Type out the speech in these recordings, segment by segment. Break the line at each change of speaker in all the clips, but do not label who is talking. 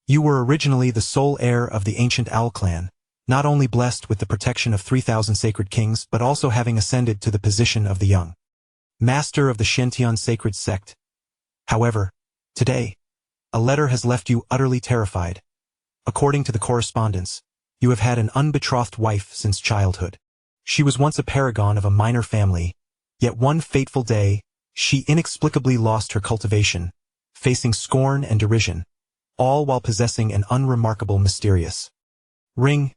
You were originally the sole heir of the ancient Owl clan, not only blessed with the protection of 3,000 sacred kings but also having ascended to the position of the young master of the Shentian sacred sect. However, today, a letter has left you utterly terrified. According to the correspondence, you have had an unbetrothed wife since childhood. She was once a paragon of a minor family, yet one fateful day, she inexplicably lost her cultivation, facing scorn and derision, all while possessing an unremarkable mysterious ring.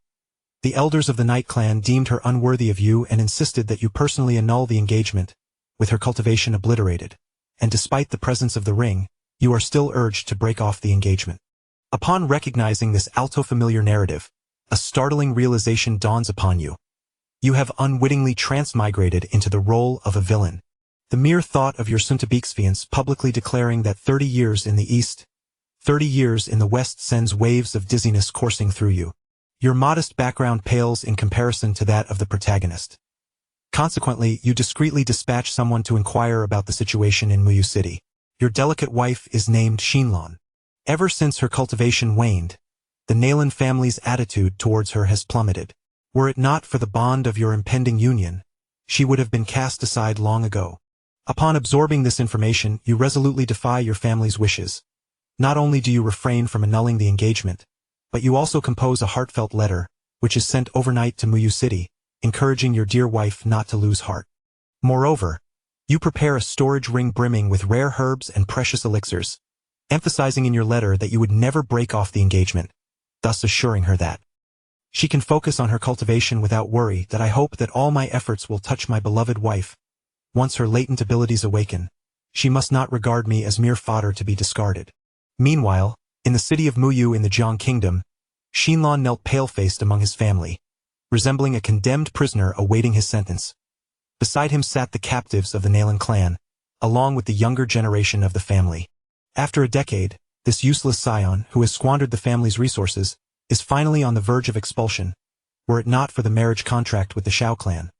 The elders of the Night Clan deemed her unworthy of you and insisted that you personally annul the engagement, with her cultivation obliterated, and despite the presence of the ring, you are still urged to break off the engagement. Upon recognizing this alto-familiar narrative, a startling realization dawns upon you. You have unwittingly transmigrated into the role of a villain. The mere thought of your soon-to-be publicly declaring that 30 years in the East, 30 years in the West sends waves of dizziness coursing through you. Your modest background pales in comparison to that of the protagonist. Consequently, you discreetly dispatch someone to inquire about the situation in Muyu City. Your delicate wife is named Xinlan. Ever since her cultivation waned, the Nalan family's attitude towards her has plummeted. Were it not for the bond of your impending union, she would have been cast aside long ago. Upon absorbing this information, you resolutely defy your family's wishes. Not only do you refrain from annulling the engagement, but you also compose a heartfelt letter, which is sent overnight to Muyu City, encouraging your dear wife not to lose heart. Moreover, you prepare a storage ring brimming with rare herbs and precious elixirs, emphasizing in your letter that you would never break off the engagement, thus assuring her that she can focus on her cultivation without worry, that I hope that all my efforts will touch my beloved wife. Once her latent abilities awaken, she must not regard me as mere fodder to be discarded. Meanwhile, in the city of Muyu in the Jiang Kingdom, Xinlan knelt pale-faced among his family, resembling a condemned prisoner awaiting his sentence. Beside him sat the captives of the Nalan clan, along with the younger generation of the family. After a decade, this useless scion, who has squandered the family's resources, is finally on the verge of expulsion. Were it not for the marriage contract with the Shao clan,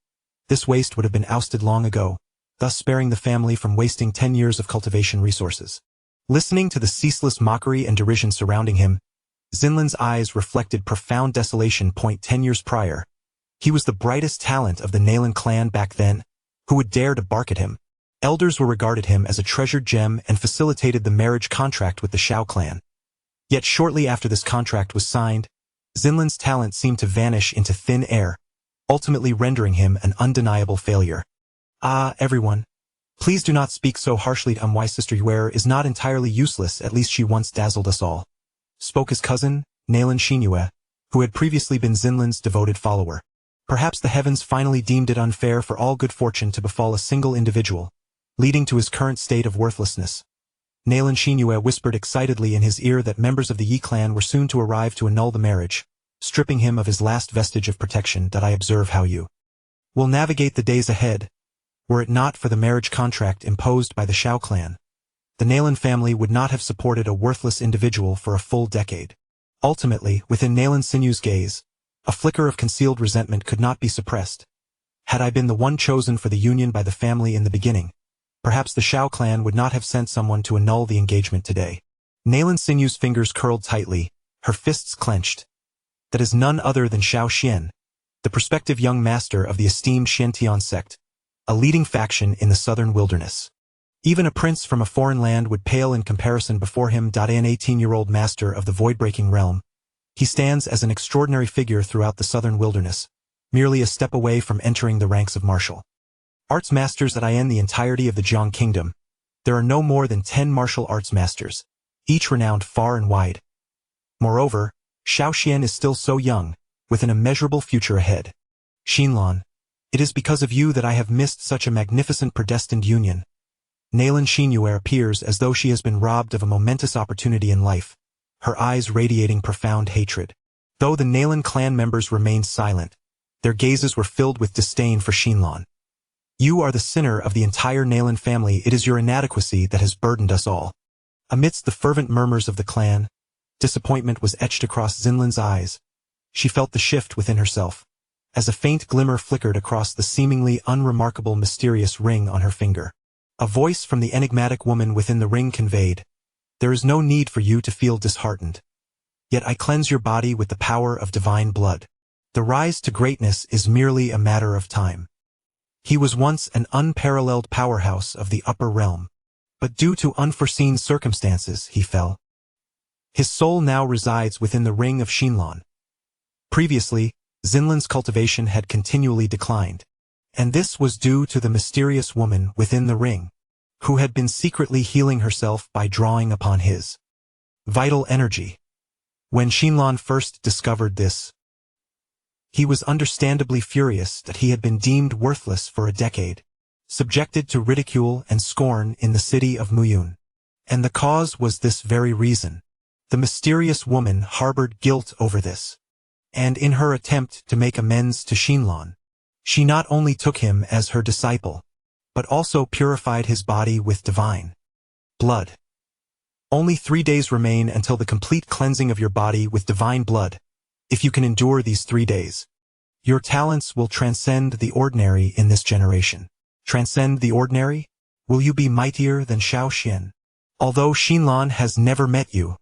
this waste would have been ousted long ago, thus sparing the family from wasting 10 years of cultivation resources. Listening to the ceaseless mockery and derision surrounding him, Xinlan's eyes reflected profound desolation. 10 years prior, he was the brightest talent of the Nalan clan back then. Who would dare to bark at him? Elders were regarded him as a treasured gem and facilitated the marriage contract with the Shao clan. Yet shortly after this contract was signed, Xinlan's talent seemed to vanish into thin air, ultimately rendering him an undeniable failure. Ah, everyone, please do not speak so harshly. My sister Yue is not entirely useless, at least she once dazzled us all, spoke his cousin, Nalan Xinyue, who had previously been Xinlan's devoted follower. Perhaps the heavens finally deemed it unfair for all good fortune to befall a single individual, leading to his current state of worthlessness. Nalan Xinyue whispered excitedly in his ear that members of the Yi clan were soon to arrive to annul the marriage, stripping him of his last vestige of protection. That I observe how you will navigate the days ahead. Were it not for the marriage contract imposed by the Shao clan, the Nalan family would not have supported a worthless individual for a full decade. Ultimately, within Nalan Sinu's gaze, a flicker of concealed resentment could not be suppressed. Had I been the one chosen for the union by the family in the beginning, perhaps the Shao clan would not have sent someone to annul the engagement today. Nalan Sinu's fingers curled tightly, her fists clenched. That is none other than Shao Xian, the prospective young master of the esteemed Shentian sect, a leading faction in the southern wilderness. Even a prince from a foreign land would pale in comparison before him. An 18-year-old master of the void-breaking realm, he stands as an extraordinary figure throughout the southern wilderness, merely a step away from entering the ranks of martial arts masters. In the entirety of the Jiang Kingdom, there are no more than 10 martial arts masters, each renowned far and wide. Moreover, Shao Xian is still so young, with an immeasurable future ahead. Xinlan, it is because of you that I have missed such a magnificent predestined union. Nalan Xinyue appears as though she has been robbed of a momentous opportunity in life, her eyes radiating profound hatred. Though the Nalan clan members remained silent, their gazes were filled with disdain for Xinlan. You are the sinner of the entire Nalan family. It is your inadequacy that has burdened us all. Amidst the fervent murmurs of the clan, disappointment was etched across Xinlan's eyes. She felt the shift within herself, as a faint glimmer flickered across the seemingly unremarkable mysterious ring on her finger. A voice from the enigmatic woman within the ring conveyed, "There is no need for you to feel disheartened. yet I cleanse your body with the power of divine blood. The rise to greatness is merely a matter of time. He was once an unparalleled powerhouse of the upper realm, but due to unforeseen circumstances he fell. His soul now resides within the ring of Shinlan. Previously, Xinlan's cultivation had continually declined, and this was due to the mysterious woman within the ring, who had been secretly healing herself by drawing upon his vital energy. When Shinlan first discovered this, he was understandably furious that he had been deemed worthless for a decade, subjected to ridicule and scorn in the city of Muyun. And the cause was this very reason. The mysterious woman harbored guilt over this. And in her attempt to make amends to Shinlan, she not only took him as her disciple, but also purified his body with divine blood. Only 3 days remain until the complete cleansing of your body with divine blood. If you can endure these 3 days, your talents will transcend the ordinary in this generation. Transcend the ordinary? Will you be mightier than Shao Xian? Although Shinlan has never met you,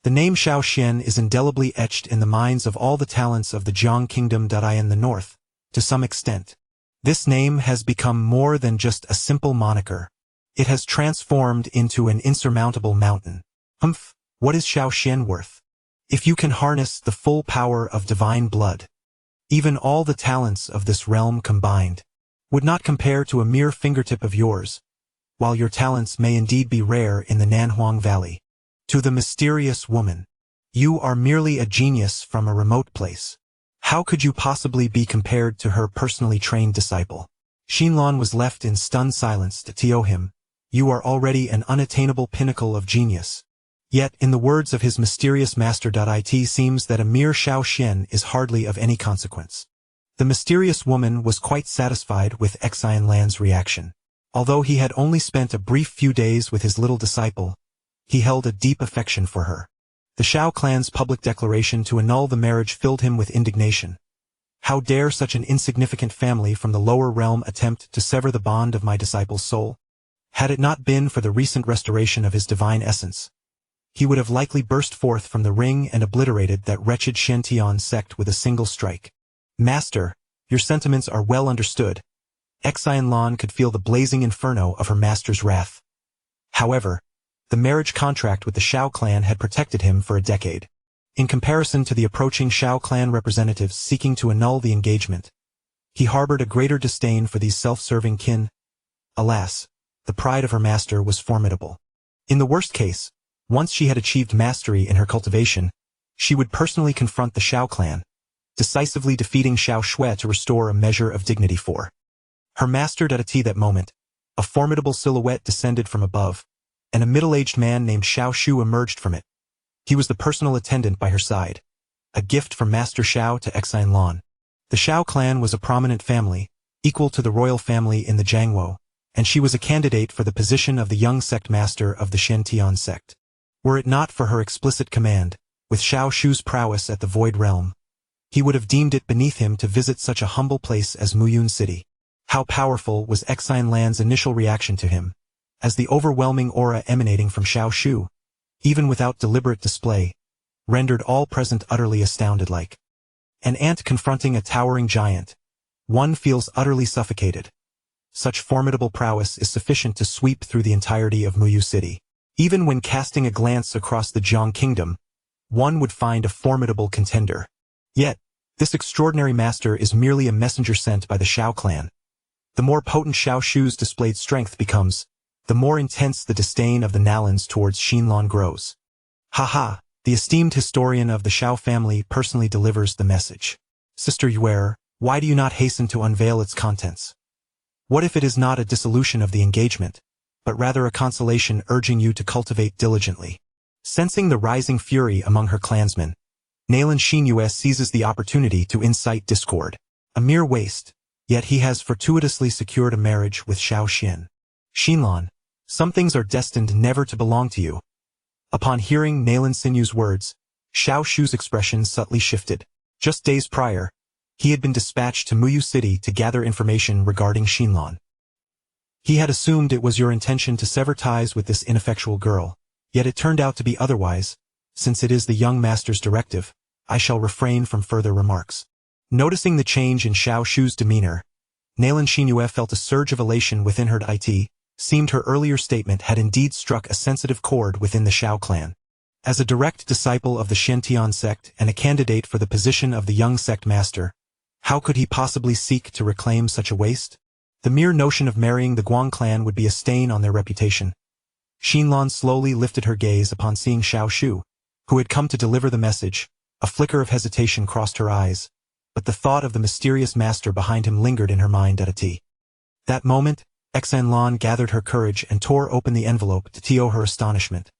the name Shao Xian is indelibly etched in the minds of all the talents of the Jiang Kingdom. In the north, to some extent, this name has become more than just a simple moniker. It has transformed into an insurmountable mountain. What is Shao Xian worth? If you can harness the full power of divine blood, even all the talents of this realm combined would not compare to a mere fingertip of yours, while your talents may indeed be rare in the Nanhuang Valley. To the mysterious woman, you are merely a genius from a remote place. How could you possibly be compared to her personally trained disciple? Shinlan was left in stunned silence to tell him, you are already an unattainable pinnacle of genius. Yet, in the words of his mysterious master, it seems that a mere Shao Xian is hardly of any consequence. The mysterious woman was quite satisfied with Xinlan's reaction. Although he had only spent a brief few days with his little disciple, he held a deep affection for her. The Shao clan's public declaration to annul the marriage filled him with indignation. How dare such an insignificant family from the lower realm attempt to sever the bond of my disciple's soul? Had it not been for the recent restoration of his divine essence, he would have likely burst forth from the ring and obliterated that wretched Shen sect with a single strike. Master, your sentiments are well understood. Xinlan could feel the blazing inferno of her master's wrath. However, the marriage contract with the Shao clan had protected him for a decade. In comparison to the approaching Shao clan representatives seeking to annul the engagement, he harbored a greater disdain for these self-serving kin. Alas, the pride of her master was formidable. In the worst case, once she had achieved mastery in her cultivation, she would personally confront the Shao clan, decisively defeating Shao Shui to restore a measure of dignity for her master. At that moment, a formidable silhouette descended from above, and a middle-aged man named Shao Shu emerged from it. He was the personal attendant by her side, a gift from Master Shao to Xinlan. The Shao clan was a prominent family, equal to the royal family in the Jiangwo, and she was a candidate for the position of the young sect master of the Shen sect. Were it not for her explicit command, with Shao Shu's prowess at the Void Realm, he would have deemed it beneath him to visit such a humble place as Muyun City. How powerful was Xinlan's initial reaction to him, as the overwhelming aura emanating from Shao Shu, even without deliberate display, rendered all present utterly astounded. Like an ant confronting a towering giant, one feels utterly suffocated. Such formidable prowess is sufficient to sweep through the entirety of Muyu City. Even when casting a glance across the Jiang Kingdom, one would find a formidable contender. Yet, this extraordinary master is merely a messenger sent by the Shao clan. The more potent Shao Shu's displayed strength becomes, the more intense the disdain of the Nalans towards Shinlan grows. Haha, the esteemed historian of the Shao family personally delivers the message. Sister Yuer, why do you not hasten to unveil its contents? What if it is not a dissolution of the engagement, but rather a consolation urging you to cultivate diligently? Sensing the rising fury among her clansmen, Nalan Xinyue seizes the opportunity to incite discord. A mere waste, yet he has fortuitously secured a marriage with Shao Xian. Shinlan, some things are destined never to belong to you. Upon hearing Nalan Sinyu's words, Shao Shu's expression subtly shifted. Just days prior, he had been dispatched to Muyu City to gather information regarding Shinlan. He had assumed it was your intention to sever ties with this ineffectual girl, yet it turned out to be otherwise, Since it is the young master's directive, I shall refrain from further remarks. Noticing the change in Xiao Shu's demeanor, Nalan Xingyue felt a surge of elation within her. It seemed her earlier statement had indeed struck a sensitive chord within the Xiao clan. As a direct disciple of the Shintian sect and a candidate for the position of the young sect master, how could he possibly seek to reclaim such a waste? The mere notion of marrying the Guang clan would be a stain on their reputation. Xinlan slowly lifted her gaze upon seeing Xiao Shu, who had come to deliver the message. A flicker of hesitation crossed her eyes, but the thought of the mysterious master behind him lingered in her mind. That moment, Xinlan gathered her courage and tore open the envelope. To her astonishment,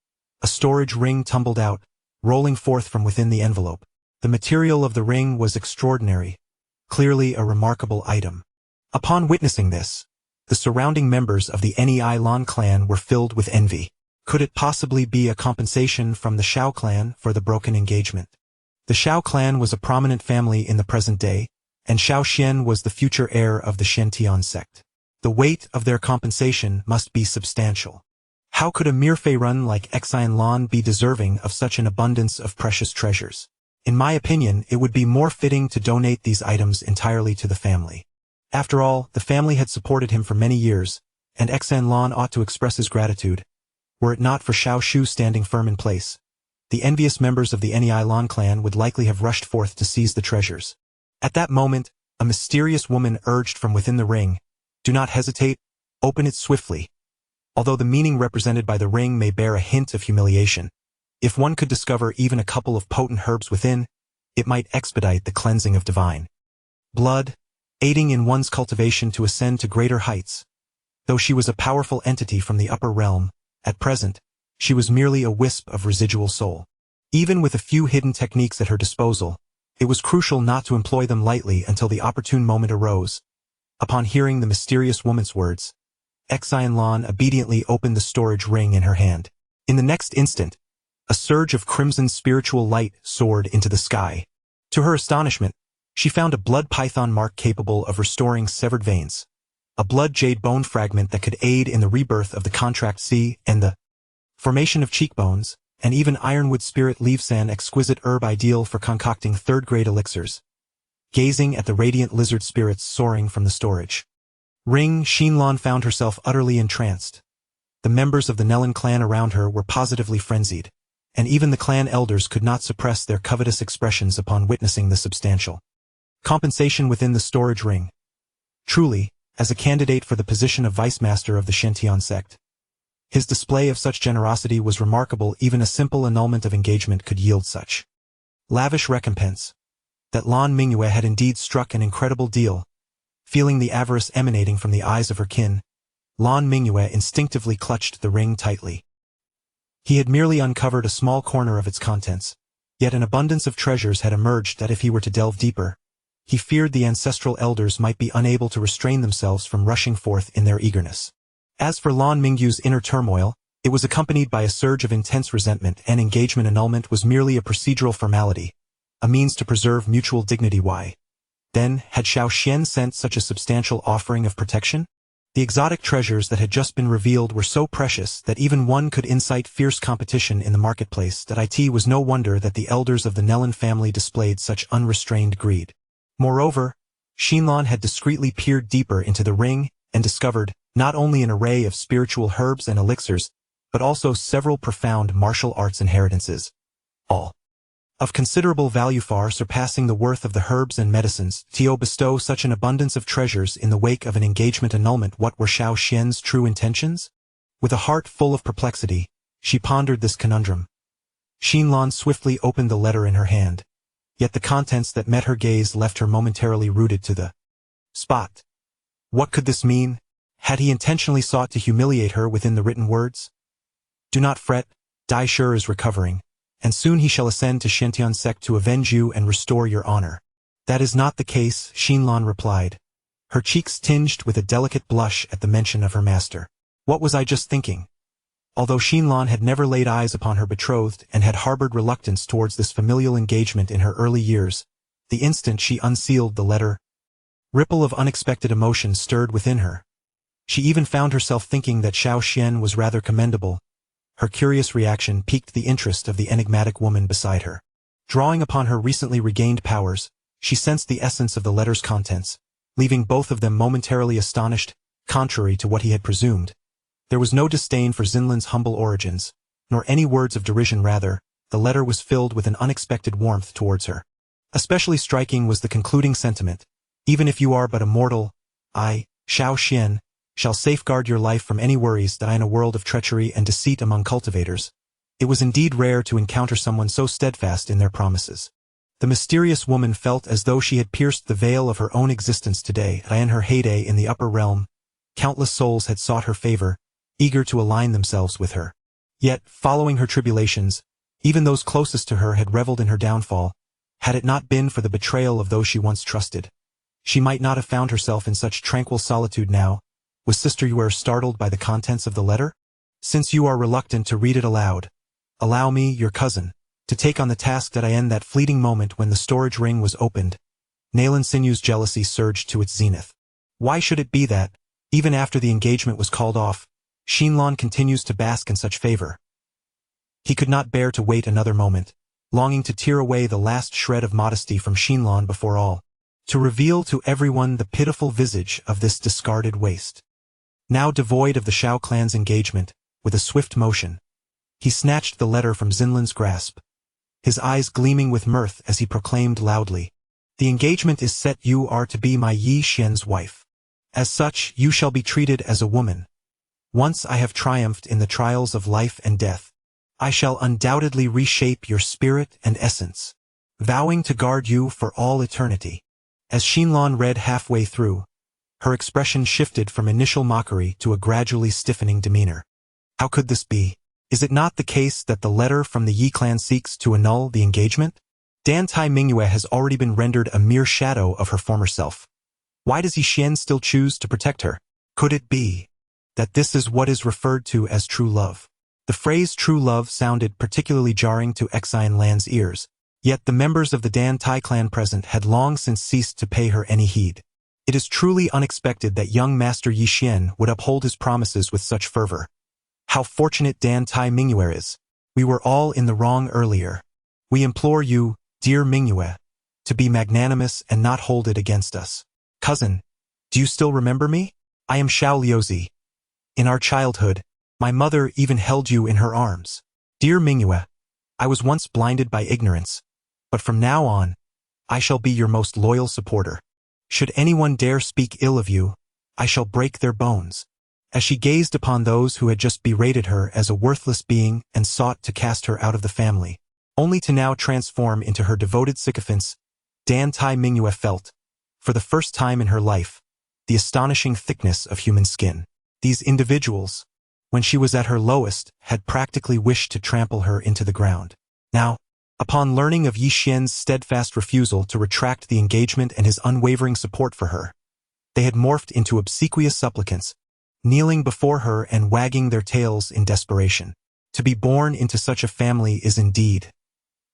a storage ring tumbled out, rolling forth from within the envelope. The material of the ring was extraordinary, clearly a remarkable item. Upon witnessing this, the surrounding members of the Nei Lan clan were filled with envy. Could it possibly be a compensation from the Xiao clan for the broken engagement? The Xiao clan was a prominent family in the present day, and Xiao Xian was the future heir of the Shintian sect. The weight of their compensation must be substantial. How could a mere Feirun like Xinlan be deserving of such an abundance of precious treasures? In my opinion, it would be more fitting to donate these items entirely to the family. After all, the family had supported him for many years, and Xinlan ought to express his gratitude. Were it not for Xiao Shu standing firm in place, the envious members of the Nei Lan clan would likely have rushed forth to seize the treasures. At that moment, a mysterious woman urged from within the ring, "Do not hesitate, open it swiftly." Although the meaning represented by the ring may bear a hint of humiliation, if one could discover even a couple of potent herbs within, it might expedite the cleansing of divine blood, aiding in one's cultivation to ascend to greater heights. Though she was a powerful entity from the upper realm, at present, she was merely a wisp of residual soul. Even with a few hidden techniques at her disposal, it was crucial not to employ them lightly until the opportune moment arose. Upon hearing the mysterious woman's words, Xinlan obediently opened the storage ring in her hand. In the next instant, a surge of crimson spiritual light soared into the sky. To her astonishment, she found a blood python mark capable of restoring severed veins, a blood jade bone fragment that could aid in the rebirth of the contract C and the formation of cheekbones, and even ironwood spirit leaves, an exquisite herb ideal for concocting third-grade elixirs. Gazing at the radiant lizard spirits soaring from the storage ring, Xinlan found herself utterly entranced. The members of the Nelan clan around her were positively frenzied, and even the clan elders could not suppress their covetous expressions upon witnessing the substantial compensation within the storage ring. Truly, as a candidate for the position of vice master of the Shintian sect, his display of such generosity was remarkable. Even a simple annulment of engagement could yield such lavish recompense. That Lan Mingyue had indeed struck an incredible deal. Feeling the avarice emanating from the eyes of her kin, Lan Mingyue instinctively clutched the ring tightly. He had merely uncovered a small corner of its contents, yet an abundance of treasures had emerged that if he were to delve deeper, he feared the ancestral elders might be unable to restrain themselves from rushing forth in their eagerness. As for Lan Mingyu's inner turmoil, it was accompanied by a surge of intense resentment, and engagement annulment was merely a procedural formality, a means to preserve mutual dignity. Why, then, had Xiao Xian sent such a substantial offering of protection? The exotic treasures that had just been revealed were so precious that even one could incite fierce competition in the marketplace. It was no wonder that the elders of the Nelan family displayed such unrestrained greed. Moreover, Xinlan had discreetly peered deeper into the ring and discovered not only an array of spiritual herbs and elixirs, but also several profound martial arts inheritances, all of considerable value, far surpassing the worth of the herbs and medicines. To bestow such an abundance of treasures in the wake of an engagement annulment, what were Xiao Xian's true intentions? With a heart full of perplexity, she pondered this conundrum. Xinlan swiftly opened the letter in her hand, yet the contents that met her gaze left her momentarily rooted to the spot. What could this mean? Had he intentionally sought to humiliate her within the written words? "Do not fret, Dai Shi is recovering, and soon he shall ascend to Shintian sect to avenge you and restore your honor." "That is not the case," Xinlan replied, her cheeks tinged with a delicate blush at the mention of her master. What was I just thinking? Although Xinlan had never laid eyes upon her betrothed and had harbored reluctance towards this familial engagement in her early years, the instant she unsealed the letter, ripple of unexpected emotion stirred within her. She even found herself thinking that Xiao Xian was rather commendable, Her curious reaction piqued the interest of the enigmatic woman beside her. Drawing upon her recently regained powers, she sensed the essence of the letter's contents, leaving both of them momentarily astonished, contrary to what he had presumed. There was no disdain for Zinlin's humble origins, nor any words of derision. Rather, the letter was filled with an unexpected warmth towards her. Especially striking was the concluding sentiment: even if you are but a mortal, I, Xiao Xian, shall safeguard your life from any worries that I in a world of treachery and deceit among cultivators. It was indeed rare to encounter someone so steadfast in their promises. The mysterious woman felt as though she had pierced the veil of her own existence today. In her heyday in the upper realm, countless souls had sought her favor, eager to align themselves with her. Yet, following her tribulations, even those closest to her had reveled in her downfall. Had it not been for the betrayal of those she once trusted, she might not have found herself in such tranquil solitude now. Was Sister Yuer startled by the contents of the letter? Since you are reluctant to read it aloud, allow me, your cousin, to take on the task that I end. That fleeting moment when the storage ring was opened, Nalan Sinew's jealousy surged to its zenith. Why should it be that, even after the engagement was called off, Xinlan continues to bask in such favor? He could not bear to wait another moment, longing to tear away the last shred of modesty from Xinlan before all, to reveal to everyone the pitiful visage of this discarded waste. Now devoid of the Shao clan's engagement, with a swift motion, he snatched the letter from Zinlin's grasp, his eyes gleaming with mirth as he proclaimed loudly, "The engagement is set. You are to be my Yi Xian's wife. As such, you shall be treated as a woman. Once I have triumphed in the trials of life and death, I shall undoubtedly reshape your spirit and essence, vowing to guard you for all eternity." As Xinlan read halfway through, her expression shifted from initial mockery to a gradually stiffening demeanor. How could this be? Is it not the case that the letter from the Yi clan seeks to annul the engagement? Dan Tai Mingyue has already been rendered a mere shadow of her former self. Why does Yi Xian still choose to protect her? Could it be that this is what is referred to as true love? The phrase true love sounded particularly jarring to Xian Lan's ears, yet the members of the Dan Tai clan present had long since ceased to pay her any heed. It is truly unexpected that young Master Yi Xian would uphold his promises with such fervor. How fortunate Dan Tai Mingyue is. We were all in the wrong earlier. We implore you, dear Mingyue, to be magnanimous and not hold it against us. Cousin, do you still remember me? I am Xiao Liuzi. In our childhood, my mother even held you in her arms. Dear Mingyue, I was once blinded by ignorance, but from now on, I shall be your most loyal supporter. Should anyone dare speak ill of you, I shall break their bones. As she gazed upon those who had just berated her as a worthless being and sought to cast her out of the family, only to now transform into her devoted sycophants, Dan Tai Mingyue felt, for the first time in her life, the astonishing thickness of human skin. These individuals, when she was at her lowest, had practically wished to trample her into the ground. Now, upon learning of Yi Xian's steadfast refusal to retract the engagement and his unwavering support for her, they had morphed into obsequious supplicants, kneeling before her and wagging their tails in desperation. To be born into such a family is indeed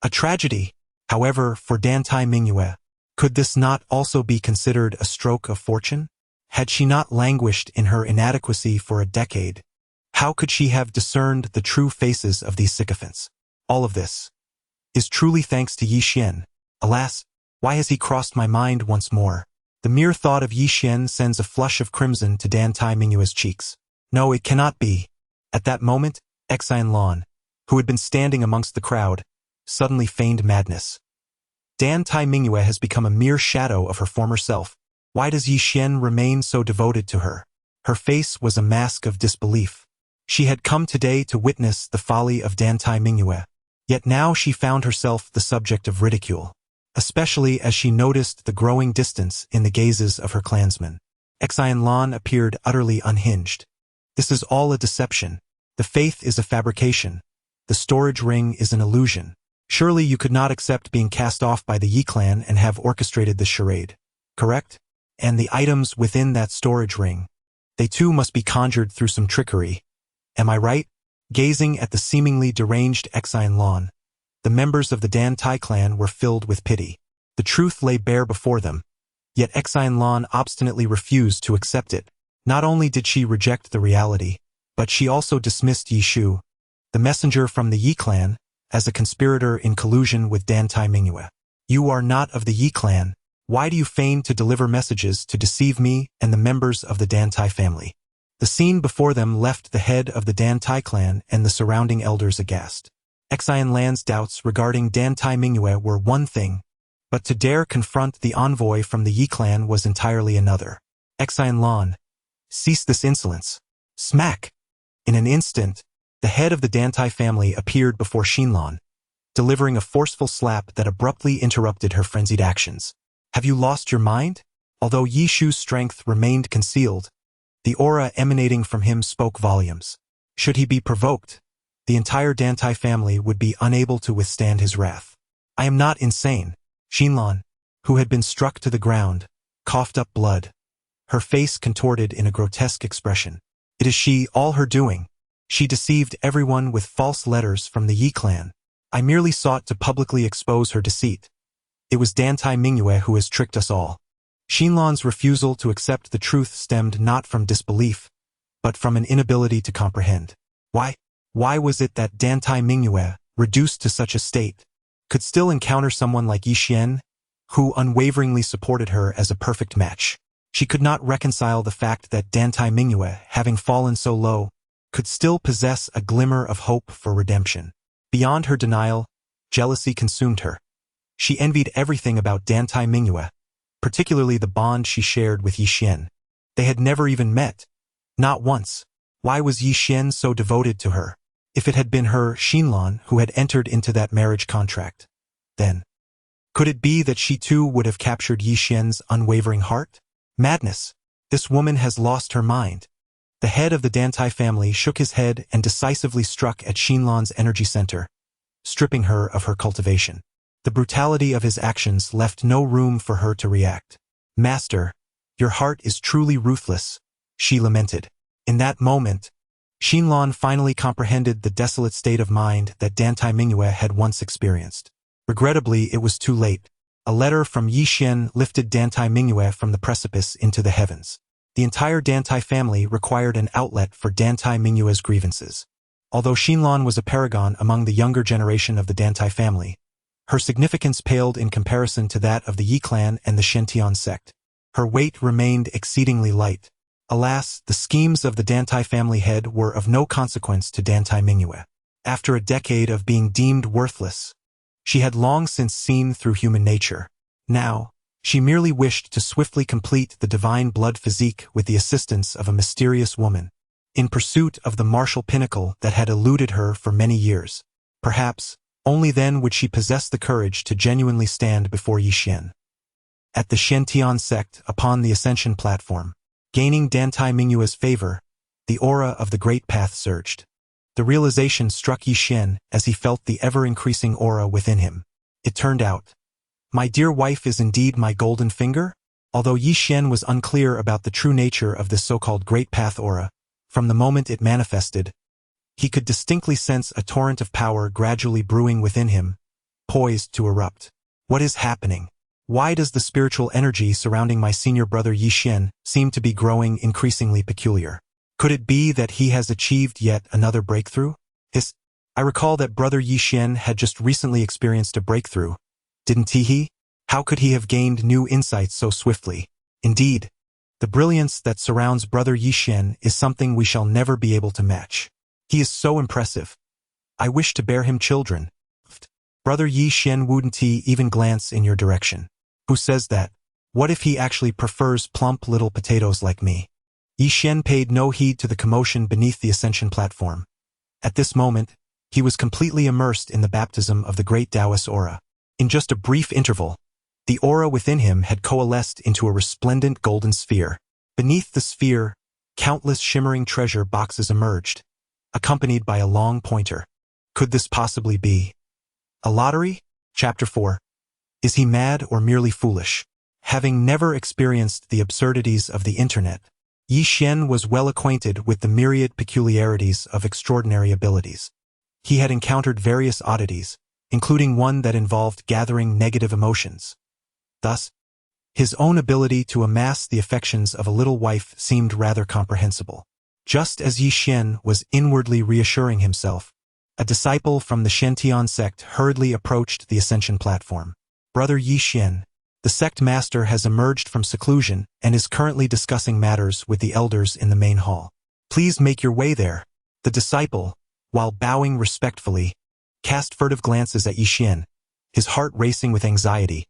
a tragedy. However, for Dan Tai Mingyue, could this not also be considered a stroke of fortune? Had she not languished in her inadequacy for a decade, how could she have discerned the true faces of these sycophants? All of this is truly thanks to Yi Xian. Alas, why has he crossed my mind once more? The mere thought of Yi Xian sends a flush of crimson to Dan Tai Mingyue's cheeks. No, it cannot be. At that moment, Xian Lan, who had been standing amongst the crowd, suddenly feigned madness. Dan Tai Mingyue has become a mere shadow of her former self. Why does Yi Xian remain so devoted to her? Her face was a mask of disbelief. She had come today to witness the folly of Dan Tai Mingyue, yet now she found herself the subject of ridicule, especially as she noticed the growing distance in the gazes of her clansmen. Xian Lan appeared utterly unhinged. This is all a deception. The faith is a fabrication. The storage ring is an illusion. Surely you could not accept being cast off by the Yi clan and have orchestrated this charade, correct? And the items within that storage ring, they too must be conjured through some trickery. Am I right? Gazing at the seemingly deranged Xian Lan, the members of the Dan Tai clan were filled with pity. The truth lay bare before them, yet Xian Lan obstinately refused to accept it. Not only did she reject the reality, but she also dismissed Yi Shu, the messenger from the Yi clan, as a conspirator in collusion with Dantai Mingyue. You are not of the Yi clan. Why do you feign to deliver messages to deceive me and the members of the Dantai family? The scene before them left the head of the Dantai clan and the surrounding elders aghast. Xian Lan's doubts regarding Dantai Mingyue were one thing, but to dare confront the envoy from the Yi clan was entirely another. Xian Lan, cease this insolence. Smack! In an instant, the head of the Dantai family appeared before Xinlan, delivering a forceful slap that abruptly interrupted her frenzied actions. Have you lost your mind? Although Yi Shu's strength remained concealed, the aura emanating from him spoke volumes. Should he be provoked, the entire Dantai family would be unable to withstand his wrath. I am not insane. Xinlan, who had been struck to the ground, coughed up blood, her face contorted in a grotesque expression. It is she, all her doing. She deceived everyone with false letters from the Yi clan. I merely sought to publicly expose her deceit. It was Dantai Mingyue who has tricked us all. Xinlan's refusal to accept the truth stemmed not from disbelief, but from an inability to comprehend. Why was it that Dantai Mingyue, reduced to such a state, could still encounter someone like Yi Xian, who unwaveringly supported her as a perfect match? She could not reconcile the fact that Dantai Mingyue, having fallen so low, could still possess a glimmer of hope for redemption. Beyond her denial, jealousy consumed her. She envied everything about Dantai Mingyue, particularly the bond she shared with Yi Xian. They had never even met. Not once. Why was Yi Xian so devoted to her? If it had been her, Xinlan, who had entered into that marriage contract, then could it be that she too would have captured Yi Xian's unwavering heart? Madness. This woman has lost her mind. The head of the Dantai family shook his head and decisively struck at Xinlan's energy center, stripping her of her cultivation. The brutality of his actions left no room for her to react. Master, your heart is truly ruthless, she lamented. In that moment, Xinlan finally comprehended the desolate state of mind that Dantai Mingyue had once experienced. Regrettably, it was too late. A letter from Yi Xian lifted Dantai Mingyue from the precipice into the heavens. The entire Dantai family required an outlet for Dantai Mingyue's grievances. Although Xinlan was a paragon among the younger generation of the Dantai family, her significance paled in comparison to that of the Yi clan and the Shentian sect. Her weight remained exceedingly light. Alas, the schemes of the Dantai family head were of no consequence to Dantai Mingyue. After a decade of being deemed worthless, she had long since seen through human nature. Now, she merely wished to swiftly complete the divine blood physique with the assistance of a mysterious woman, in pursuit of the martial pinnacle that had eluded her for many years. Perhaps, only then would she possess the courage to genuinely stand before Yi Xian. At the Shentian sect, upon the ascension platform, gaining Dantai Mingyue's favor, the aura of the Great Path surged. The realization struck Yi Xian as he felt the ever-increasing aura within him. It turned out, my dear wife is indeed my golden finger? Although Yi Xian was unclear about the true nature of this so-called Great Path aura, from the moment it manifested, he could distinctly sense a torrent of power gradually brewing within him, poised to erupt. What is happening? Why does the spiritual energy surrounding my senior brother Yi Xian seem to be growing increasingly peculiar? Could it be that he has achieved yet another breakthrough? I recall that brother Yi Xian had just recently experienced a breakthrough, didn't he? How could he have gained new insights so swiftly? Indeed, the brilliance that surrounds brother Yi Xian is something we shall never be able to match. He is so impressive. I wish to bear him children. Brother Yi Xian wouldn't he even glance in your direction? Who says that? What if he actually prefers plump little potatoes like me? Yi Xian paid no heed to the commotion beneath the ascension platform. At this moment, he was completely immersed in the baptism of the great Taoist aura. In just a brief interval, the aura within him had coalesced into a resplendent golden sphere. Beneath the sphere, countless shimmering treasure boxes emerged, accompanied by a long pointer. Could this possibly be a lottery? Chapter 4. Is he mad or merely foolish? Having never experienced the absurdities of the internet, Yi Xian was well acquainted with the myriad peculiarities of extraordinary abilities. He had encountered various oddities, including one that involved gathering negative emotions. Thus, his own ability to amass the affections of a little wife seemed rather comprehensible. Just as Yi Xian was inwardly reassuring himself, A disciple from the Shentian sect hurriedly approached the ascension platform. Brother Yi Xian, the sect master has emerged from seclusion and is currently discussing matters with the elders in the main hall. Please make your way there. The disciple, while bowing respectfully, cast furtive glances at Yi Xian, his heart racing with anxiety,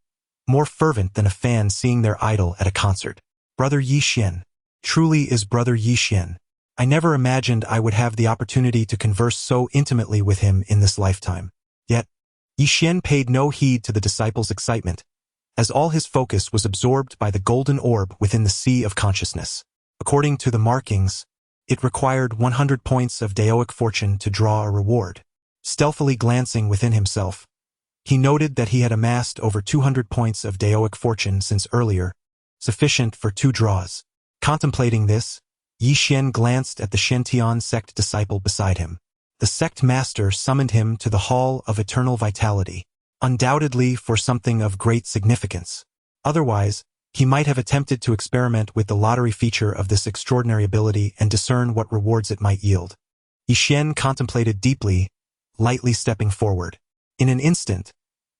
more fervent than a fan seeing their idol at a concert. Brother Yi Xian, truly is Brother Yi Xian. I never imagined I would have the opportunity to converse so intimately with him in this lifetime. Yet, Yi Xian paid no heed to the disciple's excitement, as all his focus was absorbed by the golden orb within the sea of consciousness. According to the markings, it required 100 points of Daoic fortune to draw a reward. Stealthily glancing within himself, he noted that he had amassed over 200 points of Daoic fortune since earlier, sufficient for 2 draws. Contemplating this, Yi Xian glanced at the Shentian sect disciple beside him. The sect master summoned him to the Hall of Eternal Vitality, undoubtedly for something of great significance. Otherwise, he might have attempted to experiment with the lottery feature of this extraordinary ability and discern what rewards it might yield. Yi Xian contemplated deeply, lightly stepping forward. In an instant,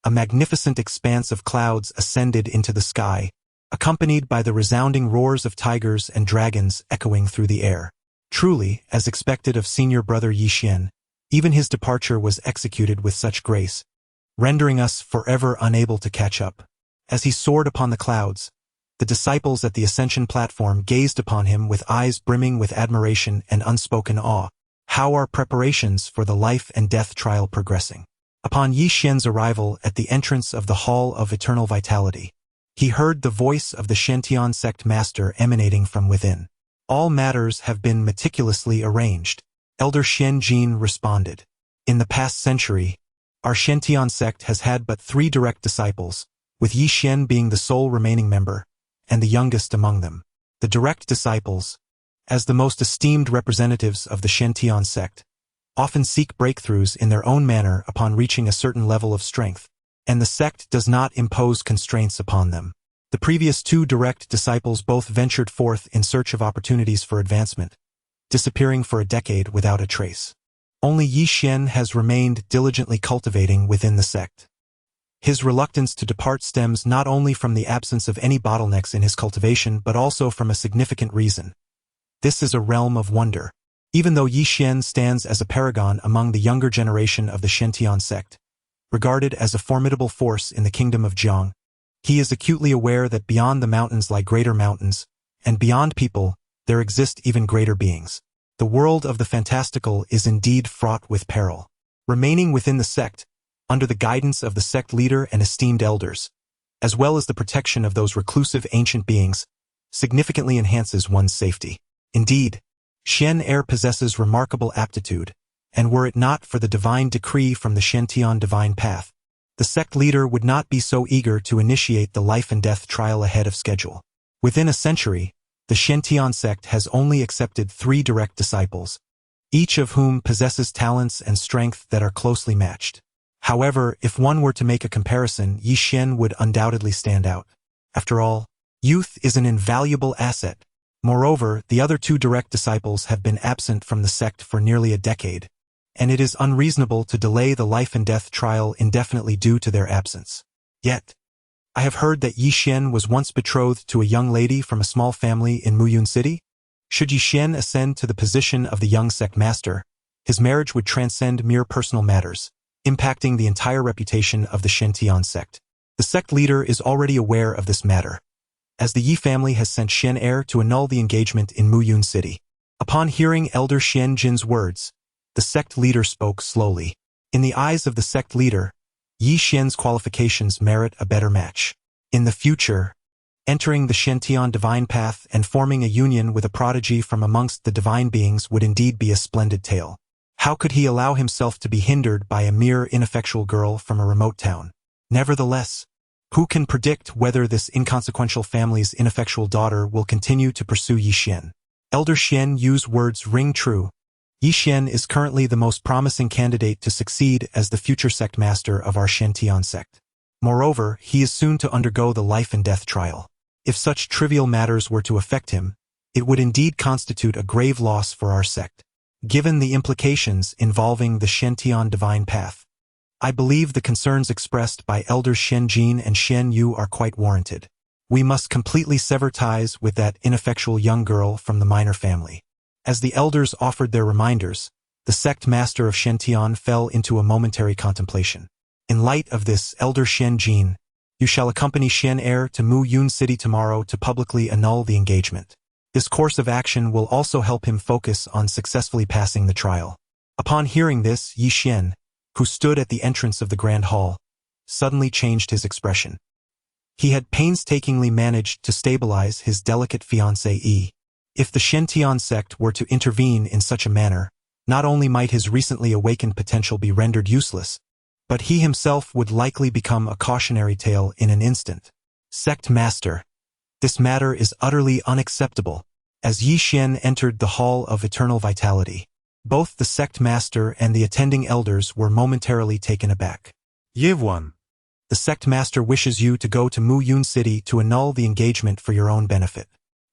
a magnificent expanse of clouds ascended into the sky, accompanied by the resounding roars of tigers and dragons echoing through the air. Truly, as expected of senior brother Yi Xian, even his departure was executed with such grace, rendering us forever unable to catch up. As he soared upon the clouds, the disciples at the ascension platform gazed upon him with eyes brimming with admiration and unspoken awe. How are preparations for the life and death trial progressing? Upon Yi Xian's arrival at the entrance of the Hall of Eternal Vitality, he heard the voice of the Shentian sect master emanating from within. All matters have been meticulously arranged. Elder Shen Jin responded. In the past century, our Shentian sect has had but 3 direct disciples, with Yi Xian being the sole remaining member, and the youngest among them. The direct disciples, as the most esteemed representatives of the Shentian sect, often seek breakthroughs in their own manner upon reaching a certain level of strength, and the sect does not impose constraints upon them. The previous 2 direct disciples both ventured forth in search of opportunities for advancement, disappearing for a decade without a trace. Only Yi Xian has remained diligently cultivating within the sect. His reluctance to depart stems not only from the absence of any bottlenecks in his cultivation but also from a significant reason. This is a realm of wonder. Even though Yi Xian stands as a paragon among the younger generation of the Shentian sect, regarded as a formidable force in the kingdom of Jiang, he is acutely aware that beyond the mountains lie greater mountains, and beyond people, there exist even greater beings. The world of the fantastical is indeed fraught with peril. Remaining within the sect, under the guidance of the sect leader and esteemed elders, as well as the protection of those reclusive ancient beings, significantly enhances one's safety. Indeed, Shen Er possesses remarkable aptitude, and were it not for the divine decree from the Shentian divine path, the sect leader would not be so eager to initiate the life and death trial ahead of schedule. Within a century, the Shentian sect has only accepted 3 direct disciples, each of whom possesses talents and strength that are closely matched. However, if one were to make a comparison, Yi Xian would undoubtedly stand out. After all, youth is an invaluable asset. Moreover, the other 2 direct disciples have been absent from the sect for nearly a decade, and it is unreasonable to delay the life and death trial indefinitely due to their absence. Yet, I have heard that Yi Xian was once betrothed to a young lady from a small family in Muyun City. Should Yi Xian ascend to the position of the young sect master, his marriage would transcend mere personal matters, impacting the entire reputation of the Shentian sect. The sect leader is already aware of this matter, as the Yi family has sent Shen Er to annul the engagement in Muyun City. Upon hearing Elder Shen Jin's words, the sect leader spoke slowly. In the eyes of the sect leader, Yi Xian's qualifications merit a better match. In the future, entering the Shentian divine path and forming a union with a prodigy from amongst the divine beings would indeed be a splendid tale. How could he allow himself to be hindered by a mere ineffectual girl from a remote town? Nevertheless, who can predict whether this inconsequential family's ineffectual daughter will continue to pursue Yi Xian? Elder Shen Yu's words ring true. Yi Xian is currently the most promising candidate to succeed as the future sect master of our Shentian sect. Moreover, he is soon to undergo the life and death trial. If such trivial matters were to affect him, it would indeed constitute a grave loss for our sect. Given the implications involving the Shen divine path, I believe the concerns expressed by Elders Shen Jin and Shen Yu are quite warranted. We must completely sever ties with that ineffectual young girl from the minor family. As the elders offered their reminders, the sect master of Shen fell into a momentary contemplation. In light of this, Elder Shen Jin, you shall accompany Shen Heir to Mu Yun City tomorrow to publicly annul the engagement. This course of action will also help him focus on successfully passing the trial. Upon hearing this, Yi Xian, who stood at the entrance of the Grand Hall, suddenly changed his expression. He had painstakingly managed to stabilize his delicate fiancée. If the Shen sect were to intervene in such a manner, not only might his recently awakened potential be rendered useless, but he himself would likely become a cautionary tale in an instant. Sect Master, this matter is utterly unacceptable. As Yi Xian entered the Hall of Eternal Vitality, both the sect master and the attending elders were momentarily taken aback.
Yevwan,
The sect master wishes you to go to Mu Yun City to annul the engagement for your own benefit.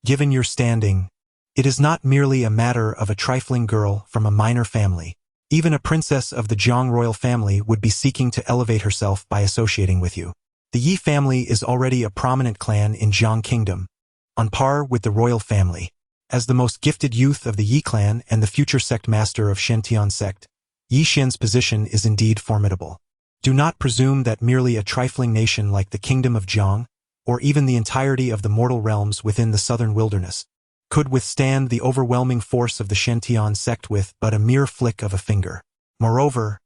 Given your standing, it is not merely a matter of a trifling girl from a minor family. Even a princess of the Jiang royal family would be seeking to elevate herself by associating with you. The Yi family is already a prominent clan in Jiang Kingdom, on par with the royal family. As the most gifted youth of the Yi clan and the future sect master of Shen sect, Yi Xian's position is indeed formidable. Do not presume that merely a trifling nation like the Kingdom of Jiang, or even the entirety of the mortal realms within the southern wilderness, could withstand the overwhelming force of the Shen sect with but a mere flick of a finger. Moreover,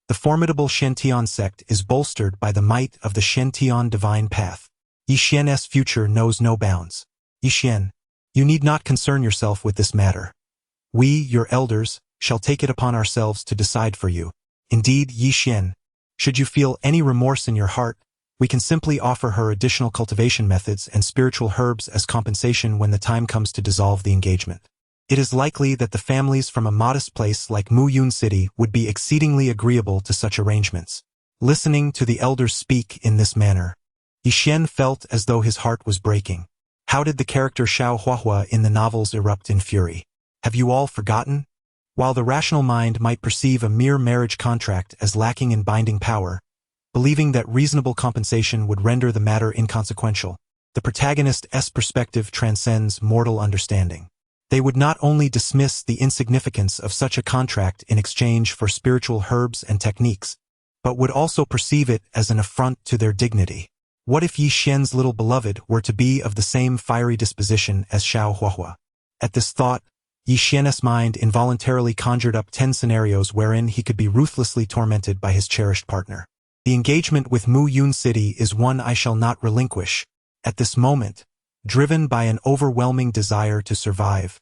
the formidable Shen sect is bolstered by the might of the Shen divine path. Yi Xian's future knows no bounds. Yi Xian, you need not concern yourself with this matter. We, your elders, shall take it upon ourselves to decide for you. Indeed, Yi Xian, should you feel any remorse in your heart, we can simply offer her additional cultivation methods and spiritual herbs as compensation when the time comes to dissolve the engagement. It is likely that the families from a modest place like Mu Yun City would be exceedingly agreeable to such arrangements. Listening to the elders speak in this manner, Yi Xian felt as though his heart was breaking. How did the character Xiao Huahua in the novels erupt in fury? Have you all forgotten? While the rational mind might perceive a mere marriage contract as lacking in binding power, believing that reasonable compensation would render the matter inconsequential, the protagonist's perspective transcends mortal understanding. They would not only dismiss the insignificance of such a contract in exchange for spiritual herbs and techniques, but would also perceive it as an affront to their dignity. What if Yi Xian's little beloved were to be of the same fiery disposition as Xiao Huahua? At this thought, Yi Xian's mind involuntarily conjured up 10 scenarios wherein he could be ruthlessly tormented by his cherished partner. The engagement with Mu Yun City is one I shall not relinquish. At this moment, driven by an overwhelming desire to survive,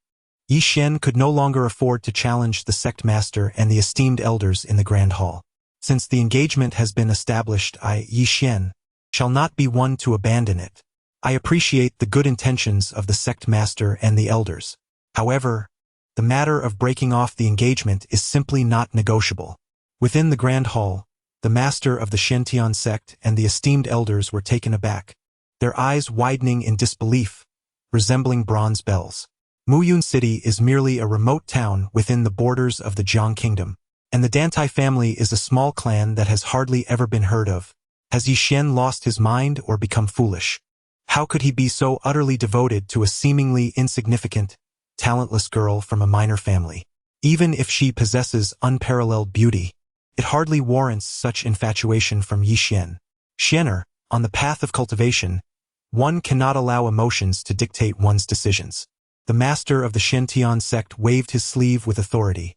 Yi Xian could no longer afford to challenge the sect master and the esteemed elders in the Grand Hall. Since the engagement has been established, I, Yi Xian, shall not be one to abandon it. I appreciate the good intentions of the sect master and the elders. However, the matter of breaking off the engagement is simply not negotiable. Within the Grand Hall, the master of the Shen sect and the esteemed elders were taken aback, their eyes widening in disbelief, resembling bronze bells. Mu Yun City is merely a remote town within the borders of the Jiang Kingdom, and the Dantai family is a small clan that has hardly ever been heard of. Has Yi Xian lost his mind or become foolish? How could he be so utterly devoted to a seemingly insignificant, talentless girl from a minor family? Even if she possesses unparalleled beauty, it hardly warrants such infatuation from Yi Xian. Xianer, on the path of cultivation, one cannot allow emotions to dictate one's decisions. The master of the Shen sect waved his sleeve with authority,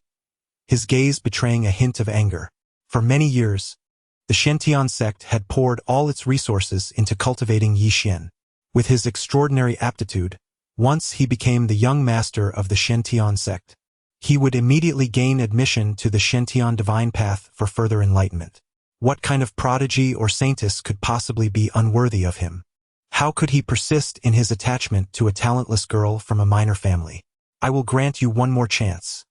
his gaze betraying a hint of anger. For many years, the Shen sect had poured all its resources into cultivating Yi Xian. With his extraordinary aptitude, once he became the young master of the Shen sect, he would immediately gain admission to the Shen divine path for further enlightenment. What kind of prodigy or saintess could possibly be unworthy of him? How could he persist in his attachment to a talentless girl from a minor family? I will grant you one more chance.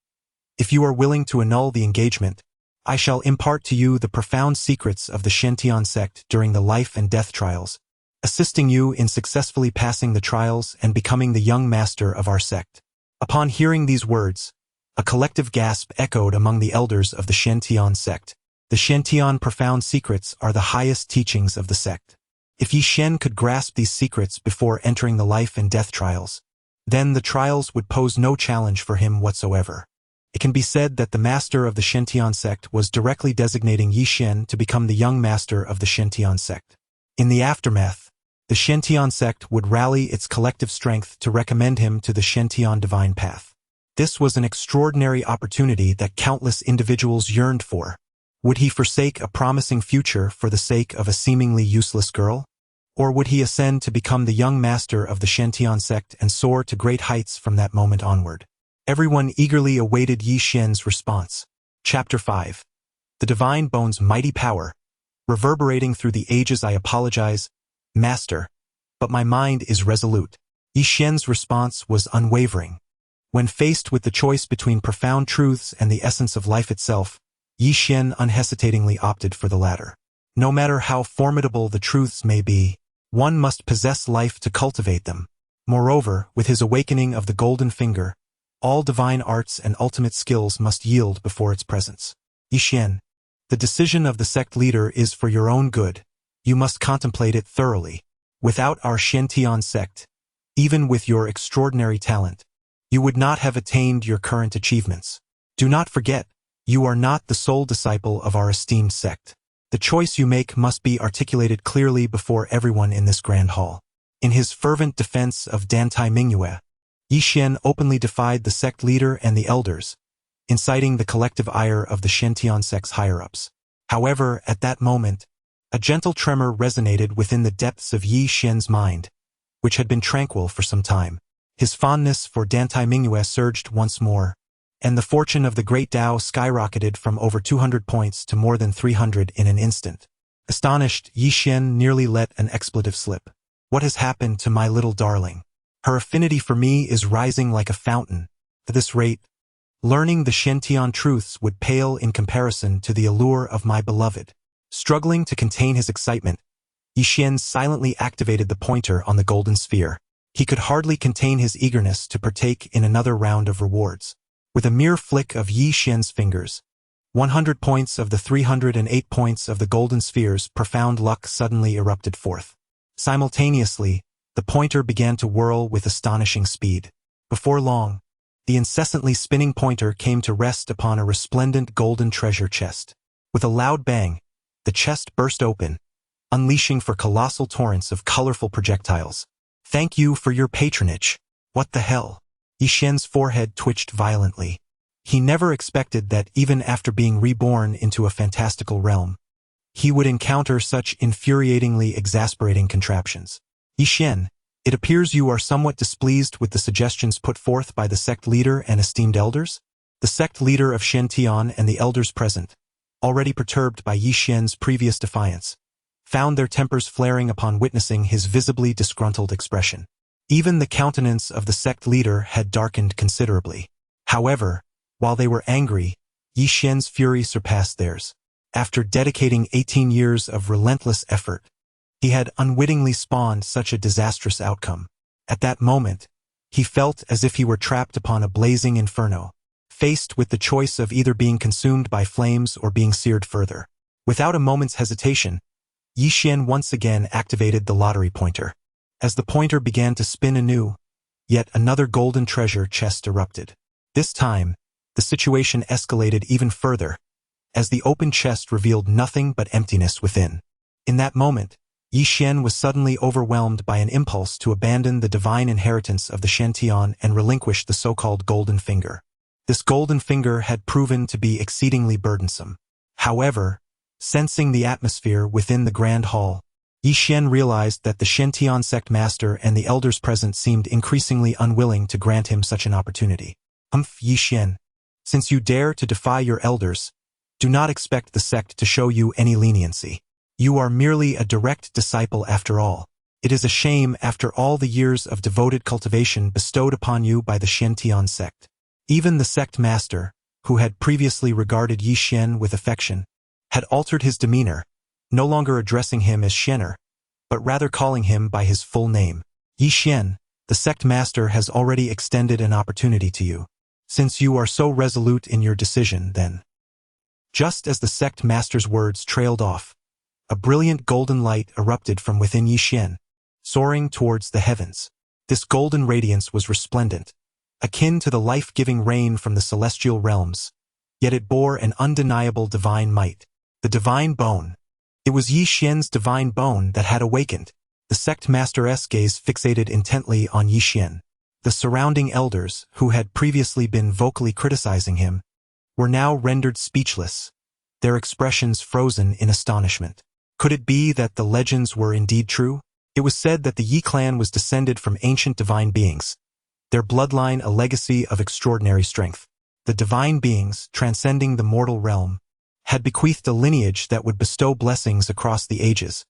If you are willing to annul the engagement, I shall impart to you the profound secrets of the Shen sect during the life and death trials, assisting you in successfully passing the trials and becoming the young master of our sect. Upon hearing these words, A collective gasp echoed among the elders of the Shen sect. The Shen profound secrets are the highest teachings of the sect. If Yi Shen could grasp these secrets before entering the life and death trials, then the trials would pose no challenge for him whatsoever. It can be said that the master of the Shen sect was directly designating Yi Shen to become the young master of the Shen sect. In the aftermath, the Shen sect would rally its collective strength to recommend him to the Shen divine path. This was an extraordinary opportunity that countless individuals yearned for. Would he forsake a promising future for the sake of a seemingly useless girl? Or would he ascend to become the young master of the Shen sect and soar to great heights from that moment onward? Everyone eagerly awaited Yi Shen's response. Chapter 5. The Divine Bone's mighty power. Reverberating through the ages, I apologize, Master, but my mind is resolute. Yi Shen's response was unwavering. When faced with the choice between profound truths and the essence of life itself, Yi Shen unhesitatingly opted for the latter. No matter how formidable the truths may be, one must possess life to cultivate them. Moreover, with his awakening of the golden finger, all divine arts and ultimate skills must yield before its presence. Yi Shen, the decision of the sect leader is for your own good. You must contemplate it thoroughly. Without our Shen sect, even with your extraordinary talent, you would not have attained your current achievements. Do not forget, you are not the sole disciple of our esteemed sect. The choice you make must be articulated clearly before everyone in this grand hall. In his fervent defense of Dantai Mingyue, Yi Shen openly defied the sect leader and the elders, inciting the collective ire of the Shen sect's higher-ups. However, at that moment, a gentle tremor resonated within the depths of Yi Shen's mind, which had been tranquil for some time. His fondness for Dantai Mingyue surged once more, and the fortune of the great Dao skyrocketed from over 200 points to more than 300 in an instant. Astonished, Yi Shen nearly let an expletive slip. What has happened to my little darling? Her affinity for me is rising like a fountain. At this rate, learning the Shen truths would pale in comparison to the allure of my beloved. Struggling to contain his excitement, Yi Shen silently activated the pointer on the golden sphere. He could hardly contain his eagerness to partake in another round of rewards. With a mere flick of Yi Shen's fingers, 100 points of the 308 points of the golden sphere's profound luck suddenly erupted forth. Simultaneously, the pointer began to whirl with astonishing speed. Before long, the incessantly spinning pointer came to rest upon a resplendent golden treasure chest. With a loud bang, the chest burst open, unleashing for colossal torrents of colorful projectiles. Thank you for your patronage. What the hell? Yi Shen's forehead twitched violently. He never expected that even after being reborn into a fantastical realm, he would encounter such infuriatingly exasperating contraptions. Yi Shen, it appears you are somewhat displeased with the suggestions put forth by the sect leader and esteemed elders? The sect leader of Shen and the elders present, already perturbed by Yi Shen's previous defiance, found their tempers flaring upon witnessing his visibly disgruntled expression. Even the countenance of the sect leader had darkened considerably. However, while they were angry, Yi Shen's fury surpassed theirs. After dedicating 18 years of relentless effort, he had unwittingly spawned such a disastrous outcome. At that moment, he felt as if he were trapped upon a blazing inferno, faced with the choice of either being consumed by flames or being seared further. Without a moment's hesitation, Yi Shen once again activated the lottery pointer. As the pointer began to spin anew, yet another golden treasure chest erupted. This time, the situation escalated even further, as the open chest revealed nothing but emptiness within. In that moment, Yi Shen was suddenly overwhelmed by an impulse to abandon the divine inheritance of the Shen and relinquish the so-called golden finger. This golden finger had proven to be exceedingly burdensome. However, sensing the atmosphere within the grand hall, Yi Shen realized that the Shen sect master and the elders present seemed increasingly unwilling to grant him such an opportunity. Yi Shen, since you dare to defy your elders, do not expect the sect to show you any leniency. You are merely a direct disciple after all. It is a shame after all the years of devoted cultivation bestowed upon you by the Shen sect. Even the sect master, who had previously regarded Yi Shen with affection, had altered his demeanor, no longer addressing him as Shener, but rather calling him by his full name. Yi Shen, the sect master has already extended an opportunity to you. Since you are so resolute in your decision, then. Just as the sect master's words trailed off, a brilliant golden light erupted from within Yixin, soaring towards the heavens. This golden radiance was resplendent, akin to the life-giving rain from the celestial realms, yet it bore an undeniable divine might. The divine bone. It was Yixin's divine bone that had awakened. The sect master's gaze fixated intently on Yixin. The surrounding elders, who had previously been vocally criticizing him, were now rendered speechless, their expressions frozen in astonishment. Could it be that the legends were indeed true? It was said that the Yi clan was descended from ancient divine beings, their bloodline a legacy of extraordinary strength. The divine beings, transcending the mortal realm, had bequeathed a lineage that would bestow blessings across the ages,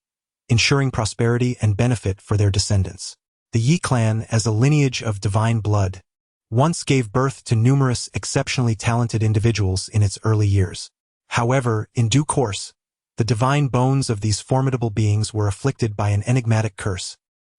ensuring prosperity and benefit for their descendants. The Yi clan, as a lineage of divine blood, once gave birth to numerous exceptionally talented individuals in its early years. However, in due course, the divine bones of these formidable beings were afflicted by an enigmatic curse,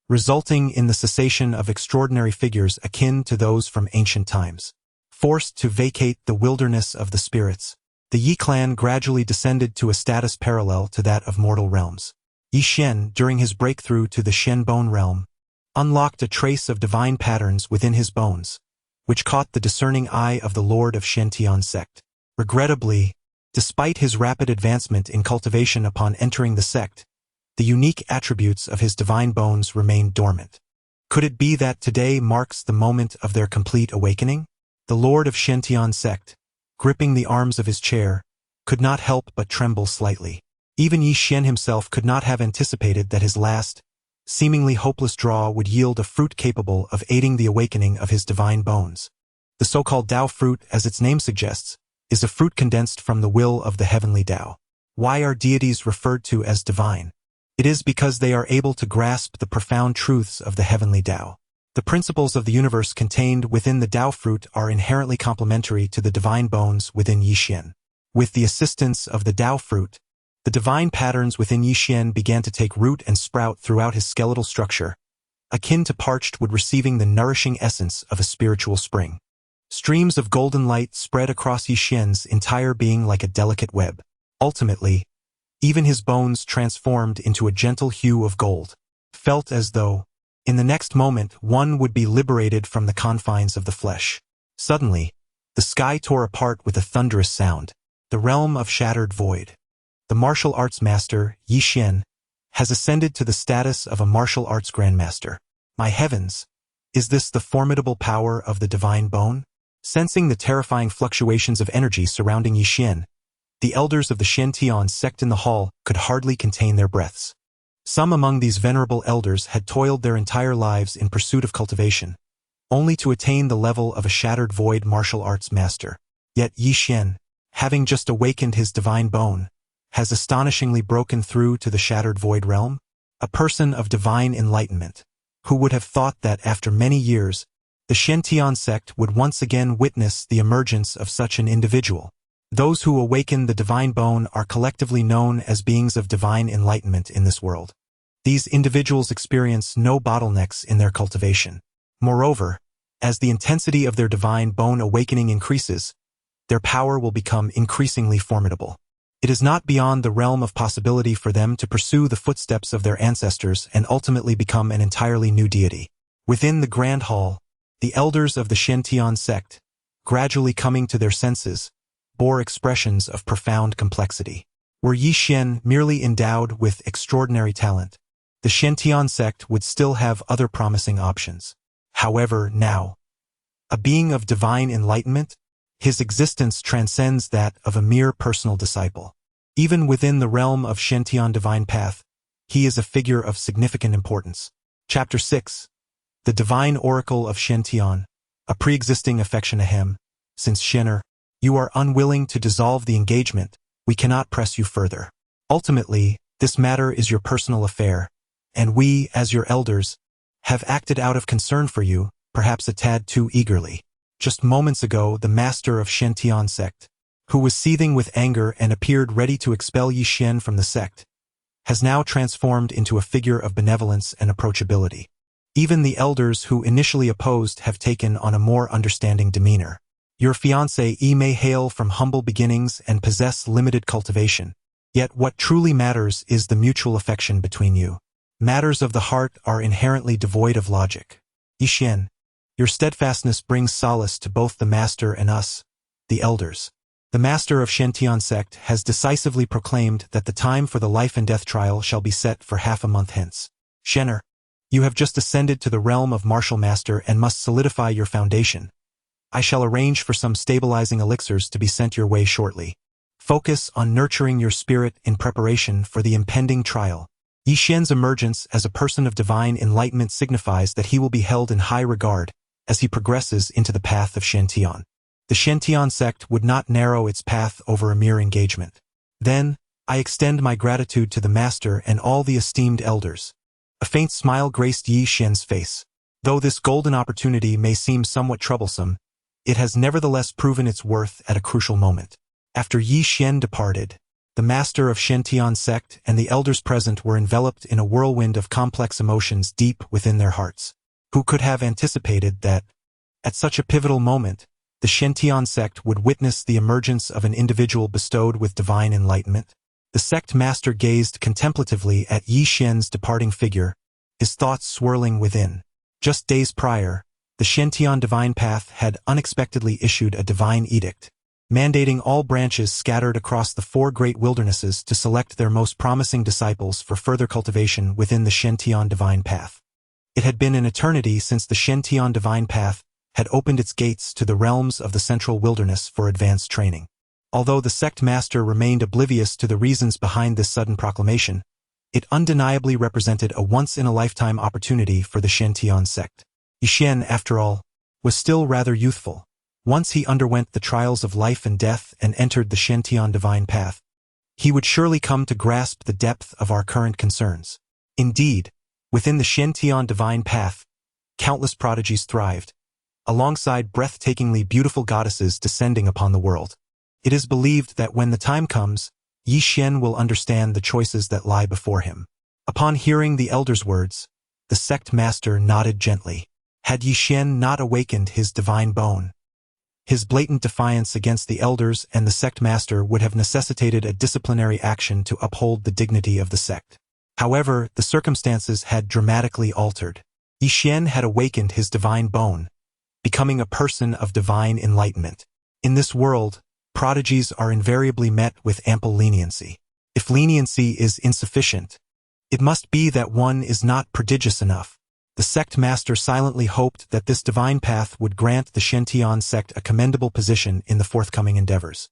resulting in the cessation of extraordinary figures akin to those from ancient times. Forced to vacate the wilderness of the spirits, the Yi clan gradually descended to a status parallel to that of mortal realms. Yixin, during his breakthrough to the Shen bone realm, unlocked a trace of divine patterns within his bones, which caught the discerning eye of the Lord of Shen sect. Regrettably, despite his rapid advancement in cultivation upon entering the sect, the unique attributes of his divine bones remained dormant. Could it be that today marks the moment of their complete awakening? The Lord of Shen sect, gripping the arms of his chair, could not help but tremble slightly. Even Yixin himself could not have anticipated that his last, seemingly hopeless draw would yield a fruit capable of aiding the awakening of his divine bones. The so-called Dao fruit, as its name suggests, is a fruit condensed from the will of the Heavenly Dao. Why are deities referred to as divine? It is because they are able to grasp the profound truths of the Heavenly Dao. The principles of the universe contained within the Dao fruit are inherently complementary to the divine bones within Yixin. With the assistance of the Dao fruit, the divine patterns within Yixin began to take root and sprout throughout his skeletal structure, akin to parched wood receiving the nourishing essence of a spiritual spring. Streams of golden light spread across Yixin's entire being like a delicate web. Ultimately, even his bones transformed into a gentle hue of gold. Felt as though, in the next moment, one would be liberated from the confines of the flesh. Suddenly, the sky tore apart with a thunderous sound. The realm of shattered void. The martial arts master, Yixin, has ascended to the status of a martial arts grandmaster. My heavens! Is this the formidable power of the divine bone? Sensing the terrifying fluctuations of energy surrounding Yixin, the elders of the Shen sect in the hall could hardly contain their breaths. Some among these venerable elders had toiled their entire lives in pursuit of cultivation, only to attain the level of a shattered void martial arts master. Yet Yixin, having just awakened his divine bone, has astonishingly broken through to the shattered void realm, a person of divine enlightenment. Who would have thought that after many years, the Shen sect would once again witness the emergence of such an individual? Those who awaken the divine bone are collectively known as beings of divine enlightenment in this world. These individuals experience no bottlenecks in their cultivation. Moreover, as the intensity of their divine bone awakening increases, their power will become increasingly formidable. It is not beyond the realm of possibility for them to pursue the footsteps of their ancestors and ultimately become an entirely new deity. Within the Grand Hall, the elders of the Shen sect, gradually coming to their senses, bore expressions of profound complexity. Were Yixin merely endowed with extraordinary talent, the Shen sect would still have other promising options. However, now, a being of divine enlightenment, his existence transcends that of a mere personal disciple. Even within the realm of Shen divine path, he is a figure of significant importance. Chapter 6. The Divine Oracle of Shen, a pre-existing affection ahem. Since Shenner, you are unwilling to dissolve the engagement, we cannot press you further. Ultimately, this matter is your personal affair, and we, as your elders, have acted out of concern for you, perhaps a tad too eagerly. Just moments ago, the master of Shen sect, who was seething with anger and appeared ready to expel Yixin from the sect, has now transformed into a figure of benevolence and approachability. Even the elders who initially opposed have taken on a more understanding demeanor. Your fiancé may hail from humble beginnings and possess limited cultivation. Yet what truly matters is the mutual affection between you. Matters of the heart are inherently devoid of logic. Yixian, your steadfastness brings solace to both the master and us, the elders. The master of Shentian sect has decisively proclaimed that the time for the life and death trial shall be set for half a month hence. Shatter, you have just ascended to the realm of martial master and must solidify your foundation. I shall arrange for some stabilizing elixirs to be sent your way shortly. Focus on nurturing your spirit in preparation for the impending trial. Yixian's emergence as a person of divine enlightenment signifies that he will be held in high regard as he progresses into the path of Shentian. The Shentian sect would not narrow its path over a mere engagement. Then, I extend my gratitude to the master and all the esteemed elders. A faint smile graced Yixian's face. Though this golden opportunity may seem somewhat troublesome, it has nevertheless proven its worth at a crucial moment. After Yixian departed, the master of Shentian sect and the elders present were enveloped in a whirlwind of complex emotions deep within their hearts. Who could have anticipated that, at such a pivotal moment, the Shentian sect would witness the emergence of an individual bestowed with divine enlightenment? The sect master gazed contemplatively at Yixian's departing figure, his thoughts swirling within. Just days prior, the Shentian divine path had unexpectedly issued a divine edict, mandating all branches scattered across the 4 great wildernesses to select their most promising disciples for further cultivation within the Shentian divine path. It had been an eternity since the Shentian divine path had opened its gates to the realms of the central wilderness for advanced training. Although the sect master remained oblivious to the reasons behind this sudden proclamation, it undeniably represented a once-in-a-lifetime opportunity for the Shentian sect. Yixian, after all, was still rather youthful. Once he underwent the trials of life and death and entered the Shentian divine path, he would surely come to grasp the depth of our current concerns. Indeed, within the Shentian divine path, countless prodigies thrived, alongside breathtakingly beautiful goddesses descending upon the world. It is believed that when the time comes, Yixian will understand the choices that lie before him. Upon hearing the elder's words, the sect master nodded gently. Had Yixian not awakened his divine bone, his blatant defiance against the elders and the sect master would have necessitated a disciplinary action to uphold the dignity of the sect. However, the circumstances had dramatically altered. Yixian had awakened his divine bone, becoming a person of divine enlightenment. In this world, prodigies are invariably met with ample leniency. If leniency is insufficient, it must be that one is not prodigious enough. The sect master silently hoped that this divine path would grant the Shentian sect a commendable position in the forthcoming endeavors.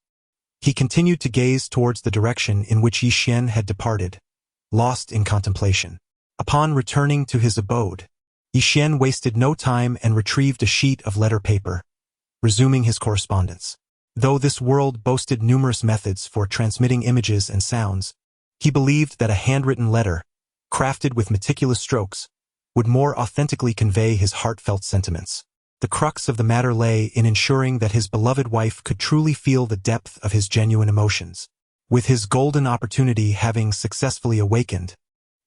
He continued to gaze towards the direction in which Yixian had departed, lost in contemplation. Upon returning to his abode, Yixian wasted no time and retrieved a sheet of letter paper, resuming his correspondence. Though this world boasted numerous methods for transmitting images and sounds, he believed that a handwritten letter, crafted with meticulous strokes, would more authentically convey his heartfelt sentiments. The crux of the matter lay in ensuring that his beloved wife could truly feel the depth of his genuine emotions. With his golden opportunity having successfully awakened,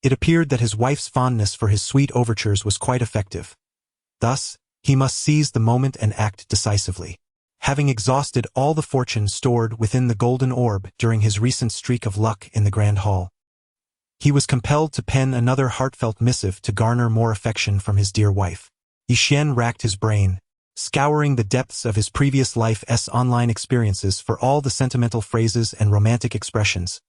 it appeared that his wife's fondness for his sweet overtures was quite effective. Thus, he must seize the moment and act decisively. Having exhausted all the fortune stored within the golden orb during his recent streak of luck in the Grand Hall, he was compelled to pen another heartfelt missive to garner more affection from his dear wife. Yixian racked his brain, scouring the depths of his previous life's online experiences for all the sentimental phrases and romantic expressions,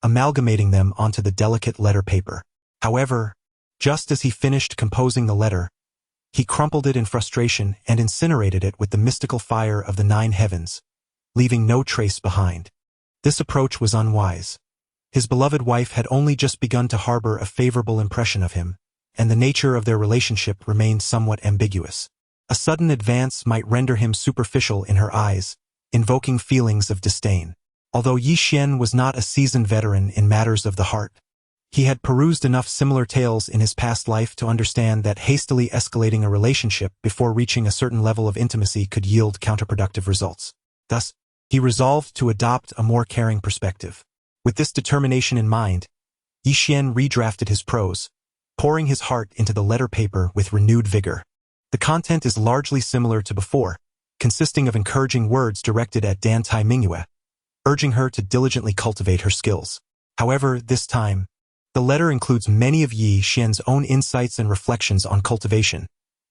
amalgamating them onto the delicate letter paper. However, just as he finished composing the letter, he crumpled it in frustration and incinerated it with the mystical fire of the 9 heavens, leaving no trace behind. This approach was unwise. His beloved wife had only just begun to harbor a favorable impression of him, and the nature of their relationship remained somewhat ambiguous. A sudden advance might render him superficial in her eyes, invoking feelings of disdain. Although Yixian was not a seasoned veteran in matters of the heart, he had perused enough similar tales in his past life to understand that hastily escalating a relationship before reaching a certain level of intimacy could yield counterproductive results. Thus, he resolved to adopt a more caring perspective. With this determination in mind, Yixian redrafted his prose, pouring his heart into the letter paper with renewed vigor. The content is largely similar to before, consisting of encouraging words directed at Dan Tai Mingyue, urging her to diligently cultivate her skills. However, this time, the letter includes many of Yi Xian's own insights and reflections on cultivation,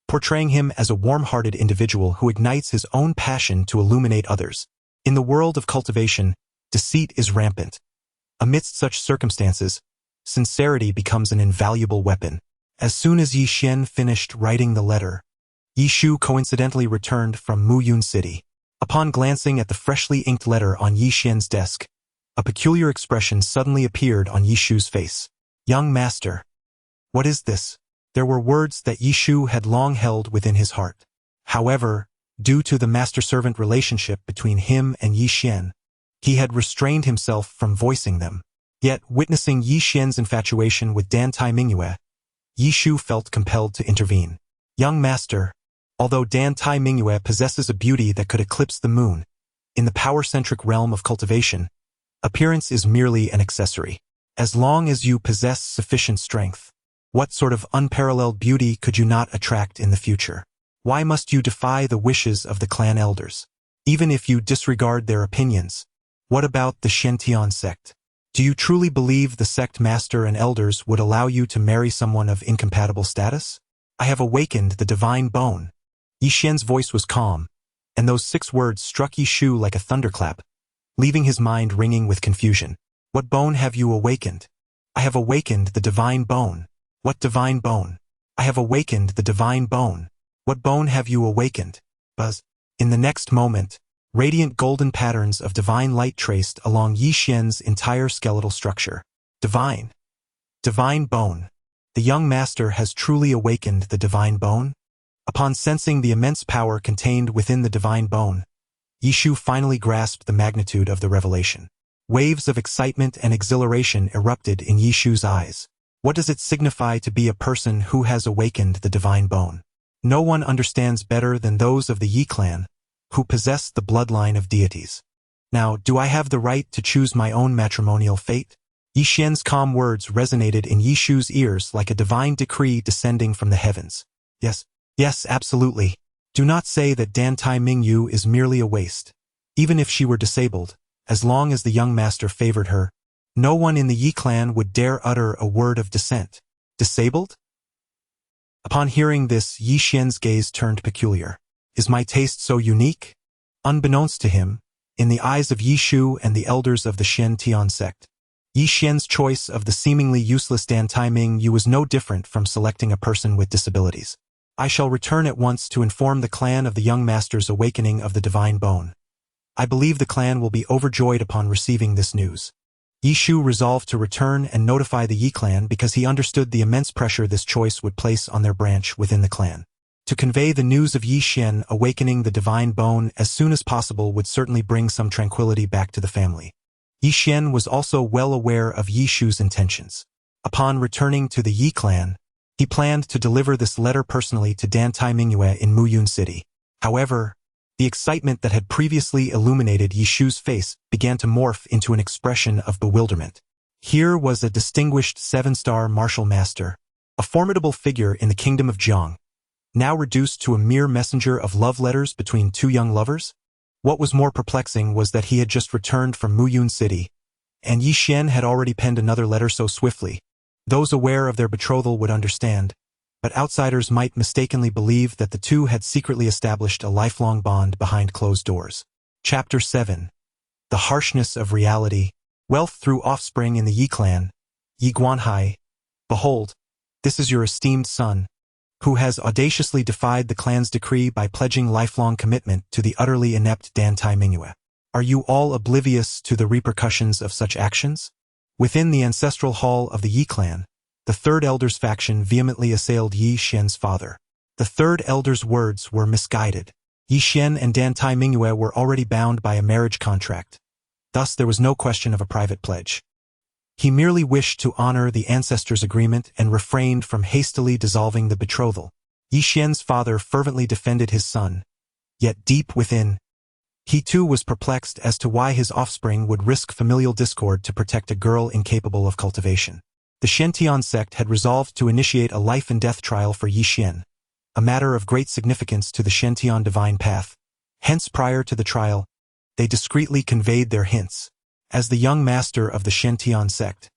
portraying him as a warm-hearted individual who ignites his own passion to illuminate others. In the world of cultivation, deceit is rampant. Amidst such circumstances, sincerity becomes an invaluable weapon. As soon as Yi Xian finished writing the letter, Yi Shu coincidentally returned from Muyun City. Upon glancing at the freshly inked letter on Yi Xian's desk, a peculiar expression suddenly appeared on Yi Shu's face. "Young master, what is this?" There were words that Yi Shu had long held within his heart. However, due to the master-servant relationship between him and Yi Xian, he had restrained himself from voicing them. Yet, witnessing Yi Xian's infatuation with Dan Tai Mingyue, Yi Shu felt compelled to intervene. "Young master, although Dan Tai Mingyue possesses a beauty that could eclipse the moon, in the power-centric realm of cultivation, appearance is merely an accessory. As long as you possess sufficient strength, what sort of unparalleled beauty could you not attract in the future? Why must you defy the wishes of the clan elders? Even if you disregard their opinions, what about the Shentian sect? Do you truly believe the sect master and elders would allow you to marry someone of incompatible status? I have awakened the divine bone." Yi Xian's voice was calm, and those 6 words struck Yi Shu like a thunderclap, leaving his mind ringing with confusion. "What bone have you awakened?" "I have awakened the divine bone." "What divine bone?" "I have awakened the divine bone." "What bone have you awakened?" Buzz. In the next moment, radiant golden patterns of divine light traced along Yi Xian's entire skeletal structure. Divine. Divine bone. The young master has truly awakened the divine bone? Upon sensing the immense power contained within the divine bone, Yi Shu finally grasped the magnitude of the revelation. Waves of excitement and exhilaration erupted in Yi Shu's eyes. What does it signify to be a person who has awakened the divine bone? No one understands better than those of the Yi clan, who possess the bloodline of deities. Now, do I have the right to choose my own matrimonial fate? Yi Xian's calm words resonated in Yi Shu's ears like a divine decree descending from the heavens. Yes, absolutely. Do not say that Dan Tai Mingyu is merely a waste. Even if she were disabled, as long as the young master favored her, no one in the Yi clan would dare utter a word of dissent. Disabled? Upon hearing this, Yi Xian's gaze turned peculiar. Is my taste so unique? Unbeknownst to him, in the eyes of Yi Shu and the elders of the Shen Tian sect, Yi Xian's choice of the seemingly useless Dan Tai Mingyu was no different from selecting a person with disabilities. I shall return at once to inform the clan of the young master's awakening of the divine bone. I believe the clan will be overjoyed upon receiving this news. Yi Shu resolved to return and notify the Yi clan because he understood the immense pressure this choice would place on their branch within the clan. To convey the news of Yi Xian awakening the divine bone as soon as possible would certainly bring some tranquility back to the family. Yi Xian was also well aware of Yi Shu's intentions. Upon returning to the Yi clan, he planned to deliver this letter personally to Dan Tai Mingyue in Muyun City. However, the excitement that had previously illuminated Yi Shu's face began to morph into an expression of bewilderment. Here was a distinguished 7-star martial master, a formidable figure in the kingdom of Jiang, now reduced to a mere messenger of love letters between 2 young lovers? What was more perplexing was that he had just returned from Muyun City, and Yi Xian had already penned another letter so swiftly. Those aware of their betrothal would understand, but outsiders might mistakenly believe that the two had secretly established a lifelong bond behind closed doors. Chapter 7. The Harshness of Reality. Wealth through offspring in the Yi clan. Yi Guanhai. Behold, this is your esteemed son, who has audaciously defied the clan's decree by pledging lifelong commitment to the utterly inept Dan Tai Mingyue. Are you all oblivious to the repercussions of such actions? Within the ancestral hall of the Yi clan, the third elder's faction vehemently assailed Yi Xian's father. The third elder's words were misguided. Yi Xian and Dan Tai Mingyue were already bound by a marriage contract. Thus there was no question of a private pledge. He merely wished to honor the ancestors' agreement and refrained from hastily dissolving the betrothal. Yi Xian's father fervently defended his son, yet deep within, he too was perplexed as to why his offspring would risk familial discord to protect a girl incapable of cultivation. The Shentian sect had resolved to initiate a life-and-death trial for Yi Xian, a matter of great significance to the Shentian divine path, Hence prior to the trial, they discreetly conveyed their hints. As the young master of the Shintian sect,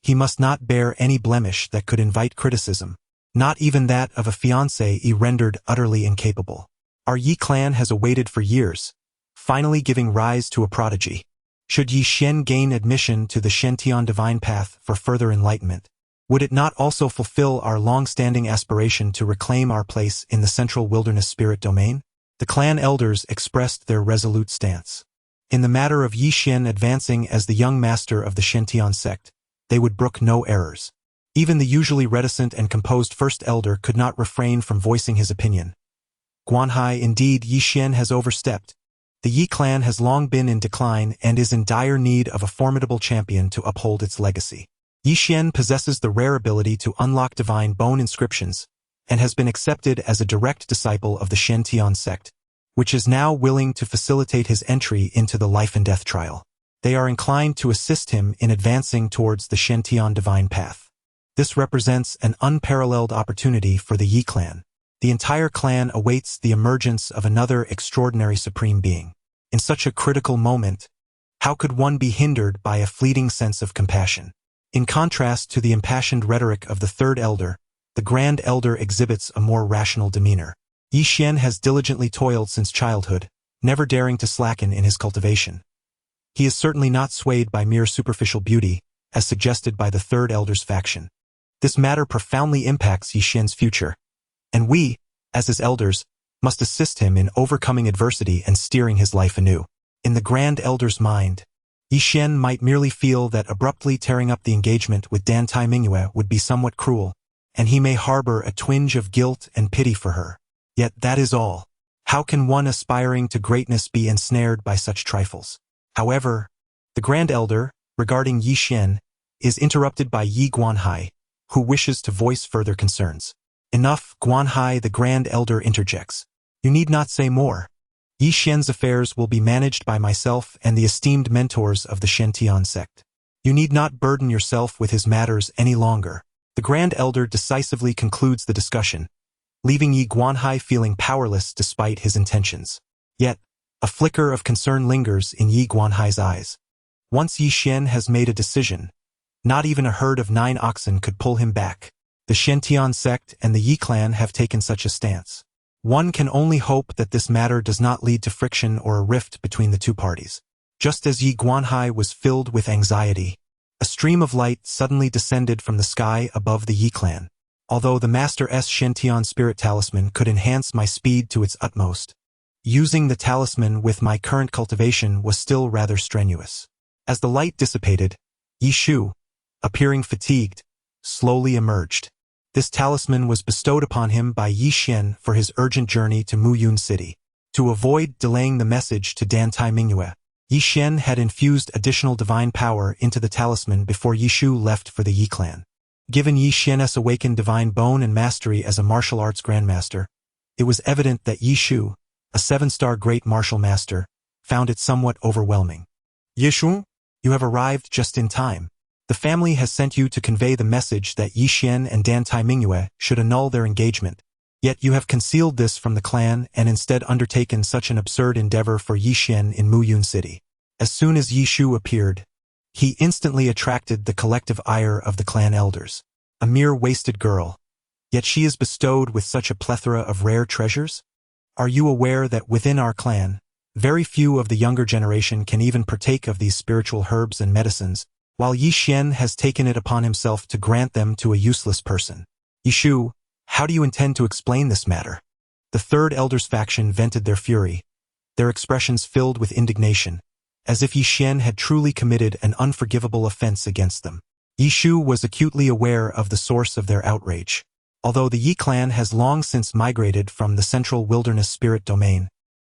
he must not bear any blemish that could invite criticism, not even that of a fiancé rendered utterly incapable. Our Yi clan has awaited for years, finally giving rise to a prodigy. Should Yi Xian gain admission to the Shintian divine path for further enlightenment, would it not also fulfill our long-standing aspiration to reclaim our place in the central wilderness spirit domain? The clan elders expressed their resolute stance. In the matter of Yi Xian advancing as the young master of the Shintian sect, they would brook no errors. Even the usually reticent and composed first elder could not refrain from voicing his opinion. Guanhai, indeed, Yi Xian has overstepped. The Yi clan has long been in decline and is in dire need of a formidable champion to uphold its legacy. Yi Xian possesses the rare ability to unlock divine bone inscriptions, and has been accepted as a direct disciple of the Shintian sect, which is now willing to facilitate his entry into the life and death trial. They are inclined to assist him in advancing towards the Shintian divine path. This represents an unparalleled opportunity for the Yi clan. The entire clan awaits the emergence of another extraordinary supreme being. In such a critical moment, how could one be hindered by a fleeting sense of compassion? In contrast to the impassioned rhetoric of the third elder, the grand elder exhibits a more rational demeanor. Yi Xian has diligently toiled since childhood, never daring to slacken in his cultivation. He is certainly not swayed by mere superficial beauty, as suggested by the third elder's faction. This matter profoundly impacts Yi Xian's future, and we, as his elders, must assist him in overcoming adversity and steering his life anew. In the grand elder's mind, Yi Xian might merely feel that abruptly tearing up the engagement with Dan Tai Mingyue would be somewhat cruel, and he may harbor a twinge of guilt and pity for her. Yet that is all. How can one aspiring to greatness be ensnared by such trifles? However, the grand elder, regarding Yi Xian, is interrupted by Yi Guanhai, who wishes to voice further concerns. Enough, Guanhai the grand elder interjects. You need not say more. Yi Xian's affairs will be managed by myself and the esteemed mentors of the Shintian sect. You need not burden yourself with his matters any longer. The grand elder decisively concludes the discussion, leaving Yi Guanhai feeling powerless despite his intentions. Yet, a flicker of concern lingers in Yi Guanhai's eyes. Once Yi Xian has made a decision, not even a herd of 9 oxen could pull him back. The Shintian sect and the Yi clan have taken such a stance. One can only hope that this matter does not lead to friction or a rift between the two parties. Just as Yi Guanhai was filled with anxiety, a stream of light suddenly descended from the sky above the Yi clan. Although the Master S Shintian Spirit Talisman could enhance my speed to its utmost, using the talisman with my current cultivation was still rather strenuous. As the light dissipated, Yi Shu, appearing fatigued, slowly emerged. This talisman was bestowed upon him by Yi Xian for his urgent journey to Muyun City. To avoid delaying the message to Dan Tai Mingyue, Yi Xian had infused additional divine power into the talisman before Yi Shu left for the Yi clan. Given Yi Xian's awakened divine bone and mastery as a martial arts grandmaster, it was evident that Yi Shu, a 7-star great martial master, found it somewhat overwhelming. Yi Shu, you have arrived just in time. The family has sent you to convey the message that Yi Xian and Dan Tai Mingyue should annul their engagement. Yet you have concealed this from the clan and instead undertaken such an absurd endeavor for Yi Xian in Muyun City. As soon as Yi Shu appeared, he instantly attracted the collective ire of the clan elders. A mere wasted girl, yet she is bestowed with such a plethora of rare treasures? Are you aware that within our clan, very few of the younger generation can even partake of these spiritual herbs and medicines, while Yi Xian has taken it upon himself to grant them to a useless person? Yi Shu, how do you intend to explain this matter? The third elder's faction vented their fury, their expressions filled with indignation, as if Yi Xian had truly committed an unforgivable offense against them. Yi Shu was acutely aware of the source of their outrage. Although the Yi clan has long since migrated from the central wilderness spirit domain,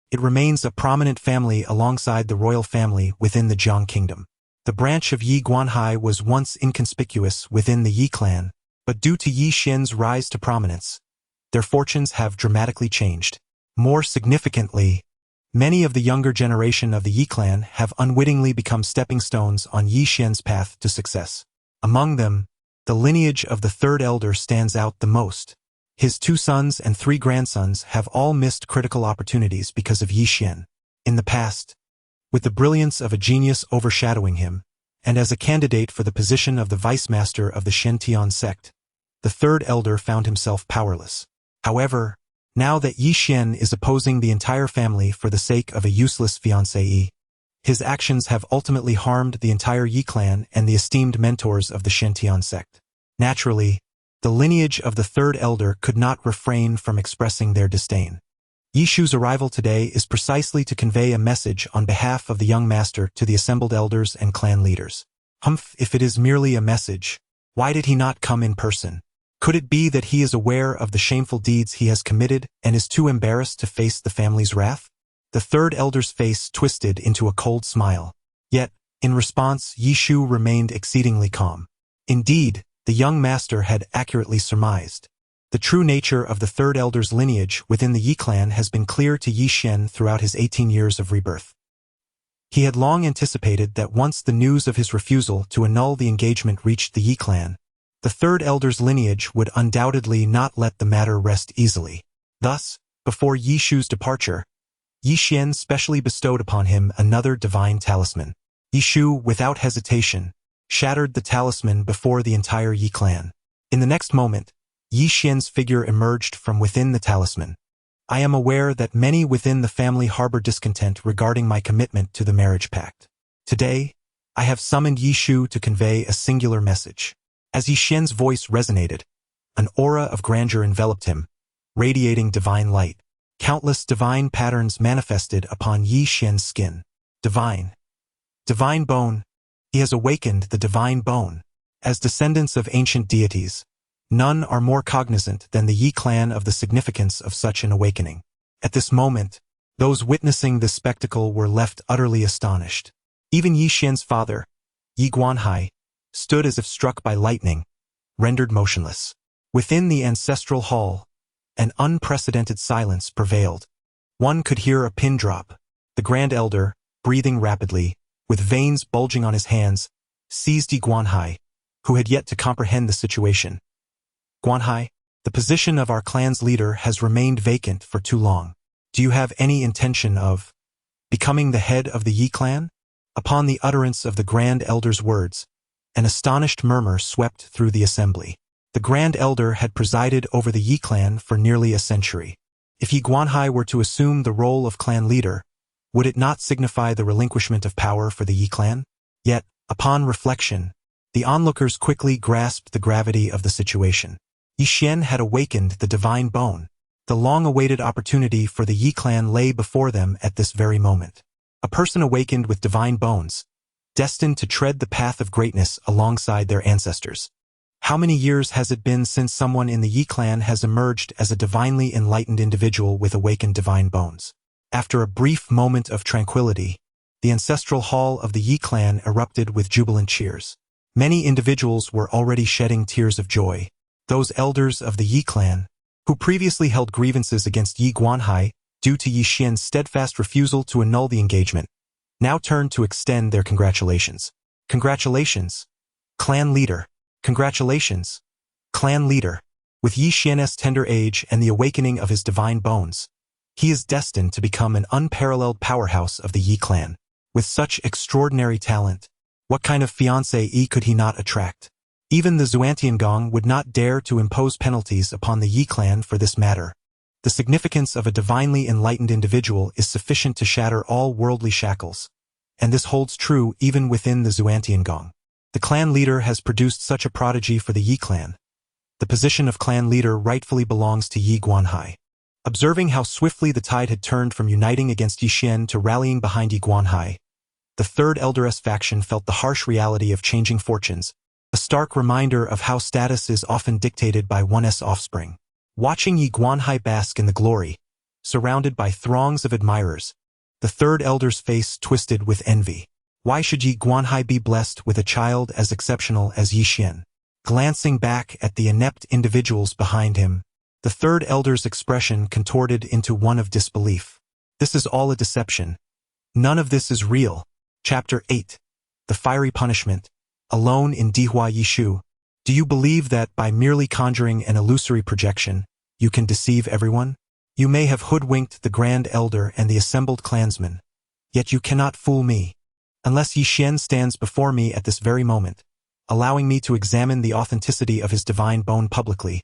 it remains a prominent family alongside the royal family within the Jiang kingdom. The branch of Yi Guanhai was once inconspicuous within the Yi clan, but due to Yi Xian's rise to prominence, their fortunes have dramatically changed. More significantly, many of the younger generation of the Yi clan have unwittingly become stepping stones on Yi Xian's path to success. Among them, the lineage of the third elder stands out the most. His 2 sons and 3 grandsons have all missed critical opportunities because of Yi Xian. In the past, with the brilliance of a genius overshadowing him, and as a candidate for the position of the vice master of the Shen sect, the 3rd elder found himself powerless. However, now that Yi Xian is opposing the entire family for the sake of a useless fiancée, his actions have ultimately harmed the entire Yi clan and the esteemed mentors of the Shen sect. Naturally, the lineage of the 3rd elder could not refrain from expressing their disdain. Yi Shu's arrival today is precisely to convey a message on behalf of the young master to the assembled elders and clan leaders. If it is merely a message, why did he not come in person? Could it be that he is aware of the shameful deeds he has committed and is too embarrassed to face the family's wrath? The 3rd elder's face twisted into a cold smile. Yet, in response, Yi Shu remained exceedingly calm. Indeed, the young master had accurately surmised. The true nature of the 3rd elder's lineage within the Yi clan has been clear to Yi Xian throughout his 18 years of rebirth. He had long anticipated that once the news of his refusal to annul the engagement reached the Yi clan, the 3rd elder's lineage would undoubtedly not let the matter rest easily. Thus, before Yi Shu's departure, Yi Xian specially bestowed upon him another divine talisman. Yi Shu, without hesitation, shattered the talisman before the entire Yi clan. In the next moment, Yi Xian's figure emerged from within the talisman. I am aware that many within the family harbor discontent regarding my commitment to the marriage pact. Today, I have summoned Yi Shu to convey a singular message. As Yi Xian's voice resonated, an aura of grandeur enveloped him, radiating divine light. Countless divine patterns manifested upon Yi Xian's skin. Divine bone. He has awakened the divine bone. As descendants of ancient deities, none are more cognizant than the Yi clan of the significance of such an awakening. At this moment, those witnessing this spectacle were left utterly astonished. Even Yi Xian's father, Yi Guanhai, stood as if struck by lightning, rendered motionless. Within the ancestral hall, an unprecedented silence prevailed. One could hear a pin drop. The Grand Elder, breathing rapidly, with veins bulging on his hands, seized Yi Guanhai, who had yet to comprehend the situation. Guanhai, the position of our clan's leader has remained vacant for too long. Do you have any intention of becoming the head of the Yi clan? Upon the utterance of the Grand Elder's words, an astonished murmur swept through the assembly. The Grand Elder had presided over the Yi clan for nearly a century. If Yi Guanhai were to assume the role of clan leader, would it not signify the relinquishment of power for the Yi clan? Yet, upon reflection, the onlookers quickly grasped the gravity of the situation. Yi Xian had awakened the divine bone. The long-awaited opportunity for the Yi clan lay before them at this very moment. A person awakened with divine bones, destined to tread the path of greatness alongside their ancestors. How many years has it been since someone in the Yi clan has emerged as a divinely enlightened individual with awakened divine bones? After a brief moment of tranquility, the ancestral hall of the Yi clan erupted with jubilant cheers. Many individuals were already shedding tears of joy. Those elders of the Yi clan, who previously held grievances against Yi Guanhai due to Yi Xian's steadfast refusal to annul the engagement, now turned to extend their congratulations. Congratulations, clan leader. Congratulations, clan leader. With Yi Xian's tender age and the awakening of his divine bones, he is destined to become an unparalleled powerhouse of the Yi clan. With such extraordinary talent, what kind of fiancé could he not attract? Even the Xuantiangong would not dare to impose penalties upon the Yi clan for this matter. The significance of a divinely enlightened individual is sufficient to shatter all worldly shackles, and this holds true even within the Xuantiangong. The clan leader has produced such a prodigy for the Yi clan. The position of clan leader rightfully belongs to Yi Guanhai. Observing how swiftly the tide had turned from uniting against Yi Xian to rallying behind Yi Guanhai, the 3rd Elderess faction felt the harsh reality of changing fortunes, a stark reminder of how status is often dictated by one's offspring. Watching Yi Guanhai bask in the glory, surrounded by throngs of admirers, the 3rd Elder's face twisted with envy. Why should Yi Guanhai be blessed with a child as exceptional as Yi Xian? Glancing back at the inept individuals behind him, the 3rd Elder's expression contorted into one of disbelief. This is all a deception. None of this is real. Chapter 8. The Fiery Punishment. Alone in Dihua Yishu. Do you believe that by merely conjuring an illusory projection, You can deceive everyone? You may have hoodwinked the Grand Elder and the assembled clansmen, yet you cannot fool me. Unless Yi Xian stands before me at this very moment, allowing me to examine the authenticity of his divine bone publicly,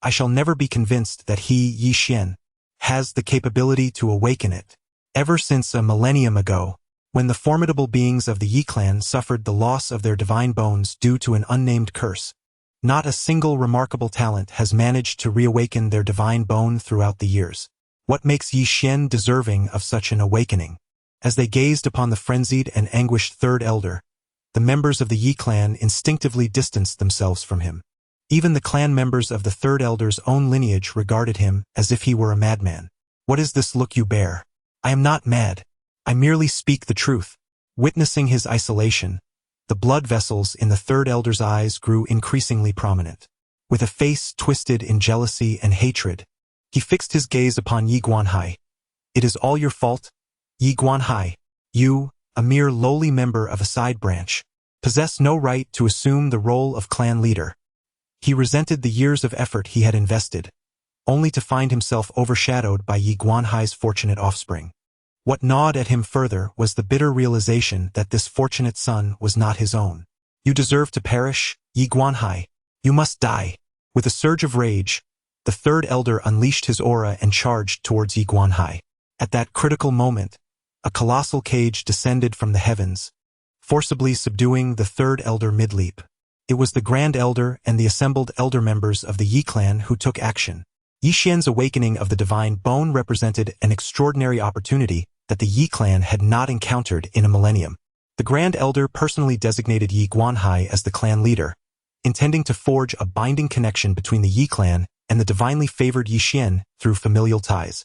I shall never be convinced that he, Yi Xian, has the capability to awaken it. Ever since a millennium ago, when the formidable beings of the Yi clan suffered the loss of their divine bones due to an unnamed curse, not a single remarkable talent has managed to reawaken their divine bone throughout the years. What makes Yi Xian deserving of such an awakening? As they gazed upon the frenzied and anguished Third Elder, the members of the Yi clan instinctively distanced themselves from him. Even the clan members of the Third Elder's own lineage regarded him as if he were a madman. What is this look you bear? I am not mad. I merely speak the truth. Witnessing his isolation, the blood vessels in the Third Elder's eyes grew increasingly prominent. With a face twisted in jealousy and hatred, he fixed his gaze upon Yi Guanhai. It is all your fault, Yi Guanhai. You, a mere lowly member of a side branch, possess no right to assume the role of clan leader. He resented the years of effort he had invested, only to find himself overshadowed by Yi Guanhai's fortunate offspring. What gnawed at him further was the bitter realization that this fortunate son was not his own. You deserve to perish, Yi Guanhai. You must die. With a surge of rage, the Third Elder unleashed his aura and charged towards Yi Guanhai. At that critical moment, a colossal cage descended from the heavens, forcibly subduing the Third Elder mid-leap. It was the Grand Elder and the assembled elder members of the Yi clan who took action. Yi Xian's awakening of the divine bone represented an extraordinary opportunity that the Yi clan had not encountered in a millennium. The Grand Elder personally designated Yi Guanhai as the clan leader, intending to forge a binding connection between the Yi clan and the divinely favored Yi Xian through familial ties.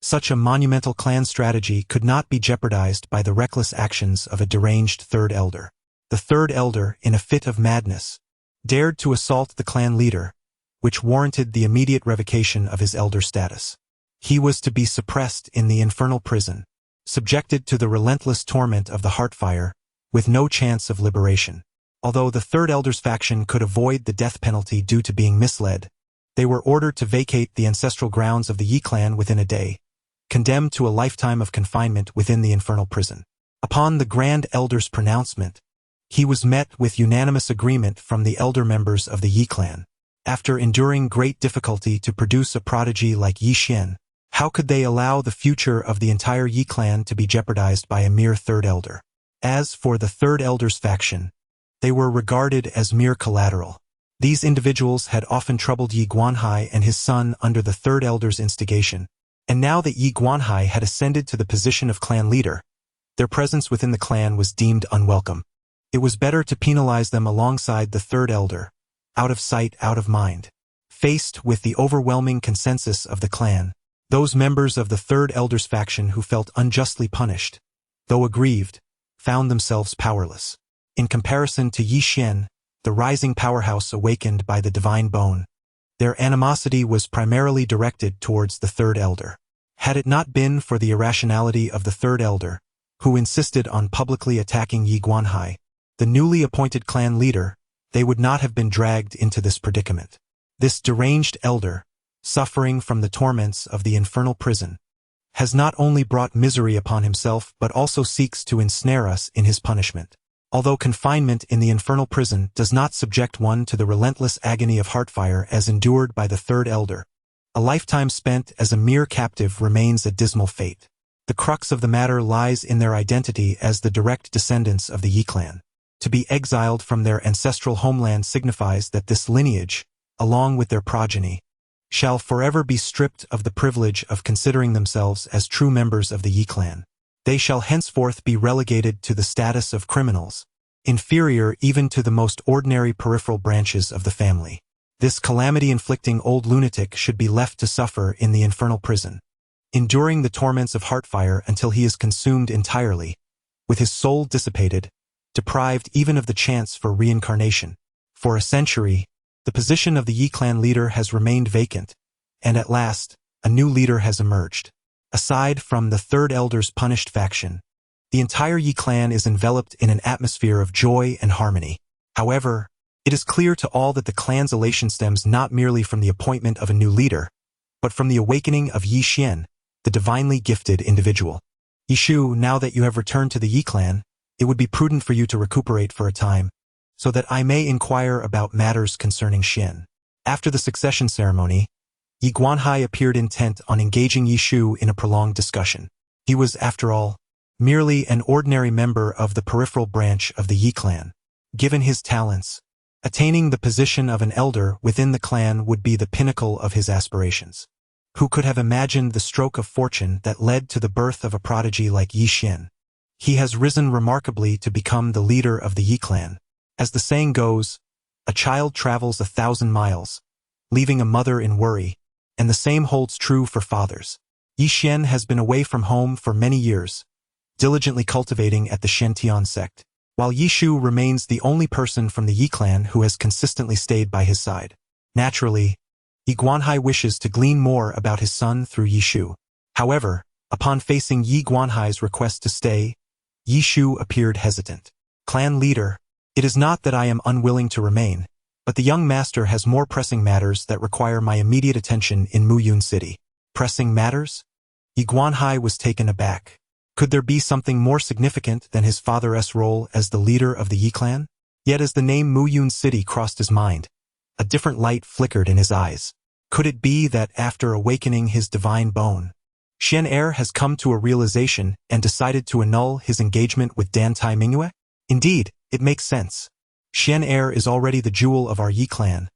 Such a monumental clan strategy could not be jeopardized by the reckless actions of a deranged Third Elder. The Third Elder, in a fit of madness, dared to assault the clan leader, which warranted the immediate revocation of his elder status. He was to be suppressed in the infernal prison, subjected to the relentless torment of the Heartfire, with no chance of liberation. Although the Third Elder's faction could avoid the death penalty due to being misled, they were ordered to vacate the ancestral grounds of the Yi clan within a day, condemned to a lifetime of confinement within the infernal prison. Upon the Grand Elder's pronouncement, he was met with unanimous agreement from the elder members of the Yi clan. After enduring great difficulty to produce a prodigy like Yi Xian, how could they allow the future of the entire Yi clan to be jeopardized by a mere Third Elder? As for the Third Elder's faction, they were regarded as mere collateral. These individuals had often troubled Yi Guanhai and his son under the Third Elder's instigation, and now that Yi Guanhai had ascended to the position of clan leader, their presence within the clan was deemed unwelcome. It was better to penalize them alongside the Third Elder, out of sight, out of mind. Faced with the overwhelming consensus of the clan, those members of the Third Elder's faction who felt unjustly punished, though aggrieved, found themselves powerless. In comparison to Yi Xian, the rising powerhouse awakened by the divine bone, their animosity was primarily directed towards the Third Elder. Had it not been for the irrationality of the Third Elder, who insisted on publicly attacking Yi Guanhai, the newly appointed clan leader, they would not have been dragged into this predicament. This deranged elder, suffering from the torments of the infernal prison, has not only brought misery upon himself but also seeks to ensnare us in his punishment. Although confinement in the infernal prison does not subject one to the relentless agony of Heartfire as endured by the Third Elder, a lifetime spent as a mere captive remains a dismal fate. The crux of the matter lies in their identity as the direct descendants of the Yi clan. To be exiled from their ancestral homeland signifies that this lineage, along with their progeny, shall forever be stripped of the privilege of considering themselves as true members of the Yi clan. They shall henceforth be relegated to the status of criminals, inferior even to the most ordinary peripheral branches of the family. This calamity-inflicting old lunatic should be left to suffer in the infernal prison, enduring the torments of Heartfire until he is consumed entirely, with his soul dissipated, deprived even of the chance for reincarnation. For a century, the position of the Yi clan leader has remained vacant, and at last, a new leader has emerged. Aside from the Third Elder's punished faction, the entire Yi clan is enveloped in an atmosphere of joy and harmony. However, it is clear to all that the clan's elation stems not merely from the appointment of a new leader, but from the awakening of Yi Xian, the divinely gifted individual. Yishu, now that you have returned to the Yi clan, it would be prudent for you to recuperate for a time, so that I may inquire about matters concerning Xian. After the succession ceremony, Yi Guanhai appeared intent on engaging Yishu in a prolonged discussion. He was, after all, merely an ordinary member of the peripheral branch of the Yi clan. Given his talents, attaining the position of an elder within the clan would be the pinnacle of his aspirations. Who could have imagined the stroke of fortune that led to the birth of a prodigy like Yi Xian? He has risen remarkably to become the leader of the Yi clan. As the saying goes, a child travels 1,000 miles, leaving a mother in worry, and the same holds true for fathers. Yi Xian has been away from home for many years, diligently cultivating at the Shantian sect, while Yishu remains the only person from the Yi clan who has consistently stayed by his side. Naturally, Yi Guanhai wishes to glean more about his son through Yishu. However, upon facing Yi Guanhai's request to stay, Yishu appeared hesitant. Clan leader, it is not that I am unwilling to remain, but the young master has more pressing matters that require my immediate attention in Muyun City. Pressing matters? Yi Guanhai was taken aback. Could there be something more significant than his father's role as the leader of the Yi clan? Yet as the name Muyun City crossed his mind, a different light flickered in his eyes. Could it be that after awakening his divine bone, Xian Er has come to a realization and decided to annul his engagement with Dan Tai Mingyue? Indeed, it makes sense. Xian Er is already the jewel of our Yi clan,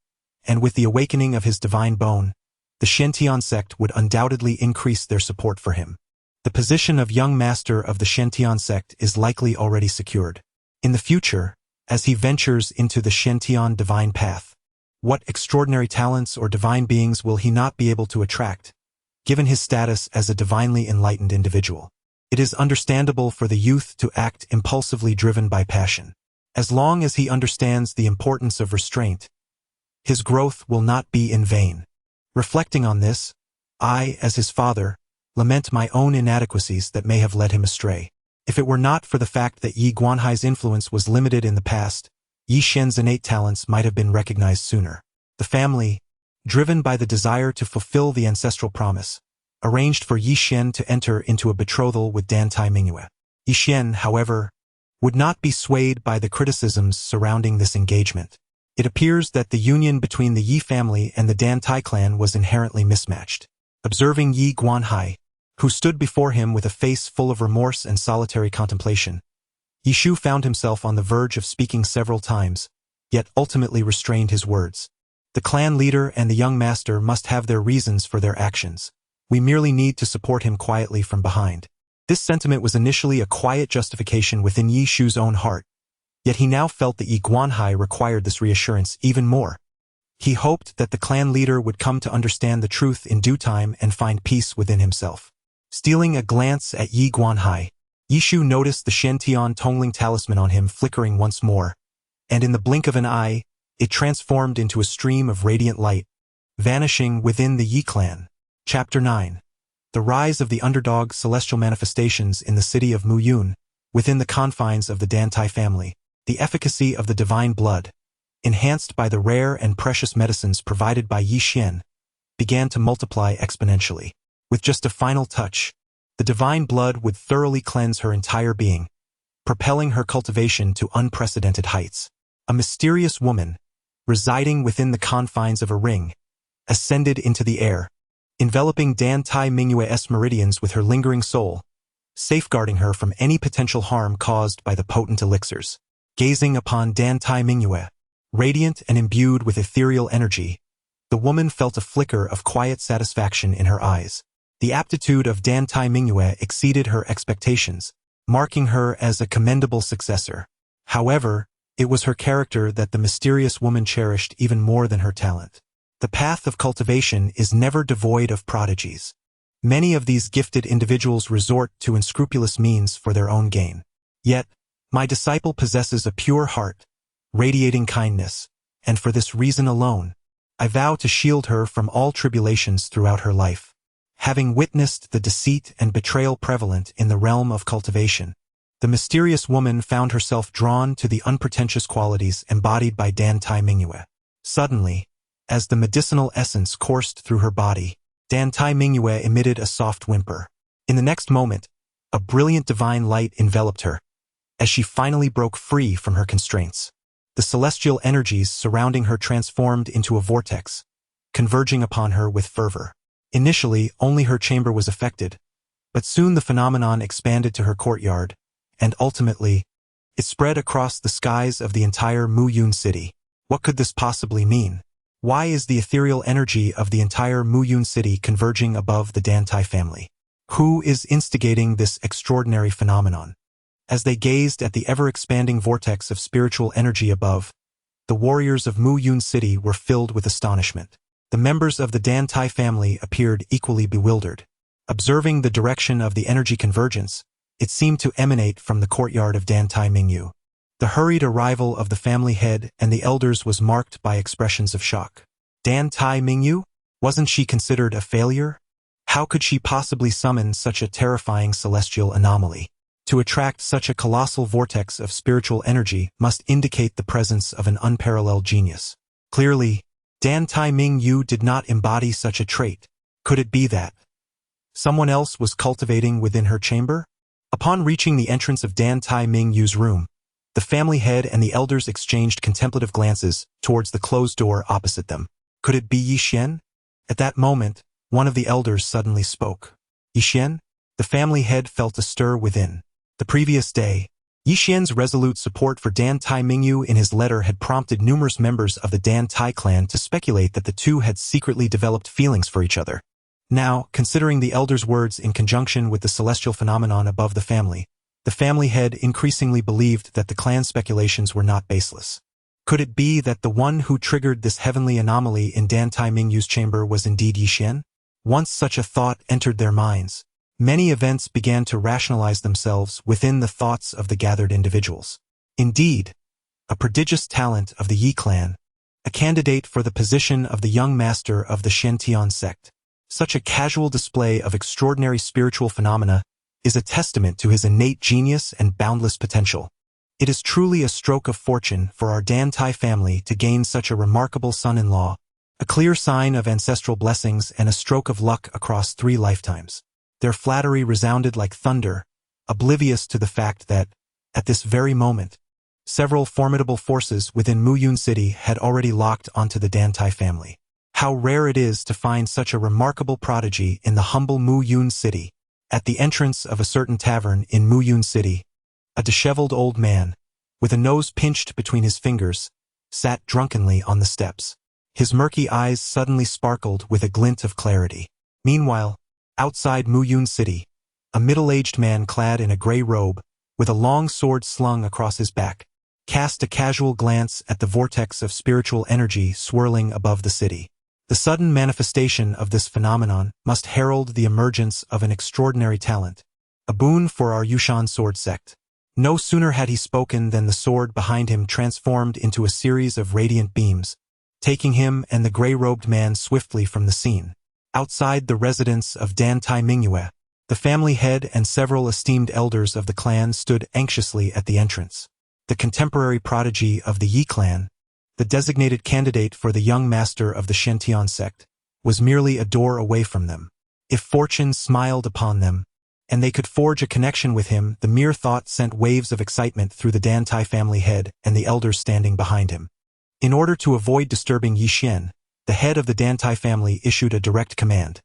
and with the awakening of his divine bone, the Shantian sect would undoubtedly increase their support for him. The position of young master of the Shantian sect is likely already secured. In the future, as he ventures into the Shantian divine path, what extraordinary talents or divine beings will he not be able to attract, given his status as a divinely enlightened individual? It is understandable for the youth to act impulsively driven by passion. As long as he understands the importance of restraint, his growth will not be in vain. Reflecting on this, I, as his father, lament my own inadequacies that may have led him astray. If it were not for the fact that Yi Guanhai's influence was limited in the past, Yi Xian's innate talents might have been recognized sooner. The family, driven by the desire to fulfill the ancestral promise, arranged for Yi Xian to enter into a betrothal with Dan Tai Mingyue. Yi Xian, however, would not be swayed by the criticisms surrounding this engagement. It appears that the union between the Yi family and the Dan Tai clan was inherently mismatched. Observing Yi Guanhai, who stood before him with a face full of remorse and solitary contemplation, Yishu found himself on the verge of speaking several times, yet ultimately restrained his words. The clan leader and the young master must have their reasons for their actions. We merely need to support him quietly from behind. This sentiment was initially a quiet justification within Yishu's own heart, yet he now felt that Yi Guanhai required this reassurance even more. He hoped that the clan leader would come to understand the truth in due time and find peace within himself. Stealing a glance at Yi Guanhai, Yishu noticed the Shantian Tongling talisman on him flickering once more, and in the blink of an eye, it transformed into a stream of radiant light, vanishing within the Yi clan. Chapter 9. The Rise of the Underdog. Celestial Manifestations in the City of Muyun, within the confines of the Dan Tai family. The efficacy of the divine blood, enhanced by the rare and precious medicines provided by Yi Xian, began to multiply exponentially. With just a final touch, the divine blood would thoroughly cleanse her entire being, propelling her cultivation to unprecedented heights. A mysterious woman, residing within the confines of a ring, ascended into the air, enveloping Dan Tai Mingyue's meridians with her lingering soul, safeguarding her from any potential harm caused by the potent elixirs. Gazing upon Dan Tai Mingyue, radiant and imbued with ethereal energy, the woman felt a flicker of quiet satisfaction in her eyes. The aptitude of Dan Tai Mingyue exceeded her expectations, marking her as a commendable successor. However, it was her character that the mysterious woman cherished even more than her talent. The path of cultivation is never devoid of prodigies. Many of these gifted individuals resort to unscrupulous means for their own gain. Yet, my disciple possesses a pure heart, radiating kindness, and for this reason alone, I vow to shield her from all tribulations throughout her life. Having witnessed the deceit and betrayal prevalent in the realm of cultivation, the mysterious woman found herself drawn to the unpretentious qualities embodied by Dan Tai Mingyue. Suddenly, as the medicinal essence coursed through her body, Dan Tai Mingyue emitted a soft whimper. In the next moment, a brilliant divine light enveloped her, as she finally broke free from her constraints. The celestial energies surrounding her transformed into a vortex, converging upon her with fervor. Initially, only her chamber was affected, but soon the phenomenon expanded to her courtyard, and ultimately, it spread across the skies of the entire Muyun city. What could this possibly mean? Why is the ethereal energy of the entire Muyun city converging above the Dan Tai family? Who is instigating this extraordinary phenomenon? As they gazed at the ever-expanding vortex of spiritual energy above, the warriors of Muyun city were filled with astonishment. The members of the Dan Tai family appeared equally bewildered. Observing the direction of the energy convergence, it seemed to emanate from the courtyard of Dan Tai Mingyu. The hurried arrival of the family head and the elders was marked by expressions of shock. Dan Tai Mingyu? Wasn't she considered a failure? How could she possibly summon such a terrifying celestial anomaly? To attract such a colossal vortex of spiritual energy must indicate the presence of an unparalleled genius. Clearly, Dan Tai Mingyu did not embody such a trait. Could it be that someone else was cultivating within her chamber? Upon reaching the entrance of Dan Tai Mingyu's room, the family head and the elders exchanged contemplative glances towards the closed door opposite them. Could it be Yi Xian? At that moment, one of the elders suddenly spoke. Yi Xian? The family head felt a stir within. The previous day, Yi Xian's resolute support for Dan Tai Mingyu in his letter had prompted numerous members of the Dan Tai clan to speculate that the two had secretly developed feelings for each other. Now, considering the elders' words in conjunction with the celestial phenomenon above the family head increasingly believed that the clan's speculations were not baseless. Could it be that the one who triggered this heavenly anomaly in Dan Tai Mingyu's chamber was indeed Yi Xian? Once such a thought entered their minds, many events began to rationalize themselves within the thoughts of the gathered individuals. Indeed, a prodigious talent of the Yi clan, a candidate for the position of the young master of the Shen sect. Such a casual display of extraordinary spiritual phenomena is a testament to his innate genius and boundless potential. It is truly a stroke of fortune for our Dan Tai family to gain such a remarkable son-in-law, a clear sign of ancestral blessings and a stroke of luck across 3 lifetimes. Their flattery resounded like thunder, oblivious to the fact that, at this very moment, several formidable forces within Muyun city had already locked onto the Dan Tai family. How rare it is to find such a remarkable prodigy in the humble Muyun city. At the entrance of a certain tavern in Muyun city, a disheveled old man, with a nose pinched between his fingers, sat drunkenly on the steps. His murky eyes suddenly sparkled with a glint of clarity. Meanwhile, outside Muyun city, a middle-aged man clad in a gray robe, with a long sword slung across his back, cast a casual glance at the vortex of spiritual energy swirling above the city. The sudden manifestation of this phenomenon must herald the emergence of an extraordinary talent, a boon for our Yushan sword sect. No sooner had he spoken than the sword behind him transformed into a series of radiant beams, taking him and the gray-robed man swiftly from the scene. Outside the residence of Dan Tai Mingyue, the family head and several esteemed elders of the clan stood anxiously at the entrance. The contemporary prodigy of the Yi clan, the designated candidate for the young master of the Shen sect, was merely a door away from them. If fortune smiled upon them, and they could forge a connection with him, the mere thought sent waves of excitement through the Dan Tai family head and the elders standing behind him. In order to avoid disturbing Yi Xian, the head of the Dan Tai family issued a direct command.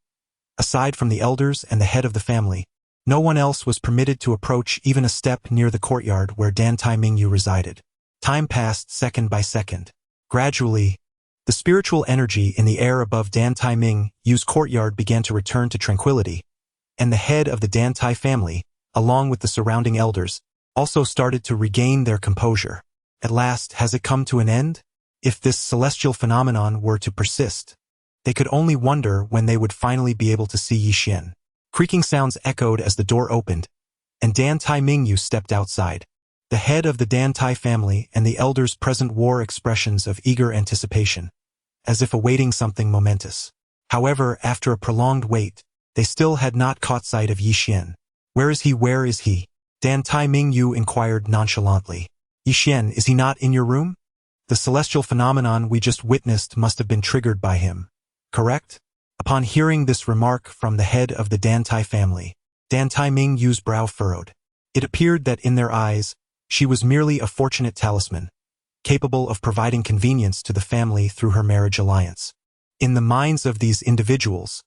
Aside from the elders and the head of the family, no one else was permitted to approach even a step near the courtyard where Dan Tai Mingyu resided. Time passed second by second. Gradually, the spiritual energy in the air above Dan Tai Mingyu's courtyard began to return to tranquility, and the head of the Dan Tai family, along with the surrounding elders, also started to regain their composure. At last, has it come to an end? If this celestial phenomenon were to persist, they could only wonder when they would finally be able to see Yi Xian. Creaking sounds echoed as the door opened, and Dan Tai Mingyu stepped outside. The head of the Dan Tai family and the elders present wore expressions of eager anticipation, as if awaiting something momentous. However, after a prolonged wait, they still had not caught sight of Yi Xian. Where is he? Where is he? Dan Tai Mingyu inquired nonchalantly. Yi Xian, is he not in your room? The celestial phenomenon we just witnessed must have been triggered by him, correct? Upon hearing this remark from the head of the Dantai family, Dantai Mingyu's brow furrowed. It appeared that in their eyes, she was merely a fortunate talisman, capable of providing convenience to the family through her marriage alliance. In the minds of these individuals,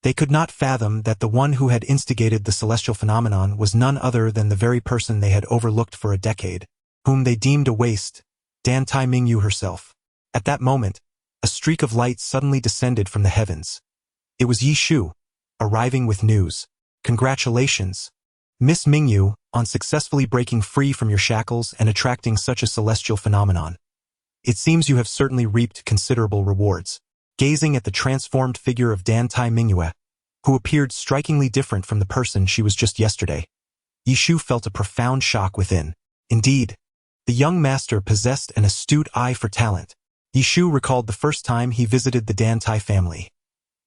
they could not fathom that the one who had instigated the celestial phenomenon was none other than the very person they had overlooked for a decade, whom they deemed a waste, Dantai Mingyu herself. At that moment, a streak of light suddenly descended from the heavens. It was Yi Shu, arriving with news. Congratulations, Miss Mingyu, on successfully breaking free from your shackles and attracting such a celestial phenomenon. It seems you have certainly reaped considerable rewards. Gazing at the transformed figure of Dantai Mingyue, who appeared strikingly different from the person she was just yesterday, Yi Shu felt a profound shock within. Indeed, the young master possessed an astute eye for talent. Yi Shu recalled the first time he visited the Dantai family.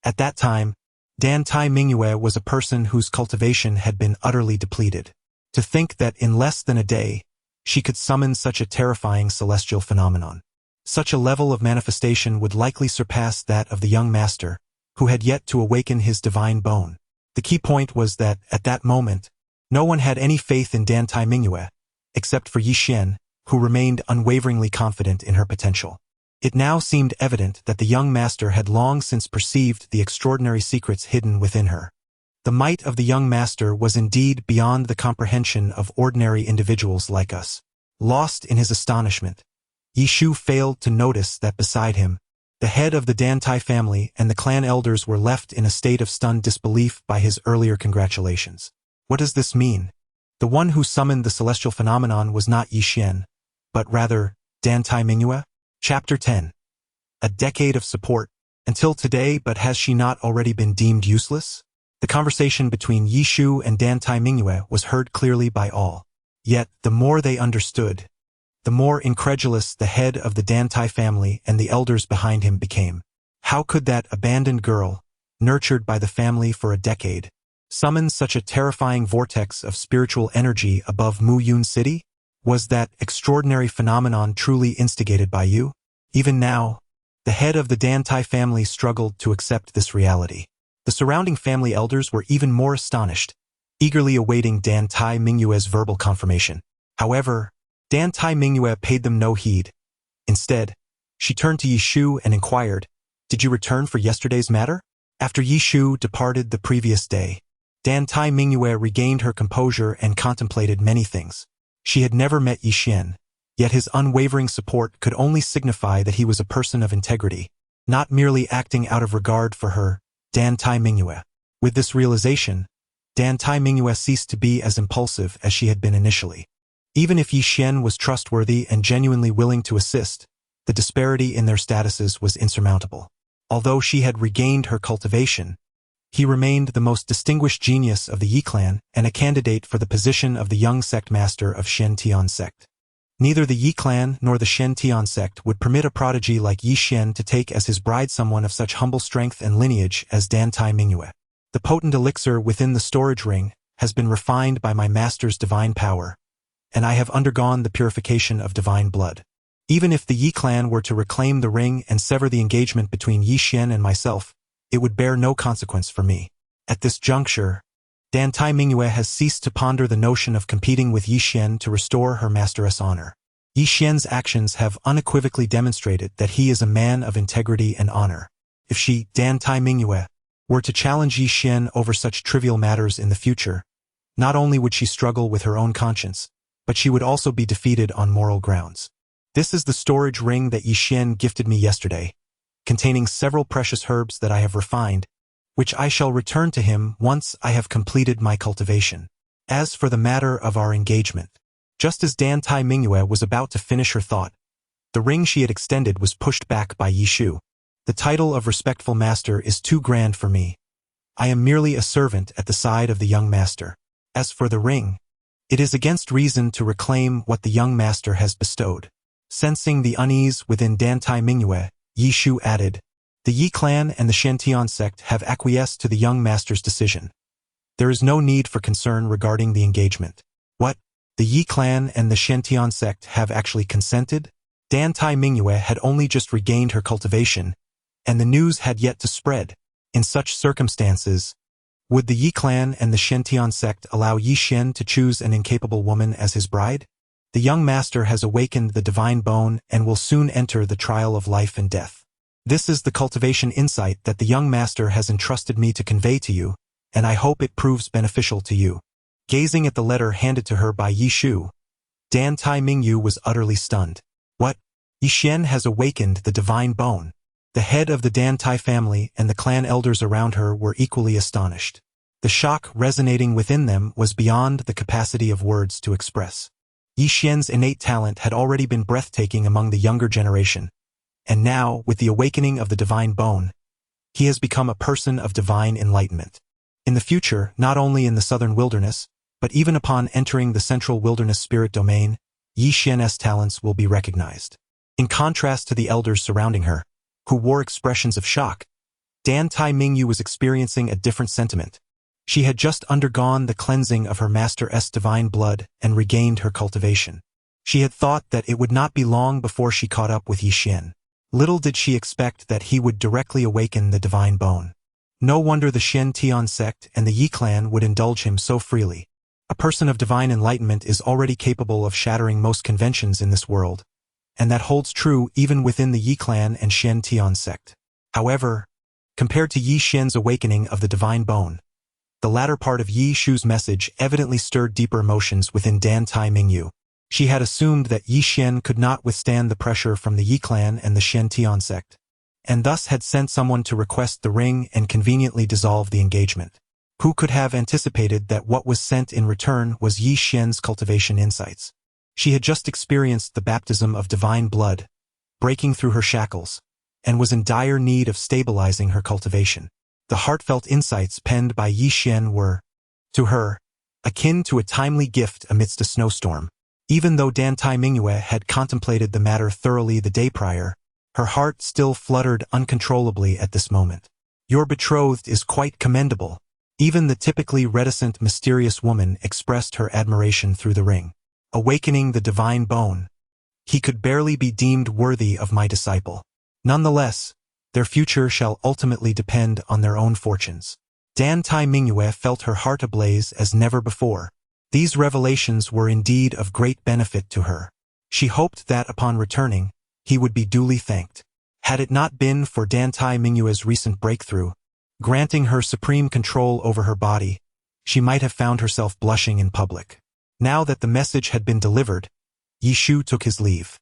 At that time, Dantai Mingyue was a person whose cultivation had been utterly depleted. To think that in less than a day, she could summon such a terrifying celestial phenomenon. Such a level of manifestation would likely surpass that of the young master, who had yet to awaken his divine bone. The key point was that, at that moment, no one had any faith in Dantai Mingyue, except for Yi Xian, who remained unwaveringly confident in her potential. It now seemed evident that the young master had long since perceived the extraordinary secrets hidden within her. The might of the young master was indeed beyond the comprehension of ordinary individuals like us. Lost in his astonishment, Yi Shu failed to notice that beside him, the head of the Dantai family and the clan elders were left in a state of stunned disbelief by his earlier congratulations. What does this mean? The one who summoned the celestial phenomenon was not Yi Xian, but rather Dantai Mingyue? Chapter 10. A decade of support. Until today, but has she not already been deemed useless? The conversation between Yi Shu and Dantai Mingyue was heard clearly by all. Yet, the more they understood, the more incredulous the head of the Dantai family and the elders behind him became. How could that abandoned girl, nurtured by the family for a decade, summon such a terrifying vortex of spiritual energy above Mu Yun City? Was that extraordinary phenomenon truly instigated by you? Even now, the head of the Dantai family struggled to accept this reality. The surrounding family elders were even more astonished, eagerly awaiting Dantai Mingyue's verbal confirmation. However, Dantai Mingyue paid them no heed. Instead, she turned to Yi Shu and inquired, "Did you return for yesterday's matter?" After Yi Shu departed the previous day, Dantai Mingyue regained her composure and contemplated many things. She had never met Yi Xian, yet his unwavering support could only signify that he was a person of integrity, not merely acting out of regard for her, Dantai Mingyue. With this realization, Dantai Mingyue ceased to be as impulsive as she had been initially. Even if Yi Xian was trustworthy and genuinely willing to assist, the disparity in their statuses was insurmountable. Although she had regained her cultivation, he remained the most distinguished genius of the Yi clan and a candidate for the position of the young sect master of Shen Tian sect. Neither the Yi clan nor the Shen Tian sect would permit a prodigy like Yi Xian to take as his bride someone of such humble strength and lineage as Dantai Mingyue. The potent elixir within the storage ring has been refined by my master's divine power, and I have undergone the purification of divine blood. Even if the Yi clan were to reclaim the ring and sever the engagement between Yi Xian and myself, it would bear no consequence for me. At this juncture, Dantai Mingyue has ceased to ponder the notion of competing with Yi Xian to restore her masteress honor. Yi Xian's actions have unequivocally demonstrated that he is a man of integrity and honor. If she, Dantai Mingyue, were to challenge Yi Xian over such trivial matters in the future, not only would she struggle with her own conscience, but she would also be defeated on moral grounds. This is the storage ring that Yi Xian gifted me yesterday, containing several precious herbs that I have refined, which I shall return to him once I have completed my cultivation. As for the matter of our engagement, just as Dantai Mingyue was about to finish her thought, the ring she had extended was pushed back by Yi Shu. The title of respectful master is too grand for me. I am merely a servant at the side of the young master. As for the ring, it is against reason to reclaim what the young master has bestowed. Sensing the unease within Dantai Mingyue, Yi Shu added, "The Yi clan and the Shen Tian sect have acquiesced to the young master's decision. There is no need for concern regarding the engagement." What? The Yi clan and the Shen Tian sect have actually consented? Dantai Mingyue had only just regained her cultivation, and the news had yet to spread. In such circumstances, would the Yi clan and the Shentian sect allow Yi Xian to choose an incapable woman as his bride? The young master has awakened the divine bone and will soon enter the trial of life and death. This is the cultivation insight that the young master has entrusted me to convey to you, and I hope it proves beneficial to you. Gazing at the letter handed to her by Yi Shu, Dan Tai Mingyu was utterly stunned. What? Yi Xian has awakened the divine bone. The head of the Dan Tai family and the clan elders around her were equally astonished. The shock resonating within them was beyond the capacity of words to express. Yi Xian's innate talent had already been breathtaking among the younger generation, and now, with the awakening of the divine bone, he has become a person of divine enlightenment. In the future, not only in the southern wilderness, but even upon entering the central wilderness spirit domain, Yi Xian's talents will be recognized. In contrast to the elders surrounding her, who wore expressions of shock, Dan Tai Mingyu was experiencing a different sentiment. She had just undergone the cleansing of her master's divine blood and regained her cultivation. She had thought that it would not be long before she caught up with Yi Xian. Little did she expect that he would directly awaken the divine bone. No wonder the Shen Tian sect and the Yi clan would indulge him so freely. A person of divine enlightenment is already capable of shattering most conventions in this world, and that holds true even within the Yi clan and Shen Tian sect. However, compared to Yi Xian's awakening of the divine bone, the latter part of Yi Shu's message evidently stirred deeper emotions within Dan Tai Mingyu. She had assumed that Yi Xian could not withstand the pressure from the Yi clan and the Shen Tian sect, and thus had sent someone to request the ring and conveniently dissolve the engagement. Who could have anticipated that what was sent in return was Yi Xian's cultivation insights? She had just experienced the baptism of divine blood, breaking through her shackles, and was in dire need of stabilizing her cultivation. The heartfelt insights penned by Yi Xian were, to her, akin to a timely gift amidst a snowstorm. Even though Dan Tai Mingyu had contemplated the matter thoroughly the day prior, her heart still fluttered uncontrollably at this moment. Your betrothed is quite commendable. Even the typically reticent, mysterious woman expressed her admiration through the ring. Awakening the divine bone, he could barely be deemed worthy of my disciple. Nonetheless, their future shall ultimately depend on their own fortunes. Dan Tai Mingyu felt her heart ablaze as never before. These revelations were indeed of great benefit to her. She hoped that upon returning, he would be duly thanked. Had it not been for Dan Tai Mingyu's recent breakthrough, granting her supreme control over her body, she might have found herself blushing in public. Now that the message had been delivered, Yi Shu took his leave.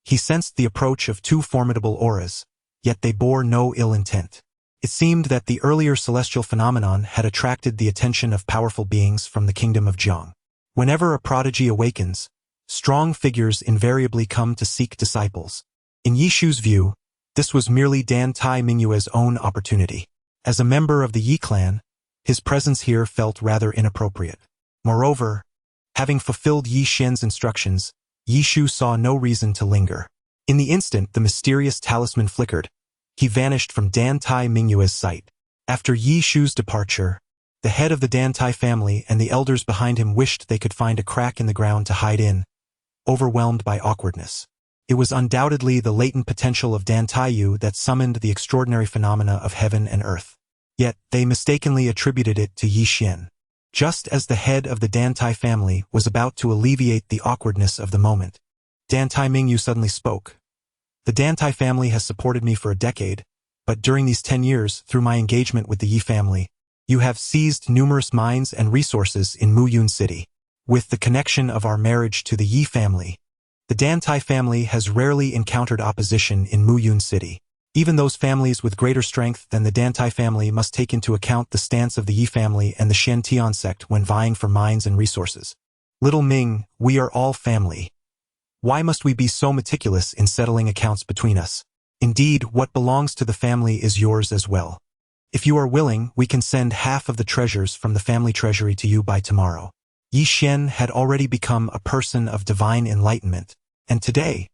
He sensed the approach of two formidable auras, yet they bore no ill intent. It seemed that the earlier celestial phenomenon had attracted the attention of powerful beings from the kingdom of Jiang. Whenever a prodigy awakens, strong figures invariably come to seek disciples. In Yi Shu's view, this was merely Dan Tai Mingyu's own opportunity. As a member of the Yi clan, his presence here felt rather inappropriate. Moreover, having fulfilled Yi Xian's instructions, Yi Shu saw no reason to linger. In the instant the mysterious talisman flickered, he vanished from Dan Tai Mingyu's sight. After Yi Shu's departure, the head of the Dan Tai family and the elders behind him wished they could find a crack in the ground to hide in, overwhelmed by awkwardness. It was undoubtedly the latent potential of Dan Taiyu that summoned the extraordinary phenomena of heaven and earth. Yet, they mistakenly attributed it to Yi Xian. Just as the head of the Dan Tai family was about to alleviate the awkwardness of the moment, Dan Tai Mingyu suddenly spoke. The Dan Tai family has supported me for a decade, but during these 10 years, through my engagement with the Yi family, you have seized numerous mines and resources in Muyun City. With the connection of our marriage to the Yi family, the Dan Tai family has rarely encountered opposition in Muyun City. Even those families with greater strength than the Dan Tai family must take into account the stance of the Yi family and the Shen Tian sect when vying for mines and resources. Little Ming, we are all family. Why must we be so meticulous in settling accounts between us? Indeed, what belongs to the family is yours as well. If you are willing, we can send half of the treasures from the family treasury to you by tomorrow. Yi Xian had already become a person of divine enlightenment, and today,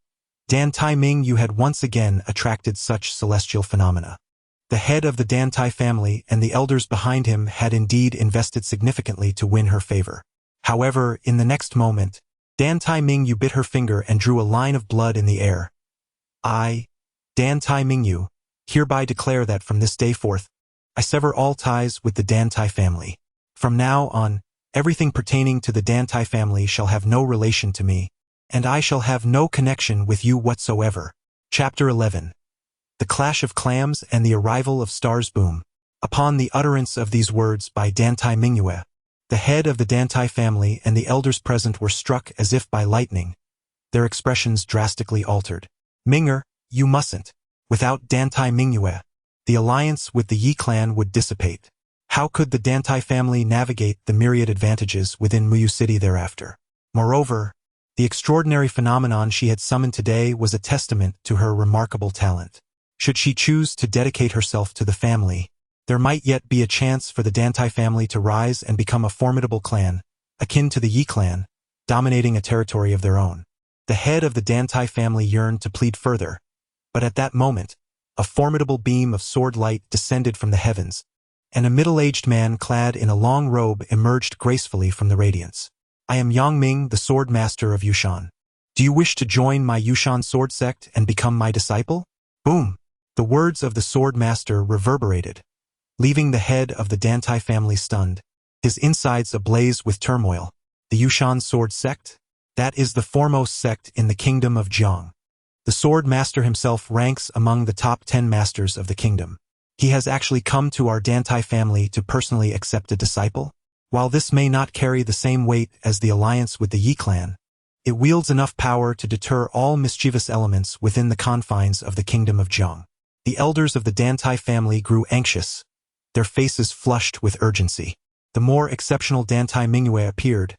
Dan Tai Mingyu had once again attracted such celestial phenomena. The head of the Dan Tai family and the elders behind him had indeed invested significantly to win her favor. However, in the next moment, Dan Tai Mingyu bit her finger and drew a line of blood in the air. I, Dan Tai Mingyu, hereby declare that from this day forth, I sever all ties with the Dantai family. From now on, everything pertaining to the Dantai family shall have no relation to me, and I shall have no connection with you whatsoever. Chapter 11. The Clash of Clams and the Arrival of Stars. Boom. Upon the utterance of these words by Dantai Mingyue, the head of the Dantai family and the elders present were struck as if by lightning. Their expressions drastically altered. Ming'er, you mustn't. Without Dantai Mingyue, the alliance with the Yi clan would dissipate. How could the Dantai family navigate the myriad advantages within Muyu City thereafter? Moreover, the extraordinary phenomenon she had summoned today was a testament to her remarkable talent. Should she choose to dedicate herself to the family, there might yet be a chance for the Dantai family to rise and become a formidable clan, akin to the Yi clan, dominating a territory of their own. The head of the Dantai family yearned to plead further, but at that moment, a formidable beam of sword light descended from the heavens, and a middle-aged man clad in a long robe emerged gracefully from the radiance. I am Yang Ming, the sword master of Yushan. Do you wish to join my Yushan sword sect and become my disciple? Boom! The words of the sword master reverberated, leaving the head of the Dantai family stunned, his insides ablaze with turmoil. The Yushan sword sect? That is the foremost sect in the kingdom of Jiang. The sword master himself ranks among the top 10 masters of the kingdom. He has actually come to our Dantai family to personally accept a disciple? While this may not carry the same weight as the alliance with the Yi clan, it wields enough power to deter all mischievous elements within the confines of the kingdom of Jiang. The elders of the Dantai family grew anxious, their faces flushed with urgency. The more exceptional Dantai Mingyue appeared,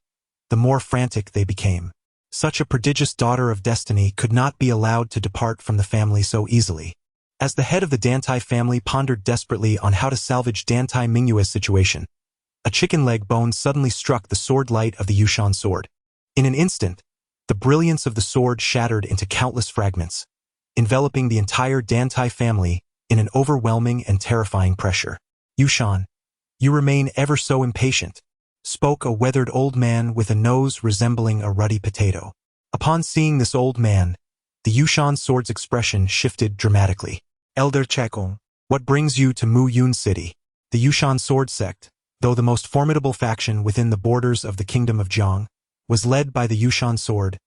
the more frantic they became. Such a prodigious daughter of destiny could not be allowed to depart from the family so easily. As the head of the Dantai family pondered desperately on how to salvage Dantai Mingyue's situation, a chicken leg bone suddenly struck the sword light of the Yushan sword. In an instant, the brilliance of the sword shattered into countless fragments, enveloping the entire Dantai family in an overwhelming and terrifying pressure. Yushan, you remain ever so impatient, spoke a weathered old man with a nose resembling a ruddy potato. Upon seeing this old man, the Yushan sword's expression shifted dramatically. Elder Chekong, what brings you to Mu Yun City? The Yushan sword sect, though the most formidable faction within the borders of the kingdom of Jiang, was led by the Yushan sword,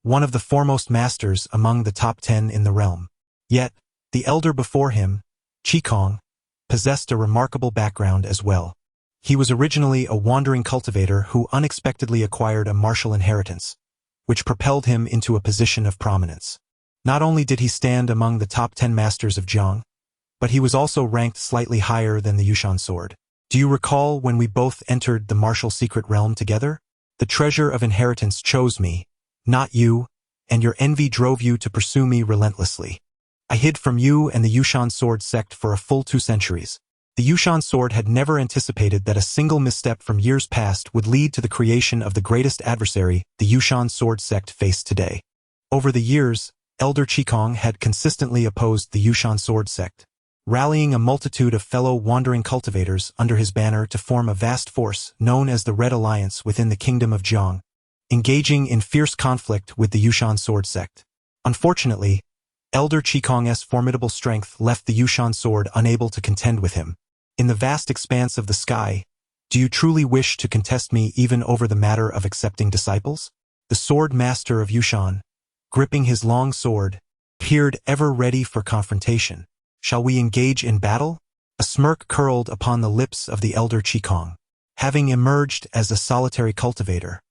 one of the foremost masters among the top 10 in the realm. Yet, the elder before him, Qikong, possessed a remarkable background as well. He was originally a wandering cultivator who unexpectedly acquired a martial inheritance, which propelled him into a position of prominence. Not only did he stand among the top 10 masters of Jiang, but he was also ranked slightly higher than the Yushan sword. Do you recall when we both entered the martial secret realm together? The treasure of inheritance chose me, not you, and your envy drove you to pursue me relentlessly. I hid from you and the Yushan sword sect for a full 2 centuries. The Yushan sword had never anticipated that a single misstep from years past would lead to the creation of the greatest adversary the Yushan sword sect faced today. Over the years, Elder Qikong had consistently opposed the Yushan sword sect, rallying a multitude of fellow wandering cultivators under his banner to form a vast force known as the Red Alliance within the kingdom of Jiang, engaging in fierce conflict with the Yushan sword sect. Unfortunately, Elder Qikong's formidable strength left the Yushan sword unable to contend with him. In the vast expanse of the sky, do you truly wish to contest me even over the matter of accepting disciples? The sword master of Yushan, gripping his long sword, peered ever ready for confrontation. Shall we engage in battle? A smirk curled upon the lips of the elder Qikong. Having emerged as a solitary cultivator,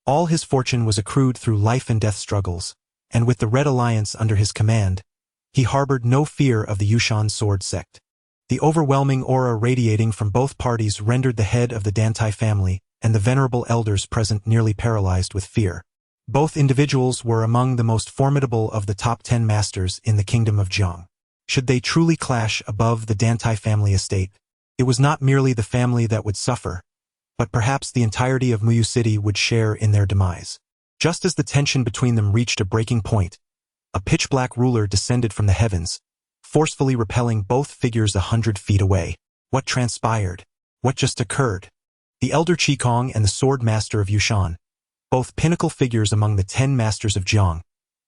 all his fortune was accrued through life and death struggles, and with the Red Alliance under his command, he harbored no fear of the Yushan sword sect. The overwhelming aura radiating from both parties rendered the head of the Dantai family and the venerable elders present nearly paralyzed with fear. Both individuals were among the most formidable of the top 10 masters in the kingdom of Jiang. Should they truly clash above the Dantai family estate, it was not merely the family that would suffer, but perhaps the entirety of Muyu City would share in their demise. Just as the tension between them reached a breaking point, a pitch-black ruler descended from the heavens, forcefully repelling both figures 100 feet away. What transpired? What just occurred? The elder Qikong and the sword master of Yushan, both pinnacle figures among the 10 masters of Jiang,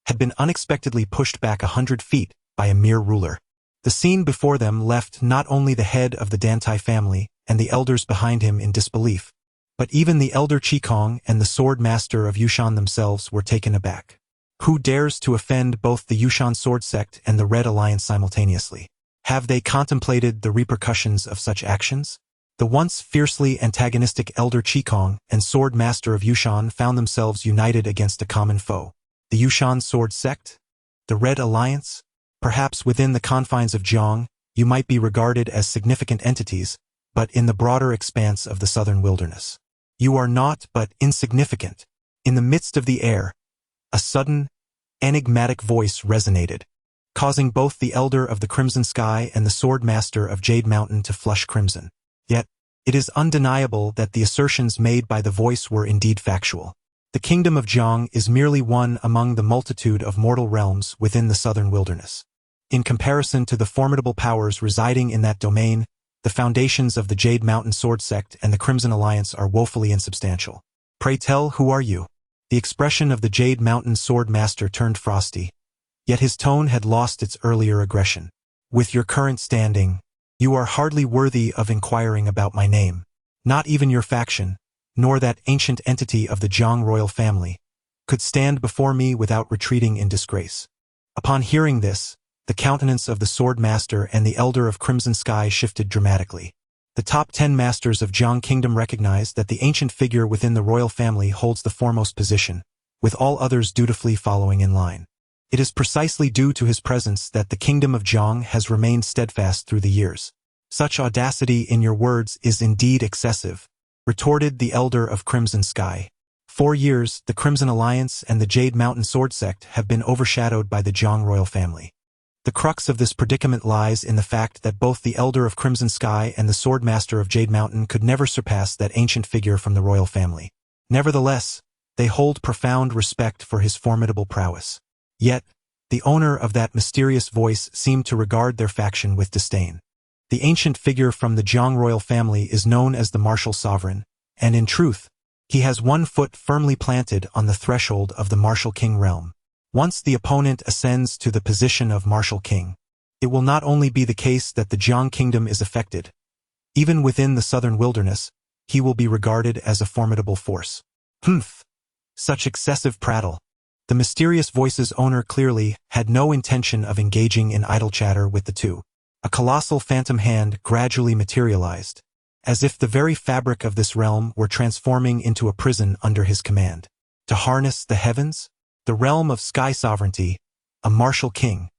had been unexpectedly pushed back 100 feet by a mere ruler. The scene before them left not only the head of the Dantai family and the elders behind him in disbelief, but even the elder Qigong and the sword master of Yushan themselves were taken aback. Who dares to offend both the Yushan sword sect and the Red Alliance simultaneously? Have they contemplated the repercussions of such actions? The once fiercely antagonistic elder Qigong and sword master of Yushan found themselves united against a common foe. The Yushan sword sect? The Red Alliance? Perhaps within the confines of Jiang, you might be regarded as significant entities, but in the broader expanse of the southern wilderness, you are not but insignificant. In the midst of the air, a sudden, enigmatic voice resonated, causing both the elder of the Crimson Sky and the sword master of Jade Mountain to flush crimson. Yet, it is undeniable that the assertions made by the voice were indeed factual. The kingdom of Jiang is merely one among the multitude of mortal realms within the southern wilderness. In comparison to the formidable powers residing in that domain, the foundations of the Jade Mountain Sword Sect and the Crimson Alliance are woefully insubstantial. Pray tell, who are you? The expression of the Jade Mountain Sword Master turned frosty, yet his tone had lost its earlier aggression. With your current standing, you are hardly worthy of inquiring about my name. Not even your faction, nor that ancient entity of the Jiang royal family, could stand before me without retreating in disgrace. Upon hearing this, the countenance of the sword master and the elder of Crimson Sky shifted dramatically. The top 10 masters of Jiang Kingdom recognized that the ancient figure within the royal family holds the foremost position, with all others dutifully following in line. It is precisely due to his presence that the kingdom of Jiang has remained steadfast through the years. Such audacity in your words is indeed excessive, retorted the elder of Crimson Sky. 4 years, the Crimson Alliance and the Jade Mountain Sword Sect have been overshadowed by the Jiang royal family. The crux of this predicament lies in the fact that both the elder of Crimson Sky and the sword master of Jade Mountain could never surpass that ancient figure from the royal family. Nevertheless, they hold profound respect for his formidable prowess. Yet, the owner of that mysterious voice seemed to regard their faction with disdain. The ancient figure from the Jiang royal family is known as the martial sovereign, and in truth, he has one foot firmly planted on the threshold of the martial king realm. Once the opponent ascends to the position of martial king, it will not only be the case that the Jiang kingdom is affected. Even within the southern wilderness, he will be regarded as a formidable force. Humph! Such excessive prattle. The mysterious voice's owner clearly had no intention of engaging in idle chatter with the two. A colossal phantom hand gradually materialized, as if the very fabric of this realm were transforming into a prison under his command. To harness the heavens? The realm of sky sovereignty, a martial king.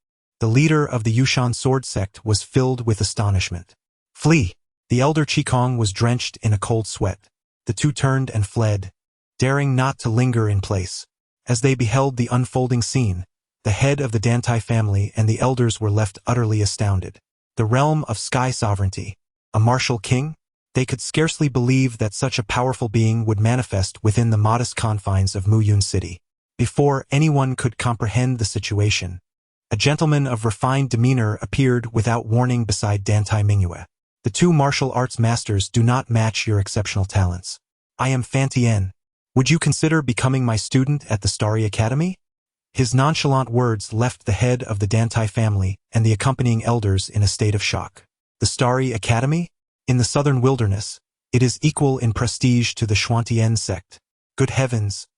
The leader of the Yushan sword sect was filled with astonishment. Flee! The elder Qigong was drenched in a cold sweat. The two turned and fled, daring not to linger in place. As they beheld the unfolding scene, the head of the Dantai family and the elders were left utterly astounded. The realm of sky sovereignty, a martial king? They could scarcely believe that such a powerful being would manifest within the modest confines of Muyun City. Before anyone could comprehend the situation, a gentleman of refined demeanor appeared without warning beside Dantai Mingyue. The two martial arts masters do not match your exceptional talents. I am Fan Tian. Would you consider becoming my student at the Starry Academy? His nonchalant words left the head of the Dantai family and the accompanying elders in a state of shock. The Starry Academy? In the southern wilderness, it is equal in prestige to the Xuantian sect. Good heavens!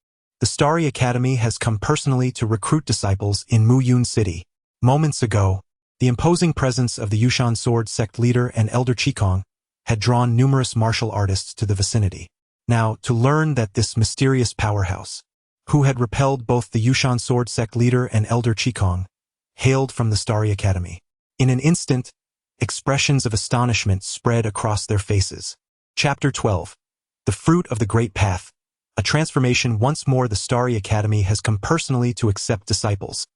The Starry Academy has come personally to recruit disciples in Muyun City. Moments ago, the imposing presence of the Yushan sword sect leader and elder Qigong had drawn numerous martial artists to the vicinity. Now, to learn that this mysterious powerhouse, who had repelled both the Yushan sword sect leader and elder Qigong, hailed from the Starry Academy. In an instant, expressions of astonishment spread across their faces. Chapter 12. The Fruit of the Great Path. A transformation. Once more the Starry Academy has come personally to accept disciples.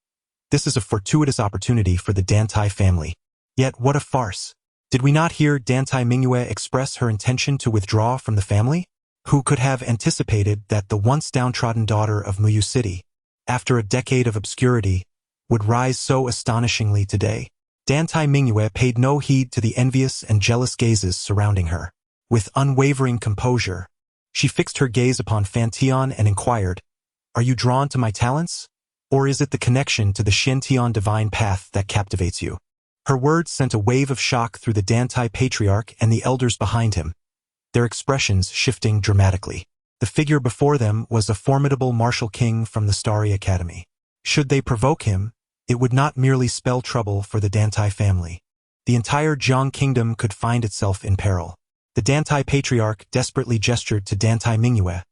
This is a fortuitous opportunity for the Dantai family. Yet what a farce. Did we not hear Dantai Mingyue express her intention to withdraw from the family? Who could have anticipated that the once downtrodden daughter of Muyu City, after a decade of obscurity, would rise so astonishingly today? Dantai Mingyue paid no heed to the envious and jealous gazes surrounding her. With unwavering composure, she fixed her gaze upon Fan Tian and inquired, "Are you drawn to my talents? Or is it the connection to the Shen Tian divine path that captivates you?" Her words sent a wave of shock through the Dantai patriarch and the elders behind him, their expressions shifting dramatically. The figure before them was a formidable martial king from the Starry Academy. Should they provoke him, it would not merely spell trouble for the Dantai family. The entire Jiang kingdom could find itself in peril. The Dantai patriarch desperately gestured to Dantai Mingyue,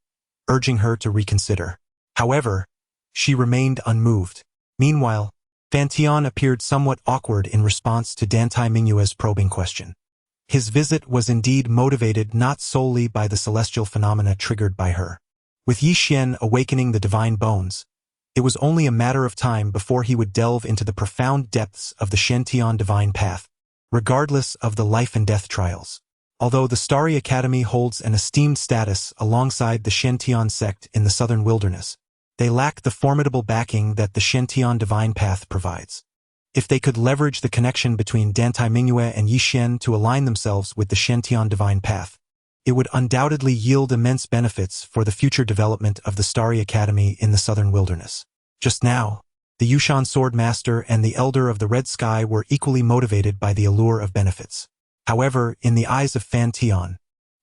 urging her to reconsider. However, she remained unmoved. Meanwhile, Fan Tian appeared somewhat awkward in response to Dantai Mingyue's probing question. His visit was indeed motivated not solely by the celestial phenomena triggered by her. With Yi Xian awakening the divine bones, it was only a matter of time before he would delve into the profound depths of the Shen-Tian divine path, regardless of the life and death trials. Although the Starry Academy holds an esteemed status alongside the Shen-Tian sect in the southern wilderness, they lack the formidable backing that the Shen-Tian divine path provides. If they could leverage the connection between Dantai Mingyue and Yi Xian to align themselves with the Shen-Tian divine path, it would undoubtedly yield immense benefits for the future development of the Starry Academy in the southern wilderness. Just now, the Yushan Sword Master and the Elder of the Red Sky were equally motivated by the allure of benefits. However, in the eyes of Fan Tian,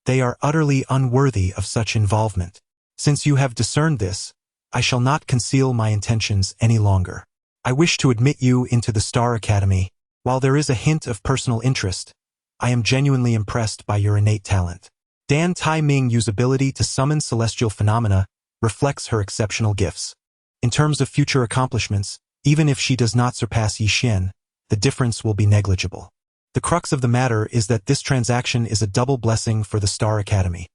they are utterly unworthy of such involvement. Since you have discerned this, I shall not conceal my intentions any longer. I wish to admit you into the Star Academy. While there is a hint of personal interest, I am genuinely impressed by your innate talent. Dan Tai Mingyu's ability to summon celestial phenomena reflects her exceptional gifts. In terms of future accomplishments, even if she does not surpass Yi Xian, the difference will be negligible. The crux of the matter is that this transaction is a double blessing for the Star Academy,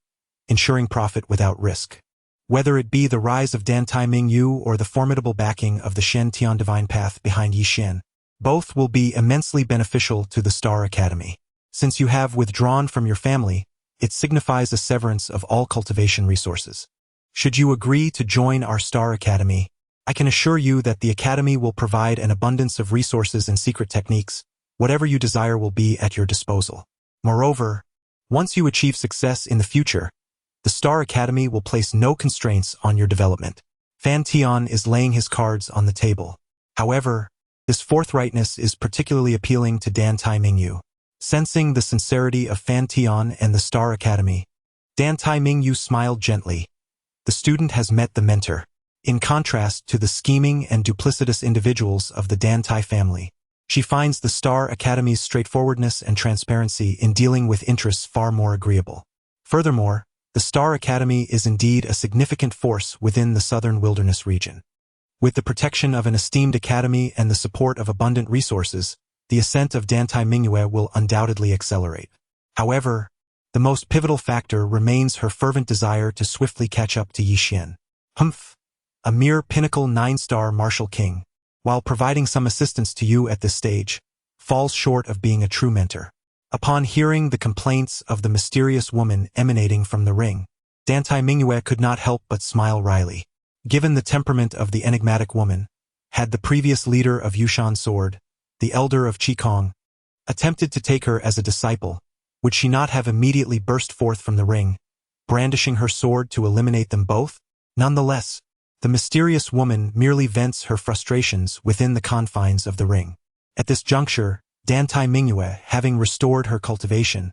ensuring profit without risk. Whether it be the rise of Dantai Mingyu or the formidable backing of the Shen-Tian divine path behind Yi Xian, both will be immensely beneficial to the Star Academy. Since you have withdrawn from your family, it signifies a severance of all cultivation resources. Should you agree to join our Star Academy, I can assure you that the Academy will provide an abundance of resources and secret techniques. Whatever you desire will be at your disposal. Moreover, once you achieve success in the future, the Star Academy will place no constraints on your development. Fan Tian is laying his cards on the table. However, this forthrightness is particularly appealing to Dantai Mingyu. Sensing the sincerity of Fan Tian and the Star Academy, Dantai Mingyu smiled gently. The student has met the mentor. In contrast to the scheming and duplicitous individuals of the Dantai family, she finds the Star Academy's straightforwardness and transparency in dealing with interests far more agreeable. Furthermore, the Star Academy is indeed a significant force within the southern wilderness region. With the protection of an esteemed academy and the support of abundant resources, the ascent of Dantai Mingyue will undoubtedly accelerate. However, the most pivotal factor remains her fervent desire to swiftly catch up to Yi Xian. A mere pinnacle 9-star martial king, while providing some assistance to you at this stage, falls short of being a true mentor. Upon hearing the complaints of the mysterious woman emanating from the ring, Dantai Mingyue could not help but smile wryly. Given the temperament of the enigmatic woman, had the previous leader of Yushan Sword, the elder of Qigong, attempted to take her as a disciple, would she not have immediately burst forth from the ring, brandishing her sword to eliminate them both? Nonetheless, the mysterious woman merely vents her frustrations within the confines of the ring. At this juncture, Dantai Mingyue, having restored her cultivation,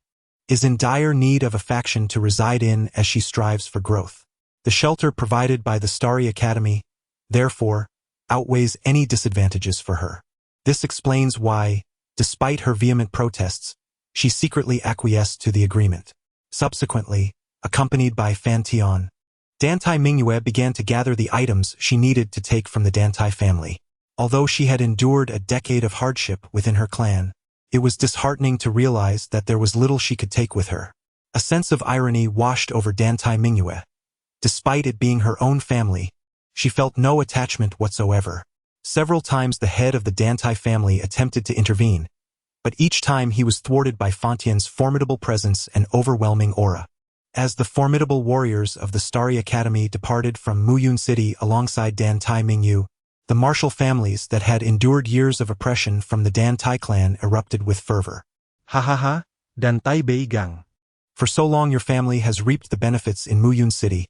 is in dire need of a faction to reside in as she strives for growth. The shelter provided by the Starry Academy, therefore, outweighs any disadvantages for her. This explains why, despite her vehement protests, she secretly acquiesced to the agreement. Subsequently, accompanied by Fan Tian, Dantai Mingyue began to gather the items she needed to take from the Dantai family. Although she had endured a decade of hardship within her clan, it was disheartening to realize that there was little she could take with her. A sense of irony washed over Dantai Mingyue. Despite it being her own family, she felt no attachment whatsoever. Several times the head of the Dantai family attempted to intervene, but each time he was thwarted by Fantian's formidable presence and overwhelming aura. As the formidable warriors of the Starry Academy departed from Muyun City alongside Dantai Mingyu, the martial families that had endured years of oppression from the Dantai clan erupted with fervor.
Hahaha, Dantai Beigang.
For so long your family has reaped the benefits in Muyun City,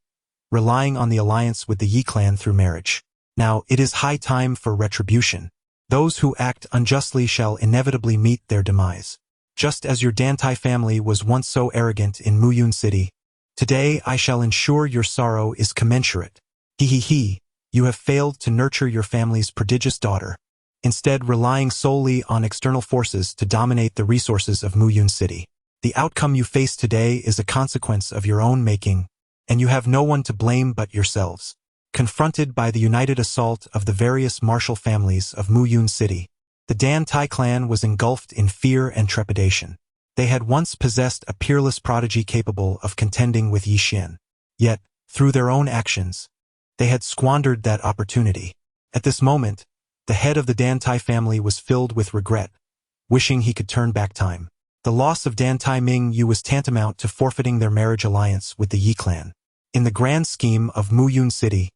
relying on the alliance with the Yi clan through marriage. Now it is high time for retribution. Those who act unjustly shall inevitably meet their demise. Just as your Dantai family was once so arrogant in Muyun City, today I shall ensure your sorrow is commensurate. He, you have failed to nurture your family's prodigious daughter, instead relying solely on external forces to dominate the resources of Muyun City. The outcome you face today is a consequence of your own making, and you have no one to blame but yourselves. Confronted by the united assault of the various martial families of Muyun City, the Dantai clan was engulfed in fear and trepidation. They had once possessed a peerless prodigy capable of contending with Yixin. Yet, through their own actions, they had squandered that opportunity. At this moment, the head of the Dantai family was filled with regret, wishing he could turn back time. The loss of Dantai Mingyu was tantamount to forfeiting their marriage alliance with the Yi clan. In the grand scheme of Muyun City,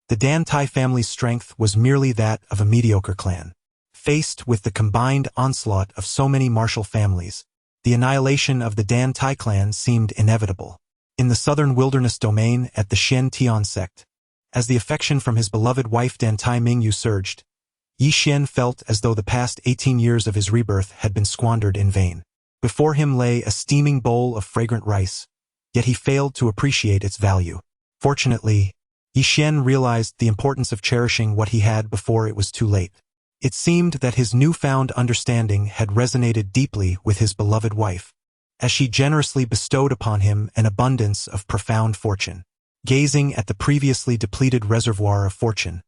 the Dantai family's strength was merely that of a mediocre clan. Faced with the combined onslaught of so many martial families, the annihilation of the Dantai clan seemed inevitable. In the southern wilderness domain at the Shen Tian sect, as the affection from his beloved wife Dantai Mingyu surged, Yi Xian felt as though the past 18 years of his rebirth had been squandered in vain. Before him lay a steaming bowl of fragrant rice, yet he failed to appreciate its value. Fortunately, Yi Xian realized the importance of cherishing what he had before it was too late. It seemed that his newfound understanding had resonated deeply with his beloved wife, as she generously bestowed upon him an abundance of profound fortune. Gazing at the previously depleted reservoir of fortune,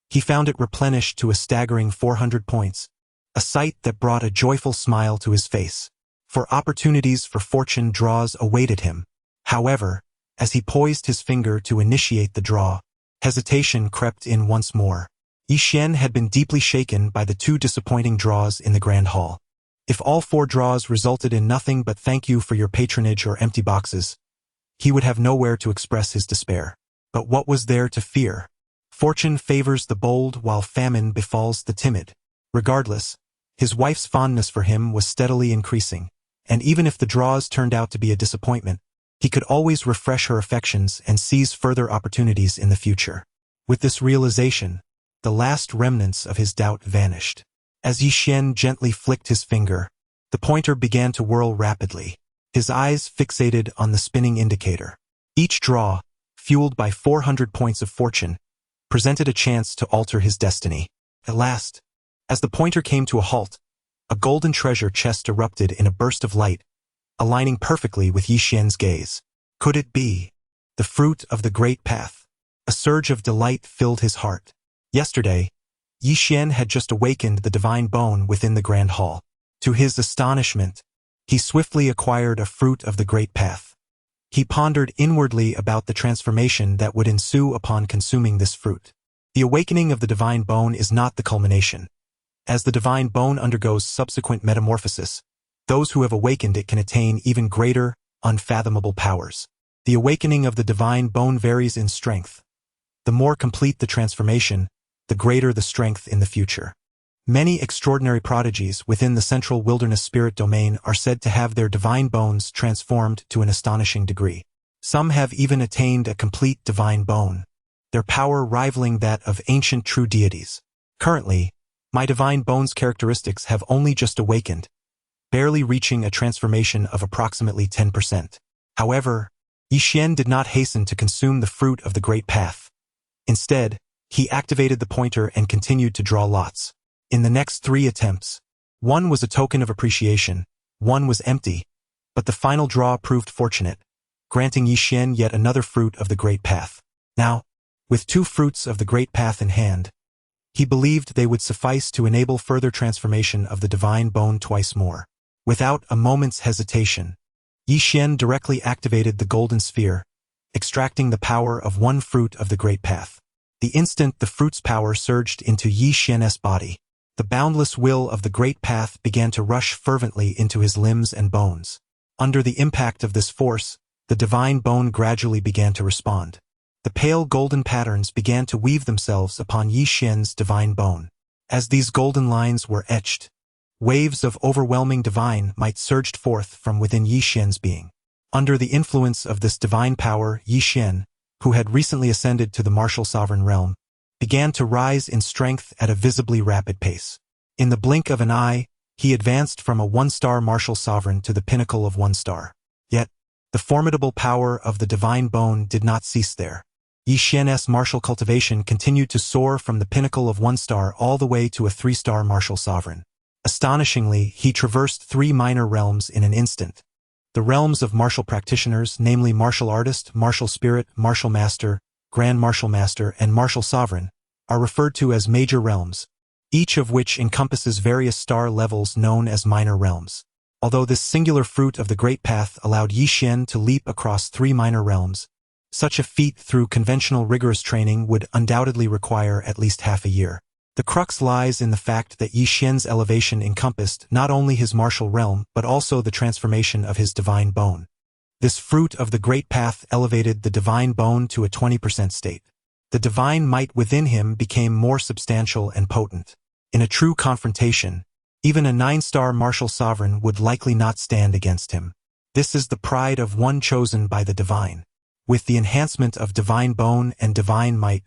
he found it replenished to a staggering 400 points, a sight that brought a joyful smile to his face. For opportunities for fortune draws awaited him. However, as he poised his finger to initiate the draw, hesitation crept in once more. Yi Xian had been deeply shaken by the 2 disappointing draws in the Grand Hall. If all 4 draws resulted in nothing but thank you for your patronage or empty boxes, he would have nowhere to express his despair. But what was there to fear? Fortune favors the bold while famine befalls the timid. Regardless, his wife's fondness for him was steadily increasing, and even if the draws turned out to be a disappointment, he could always refresh her affections and seize further opportunities in the future. With this realization, the last remnants of his doubt vanished. As Yi Xian gently flicked his finger, the pointer began to whirl rapidly, his eyes fixated on the spinning indicator. Each draw, fueled by 400 points of fortune, presented a chance to alter his destiny. At last, as the pointer came to a halt, a golden treasure chest erupted in a burst of light, aligning perfectly with Yi Xian's gaze. Could it be the fruit of the great path? A surge of delight filled his heart. Yesterday, Yi Xian had just awakened the divine bone within the Grand Hall. To his astonishment, he swiftly acquired a fruit of the great path. He pondered inwardly about the transformation that would ensue upon consuming this fruit. The awakening of the divine bone is not the culmination. As the divine bone undergoes subsequent metamorphosis, those who have awakened it can attain even greater, unfathomable powers. The awakening of the divine bone varies in strength. The more complete the transformation, the greater the strength in the future. Many extraordinary prodigies within the central wilderness spirit domain are said to have their divine bones transformed to an astonishing degree. Some have even attained a complete divine bone, their power rivaling that of ancient true deities. Currently, my divine bone's characteristics have only just awakened, barely reaching a transformation of approximately 10%. However, Yi Xian did not hasten to consume the fruit of the great path. Instead, he activated the pointer and continued to draw lots. In the next 3 attempts, one was a token of appreciation, one was empty, but the final draw proved fortunate, granting Yi Xian yet another fruit of the great path. Now, with 2 fruits of the great path in hand, he believed they would suffice to enable further transformation of the divine bone twice more. Without a moment's hesitation, Yi Xian directly activated the golden sphere, extracting the power of 1 fruit of the great path. The instant the fruit's power surged into Yi Xian's body, the boundless will of the great path began to rush fervently into his limbs and bones. Under the impact of this force, the divine bone gradually began to respond. The pale golden patterns began to weave themselves upon Yi Xian's divine bone. As these golden lines were etched, waves of overwhelming divine might surged forth from within Yi Xian's being. Under the influence of this divine power, Yi Xian, who had recently ascended to the martial sovereign realm, began to rise in strength at a visibly rapid pace. In the blink of an eye, he advanced from a one-star martial sovereign to the pinnacle of one star. Yet, the formidable power of the divine bone did not cease there. Yi Xian's martial cultivation continued to soar from the pinnacle of one star all the way to a three-star martial sovereign. Astonishingly, he traversed 3 minor realms in an instant. The realms of martial practitioners, namely martial artist, martial spirit, martial master, grand martial master, and martial sovereign, are referred to as major realms, each of which encompasses various star levels known as minor realms. Although this singular fruit of the Great Path allowed Yi Xian to leap across 3 minor realms, such a feat through conventional rigorous training would undoubtedly require at least half a year. The crux lies in the fact that Yi Xian's elevation encompassed not only his martial realm but also the transformation of his divine bone. This fruit of the Great Path elevated the divine bone to a 20% state. The divine might within him became more substantial and potent. In a true confrontation, even a 9-star martial sovereign would likely not stand against him. This is the pride of one chosen by the divine. With the enhancement of divine bone and divine might,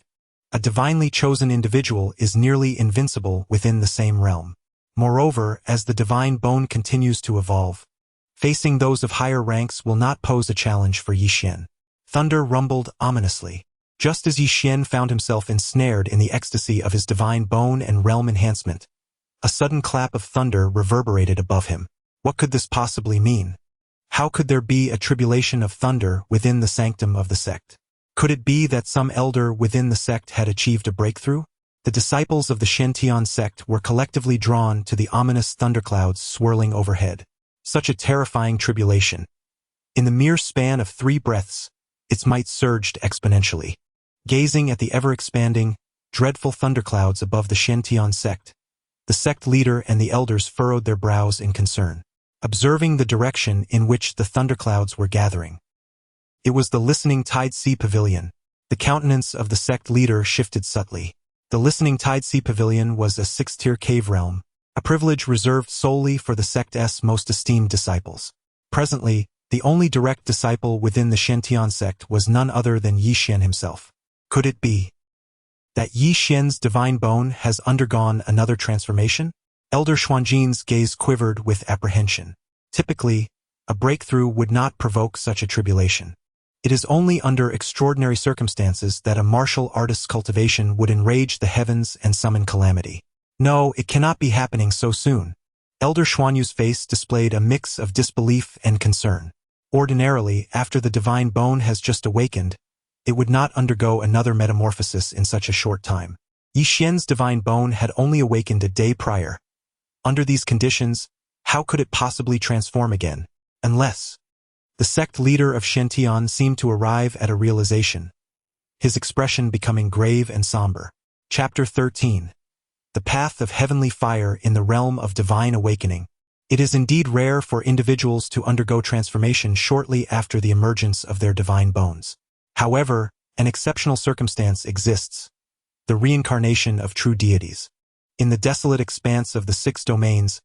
a divinely chosen individual is nearly invincible within the same realm. Moreover, as the divine bone continues to evolve, facing those of higher ranks will not pose a challenge for Yi Xian. Thunder rumbled ominously. Just as Yi Xian found himself ensnared in the ecstasy of his divine bone and realm enhancement, a sudden clap of thunder reverberated above him. What could this possibly mean? How could there be a tribulation of thunder within the sanctum of the sect? Could it be that some elder within the sect had achieved a breakthrough? The disciples of the Shen sect were collectively drawn to the ominous thunderclouds swirling overhead. Such a terrifying tribulation. In the mere span of 3 breaths, its might surged exponentially. Gazing at the ever-expanding, dreadful thunderclouds above the Shen sect, the sect leader and the elders furrowed their brows in concern, observing the direction in which the thunderclouds were gathering. It was the Listening Tide Sea Pavilion. The countenance of the sect leader shifted subtly. The Listening Tide Sea Pavilion was a 6-tier cave realm, a privilege reserved solely for the sect's most esteemed disciples. Presently, the only direct disciple within the Shen sect was none other than Yi Xian himself. Could it be that Yi Xian's divine bone has undergone another transformation? Elder Xuanjin's gaze quivered with apprehension. Typically, a breakthrough would not provoke such a tribulation. It is only under extraordinary circumstances that a martial artist's cultivation would enrage the heavens and summon calamity. No, it cannot be happening so soon. Elder Xuanyu's face displayed a mix of disbelief and concern. Ordinarily, after the divine bone has just awakened, it would not undergo another metamorphosis in such a short time. Yi Xian's divine bone had only awakened a day prior. Under these conditions, how could it possibly transform again? Unless... The sect leader of Shen seemed to arrive at a realization, his expression becoming grave and somber. Chapter 13. The Path of Heavenly Fire in the Realm of Divine Awakening. It is indeed rare for individuals to undergo transformation shortly after the emergence of their divine bones. However, an exceptional circumstance exists: the reincarnation of true deities. In the desolate expanse of the 6 domains,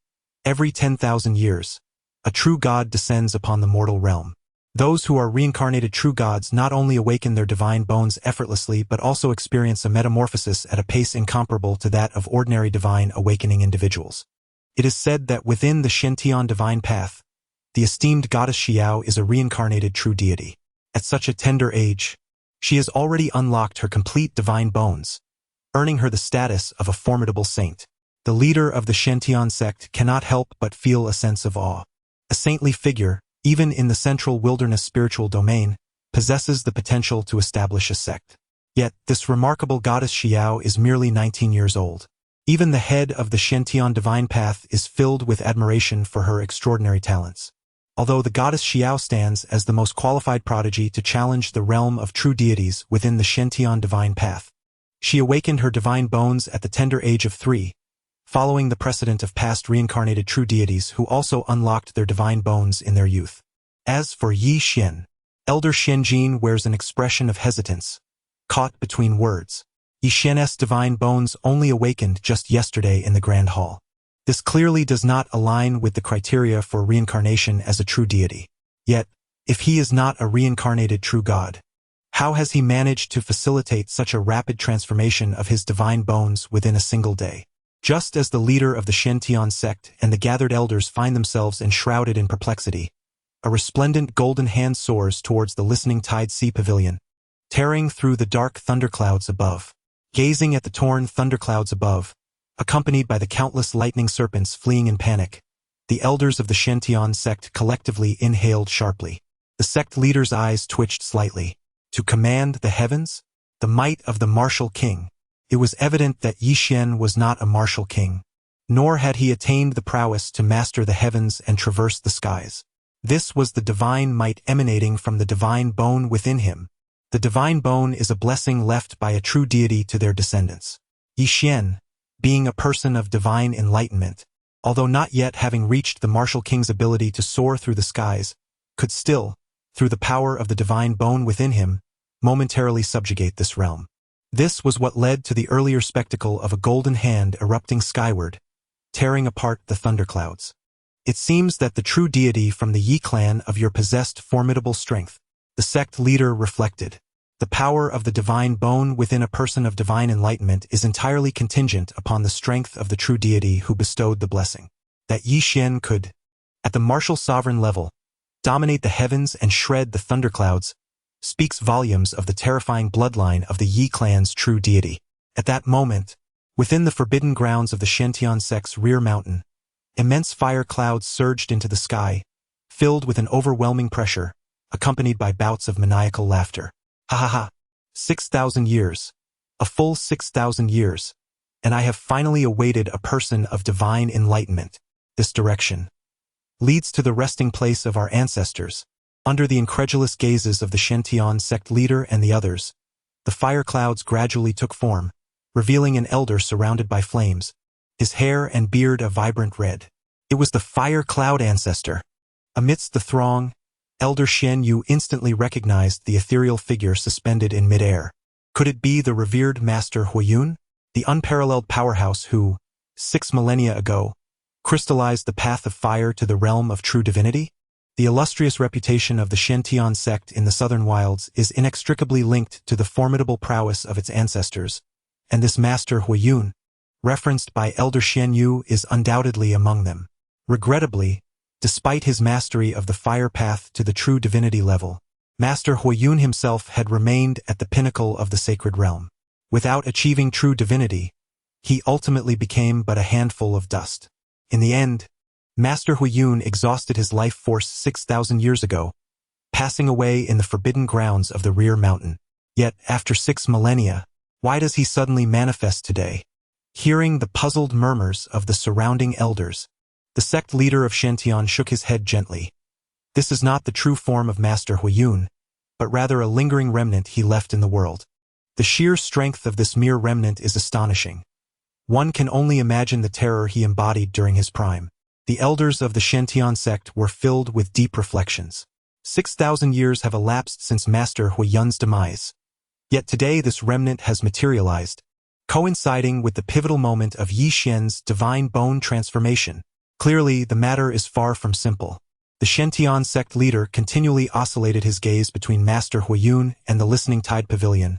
every 10,000 years, a true god descends upon the mortal realm. Those who are reincarnated true gods not only awaken their divine bones effortlessly but also experience a metamorphosis at a pace incomparable to that of ordinary divine awakening individuals. It is said that within the Shen divine path, the esteemed goddess Xiao is a reincarnated true deity. At such a tender age, she has already unlocked her complete divine bones, earning her the status of a formidable saint. The leader of the Shen sect cannot help but feel a sense of awe. A saintly figure, even in the central wilderness spiritual domain, possesses the potential to establish a sect. Yet, this remarkable goddess Xiao is merely 19 years old. Even the head of the Shen divine path is filled with admiration for her extraordinary talents. Although the goddess Xiao stands as the most qualified prodigy to challenge the realm of true deities within the Shen divine path, she awakened her divine bones at the tender age of 3, following the precedent of past reincarnated true deities who also unlocked their divine bones in their youth. As for Yi Xian, Elder Xuanjin wears an expression of hesitance, caught between words. Yi Xian's divine bones only awakened just yesterday in the Grand Hall. This clearly does not align with the criteria for reincarnation as a true deity. Yet, if he is not a reincarnated true god, How has he managed to facilitate such a rapid transformation of his divine bones within a single day? Just as the leader of the Shintian sect and the gathered elders find themselves enshrouded in perplexity, a resplendent golden hand soars towards the listening tide sea pavilion, tearing through the dark thunderclouds above. Gazing at the torn thunderclouds above, accompanied by the countless lightning serpents fleeing in panic, the elders of the Shintian sect collectively inhaled sharply. The sect leader's eyes twitched slightly. To command the heavens? The might of the martial king. It was evident that Yi Xian was not a martial king, nor had he attained the prowess to master the heavens and traverse the skies. This was the divine might emanating from the divine bone within him. The divine bone is a blessing left by a true deity to their descendants. Yi Xian, being a person of divine enlightenment, although not yet having reached the martial king's ability to soar through the skies, could still, through the power of the divine bone within him, momentarily subjugate this realm. This was what led to the earlier spectacle of a golden hand erupting skyward, tearing apart the thunderclouds. It seems that the true deity from the Yi clan of your possessed formidable strength. The sect leader reflected. The power of the divine bone within a person of divine enlightenment is entirely contingent upon the strength of the true deity who bestowed the blessing. That Yi Xian could, at the martial sovereign level, dominate the heavens and shred the thunderclouds, speaks volumes of the terrifying bloodline of the Yi clan's true deity. At that moment, within the forbidden grounds of the Shintian sect's rear mountain, immense fire clouds surged into the sky, filled with an overwhelming pressure, accompanied by bouts of maniacal laughter. Ha ha ha! 6,000 years. A full 6,000 years. And I have finally awaited a person of divine enlightenment. This direction leads to the resting place of our ancestors. Under the incredulous gazes of the Shintian sect leader and the others, the fire clouds gradually took form, revealing an elder surrounded by flames, his hair and beard a vibrant red. It was the fire cloud ancestor. Amidst the throng, Elder Shen Yu instantly recognized the ethereal figure suspended in midair. Could it be the revered Master Huiyun, the unparalleled powerhouse who, 6 millennia ago, crystallized the path of fire to the realm of true divinity? The illustrious reputation of the Shintian sect in the southern wilds is inextricably linked to the formidable prowess of its ancestors, and this Master Huiyun, referenced by Elder Shen Yu, is undoubtedly among them. Regrettably, despite his mastery of the fire path to the true divinity level, Master Huiyun himself had remained at the pinnacle of the sacred realm. Without achieving true divinity, he ultimately became but a handful of dust. In the end, Master Huiyun exhausted his life force 6,000 years ago, passing away in the forbidden grounds of the rear mountain. Yet, after 6 millennia, why does he suddenly manifest today? Hearing the puzzled murmurs of the surrounding elders, the sect leader of Shintian shook his head gently. This is not the true form of Master Huiyun, but rather a lingering remnant he left in the world. The sheer strength of this mere remnant is astonishing. One can only imagine the terror he embodied during his prime. The elders of the Shintian sect were filled with deep reflections. 6,000 years have elapsed since Master Huiyun's demise. Yet today this remnant has materialized, coinciding with the pivotal moment of Yi Xian's divine bone transformation. Clearly, the matter is far from simple. The Shintian sect leader continually oscillated his gaze between Master Huiyun and the listening tide pavilion,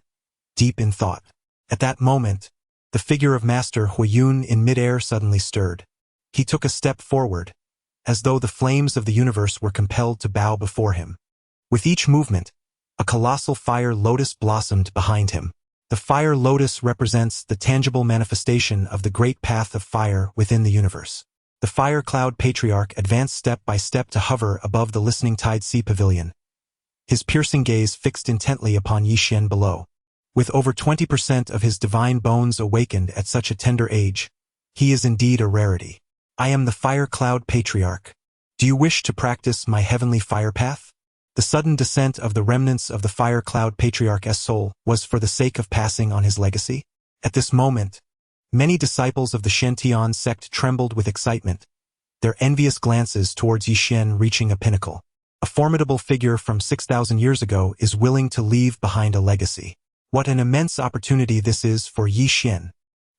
deep in thought. At that moment, the figure of Master Huiyun in midair suddenly stirred. He took a step forward, as though the flames of the universe were compelled to bow before him. With each movement, a colossal fire lotus blossomed behind him. The fire lotus represents the tangible manifestation of the great path of fire within the universe. The fire cloud patriarch advanced step by step to hover above the listening tide sea pavilion, his piercing gaze fixed intently upon Yi Xian below. With over 20% of his divine bones awakened at such a tender age, he is indeed a rarity. I am the fire cloud patriarch. Do you wish to practice my heavenly fire path? The sudden descent of the remnants of the fire cloud patriarch's soul was for the sake of passing on his legacy. At this moment, many disciples of the Shintian sect trembled with excitement, their envious glances towards Yi Xian reaching a pinnacle. A formidable figure from 6,000 years ago is willing to leave behind a legacy. What an immense opportunity this is for Yi Xian.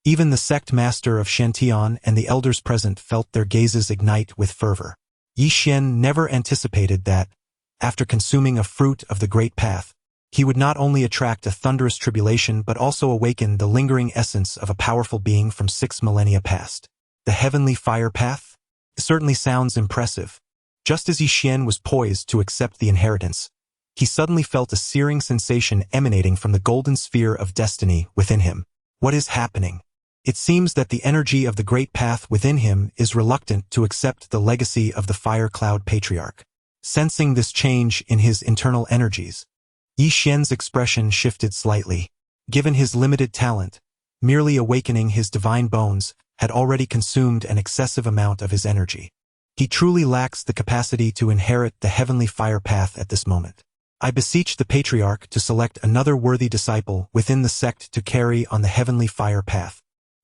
Even the sect master of Shintian and the elders present felt their gazes ignite with fervor. Yi Xian never anticipated that, after consuming a fruit of the great path, He would not only attract a thunderous tribulation but also awaken the lingering essence of a powerful being from 6 millennia past. The heavenly fire path? It certainly sounds impressive. Just as Yi Xian was poised to accept the inheritance, he suddenly felt a searing sensation emanating from the golden sphere of destiny within him. What is happening? It seems that the energy of the great path within him is reluctant to accept the legacy of the fire cloud patriarch. Sensing this change in his internal energies, Yi Xian's expression shifted slightly. Given his limited talent, merely awakening his divine bones had already consumed an excessive amount of his energy. He truly lacks the capacity to inherit the heavenly fire path at this moment. I beseech the patriarch to select another worthy disciple within the sect to carry on the heavenly fire path.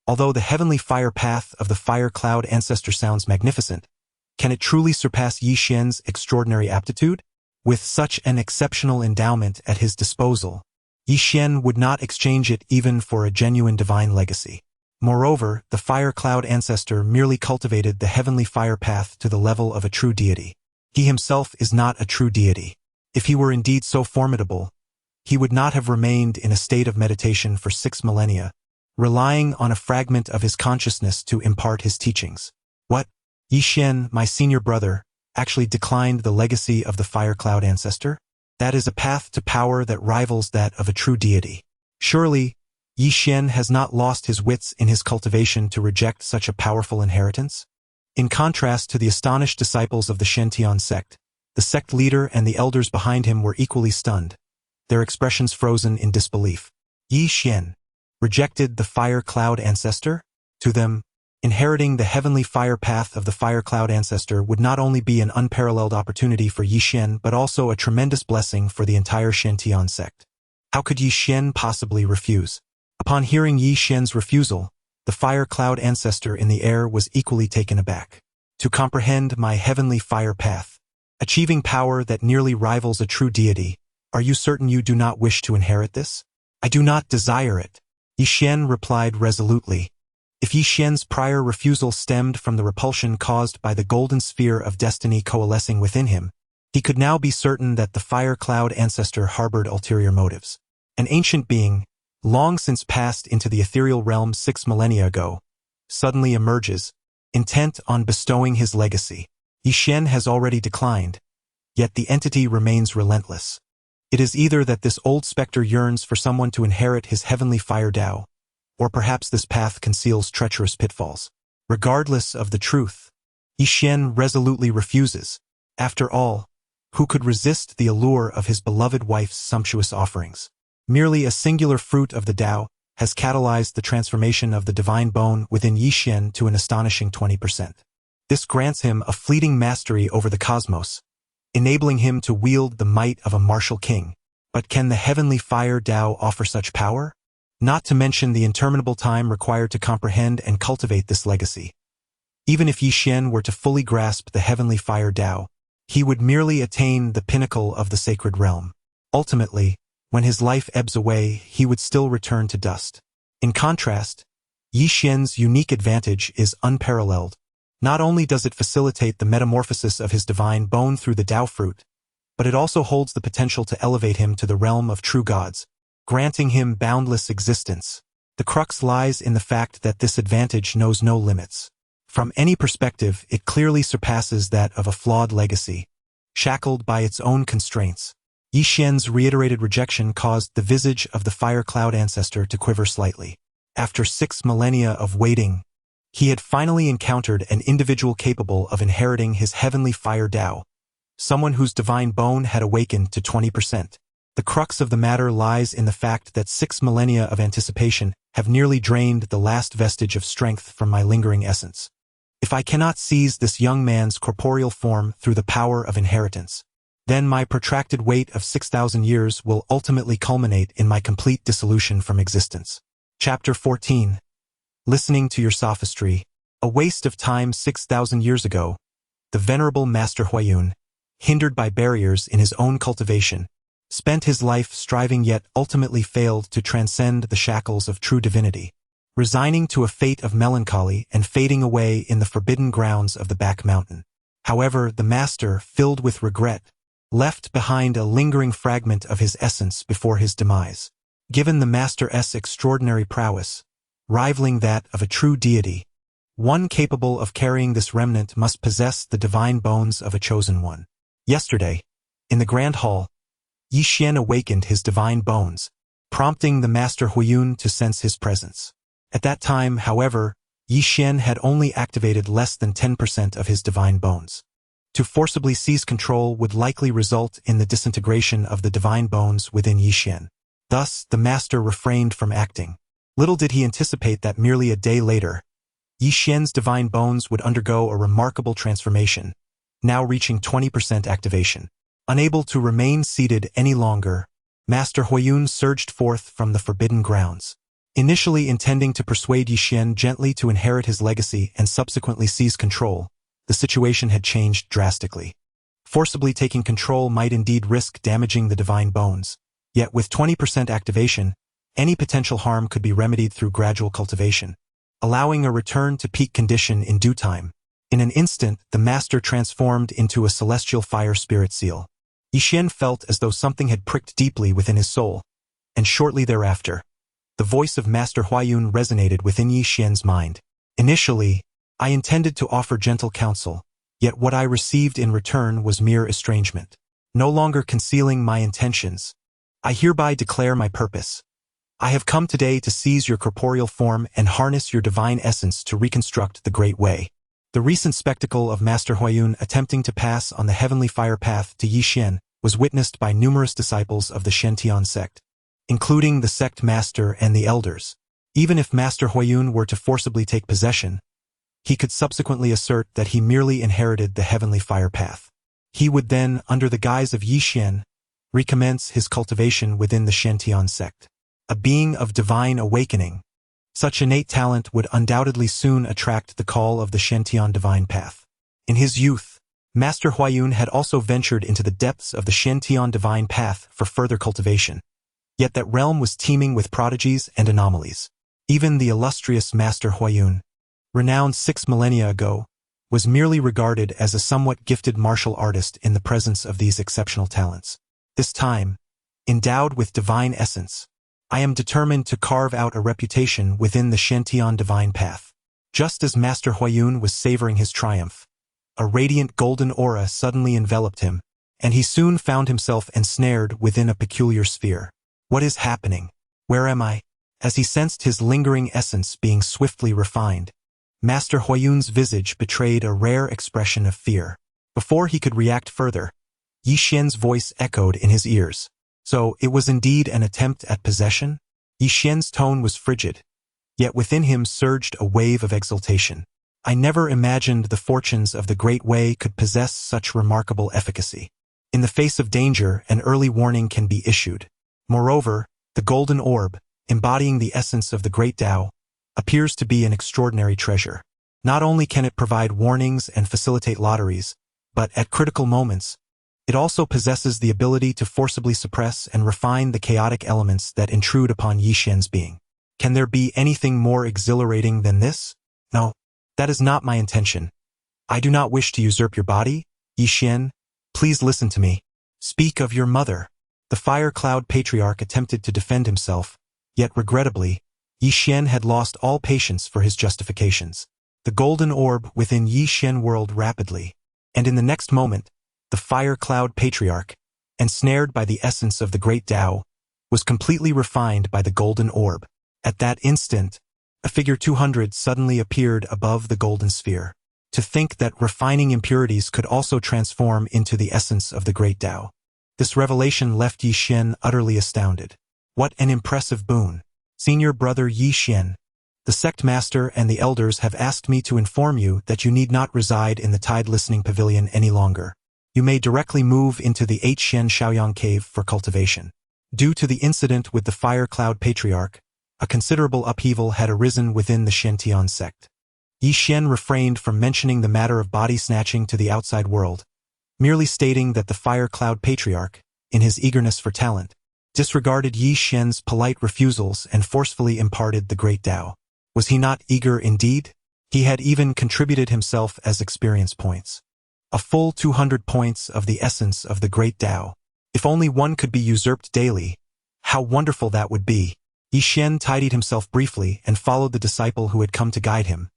Although the heavenly fire path of the fire cloud ancestor sounds magnificent, can it truly surpass Yi Xian's extraordinary aptitude? With such an exceptional endowment at his disposal, Yi Xian would not exchange it even for a genuine divine legacy. Moreover, the fire cloud ancestor merely cultivated the heavenly fire path to the level of a true deity. He himself is not a true deity. If he were indeed so formidable, he would not have remained in a state of meditation for 6 millennia, relying on a fragment of his consciousness to impart his teachings. What? Yi Xian, my senior brother, actually declined the legacy of the fire cloud ancestor? That is a path to power that rivals that of a true deity. Surely, Yi Xian has not lost his wits in his cultivation to reject such a powerful inheritance? In contrast to the astonished disciples of the Shentian sect, the sect leader and the elders behind him were equally stunned, their expressions frozen in disbelief. Yi Xian rejected the fire cloud ancestor? To them, inheriting the heavenly fire path of the fire cloud ancestor would not only be an unparalleled opportunity for Yi Xian but also a tremendous blessing for the entire Shentian sect. How could Yi Xian possibly refuse? Upon hearing Yi Xian's refusal, the fire cloud ancestor in the air was equally taken aback. To comprehend my heavenly fire path, achieving power that nearly rivals a true deity, are you certain you do not wish to inherit this? I do not desire it, Yi Xian replied resolutely. If Yi Xian's prior refusal stemmed from the repulsion caused by the golden sphere of destiny coalescing within him, he could now be certain that the fire cloud ancestor harbored ulterior motives. An ancient being, long since passed into the ethereal realm 6 millennia ago, suddenly emerges, intent on bestowing his legacy. Yi Xian has already declined, yet the entity remains relentless. It is either that this old specter yearns for someone to inherit his heavenly fire Dao, or perhaps this path conceals treacherous pitfalls. Regardless of the truth, Yi Xian resolutely refuses. After all, who could resist the allure of his beloved wife's sumptuous offerings? Merely a singular fruit of the Dao has catalyzed the transformation of the divine bone within Yi Xian to an astonishing 20%. This grants him a fleeting mastery over the cosmos, enabling him to wield the might of a martial king. But can the heavenly fire Dao offer such power? Not to mention the interminable time required to comprehend and cultivate this legacy. Even if Yi Xian were to fully grasp the heavenly fire Dao, he would merely attain the pinnacle of the sacred realm. Ultimately, when his life ebbs away, he would still return to dust. In contrast, Yi Xian's unique advantage is unparalleled. Not only does it facilitate the metamorphosis of his divine bone through the Dao fruit, but it also holds the potential to elevate him to the realm of true gods, granting him boundless existence. The crux lies in the fact that this advantage knows no limits. From any perspective, it clearly surpasses that of a flawed legacy, shackled by its own constraints. Yi Xian's reiterated rejection caused the visage of the fire cloud ancestor to quiver slightly. After 6 millennia of waiting, he had finally encountered an individual capable of inheriting his heavenly fire Dao, someone whose divine bone had awakened to 20%. The crux of the matter lies in the fact that 6 millennia of anticipation have nearly drained the last vestige of strength from my lingering essence. If I cannot seize this young man's corporeal form through the power of inheritance, then my protracted wait of 6,000 years will ultimately culminate in my complete dissolution from existence. Chapter 14. Listening to your sophistry, a waste of time 6,000 years ago, the venerable Master Huayun, hindered by barriers in his own cultivation, spent his life striving yet ultimately failed to transcend the shackles of true divinity, resigning to a fate of melancholy and fading away in the forbidden grounds of the back mountain. However, the master, filled with regret, left behind a lingering fragment of his essence before his demise. Given the Master's extraordinary prowess, rivaling that of a true deity, one capable of carrying this remnant must possess the divine bones of a chosen one. Yesterday, in the Grand Hall, Yi Xian awakened his divine bones, prompting the Master Huiyun to sense his presence. At that time, however, Yi Xian had only activated less than 10% of his divine bones. To forcibly seize control would likely result in the disintegration of the divine bones within Yi Xian. Thus, the Master refrained from acting. Little did he anticipate that merely a day later, Yi Xian's divine bones would undergo a remarkable transformation, now reaching 20% activation. Unable to remain seated any longer, Master Huiyun surged forth from the forbidden grounds. Initially intending to persuade Yi Xian gently to inherit his legacy and subsequently seize control, the situation had changed drastically. Forcibly taking control might indeed risk damaging the divine bones, yet with 20% activation, any potential harm could be remedied through gradual cultivation, allowing a return to peak condition in due time. In an instant, the Master transformed into a celestial fire spirit seal. Yi Xian felt as though something had pricked deeply within his soul, and shortly thereafter, the voice of Master Huiyun resonated within Yi Xian's mind. Initially, I intended to offer gentle counsel, yet what I received in return was mere estrangement. No longer concealing my intentions, I hereby declare my purpose. I have come today to seize your corporeal form and harness your divine essence to reconstruct the Great Way. The recent spectacle of Master Huiyun attempting to pass on the heavenly fire path to Yi Xian was witnessed by numerous disciples of the Shen sect, including the sect master and the elders. Even if Master Huiyun were to forcibly take possession, he could subsequently assert that he merely inherited the heavenly fire path. He would then, under the guise of Yi Xian, recommence his cultivation within the Shen sect. A being of divine awakening, such innate talent would undoubtedly soon attract the call of the Shen divine path. In his youth, Master Huiyun had also ventured into the depths of the Shen divine path for further cultivation. Yet that realm was teeming with prodigies and anomalies. Even the illustrious Master Huiyun, renowned 6 millennia ago, was merely regarded as a somewhat gifted martial artist in the presence of these exceptional talents. This time, endowed with divine essence, I am determined to carve out a reputation within the Shen divine path. Just as Master Huiyun was savoring his triumph, a radiant golden aura suddenly enveloped him, and he soon found himself ensnared within a peculiar sphere. What is happening? Where am I? As he sensed his lingering essence being swiftly refined, Master Huiyun's visage betrayed a rare expression of fear. Before he could react further, Yi Xian's voice echoed in his ears. So, it was indeed an attempt at possession? Yi Xian's tone was frigid, yet within him surged a wave of exultation. I never imagined the fortunes of the Great Way could possess such remarkable efficacy. In the face of danger, an early warning can be issued. Moreover, the golden orb, embodying the essence of the Great Dao, appears to be an extraordinary treasure. Not only can it provide warnings and facilitate lotteries, but at critical moments, it also possesses the ability to forcibly suppress and refine the chaotic elements that intrude upon Yi Xian's being. Can there be anything more exhilarating than this? No, that is not my intention. I do not wish to usurp your body, Yi Xian. Please listen to me. Speak of your mother. The Fire Cloud Patriarch attempted to defend himself, yet regrettably, Yi Xian had lost all patience for his justifications. The golden orb within Yi Xian whirled rapidly, and in the next moment, the Fire Cloud Patriarch, ensnared by the essence of the Great Dao, was completely refined by the golden orb. At that instant, a figure 200 suddenly appeared above the golden sphere. To think that refining impurities could also transform into the essence of the Great Dao. This revelation left Yi Xian utterly astounded. What an impressive boon. Senior brother Yi Xian, the sect master and the elders have asked me to inform you that you need not reside in the Tide Listening Pavilion any longer. You may directly move into the 8 Shen Shaoyang Cave for cultivation. Due to the incident with the Fire Cloud Patriarch, a considerable upheaval had arisen within the Shen sect. Yi Xian refrained from mentioning the matter of body snatching to the outside world, merely stating that the Fire Cloud Patriarch, in his eagerness for talent, disregarded Yi Xian's polite refusals and forcefully imparted the Great Dao. Was he not eager indeed? He had even contributed himself as experience points. a full 200 points of the essence of the great Tao. If only one could be usurped daily, how wonderful that would be. Yi Xian tidied himself briefly and followed the disciple who had come to guide him,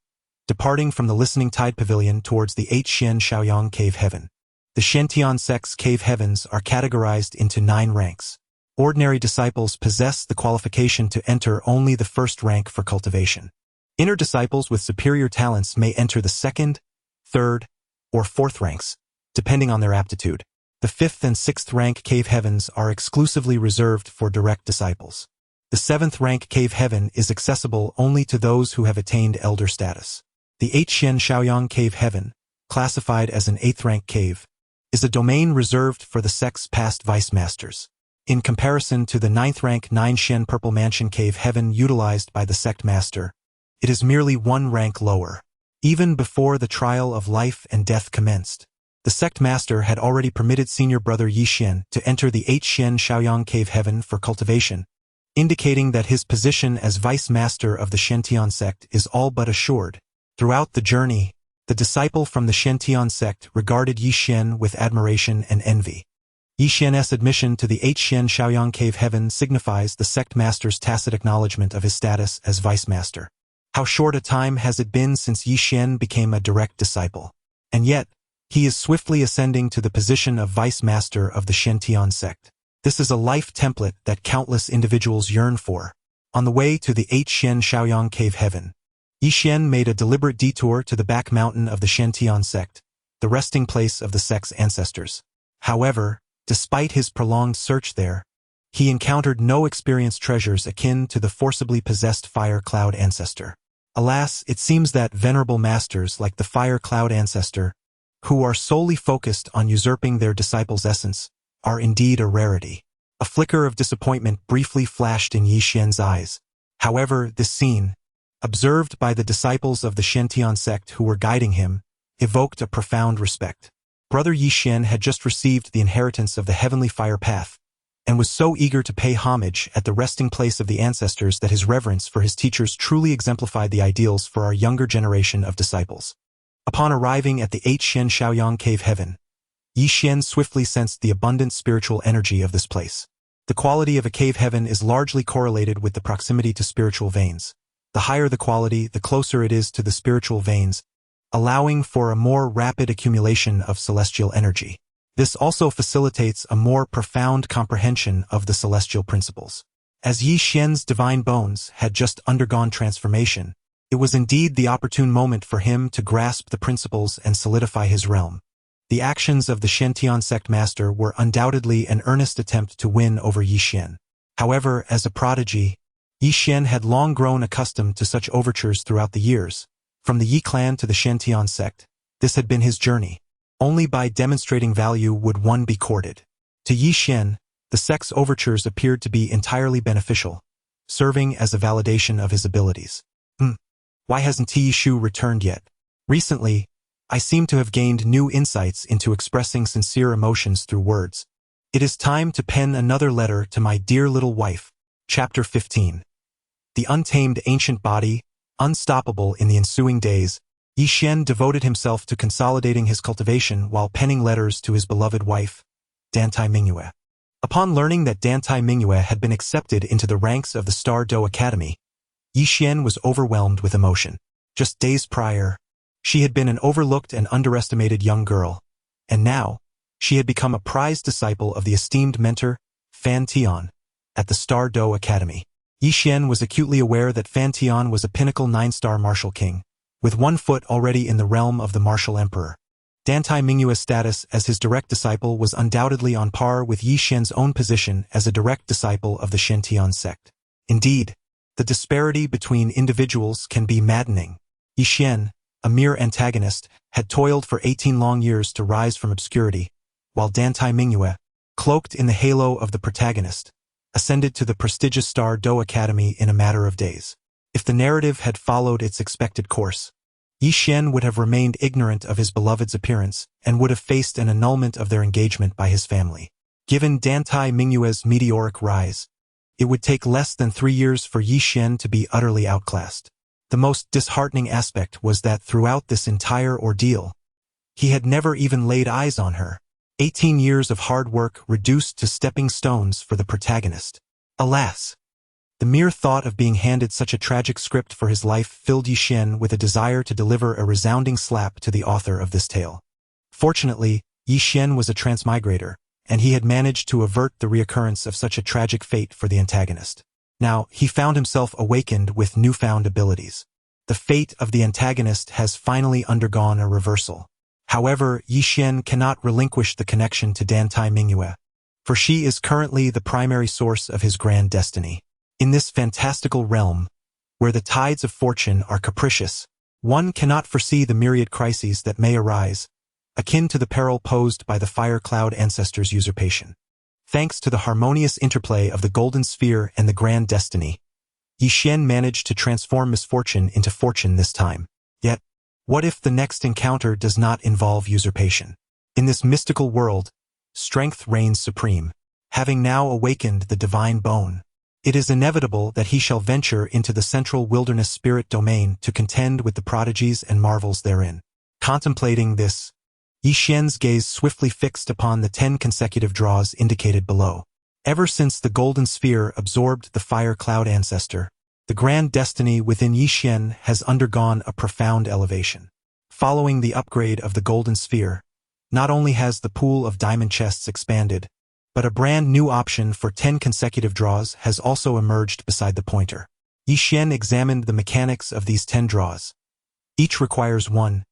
departing from the Listening Tide Pavilion towards the 8 Xian Shaoyang Cave Heaven. The Shentian sect's cave heavens are categorized into 9 ranks. Ordinary disciples possess the qualification to enter only the first rank for cultivation. Inner disciples with superior talents may enter the 2nd, 3rd, or 4th ranks, depending on their aptitude. The 5th and 6th rank cave heavens are exclusively reserved for direct disciples. The 7th rank cave heaven is accessible only to those who have attained elder status. The 8 Xian Shaoyang Cave Heaven, classified as an 8th rank cave, is a domain reserved for the sect's past vice masters. In comparison to the 9th rank 9 Xian Purple Mansion Cave Heaven utilized by the sect master, it is merely 1 rank lower. Even before the trial of life and death commenced, the sect master had already permitted senior brother Yi Xian to enter the 8 Xian Shaoyang Cave Heaven for cultivation, indicating that his position as vice master of the Shentian sect is all but assured. Throughout the journey, the disciple from the Shentian sect regarded Yi Xian with admiration and envy. Yi Xian's admission to the 8 Xian Shaoyang Cave Heaven signifies the sect master's tacit acknowledgement of his status as vice master. How short a time has it been since Yi Xian became a direct disciple? And yet, he is swiftly ascending to the position of vice master of the Shentian sect. This is a life template that countless individuals yearn for. On the way to the 8 Xian Shaoyang Cave Heaven, Yi Xian made a deliberate detour to the back mountain of the Shentian sect, the resting place of the sect's ancestors. However, despite his prolonged search there, he encountered no experienced treasures akin to the forcibly possessed Fire Cloud ancestor. Alas, it seems that venerable masters like the Fire Cloud ancestor, who are solely focused on usurping their disciples' essence, are indeed a rarity. A flicker of disappointment briefly flashed in Yi Xian's eyes. However, this scene, observed by the disciples of the Shentian sect who were guiding him, evoked a profound respect. Brother Yi Xian had just received the inheritance of the heavenly fire path, and was so eager to pay homage at the resting place of the ancestors that his reverence for his teachers truly exemplified the ideals for our younger generation of disciples. Upon arriving at the 8 Xian Shaoyang Cave Heaven, Yi Xian swiftly sensed the abundant spiritual energy of this place. The quality of a cave heaven is largely correlated with the proximity to spiritual veins. The higher the quality, the closer it is to the spiritual veins, allowing for a more rapid accumulation of celestial energy. This also facilitates a more profound comprehension of the celestial principles. As Yi Xian's divine bones had just undergone transformation, it was indeed the opportune moment for him to grasp the principles and solidify his realm. The actions of the Shentian sect master were undoubtedly an earnest attempt to win over Yi Xian. However, as a prodigy, Yi Xian had long grown accustomed to such overtures throughout the years. From the Yi clan to the Shentian sect, this had been his journey. Only by demonstrating value would one be courted. To Yi Xian, the sect's overtures appeared to be entirely beneficial, serving as a validation of his abilities. Why hasn't Yi Shu returned yet? Recently, I seem to have gained new insights into expressing sincere emotions through words. It is time to pen another letter to my dear little wife. Chapter 15. The untamed ancient body, unstoppable in the ensuing days, Yi Xian devoted himself to consolidating his cultivation while penning letters to his beloved wife, Dantai Mingyue. Upon learning that Dantai Mingyue had been accepted into the ranks of the Star Do Academy, Yi Xian was overwhelmed with emotion. Just days prior, she had been an overlooked and underestimated young girl, and now, she had become a prized disciple of the esteemed mentor, Fan Tian, at the Star Do Academy. Yi Xian was acutely aware that Fan Tian was a pinnacle 9-star martial king, with 1 foot already in the realm of the martial emperor. Dantai Mingyue's status as his direct disciple was undoubtedly on par with Yi Xian's own position as a direct disciple of the Shentian sect. Indeed, the disparity between individuals can be maddening. Yi Xian, a mere antagonist, had toiled for 18 long years to rise from obscurity, while Dantai Mingyue, cloaked in the halo of the protagonist, ascended to the prestigious Star Do Academy in a matter of days. If the narrative had followed its expected course, Yi Xian would have remained ignorant of his beloved's appearance and would have faced an annulment of their engagement by his family. Given Dantai Mingyue's meteoric rise, it would take less than 3 years for Yi Xian to be utterly outclassed. The most disheartening aspect was that throughout this entire ordeal, He had never even laid eyes on her. 18 years of hard work reduced to stepping stones for the protagonist. Alas! The mere thought of being handed such a tragic script for his life filled Yi Xian with a desire to deliver a resounding slap to the author of this tale. Fortunately, Yi Xian was a transmigrator, and he had managed to avert the reoccurrence of such a tragic fate for the antagonist. Now, he found himself awakened with newfound abilities. The fate of the antagonist has finally undergone a reversal. However, Yi Xian cannot relinquish the connection to Dan Tai Mingyue, for she is currently the primary source of his grand destiny. In this fantastical realm, where the tides of fortune are capricious, one cannot foresee the myriad crises that may arise, akin to the peril posed by the fire cloud ancestors' usurpation. Thanks to the harmonious interplay of the golden sphere and the grand destiny, Yi Xian managed to transform misfortune into fortune this time. Yet, what if the next encounter does not involve usurpation? In this mystical world, strength reigns supreme. Having now awakened the divine bone, it is inevitable that he shall venture into the central wilderness spirit domain to contend with the prodigies and marvels therein. Contemplating this, Yi Xian's gaze swiftly fixed upon the 10 consecutive draws indicated below. Ever since the golden sphere absorbed the fire cloud ancestor, the grand destiny within Yi Xian has undergone a profound elevation. Following the upgrade of the golden sphere, not only has the pool of diamond chests expanded, but a brand new option for 10 consecutive draws has also emerged beside the pointer. Yi Xian examined the mechanics of these 10 draws. Each requires 1,000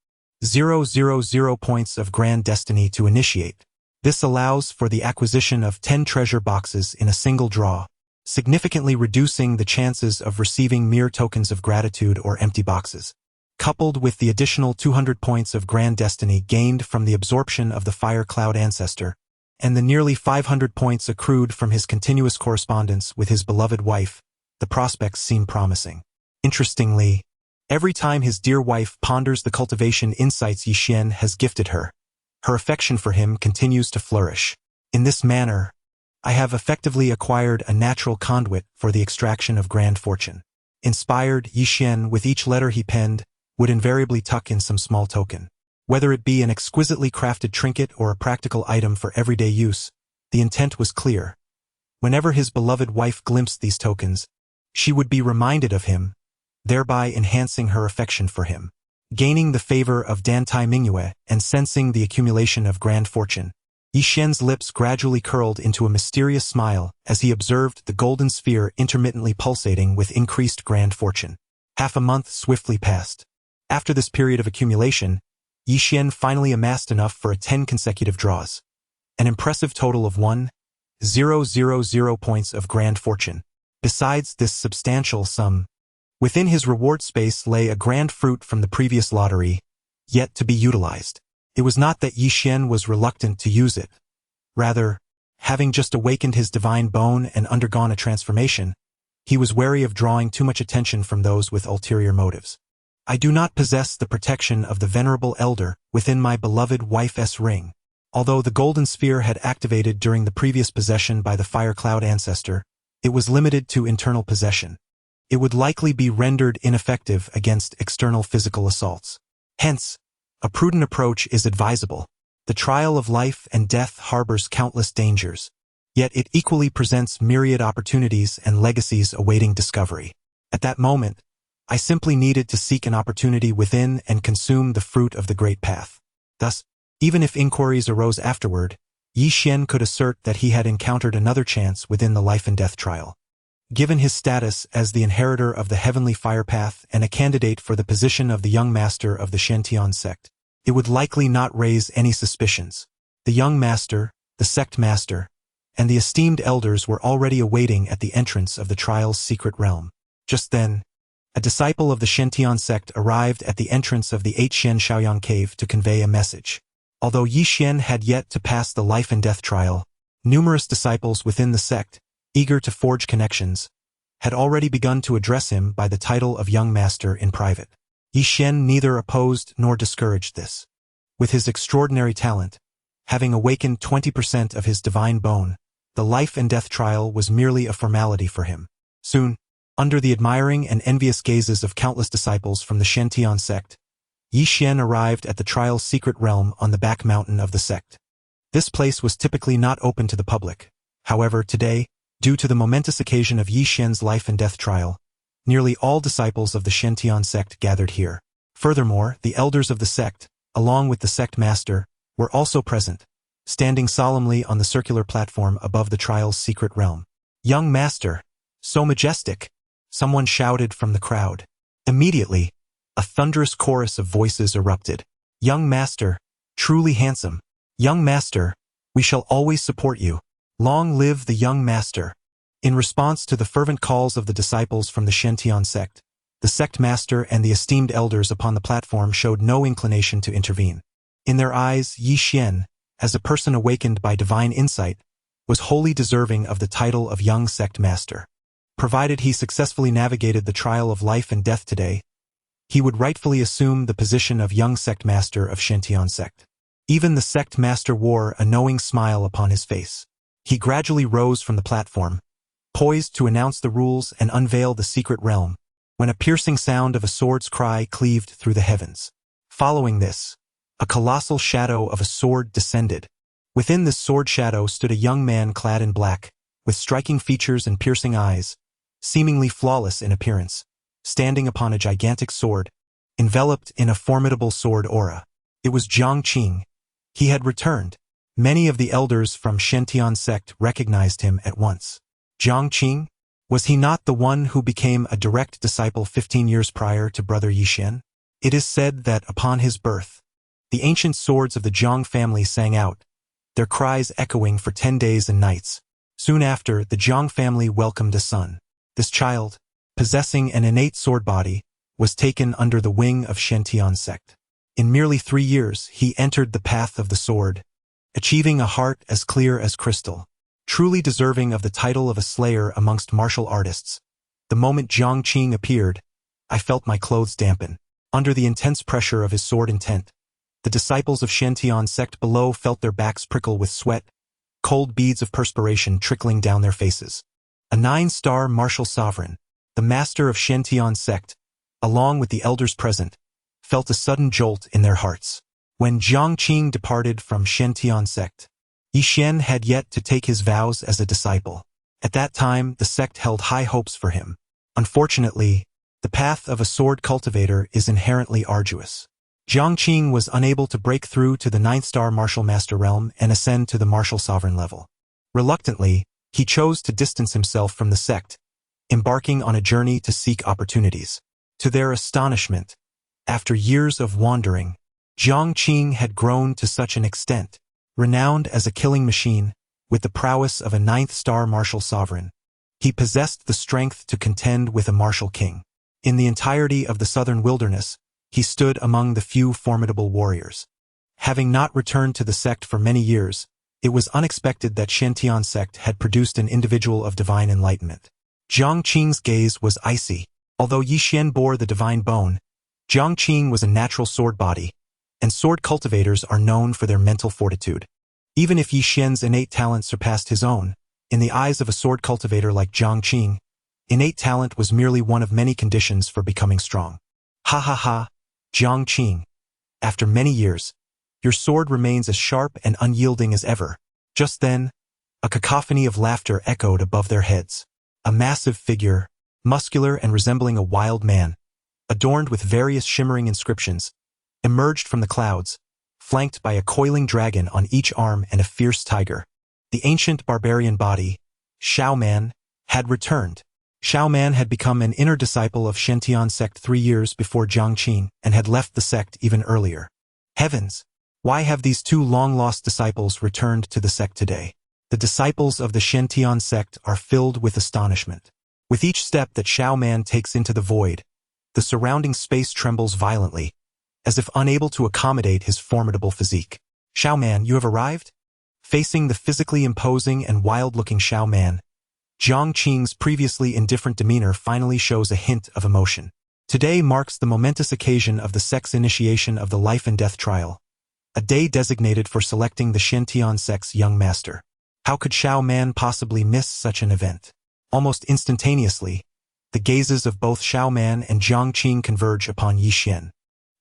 points of grand destiny to initiate. This allows for the acquisition of 10 treasure boxes in a single draw, significantly reducing the chances of receiving mere tokens of gratitude or empty boxes. Coupled with the additional 200 points of grand destiny gained from the absorption of the fire cloud ancestor, and the nearly 500 points accrued from his continuous correspondence with his beloved wife, the prospects seem promising. Interestingly, every time his dear wife ponders the cultivation insights Yi Xian has gifted her, her affection for him continues to flourish. In this manner, I have effectively acquired a natural conduit for the extraction of grand fortune. Inspired, Yi Xian, with each letter he penned, would invariably tuck in some small token. Whether it be an exquisitely crafted trinket or a practical item for everyday use, the intent was clear. Whenever his beloved wife glimpsed these tokens, she would be reminded of him, thereby enhancing her affection for him. Gaining the favor of Dan Tai Mingyue and sensing the accumulation of grand fortune, Yi Xian's lips gradually curled into a mysterious smile as he observed the golden sphere intermittently pulsating with increased grand fortune. Half a month swiftly passed. After this period of accumulation, Yi Xian finally amassed enough for 10 consecutive draws. An impressive total of 1,000 points of grand fortune. Besides this substantial sum, within his reward space lay a grand fruit from the previous lottery, yet to be utilized. It was not that Yi Xian was reluctant to use it. Rather, having just awakened his divine bone and undergone a transformation, he was wary of drawing too much attention from those with ulterior motives. I do not possess the protection of the venerable elder within my beloved wife's ring. Although the golden sphere had activated during the previous possession by the fire cloud ancestor, it was limited to internal possession. It would likely be rendered ineffective against external physical assaults. Hence, a prudent approach is advisable. The trial of life and death harbors countless dangers, yet it equally presents myriad opportunities and legacies awaiting discovery. At that moment, I simply needed to seek an opportunity within and consume the fruit of the great path. Thus, even if inquiries arose afterward, Yi Xian could assert that he had encountered another chance within the life and death trial. Given his status as the inheritor of the heavenly fire path and a candidate for the position of the young master of the Shantian sect, it would likely not raise any suspicions. The young master, the sect master, and the esteemed elders were already awaiting at the entrance of the trial's secret realm. Just then, a disciple of the Shantian sect arrived at the entrance of the 8 Shen Shaoyang cave to convey a message. Although Yi Xian had yet to pass the life and death trial, numerous disciples within the sect, eager to forge connections, had already begun to address him by the title of young master in private. Yi Xian neither opposed nor discouraged this. With his extraordinary talent, having awakened 20% of his divine bone, the life and death trial was merely a formality for him. Soon, under the admiring and envious gazes of countless disciples from the Shantian sect, Yi Xian arrived at the trial's secret realm on the back mountain of the sect. This place was typically not open to the public. However, today, due to the momentous occasion of Yi Xian's life and death trial, nearly all disciples of the Shentian sect gathered here. Furthermore, the elders of the sect, along with the sect master, were also present, standing solemnly on the circular platform above the trial's secret realm. "Young master, so majestic!" someone shouted from the crowd. Immediately, a thunderous chorus of voices erupted. "Young master, truly handsome. Young master, we shall always support you. Long live the young master." In response to the fervent calls of the disciples from the Shentian sect, the sect master and the esteemed elders upon the platform showed no inclination to intervene. In their eyes, Yi Xian, as a person awakened by divine insight, was wholly deserving of the title of young sect master. Provided he successfully navigated the trial of life and death today, he would rightfully assume the position of young sect master of Shentian sect. Even the sect master wore a knowing smile upon his face. He gradually rose from the platform, poised to announce the rules and unveil the secret realm, when a piercing sound of a sword's cry cleaved through the heavens. Following this, a colossal shadow of a sword descended. Within this sword shadow stood a young man clad in black, with striking features and piercing eyes, seemingly flawless in appearance, standing upon a gigantic sword, enveloped in a formidable sword aura. It was Jiang Qing. He had returned. Many of the elders from Shentian sect recognized him at once. Jiang Qing? Was he not the one who became a direct disciple 15 years prior to Brother Yi Xian? It is said that upon his birth, the ancient swords of the Jiang family sang out, their cries echoing for 10 days and nights. Soon after, the Jiang family welcomed a son. This child, possessing an innate sword body, was taken under the wing of Shentian sect. In merely 3 years, he entered the path of the sword, achieving a heart as clear as crystal. Truly deserving of the title of a slayer amongst martial artists. The moment Jiang Qing appeared, I felt my clothes dampen. Under the intense pressure of his sword intent, the disciples of Shentian sect below felt their backs prickle with sweat, cold beads of perspiration trickling down their faces. A 9-star martial sovereign, the master of Shentian sect, along with the elders present, felt a sudden jolt in their hearts. When Jiang Qing departed from Shentian sect, Yi Xian had yet to take his vows as a disciple. At that time, the sect held high hopes for him. Unfortunately, the path of a sword cultivator is inherently arduous. Jiang Qing was unable to break through to the 9th-star martial master realm and ascend to the martial sovereign level. Reluctantly, he chose to distance himself from the sect, embarking on a journey to seek opportunities. To their astonishment, after years of wandering, Jiang Qing had grown to such an extent, renowned as a killing machine, with the prowess of a 9th-star martial sovereign. He possessed the strength to contend with a martial king. In the entirety of the southern wilderness, he stood among the few formidable warriors. Having not returned to the sect for many years, it was unexpected that Shentian sect had produced an individual of divine enlightenment. Jiang Qing's gaze was icy. Although Yi Xian bore the divine bone, Jiang Qing was a natural sword body, and sword cultivators are known for their mental fortitude. Even if Yi Xian's innate talent surpassed his own, in the eyes of a sword cultivator like Jiang Qing, innate talent was merely one of many conditions for becoming strong. Ha ha ha, Jiang Qing. After many years, your sword remains as sharp and unyielding as ever. Just then, a cacophony of laughter echoed above their heads. A massive figure, muscular and resembling a wild man, adorned with various shimmering inscriptions, emerged from the clouds, flanked by a coiling dragon on each arm and a fierce tiger. The ancient barbarian body, Shao Man, had returned. Shao Man had become an inner disciple of Shentian sect 3 years before Jiang Qing and had left the sect even earlier. Heavens! Why have these 2 long-lost disciples returned to the sect today? The disciples of the Shentian sect are filled with astonishment. With each step that Shao Man takes into the void, the surrounding space trembles violently, as if unable to accommodate his formidable physique. Shao Man, you have arrived? Facing the physically imposing and wild-looking Shao Man, Jiang Qing's previously indifferent demeanor finally shows a hint of emotion. Today marks the momentous occasion of the sect's initiation of the life and death trial, a day designated for selecting the Shentian sect's young master. How could Shao Man possibly miss such an event? Almost instantaneously, the gazes of both Shao Man and Jiang Qing converge upon Yi Xian.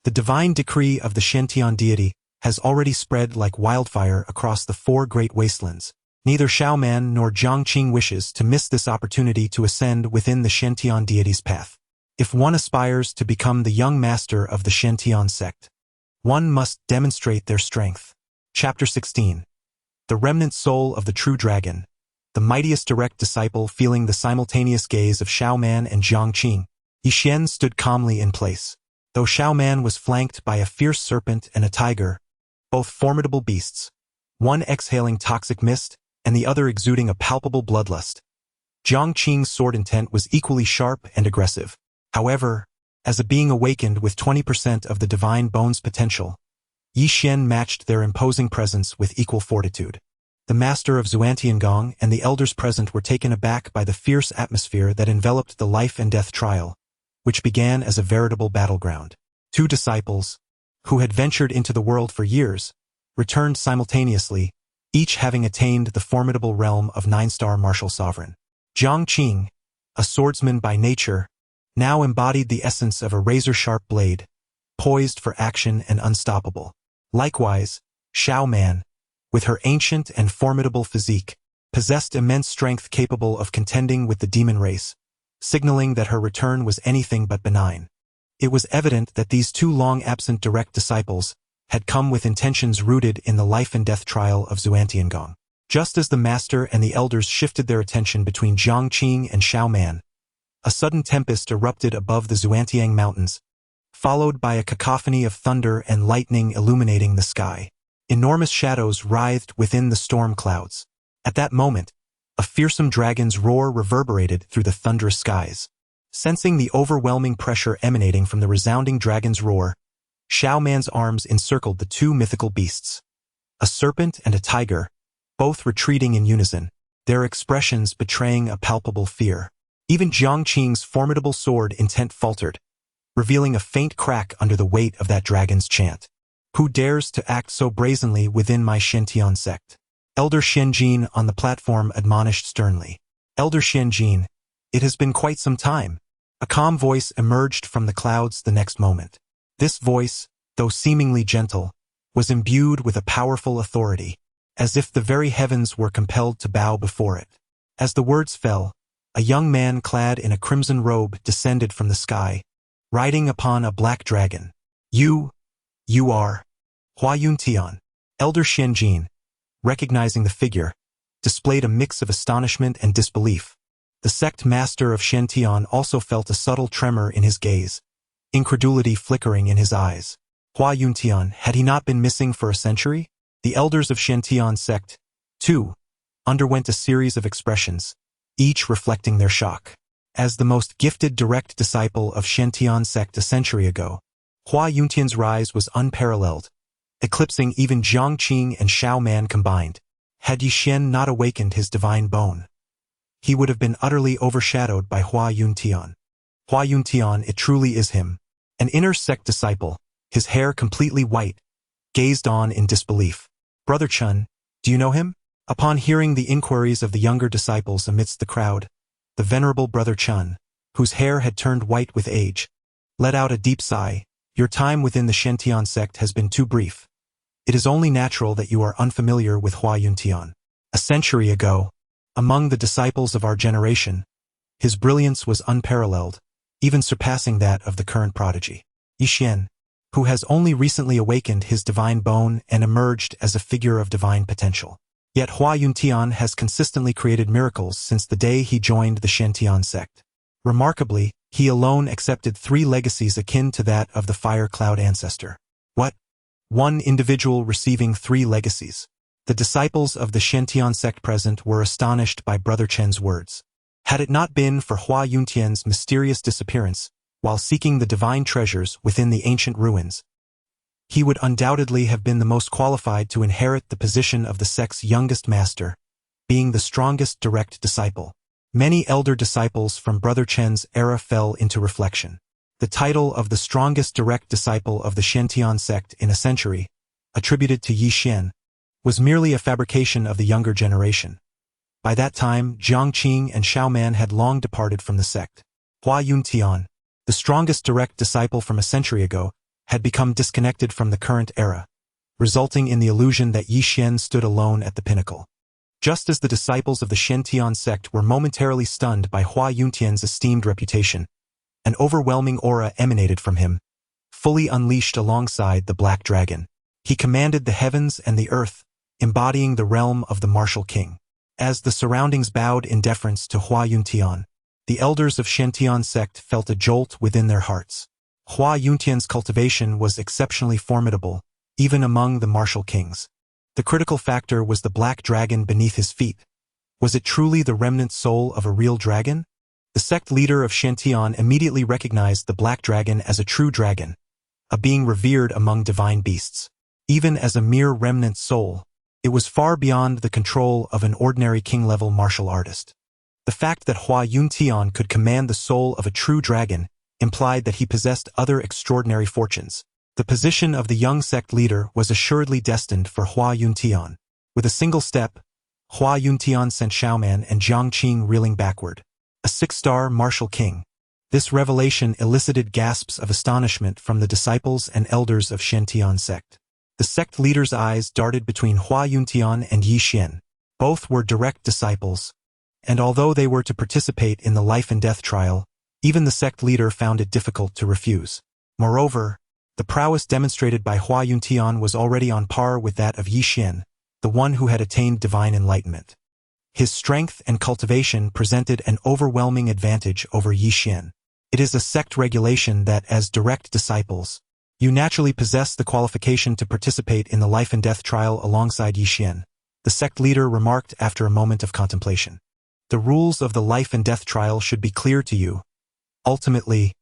The divine decree of the Shantian deity has already spread like wildfire across the 4 great wastelands. Neither Xiaoman nor Jiangqing wishes to miss this opportunity to ascend within the Shantian deity's path. If one aspires to become the young master of the Shantian sect, one must demonstrate their strength. Chapter 16. The remnant soul of the true dragon, the mightiest direct disciple feeling the simultaneous gaze of Xiaoman and Jiangqing, Yixian stood calmly in place. Though Xiaoman was flanked by a fierce serpent and a tiger, both formidable beasts, one exhaling toxic mist and the other exuding a palpable bloodlust, Jiangqing's sword intent was equally sharp and aggressive. However, as a being awakened with 20% of the divine bone's potential, Yixian matched their imposing presence with equal fortitude. The master of Xuantiangong and the elders present were taken aback by the fierce atmosphere that enveloped the life and death trial, which began as a veritable battleground. 2 disciples, who had ventured into the world for years, returned simultaneously, each having attained the formidable realm of 9-star martial sovereign. Jiangqing, a swordsman by nature, now embodied the essence of a razor-sharp blade, poised for action and unstoppable. Likewise, Xiaoman, with her ancient and formidable physique, possessed immense strength capable of contending with the demon race, signaling that her return was anything but benign. It was evident that these 2 long-absent direct disciples had come with intentions rooted in the life and death trial of Xuantiangong. Just as the master and the elders shifted their attention between Jiangqing and Xiaoman, a sudden tempest erupted above the Xuantiang mountains, followed by a cacophony of thunder and lightning illuminating the sky. Enormous shadows writhed within the storm clouds. At that moment, a fearsome dragon's roar reverberated through the thunderous skies. Sensing the overwhelming pressure emanating from the resounding dragon's roar, Xiaoman's arms encircled the 2 mythical beasts, a serpent and a tiger, both retreating in unison, their expressions betraying a palpable fear. Even Jiangqing's formidable sword intent faltered, revealing a faint crack under the weight of that dragon's chant. Who dares to act so brazenly within my Shantian sect? Elder Xianjin on the platform admonished sternly. Elder Xianjin, it has been quite some time. A calm voice emerged from the clouds the next moment. This voice, though seemingly gentle, was imbued with a powerful authority, as if the very heavens were compelled to bow before it. As the words fell, a young man clad in a crimson robe descended from the sky, riding upon a black dragon. You are Hua Yuntian. Elder Xianjin, recognizing the figure, displayed a mix of astonishment and disbelief. The sect master of Shantian also felt a subtle tremor in his gaze, incredulity flickering in his eyes. Hua Yuntian, had he not been missing for a century? The elders of Shantian sect, too, underwent a series of expressions, each reflecting their shock. As the most gifted direct disciple of Shantian sect a century ago, Hua Yuntian's rise was unparalleled, eclipsing even Jiangqing and Xiaoman combined. Had Yixian not awakened his divine bone, he would have been utterly overshadowed by Hua Yuntian. Hua Yuntian, it truly is him, an inner sect disciple, his hair completely white, gazed on in disbelief. Brother Chun, do you know him? Upon hearing the inquiries of the younger disciples amidst the crowd, the venerable Brother Chun, whose hair had turned white with age, let out a deep sigh. Your time within the Shantian sect has been too brief. It is only natural that you are unfamiliar with Hua Yuntian. A century ago, among the disciples of our generation, his brilliance was unparalleled, even surpassing that of the current prodigy. Yixian, who has only recently awakened his divine bone and emerged as a figure of divine potential. Yet Hua Yuntian has consistently created miracles since the day he joined the Shantian sect. Remarkably, he alone accepted 3 legacies akin to that of the fire cloud ancestor. What? One individual receiving 3 legacies. The disciples of the Shantian sect present were astonished by Brother Chen's words. Had it not been for Hua Yuntian's mysterious disappearance while seeking the divine treasures within the ancient ruins, he would undoubtedly have been the most qualified to inherit the position of the sect's youngest master, being the strongest direct disciple. Many elder disciples from Brother Chen's era fell into reflection. The title of the strongest direct disciple of the Shantian sect in a century, attributed to Yixian, was merely a fabrication of the younger generation. By that time, Jiangqing and Xiaoman had long departed from the sect. Hua Yuntian, the strongest direct disciple from a century ago, had become disconnected from the current era, resulting in the illusion that Yi Xian stood alone at the pinnacle. Just as the disciples of the Shen sect were momentarily stunned by Hua Yuntian's esteemed reputation, an overwhelming aura emanated from him, fully unleashed alongside the Black Dragon. He commanded the heavens and the earth, embodying the realm of the martial king. As the surroundings bowed in deference to Hua Yuntian, the elders of Shen sect felt a jolt within their hearts. Hua Yuntian's cultivation was exceptionally formidable, even among the martial kings. The critical factor was the black dragon beneath his feet. Was it truly the remnant soul of a real dragon? The sect leader of Shen immediately recognized the black dragon as a true dragon, a being revered among divine beasts. Even as a mere remnant soul, it was far beyond the control of an ordinary king-level martial artist. The fact that Hua Yuntian could command the soul of a true dragon implied that he possessed other extraordinary fortunes. The position of the young sect leader was assuredly destined for Hua Yuntian. With a single step, Hua Yuntian sent Xiaoman and Jiang Qing reeling backward. A 6-star martial king. This revelation elicited gasps of astonishment from the disciples and elders of Shen sect. The sect leader's eyes darted between Hua Yuntian and Yi Xian. Both were direct disciples, and although they were to participate in the life and death trial, even the sect leader found it difficult to refuse. Moreover, the prowess demonstrated by Hua Yuntian was already on par with that of Yi Xian, the one who had attained divine enlightenment. His strength and cultivation presented an overwhelming advantage over Yi Xian. It is a sect regulation that, as direct disciples, you naturally possess the qualification to participate in the life and death trial alongside Yi Xian, the sect leader remarked after a moment of contemplation. The rules of the life and death trial should be clear to you. Ultimately,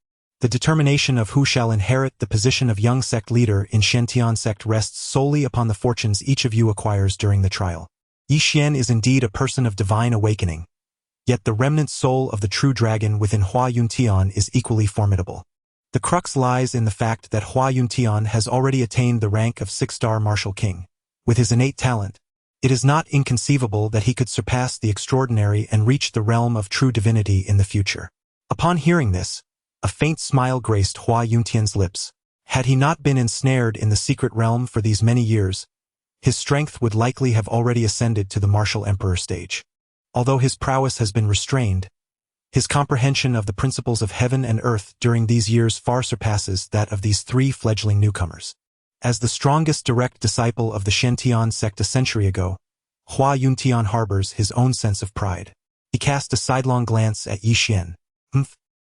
the determination of who shall inherit the position of young sect leader in Shen sect rests solely upon the fortunes each of you acquires during the trial. Yi Xian is indeed a person of divine awakening, yet the remnant soul of the true dragon within Hua Yuntian is equally formidable. The crux lies in the fact that Hua Yuntian has already attained the rank of 6-star martial king. With his innate talent, it is not inconceivable that he could surpass the extraordinary and reach the realm of true divinity in the future. Upon hearing this, a faint smile graced Hua Yuntian's lips. Had he not been ensnared in the secret realm for these many years, his strength would likely have already ascended to the martial emperor stage. Although his prowess has been restrained, his comprehension of the principles of heaven and earth during these years far surpasses that of these 3 fledgling newcomers. As the strongest direct disciple of the Shen sect a century ago, Hua Yuntian harbors his own sense of pride. He cast a sidelong glance at Yi Xian.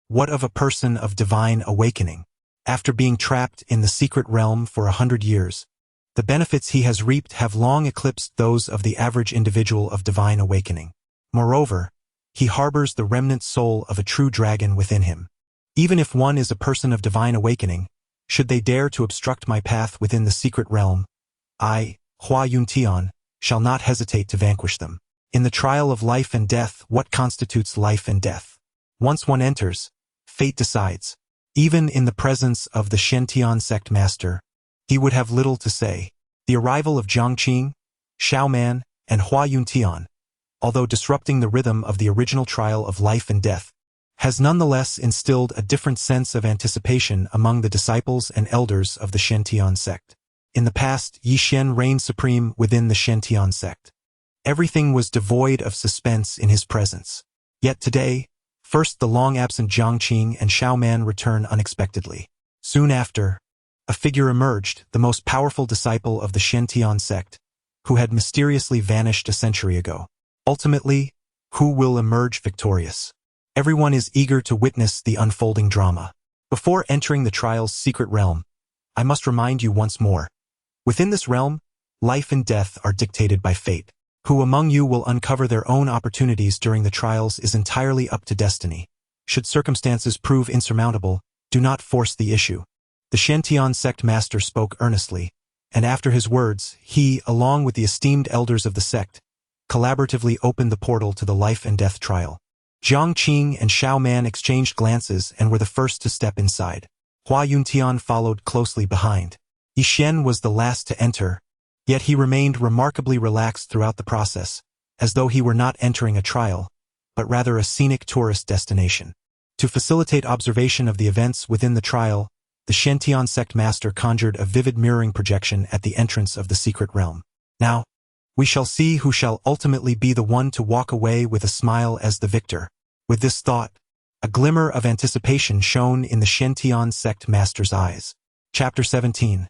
What of a person of divine awakening? After being trapped in the secret realm for 100 years, the benefits he has reaped have long eclipsed those of the average individual of divine awakening. Moreover, he harbors the remnant soul of a true dragon within him. Even if one is a person of divine awakening, should they dare to obstruct my path within the secret realm, I, Hua Yuntian, shall not hesitate to vanquish them. In the trial of life and death, what constitutes life and death? Once one enters, fate decides. Even in the presence of the Shen sect master, he would have little to say. The arrival of Jiang Qing, Xiaoman, and Hua Yuntian, although disrupting the rhythm of the original trial of life and death, has nonetheless instilled a different sense of anticipation among the disciples and elders of the Shen sect. In the past, Yi Xian reigned supreme within the Shen sect. Everything was devoid of suspense in his presence. Yet today, first the long-absent Jiang Qing and Xiaoman return unexpectedly. Soon after, a figure emerged, the most powerful disciple of the Shen sect, who had mysteriously vanished a century ago. Ultimately, who will emerge victorious? Everyone is eager to witness the unfolding drama. Before entering the trial's secret realm, I must remind you once more. Within this realm, life and death are dictated by fate. Who among you will uncover their own opportunities during the trials is entirely up to destiny. Should circumstances prove insurmountable, do not force the issue. The Shen sect master spoke earnestly, and after his words, he, along with the esteemed elders of the sect, collaboratively opened the portal to the life and death trial. Jiang Qing and Xiaoman exchanged glances and were the first to step inside. Hua Yuntian followed closely behind. Yi Xian was the last to enter, yet he remained remarkably relaxed throughout the process, as though he were not entering a trial, but rather a scenic tourist destination. To facilitate observation of the events within the trial, the Shentian sect master conjured a vivid mirroring projection at the entrance of the secret realm. Now, we shall see who shall ultimately be the one to walk away with a smile as the victor. With this thought, a glimmer of anticipation shone in the Shentian sect master's eyes. Chapter 17.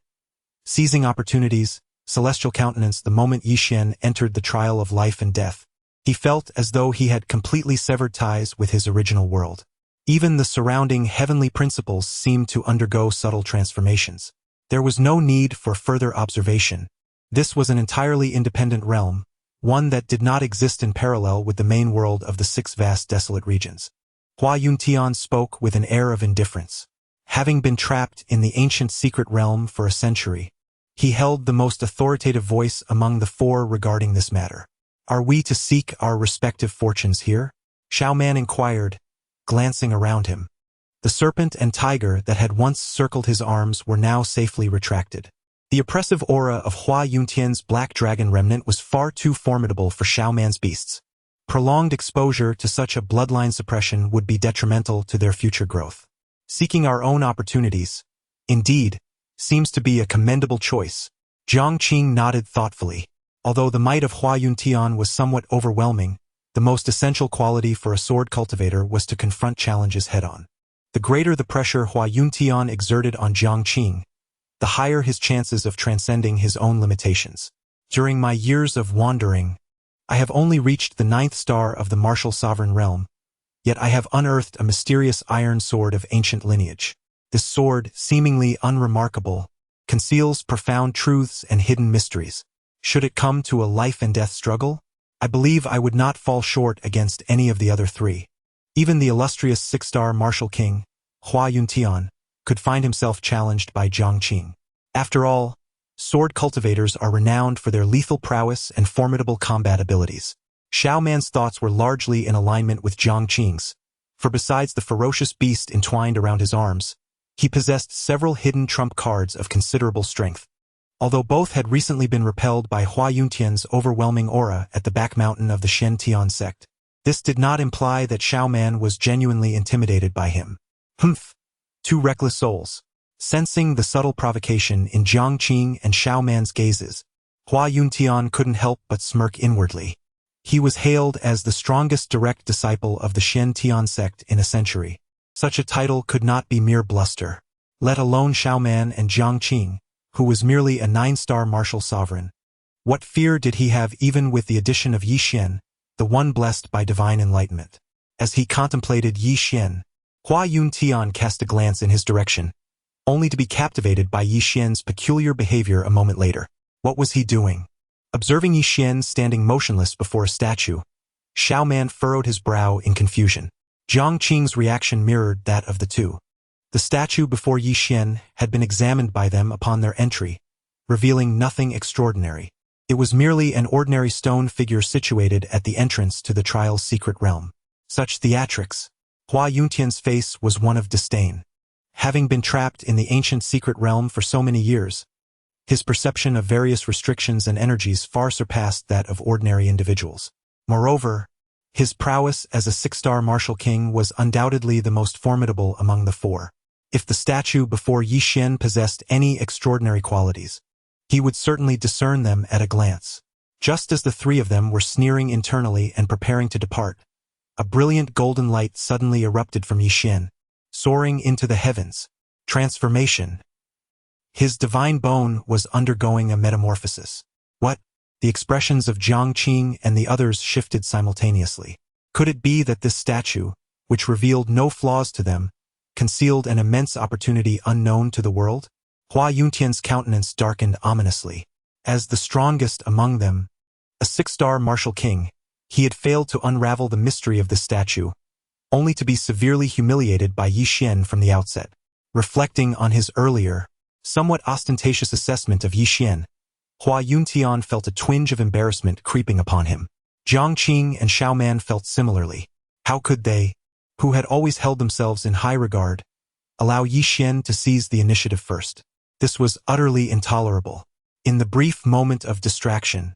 Seizing opportunities, celestial countenance. The moment Yixin entered the trial of life and death, he felt as though he had completely severed ties with his original world. Even the surrounding heavenly principles seemed to undergo subtle transformations. There was no need for further observation. This was an entirely independent realm, one that did not exist in parallel with the main world of the 6 vast desolate regions. Hua Yuntian spoke with an air of indifference. Having been trapped in the ancient secret realm for a century, he held the most authoritative voice among the 4 regarding this matter. Are we to seek our respective fortunes here? Xiaoman inquired, glancing around him. The serpent and tiger that had once circled his arms were now safely retracted. The oppressive aura of Hua Yuntian's black dragon remnant was far too formidable for Xiaoman's beasts. Prolonged exposure to such a bloodline suppression would be detrimental to their future growth. Seeking our own opportunities, indeed, seems to be a commendable choice. Jiang Qing nodded thoughtfully. Although the might of Hua Yuntian was somewhat overwhelming, the most essential quality for a sword cultivator was to confront challenges head-on. The greater the pressure Hua Yuntian exerted on Jiang Qing, the higher his chances of transcending his own limitations. During my years of wandering, I have only reached the 9th star of the martial sovereign realm, yet I have unearthed a mysterious iron sword of ancient lineage. This sword, seemingly unremarkable, conceals profound truths and hidden mysteries. Should it come to a life-and-death struggle, I believe I would not fall short against any of the other 3. Even the illustrious 6-star martial king, Hua Yuntian, could find himself challenged by Jiang Qing. After all, sword cultivators are renowned for their lethal prowess and formidable combat abilities. Xiaoman's thoughts were largely in alignment with Jiang Qing's, for besides the ferocious beast entwined around his arms, he possessed several hidden trump cards of considerable strength. Although both had recently been repelled by Hua Yuntian's overwhelming aura at the back mountain of the Shentian sect, this did not imply that Xiaoman was genuinely intimidated by him. Humph! 2 reckless souls. Sensing the subtle provocation in Jiang Qing and Xiaoman's gazes, Hua Yuntian couldn't help but smirk inwardly. He was hailed as the strongest direct disciple of the Shentian sect in a century. Such a title could not be mere bluster, let alone Xiaoman and Jiang Qing, who was merely a 9-star martial sovereign. What fear did he have even with the addition of Yixin, the one blessed by divine enlightenment? As he contemplated Yixin, Hua Yuntian cast a glance in his direction, only to be captivated by Yixin's peculiar behavior a moment later. What was he doing? Observing Yixin standing motionless before a statue, Xiaoman furrowed his brow in confusion. Jiang Qing's reaction mirrored that of the 2. The statue before Yixin had been examined by them upon their entry, revealing nothing extraordinary. It was merely an ordinary stone figure situated at the entrance to the trial's secret realm. Such theatrics. Hua Yuntian's face was one of disdain. Having been trapped in the ancient secret realm for so many years, his perception of various restrictions and energies far surpassed that of ordinary individuals. Moreover, his prowess as a 6-star martial king was undoubtedly the most formidable among the 4. If the statue before Yixin possessed any extraordinary qualities, he would certainly discern them at a glance. Just as the 3 of them were sneering internally and preparing to depart, a brilliant golden light suddenly erupted from Yixin, soaring into the heavens. Transformation. His divine bone was undergoing a metamorphosis. What? The expressions of Jiang Qing and the others shifted simultaneously. Could it be that this statue, which revealed no flaws to them, concealed an immense opportunity unknown to the world? Hua Yuntian's countenance darkened ominously. As the strongest among them, a 6-star martial king, he had failed to unravel the mystery of this statue, only to be severely humiliated by Yixin from the outset. Reflecting on his earlier, somewhat ostentatious assessment of Yixin, Hua Yuntian felt a twinge of embarrassment creeping upon him. Jiang Qing and Xiaoman felt similarly. How could they, who had always held themselves in high regard, allow Yixin to seize the initiative first? This was utterly intolerable. In the brief moment of distraction,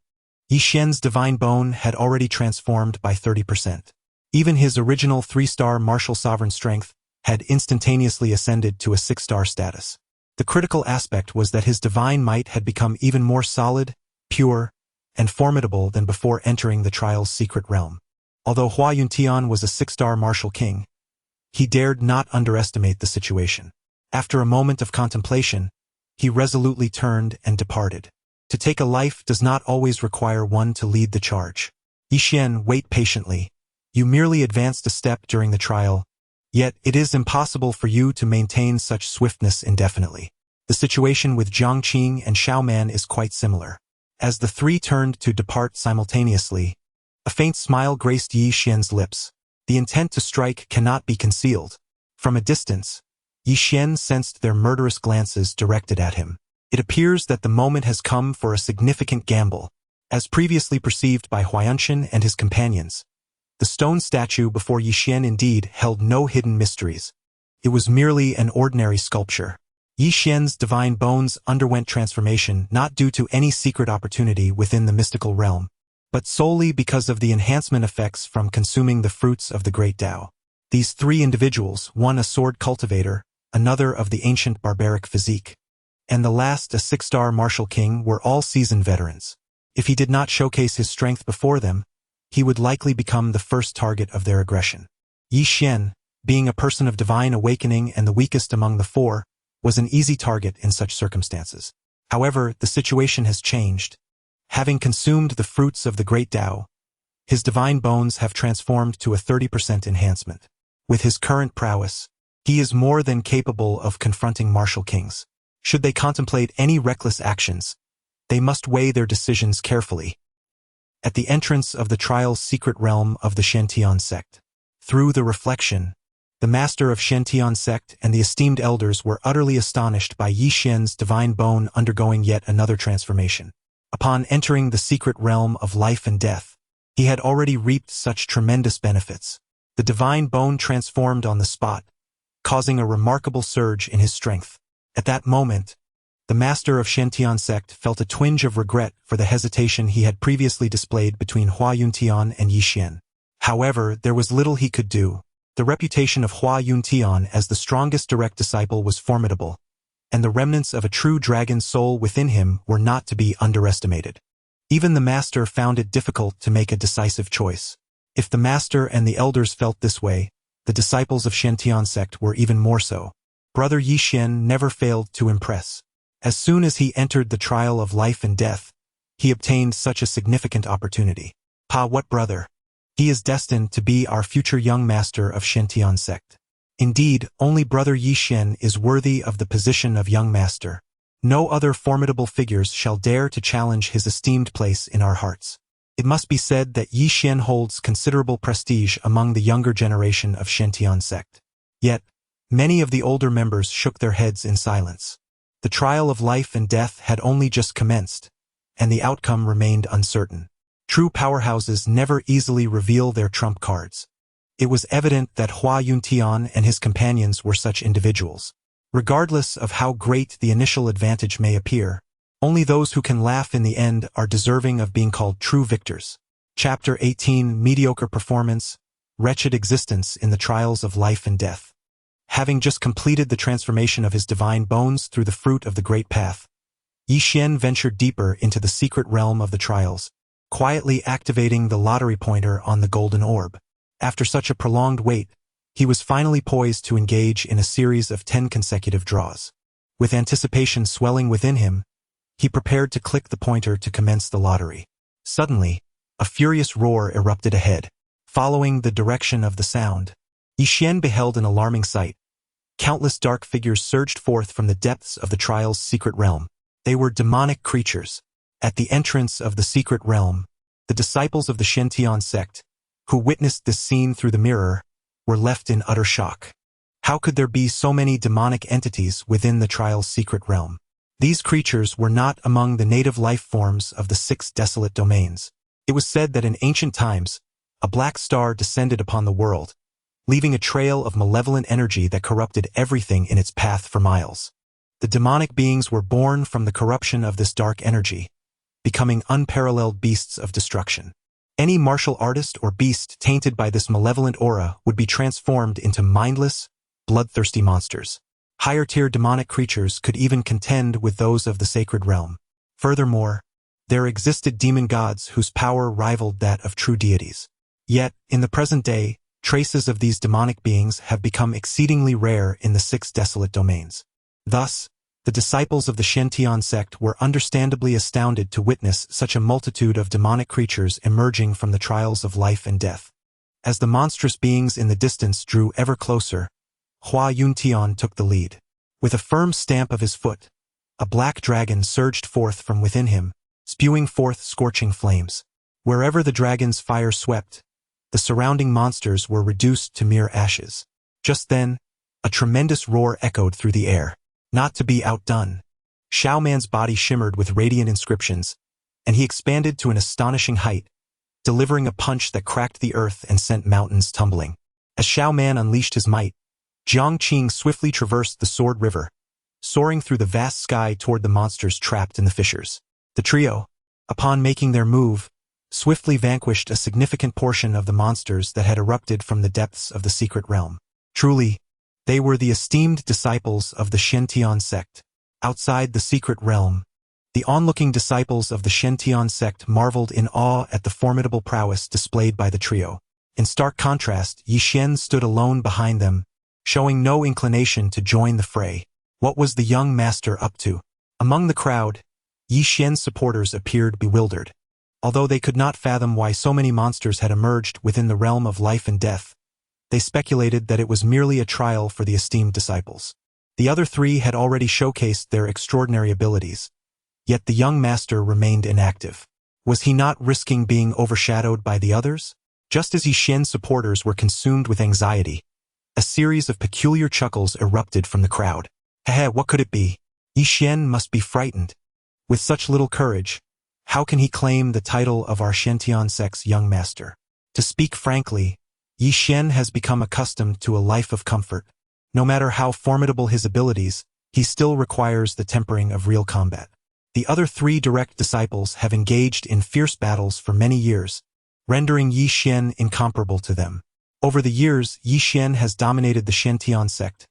Yixin's divine bone had already transformed by 30%. Even his original 3-star martial sovereign strength, had instantaneously ascended to a 6-star status. The critical aspect was that his divine might had become even more solid, pure, and formidable than before entering the trial's secret realm. Although Hua Yuntian was a 6-star martial king, he dared not underestimate the situation. After a moment of contemplation, he resolutely turned and departed. To take a life does not always require one to lead the charge. Yixian, wait patiently. You merely advanced a step during the trial, yet it is impossible for you to maintain such swiftness indefinitely. The situation with Jiang Qing and Xiao Man is quite similar. As the three turned to depart simultaneously, a faint smile graced Yi Xian's lips. The intent to strike cannot be concealed. From a distance, Yi Xian sensed their murderous glances directed at him. It appears that the moment has come for a significant gamble. As previously perceived by Huayanshan and his companions, the stone statue before Yi Xian indeed held no hidden mysteries. It was merely an ordinary sculpture. Yi Xian's divine bones underwent transformation not due to any secret opportunity within the mystical realm, but solely because of the enhancement effects from consuming the fruits of the great Dao. These three individuals, one a sword cultivator, another of the ancient barbaric physique, and the last a 6-star martial king, were all seasoned veterans. If he did not showcase his strength before them, he would likely become the first target of their aggression. Yi Xian, being a person of divine awakening and the weakest among the four, was an easy target in such circumstances. However, the situation has changed. Having consumed the fruits of the great Dao, his divine bones have transformed to a 30% enhancement. With his current prowess, he is more than capable of confronting martial kings. Should they contemplate any reckless actions, they must weigh their decisions carefully. At the entrance of the trial's secret realm of the Shantian sect, through the reflection, the master of Shantian sect and the esteemed elders were utterly astonished by Yi Xian's divine bone undergoing yet another transformation. Upon entering the secret realm of life and death, he had already reaped such tremendous benefits. The divine bone transformed on the spot, causing a remarkable surge in his strength. At that moment, the master of Shantian sect felt a twinge of regret for the hesitation he had previously displayed between Hua Yuntian and Yi Xian. However, there was little he could do. The reputation of Hua Yuntian as the strongest direct disciple was formidable, and the remnants of a true dragon's soul within him were not to be underestimated. Even the master found it difficult to make a decisive choice. If the master and the elders felt this way, the disciples of Shantian sect were even more so. Brother Yi Xian never failed to impress. As soon as he entered the trial of life and death, he obtained such a significant opportunity. What brother? He is destined to be our future young master of Shantian sect. Indeed, only brother Yi Xian is worthy of the position of young master. No other formidable figures shall dare to challenge his esteemed place in our hearts. It must be said that Yi Xian holds considerable prestige among the younger generation of Shantian sect. Yet, many of the older members shook their heads in silence. The trial of life and death had only just commenced, and the outcome remained uncertain. True powerhouses never easily reveal their trump cards. It was evident that Hua Yuntian and his companions were such individuals. Regardless of how great the initial advantage may appear, only those who can laugh in the end are deserving of being called true victors. Chapter 18: Mediocre Performance, Wretched Existence in the Trials of Life and Death. Having just completed the transformation of his divine bones through the fruit of the great path, Yi Xian ventured deeper into the secret realm of the trials, quietly activating the lottery pointer on the golden orb. After such a prolonged wait, he was finally poised to engage in a series of 10 consecutive draws. With anticipation swelling within him, he prepared to click the pointer to commence the lottery. Suddenly, a furious roar erupted ahead. Following the direction of the sound, Yi Xian beheld an alarming sight. Countless dark figures surged forth from the depths of the trial's secret realm. They were demonic creatures. At the entrance of the secret realm, the disciples of the Shantian sect, who witnessed this scene through the mirror, were left in utter shock. How could there be so many demonic entities within the trial's secret realm? These creatures were not among the native life forms of the 6 desolate domains. It was said that in ancient times, a black star descended upon the world, leaving a trail of malevolent energy that corrupted everything in its path for miles. The demonic beings were born from the corruption of this dark energy, becoming unparalleled beasts of destruction. Any martial artist or beast tainted by this malevolent aura would be transformed into mindless, bloodthirsty monsters. Higher-tier demonic creatures could even contend with those of the sacred realm. Furthermore, there existed demon gods whose power rivaled that of true deities. Yet, in the present day, traces of these demonic beings have become exceedingly rare in the 6 desolate domains. Thus, the disciples of the Shentian sect were understandably astounded to witness such a multitude of demonic creatures emerging from the trials of life and death. As the monstrous beings in the distance drew ever closer, Hua Yuntian took the lead. With a firm stamp of his foot, a black dragon surged forth from within him, spewing forth scorching flames. Wherever the dragon's fire swept, the surrounding monsters were reduced to mere ashes. Just then, a tremendous roar echoed through the air. Not to be outdone, Xiaoman's body shimmered with radiant inscriptions, and he expanded to an astonishing height, delivering a punch that cracked the earth and sent mountains tumbling. As Xiaoman unleashed his might, Jiangqing swiftly traversed the Sword River, soaring through the vast sky toward the monsters trapped in the fissures. The trio, upon making their move, swiftly vanquished a significant portion of the monsters that had erupted from the depths of the secret realm. Truly, they were the esteemed disciples of the Shentian sect. Outside the secret realm, the onlooking disciples of the Shentian sect marveled in awe at the formidable prowess displayed by the trio. In stark contrast, Yi Xian stood alone behind them, showing no inclination to join the fray. What was the young master up to? Among the crowd, Yi Xian's supporters appeared bewildered. Although they could not fathom why so many monsters had emerged within the realm of life and death, they speculated that it was merely a trial for the esteemed disciples. The other 3 had already showcased their extraordinary abilities, yet the young master remained inactive. Was he not risking being overshadowed by the others? Just as Yi Xian's supporters were consumed with anxiety, a series of peculiar chuckles erupted from the crowd. Heh, what could it be? Yi Xian must be frightened. With such little courage, how can he claim the title of our Shentian sect's young master? To speak frankly, Yi Xian has become accustomed to a life of comfort. No matter how formidable his abilities, he still requires the tempering of real combat. The other 3 direct disciples have engaged in fierce battles for many years, rendering Yi Xian incomparable to them. Over the years, Yi Xian has dominated the Shentian sect,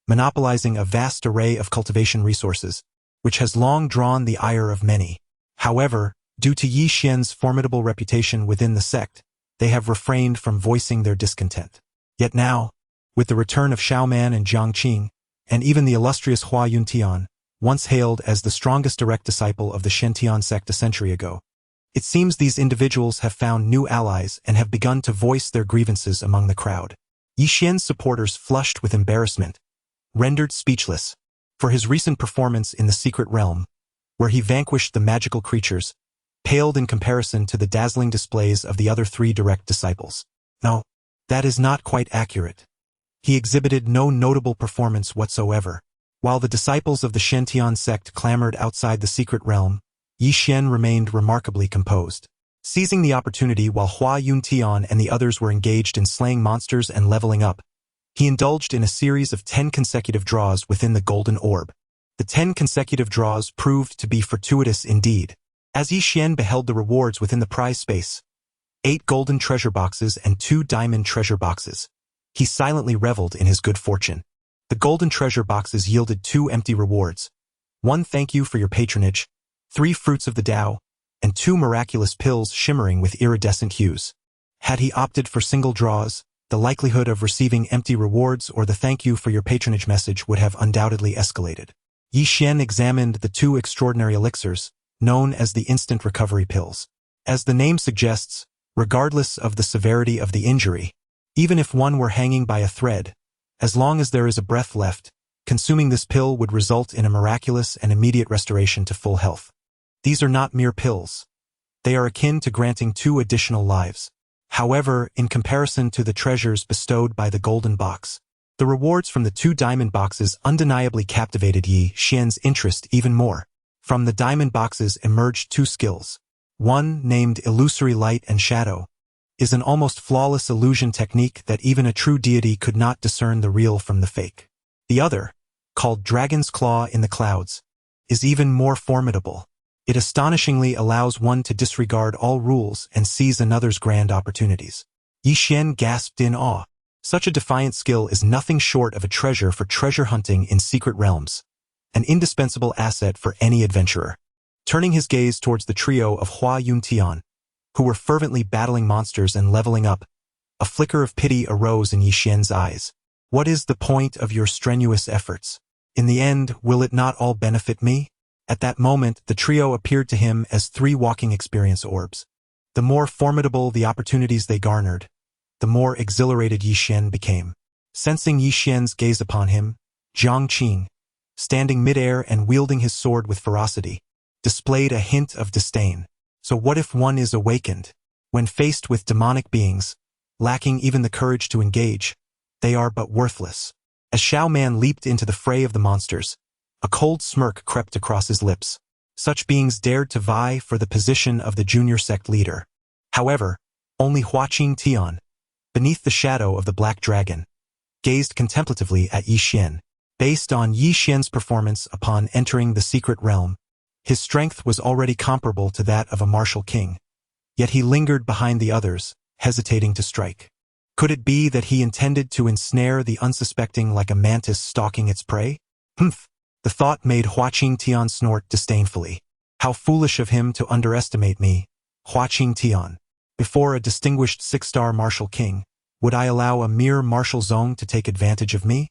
monopolizing a vast array of cultivation resources, which has long drawn the ire of many. However, due to Yi Xian's formidable reputation within the sect, they have refrained from voicing their discontent. Yet now, with the return of Xiaoman and Jiangqing, and even the illustrious Hua Yuntian, once hailed as the strongest direct disciple of the Shentian sect a century ago, it seems these individuals have found new allies and have begun to voice their grievances among the crowd. Yi Xian's supporters flushed with embarrassment, rendered speechless, for his recent performance in the secret realm, where he vanquished the magical creatures, paled in comparison to the dazzling displays of the other 3 direct disciples. No, that is not quite accurate. He exhibited no notable performance whatsoever. While the disciples of the Shentian sect clamored outside the secret realm, Yi Xian remained remarkably composed. Seizing the opportunity while Hua Yuntian and the others were engaged in slaying monsters and leveling up, he indulged in a series of 10 consecutive draws within the golden orb. The 10 consecutive draws proved to be fortuitous indeed. As Yi Xian beheld the rewards within the prize space, 8 golden treasure boxes and 2 diamond treasure boxes, he silently reveled in his good fortune. The golden treasure boxes yielded 2 empty rewards: 1 thank you for your patronage, 3 fruits of the Dao, and 2 miraculous pills shimmering with iridescent hues. Had he opted for single draws, the likelihood of receiving empty rewards or the thank you for your patronage message would have undoubtedly escalated. Yi Xian examined the 2 extraordinary elixirs, known as the instant recovery pills. As the name suggests, regardless of the severity of the injury, even if one were hanging by a thread, as long as there is a breath left, consuming this pill would result in a miraculous and immediate restoration to full health. These are not mere pills. They are akin to granting 2 additional lives. However, in comparison to the treasures bestowed by the golden box, the rewards from the 2 diamond boxes undeniably captivated Yi Xian's interest even more. From the diamond boxes emerged 2 skills. One, named Illusory Light and Shadow, is an almost flawless illusion technique that even a true deity could not discern the real from the fake. The other, called Dragon's Claw in the Clouds, is even more formidable. It astonishingly allows one to disregard all rules and seize another's grand opportunities. Yi Xian gasped in awe. Such a defiant skill is nothing short of a treasure for treasure hunting in secret realms, an indispensable asset for any adventurer. Turning his gaze towards the trio of Hua Yuntian, who were fervently battling monsters and leveling up, a flicker of pity arose in Yi Xian's eyes. What is the point of your strenuous efforts? In the end, will it not all benefit me? At that moment, the trio appeared to him as 3 walking experience orbs. The more formidable the opportunities they garnered, the more exhilarated Yi Xian became. Sensing Yi Xian's gaze upon him, Jiang Qing, standing midair and wielding his sword with ferocity, displayed a hint of disdain. So what if one is awakened? When faced with demonic beings, lacking even the courage to engage, they are but worthless. As Xiao Man leaped into the fray of the monsters, a cold smirk crept across his lips. Such beings dared to vie for the position of the junior sect leader. However, only Hua Qing Tian, beneath the shadow of the Black Dragon, gazed contemplatively at Yi Xian. Based on Yi Xian's performance upon entering the secret realm, his strength was already comparable to that of a martial king. Yet he lingered behind the others, hesitating to strike. Could it be that he intended to ensnare the unsuspecting like a mantis stalking its prey? Humph! The thought made Hua Qing Tian snort disdainfully. How foolish of him to underestimate me, Hua Qing Tian. Before a distinguished 6-star martial king, would I allow a mere martial zone to take advantage of me?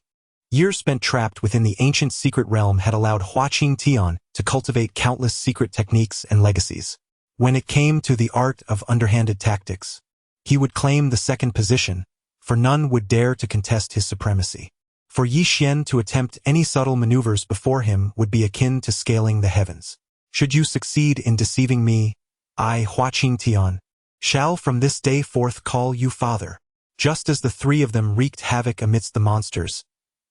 Years spent trapped within the ancient secret realm had allowed Hua Qing Tian to cultivate countless secret techniques and legacies. When it came to the art of underhanded tactics, he would claim the second position, for none would dare to contest his supremacy. For Yi Xian to attempt any subtle maneuvers before him would be akin to scaling the heavens. Should you succeed in deceiving me, I, Hua Qing Tian, shall from this day forth call you father. Just as the 3 of them wreaked havoc amidst the monsters,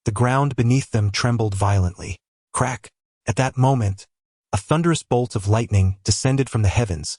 the ground beneath them trembled violently. Crack! At that moment, a thunderous bolt of lightning descended from the heavens,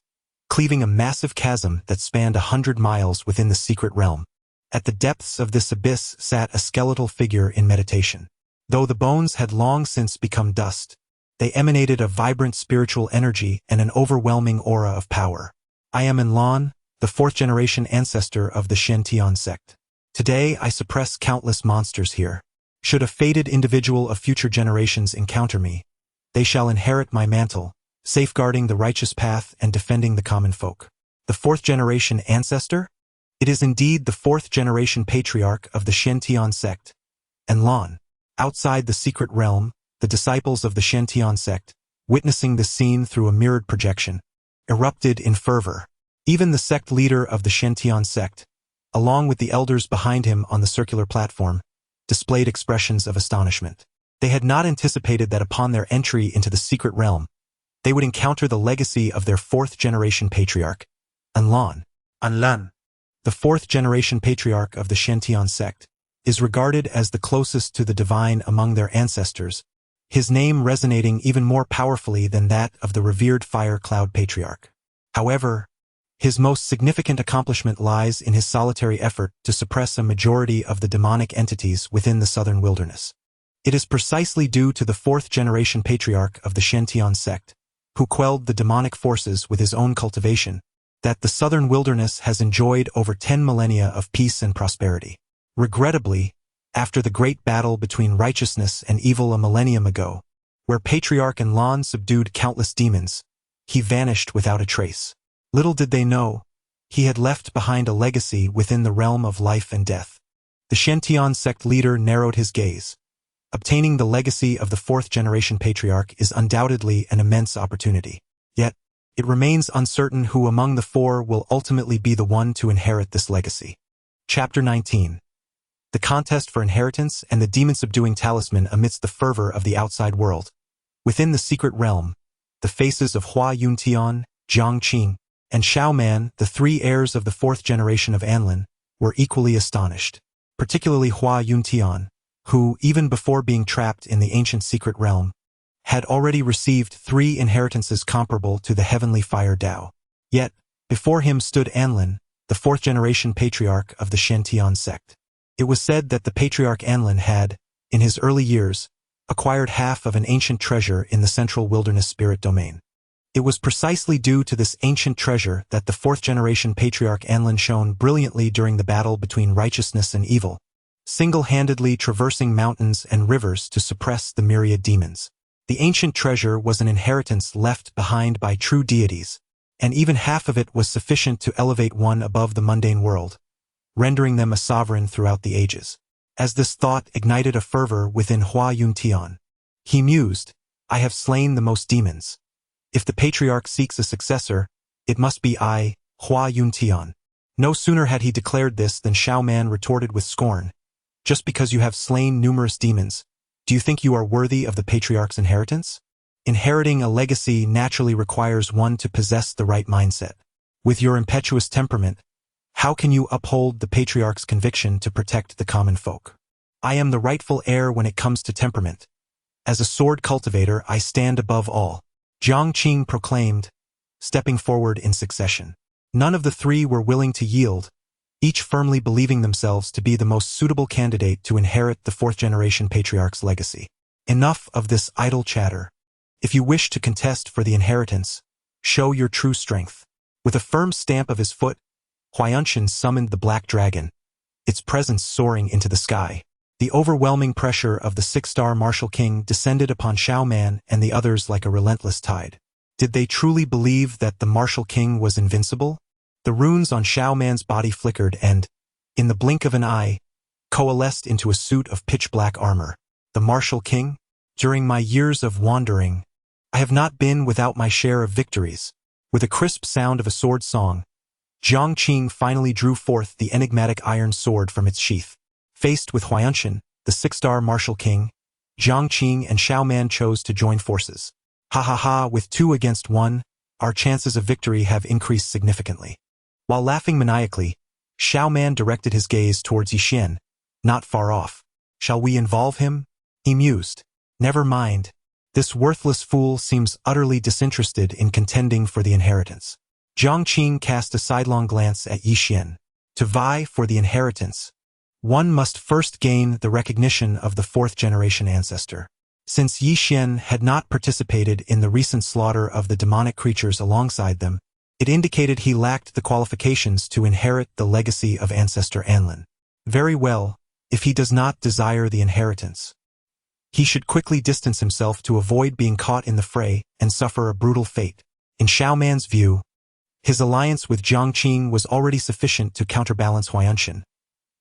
cleaving a massive chasm that spanned 100 miles within the secret realm. At the depths of this abyss sat a skeletal figure in meditation. Though the bones had long since become dust, they emanated a vibrant spiritual energy and an overwhelming aura of power. I am Enlon, the 4th-generation ancestor of the Shen-Tian sect. Today I suppress countless monsters here. Should a fated individual of future generations encounter me, they shall inherit my mantle, safeguarding the righteous path and defending the common folk. The 4th-generation ancestor? It is indeed the 4th-generation patriarch of the Shen-Tian sect, Enlon. Outside the secret realm, the disciples of the Shen-Tian sect, witnessing the scene through a mirrored projection, erupted in fervor. Even the sect leader of the Shen-Tian sect, along with the elders behind him on the circular platform, displayed expressions of astonishment. They had not anticipated that upon their entry into the secret realm, they would encounter the legacy of their 4th-generation patriarch, Enlon. Enlon, the 4th-generation patriarch of the Shen-Tian sect, is regarded as the closest to the divine among their ancestors, his name resonating even more powerfully than that of the revered Fire Cloud patriarch. However, his most significant accomplishment lies in his solitary effort to suppress a majority of the demonic entities within the southern wilderness. It is precisely due to the 4th-generation patriarch of the Shen-Tian sect, who quelled the demonic forces with his own cultivation, that the southern wilderness has enjoyed over 10 millennia of peace and prosperity. Regrettably, after the great battle between righteousness and evil a millennium ago, where Patriarch Enlon subdued countless demons, he vanished without a trace. Little did they know, he had left behind a legacy within the realm of life and death. The Shen-Tian sect leader narrowed his gaze. Obtaining the legacy of the 4th-generation patriarch is undoubtedly an immense opportunity. Yet, it remains uncertain who among the 4 will ultimately be the one to inherit this legacy. Chapter 19. The contest for inheritance and the demon-subduing talisman amidst the fervor of the outside world. Within the secret realm, the faces of Hua Yuntian, Jiang Qing, and Xiao Man, the 3 heirs of the 4th generation of Anlin, were equally astonished. Particularly Hua Yuntian, who, even before being trapped in the ancient secret realm, had already received 3 inheritances comparable to the Heavenly Dao. Yet, before him stood Anlin, the 4th-generation patriarch of the Shen-Tian sect. It was said that the patriarch Anlin had, in his early years, acquired half of an ancient treasure in the central wilderness spirit domain. It was precisely due to this ancient treasure that the fourth-generation patriarch Anlin shone brilliantly during the battle between righteousness and evil, single-handedly traversing mountains and rivers to suppress the myriad demons. The ancient treasure was an inheritance left behind by true deities, and even half of it was sufficient to elevate one above the mundane world, rendering them a sovereign throughout the ages. As this thought ignited a fervor within Hua Yuntian, he mused, I have slain the most demons. If the patriarch seeks a successor, it must be I, Hua Yuntian. No sooner had he declared this than Xiao Man retorted with scorn, just because you have slain numerous demons, do you think you are worthy of the patriarch's inheritance? Inheriting a legacy naturally requires one to possess the right mindset. With your impetuous temperament, how can you uphold the patriarch's conviction to protect the common folk? I am the rightful heir when it comes to temperament. As a sword cultivator, I stand above all, Jiang Qing proclaimed, stepping forward in succession. None of the three were willing to yield, each firmly believing themselves to be the most suitable candidate to inherit the fourth-generation patriarch's legacy. Enough of this idle chatter. If you wish to contest for the inheritance, show your true strength. With a firm stamp of his foot, Huayanshan summoned the black dragon, its presence soaring into the sky. The overwhelming pressure of the six-star martial king descended upon Xiao Man and the others like a relentless tide. Did they truly believe that the martial king was invincible? The runes on Xiao Man's body flickered and, in the blink of an eye, coalesced into a suit of pitch-black armor. The martial king? During my years of wandering, I have not been without my share of victories. With a crisp sound of a sword song, Jiang Qing finally drew forth the enigmatic iron sword from its sheath. Faced with Huayanshan, the six-star martial king, Jiang Qing and Xiao Man chose to join forces. Ha ha ha, with 2 against 1, our chances of victory have increased significantly. While laughing maniacally, Xiao Man directed his gaze towards Yixin, not far off. Shall we involve him? He mused. Never mind. This worthless fool seems utterly disinterested in contending for the inheritance. Jiang Qing cast a sidelong glance at Yixin. To vie for the inheritance, one must first gain the recognition of the fourth-generation ancestor. Since Yixin had not participated in the recent slaughter of the demonic creatures alongside them, it indicated he lacked the qualifications to inherit the legacy of ancestor Anlin. Very well, if he does not desire the inheritance, he should quickly distance himself to avoid being caught in the fray and suffer a brutal fate. In Xiao Man's view, his alliance with Jiang Qing was already sufficient to counterbalance Huayanshan.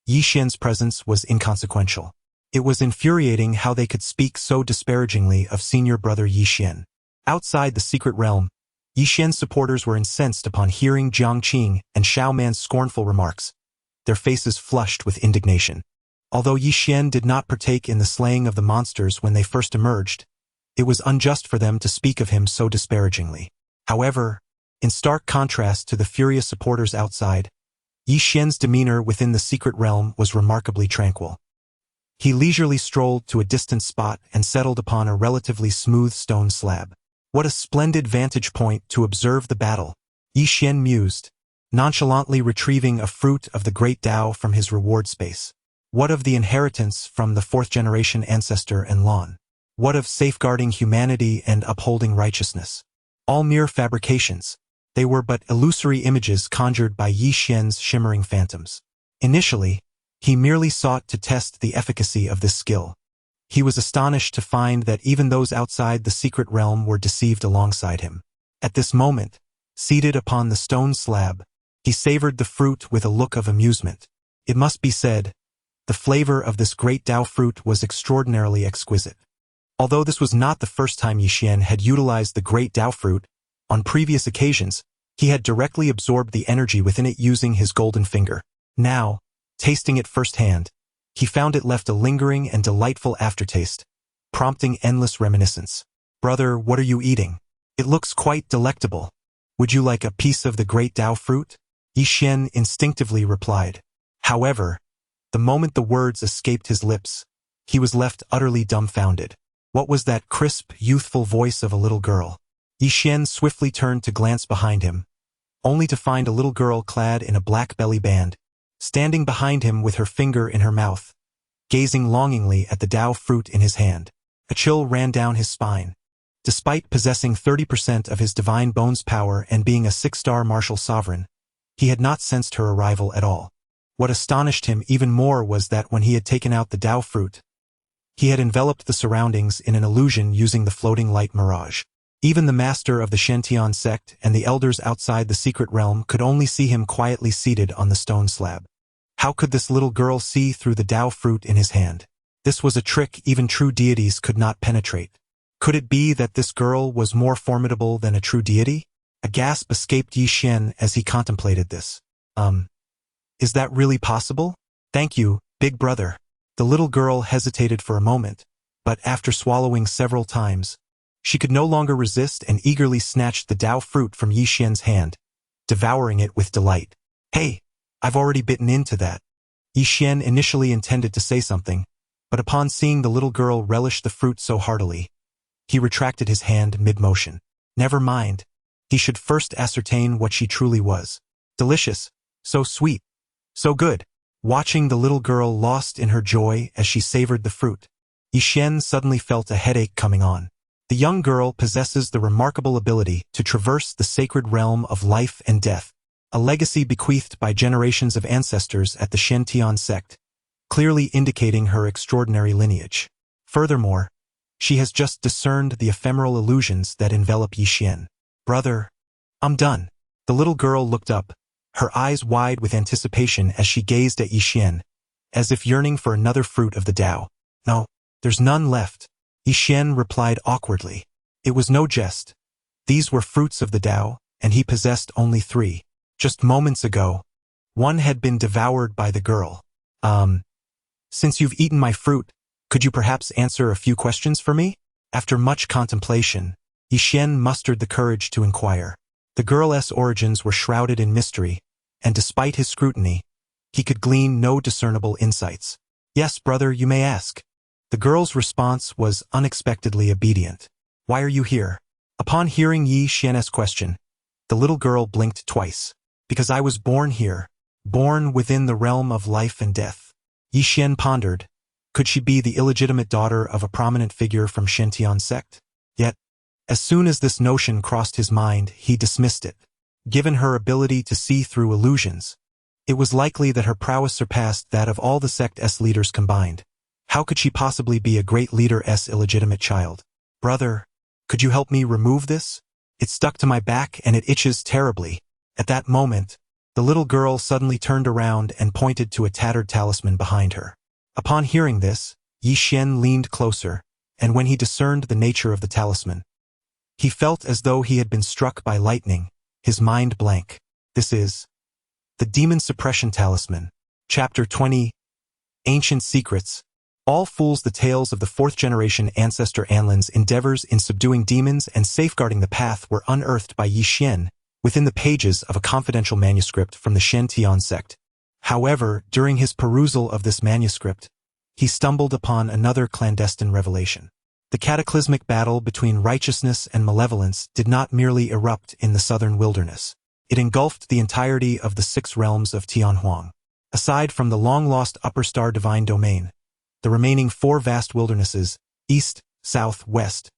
Yixin's presence was inconsequential. It was infuriating how they could speak so disparagingly of senior brother Yixin. Outside the secret realm, Yixin's supporters were incensed upon hearing Jiang Qing and Xiao Man's scornful remarks, their faces flushed with indignation. Although Yixin did not partake in the slaying of the monsters when they first emerged, it was unjust for them to speak of him so disparagingly. However, in stark contrast to the furious supporters outside, Yixin's demeanor within the secret realm was remarkably tranquil. He leisurely strolled to a distant spot and settled upon a relatively smooth stone slab. What a splendid vantage point to observe the battle, Yixin mused, nonchalantly retrieving a fruit of the great Dao from his reward space. What of the inheritance from the fourth-generation ancestor and Lan? What of safeguarding humanity and upholding righteousness? All mere fabrications. They were but illusory images conjured by Yixin's shimmering phantoms. Initially, he merely sought to test the efficacy of this skill. He was astonished to find that even those outside the secret realm were deceived alongside him. At this moment, seated upon the stone slab, he savored the fruit with a look of amusement. It must be said, the flavor of this great Dao fruit was extraordinarily exquisite. Although this was not the first time Yixin had utilized the great Dao fruit, on previous occasions, he had directly absorbed the energy within it using his golden finger. Now, tasting it firsthand, he found it left a lingering and delightful aftertaste, prompting endless reminiscence. Brother, what are you eating? It looks quite delectable. Would you like a piece of the great Dao fruit? Yixin instinctively replied. However, the moment the words escaped his lips, he was left utterly dumbfounded. What was that crisp, youthful voice of a little girl? Yixin swiftly turned to glance behind him, only to find a little girl clad in a black belly band, standing behind him with her finger in her mouth, gazing longingly at the Dao fruit in his hand. A chill ran down his spine. Despite possessing 30% of his divine bones power and being a 6-star martial sovereign, he had not sensed her arrival at all. What astonished him even more was that when he had taken out the Dao fruit, he had enveloped the surroundings in an illusion using the floating light mirage. Even the master of the Shantian sect and the elders outside the secret realm could only see him quietly seated on the stone slab. How could this little girl see through the Dao fruit in his hand? This was a trick even true deities could not penetrate. Could it be that this girl was more formidable than a true deity? A gasp escaped Yi Xian as he contemplated this. Is that really possible? Thank you, big brother. The little girl hesitated for a moment, but after swallowing several times, she could no longer resist and eagerly snatched the Dao fruit from Yi Xian's hand, devouring it with delight. Hey, I've already bitten into that. Yi Xian initially intended to say something, but upon seeing the little girl relish the fruit so heartily, he retracted his hand mid-motion. Never mind. He should first ascertain what she truly was. Delicious. So sweet. So good. Watching the little girl lost in her joy as she savored the fruit, Yi Xian suddenly felt a headache coming on. The young girl possesses the remarkable ability to traverse the sacred realm of life and death, a legacy bequeathed by generations of ancestors at the Shantian sect, clearly indicating her extraordinary lineage. Furthermore, she has just discerned the ephemeral illusions that envelop Yi Xian. Brother, I'm done. The little girl looked up, her eyes wide with anticipation as she gazed at Yi Xian, as if yearning for another fruit of the Dao. No, there's none left. Yi Xian replied awkwardly. It was no jest. These were fruits of the Dao, and he possessed only 3. Just moments ago, one had been devoured by the girl. Since you've eaten my fruit, could you perhaps answer a few questions for me? After much contemplation, Yi Xian mustered the courage to inquire. The girl's origins were shrouded in mystery, and despite his scrutiny, he could glean no discernible insights. Yes, brother, you may ask. The girl's response was unexpectedly obedient. Why are you here? Upon hearing Yi Xian's question, the little girl blinked twice. Because I was born here, born within the realm of life and death. Yi Xian pondered. Could she be the illegitimate daughter of a prominent figure from Shantian sect? Yet, as soon as this notion crossed his mind, he dismissed it. Given her ability to see through illusions, it was likely that her prowess surpassed that of all the sect's leaders combined. How could she possibly be a great leader's illegitimate child? Brother, could you help me remove this? It stuck to my back and it itches terribly. At that moment, the little girl suddenly turned around and pointed to a tattered talisman behind her. Upon hearing this, Yi Xian leaned closer, and when he discerned the nature of the talisman, he felt as though he had been struck by lightning, his mind blank. This is the Demon Suppression Talisman. Chapter 20. Ancient Secrets. All fools the tales of the 4th-generation ancestor Anlin's endeavors in subduing demons and safeguarding the path were unearthed by Yi Xian within the pages of a confidential manuscript from the Shantian sect. However, during his perusal of this manuscript, he stumbled upon another clandestine revelation. The cataclysmic battle between righteousness and malevolence did not merely erupt in the southern wilderness. It engulfed the entirety of the 6 realms of Tianhuang. Aside from the long-lost upper star divine domain, the remaining 4 vast wildernesses, east, south, west,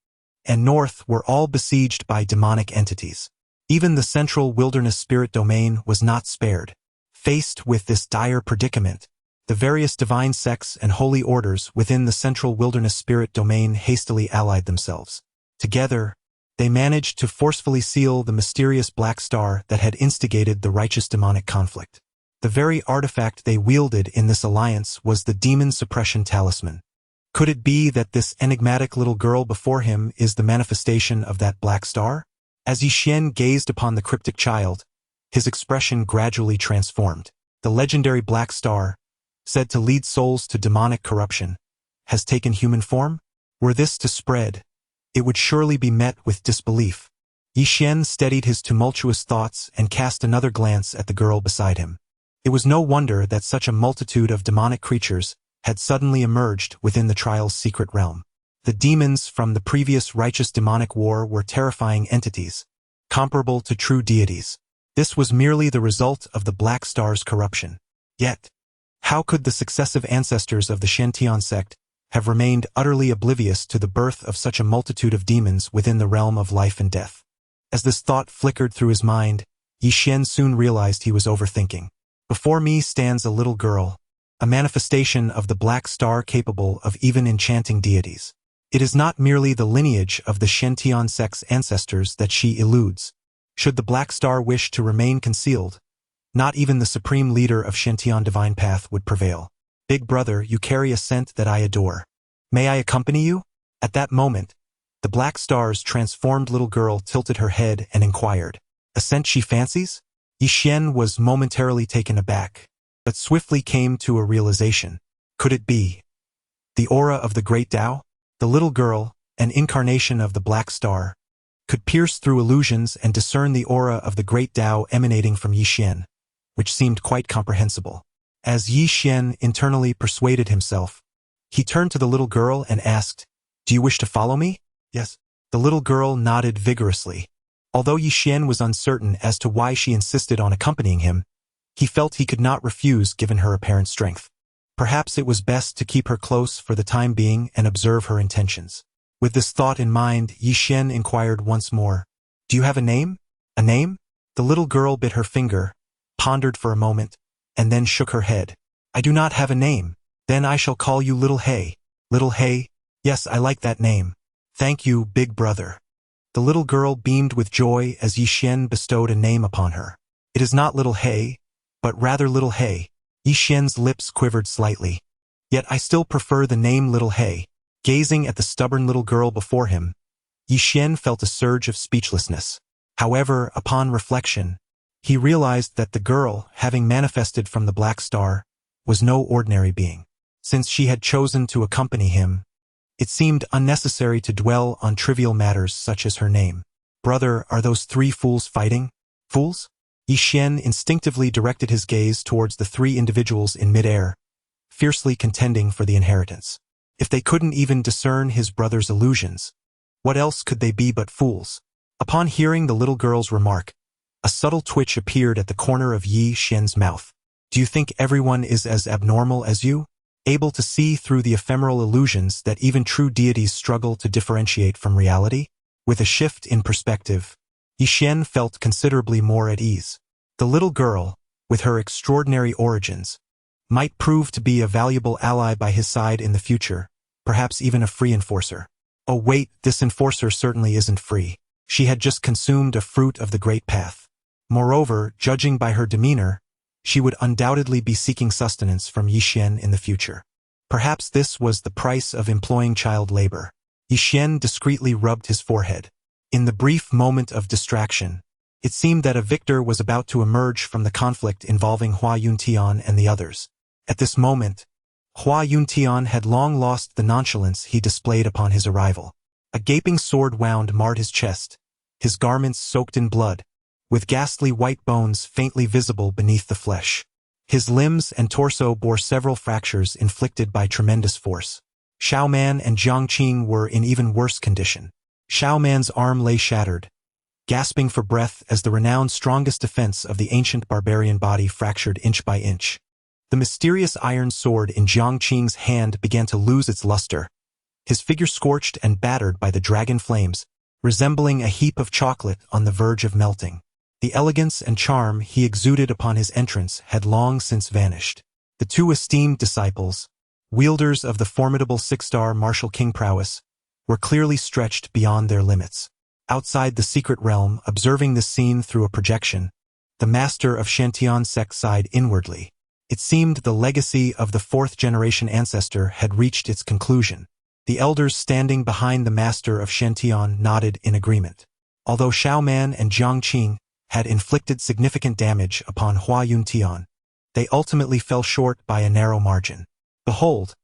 and north, were all besieged by demonic entities. Even the central wilderness spirit domain was not spared. Faced with this dire predicament, the various divine sects and holy orders within the central wilderness spirit domain hastily allied themselves. Together, they managed to forcefully seal the mysterious black star that had instigated the righteous demonic conflict. The very artifact they wielded in this alliance was the Demon Suppression Talisman. Could it be that this enigmatic little girl before him is the manifestation of that black star? As Yi Xian gazed upon the cryptic child, his expression gradually transformed. The legendary black star, said to lead souls to demonic corruption, has taken human form? Were this to spread, it would surely be met with disbelief. Yi Xian steadied his tumultuous thoughts and cast another glance at the girl beside him. It was no wonder that such a multitude of demonic creatures had suddenly emerged within the trial's secret realm. The demons from the previous righteous demonic war were terrifying entities, comparable to true deities. This was merely the result of the Black Star's corruption. Yet, how could the successive ancestors of the Shantian sect have remained utterly oblivious to the birth of such a multitude of demons within the realm of life and death. As this thought flickered through his mind, Yi Xian soon realized he was overthinking. Before me stands a little girl, a manifestation of the black star capable of even enchanting deities. It is not merely the lineage of the Shentian sect's ancestors that she eludes. Should the black star wish to remain concealed, not even the supreme leader of Shentian divine path would prevail. Big brother, you carry a scent that I adore. May I accompany you? At that moment, the black star's transformed little girl tilted her head and inquired, a scent she fancies? Yi Xian was momentarily taken aback, but swiftly came to a realization. Could it be the aura of the great Dao? The little girl, an incarnation of the black star, could pierce through illusions and discern the aura of the great Dao emanating from Yi Xian, which seemed quite comprehensible. As Yi Xian internally persuaded himself, he turned to the little girl and asked, "Do you wish to follow me?" "Yes." The little girl nodded vigorously. Although Yi Xian was uncertain as to why she insisted on accompanying him, he felt he could not refuse given her apparent strength. Perhaps it was best to keep her close for the time being and observe her intentions. With this thought in mind, Yi Xian inquired once more, "Do you have a name?" "A name?" The little girl bit her finger, pondered for a moment, and then shook her head. "I do not have a name. Then I shall call you Little Hay." "Little Hay? Yes, I like that name. Thank you, big brother." The little girl beamed with joy as Yi Xian bestowed a name upon her. "It is not Little Hay, but rather Little Hay." Yi Xian's lips quivered slightly. "Yet I still prefer the name Little Hay." Gazing at the stubborn little girl before him, Yi Xian felt a surge of speechlessness. However, upon reflection, he realized that the girl, having manifested from the black star, was no ordinary being. Since she had chosen to accompany him, it seemed unnecessary to dwell on trivial matters such as her name. "Brother, are those three fools fighting?" "Fools?" Yi Xian instinctively directed his gaze towards the three individuals in midair, fiercely contending for the inheritance. If they couldn't even discern his brother's illusions, what else could they be but fools? Upon hearing the little girl's remark, a subtle twitch appeared at the corner of Yi Xian's mouth. "Do you think everyone is as abnormal as you? Able to see through the ephemeral illusions that even true deities struggle to differentiate from reality?" With a shift in perspective, Yi Xian felt considerably more at ease. The little girl, with her extraordinary origins, might prove to be a valuable ally by his side in the future, perhaps even a free enforcer. Oh wait, this enforcer certainly isn't free. She had just consumed a fruit of the great path. Moreover, judging by her demeanor, she would undoubtedly be seeking sustenance from Yi Xian in the future. Perhaps this was the price of employing child labor. Yi Xian discreetly rubbed his forehead. In the brief moment of distraction, it seemed that a victor was about to emerge from the conflict involving Hua Yuntian and the others. At this moment, Hua Yuntian had long lost the nonchalance he displayed upon his arrival. A gaping sword wound marred his chest, his garments soaked in blood, with ghastly white bones faintly visible beneath the flesh. His limbs and torso bore several fractures inflicted by tremendous force. Xiao Man and Jiang Qing were in even worse condition. Xiao Man's arm lay shattered, gasping for breath as the renowned strongest defense of the ancient barbarian body fractured inch by inch. The mysterious iron sword in Jiang Qing's hand began to lose its luster, his figure scorched and battered by the dragon flames, resembling a heap of chocolate on the verge of melting. The elegance and charm he exuded upon his entrance had long since vanished. The two esteemed disciples, wielders of the formidable six-star martial king prowess, were clearly stretched beyond their limits. Outside the secret realm, observing this scene through a projection, the master of Shentian sect sighed inwardly. It seemed the legacy of the fourth-generation ancestor had reached its conclusion. The elders standing behind the master of Shentian nodded in agreement. Although Xiao Man and Jiang Qing had inflicted significant damage upon Hua Yuntian, they ultimately fell short by a narrow margin. Behold,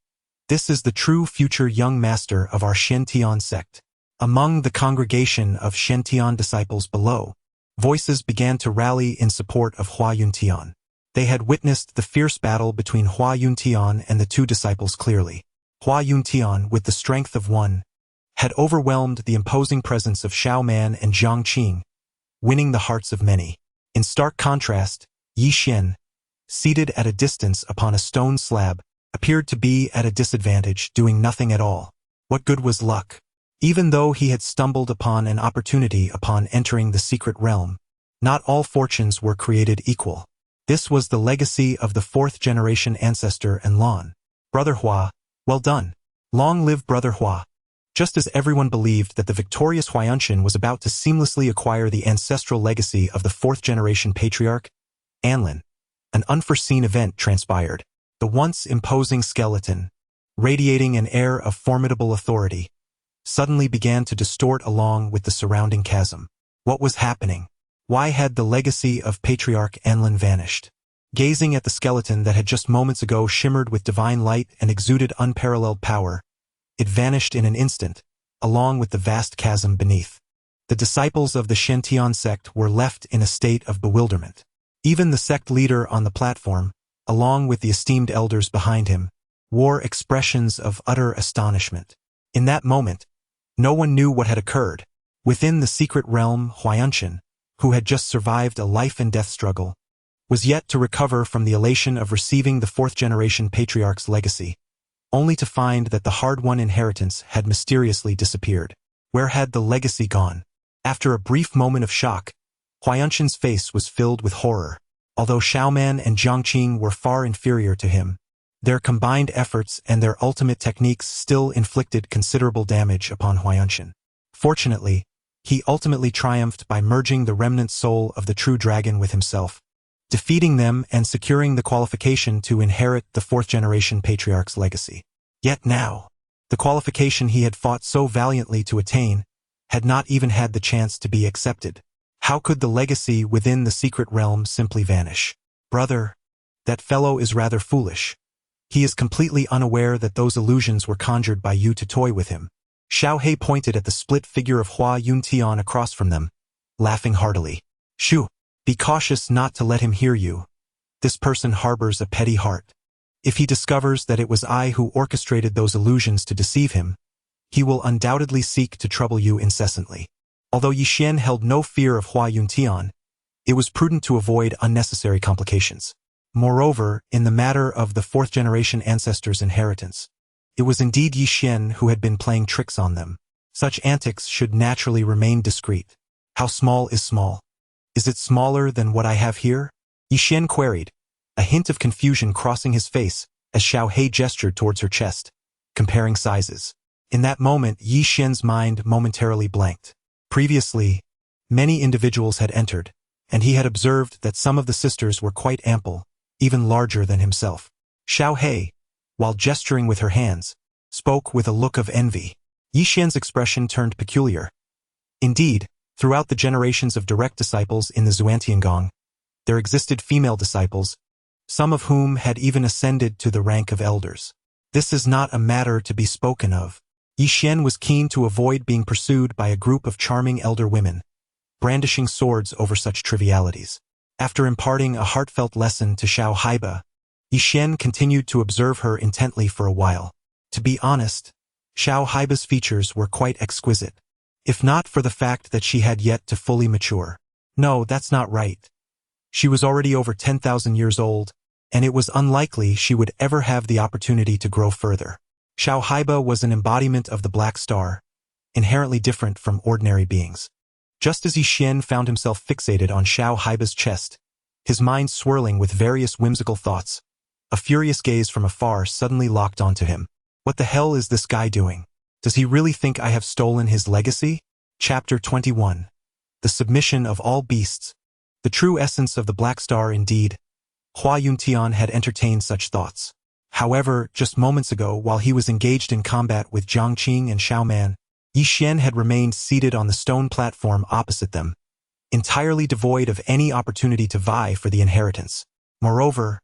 this is the true future young master of our Shentian sect. Among the congregation of Shentian disciples below, voices began to rally in support of Hua Yuntian. They had witnessed the fierce battle between Hua Yuntian and the two disciples clearly. Hua Yuntian, with the strength of one, had overwhelmed the imposing presence of Xiao Man and Jiang Qing, winning the hearts of many. In stark contrast, Yi Xian, seated at a distance upon a stone slab, appeared to be at a disadvantage, doing nothing at all. What good was luck? Even though he had stumbled upon an opportunity upon entering the secret realm, not all fortunes were created equal. This was the legacy of the fourth-generation ancestor and Lan. Brother Hua, well done. Long live Brother Hua. Just as everyone believed that the victorious Huayunshan was about to seamlessly acquire the ancestral legacy of the fourth-generation patriarch, Anlin, an unforeseen event transpired. The once imposing skeleton, radiating an air of formidable authority, suddenly began to distort along with the surrounding chasm. What was happening? Why had the legacy of Patriarch Anlin vanished? Gazing at the skeleton that had just moments ago shimmered with divine light and exuded unparalleled power, it vanished in an instant, along with the vast chasm beneath. The disciples of the Shentian sect were left in a state of bewilderment. Even the sect leader on the platform, along with the esteemed elders behind him, wore expressions of utter astonishment. In that moment, no one knew what had occurred. Within the secret realm, Huayunshan, who had just survived a life-and-death struggle, was yet to recover from the elation of receiving the fourth-generation patriarch's legacy, only to find that the hard-won inheritance had mysteriously disappeared. Where had the legacy gone? After a brief moment of shock, Huayunshan's face was filled with horror. Although Xiaoman and Jiangqing were far inferior to him, their combined efforts and their ultimate techniques still inflicted considerable damage upon Huayunshan. Fortunately, he ultimately triumphed by merging the remnant soul of the true dragon with himself, defeating them and securing the qualification to inherit the fourth-generation patriarch's legacy. Yet now, the qualification he had fought so valiantly to attain had not even had the chance to be accepted. How could the legacy within the secret realm simply vanish? Brother, that fellow is rather foolish. He is completely unaware that those illusions were conjured by you to toy with him. Xiao He pointed at the split figure of Hua Yuntian across from them, laughing heartily. Shu, be cautious not to let him hear you. This person harbors a petty heart. If he discovers that it was I who orchestrated those illusions to deceive him, he will undoubtedly seek to trouble you incessantly. Although Yixin held no fear of Hua Yuntian, it was prudent to avoid unnecessary complications. Moreover, in the matter of the fourth-generation ancestor's inheritance, it was indeed Yixin who had been playing tricks on them. Such antics should naturally remain discreet. How small is small? Is it smaller than what I have here? Yixin queried, a hint of confusion crossing his face as Xiao He gestured towards her chest, comparing sizes. In that moment, Yixin's mind momentarily blanked. Previously, many individuals had entered, and he had observed that some of the sisters were quite ample, even larger than himself. Xiao He, while gesturing with her hands, spoke with a look of envy. Yixin's expression turned peculiar. Indeed, throughout the generations of direct disciples in the Xuantiangong, there existed female disciples, some of whom had even ascended to the rank of elders. This is not a matter to be spoken of. Yixin was keen to avoid being pursued by a group of charming elder women, brandishing swords over such trivialities. After imparting a heartfelt lesson to Xiao Haiba, Yixin continued to observe her intently for a while. To be honest, Xiao Haiba's features were quite exquisite, if not for the fact that she had yet to fully mature. No, that's not right. She was already over 10,000 years old, and it was unlikely she would ever have the opportunity to grow further. Xiao Haiba was an embodiment of the Black Star, inherently different from ordinary beings. Just as Yixin found himself fixated on Xiao Haiba's chest, his mind swirling with various whimsical thoughts, a furious gaze from afar suddenly locked onto him. What the hell is this guy doing? Does he really think I have stolen his legacy? Chapter 21. The Submission of All Beasts. The true essence of the Black Star indeed. Hua Yuntian had entertained such thoughts. However, just moments ago, while he was engaged in combat with Jiangqing and Xiaoman, Yixin had remained seated on the stone platform opposite them, entirely devoid of any opportunity to vie for the inheritance. Moreover,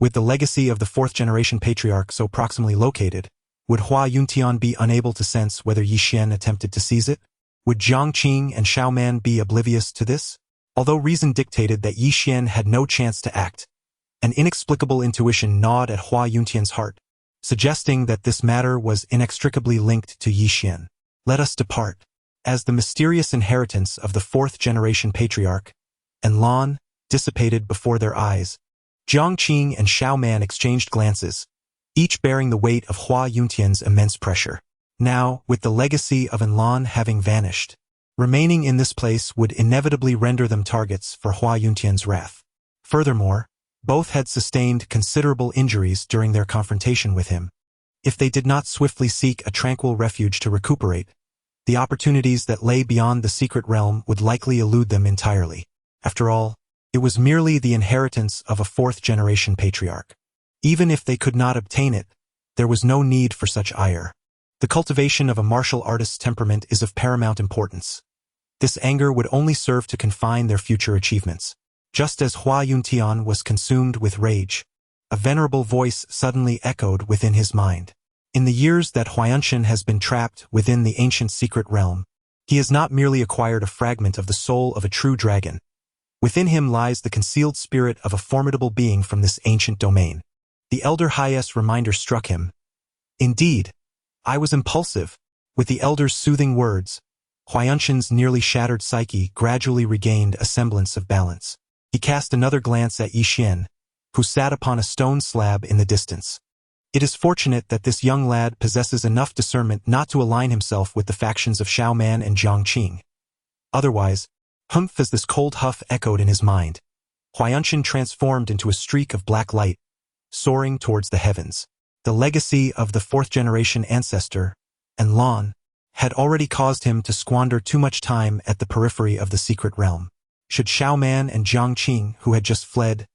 with the legacy of the fourth-generation patriarch so proximally located, would Hua Yuntian be unable to sense whether Yixin attempted to seize it? Would Jiangqing and Xiaoman be oblivious to this? Although reason dictated that Yixin had no chance to act, an inexplicable intuition gnawed at Hua Yuntian's heart, suggesting that this matter was inextricably linked to Yixin. Let us depart. As the mysterious inheritance of the fourth-generation patriarch and Lan dissipated before their eyes, Jiangqing and Xiaoman exchanged glances, each bearing the weight of Hua Yuntian's immense pressure. Now, with the legacy of Enlon having vanished, remaining in this place would inevitably render them targets for Hua Yuntian's wrath. Furthermore, both had sustained considerable injuries during their confrontation with him. If they did not swiftly seek a tranquil refuge to recuperate, the opportunities that lay beyond the secret realm would likely elude them entirely. After all, it was merely the inheritance of a fourth-generation patriarch. Even if they could not obtain it, there was no need for such ire. The cultivation of a martial artist's temperament is of paramount importance. This anger would only serve to confine their future achievements. Just as Hua Yuntian was consumed with rage, a venerable voice suddenly echoed within his mind. In the years that Huayanshan has been trapped within the ancient secret realm, he has not merely acquired a fragment of the soul of a true dragon. Within him lies the concealed spirit of a formidable being from this ancient domain. The elder Highest reminder struck him. Indeed, I was impulsive. With the elder's soothing words, Huayanshan's nearly shattered psyche gradually regained a semblance of balance. He cast another glance at Yi Xian, who sat upon a stone slab in the distance. It is fortunate that this young lad possesses enough discernment not to align himself with the factions of Xiao Man and Jiang Qing. Otherwise, humph, as this cold huff echoed in his mind, Huayanshan transformed into a streak of black light, soaring towards the heavens. The legacy of the fourth-generation ancestor, Enlon, had already caused him to squander too much time at the periphery of the secret realm. Should Xiao Man and Jiang Qing, who had just fled,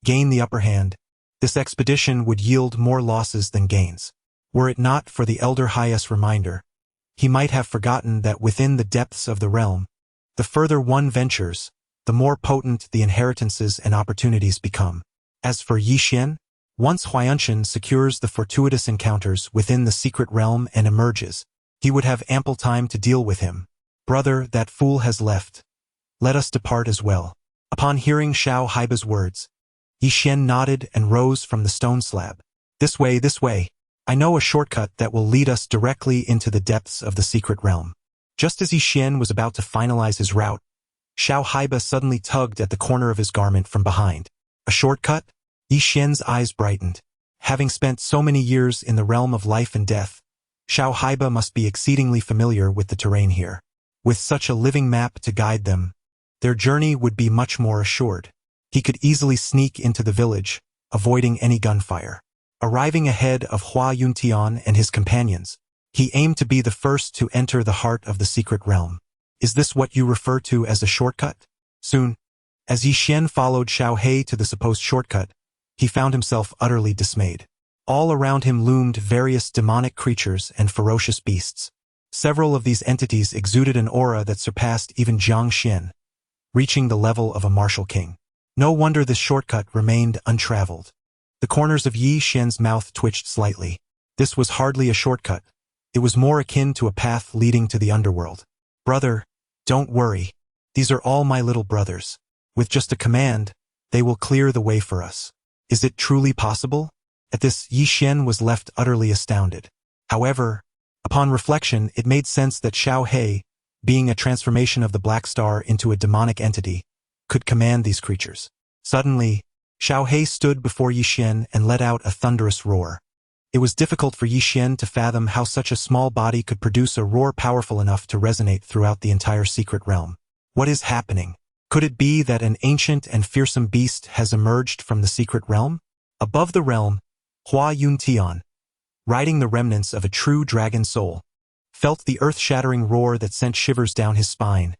gain the upper hand, this expedition would yield more losses than gains. Were it not for the elder Highest reminder, he might have forgotten that within the depths of the realm, the further one ventures, the more potent the inheritances and opportunities become. As for Yi Xian, once Huayanshan secures the fortuitous encounters within the secret realm and emerges, he would have ample time to deal with him. Brother, that fool has left. Let us depart as well. Upon hearing Xiao Haiba's words, Yi Xian nodded and rose from the stone slab. This way, this way. I know a shortcut that will lead us directly into the depths of the secret realm. Just as Yi Xian was about to finalize his route, Xiao Haiba suddenly tugged at the corner of his garment from behind. A shortcut? Yi Xian's eyes brightened. Having spent so many years in the realm of life and death, Xiao Haiba must be exceedingly familiar with the terrain here. With such a living map to guide them, their journey would be much more assured. He could easily sneak into the village, avoiding any gunfire. Arriving ahead of Hua Yuntian and his companions, he aimed to be the first to enter the heart of the secret realm. Is this what you refer to as a shortcut? Soon, as Yi Xian followed Xiao Hei to the supposed shortcut, he found himself utterly dismayed. All around him loomed various demonic creatures and ferocious beasts. Several of these entities exuded an aura that surpassed even Jiang Xian, reaching the level of a martial king. No wonder this shortcut remained untraveled. The corners of Yi Xian's mouth twitched slightly. This was hardly a shortcut. It was more akin to a path leading to the underworld. Brother, don't worry. These are all my little brothers. With just a command, they will clear the way for us. Is it truly possible? At this, Yi Xian was left utterly astounded. However, upon reflection, it made sense that Xiao Hei, being a transformation of the Black Star into a demonic entity, could command these creatures. Suddenly, Xiao Hei stood before Yi Xian and let out a thunderous roar. It was difficult for Yi Xian to fathom how such a small body could produce a roar powerful enough to resonate throughout the entire secret realm. What is happening? Could it be that an ancient and fearsome beast has emerged from the secret realm? Above the realm, Hua Yuntian, riding the remnants of a true dragon soul, felt the earth-shattering roar that sent shivers down his spine,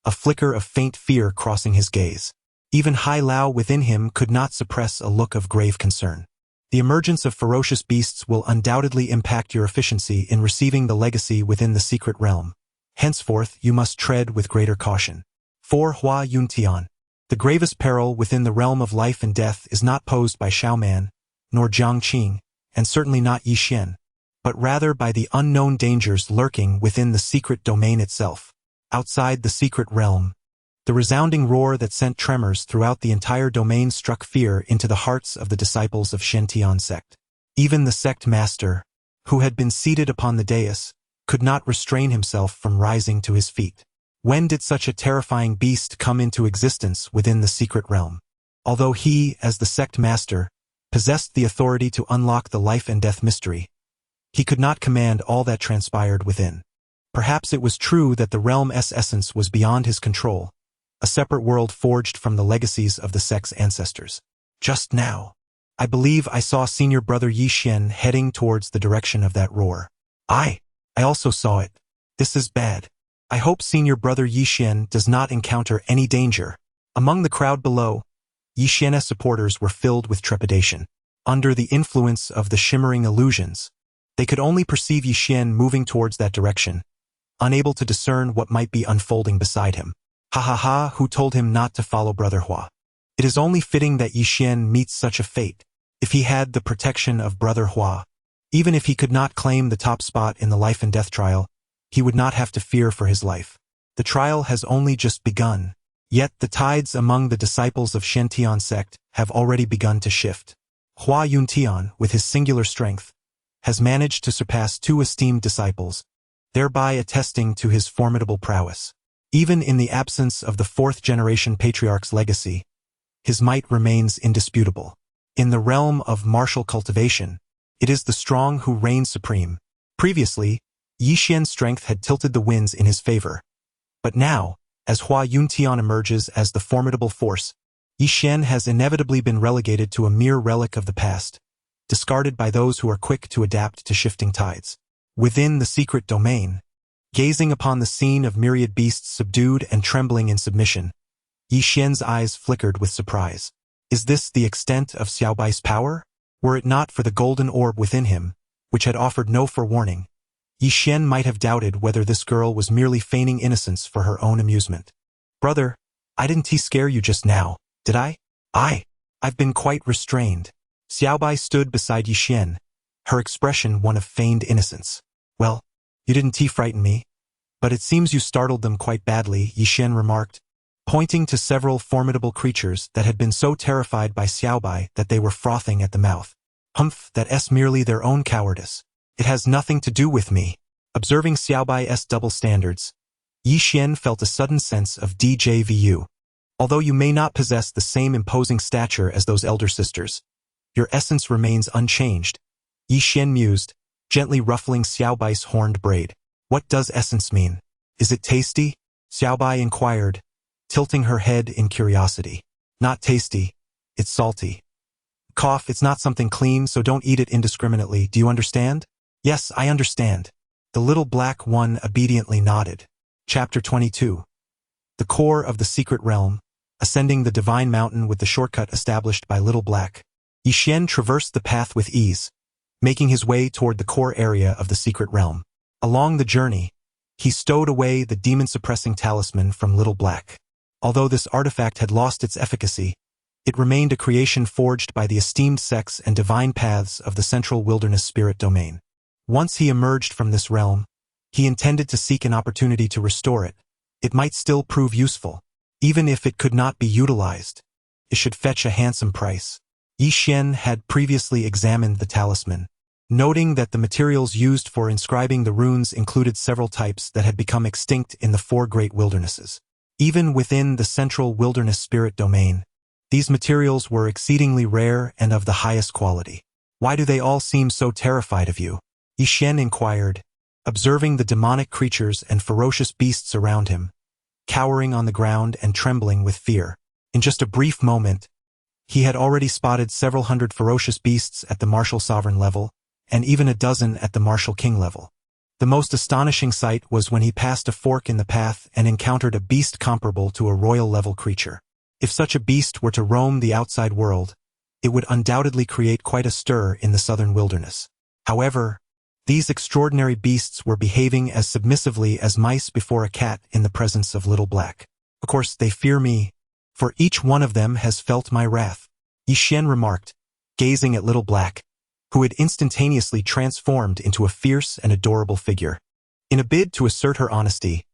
a flicker of faint fear crossing his gaze. Even Hai Lao within him could not suppress a look of grave concern. The emergence of ferocious beasts will undoubtedly impact your efficiency in receiving the legacy within the secret realm. Henceforth, you must tread with greater caution. For Hua Yuntian, the gravest peril within the realm of life and death is not posed by Xiao Man, nor Jiang Qing, and certainly not Yi Xian, but rather by the unknown dangers lurking within the secret domain itself. Outside the secret realm, the resounding roar that sent tremors throughout the entire domain struck fear into the hearts of the disciples of Shen sect. Even the sect master, who had been seated upon the dais, could not restrain himself from rising to his feet. When did such a terrifying beast come into existence within the secret realm? Although he, as the sect master, possessed the authority to unlock the life and death mystery, he could not command all that transpired within. Perhaps it was true that the realm's essence was beyond his control, a separate world forged from the legacies of the sect's ancestors. Just now, I believe I saw Senior Brother Yi Xian heading towards the direction of that roar. I also saw it. This is bad. I hope Senior Brother Yi Xian does not encounter any danger. Among the crowd below, Yi Xian's supporters were filled with trepidation. Under the influence of the shimmering illusions, they could only perceive Yi Xian moving towards that direction, unable to discern what might be unfolding beside him. Ha ha ha, who told him not to follow Brother Hua? It is only fitting that Yi Xian meets such a fate. If he had the protection of Brother Hua, even if he could not claim the top spot in the life and death trial, he would not have to fear for his life. The trial has only just begun, yet the tides among the disciples of Shen sect have already begun to shift. Hua Yuntian, with his singular strength, has managed to surpass 2 esteemed disciples, thereby attesting to his formidable prowess. Even in the absence of the 4th-generation patriarch's legacy, his might remains indisputable. In the realm of martial cultivation, it is the strong who reign supreme. Previously, Yi Xian's strength had tilted the winds in his favor. But now, as Hua Yuntian emerges as the formidable force, Yi Xian has inevitably been relegated to a mere relic of the past, discarded by those who are quick to adapt to shifting tides. Within the secret domain, gazing upon the scene of myriad beasts subdued and trembling in submission, Yi Xian's eyes flickered with surprise. Is this the extent of Xiaobai's power? Were it not for the golden orb within him, which had offered no forewarning, Yi Xian might have doubted whether this girl was merely feigning innocence for her own amusement. Brother, I didn't scare you just now, did I? I've been quite restrained. Xiaobai stood beside Yi Xian, her expression one of feigned innocence. Well, you didn't frighten me, but it seems you startled them quite badly, Yi Xian remarked, pointing to several formidable creatures that had been so terrified by Xiaobai that they were frothing at the mouth. Humph, that's merely their own cowardice. It has nothing to do with me. Observing Xiaobai's double standards, Yi Xian felt a sudden sense of deja vu. Although you may not possess the same imposing stature as those elder sisters, your essence remains unchanged, Yi Xian mused, gently ruffling Xiaobai's horned braid. What does essence mean? Is it tasty? Xiaobai inquired, tilting her head in curiosity. Not tasty, it's salty. Cough, it's not something clean, so don't eat it indiscriminately, do you understand? Yes, I understand. The little black one obediently nodded. Chapter 22. The core of the secret realm, ascending the divine mountain with the shortcut established by Little Black. Yi Xian traversed the path with ease, making his way toward the core area of the secret realm. Along the journey, he stowed away the demon-suppressing talisman from Little Black. Although this artifact had lost its efficacy, it remained a creation forged by the esteemed sects and divine paths of the central wilderness spirit domain. Once he emerged from this realm, he intended to seek an opportunity to restore it. It might still prove useful. Even if it could not be utilized, it should fetch a handsome price. Yi Xian had previously examined the talisman, noting that the materials used for inscribing the runes included several types that had become extinct in the 4 great wildernesses. Even within the central wilderness spirit domain, these materials were exceedingly rare and of the highest quality. Why do they all seem so terrified of you? Yi Xian inquired, observing the demonic creatures and ferocious beasts around him, cowering on the ground and trembling with fear. In just a brief moment, he had already spotted several hundred ferocious beasts at the martial sovereign level, and even a dozen at the martial king level. The most astonishing sight was when he passed a fork in the path and encountered a beast comparable to a royal-level creature. If such a beast were to roam the outside world, it would undoubtedly create quite a stir in the southern wilderness. However, these extraordinary beasts were behaving as submissively as mice before a cat in the presence of Little Black. Of course, they fear me, for each one of them has felt my wrath, Yi Xian remarked, gazing at Little Black, who had instantaneously transformed into a fierce and adorable figure. In a bid to assert her honesty,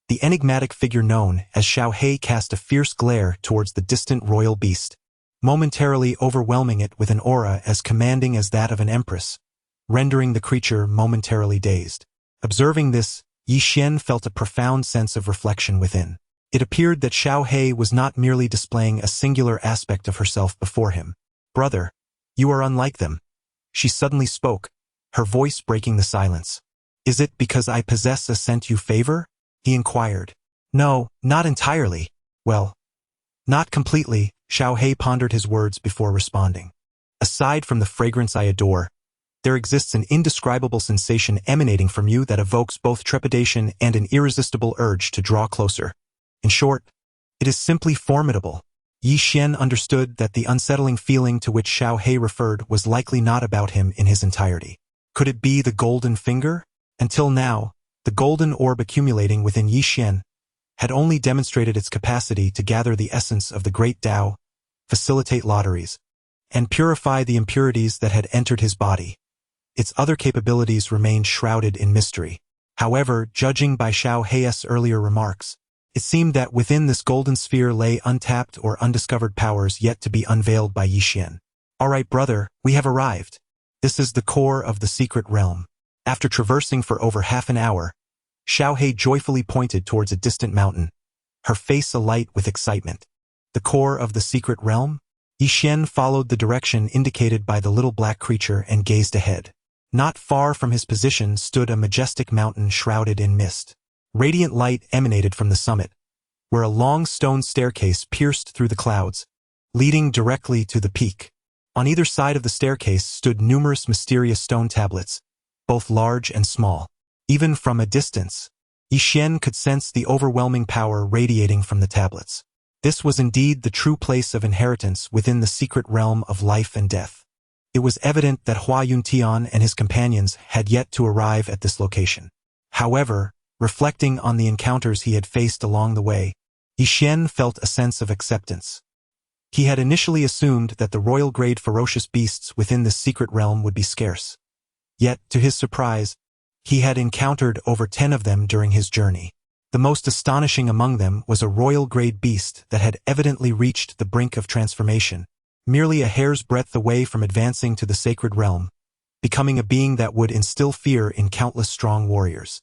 the enigmatic figure known as Xiao Hei cast a fierce glare towards the distant royal beast, momentarily overwhelming it with an aura as commanding as that of an empress, rendering the creature momentarily dazed. Observing this, Yi Xian felt a profound sense of reflection within. It appeared that Xiao Hei was not merely displaying a singular aspect of herself before him. Brother, You are unlike them. She suddenly spoke, her voice breaking the silence. Is it because I possess a scent you favor? He inquired. No, not entirely. Well, not completely. Xiao He pondered his words before responding. Aside from the fragrance I adore, there exists an indescribable sensation emanating from you that evokes both trepidation and an irresistible urge to draw closer. In short, it is simply formidable. Yi Xian understood that the unsettling feeling to which Xiao He referred was likely not about him in his entirety. Could it be the golden finger? Until now, the golden orb accumulating within Yi Xian had only demonstrated its capacity to gather the essence of the great Dao, facilitate lotteries, and purify the impurities that had entered his body. Its other capabilities remained shrouded in mystery. However, judging by Xiao He's earlier remarks, it seemed that within this golden sphere lay untapped or undiscovered powers yet to be unveiled by Yi Xian. All right, brother, we have arrived. This is the core of the secret realm. After traversing for over half an hour, Xiao He joyfully pointed towards a distant mountain, her face alight with excitement. The core of the secret realm? Yi Xian followed the direction indicated by the little black creature and gazed ahead. Not far from his position stood a majestic mountain shrouded in mist. Radiant light emanated from the summit, where a long stone staircase pierced through the clouds, leading directly to the peak. On either side of the staircase stood numerous mysterious stone tablets, both large and small. Even from a distance, Yi Xian could sense the overwhelming power radiating from the tablets. This was indeed the true place of inheritance within the secret realm of life and death. It was evident that Hua Yuntian and his companions had yet to arrive at this location. However, reflecting on the encounters he had faced along the way, Yi Xian felt a sense of acceptance. He had initially assumed that the royal-grade ferocious beasts within this secret realm would be scarce. Yet, to his surprise, he had encountered over 10 of them during his journey. The most astonishing among them was a royal-grade beast that had evidently reached the brink of transformation, merely a hair's breadth away from advancing to the sacred realm, becoming a being that would instill fear in countless strong warriors.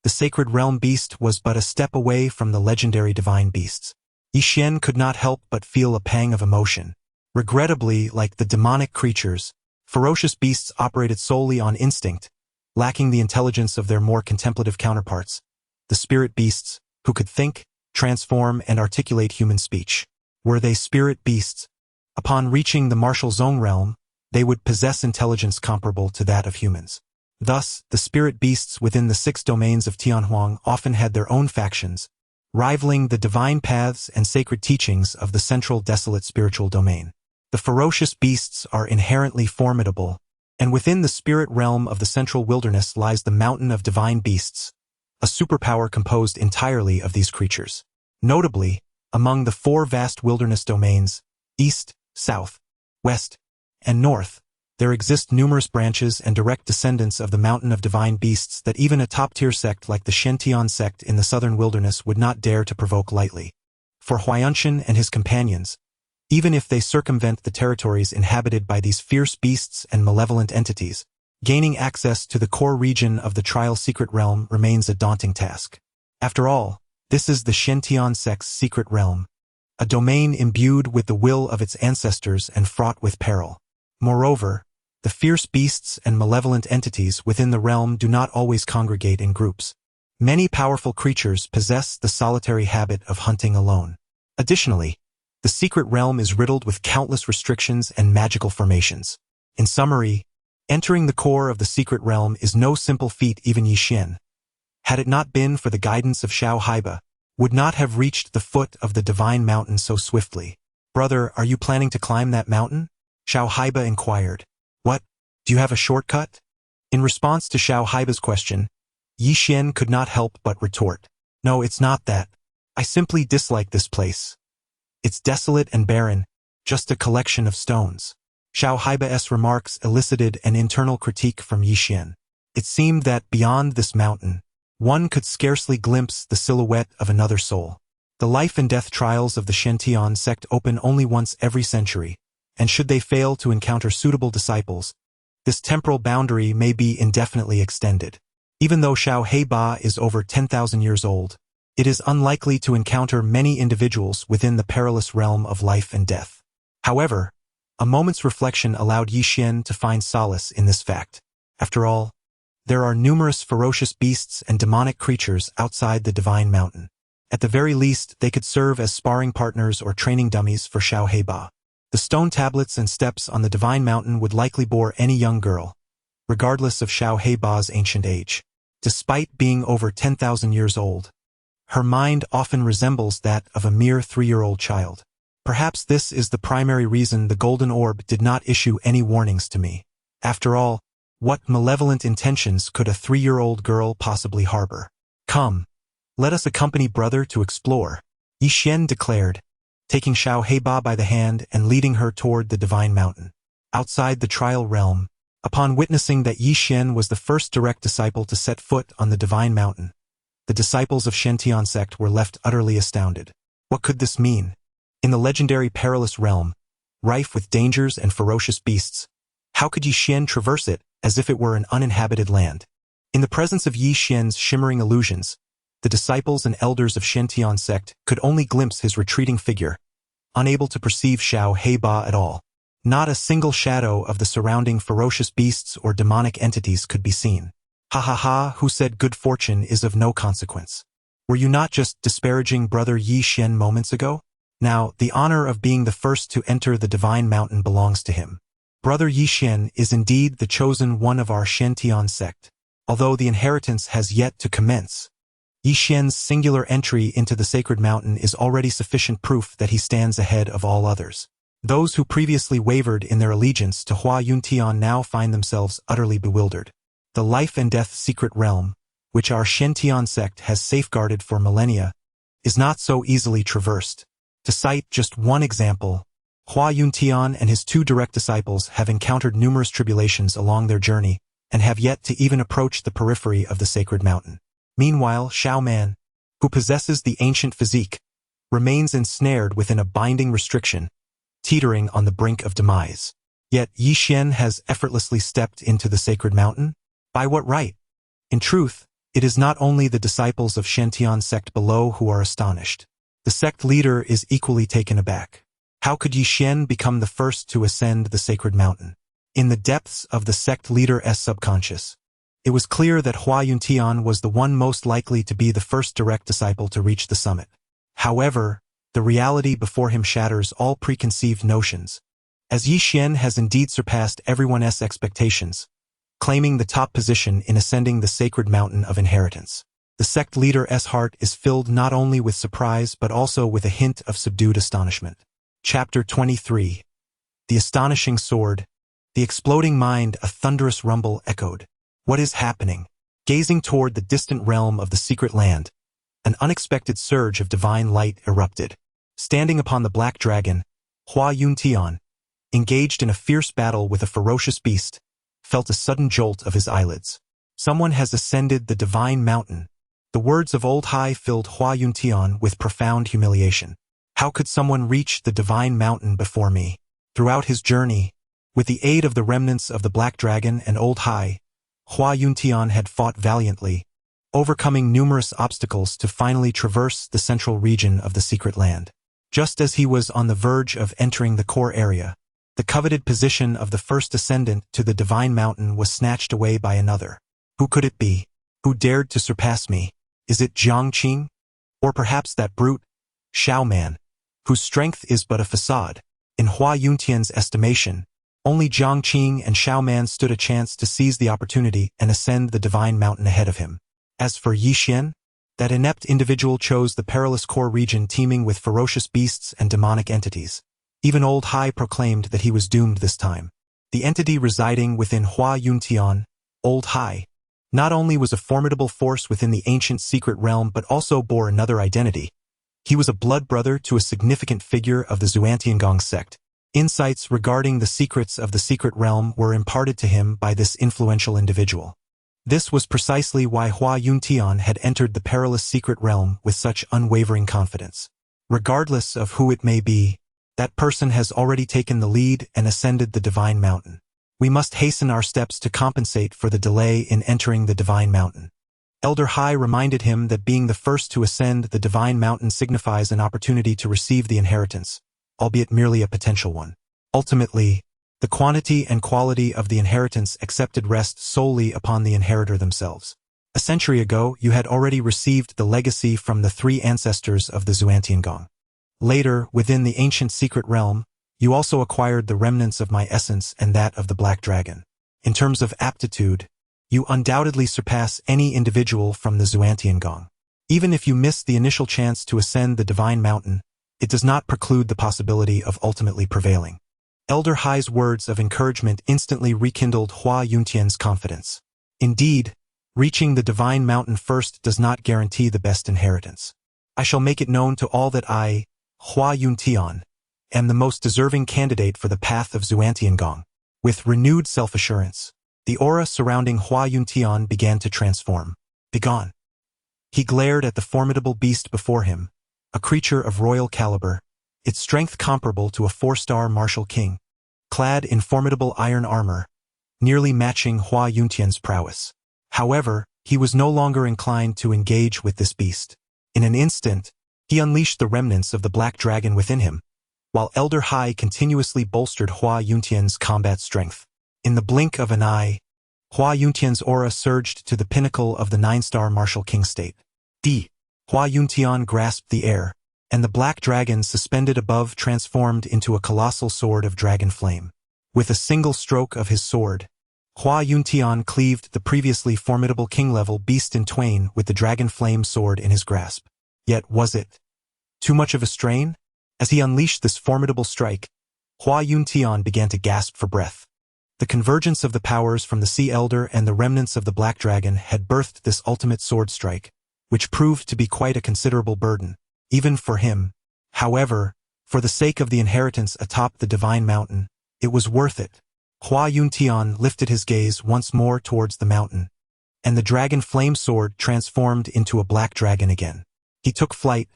The sacred realm beast was but a step away from the legendary divine beasts. Yi Xian could not help but feel a pang of emotion. Regrettably, like the demonic creatures, ferocious beasts operated solely on instinct, lacking the intelligence of their more contemplative counterparts, the spirit beasts, who could think, transform, and articulate human speech. Were they spirit beasts? Upon reaching the martial zone realm, they would possess intelligence comparable to that of humans. Thus, the spirit beasts within the 6 domains of Tianhuang often had their own factions, rivaling the divine paths and sacred teachings of the central desolate spiritual domain. The ferocious beasts are inherently formidable, and within the spirit realm of the central wilderness lies the mountain of divine beasts, a superpower composed entirely of these creatures. Notably, among the 4 vast wilderness domains, east, south, west, and north, there exist numerous branches and direct descendants of the mountain of divine beasts that even a top-tier sect like the Shentian sect in the southern wilderness would not dare to provoke lightly. For Huayanshan and his companions, even if they circumvent the territories inhabited by these fierce beasts and malevolent entities, gaining access to the core region of the trial secret realm remains a daunting task. After all, this is the Shentian sect's secret realm, a domain imbued with the will of its ancestors and fraught with peril. Moreover, the fierce beasts and malevolent entities within the realm do not always congregate in groups. Many powerful creatures possess the solitary habit of hunting alone. Additionally, the secret realm is riddled with countless restrictions and magical formations. In summary, entering the core of the secret realm is no simple feat. Even Yi Xian, had it not been for the guidance of Xiao Haiba, would not have reached the foot of the divine mountain so swiftly. Brother, are you planning to climb that mountain? Xiao Haiba inquired. What? Do you have a shortcut? In response to Xiao Haiba's question, Yi Xian could not help but retort. No, it's not that. I simply dislike this place. It's desolate and barren, just a collection of stones. Xiao Haiba's remarks elicited an internal critique from Yi Xian. It seemed that beyond this mountain, one could scarcely glimpse the silhouette of another soul. The life and death trials of the Shentian sect open only once every century, and should they fail to encounter suitable disciples, this temporal boundary may be indefinitely extended. Even though Xiao Heiba is over 10,000 years old, it is unlikely to encounter many individuals within the perilous realm of life and death. However, A moment's reflection allowed Yi Xian to find solace in this fact. After all, there are numerous ferocious beasts and demonic creatures outside the Divine Mountain. At the very least, they could serve as sparring partners or training dummies for Xiao Heiba. The stone tablets and steps on the Divine Mountain would likely bore any young girl, regardless of Xiao Heiba's ancient age. Despite being over 10,000 years old, her mind often resembles that of a mere 3-year-old child. Perhaps this is the primary reason the Golden Orb did not issue any warnings to me. After all, what malevolent intentions could a 3-year-old girl possibly harbor? Come, let us accompany brother to explore, Yi Xian declared, taking Xiao Heiba by the hand and leading her toward the Divine Mountain. Outside the trial realm, upon witnessing that Yi Xian was the first direct disciple to set foot on the Divine Mountain, the disciples of Shentian sect were left utterly astounded. What could this mean? In the legendary perilous realm, rife with dangers and ferocious beasts, how could Yi Xian traverse it as if it were an uninhabited land? In the presence of Yi Xian's shimmering illusions, the disciples and elders of Shentian sect could only glimpse his retreating figure, unable to perceive Xiao Heiba at all. Not a single shadow of the surrounding ferocious beasts or demonic entities could be seen. Ha ha ha, who said good fortune is of no consequence? Were you not just disparaging brother Yi Xian moments ago? Now, the honor of being the first to enter the Divine Mountain belongs to him. Brother Yi Xian is indeed the chosen one of our Shentian sect. Although the inheritance has yet to commence, Yi Xian's singular entry into the sacred mountain is already sufficient proof that he stands ahead of all others. Those who previously wavered in their allegiance to Hua Yuntian now find themselves utterly bewildered. The life and death secret realm, which our Shentian sect has safeguarded for millennia, is not so easily traversed. To cite just one example, Hua Yuntian and his 2 direct disciples have encountered numerous tribulations along their journey and have yet to even approach the periphery of the sacred mountain. Meanwhile, Xiao Man, who possesses the ancient physique, remains ensnared within a binding restriction, teetering on the brink of demise. Yet Yi Xian has effortlessly stepped into the sacred mountain? By what right? In truth, it is not only the disciples of Shentian sect below who are astonished. The sect leader is equally taken aback. How could Yi Xian become the first to ascend the sacred mountain? In the depths of the sect leader's subconscious, it was clear that Hua Yuntian was the one most likely to be the first direct disciple to reach the summit. However, the reality before him shatters all preconceived notions, as Yi Xian has indeed surpassed everyone's expectations, claiming the top position in ascending the sacred mountain of inheritance. The sect leader's heart is filled not only with surprise but also with a hint of subdued astonishment. Chapter 23. The Astonishing Sword. The exploding mind, a thunderous rumble echoed. What is happening? Gazing toward the distant realm of the secret land, an unexpected surge of divine light erupted. Standing upon the black dragon, Hua Yuntian, engaged in a fierce battle with a ferocious beast, felt a sudden jolt of his eyelids. Someone has ascended the Divine Mountain. The words of Old Hai filled Hua Yuntian with profound humiliation. How could someone reach the Divine Mountain before me? Throughout his journey, with the aid of the remnants of the Black Dragon and Old Hai, Hua Yuntian had fought valiantly, overcoming numerous obstacles to finally traverse the central region of the secret land. Just as he was on the verge of entering the core area, the coveted position of the first ascendant to the Divine Mountain was snatched away by another. Who could it be? Who dared to surpass me? Is it Jiang Qing? Or perhaps that brute, Xiao Man, whose strength is but a facade? In Hua Yuntian's estimation, only Jiang Qing and Xiao Man stood a chance to seize the opportunity and ascend the Divine Mountain ahead of him. As for Yi Xian, that inept individual chose the perilous core region teeming with ferocious beasts and demonic entities. Even Old Hai proclaimed that he was doomed this time. The entity residing within Hua Yuntian, Old Hai, not only was a formidable force within the ancient secret realm but also bore another identity. He was a blood brother to a significant figure of the Xuantiangong sect. Insights regarding the secrets of the secret realm were imparted to him by this influential individual. This was precisely why Hua Yuntian had entered the perilous secret realm with such unwavering confidence. Regardless of who it may be, that person has already taken the lead and ascended the Divine Mountain. We must hasten our steps to compensate for the delay in entering the Divine Mountain. Elder Hai reminded him that being the first to ascend the Divine Mountain signifies an opportunity to receive the inheritance, albeit merely a potential one. Ultimately, the quantity and quality of the inheritance accepted rests solely upon the inheritor themselves. A century ago, you had already received the legacy from the three ancestors of the Xuantiangong. Later, within the ancient secret realm, you also acquired the remnants of my essence and that of the Black Dragon. In terms of aptitude, you undoubtedly surpass any individual from the Xuantiangong. Even if you miss the initial chance to ascend the Divine Mountain, it does not preclude the possibility of ultimately prevailing. Elder Hai's words of encouragement instantly rekindled Hua Yuntian's confidence. Indeed, reaching the Divine Mountain first does not guarantee the best inheritance. I shall make it known to all that I, Hua Yuntian, am the most deserving candidate for the path of Xuantiangong. With renewed self-assurance, the aura surrounding Hua Yuntian began to transform. Begone. He glared at the formidable beast before him, a creature of royal caliber, its strength comparable to a 4-star martial king, clad in formidable iron armor, nearly matching Hua Yuntian's prowess. However, he was no longer inclined to engage with this beast. In an instant, he unleashed the remnants of the Black Dragon within him, while Elder Hai continuously bolstered Hua Yuntian's combat strength. In the blink of an eye, Hua Yuntian's aura surged to the pinnacle of the 9-star martial king state. Hua Yuntian grasped the air, and the Black Dragon suspended above transformed into a colossal sword of dragon flame. With a single stroke of his sword, Hua Yuntian cleaved the previously formidable king-level beast in twain with the dragon flame sword in his grasp. Yet was it too much of a strain? As he unleashed this formidable strike, Hua Yuntian began to gasp for breath. The convergence of the powers from the Sea Elder and the remnants of the Black Dragon had birthed this ultimate sword strike, which proved to be quite a considerable burden, even for him. However, for the sake of the inheritance atop the Divine Mountain, it was worth it. Hua Yuntian lifted his gaze once more towards the mountain, and the dragon flame sword transformed into a black dragon again. He took flight,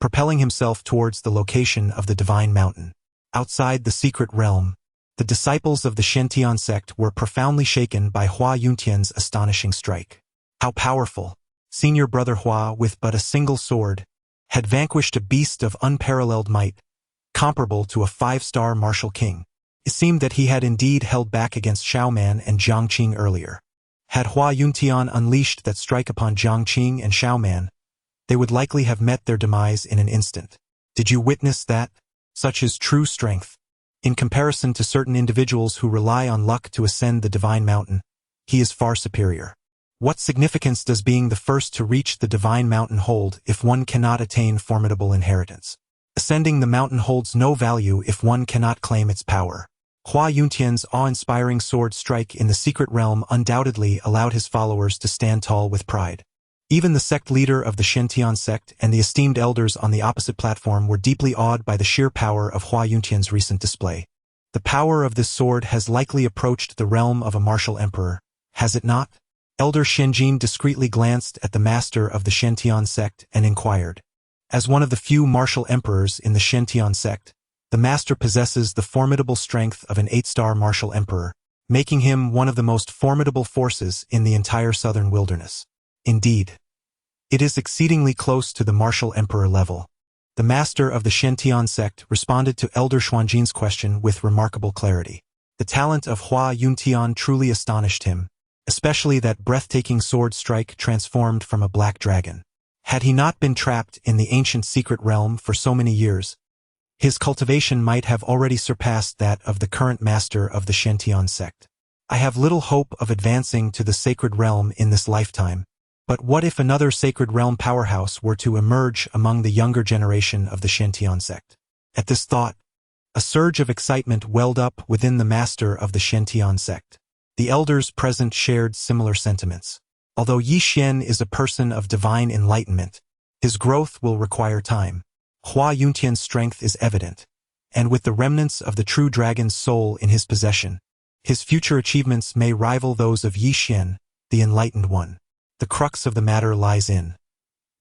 propelling himself towards the location of the Divine Mountain. Outside the secret realm, the disciples of the Shentian sect were profoundly shaken by Hua Yuntian's astonishing strike. How powerful! Senior Brother Hua, with but a single sword, had vanquished a beast of unparalleled might, comparable to a 5-star martial king. It seemed that he had indeed held back against Xiaoman and Jiangqing earlier. Had Hua Yuntian unleashed that strike upon Jiangqing and Xiaoman, they would likely have met their demise in an instant. Did you witness that? Such is true strength. In comparison to certain individuals who rely on luck to ascend the Divine Mountain, he is far superior. What significance does being the first to reach the Divine Mountain hold if one cannot attain formidable inheritance? Ascending the mountain holds no value if one cannot claim its power. Hua Yuntian's awe-inspiring sword strike in the secret realm undoubtedly allowed his followers to stand tall with pride. Even the sect leader of the Shentian sect and the esteemed elders on the opposite platform were deeply awed by the sheer power of Hua Yuntian's recent display. The power of this sword has likely approached the realm of a martial emperor, has it not? Elder Shenjin discreetly glanced at the master of the Shentian sect and inquired. As one of the few martial emperors in the Shentian sect, the master possesses the formidable strength of an 8-star martial emperor, making him one of the most formidable forces in the entire southern wilderness. Indeed, it is exceedingly close to the martial emperor level. The master of the Shentian sect responded to Elder Xuanjin's question with remarkable clarity. The talent of Hua Yuntian truly astonished him, especially that breathtaking sword strike transformed from a black dragon. Had he not been trapped in the ancient secret realm for so many years, his cultivation might have already surpassed that of the current master of the Shentian sect. I have little hope of advancing to the sacred realm in this lifetime, but what if another sacred realm powerhouse were to emerge among the younger generation of the Shentian sect? At this thought, a surge of excitement welled up within the master of the Shentian sect. The elders present shared similar sentiments. Although Yi Xian is a person of divine enlightenment, his growth will require time. Hua Yuntian's strength is evident, and with the remnants of the true dragon's soul in his possession, his future achievements may rival those of Yi Xian, the enlightened one. The crux of the matter lies in.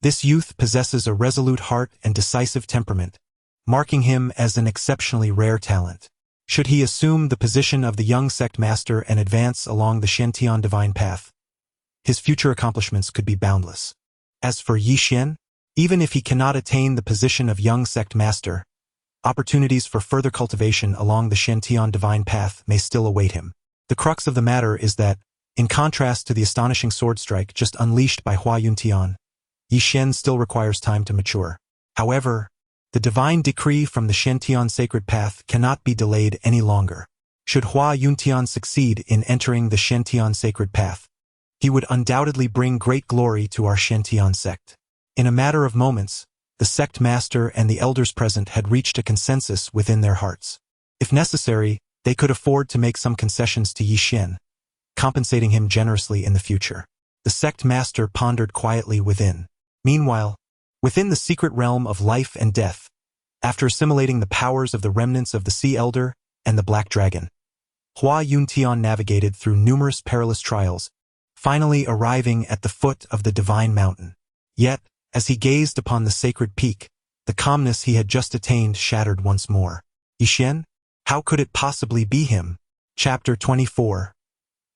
This youth possesses a resolute heart and decisive temperament, marking him as an exceptionally rare talent. Should he assume the position of the young sect master and advance along the Shentian divine path, his future accomplishments could be boundless. As for Yi Xian, even if he cannot attain the position of young sect master, Opportunities for further cultivation along the Shantian divine path may still await him. The crux of the matter is that, in contrast to the astonishing sword strike just unleashed by Hua Yuntian, Yi Xian still requires time to mature. However, the divine decree from the Shantian sacred path cannot be delayed any longer. Should Hua Yuntian succeed in entering the Shantian sacred path, he would undoubtedly bring great glory to our Shantian sect. In a matter of moments, the sect master and the elders present had reached a consensus within their hearts. If necessary, they could afford to make some concessions to Yi Xian, compensating him generously in the future. The sect master pondered quietly within. Meanwhile, within the secret realm of life and death, after assimilating the powers of the remnants of the Sea Elder and the Black Dragon, Hua Yuntian navigated through numerous perilous trials, finally arriving at the foot of the divine mountain. Yet, as he gazed upon the sacred peak, the calmness he had just attained shattered once more. Yi Xian? How could it possibly be him? Chapter 24.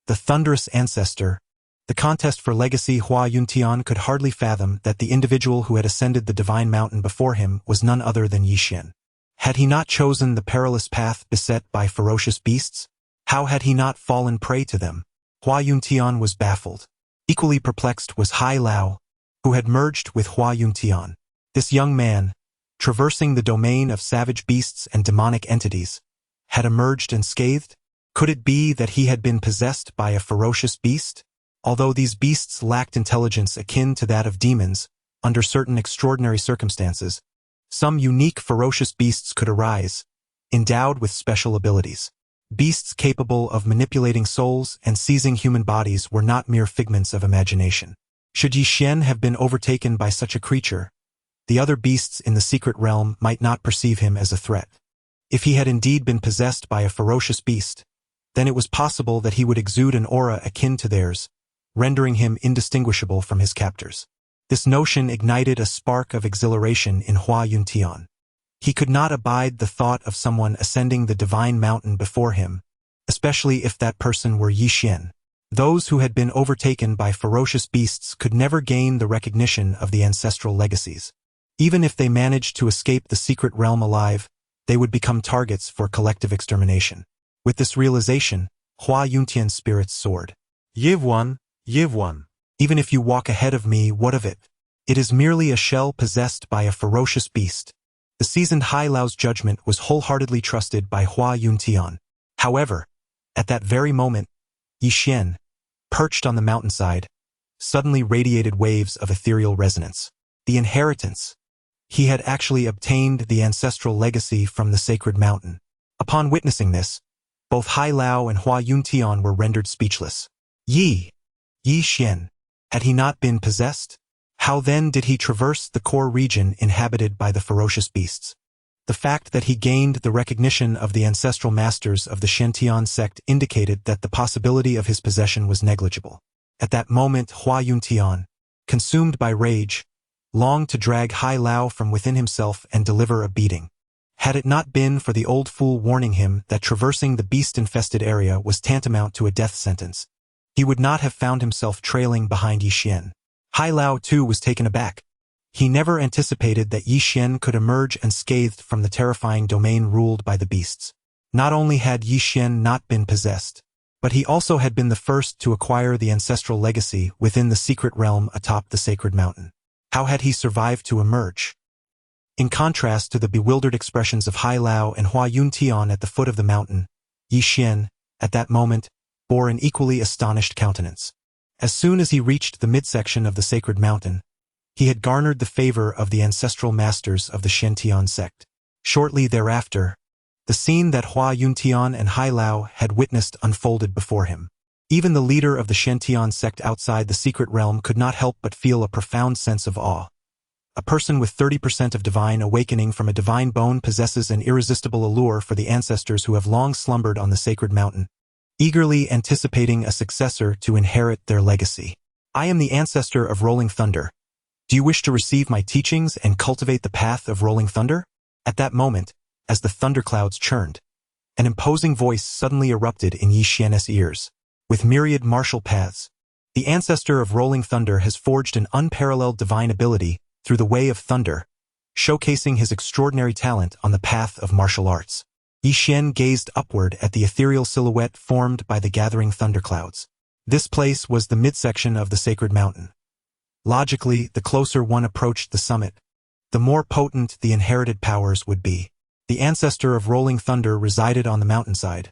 The Thunderous Ancestor. The contest for legacy. Hua Yuntian could hardly fathom that the individual who had ascended the divine mountain before him was none other than Yi Xian. Had he not chosen the perilous path beset by ferocious beasts? How had he not fallen prey to them? Hua Yuntian was baffled. Equally perplexed was Hai Lao, who had merged with Hua Yuntian. This young man, traversing the domain of savage beasts and demonic entities, had emerged unscathed? Could it be that he had been possessed by a ferocious beast? Although these beasts lacked intelligence akin to that of demons, under certain extraordinary circumstances, some unique ferocious beasts could arise, endowed with special abilities. Beasts capable of manipulating souls and seizing human bodies were not mere figments of imagination. Should Yi Xian have been overtaken by such a creature, the other beasts in the secret realm might not perceive him as a threat. If he had indeed been possessed by a ferocious beast, then it was possible that he would exude an aura akin to theirs, rendering him indistinguishable from his captors. This notion ignited a spark of exhilaration in Hua Yuntian. He could not abide the thought of someone ascending the divine mountain before him, especially if that person were Yi Xian. Those who had been overtaken by ferocious beasts could never gain the recognition of the ancestral legacies. Even if they managed to escape the secret realm alive, they would become targets for collective extermination. With this realization, Hua Yuntian's spirits soared.
Yevwan.
Even if you walk ahead of me, what of it? It is merely a shell possessed by a ferocious beast. The seasoned Hai Lao's judgment was wholeheartedly trusted by Hua Yuntian. However, at that very moment, Yi Xian, perched on the mountainside, suddenly radiated waves of ethereal resonance. The inheritance. He had actually obtained the ancestral legacy from the sacred mountain. Upon witnessing this, both Hai Lao and Hua Yuntian were rendered speechless. Yi Xian, had he not been possessed? How then did he traverse the core region inhabited by the ferocious beasts? The fact that he gained the recognition of the ancestral masters of the Shantian sect indicated that the possibility of his possession was negligible. At that moment, Hua Yuntian, consumed by rage, longed to drag Hai Lao from within himself and deliver a beating. Had it not been for the old fool warning him that traversing the beast-infested area was tantamount to a death sentence, he would not have found himself trailing behind Yi Xian. Hai Lao too was taken aback. He never anticipated that Yi Xian could emerge unscathed from the terrifying domain ruled by the beasts. Not only had Yi Xian not been possessed, but he also had been the first to acquire the ancestral legacy within the secret realm atop the sacred mountain. How had he survived to emerge? In contrast to the bewildered expressions of Hai Lao and Hua Yuntian at the foot of the mountain, Yi Xian, at that moment, bore an equally astonished countenance. As soon as he reached the midsection of the sacred mountain, he had garnered the favor of the ancestral masters of the Shantian sect. Shortly thereafter, the scene that Hua Yuntian and Hai Lao had witnessed unfolded before him. Even the leader of the Shantian sect outside the secret realm could not help but feel a profound sense of awe. A person with 30% of divine awakening from a divine bone possesses an irresistible allure for the ancestors who have long slumbered on the sacred mountain, eagerly anticipating a successor to inherit their legacy. I am the ancestor of Rolling Thunder. Do you wish to receive my teachings and cultivate the path of Rolling Thunder? At that moment, as the thunderclouds churned, an imposing voice suddenly erupted in Yi Xian's ears. With myriad martial paths, the ancestor of Rolling Thunder has forged an unparalleled divine ability through the way of thunder, showcasing his extraordinary talent on the path of martial arts. Yi Xian gazed upward at the ethereal silhouette formed by the gathering thunderclouds. This place was the midsection of the sacred mountain. Logically, the closer one approached the summit, the more potent the inherited powers would be. The ancestor of rolling thunder resided on the mountainside,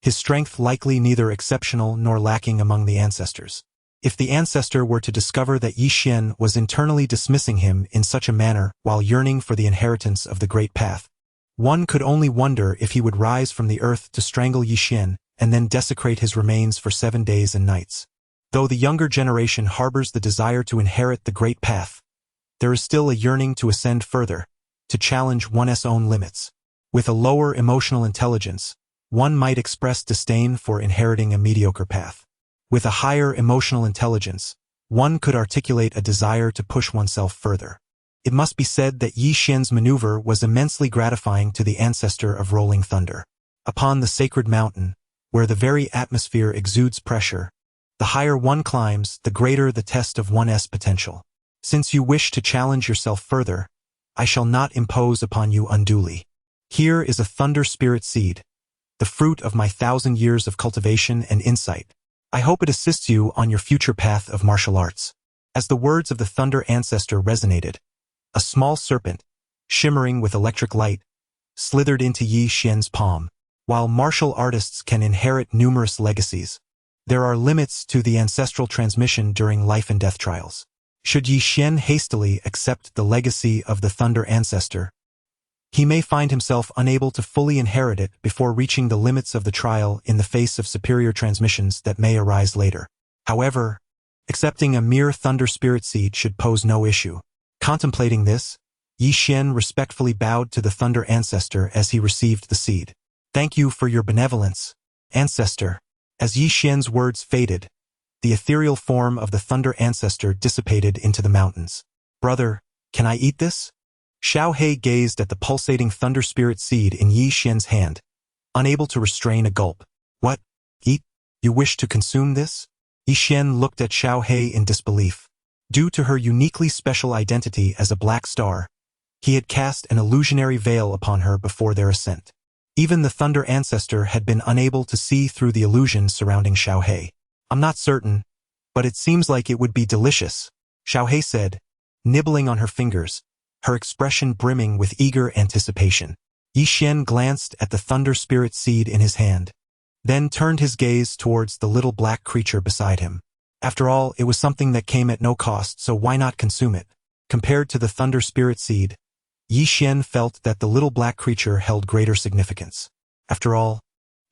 his strength likely neither exceptional nor lacking among the ancestors. If the ancestor were to discover that Yi Xian was internally dismissing him in such a manner while yearning for the inheritance of the great path, one could only wonder if he would rise from the earth to strangle Yi Xian and then desecrate his remains for 7 days and nights. Though the younger generation harbors the desire to inherit the great path, there is still a yearning to ascend further, to challenge one's own limits. With a lower emotional intelligence, one might express disdain for inheriting a mediocre path. With a higher emotional intelligence, one could articulate a desire to push oneself further. It must be said that Yi Xian's maneuver was immensely gratifying to the ancestor of rolling thunder. Upon the sacred mountain, where the very atmosphere exudes pressure, the higher one climbs, the greater the test of one's potential. Since you wish to challenge yourself further, I shall not impose upon you unduly. Here is a thunder spirit seed, the fruit of my 1,000 years of cultivation and insight. I hope it assists you on your future path of martial arts. As the words of the thunder ancestor resonated, a small serpent, shimmering with electric light, slithered into Yi Xian's palm. While martial artists can inherit numerous legacies, there are limits to the ancestral transmission during life and death trials. Should Yi Xian hastily accept the legacy of the thunder ancestor, he may find himself unable to fully inherit it before reaching the limits of the trial in the face of superior transmissions that may arise later. However, accepting a mere thunder spirit seed should pose no issue. Contemplating this, Yi Xian respectfully bowed to the thunder ancestor as he received the seed. Thank you for your benevolence, ancestor. As Yi Xian's words faded, the ethereal form of the thunder ancestor dissipated into the mountains. Brother, can I eat this? Xiao He gazed at the pulsating thunder spirit seed in Yi Xian's hand, unable to restrain a gulp. What? Eat? You wish to consume this? Yi Xian looked at Xiao He in disbelief. Due to her uniquely special identity as a black star, he had cast an illusionary veil upon her before their ascent. Even the thunder ancestor had been unable to see through the illusion surrounding Xiao He. I'm not certain, but it seems like it would be delicious, Xiao He said, nibbling on her fingers, her expression brimming with eager anticipation. Yi Xian glanced at the thunder spirit seed in his hand, then turned his gaze towards the little black creature beside him. After all, it was something that came at no cost, so why not consume it? Compared to the thunder spirit seed, Yi Xian felt that the little black creature held greater significance. After all,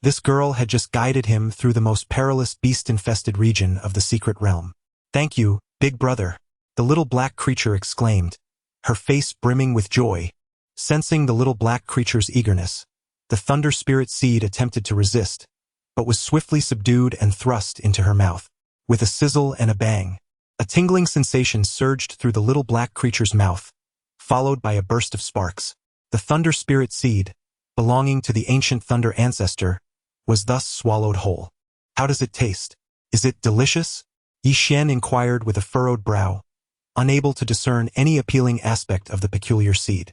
this girl had just guided him through the most perilous beast-infested region of the secret realm. Thank you, big brother, the little black creature exclaimed, her face brimming with joy. Sensing the little black creature's eagerness, the thunder spirit seed attempted to resist, but was swiftly subdued and thrust into her mouth. With a sizzle and a bang, a tingling sensation surged through the little black creature's mouth, followed by a burst of sparks. The thunder spirit seed, belonging to the ancient thunder ancestor, was thus swallowed whole. How does it taste? Is it delicious? Yi Xian inquired with a furrowed brow, unable to discern any appealing aspect of the peculiar seed.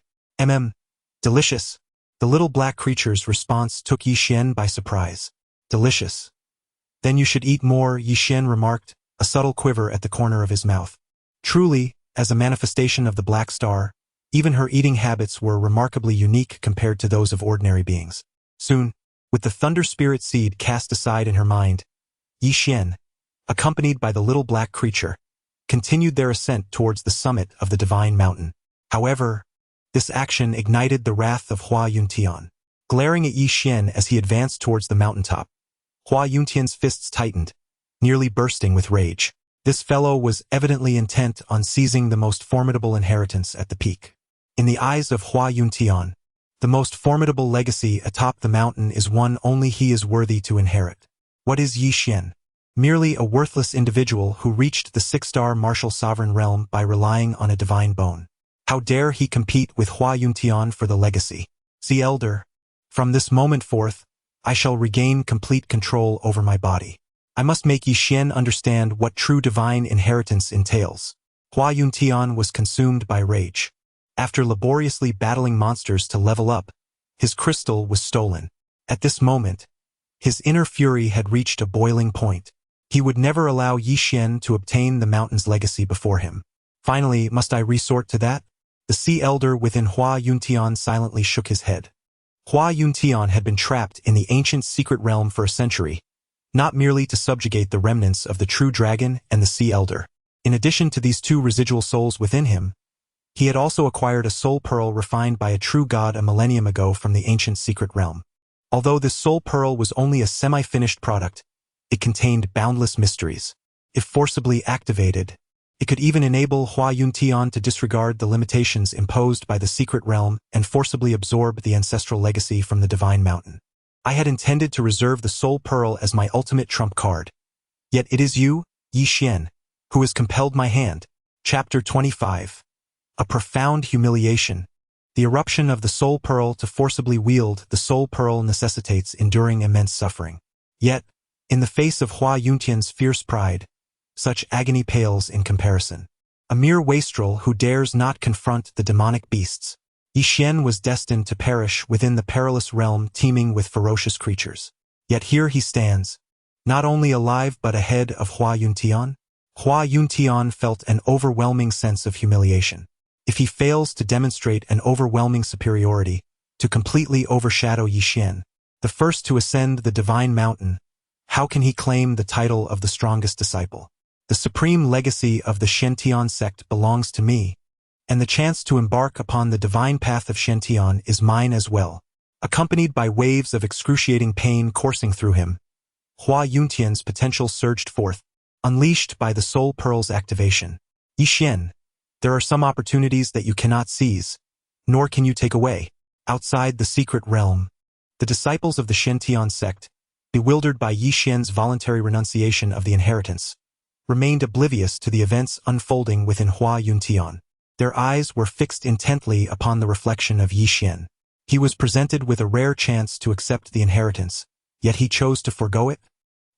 Delicious. The little black creature's response took Yi Xian by surprise. Delicious. Then you should eat more, Yi Xian remarked, a subtle quiver at the corner of his mouth. Truly, as a manifestation of the black star, even her eating habits were remarkably unique compared to those of ordinary beings. Soon, with the thunder spirit seed cast aside in her mind, Yi Xian, accompanied by the little black creature, continued their ascent towards the summit of the divine mountain. However, this action ignited the wrath of Hua Yuntian. Glaring at Yi Xian as he advanced towards the mountaintop, Hua Yuntian's fists tightened, nearly bursting with rage. This fellow was evidently intent on seizing the most formidable inheritance at the peak. In the eyes of Hua Yuntian, the most formidable legacy atop the mountain is one only he is worthy to inherit. What is Yi Xian? Merely a worthless individual who reached the 6-star martial sovereign realm by relying on a divine bone. How dare he compete with Hua Yuntian for the legacy? See, Elder, from this moment forth, I shall regain complete control over my body. I must make Yi Xian understand what true divine inheritance entails. Hua Yuntian was consumed by rage. After laboriously battling monsters to level up, his crystal was stolen. At this moment, his inner fury had reached a boiling point. He would never allow Yi Xian to obtain the mountain's legacy before him. Finally, must I resort to that? The Sea Elder within Hua Yuntian silently shook his head. Hua Yuntian had been trapped in the ancient secret realm for a century, not merely to subjugate the remnants of the true dragon and the Sea Elder. In addition to these two residual souls within him, he had also acquired a soul pearl refined by a true god a millennium ago from the ancient secret realm. Although this soul pearl was only a semi-finished product, it contained boundless mysteries. If forcibly activated, it could even enable Hua Yuntian to disregard the limitations imposed by the secret realm and forcibly absorb the ancestral legacy from the divine mountain. I had intended to reserve the soul pearl as my ultimate trump card. Yet it is you, Yi Xian, who has compelled my hand. Chapter 25. A profound humiliation. The eruption of the soul pearl to forcibly wield the soul pearl necessitates enduring immense suffering. Yet, in the face of Hua Yuntian's fierce pride, such agony pales in comparison. A mere wastrel who dares not confront the demonic beasts. Yi Xian was destined to perish within the perilous realm teeming with ferocious creatures. Yet here he stands, not only alive but ahead of Hua Yuntian. Hua Yuntian felt an overwhelming sense of humiliation. If he fails to demonstrate an overwhelming superiority, to completely overshadow Yi Xian, the first to ascend the divine mountain, how can he claim the title of the strongest disciple? The supreme legacy of the Shen sect belongs to me, and the chance to embark upon the divine path of Shen is mine as well. Accompanied by waves of excruciating pain coursing through him, Hua Yuntian's potential surged forth, unleashed by the soul pearl's activation. Yi Xian, there are some opportunities that you cannot seize, nor can you take away. Outside the secret realm, the disciples of the Shen sect, bewildered by Yi Xian's voluntary renunciation of the inheritance, remained oblivious to the events unfolding within Hua Yuntian. Their eyes were fixed intently upon the reflection of Yi Xian. He was presented with a rare chance to accept the inheritance, yet he chose to forego it?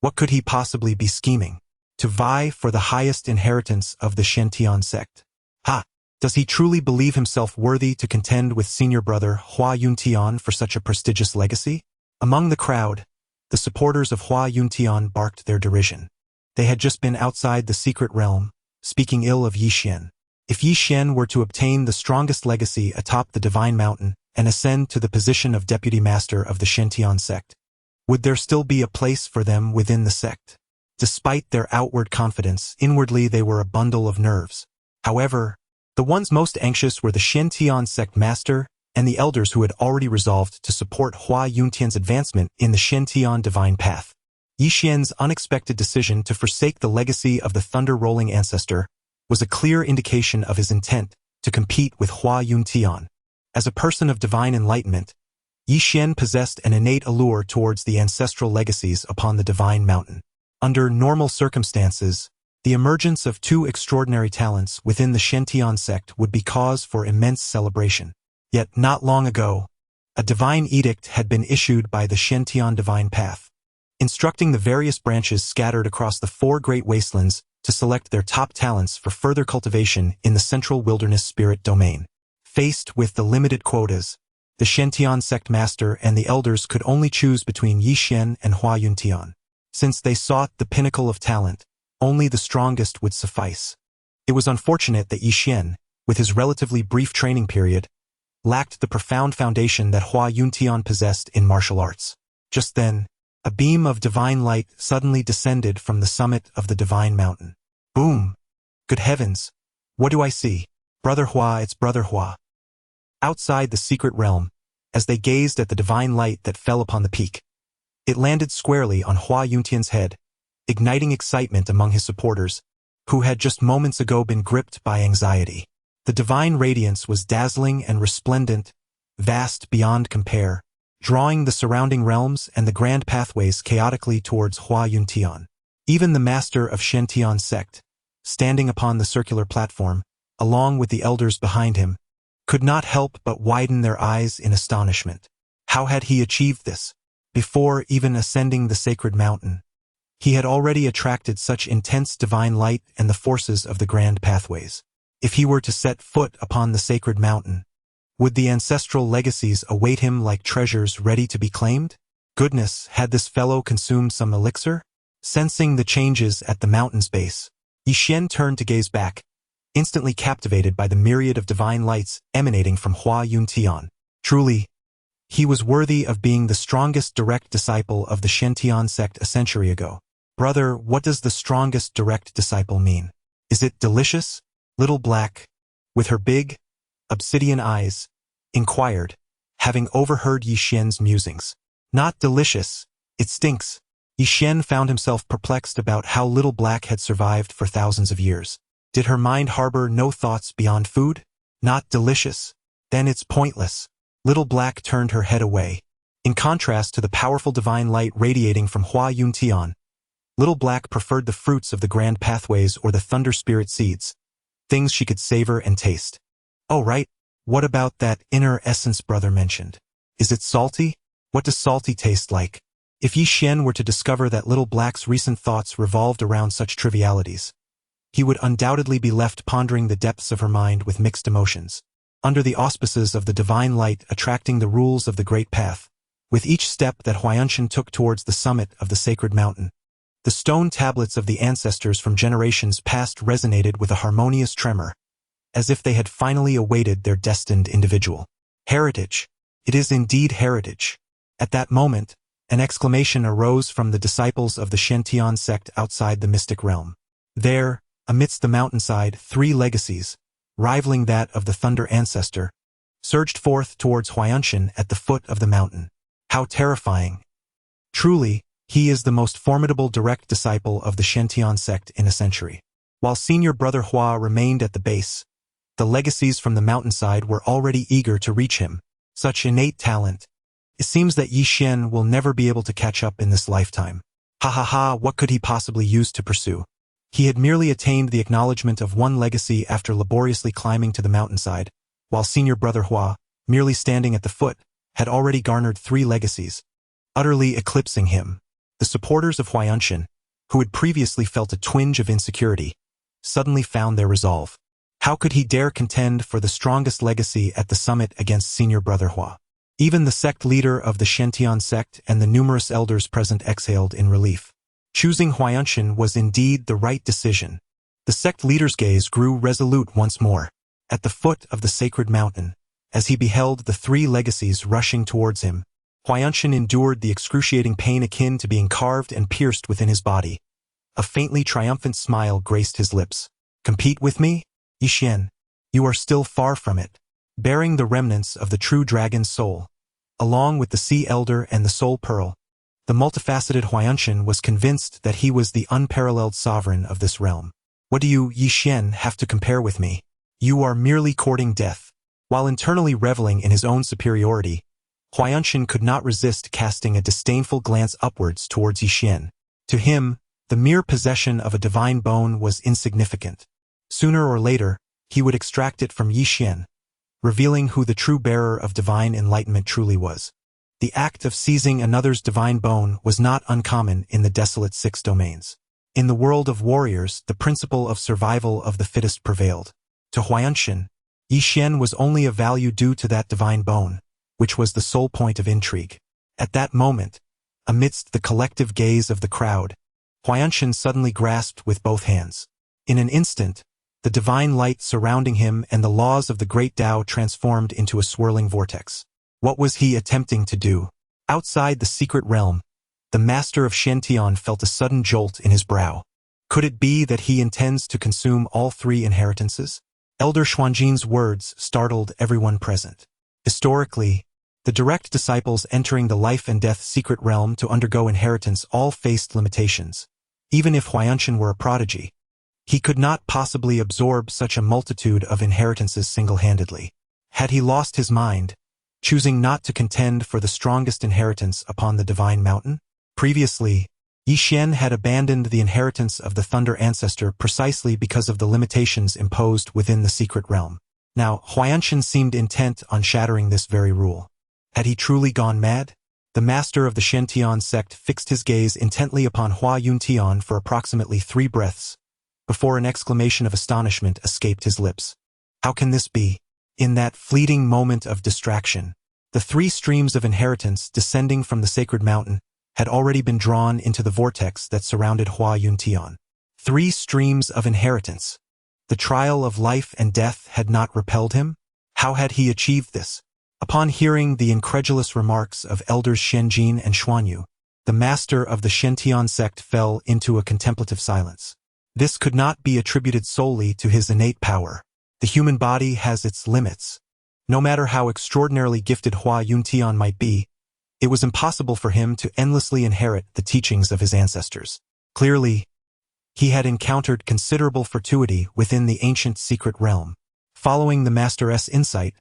What could he possibly be scheming? To vie for the highest inheritance of the Shen sect? Ha! Does he truly believe himself worthy to contend with senior brother Hua Yuntian for such a prestigious legacy? Among the crowd, the supporters of Hua Yuntian barked their derision. They had just been outside the secret realm, speaking ill of Yi Xian. If Yi Xian were to obtain the strongest legacy atop the divine mountain and ascend to the position of deputy master of the Shen sect, would there still be a place for them within the sect? Despite their outward confidence, inwardly they were a bundle of nerves. However, the ones most anxious were the Shen sect master and the elders who had already resolved to support Hua Yuntian's advancement in the Shen divine path. Yi Xian's unexpected decision to forsake the legacy of the thunder-rolling ancestor was a clear indication of his intent to compete with Hua Yuntian. As a person of divine enlightenment, Yi Xian possessed an innate allure towards the ancestral legacies upon the divine mountain. Under normal circumstances, the emergence of two extraordinary talents within the Shen sect would be cause for immense celebration. Yet not long ago, a divine edict had been issued by the Shen divine path, instructing the various branches scattered across the 4 great wastelands to select their top talents for further cultivation in the central wilderness spirit domain. Faced with the limited quotas, the Shen sect master and the elders could only choose between Yi Xian and Hua Yuntian. Since they sought the pinnacle of talent, only the strongest would suffice. It was unfortunate that Yi Xian, with his relatively brief training period, lacked the profound foundation that Hua Yuntian possessed in martial arts. Just then, a beam of divine light suddenly descended from the summit of the divine mountain. Boom! Good heavens! What do I see? Brother Hua, it's Brother Hua. Outside the secret realm, as they gazed at the divine light that fell upon the peak, it landed squarely on Hua Yuntian's head, igniting excitement among his supporters, who had just moments ago been gripped by anxiety. The divine radiance was dazzling and resplendent, vast beyond compare, drawing the surrounding realms and the grand pathways chaotically towards Hua Yuntian. Even the master of Shen sect, standing upon the circular platform, along with the elders behind him, could not help but widen their eyes in astonishment. How had he achieved this? Before even ascending the sacred mountain, he had already attracted such intense divine light and the forces of the grand pathways. If he were to set foot upon the sacred mountain, would the ancestral legacies await him like treasures ready to be claimed? Goodness, had this fellow consumed some elixir? Sensing the changes at the mountain's base, Yixian turned to gaze back, instantly captivated by the myriad of divine lights emanating from Hua Yuntian. Truly, he was worthy of being the strongest direct disciple of the Shentian sect a century ago. Brother, what does the strongest direct disciple mean? Is it delicious? Little Black, with her big, obsidian eyes, inquired, having overheard Yixian's musings. Not delicious, it stinks. Yixian found himself perplexed about how Little Black had survived for thousands of years. Did her mind harbor no thoughts beyond food? Not delicious? Then it's pointless. Little Black turned her head away. In contrast to the powerful divine light radiating from Hua Yuntian, Little Black preferred the fruits of the grand pathways or the thunder spirit seeds, things she could savor and taste. Oh right, what about that inner essence brother mentioned? Is it salty? What does salty taste like? If Yixian were to discover that Little Black's recent thoughts revolved around such trivialities, he would undoubtedly be left pondering the depths of her mind with mixed emotions. Under the auspices of the divine light attracting the rules of the great path, with each step that Huayanshan took towards the summit of the sacred mountain, the stone tablets of the ancestors from generations past resonated with a harmonious tremor, as if they had finally awaited their destined individual. Heritage. It is indeed heritage. At that moment, an exclamation arose from the disciples of the Shentian sect outside the mystic realm. There, amidst the mountainside, 3 legacies, rivaling that of the Thunder Ancestor, surged forth towards Huayanshan at the foot of the mountain. How terrifying! Truly, he is the most formidable direct disciple of the Shentian sect in a century. While senior brother Hua remained at the base, the legacies from the mountainside were already eager to reach him. Such innate talent. It seems that Yixian will never be able to catch up in this lifetime. Ha ha ha, what could he possibly use to pursue? He had merely attained the acknowledgement of 1 legacy after laboriously climbing to the mountainside, while senior brother Hua, merely standing at the foot, had already garnered 3 legacies, utterly eclipsing him. The supporters of Huayanshan, who had previously felt a twinge of insecurity, suddenly found their resolve. How could he dare contend for the strongest legacy at the summit against senior brother Hua? Even the sect leader of the Shentian sect and the numerous elders present exhaled in relief. Choosing Huayanshan was indeed the right decision. The sect leader's gaze grew resolute once more. At the foot of the sacred mountain, as he beheld the 3 legacies rushing towards him, Huayanshan endured the excruciating pain akin to being carved and pierced within his body. A faintly triumphant smile graced his lips. Compete with me? Yixian, you are still far from it. Bearing the remnants of the true dragon's soul, along with the Sea Elder and the Soul Pearl, the multifaceted Huayanshan was convinced that he was the unparalleled sovereign of this realm. What do you, Yixian, have to compare with me? You are merely courting death. While internally reveling in his own superiority, Huayanshan could not resist casting a disdainful glance upwards towards Yixian. To him, the mere possession of a divine bone was insignificant. Sooner or later, he would extract it from Yixian, revealing who the true bearer of divine enlightenment truly was. The act of seizing another's divine bone was not uncommon in the desolate 6 domains. In the world of warriors, the principle of survival of the fittest prevailed. To Huayanshan, Yixian was only of value due to that divine bone, which was the sole point of intrigue. At that moment, amidst the collective gaze of the crowd, Huayanshan suddenly grasped with both hands. In an instant, the divine light surrounding him and the laws of the great Dao transformed into a swirling vortex. What was he attempting to do? Outside the secret realm, the master of Shentian felt a sudden jolt in his brow. Could it be that he intends to consume all 3 inheritances? Elder Xuanjin's words startled everyone present. Historically, the direct disciples entering the life and death secret realm to undergo inheritance all faced limitations. Even if Huayanshan were a prodigy, he could not possibly absorb such a multitude of inheritances single-handedly. Had he lost his mind, choosing not to contend for the strongest inheritance upon the divine mountain? Previously, Yixian had abandoned the inheritance of the Thunder Ancestor precisely because of the limitations imposed within the secret realm. Now, Huayanshan seemed intent on shattering this very rule. Had he truly gone mad? The master of the Shentian sect fixed his gaze intently upon Hua Yuntian for approximately 3 breaths, before an exclamation of astonishment escaped his lips. How can this be? In that fleeting moment of distraction, the 3 streams of inheritance descending from the sacred mountain had already been drawn into the vortex that surrounded Hua Yuntian. 3 streams of inheritance. The trial of life and death had not repelled him? How had he achieved this? Upon hearing the incredulous remarks of elders Shenjin and Xuanyu, the master of the Shentian sect fell into a contemplative silence. This could not be attributed solely to his innate power. The human body has its limits. No matter how extraordinarily gifted Hua Yuntian might be, it was impossible for him to endlessly inherit the teachings of his ancestors. Clearly, he had encountered considerable fortuity within the ancient secret realm. Following the Master's insight,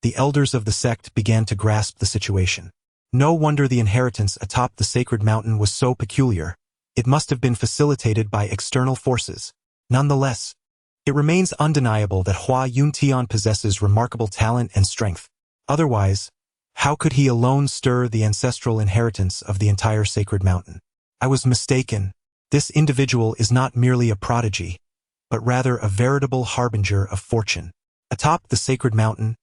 the elders of the sect began to grasp the situation. No wonder the inheritance atop the sacred mountain was so peculiar. It must have been facilitated by external forces. Nonetheless, it remains undeniable that Hua Yuntian possesses remarkable talent and strength. Otherwise, how could he alone stir the ancestral inheritance of the entire sacred mountain? I was mistaken. This individual is not merely a prodigy, but rather a veritable harbinger of fortune. Atop the sacred mountain,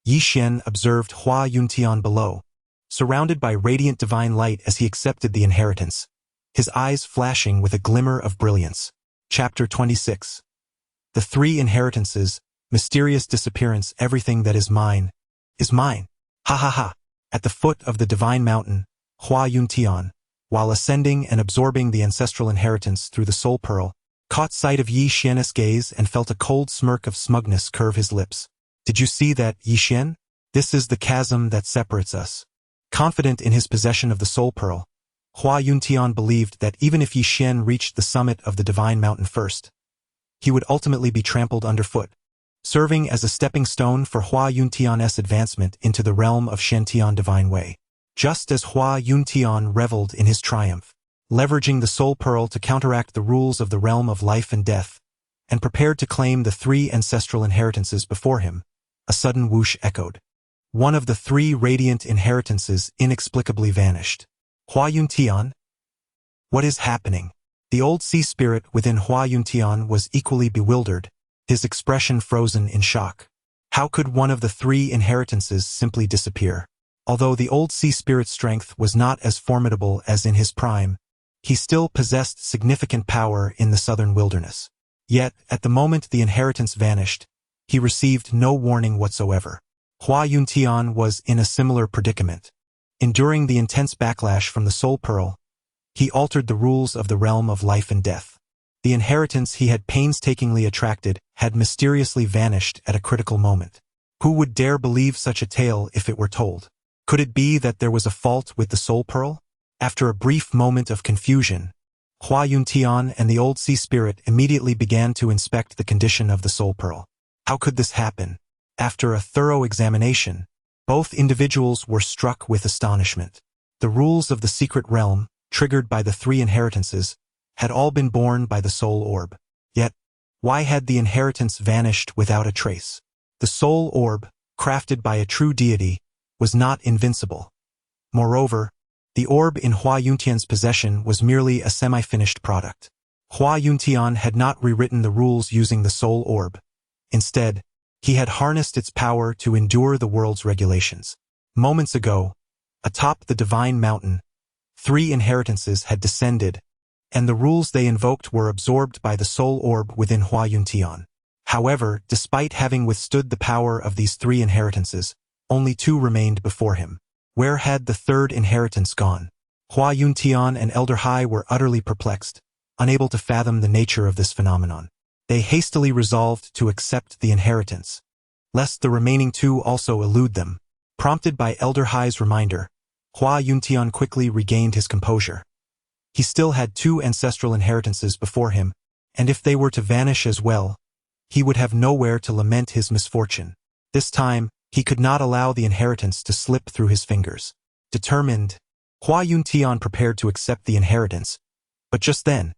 Yi Xian observed Hua Yuntian below, surrounded by radiant divine light as he accepted the inheritance, his eyes flashing with a glimmer of brilliance. Chapter 26. The 3 inheritances, mysterious disappearance. Everything that is mine, is mine. Ha ha ha. At the foot of the divine mountain, Hua Yuntian, while ascending and absorbing the ancestral inheritance through the soul pearl, caught sight of Yi Xian's gaze and felt a cold smirk of smugness curve his lips. Did you see that, Yi Xian? This is the chasm that separates us. Confident in his possession of the soul pearl, Hua Yuntian believed that even if Yi Xian reached the summit of the divine mountain first, he would ultimately be trampled underfoot, serving as a stepping stone for Hua Yuntian's advancement into the realm of Shentian divine way. Just as Hua Yuntian reveled in his triumph, leveraging the soul pearl to counteract the rules of the realm of life and death, and prepared to claim the 3 ancestral inheritances before him, a sudden whoosh echoed. One of the 3 radiant inheritances inexplicably vanished. Hua Yuntian? What is happening? The old sea spirit within Hua Yuntian was equally bewildered, his expression frozen in shock. How could one of the 3 inheritances simply disappear? Although the old sea spirit's strength was not as formidable as in his prime, he still possessed significant power in the southern wilderness. Yet, at the moment the inheritance vanished, he received no warning whatsoever. Hua Yuntian was in a similar predicament. Enduring the intense backlash from the soul pearl, he altered the rules of the realm of life and death. The inheritance he had painstakingly attracted had mysteriously vanished at a critical moment. Who would dare believe such a tale if it were told? Could it be that there was a fault with the soul pearl? After a brief moment of confusion, Hua Yuntian and the old sea spirit immediately began to inspect the condition of the soul pearl. How could this happen? After a thorough examination, both individuals were struck with astonishment. The rules of the secret realm, triggered by the 3 inheritances, had all been borne by the soul orb. Yet, why had the inheritance vanished without a trace? The soul orb, crafted by a true deity, was not invincible. Moreover, the orb in Hua Yuntian's possession was merely a semi-finished product. Hua Yuntian had not rewritten the rules using the soul orb. Instead, he had harnessed its power to endure the world's regulations. Moments ago, atop the divine mountain, 3 inheritances had descended, and the rules they invoked were absorbed by the soul orb within Hua Yuntian. However, despite having withstood the power of these 3 inheritances, only 2 remained before him. Where had the 3rd inheritance gone? Hua Yuntian and Elder Hai were utterly perplexed, unable to fathom the nature of this phenomenon. They hastily resolved to accept the inheritance, lest the remaining 2 also elude them. Prompted by Elder Hai's reminder, Hua Yuntian quickly regained his composure. He still had 2 ancestral inheritances before him, and if they were to vanish as well, he would have nowhere to lament his misfortune. This time, he could not allow the inheritance to slip through his fingers. Determined, Hua Yuntian prepared to accept the inheritance, but just then,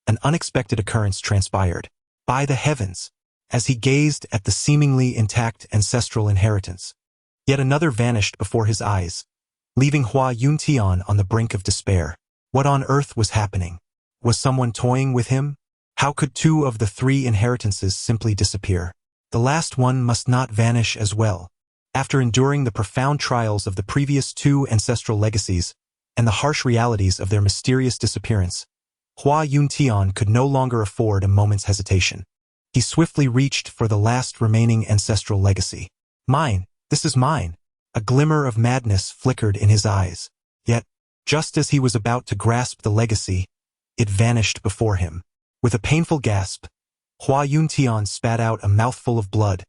an unexpected occurrence transpired. By the heavens! As he gazed at the seemingly intact ancestral inheritance, yet another vanished before his eyes, leaving Hua Yuntian on the brink of despair. What on earth was happening? Was someone toying with him? How could two of the three inheritances simply disappear? The last one must not vanish as well. After enduring the profound trials of the previous two ancestral legacies and the harsh realities of their mysterious disappearance, Hua Yuntian could no longer afford a moment's hesitation. He swiftly reached for the last remaining ancestral legacy. Mine, this is mine. A glimmer of madness flickered in his eyes. Yet, just as he was about to grasp the legacy, it vanished before him. With a painful gasp, Hua Yuntian spat out a mouthful of blood,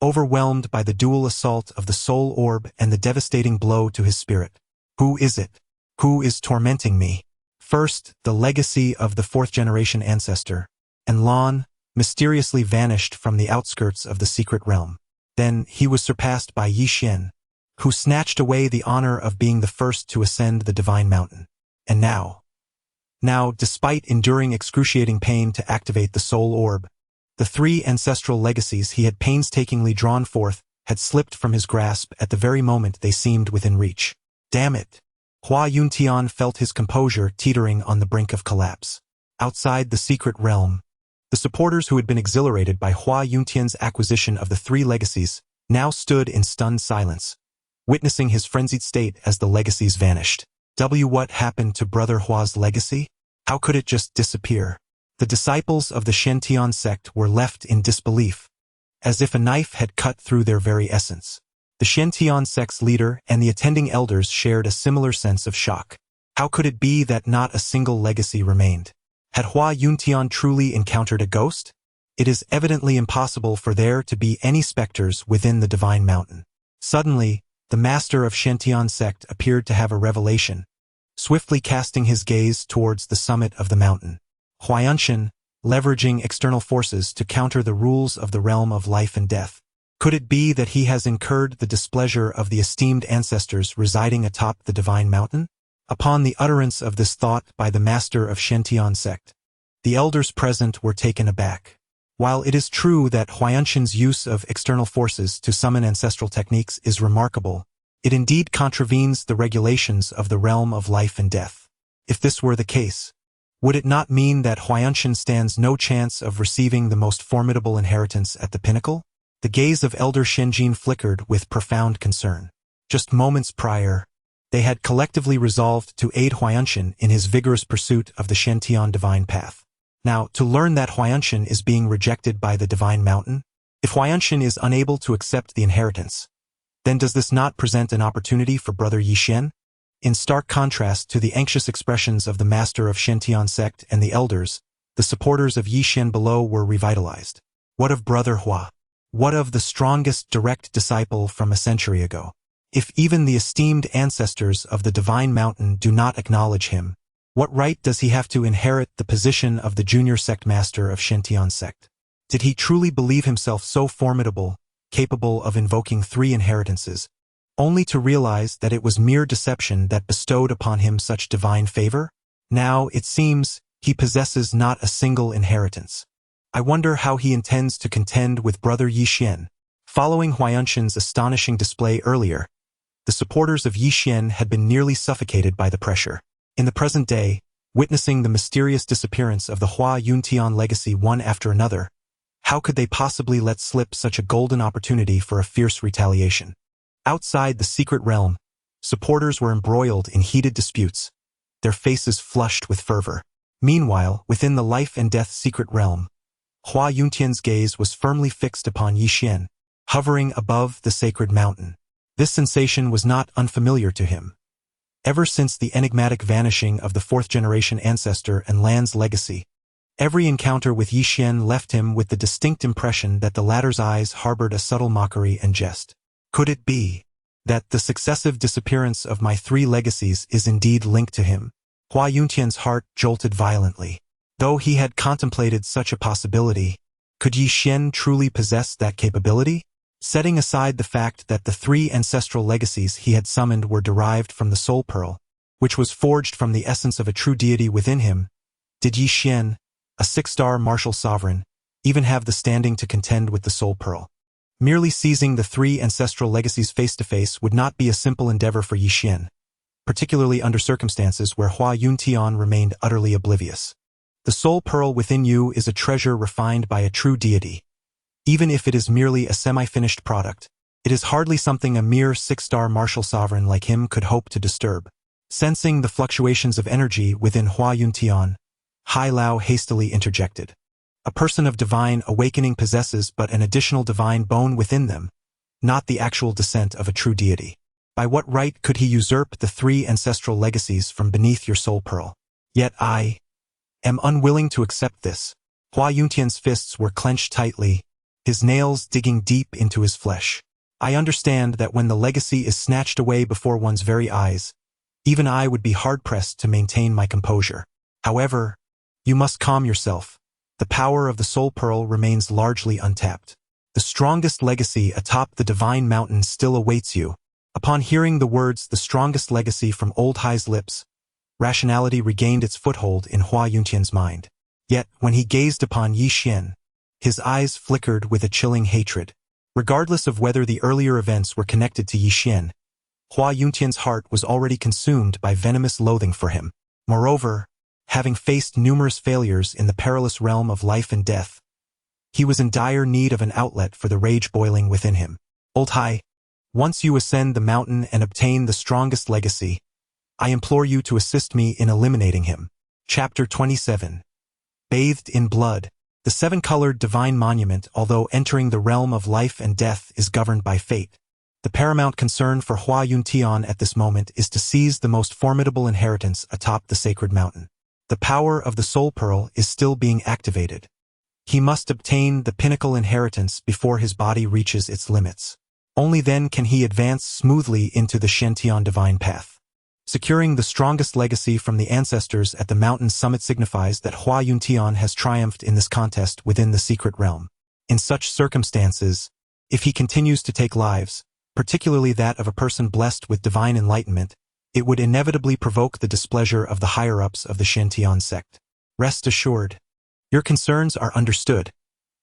overwhelmed by the dual assault of the soul orb and the devastating blow to his spirit. Who is it? Who is tormenting me? First, the legacy of the fourth-generation ancestor, and Lan mysteriously vanished from the outskirts of the secret realm. Then he was surpassed by Yi Xian, who snatched away the honor of being the first to ascend the divine mountain. And now, despite enduring excruciating pain to activate the soul orb, the three ancestral legacies he had painstakingly drawn forth had slipped from his grasp at the very moment they seemed within reach. Damn it! Hua Yuntian felt his composure teetering on the brink of collapse. Outside the secret realm, the supporters who had been exhilarated by Hua Yuntian's acquisition of the three legacies now stood in stunned silence, witnessing his frenzied state as the legacies vanished. What happened to Brother Hua's legacy? How could it just disappear? The disciples of the Shentian sect were left in disbelief, as if a knife had cut through their very essence. The Shentian sect's leader and the attending elders shared a similar sense of shock. How could it be that not a single legacy remained? Had Hua Yuntian truly encountered a ghost? It is evidently impossible for there to be any specters within the divine mountain. Suddenly, the master of Shentian sect appeared to have a revelation, swiftly casting his gaze towards the summit of the mountain. Huayanshan, leveraging external forces to counter the rules of the realm of life and death. Could it be that he has incurred the displeasure of the esteemed ancestors residing atop the divine mountain? Upon the utterance of this thought by the master of Shentian sect, the elders present were taken aback. While it is true that Huayanshan's use of external forces to summon ancestral techniques is remarkable, it indeed contravenes the regulations of the realm of life and death. If this were the case, would it not mean that Huayanshan stands no chance of receiving the most formidable inheritance at the pinnacle? The gaze of Elder Shenjin flickered with profound concern. Just moments prior, they had collectively resolved to aid Huayanshan in his vigorous pursuit of the Shentian divine path. Now, to learn that Huayanshan is being rejected by the divine mountain, if Huayanshan is unable to accept the inheritance, then does this not present an opportunity for Brother Yi Xian? In stark contrast to the anxious expressions of the master of Shentian sect and the elders, the supporters of Yi Xian below were revitalized. What of Brother Hua? What of the strongest direct disciple from a century ago? If even the esteemed ancestors of the divine mountain do not acknowledge him, what right does he have to inherit the position of the junior sect master of Shentian sect? Did he truly believe himself so formidable, capable of invoking three inheritances, only to realize that it was mere deception that bestowed upon him such divine favor? Now, it seems, he possesses not a single inheritance. I wonder how he intends to contend with Brother Yi Xian. Following Huayanshan's astonishing display earlier, the supporters of Yi Xian had been nearly suffocated by the pressure. In the present day, witnessing the mysterious disappearance of the Hua Yuntian legacy one after another, how could they possibly let slip such a golden opportunity for a fierce retaliation? Outside the secret realm, supporters were embroiled in heated disputes, their faces flushed with fervor. Meanwhile, within the life and death secret realm, Hua Yuntian's gaze was firmly fixed upon Yi Xian, hovering above the sacred mountain. This sensation was not unfamiliar to him. Ever since the enigmatic vanishing of the fourth-generation ancestor and Lan's legacy, every encounter with Yi Xian left him with the distinct impression that the latter's eyes harbored a subtle mockery and jest. Could it be that the successive disappearance of my three legacies is indeed linked to him? Hua Yuntian's heart jolted violently. Though he had contemplated such a possibility, could Yi Xian truly possess that capability? Setting aside the fact that the three ancestral legacies he had summoned were derived from the Soul Pearl, which was forged from the essence of a true deity within him, did Yi Xian, a six-star martial sovereign, even have the standing to contend with the Soul Pearl? Merely seizing the three ancestral legacies face-to-face would not be a simple endeavor for Yi Xian, particularly under circumstances where Hua Yuntian remained utterly oblivious. The soul pearl within you is a treasure refined by a true deity. Even if it is merely a semi-finished product, it is hardly something a mere 6-star martial sovereign like him could hope to disturb. Sensing the fluctuations of energy within Hua Yuntian, Hai Lao hastily interjected. A person of divine awakening possesses but an additional divine bone within them, not the actual descent of a true deity. By what right could he usurp the 3 ancestral legacies from beneath your soul pearl? Yet I am unwilling to accept this. Hua Yuntian's fists were clenched tightly, his nails digging deep into his flesh. I understand that when the legacy is snatched away before one's very eyes, even I would be hard-pressed to maintain my composure. However, you must calm yourself. The power of the soul pearl remains largely untapped. The strongest legacy atop the divine mountain still awaits you. Upon hearing the words "the strongest legacy" from Old Hai's lips, rationality regained its foothold in Hua Yuntian's mind. Yet, when he gazed upon Yi Xian, his eyes flickered with a chilling hatred. Regardless of whether the earlier events were connected to Yi Xian, Hua Yuntian's heart was already consumed by venomous loathing for him. Moreover, having faced numerous failures in the perilous realm of life and death, he was in dire need of an outlet for the rage boiling within him. Old Hai, once you ascend the mountain and obtain the strongest legacy, I implore you to assist me in eliminating him. Chapter 27. Bathed in blood. The 7-colored divine monument, although entering the realm of life and death, is governed by fate. The paramount concern for Hua Yuntian at this moment is to seize the most formidable inheritance atop the sacred mountain. The power of the soul pearl is still being activated. He must obtain the pinnacle inheritance before his body reaches its limits. Only then can he advance smoothly into the Shantian divine path. Securing the strongest legacy from the ancestors at the mountain's summit signifies that Hua Yuntian has triumphed in this contest within the secret realm. In such circumstances, if he continues to take lives, particularly that of a person blessed with divine enlightenment, it would inevitably provoke the displeasure of the higher-ups of the Shantian sect. Rest assured, your concerns are understood.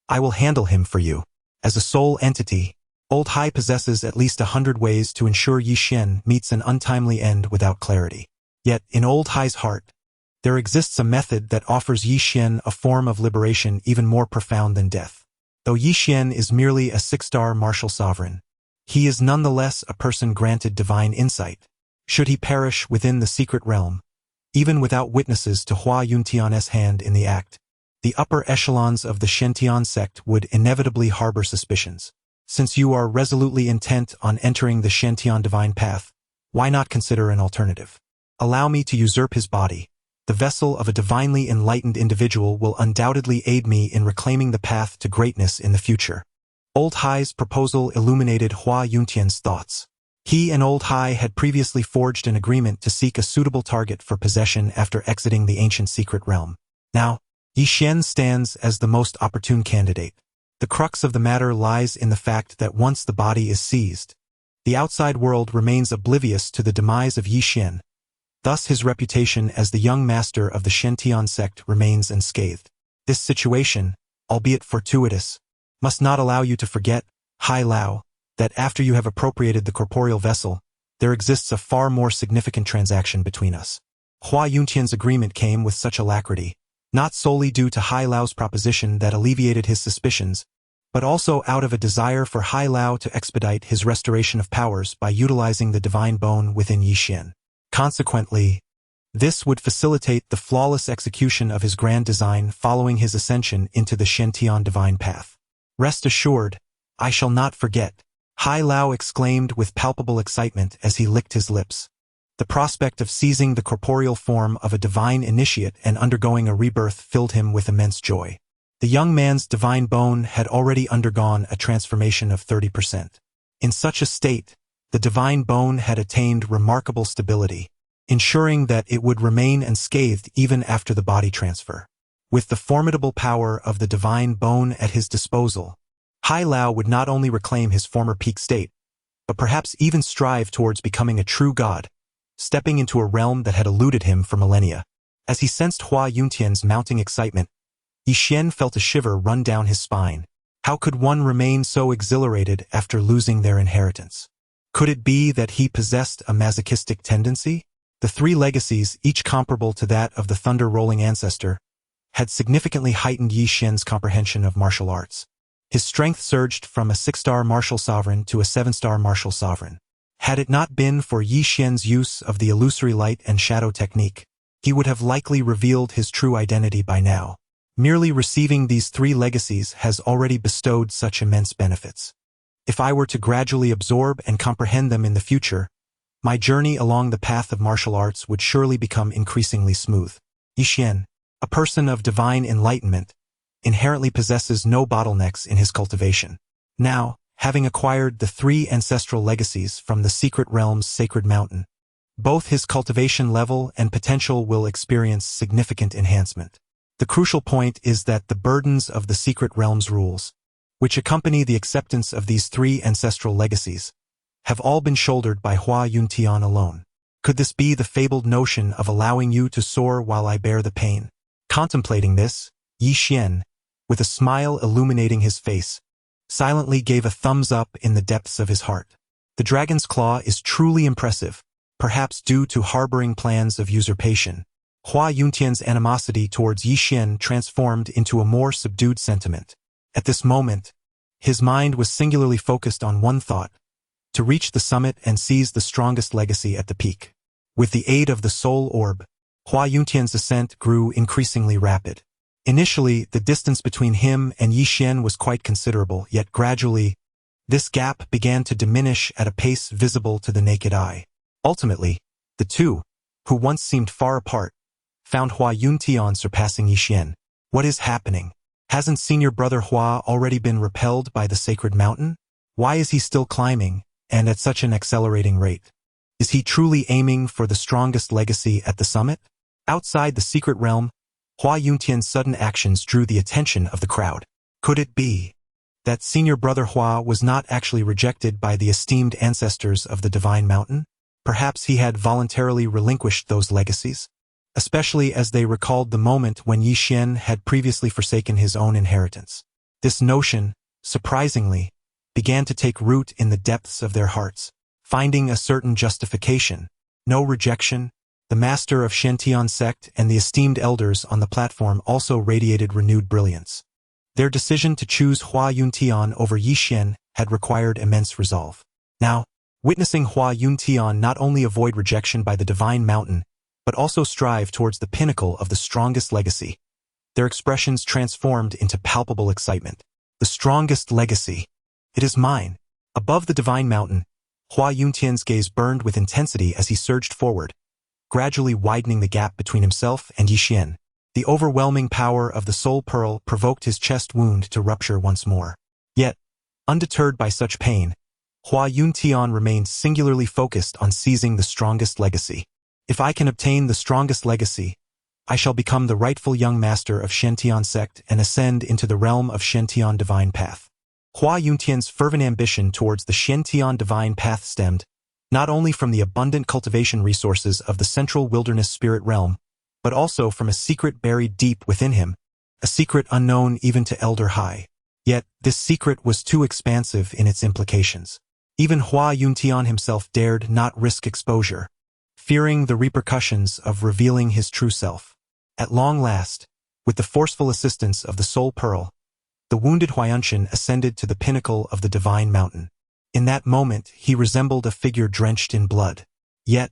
I will handle him for you. As a sole entity, Old Hai possesses at least 100 ways to ensure Yi Xian meets an untimely end without clarity. Yet, in Old Hai's heart, there exists a method that offers Yi Xian a form of liberation even more profound than death. Though Yi Xian is merely a 6-star martial sovereign, he is nonetheless a person granted divine insight. Should he perish within the secret realm, even without witnesses to Hua Yuntian's hand in the act, the upper echelons of the Shantian sect would inevitably harbor suspicions. Since you are resolutely intent on entering the Shantian divine path, why not consider an alternative? Allow me to usurp his body. The vessel of a divinely enlightened individual will undoubtedly aid me in reclaiming the path to greatness in the future. Old Hai's proposal illuminated Hua Yuntian's thoughts. He and Old Hai had previously forged an agreement to seek a suitable target for possession after exiting the ancient secret realm. Now, Yi Xian stands as the most opportune candidate. The crux of the matter lies in the fact that once the body is seized, the outside world remains oblivious to the demise of Yi Xian. Thus his reputation as the young master of the Shantian sect remains unscathed. This situation, albeit fortuitous, must not allow you to forget, Hai Lao, that after you have appropriated the corporeal vessel, there exists a far more significant transaction between us. Hua Yuntian's agreement came with such alacrity, not solely due to Hai Lao's proposition that alleviated his suspicions, but also out of a desire for Hai Lao to expedite his restoration of powers by utilizing the divine bone within Yi Xian. Consequently, this would facilitate the flawless execution of his grand design following his ascension into the Shantian divine path. Rest assured, I shall not forget, Hai Lao exclaimed with palpable excitement as he licked his lips. The prospect of seizing the corporeal form of a divine initiate and undergoing a rebirth filled him with immense joy. The young man's divine bone had already undergone a transformation of 30%. In such a state, the divine bone had attained remarkable stability, ensuring that it would remain unscathed even after the body transfer. With the formidable power of the divine bone at his disposal, Hai Lao would not only reclaim his former peak state, but perhaps even strive towards becoming a true god, stepping into a realm that had eluded him for millennia. As he sensed Hua Yuntian's mounting excitement, Yi Xian felt a shiver run down his spine. How could one remain so exhilarated after losing their inheritance? Could it be that he possessed a masochistic tendency? The 3 legacies, each comparable to that of the thunder-rolling ancestor, had significantly heightened Yi Xian's comprehension of martial arts. His strength surged from a 6-star martial sovereign to a 7-star martial sovereign. Had it not been for Yi Xian's use of the illusory light and shadow technique, he would have likely revealed his true identity by now. Merely receiving these 3 legacies has already bestowed such immense benefits. If I were to gradually absorb and comprehend them in the future, my journey along the path of martial arts would surely become increasingly smooth. Yi Xian, a person of divine enlightenment, inherently possesses no bottlenecks in his cultivation. Now, having acquired the 3 ancestral legacies from the secret realm's sacred mountain, both his cultivation level and potential will experience significant enhancement. The crucial point is that the burdens of the secret realm's rules, which accompany the acceptance of these 3 ancestral legacies, have all been shouldered by Hua Yuntian alone. Could this be the fabled notion of allowing you to soar while I bear the pain? Contemplating this, Yi Xian, with a smile illuminating his face, silently gave a thumbs up in the depths of his heart. The dragon's claw is truly impressive, perhaps due to harboring plans of usurpation. Hua Yuntian's animosity towards Yi Xian transformed into a more subdued sentiment. At this moment, his mind was singularly focused on one thought: to reach the summit and seize the strongest legacy at the peak. With the aid of the soul orb, Hua Yuntian's ascent grew increasingly rapid. Initially, the distance between him and Yi Xian was quite considerable, yet gradually, this gap began to diminish at a pace visible to the naked eye. Ultimately, the two, who once seemed far apart, found Hua Yuntian surpassing Yi Xian. What is happening? Hasn't senior brother Hua already been repelled by the sacred mountain? Why is he still climbing, and at such an accelerating rate? Is he truly aiming for the strongest legacy at the summit? Outside the secret realm, Hua Yuntian's sudden actions drew the attention of the crowd. Could it be that senior brother Hua was not actually rejected by the esteemed ancestors of the divine mountain? Perhaps he had voluntarily relinquished those legacies, especially as they recalled the moment when Yi Xian had previously forsaken his own inheritance. This notion, surprisingly, began to take root in the depths of their hearts, finding a certain justification. No rejection. The master of Shantian sect and the esteemed elders on the platform also radiated renewed brilliance. Their decision to choose Hua Yuntian over Yi Xian had required immense resolve. Now, witnessing Hua Yuntian not only avoid rejection by the divine mountain, but also strive towards the pinnacle of the strongest legacy, their expressions transformed into palpable excitement. The strongest legacy. It is mine. Above the divine mountain, Hua Yuntian's gaze burned with intensity as he surged forward, gradually widening the gap between himself and Yi Xian. The overwhelming power of the soul pearl provoked his chest wound to rupture once more. Yet, undeterred by such pain, Hua Yuntian remained singularly focused on seizing the strongest legacy. If I can obtain the strongest legacy, I shall become the rightful young master of Shantian sect and ascend into the realm of Shantian divine path. Hua Yuntian's fervent ambition towards the Shantian divine path stemmed not only from the abundant cultivation resources of the central wilderness spirit realm, but also from a secret buried deep within him, a secret unknown even to Elder Hai. Yet, this secret was too expansive in its implications. Even Hua Yuntian himself dared not risk exposure, fearing the repercussions of revealing his true self. At long last, with the forceful assistance of the soul pearl, the wounded Huayanshan ascended to the pinnacle of the divine mountain. In that moment, he resembled a figure drenched in blood. Yet,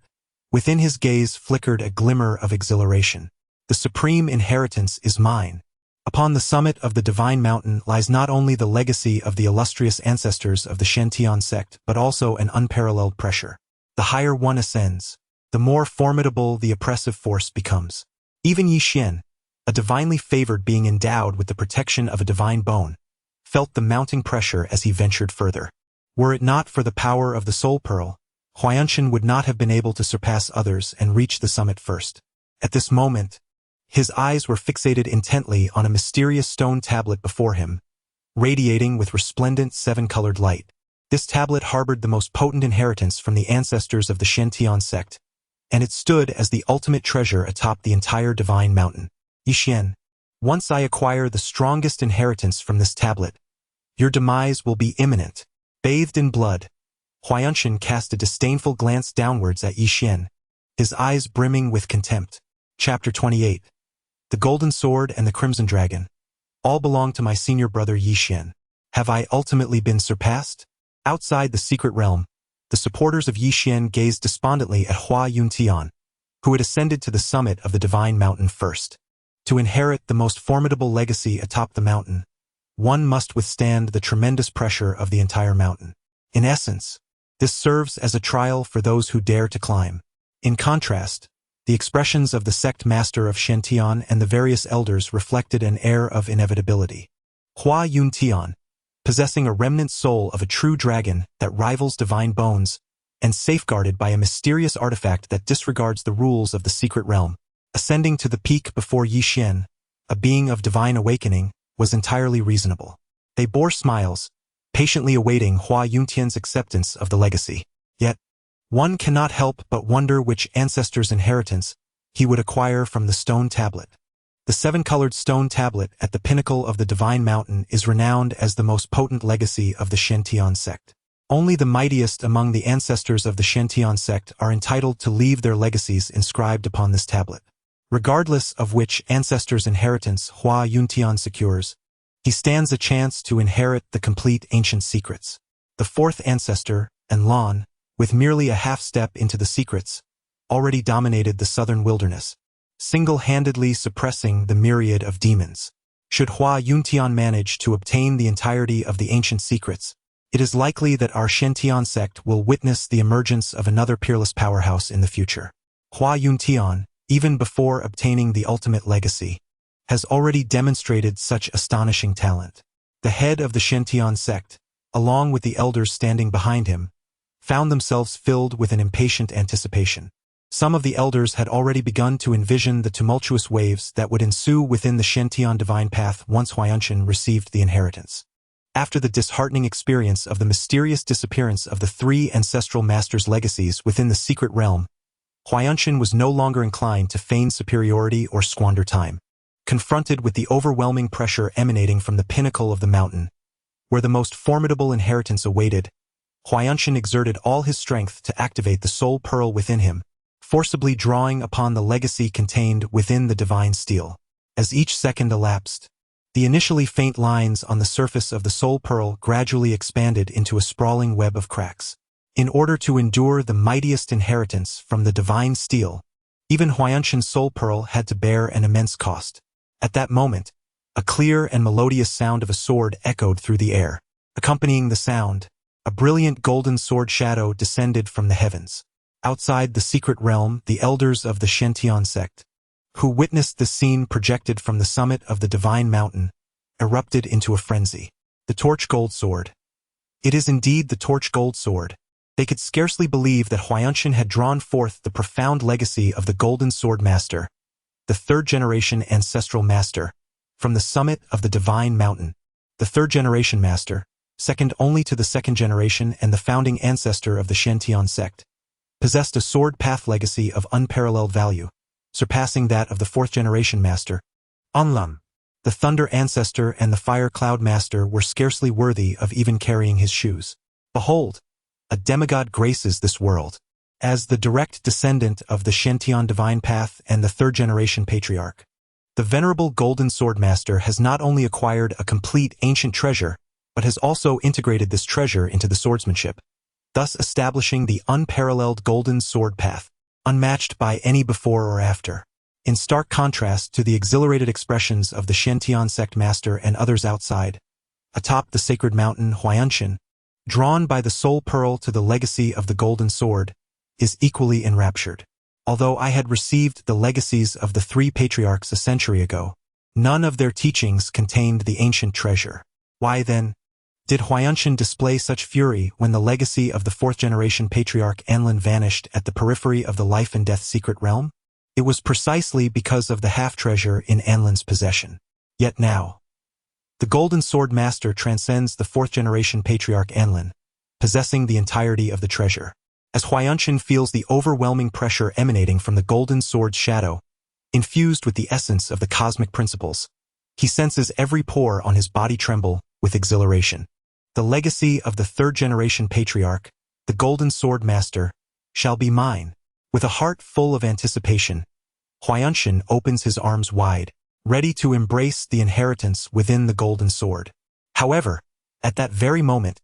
within his gaze flickered a glimmer of exhilaration. The supreme inheritance is mine. Upon the summit of the divine mountain lies not only the legacy of the illustrious ancestors of the Shantian sect, but also an unparalleled pressure. The higher one ascends, the more formidable the oppressive force becomes. Even Yi Xian, a divinely favored being endowed with the protection of a divine bone, felt the mounting pressure as he ventured further. Were it not for the power of the soul pearl, Huayanshan would not have been able to surpass others and reach the summit first. At this moment, his eyes were fixated intently on a mysterious stone tablet before him, radiating with resplendent 7-colored light. This tablet harbored the most potent inheritance from the ancestors of the Shantian sect, and it stood as the ultimate treasure atop the entire divine mountain. Yi Xian, once I acquire the strongest inheritance from this tablet, your demise will be imminent. Bathed in blood, Huayanshan cast a disdainful glance downwards at Yi Xian, his eyes brimming with contempt. Chapter 28. the golden sword and the crimson dragon, all belong to my senior brother Yi Xian. Have I ultimately been surpassed? Outside the secret realm, the supporters of Yi Xian gazed despondently at Hua Yuntian, who had ascended to the summit of the divine mountain first. To inherit the most formidable legacy atop the mountain, one must withstand the tremendous pressure of the entire mountain. In essence, this serves as a trial for those who dare to climb. In contrast, the expressions of the sect master of Shentian and the various elders reflected an air of inevitability. Hua Yuntian, possessing a remnant soul of a true dragon that rivals divine bones, and safeguarded by a mysterious artifact that disregards the rules of the secret realm, ascending to the peak before Yi Xian, a being of divine awakening, was entirely reasonable. They bore smiles, patiently awaiting Hua Yuntian's acceptance of the legacy. Yet, one cannot help but wonder which ancestor's inheritance he would acquire from the stone tablet. The seven-colored stone tablet at the pinnacle of the divine mountain is renowned as the most potent legacy of the Shentian sect. Only the mightiest among the ancestors of the Shentian sect are entitled to leave their legacies inscribed upon this tablet. Regardless of which ancestor's inheritance Hua Yuntian secures, he stands a chance to inherit the complete ancient secrets. The fourth ancestor, Enlon, with merely a half-step into the secrets, already dominated the southern wilderness, single-handedly suppressing the myriad of demons. Should Hua Yuntian manage to obtain the entirety of the ancient secrets, it is likely that our Shentian sect will witness the emergence of another peerless powerhouse in the future. Hua Yuntian, even before obtaining the ultimate legacy, has already demonstrated such astonishing talent. The head of the Shentian sect, along with the elders standing behind him, found themselves filled with an impatient anticipation. Some of the elders had already begun to envision the tumultuous waves that would ensue within the Shentian divine path once Huayanshan received the inheritance. After the disheartening experience of the mysterious disappearance of the three ancestral masters' legacies within the secret realm, Huayanshan was no longer inclined to feign superiority or squander time. Confronted with the overwhelming pressure emanating from the pinnacle of the mountain, where the most formidable inheritance awaited, Huayanshan exerted all his strength to activate the soul pearl within him, forcibly drawing upon the legacy contained within the divine steel. As each second elapsed, the initially faint lines on the surface of the soul pearl gradually expanded into a sprawling web of cracks. In order to endure the mightiest inheritance from the divine steel, even Huayanshan's soul pearl had to bear an immense cost. At that moment, a clear and melodious sound of a sword echoed through the air. Accompanying the sound, a brilliant golden sword shadow descended from the heavens. Outside the secret realm, the elders of the Shentian sect, who witnessed the scene projected from the summit of the divine mountain, erupted into a frenzy. The torch gold sword. It is indeed the torch gold sword. They could scarcely believe that Huayanshan had drawn forth the profound legacy of the golden sword master, the third-generation ancestral master, from the summit of the divine mountain. The third-generation master, second only to the second generation and the founding ancestor of the Shentian sect, possessed a sword path legacy of unparalleled value, surpassing that of the fourth-generation master, Anlan. The thunder ancestor and the fire cloud master were scarcely worthy of even carrying his shoes. Behold, a demigod graces this world. As the direct descendant of the Shentian divine path and the third-generation patriarch, the venerable golden sword master has not only acquired a complete ancient treasure, but has also integrated this treasure into the swordsmanship, thus establishing the unparalleled golden sword path, unmatched by any before or after. In stark contrast to the exhilarated expressions of the Shentian sect master and others outside, atop the sacred mountain Huayanshan, drawn by the soul pearl to the legacy of the golden sword, is equally enraptured. Although I had received the legacies of the three patriarchs a century ago, none of their teachings contained the ancient treasure. Why then did Huayanshan display such fury when the legacy of the fourth-generation patriarch Anlan vanished at the periphery of the life and death secret realm? It was precisely because of the half-treasure in Anlan's possession. Yet now, the golden sword master transcends the fourth-generation patriarch Anlan, possessing the entirety of the treasure. As Huayanshan feels the overwhelming pressure emanating from the golden sword's shadow, infused with the essence of the cosmic principles, he senses every pore on his body tremble with exhilaration. The legacy of the third-generation patriarch, the golden sword master, shall be mine. With a heart full of anticipation, Huayanshan opens his arms wide, ready to embrace the inheritance within the golden sword. However, at that very moment,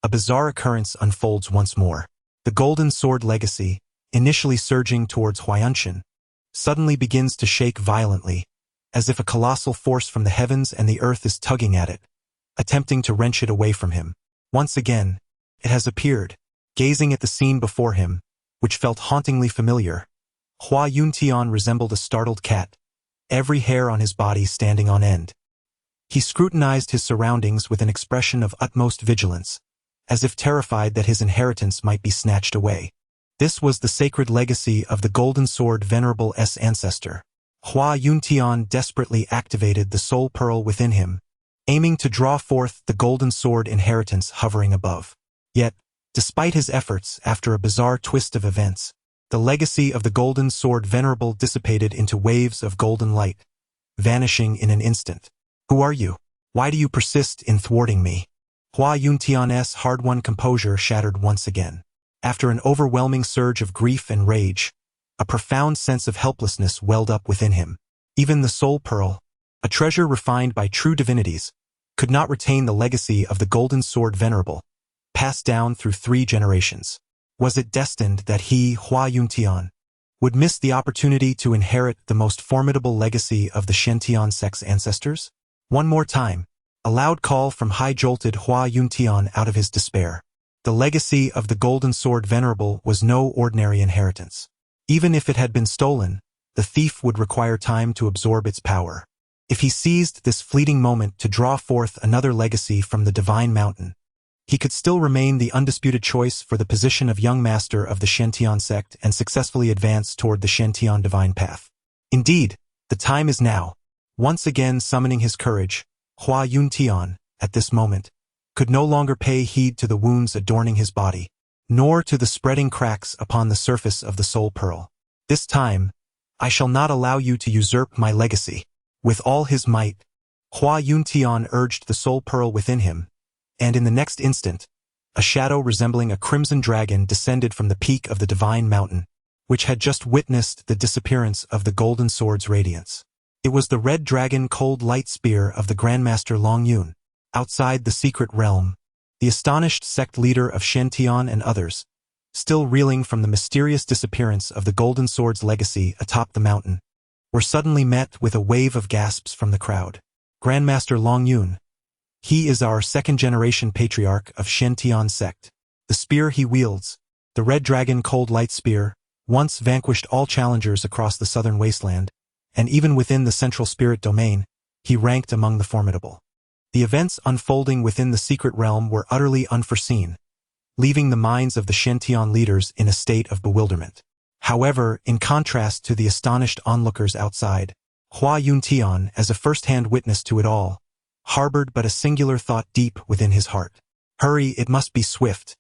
a bizarre occurrence unfolds once more. The golden sword legacy, initially surging towards Huayunshan, suddenly begins to shake violently, as if a colossal force from the heavens and the earth is tugging at it, attempting to wrench it away from him. Once again, it has appeared, gazing at the scene before him, which felt hauntingly familiar. Hua Yuntian resembled a startled cat, every hair on his body standing on end. He scrutinized his surroundings with an expression of utmost vigilance, as if terrified that his inheritance might be snatched away. This was the sacred legacy of the golden sword Venerable S ancestor. Hua Yuntian desperately activated the soul pearl within him, aiming to draw forth the golden sword inheritance hovering above. Yet, despite his efforts, after a bizarre twist of events, the legacy of the golden sword Venerable dissipated into waves of golden light, vanishing in an instant. Who are you? Why do you persist in thwarting me? Hua Yuntian's hard-won composure shattered once again. After an overwhelming surge of grief and rage, a profound sense of helplessness welled up within him. Even the soul pearl, a treasure refined by true divinities, could not retain the legacy of the golden sword Venerable, passed down through 3 generations. Was it destined that he, Hua Yuntian, would miss the opportunity to inherit the most formidable legacy of the Shentian sect's ancestors? One more time, a loud call from high-jolted Hua Yuntian out of his despair. The legacy of the golden sword Venerable was no ordinary inheritance. Even if it had been stolen, the thief would require time to absorb its power. If he seized this fleeting moment to draw forth another legacy from the divine mountain, he could still remain the undisputed choice for the position of young master of the Shentian sect and successfully advance toward the Shentian divine path. Indeed, the time is now. Once again summoning his courage, Hua Yuntian, at this moment, could no longer pay heed to the wounds adorning his body, nor to the spreading cracks upon the surface of the soul pearl. This time, I shall not allow you to usurp my legacy. With all his might, Hua Yuntian urged the soul pearl within him, and in the next instant, a shadow resembling a crimson dragon descended from the peak of the divine mountain, which had just witnessed the disappearance of the golden sword's radiance. It was the red dragon cold light spear of the Grandmaster Long Yun. Outside the secret realm, the astonished sect leader of Shentian and others, still reeling from the mysterious disappearance of the golden sword's legacy atop the mountain, were suddenly met with a wave of gasps from the crowd. Grandmaster Long Yun. He is our second-generation patriarch of Shentian sect. The spear he wields, the red dragon cold light spear, once vanquished all challengers across the southern wasteland, and even within the central spirit domain, he ranked among the formidable. The events unfolding within the secret realm were utterly unforeseen, leaving the minds of the Shentian leaders in a state of bewilderment. However, in contrast to the astonished onlookers outside, Hua Yuntian, as a first-hand witness to it all, harbored but a singular thought deep within his heart. Hurry, it must be swift.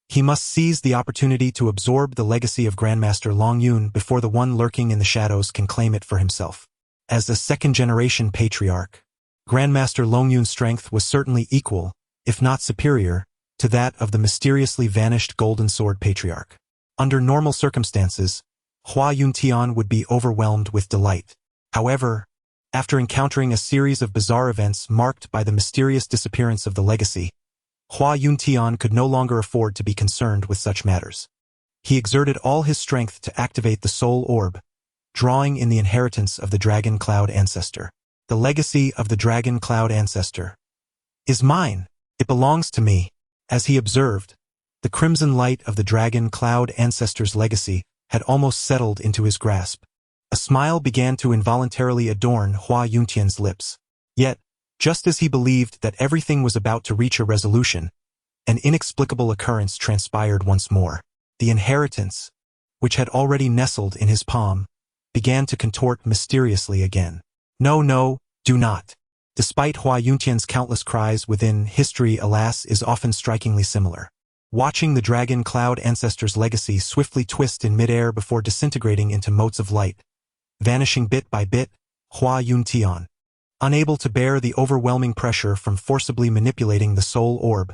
He must seize the opportunity to absorb the legacy of Grandmaster Long Yun before the one lurking in the shadows can claim it for himself. As a second-generation patriarch, Grandmaster Long Yun's strength was certainly equal, if not superior, to that of the mysteriously vanished Golden Sword Patriarch. Under normal circumstances, Hua Yuntian would be overwhelmed with delight. However, after encountering a series of bizarre events marked by the mysterious disappearance of the legacy, Hua Yuntian could no longer afford to be concerned with such matters. He exerted all his strength to activate the soul orb, drawing in the inheritance of the Dragon Cloud Ancestor. The legacy of the Dragon Cloud Ancestor is mine. It belongs to me. As he observed, the crimson light of the Dragon Cloud Ancestor's legacy had almost settled into his grasp. A smile began to involuntarily adorn Hua Yuntian's lips. Yet, just as he believed that everything was about to reach a resolution, an inexplicable occurrence transpired once more. The inheritance, which had already nestled in his palm, began to contort mysteriously again. No, do not. Despite Hua Yuntian's countless cries within, history, alas, is often strikingly similar. Watching the Dragon Cloud Ancestor's legacy swiftly twist in midair before disintegrating into motes of light, vanishing bit by bit, Hua Yuntian, unable to bear the overwhelming pressure from forcibly manipulating the soul orb,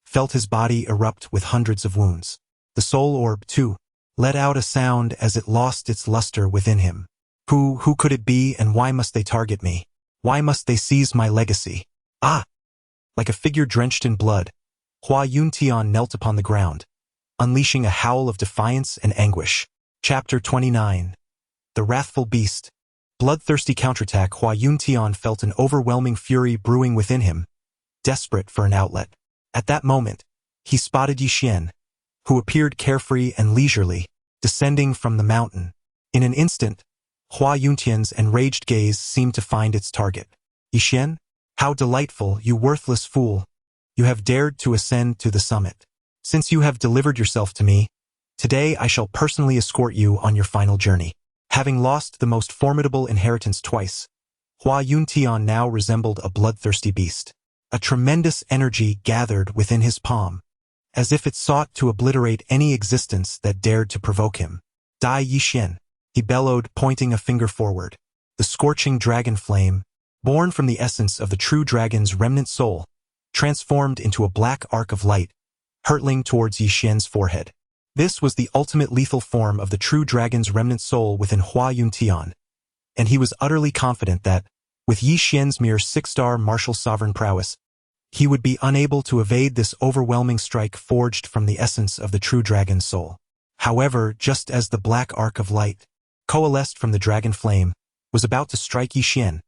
felt his body erupt with hundreds of wounds. The soul orb, too, let out a sound as it lost its luster within him. Who could it be, and why must they target me? Why must they seize my legacy? Ah! Like a figure drenched in blood, Hua Yuntian knelt upon the ground, unleashing a howl of defiance and anguish. Chapter 29. The Wrathful Beast. Bloodthirsty counterattack. Hua Yuntian felt an overwhelming fury brewing within him, desperate for an outlet. At that moment, he spotted Yixin, who appeared carefree and leisurely, descending from the mountain. In an instant, Hua Yuntian's enraged gaze seemed to find its target. Yixin, how delightful, you worthless fool! You have dared to ascend to the summit. Since you have delivered yourself to me, today I shall personally escort you on your final journey. Having lost the most formidable inheritance twice, Hua Yuntian now resembled a bloodthirsty beast. A tremendous energy gathered within his palm, as if it sought to obliterate any existence that dared to provoke him. Dai Yixin, he bellowed, pointing a finger forward. The scorching dragon flame, born from the essence of the true dragon's remnant soul, transformed into a black arc of light, hurtling towards Yixin's forehead. This was the ultimate lethal form of the true dragon's remnant soul within Hua Yuntian, and he was utterly confident that, with Yixin's mere 6-star martial sovereign prowess, he would be unable to evade this overwhelming strike forged from the essence of the true dragon's soul. However, just as the black arc of light, coalesced from the dragon flame, was about to strike Yixin,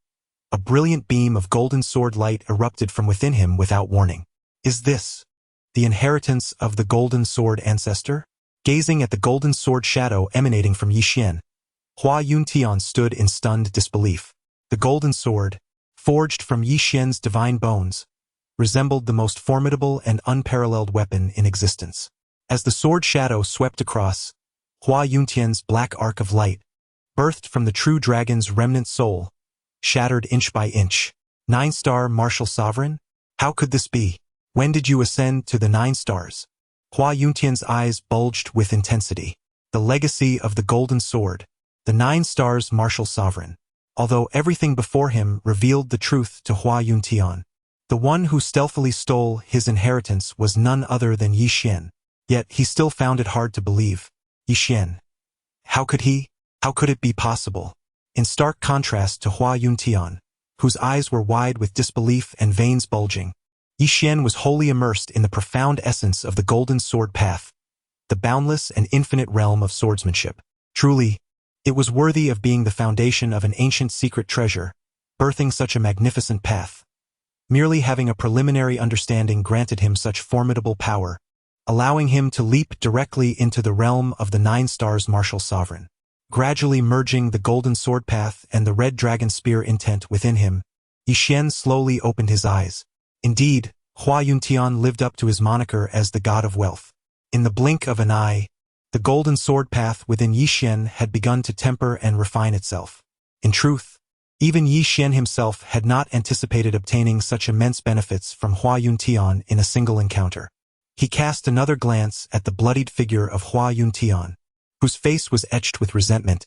a brilliant beam of golden sword light erupted from within him without warning. Is this the inheritance of the golden sword ancestor? Gazing at the golden sword shadow emanating from Yixin, Hua Yuntian stood in stunned disbelief. The golden sword, forged from Yixin's divine bones, resembled the most formidable and unparalleled weapon in existence. As the sword shadow swept across, Hua Yuntian's black arc of light, birthed from the true dragon's remnant soul, shattered inch by inch. 9-star martial sovereign? How could this be? When did you ascend to the 9 stars? Hua Yuntian's eyes bulged with intensity. The legacy of the golden sword, the 9 stars martial sovereign. Although everything before him revealed the truth to Hua Yuntian, the one who stealthily stole his inheritance was none other than Yixin. Yet he still found it hard to believe. Yixin. How could it be possible? In stark contrast to Hua Yuntian, whose eyes were wide with disbelief and veins bulging, Yixin was wholly immersed in the profound essence of the golden sword path, the boundless and infinite realm of swordsmanship. Truly, it was worthy of being the foundation of an ancient secret treasure, birthing such a magnificent path. Merely having a preliminary understanding granted him such formidable power, allowing him to leap directly into the realm of the 9 stars martial sovereign. Gradually merging the golden sword path and the red dragon spear intent within him, Yixin slowly opened his eyes. Indeed, Hua Yuntian lived up to his moniker as the god of wealth. In the blink of an eye, the golden sword path within Yixin had begun to temper and refine itself. In truth, even Yixin himself had not anticipated obtaining such immense benefits from Hua Yuntian in a single encounter. He cast another glance at the bloodied figure of Hua Yuntian, whose face was etched with resentment,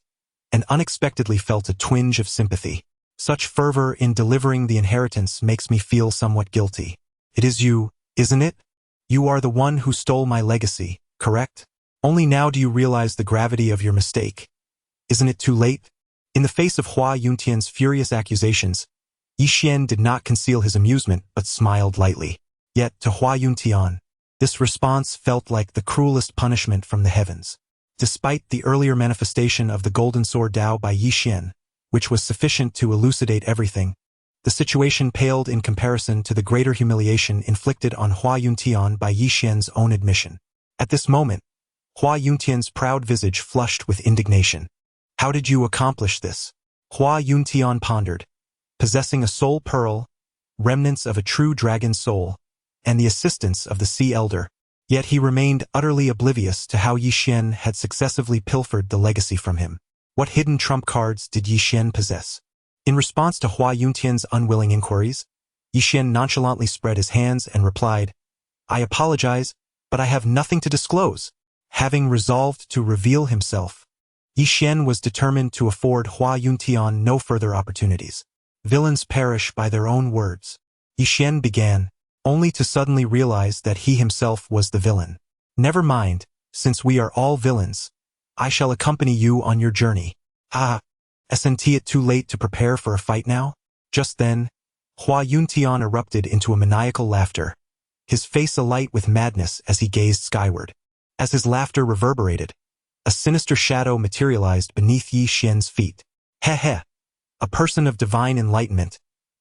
and unexpectedly felt a twinge of sympathy. Such fervor in delivering the inheritance makes me feel somewhat guilty. It is you, isn't it? You are the one who stole my legacy, correct? Only now do you realize the gravity of your mistake. Isn't it too late? In the face of Hua Yuntian's furious accusations, Yixin did not conceal his amusement but smiled lightly. Yet, to Hua Yuntian, this response felt like the cruelest punishment from the heavens. Despite the earlier manifestation of the golden sword Dao by Yixin, which was sufficient to elucidate everything, the situation paled in comparison to the greater humiliation inflicted on Hua Yuntian by Yixin's own admission. At this moment, Hua Yuntian's proud visage flushed with indignation. How did you accomplish this? Hua Yuntian pondered. Possessing a soul pearl, remnants of a true dragon's soul, and the assistance of the Sea Elder, yet he remained utterly oblivious to how Yixin had successively pilfered the legacy from him. What hidden trump cards did Yixin possess? In response to Hua Yuntian's unwilling inquiries, Yixin nonchalantly spread his hands and replied, I apologize, but I have nothing to disclose. Having resolved to reveal himself, Yixin was determined to afford Hua Yuntian no further opportunities. Villains perish by their own words. Yixin began, only to suddenly realize that he himself was the villain. Never mind, since we are all villains, I shall accompany you on your journey. Ah! Isn't it too late to prepare for a fight now? Just then, Hua Yuntian erupted into a maniacal laughter, his face alight with madness as he gazed skyward. As his laughter reverberated, a sinister shadow materialized beneath Yi Xian's feet. Heh, a person of divine enlightenment,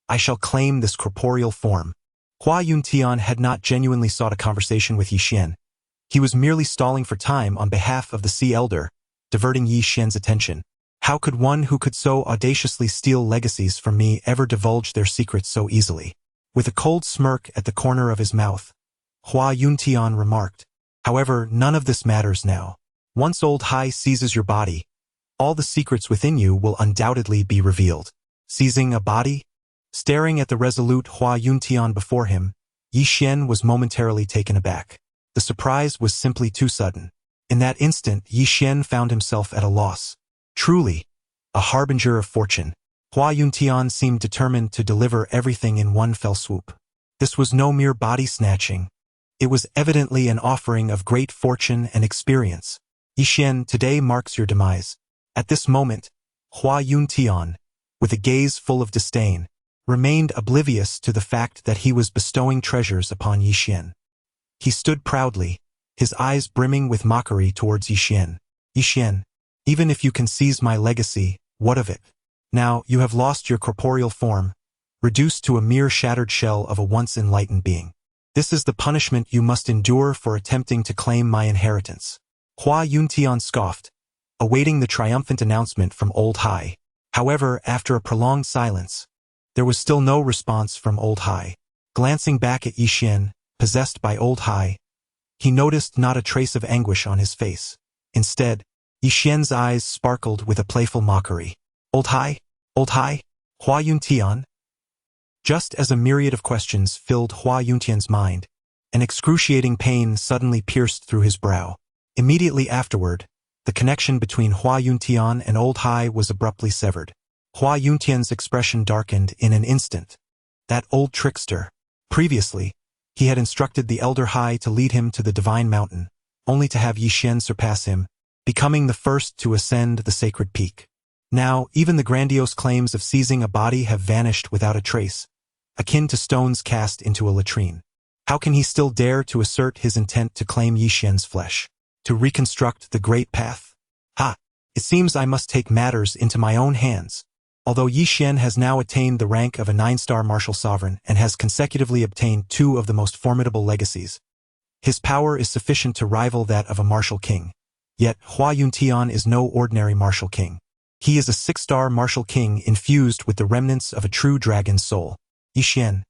I shall claim this corporeal form. Hua Yuntian had not genuinely sought a conversation with Yi Xian. He was merely stalling for time on behalf of the Sea Elder, diverting Yi Xian's attention. How could one who could so audaciously steal legacies from me ever divulge their secrets so easily? With a cold smirk at the corner of his mouth, Hua Yuntian remarked, however, none of this matters now. Once Old Hai seizes your body, all the secrets within you will undoubtedly be revealed. Seizing a body? Staring at the resolute Hua Yuntian before him, Yi Xian was momentarily taken aback. The surprise was simply too sudden. In that instant, Yi Xian found himself at a loss. Truly, a harbinger of fortune. Hua Yuntian seemed determined to deliver everything in one fell swoop. This was no mere body snatching. It was evidently an offering of great fortune and experience. Yi Xian, today marks your demise. At this moment, Hua Yuntian, with a gaze full of disdain, remained oblivious to the fact that he was bestowing treasures upon Yi Xian. He stood proudly, his eyes brimming with mockery towards Yi Xian. Yi Xian, even if you can seize my legacy, what of it? Now you have lost your corporeal form, reduced to a mere shattered shell of a once enlightened being. This is the punishment you must endure for attempting to claim my inheritance. Hua Yuntian scoffed, awaiting the triumphant announcement from Old Hai. However, after a prolonged silence, there was still no response from Old Hai. Glancing back at Yi Xian, possessed by Old Hai, he noticed not a trace of anguish on his face. Instead, Yi Xian's eyes sparkled with a playful mockery. Old Hai? Hua Yuntian? Just as a myriad of questions filled Hua Yuntian's mind, an excruciating pain suddenly pierced through his brow. Immediately afterward, the connection between Hua Yuntian and Old Hai was abruptly severed. Hua Yuntian's expression darkened in an instant. That old trickster. Previously, he had instructed the Elder Hai to lead him to the Divine Mountain, only to have Yi Xian surpass him, becoming the first to ascend the sacred peak. Now, even the grandiose claims of seizing a body have vanished without a trace, akin to stones cast into a latrine. How can he still dare to assert his intent to claim Yi Xian's flesh? To reconstruct the great path? It seems I must take matters into my own hands. Although Yi Xian has now attained the rank of a 9-star martial sovereign and has consecutively obtained 2 of the most formidable legacies, his power is sufficient to rival that of a martial king. Yet, Hua Yuntian is no ordinary martial king. He is a 6-star martial king infused with the remnants of a true dragon's soul. Yi Xian,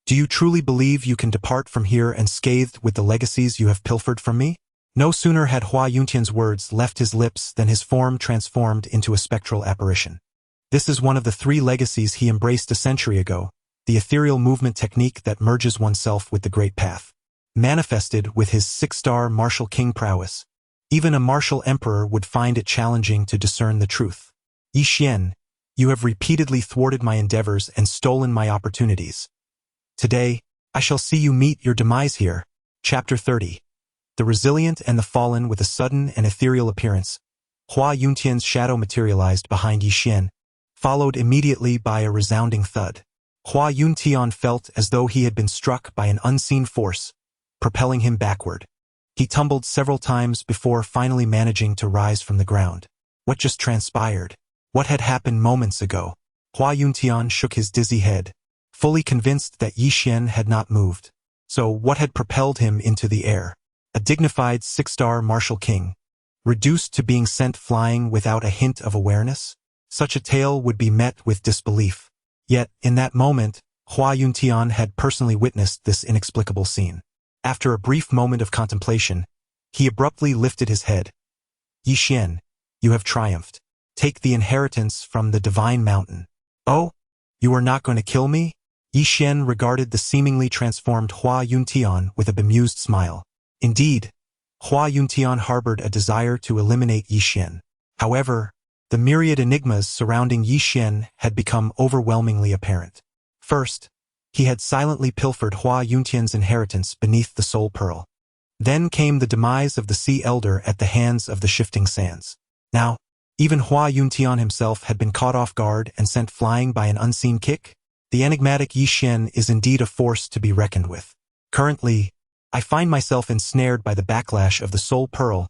do you truly believe you can depart from here unscathed with the legacies you have pilfered from me? No sooner had Hua Yuntian's words left his lips than his form transformed into a spectral apparition. This is one of the 3 legacies he embraced a century ago, the ethereal movement technique that merges oneself with the great path. Manifested with his 6-star martial king prowess, even a martial emperor would find it challenging to discern the truth. Yi Xian, you have repeatedly thwarted my endeavors and stolen my opportunities. Today, I shall see you meet your demise here. Chapter 30. The Resilient and the Fallen. With a sudden and ethereal appearance, Hua Yuntian's shadow materialized behind Yi Xian, followed immediately by a resounding thud. Hua Yuntian felt as though he had been struck by an unseen force, propelling him backward. He tumbled several times before finally managing to rise from the ground. What just transpired? What had happened moments ago? Hua Yuntian shook his dizzy head, fully convinced that Yi Xian had not moved. So what had propelled him into the air? A dignified 6-star martial king, reduced to being sent flying without a hint of awareness? Such a tale would be met with disbelief. Yet, in that moment, Hua Yuntian had personally witnessed this inexplicable scene. After a brief moment of contemplation, he abruptly lifted his head. Yi Xian, you have triumphed. Take the inheritance from the Divine Mountain. Oh, you are not going to kill me? Yi Xian regarded the seemingly transformed Hua Yuntian with a bemused smile. Indeed, Hua Yuntian harbored a desire to eliminate Yi Xian. However, the myriad enigmas surrounding Yi Xian had become overwhelmingly apparent. First, he had silently pilfered Hua Yuntian's inheritance beneath the Soul Pearl. Then came the demise of the Sea Elder at the hands of the Shifting Sands. Now, Even Hua Yuntian himself had been caught off guard and sent flying by an unseen kick? The enigmatic Yi Xian is indeed a force to be reckoned with. Currently, I find myself ensnared by the backlash of the Soul Pearl,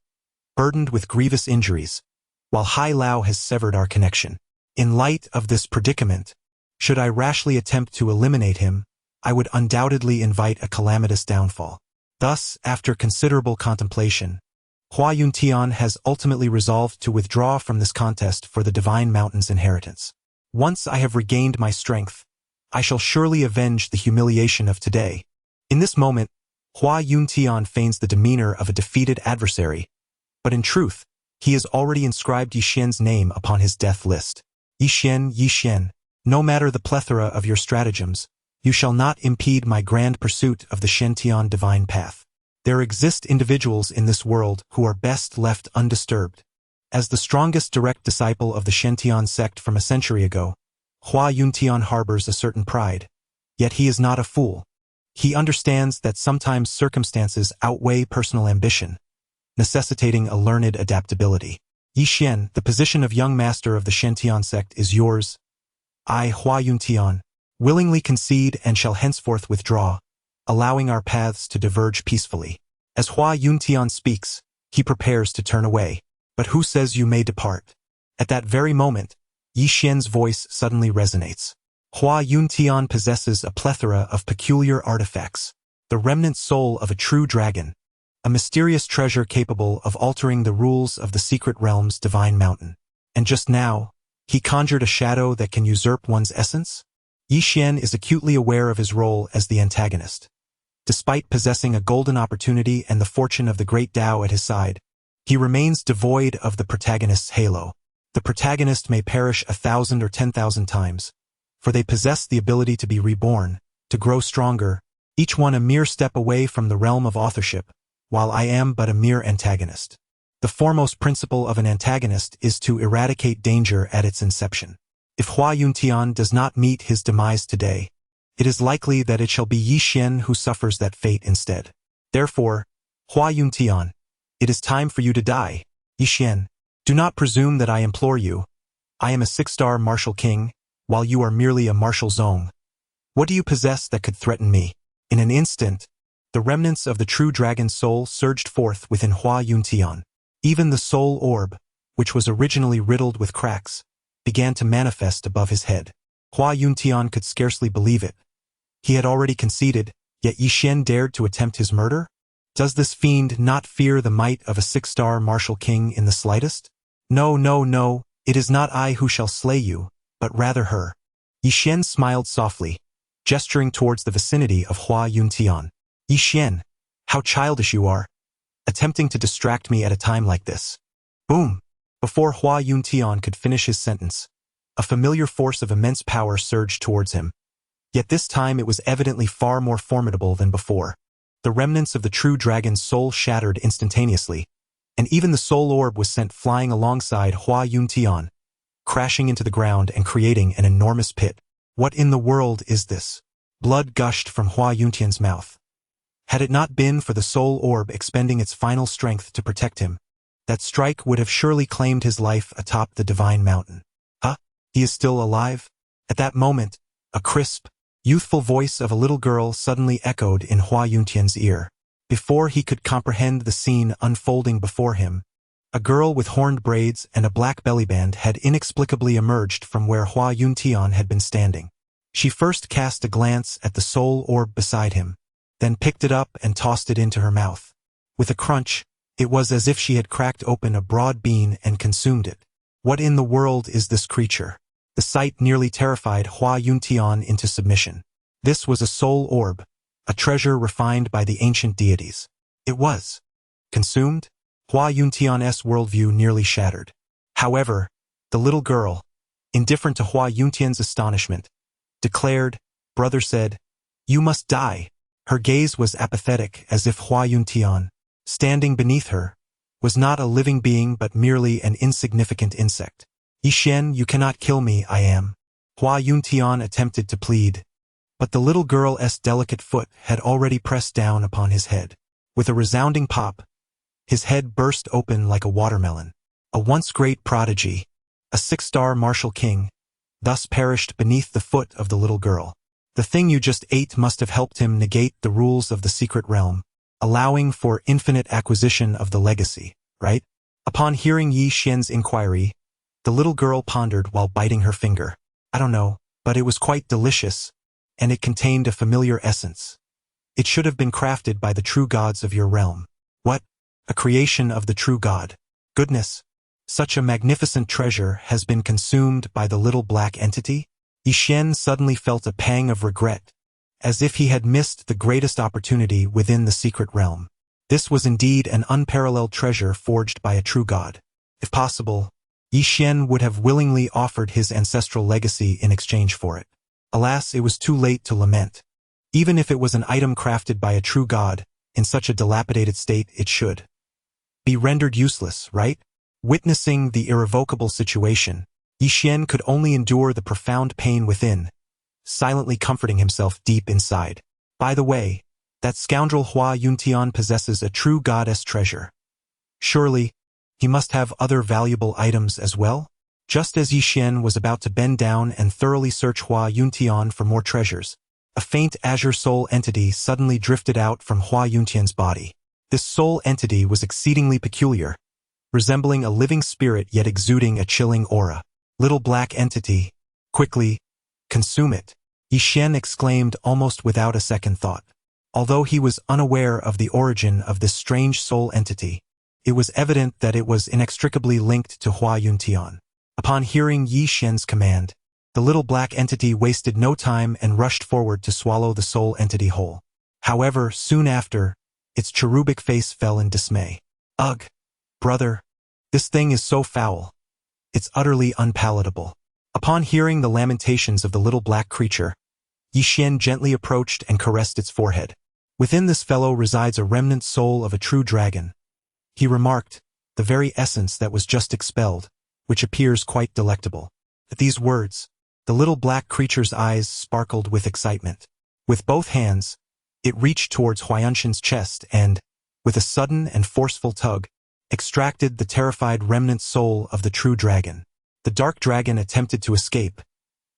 burdened with grievous injuries, while Hai Lao has severed our connection. In light of this predicament, should I rashly attempt to eliminate him, I would undoubtedly invite a calamitous downfall. Thus, after considerable contemplation, Hua Yuntian has ultimately resolved to withdraw from this contest for the Divine Mountain's inheritance. Once I have regained my strength, I shall surely avenge the humiliation of today. In this moment, Hua Yuntian feigns the demeanor of a defeated adversary, but in truth, he has already inscribed Yi Xian's name upon his death list. Yi Xian, no matter the plethora of your stratagems, you shall not impede my grand pursuit of the Shentian divine path. There exist individuals in this world who are best left undisturbed. As the strongest direct disciple of the Shentian sect from a century ago, Hua Yuntian harbors a certain pride. Yet he is not a fool. He understands that sometimes circumstances outweigh personal ambition, necessitating a learned adaptability. Yi Xian, the position of young master of the Shentian sect is yours. I, Hua Yuntian, willingly concede and shall henceforth withdraw, allowing our paths to diverge peacefully. As Hua Yuntian speaks, he prepares to turn away. But who says you may depart? At that very moment, Yi Xian's voice suddenly resonates. Hua Yuntian possesses a plethora of peculiar artifacts, the remnant soul of a true dragon, a mysterious treasure capable of altering the rules of the secret realm's divine mountain. And just now, he conjured a shadow that can usurp one's essence? Yi Xian is acutely aware of his role as the antagonist. Despite possessing a golden opportunity and the fortune of the great Dao at his side, he remains devoid of the protagonist's halo. The protagonist may perish 1,000 or 10,000 times, for they possess the ability to be reborn, to grow stronger, each one a mere step away from the realm of authorship, while I am but a mere antagonist. The foremost principle of an antagonist is to eradicate danger at its inception. If Hua Yuntian does not meet his demise today, it is likely that it shall be Yi Xian who suffers that fate instead. Therefore, Hua Yuntian, it is time for you to die. Yi Xian, do not presume that I implore you. I am a 6-star martial king, while you are merely a martial zong. What do you possess that could threaten me? In an instant, the remnants of the true dragon's soul surged forth within Hua Yuntian. Even the soul orb, which was originally riddled with cracks, began to manifest above his head. Hua Yuntian could scarcely believe it. He had already conceded, yet Yi Xian dared to attempt his murder? Does this fiend not fear the might of a 6-star martial king in the slightest? No, it is not I who shall slay you, but rather her. Yi Xian smiled softly, gesturing towards the vicinity of Hua Yuntian. Yi Xian, how childish you are, attempting to distract me at a time like this. Boom! Before Hua Yuntian could finish his sentence, a familiar force of immense power surged towards him. Yet this time it was evidently far more formidable than before. The remnants of the true dragon's soul shattered instantaneously, and even the soul orb was sent flying alongside Hua Yuntian, crashing into the ground and creating an enormous pit. What in the world is this? Blood gushed from Hua Yuntian's mouth. Had it not been for the soul orb expending its final strength to protect him, that strike would have surely claimed his life atop the divine mountain. Huh? He is still alive? At that moment, a crisp, youthful voice of a little girl suddenly echoed in Hua Yuntian's ear. Before he could comprehend the scene unfolding before him, a girl with horned braids and a black bellyband had inexplicably emerged from where Hua Yuntian had been standing. She first cast a glance at the soul orb beside him, then picked it up and tossed it into her mouth. With a crunch, it was as if she had cracked open a broad bean and consumed it. What in the world is this creature? The sight nearly terrified Hua Yuntian into submission. This was a soul orb, a treasure refined by the ancient deities. It was consumed? Hua Yuntian's worldview nearly shattered. However, the little girl, indifferent to Hua Yuntian's astonishment, declared, "Brother said, you must die." Her gaze was apathetic, as if Hua Yuntian, standing beneath her, was not a living being but merely an insignificant insect. Yi Xian, you cannot kill me, I am. Hua Yuntian attempted to plead, but the little girl's delicate foot had already pressed down upon his head. With a resounding pop, his head burst open like a watermelon. A once great prodigy, a 6-star martial king, thus perished beneath the foot of the little girl. The thing you just ate must have helped him negate the rules of the secret realm, allowing for infinite acquisition of the legacy, right? Upon hearing Yi Xian's inquiry, the little girl pondered while biting her finger. I don't know, but it was quite delicious, and it contained a familiar essence. It should have been crafted by the true gods of your realm. What? A creation of the true god. Goodness! Such a magnificent treasure has been consumed by the little black entity? Yi Xian suddenly felt a pang of regret, as if he had missed the greatest opportunity within the secret realm. This was indeed an unparalleled treasure forged by a true god. If possible, Yi Xian would have willingly offered his ancestral legacy in exchange for it. Alas, it was too late to lament. Even if it was an item crafted by a true god, in such a dilapidated state it should be rendered useless, right? Witnessing the irrevocable situation, Yi Xian could only endure the profound pain within, silently comforting himself deep inside. By the way, that scoundrel Hua Yuntian possesses a true goddess treasure. Surely, he must have other valuable items as well? Just as Yi Xian was about to bend down and thoroughly search Hua Yuntian for more treasures, a faint azure soul entity suddenly drifted out from Hua Yuntian's body. This soul entity was exceedingly peculiar, resembling a living spirit yet exuding a chilling aura. Little black entity, quickly, consume it, Yi Xian exclaimed almost without a second thought. Although he was unaware of the origin of this strange soul entity, it was evident that it was inextricably linked to Hua Yuntian. Upon hearing Yi Xian's command, the little black entity wasted no time and rushed forward to swallow the soul entity whole. However, soon after, its cherubic face fell in dismay. Ugh, brother, this thing is so foul. It's utterly unpalatable. Upon hearing the lamentations of the little black creature, Yi Xian gently approached and caressed its forehead. Within this fellow resides a remnant soul of a true dragon, he remarked, the very essence that was just expelled, which appears quite delectable. At these words, the little black creature's eyes sparkled with excitement. With both hands, it reached towards Huayanshan's chest and, with a sudden and forceful tug, extracted the terrified remnant soul of the true dragon. The dark dragon attempted to escape,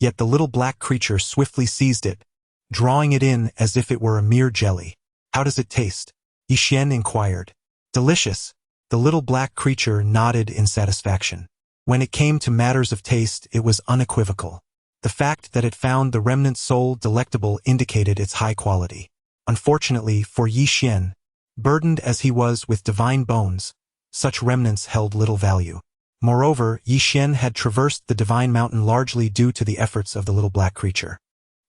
yet the little black creature swiftly seized it, drawing it in as if it were a mere jelly. How does it taste? Yi Xian inquired. Delicious, the little black creature nodded in satisfaction. When it came to matters of taste, it was unequivocal. The fact that it found the remnant soul delectable indicated its high quality. Unfortunately for Yi Xian, burdened as he was with divine bones, such remnants held little value. Moreover, Yi Xian had traversed the divine mountain largely due to the efforts of the little black creature.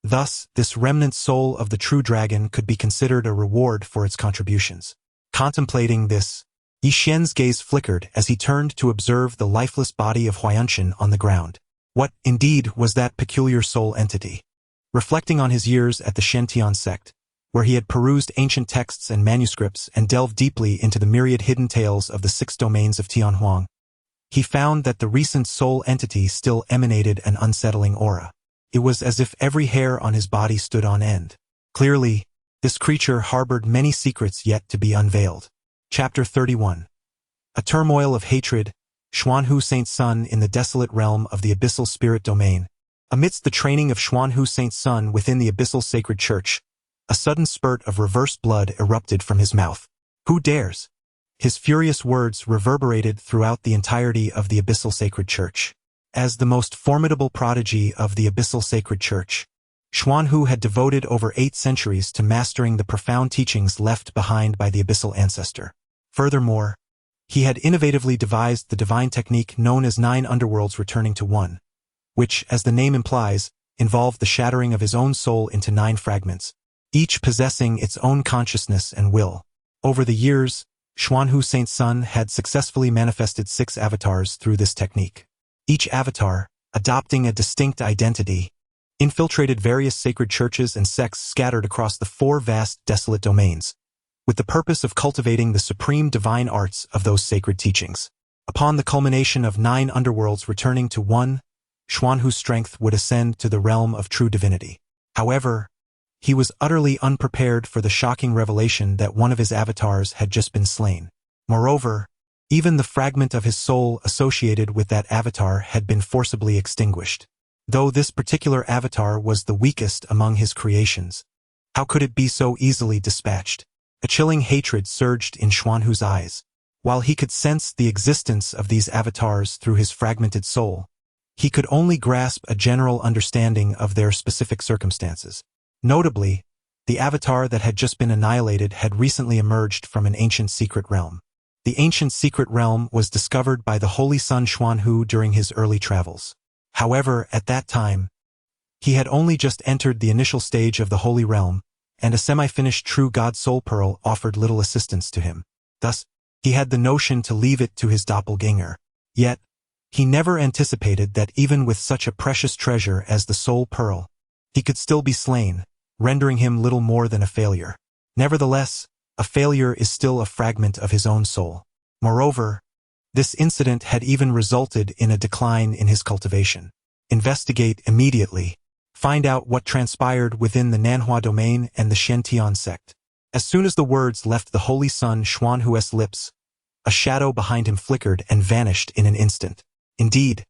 Thus, this remnant soul of the true dragon could be considered a reward for its contributions. Contemplating this, Yi Xian's gaze flickered as he turned to observe the lifeless body of Huayanshan on the ground. What, indeed, was that peculiar soul entity? Reflecting on his years at the Shentian sect, where he had perused ancient texts and manuscripts and delved deeply into the myriad hidden tales of the 6 domains of Tianhuang, he found that the recent soul entity still emanated an unsettling aura. It was as if every hair on his body stood on end. Clearly, this creature harbored many secrets yet to be unveiled. Chapter 31. A turmoil of hatred, Xuanhu Saint Sun in the desolate realm of the abyssal spirit domain. Amidst the training of Xuanhu Saint Sun within the abyssal sacred church, a sudden spurt of reverse blood erupted from his mouth. Who dares? His furious words reverberated throughout the entirety of the abyssal sacred church. As the most formidable prodigy of the abyssal sacred church, Xuanhu had devoted over 8 centuries to mastering the profound teachings left behind by the abyssal ancestor. Furthermore, he had innovatively devised the divine technique known as 9 underworlds returning to 1, which, as the name implies, involved the shattering of his own soul into 9 fragments, each possessing its own consciousness and will. Over the years, Xuanhu Saint Sun had successfully manifested 6 avatars through this technique. Each avatar, adopting a distinct identity, infiltrated various sacred churches and sects scattered across the 4 vast desolate domains, with the purpose of cultivating the supreme divine arts of those sacred teachings. Upon the culmination of 9 underworlds returning to 1, Xuanhu's strength would ascend to the realm of true divinity. However, he was utterly unprepared for the shocking revelation that one of his avatars had just been slain. Moreover, Even the fragment of his soul associated with that avatar had been forcibly extinguished. Though this particular avatar was the weakest among his creations, how could it be so easily dispatched? A chilling hatred surged in Xuanhu's eyes. While he could sense the existence of these avatars through his fragmented soul, he could only grasp a general understanding of their specific circumstances. Notably, the avatar that had just been annihilated had recently emerged from an ancient secret realm. The ancient secret realm was discovered by the Holy Son Xuanhu during his early travels. However, at that time, he had only just entered the initial stage of the Holy Realm, and a semi-finished True God Soul Pearl offered little assistance to him. Thus, he had the notion to leave it to his doppelganger. Yet, he never anticipated that even with such a precious treasure as the Soul Pearl, he could still be slain, rendering him little more than a failure. Nevertheless, a failure is still a fragment of his own soul. Moreover, this incident had even resulted in a decline in his cultivation. Investigate immediately. Find out what transpired within the Nanhua domain and the Shen-Tian sect. As soon as the words left the Holy Son Xuanhu's lips, a shadow behind him flickered and vanished in an instant. Indeed,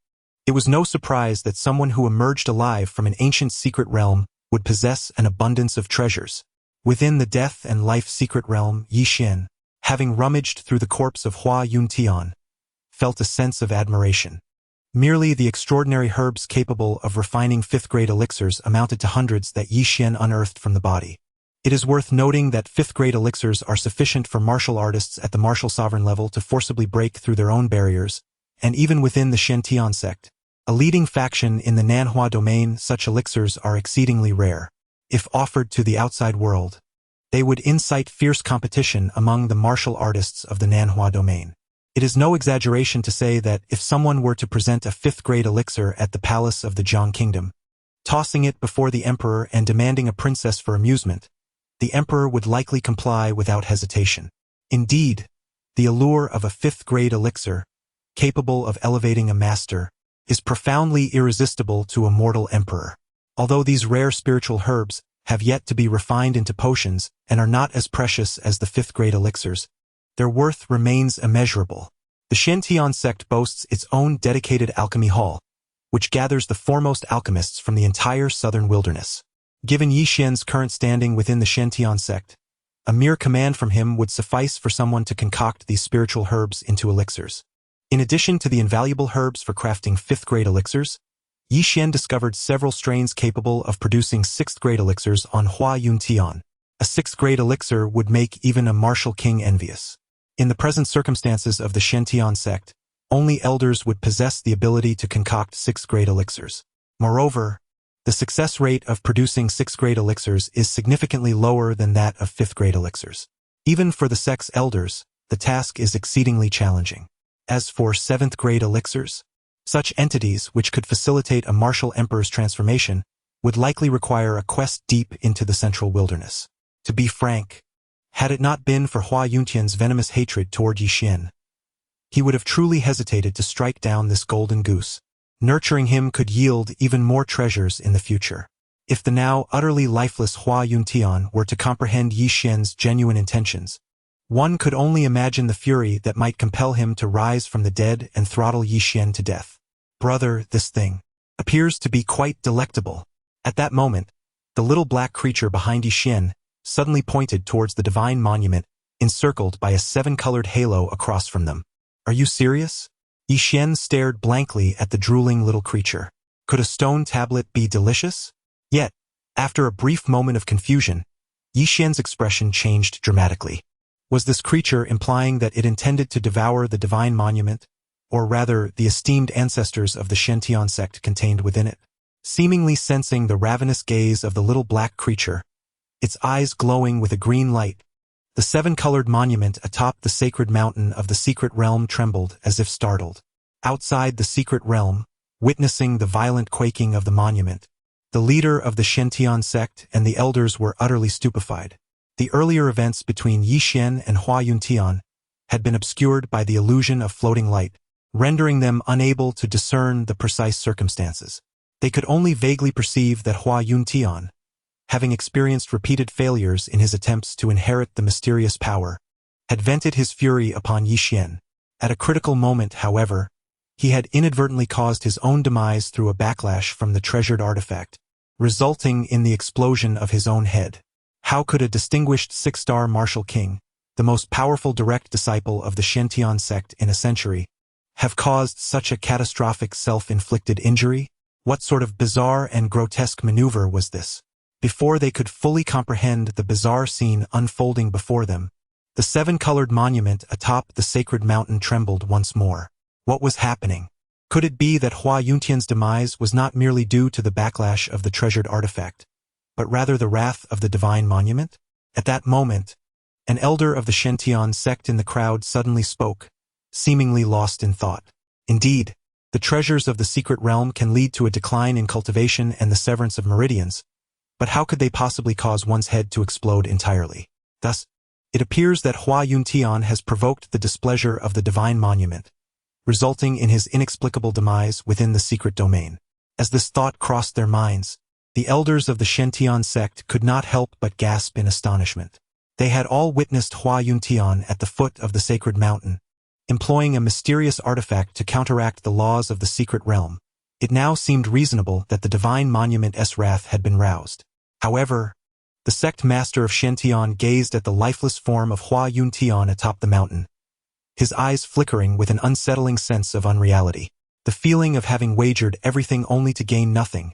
it was no surprise that someone who emerged alive from an ancient secret realm would possess an abundance of treasures. Within the death and life secret realm, Yi Xian, having rummaged through the corpse of Hua Yuntian, felt a sense of admiration. Merely the extraordinary herbs capable of refining fifth-grade elixirs amounted to hundreds that Yi Xian unearthed from the body. It is worth noting that fifth-grade elixirs are sufficient for martial artists at the martial sovereign level to forcibly break through their own barriers, and even within the Shen-Tian sect, a leading faction in the Nanhua domain, such elixirs are exceedingly rare. If offered to the outside world, they would incite fierce competition among the martial artists of the Nanhua domain. It is no exaggeration to say that if someone were to present a fifth-grade elixir at the palace of the Jiang Kingdom, tossing it before the emperor and demanding a princess for amusement, the emperor would likely comply without hesitation. Indeed, the allure of a fifth-grade elixir, capable of elevating a master, is profoundly irresistible to a mortal emperor. Although these rare spiritual herbs have yet to be refined into potions and are not as precious as the fifth-grade elixirs, their worth remains immeasurable. The Shen-Tian sect boasts its own dedicated alchemy hall, which gathers the foremost alchemists from the entire southern wilderness. Given Yi Xian's current standing within the Shen-Tian sect, a mere command from him would suffice for someone to concoct these spiritual herbs into elixirs. In addition to the invaluable herbs for crafting fifth-grade elixirs, Yi Xian discovered several strains capable of producing sixth-grade elixirs on Hua Yuntian. A sixth-grade elixir would make even a martial king envious. In the present circumstances of the Shen-Tian sect, only elders would possess the ability to concoct sixth-grade elixirs. Moreover, the success rate of producing sixth-grade elixirs is significantly lower than that of fifth-grade elixirs. Even for the sect's elders, the task is exceedingly challenging. As for seventh-grade elixirs, such entities which could facilitate a martial emperor's transformation would likely require a quest deep into the central wilderness. To be frank, had it not been for Hua Yuntian's venomous hatred toward Yi Xian, he would have truly hesitated to strike down this golden goose. Nurturing him could yield even more treasures in the future. If the now utterly lifeless Hua Yuntian were to comprehend Yi Xian's genuine intentions, one could only imagine the fury that might compel him to rise from the dead and throttle Yi Xian to death. Brother, this thing appears to be quite delectable. At that moment, the little black creature behind Yi Xian suddenly pointed towards the divine monument, encircled by a seven-colored halo across from them. Are you serious? Yi Xian stared blankly at the drooling little creature. Could a stone tablet be delicious? Yet, after a brief moment of confusion, Yi Xian's expression changed dramatically. Was this creature implying that it intended to devour the divine monument, or rather the esteemed ancestors of the Shen-Tian sect contained within it? Seemingly sensing the ravenous gaze of the little black creature, its eyes glowing with a green light, the seven-colored monument atop the sacred mountain of the secret realm trembled as if startled. Outside the secret realm, witnessing the violent quaking of the monument, the leader of the Shen-Tian sect and the elders were utterly stupefied. The earlier events between Yi Xian and Hua Yuntian had been obscured by the illusion of floating light, rendering them unable to discern the precise circumstances. They could only vaguely perceive that Hua Yuntian, having experienced repeated failures in his attempts to inherit the mysterious power, had vented his fury upon Yi Xian. At a critical moment, however, he had inadvertently caused his own demise through a backlash from the treasured artifact, resulting in the explosion of his own head. How could a distinguished six-star martial king, the most powerful direct disciple of the Shintian sect in a century, have caused such a catastrophic self-inflicted injury? What sort of bizarre and grotesque maneuver was this? Before they could fully comprehend the bizarre scene unfolding before them, the seven-colored monument atop the sacred mountain trembled once more. What was happening? Could it be that Hua Yuntian's demise was not merely due to the backlash of the treasured artifact, but rather the wrath of the divine monument? At that moment, an elder of the Shintian sect in the crowd suddenly spoke, seemingly lost in thought. Indeed, the treasures of the secret realm can lead to a decline in cultivation and the severance of meridians, but how could they possibly cause one's head to explode entirely? Thus, it appears that Hua Yuntian has provoked the displeasure of the divine monument, resulting in his inexplicable demise within the secret domain. As this thought crossed their minds, the elders of the Shintian sect could not help but gasp in astonishment. They had all witnessed Hua Yuntian at the foot of the sacred mountain, employing a mysterious artifact to counteract the laws of the secret realm. It now seemed reasonable that the divine monument's wrath had been roused. However, the sect master of Shintian gazed at the lifeless form of Hua Yuntian atop the mountain, his eyes flickering with an unsettling sense of unreality. The feeling of having wagered everything only to gain nothing,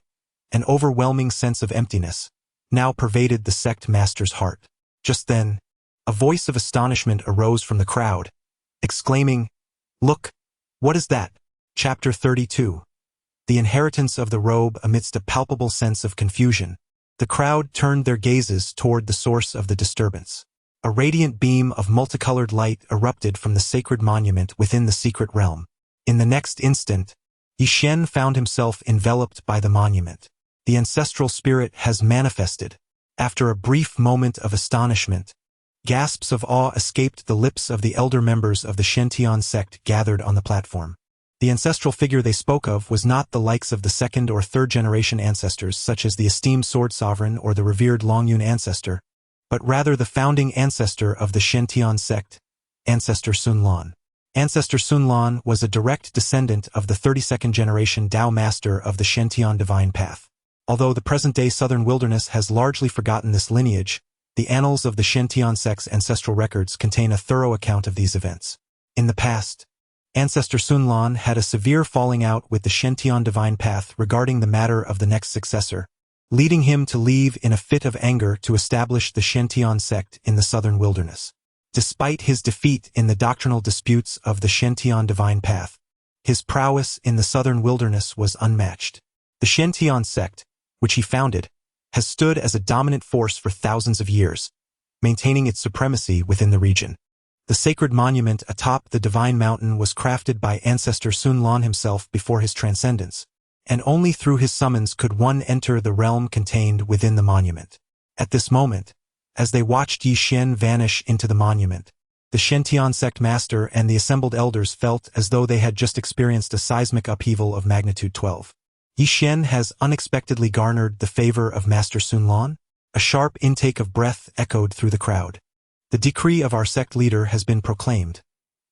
an overwhelming sense of emptiness, now pervaded the sect master's heart. Just then, a voice of astonishment arose from the crowd, exclaiming, "Look, what is that?" Chapter 32. The inheritance of the robe. Amidst a palpable sense of confusion, the crowd turned their gazes toward the source of the disturbance. A radiant beam of multicolored light erupted from the sacred monument within the secret realm. In the next instant, Yishen found himself enveloped by the monument. The ancestral spirit has manifested. After a brief moment of astonishment, gasps of awe escaped the lips of the elder members of the Shintian sect gathered on the platform. The ancestral figure they spoke of was not the likes of the second or third generation ancestors such as the esteemed sword sovereign or the revered Longyun ancestor, but rather the founding ancestor of the Shintian sect, Ancestor Sunlan. Ancestor Sunlan was a direct descendant of the 32nd generation Dao master of the Shintian divine path. Although the present-day southern wilderness has largely forgotten this lineage, the annals of the Shintian sect's ancestral records contain a thorough account of these events. In the past, Ancestor Sunlan had a severe falling out with the Shintian divine path regarding the matter of the next successor, leading him to leave in a fit of anger to establish the Shintian sect in the southern wilderness. Despite his defeat in the doctrinal disputes of the Shintian divine path, his prowess in the southern wilderness was unmatched. The Shintian sect, which he founded, has stood as a dominant force for thousands of years, maintaining its supremacy within the region. The sacred monument atop the divine mountain was crafted by Ancestor Sunlan himself before his transcendence, and only through his summons could one enter the realm contained within the monument. At this moment, as they watched Yishen vanish into the monument, the Shintian sect master and the assembled elders felt as though they had just experienced a seismic upheaval of magnitude 12. Yishen has unexpectedly garnered the favor of Master Sunlan? A sharp intake of breath echoed through the crowd. The decree of our sect leader has been proclaimed.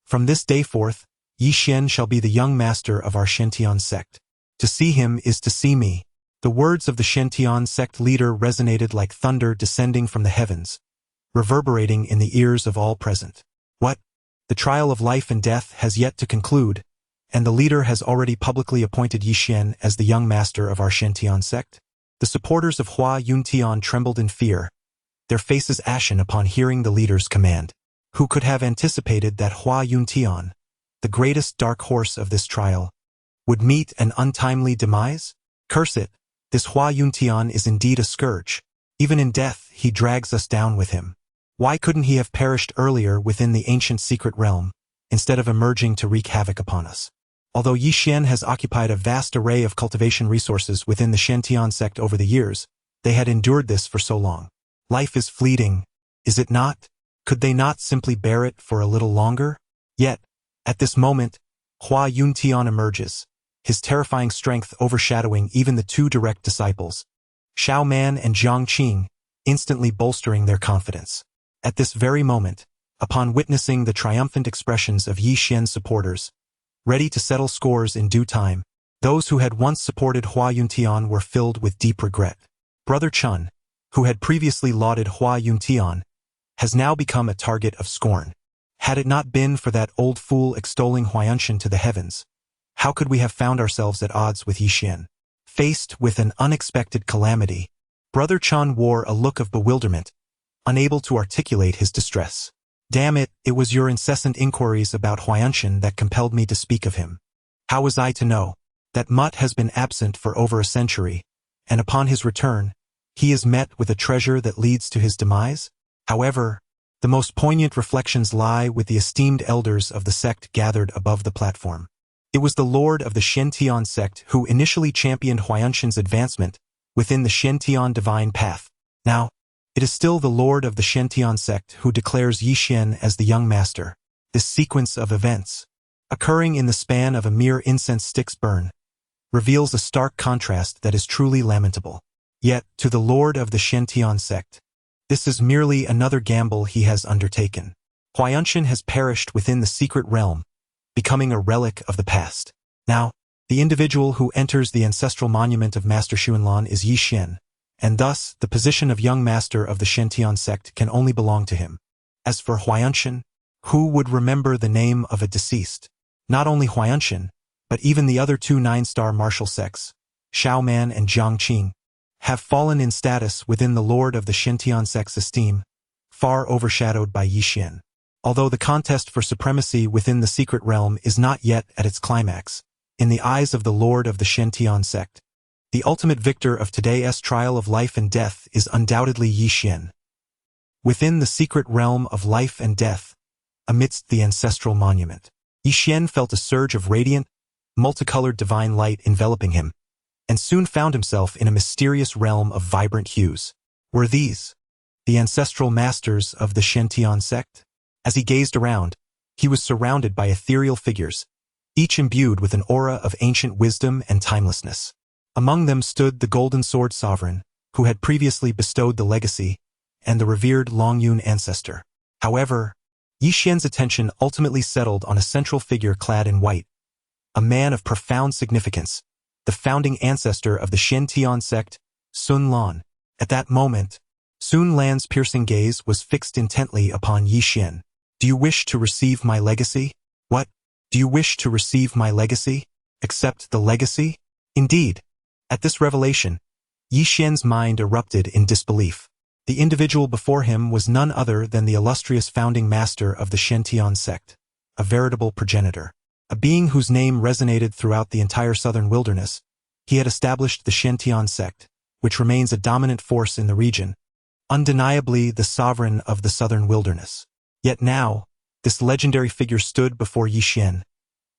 From this day forth, Yishen shall be the young master of our Shintian sect. To see him is to see me. The words of the Shintian sect leader resonated like thunder descending from the heavens, reverberating in the ears of all present. What? The trial of life and death has yet to conclude, and the leader has already publicly appointed Yishen as the young master of our Shintian sect? The supporters of Hua Yuntian trembled in fear, their faces ashen upon hearing the leader's command. Who could have anticipated that Hua Yuntian, the greatest dark horse of this trial, would meet an untimely demise? Curse it, this Hua Yuntian is indeed a scourge. Even in death he drags us down with him. Why couldn't he have perished earlier within the ancient secret realm, instead of emerging to wreak havoc upon us? Although Yishen has occupied a vast array of cultivation resources within the Shintian sect over the years, they had endured this for so long. Life is fleeting, is it not? Could they not simply bear it for a little longer? Yet, at this moment, Hua Yuntian emerges, his terrifying strength overshadowing even the two direct disciples, Xiao Man and Jiang Qing, instantly bolstering their confidence. At this very moment, Upon witnessing the triumphant expressions of Yi Xian's supporters, ready to settle scores in due time, those who had once supported Hua Yuntian were filled with deep regret. Brother Chun, who had previously lauded Hua Yuntian, has now become a target of scorn. Had it not been for that old fool extolling Huayanshan to the heavens, how could we have found ourselves at odds with Yi Xian? Faced with an unexpected calamity, Brother Chun wore a look of bewilderment, unable to articulate his distress. Damn it, it was your incessant inquiries about Huayanshan that compelled me to speak of him. How was I to know? That mutt has been absent for over a century, and upon his return, he is met with a treasure that leads to his demise? However, the most poignant reflections lie with the esteemed elders of the sect gathered above the platform. It was the lord of the Shen-Tian sect who initially championed Huayanshan's advancement within the Shen-Tian divine path. Now, it is still the lord of the Shen-Tian sect who declares Yi Xian as the young master. This sequence of events, occurring in the span of a mere incense stick's burn, reveals a stark contrast that is truly lamentable. Yet, to the lord of the Shen-Tian sect, this is merely another gamble he has undertaken. Huayanshan has perished within the secret realm, becoming a relic of the past. Now, the individual who enters the ancestral monument of Master Xuanlan is Yi Xian, and thus the position of young master of the Shen-Tian sect can only belong to him. As for Huayanshan, who would remember the name of a deceased? Not only Huayanshan, but even the other two 9-star martial sects, Shaoman and Jiangqing, have fallen in status within the lord of the Shen-Tian sect's esteem, far overshadowed by Yi Xian. Although the contest for supremacy within the secret realm is not yet at its climax, in the eyes of the lord of the Shen-Tian sect, the ultimate victor of today's trial of life and death is undoubtedly Yi Xian. Within the secret realm of life and death, amidst the ancestral monument, Yi Xian felt a surge of radiant, multicolored divine light enveloping him, and soon found himself in a mysterious realm of vibrant hues. Were these the ancestral masters of the Shen-Tian sect? As he gazed around, he was surrounded by ethereal figures, each imbued with an aura of ancient wisdom and timelessness. Among them stood the Golden Sword Sovereign, who had previously bestowed the legacy, and the revered Longyun ancestor. However, Yi Xian's attention ultimately settled on a central figure clad in white, a man of profound significance, the founding ancestor of the Shen-Tian sect, Sun Lan. At that moment, Sun Lan's piercing gaze was fixed intently upon Yi Xian. Do you wish to receive my legacy? What? Do you wish to receive my legacy? Accept the legacy? Indeed. At this revelation, Yi Xian's mind erupted in disbelief. The individual before him was none other than the illustrious founding master of the Shen-Tian sect, a veritable progenitor. A being whose name resonated throughout the entire southern wilderness. He had established the Shen-Tian sect, which remains a dominant force in the region, undeniably the sovereign of the southern wilderness. Yet now, this legendary figure stood before Yi Xian,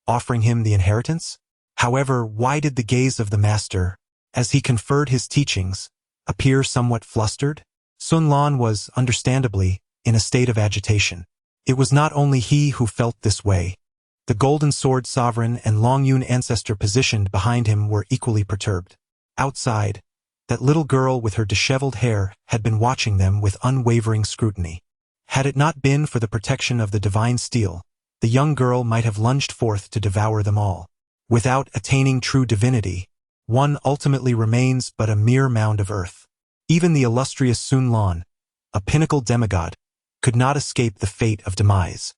offering him the inheritance? However, why did the gaze of the master, as he conferred his teachings, appear somewhat flustered? Sun Lan was, understandably, in a state of agitation. It was not only he who felt this way. The Golden Sword Sovereign and Longyun ancestor positioned behind him were equally perturbed. Outside, that little girl with her disheveled hair had been watching them with unwavering scrutiny. Had it not been for the protection of the divine steel, the young girl might have lunged forth to devour them all. Without attaining true divinity, one ultimately remains but a mere mound of earth. Even the illustrious Sun Lan, a pinnacle demigod, could not escape the fate of demise.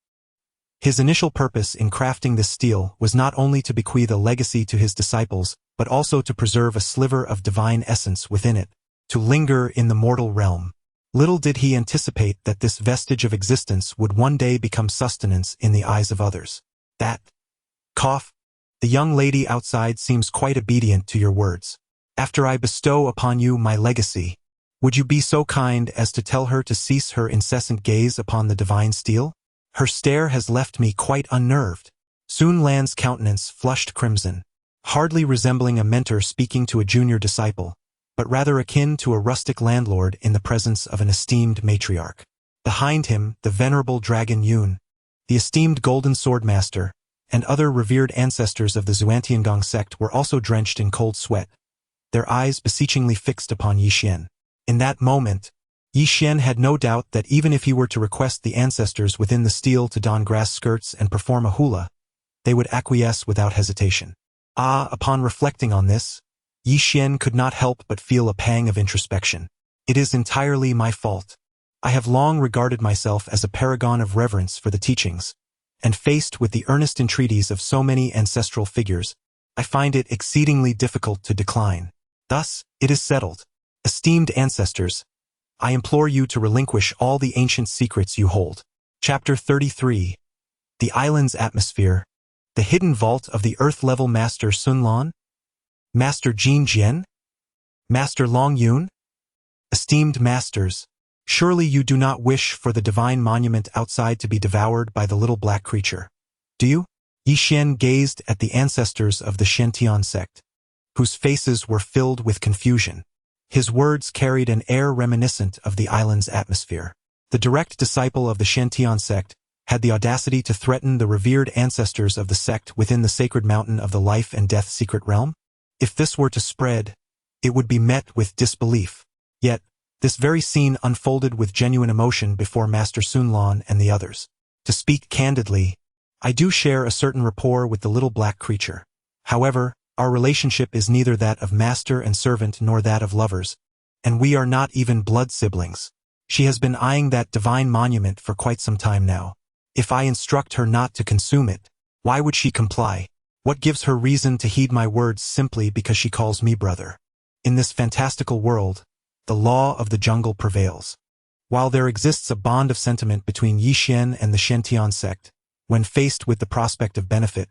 His initial purpose in crafting this steel was not only to bequeath a legacy to his disciples, but also to preserve a sliver of divine essence within it, to linger in the mortal realm. Little did he anticipate that this vestige of existence would one day become sustenance in the eyes of others. That cough. The young lady outside seems quite obedient to your words. After I bestow upon you my legacy, would you be so kind as to tell her to cease her incessant gaze upon the divine steel? Her stare has left me quite unnerved. Sun Lan's countenance flushed crimson, hardly resembling a mentor speaking to a junior disciple, but rather akin to a rustic landlord in the presence of an esteemed matriarch. Behind him, the venerable dragon Yun, the esteemed golden sword master, and other revered ancestors of the Xuantiangong sect were also drenched in cold sweat, their eyes beseechingly fixed upon Yi Xian. In that moment, Yi Xian had no doubt that even if he were to request the ancestors within the steel to don grass skirts and perform a hula, they would acquiesce without hesitation. Upon reflecting on this, Yi Xian could not help but feel a pang of introspection. It is entirely my fault. I have long regarded myself as a paragon of reverence for the teachings, and faced with the earnest entreaties of so many ancestral figures, I find it exceedingly difficult to decline. Thus, it is settled. Esteemed ancestors, I implore you to relinquish all the ancient secrets you hold. Chapter 33. The Island's Atmosphere. The Hidden Vault of the Earth-Level Master Sun Lan? Master Jin Jian? Master Long Yun? Esteemed masters, surely you do not wish for the divine monument outside to be devoured by the little black creature, do you? Yi Xian gazed at the ancestors of the Shantian sect, whose faces were filled with confusion. His words carried an air reminiscent of the island's atmosphere. The direct disciple of the Shantian sect had the audacity to threaten the revered ancestors of the sect within the sacred mountain of the life and death secret realm. If this were to spread, it would be met with disbelief. Yet, this very scene unfolded with genuine emotion before Master Sun Lan and the others. To speak candidly, I do share a certain rapport with the little black creature. However, our relationship is neither that of master and servant nor that of lovers, and we are not even blood siblings. She has been eyeing that divine monument for quite some time now. If I instruct her not to consume it, why would she comply? What gives her reason to heed my words simply because she calls me brother? In this fantastical world, the law of the jungle prevails. While there exists a bond of sentiment between Yi Xian and the Shantian sect, when faced with the prospect of benefit,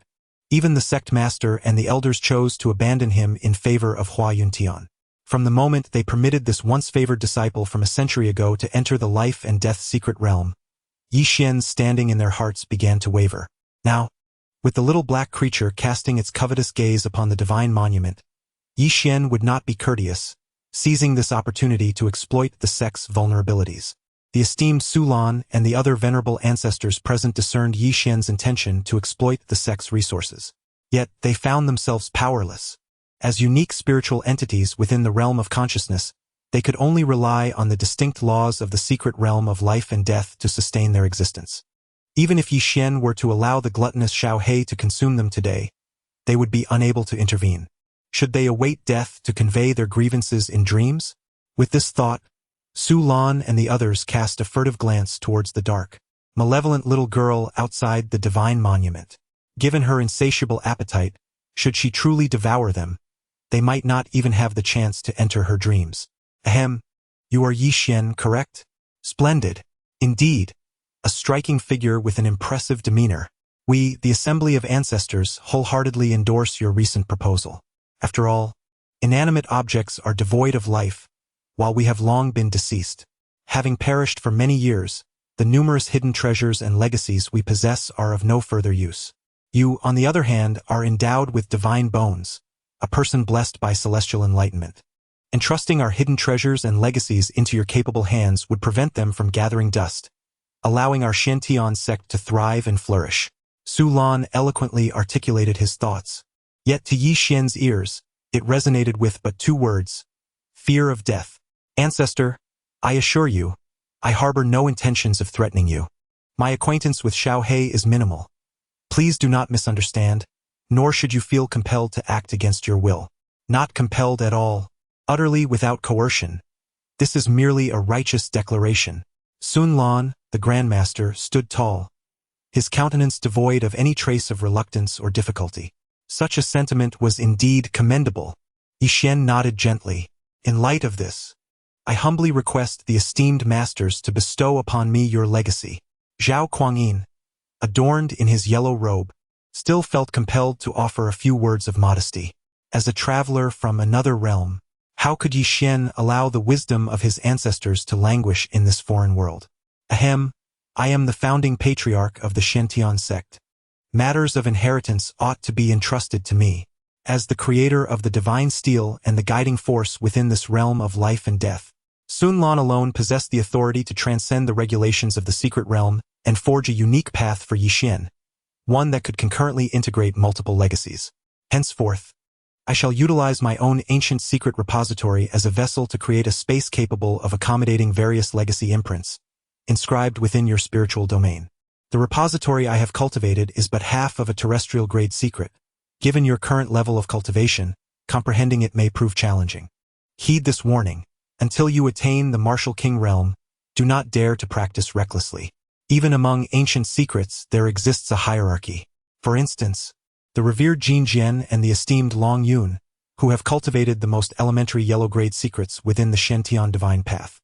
even the sect master and the elders chose to abandon him in favor of Hua Yuntian. From the moment they permitted this once favored disciple from a century ago to enter the life and death secret realm, Yi Xian's standing in their hearts began to waver. Now, with the little black creature casting its covetous gaze upon the divine monument, Yi Xian would not be courteous, seizing this opportunity to exploit the sect's vulnerabilities. The esteemed Su Lan and the other venerable ancestors present discerned Yi Xian's intention to exploit the sect's resources. Yet, they found themselves powerless. As unique spiritual entities within the realm of consciousness, they could only rely on the distinct laws of the secret realm of life and death to sustain their existence. Even if Yi Xian were to allow the gluttonous Xiao He to consume them today, they would be unable to intervene. Should they await death to convey their grievances in dreams? With this thought, Su Lan and the others cast a furtive glance towards the dark, malevolent little girl outside the divine monument. Given her insatiable appetite, should she truly devour them, they might not even have the chance to enter her dreams. Ahem, you are Yi Xian, correct? Splendid. Indeed, a striking figure with an impressive demeanor. We, the Assembly of Ancestors, wholeheartedly endorse your recent proposal. After all, inanimate objects are devoid of life, while we have long been deceased. Having perished for many years, the numerous hidden treasures and legacies we possess are of no further use. You, on the other hand, are endowed with divine bones, a person blessed by celestial enlightenment. Entrusting our hidden treasures and legacies into your capable hands would prevent them from gathering dust, allowing our Shantian sect to thrive and flourish. Su Lan eloquently articulated his thoughts. Yet to Yi Xian's ears, it resonated with but two words: fear of death. Ancestor, I assure you, I harbor no intentions of threatening you. My acquaintance with Xiao He is minimal. Please do not misunderstand, nor should you feel compelled to act against your will. Not compelled at all, utterly without coercion. This is merely a righteous declaration. Sun Lan, the Grandmaster, stood tall, his countenance devoid of any trace of reluctance or difficulty. Such a sentiment was indeed commendable. Yi Xian nodded gently. In light of this, I humbly request the esteemed masters to bestow upon me your legacy. Zhao Kuangyin, adorned in his yellow robe, still felt compelled to offer a few words of modesty. As a traveler from another realm, how could Yi Xian allow the wisdom of his ancestors to languish in this foreign world? Ahem, I am the founding patriarch of the Shantian sect. Matters of inheritance ought to be entrusted to me. As the creator of the divine steel and the guiding force within this realm of life and death, Sun Lan alone possessed the authority to transcend the regulations of the secret realm and forge a unique path for Yi Xian, one that could concurrently integrate multiple legacies. Henceforth, I shall utilize my own ancient secret repository as a vessel to create a space capable of accommodating various legacy imprints, inscribed within your spiritual domain. The repository I have cultivated is but half of a terrestrial-grade secret. Given your current level of cultivation, comprehending it may prove challenging. Heed this warning. Until you attain the martial king realm, do not dare to practice recklessly. Even among ancient secrets, there exists a hierarchy. For instance, the revered Jin Jian and the esteemed Long Yun, who have cultivated the most elementary yellow-grade secrets within the Shen-Tian divine path.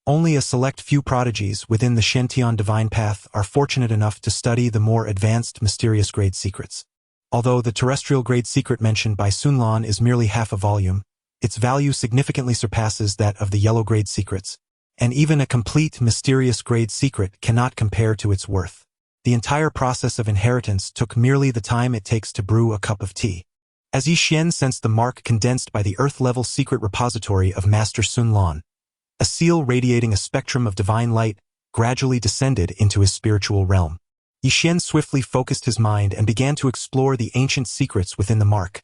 Only a select few prodigies within the Shen-Tian divine path are fortunate enough to study the more advanced mysterious grade secrets. Although the terrestrial grade secret mentioned by Sun Lan is merely half a volume, its value significantly surpasses that of the yellow grade secrets, and even a complete mysterious grade secret cannot compare to its worth. The entire process of inheritance took merely the time it takes to brew a cup of tea. As Yi Xian sensed the mark condensed by the Earth-level secret repository of Master Sun Lan, a seal radiating a spectrum of divine light gradually descended into his spiritual realm. Yi Xian swiftly focused his mind and began to explore the ancient secrets within the mark,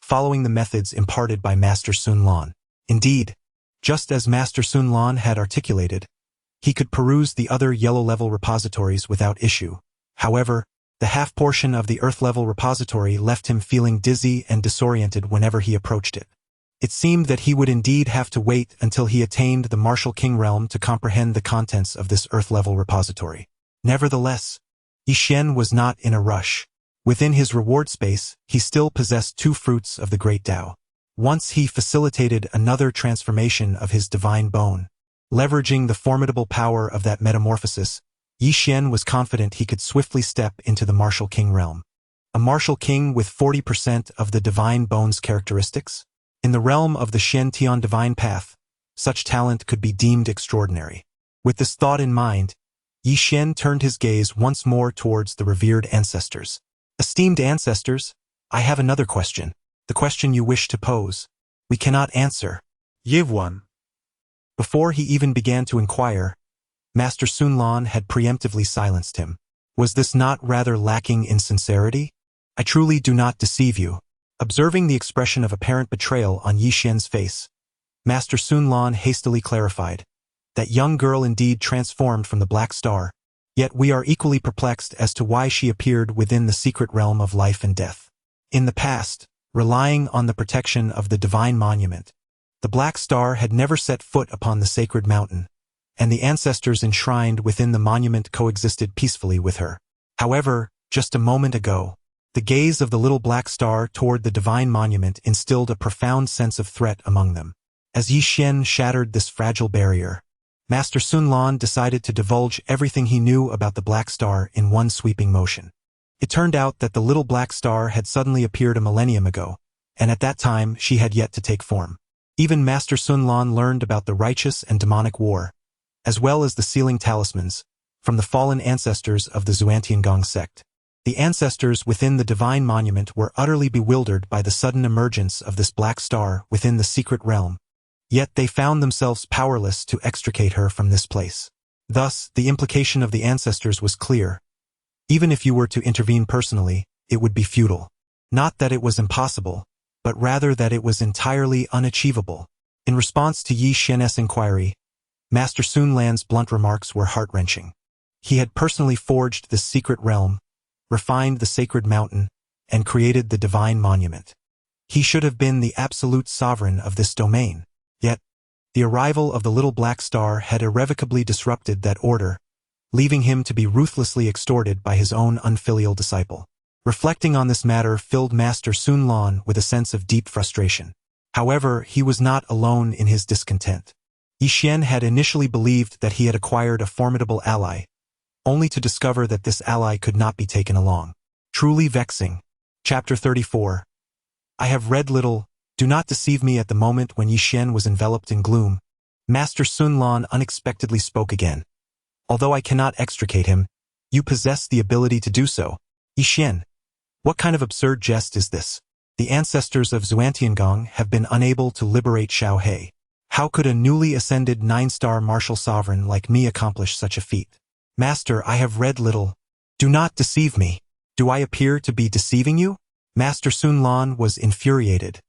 following the methods imparted by Master Sun Lan. Indeed, just as Master Sun Lan had articulated, he could peruse the other yellow-level repositories without issue. However, the half-portion of the Earth-level repository left him feeling dizzy and disoriented whenever he approached it. It seemed that he would indeed have to wait until he attained the martial king realm to comprehend the contents of this Earth-level repository. Nevertheless, Yi Xian was not in a rush. Within his reward space, he still possessed 2 fruits of the great Dao. Once he facilitated another transformation of his divine bone. Leveraging the formidable power of that metamorphosis, Yi Xian was confident he could swiftly step into the martial king realm. A martial king with 40% of the divine bone's characteristics? In the realm of the Shen-Tian divine path, such talent could be deemed extraordinary. With this thought in mind, Yi Xian turned his gaze once more towards the revered ancestors. Esteemed ancestors, I have another question. The question you wish to pose. We cannot answer.
Yiv one.
Before he even began to inquire, Master Sun Lan had preemptively silenced him. Was this not rather lacking in sincerity? I truly do not deceive you. Observing the expression of apparent betrayal on Yi Xian's face, Master Sun Lan hastily clarified. That young girl indeed transformed from the Black Star, yet we are equally perplexed as to why she appeared within the secret realm of life and death. In the past, relying on the protection of the divine monument, the Black Star had never set foot upon the sacred mountain, and the ancestors enshrined within the monument coexisted peacefully with her. However, just a moment ago, the gaze of the little Black Star toward the divine monument instilled a profound sense of threat among them. As Yi Xian shattered this fragile barrier, Master Sun Lan decided to divulge everything he knew about the Black Star in one sweeping motion. It turned out that the little Black Star had suddenly appeared a millennium ago, and at that time she had yet to take form. Even Master Sun Lan learned about the righteous and demonic war, as well as the sealing talismans, from the fallen ancestors of the Xuantiangong sect. The ancestors within the divine monument were utterly bewildered by the sudden emergence of this Black Star within the secret realm, yet they found themselves powerless to extricate her from this place. Thus, the implication of the ancestors was clear. Even if you were to intervene personally, it would be futile. Not that it was impossible, but rather that it was entirely unachievable. In response to Yi Xian's inquiry, Master Sun Lan's blunt remarks were heart-wrenching. He had personally forged this secret realm, refined the sacred mountain, and created the divine monument. He should have been the absolute sovereign of this domain. Yet, the arrival of the little Black Star had irrevocably disrupted that order, leaving him to be ruthlessly extorted by his own unfilial disciple. Reflecting on this matter filled Master Sun Lan with a sense of deep frustration. However, he was not alone in his discontent. Yi Xian had initially believed that he had acquired a formidable ally, only to discover that this ally could not be taken along. Truly vexing. Chapter 34. I have read little. Do not deceive me. At the moment when Yi Xian was enveloped in gloom, Master Sun Lan unexpectedly spoke again. Although I cannot extricate him, you possess the ability to do so. Yi Xian, what kind of absurd jest is this? The ancestors of Xuantiangong have been unable to liberate Xiaohe. How could a newly ascended 9-star martial sovereign like me accomplish such a feat? Master, I have read little. Do not deceive me. Do I appear to be deceiving you? Master Sun Lan was infuriated.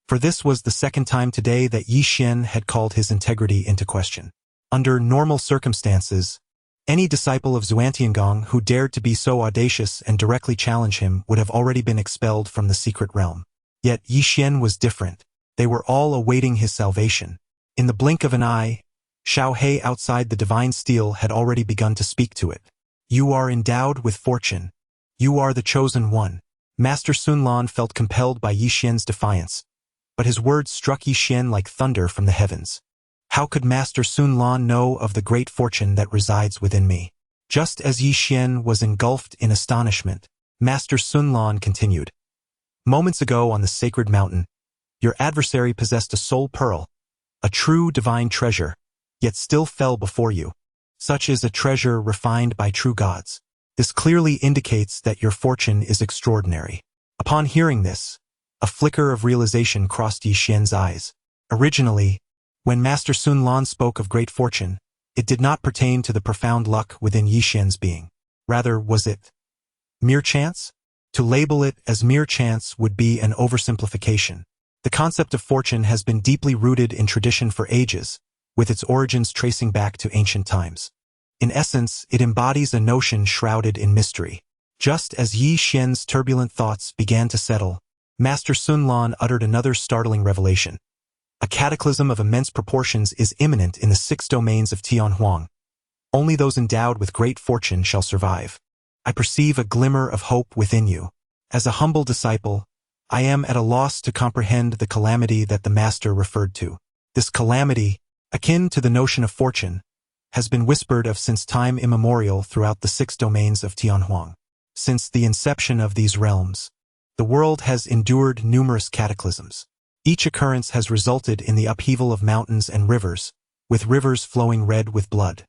For this was the second time today that Yi Xian had called his integrity into question. Under normal circumstances, any disciple of Xuantiangong who dared to be so audacious and directly challenge him would have already been expelled from the secret realm. Yet Yi Xian was different. They were all awaiting his salvation. In the blink of an eye, Xiao He outside the divine steel had already begun to speak to it. You are endowed with fortune. You are the chosen one. Master Sun Lan felt compelled by Yi Xian's defiance, but his words struck Yi Xian like thunder from the heavens. How could Master Sun Lan know of the great fortune that resides within me? Just as Yi Xian was engulfed in astonishment, Master Sun Lan continued. Moments ago on the sacred mountain, your adversary possessed a soul pearl, a true divine treasure, yet still fell before you. Such is a treasure refined by true gods. This clearly indicates that your fortune is extraordinary. Upon hearing this, a flicker of realization crossed Yi Xian's eyes. Originally, when Master Sun Lan spoke of great fortune, it did not pertain to the profound luck within Yi Xian's being. Rather, was it mere chance? To label it as mere chance would be an oversimplification. The concept of fortune has been deeply rooted in tradition for ages, with its origins tracing back to ancient times. In essence, it embodies a notion shrouded in mystery. Just as Yi Xian's turbulent thoughts began to settle, Master Sun Lan uttered another startling revelation. A cataclysm of immense proportions is imminent in the 6 domains of Tianhuang. Only those endowed with great fortune shall survive. I perceive a glimmer of hope within you. As a humble disciple, I am at a loss to comprehend the calamity that the Master referred to. This calamity, akin to the notion of fortune, has been whispered of since time immemorial throughout the 6 domains of Tianhuang. Since the inception of these realms, the world has endured numerous cataclysms. Each occurrence has resulted in the upheaval of mountains and rivers, with rivers flowing red with blood.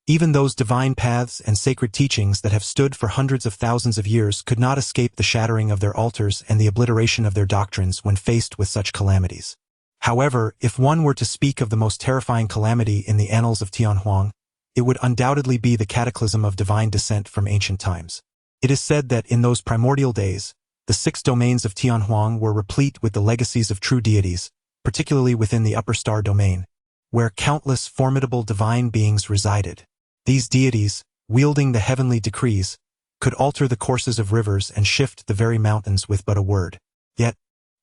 Even those divine paths and sacred teachings that have stood for hundreds of thousands of years could not escape the shattering of their altars and the obliteration of their doctrines when faced with such calamities. However, if one were to speak of the most terrifying calamity in the annals of Tianhuang, it would undoubtedly be the cataclysm of divine descent from ancient times. It is said that in those primordial days, the 6 domains of Tianhuang were replete with the legacies of true deities, particularly within the upper star domain, where countless formidable divine beings resided. These deities, wielding the heavenly decrees, could alter the courses of rivers and shift the very mountains with but a word. Yet,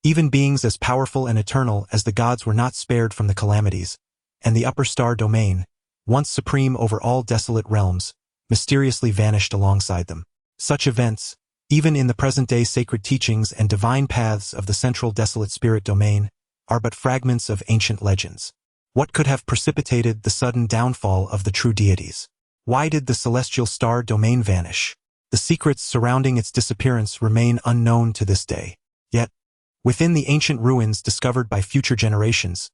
even beings as powerful and eternal as the gods were not spared from the calamities, and the upper star domain, once supreme over all desolate realms, mysteriously vanished alongside them. Such events, even in the present-day sacred teachings and divine paths of the central desolate spirit domain, are but fragments of ancient legends. What could have precipitated the sudden downfall of the true deities? Why did the celestial star domain vanish? The secrets surrounding its disappearance remain unknown to this day. Yet, within the ancient ruins discovered by future generations,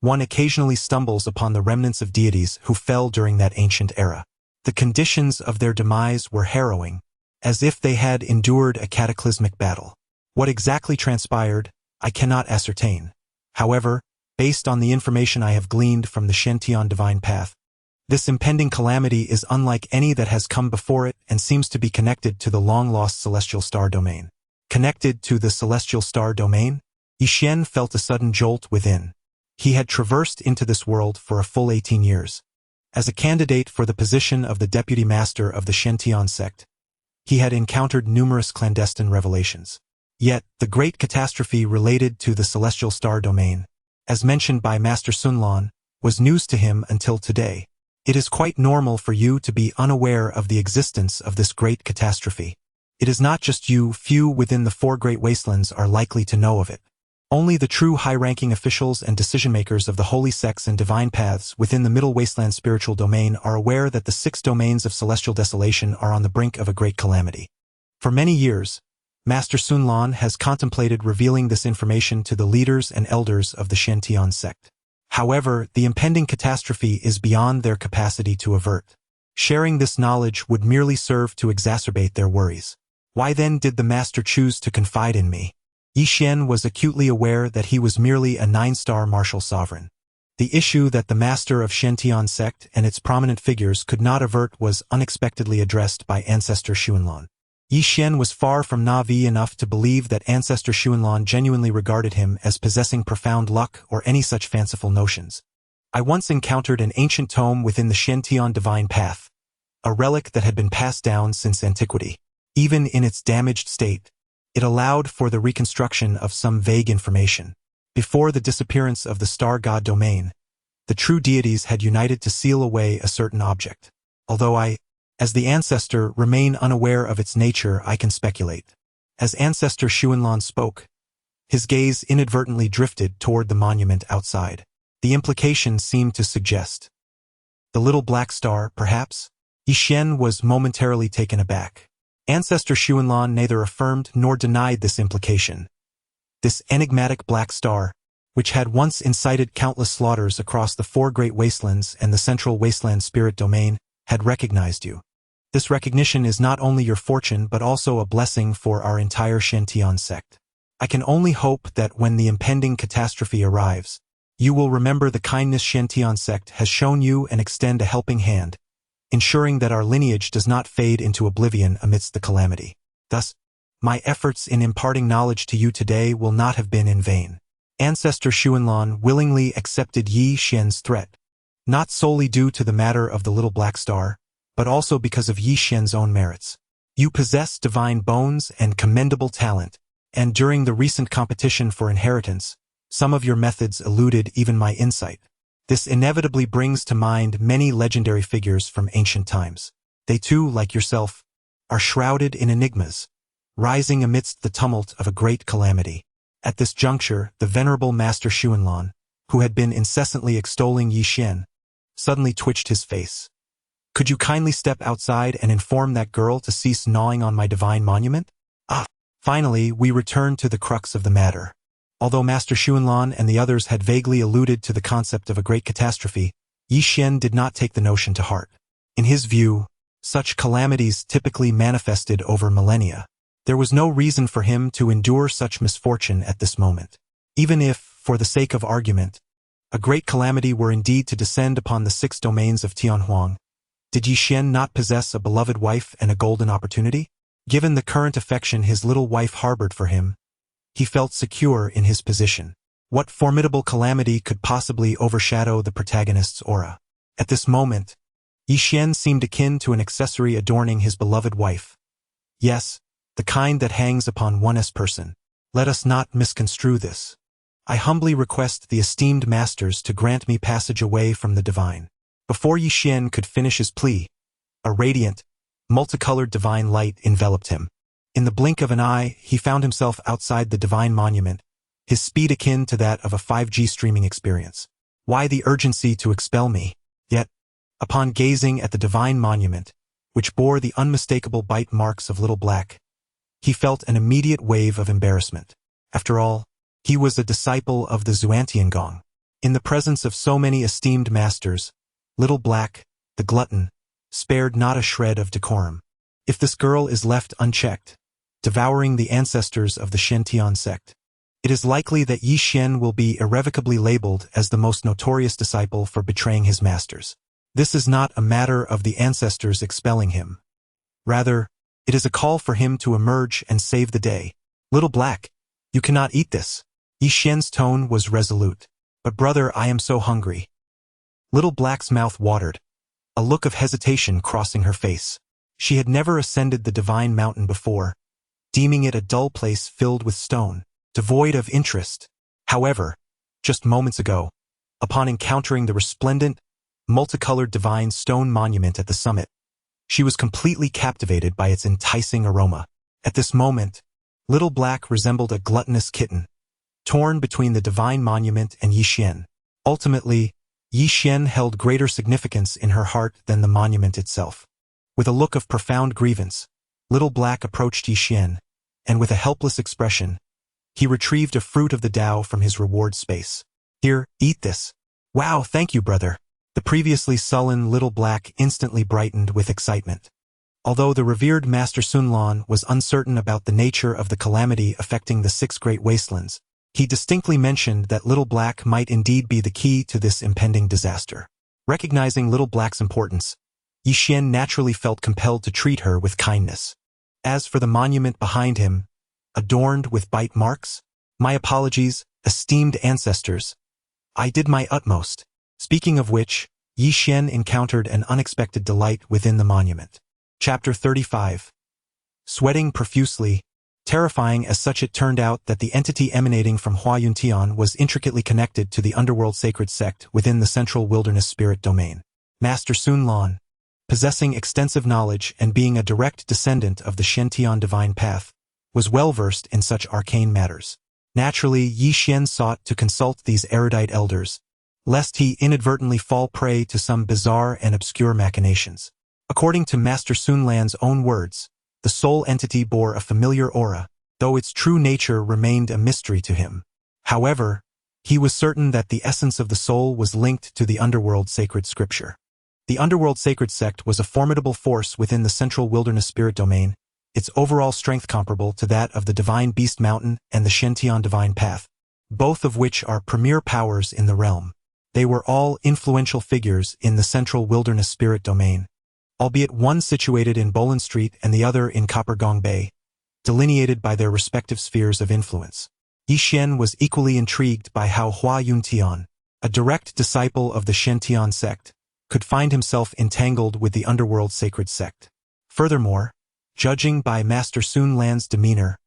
one occasionally stumbles upon the remnants of deities who fell during that ancient era. The conditions of their demise were harrowing, as if they had endured a cataclysmic battle. What exactly transpired, I cannot ascertain. However, based on the information I have gleaned from the Shen-Tian divine path, this impending calamity is unlike any that has come before it and seems to be connected to the long-lost celestial star domain. Connected to the celestial star domain? Yi Xian felt a sudden jolt within. He had traversed into this world for a full 18 years. As a candidate for the position of the deputy master of the Shen-Tian sect, he had encountered numerous clandestine revelations. Yet, the great catastrophe related to the celestial star domain, as mentioned by Master Sun Lan, was news to him until today. It is quite normal for you to be unaware of the existence of this great catastrophe. It is not just you, few within the 4 great wastelands are likely to know of it. Only the true high-ranking officials and decision-makers of the holy sects and divine paths within the middle wasteland spiritual domain are aware that the 6 domains of celestial desolation are on the brink of a great calamity. For many years, Master Sun Lan has contemplated revealing this information to the leaders and elders of the Shen-Tian sect. However, the impending catastrophe is beyond their capacity to avert. Sharing this knowledge would merely serve to exacerbate their worries. Why then did the Master choose to confide in me? Yi Xian was acutely aware that he was merely a 9-star martial sovereign. The issue that the Master of Shen-Tian sect and its prominent figures could not avert was unexpectedly addressed by Ancestor Xuanlan. Yi Xian was far from naive enough to believe that Ancestor Xuanlan genuinely regarded him as possessing profound luck or any such fanciful notions. I once encountered an ancient tome within the Shantian divine path, a relic that had been passed down since antiquity. Even in its damaged state, it allowed for the reconstruction of some vague information. Before the disappearance of the star god domain, the true deities had united to seal away a certain object. Although I, as the ancestor, remain unaware of its nature, I can speculate. As Ancestor Xuanlan spoke, his gaze inadvertently drifted toward the monument outside. The implication seemed to suggest the little black star, perhaps? Yi Xian was momentarily taken aback. Ancestor Xuanlan neither affirmed nor denied this implication. This enigmatic black star, which had once incited countless slaughters across the 4 great wastelands and the central wasteland spirit domain, had recognized you. This recognition is not only your fortune but also a blessing for our entire Shantian sect. I can only hope that when the impending catastrophe arrives, you will remember the kindness Shantian sect has shown you and extend a helping hand, ensuring that our lineage does not fade into oblivion amidst the calamity. Thus, my efforts in imparting knowledge to you today will not have been in vain. Ancestor Xuanlan willingly accepted Yi Xian's threat, not solely due to the matter of the little black star, but also because of Yi Xian's own merits. You possess divine bones and commendable talent, and during the recent competition for inheritance, some of your methods eluded even my insight. This inevitably brings to mind many legendary figures from ancient times. They too, like yourself, are shrouded in enigmas, rising amidst the tumult of a great calamity. At this juncture, the venerable Master Xuanlan, who had been incessantly extolling Yi Xian, suddenly twitched his face. Could you kindly step outside and inform that girl to cease gnawing on my divine monument? Finally, we returned to the crux of the matter. Although Master Xuanlan and the others had vaguely alluded to the concept of a great catastrophe, Yi Xian did not take the notion to heart. In his view, such calamities typically manifested over millennia. There was no reason for him to endure such misfortune at this moment. Even if, for the sake of argument, a great calamity were indeed to descend upon the 6 domains of Tianhuang, did Yi Xian not possess a beloved wife and a golden opportunity? Given the current affection his little wife harbored for him, he felt secure in his position. What formidable calamity could possibly overshadow the protagonist's aura? At this moment, Yi Xian seemed akin to an accessory adorning his beloved wife. Yes, the kind that hangs upon one's person. Let us not misconstrue this. I humbly request the esteemed masters to grant me passage away from the divine. Before Yi Xian could finish his plea, a radiant, multicolored divine light enveloped him. In the blink of an eye, he found himself outside the divine monument, his speed akin to that of a 5G streaming experience. Why the urgency to expel me? Yet, upon gazing at the divine monument, which bore the unmistakable bite marks of Little Black, he felt an immediate wave of embarrassment. After all, he was a disciple of the Xuantian Gong. In the presence of so many esteemed masters, Little Black, the glutton, spared not a shred of decorum. If this girl is left unchecked, devouring the ancestors of the Shantian sect, it is likely that Yi Xian will be irrevocably labeled as the most notorious disciple for betraying his masters. This is not a matter of the ancestors expelling him. Rather, it is a call for him to emerge and save the day. Little Black, you cannot eat this. Yi Xian's tone was resolute. But brother, I am so hungry. Little Black's mouth watered, a look of hesitation crossing her face. She had never ascended the divine mountain before, deeming it a dull place filled with stone, devoid of interest. However, just moments ago, upon encountering the resplendent, multicolored divine stone monument at the summit, she was completely captivated by its enticing aroma. At this moment, Little Black resembled a gluttonous kitten, torn between the divine monument and Yi Xian. Ultimately, Yi Xian held greater significance in her heart than the monument itself. With a look of profound grievance, Little Black approached Yi Xian, and with a helpless expression, he retrieved a fruit of the Dao from his reward space. Here, eat this. Wow, thank you, brother. The previously sullen Little Black instantly brightened with excitement. Although the revered Master Sunlan was uncertain about the nature of the calamity affecting the 6 great wastelands, he distinctly mentioned that Little Black might indeed be the key to this impending disaster. Recognizing Little Black's importance, Yi Xian naturally felt compelled to treat her with kindness. As for the monument behind him, adorned with bite marks, my apologies, esteemed ancestors. I did my utmost. Speaking of which, Yi Xian encountered an unexpected delight within the monument. Chapter 35. Sweating profusely, terrifying as such, it turned out that the entity emanating from Hua Yuntian was intricately connected to the underworld sacred sect within the central wilderness spirit domain. Master Sun Lan, possessing extensive knowledge and being a direct descendant of the Shen-Tian divine path, was well versed in such arcane matters. Naturally, Yi Xian sought to consult these erudite elders, lest he inadvertently fall prey to some bizarre and obscure machinations. According to Master Sun Lan's own words, the soul entity bore a familiar aura, though its true nature remained a mystery to him. However, he was certain that the essence of the soul was linked to the underworld sacred scripture. The underworld sacred sect was a formidable force within the central wilderness spirit domain, its overall strength comparable to that of the Divine Beast Mountain and the Shen-Tian Divine Path, both of which are premier powers in the realm. They were all influential figures in the central wilderness spirit domain, albeit one situated in Bolan Street and the other in Copper Gong Bay, delineated by their respective spheres of influence. Yi Xian was equally intrigued by how Hua Yuntian, a direct disciple of the Shen-Tian sect, could find himself entangled with the underworld sacred sect. Furthermore, judging by Master Sun Lan's demeanor,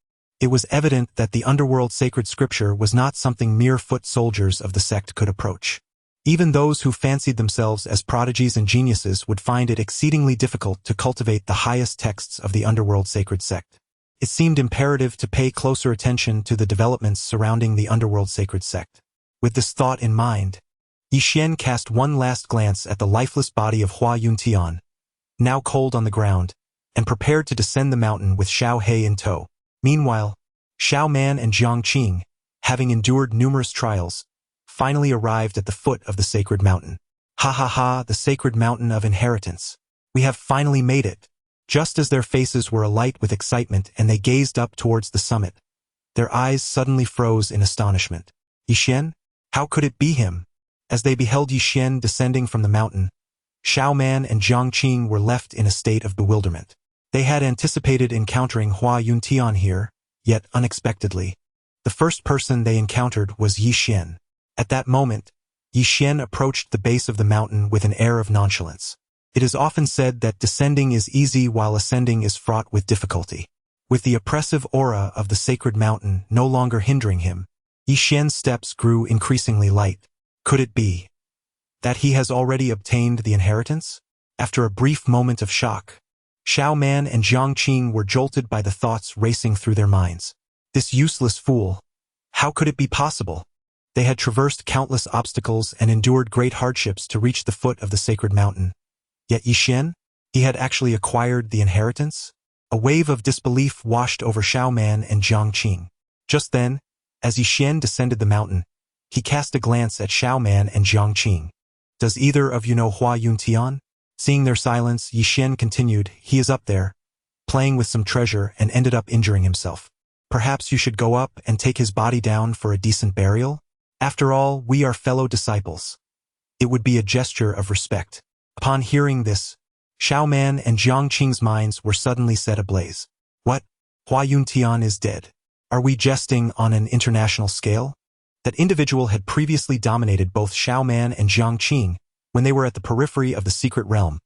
it was evident that the underworld sacred scripture was not something mere foot soldiers of the sect could approach. Even those who fancied themselves as prodigies and geniuses would find it exceedingly difficult to cultivate the highest texts of the underworld sacred sect. It seemed imperative to pay closer attention to the developments surrounding the underworld sacred sect. With this thought in mind, Yi Xian cast one last glance at the lifeless body of Hua Yuntian, now cold on the ground, and prepared to descend the mountain with Xiao He in tow. Meanwhile, Xiao Man and Jiang Qing, having endured numerous trials, finally arrived at the foot of the sacred mountain. Ha ha ha, the sacred mountain of inheritance. We have finally made it. Just as their faces were alight with excitement and they gazed up towards the summit, their eyes suddenly froze in astonishment. Yi Xian? How could it be him? As they beheld Yi Xian descending from the mountain, Xiao Man and Jiang Qing were left in a state of bewilderment. They had anticipated encountering Hua Yuntian here, yet unexpectedly, the first person they encountered was Yi Xian. At that moment, Yi Xian approached the base of the mountain with an air of nonchalance. It is often said that descending is easy while ascending is fraught with difficulty. With the oppressive aura of the sacred mountain no longer hindering him, Yi Xian's steps grew increasingly light. Could it be that he has already obtained the inheritance? After a brief moment of shock, Xiao Man and Jiang Qing were jolted by the thoughts racing through their minds. This useless fool. How could it be possible? They had traversed countless obstacles and endured great hardships to reach the foot of the sacred mountain. Yet Yi Xian? He had actually acquired the inheritance? A wave of disbelief washed over Xiao Man and Jiang Qing. Just then, as Yi Xian descended the mountain, he cast a glance at Xiao Man and Jiang Qing. Does either of you know Hua Yuntian? Seeing their silence, Yi Xian continued, he is up there, playing with some treasure and ended up injuring himself. Perhaps you should go up and take his body down for a decent burial? After all, we are fellow disciples. It would be a gesture of respect. Upon hearing this, Xiao Man and Jiang Qing's minds were suddenly set ablaze. What? Hua Yuntian is dead. Are we jesting on an international scale? That individual had previously dominated both Xiao Man and Jiang Qing when they were at the periphery of the secret realm,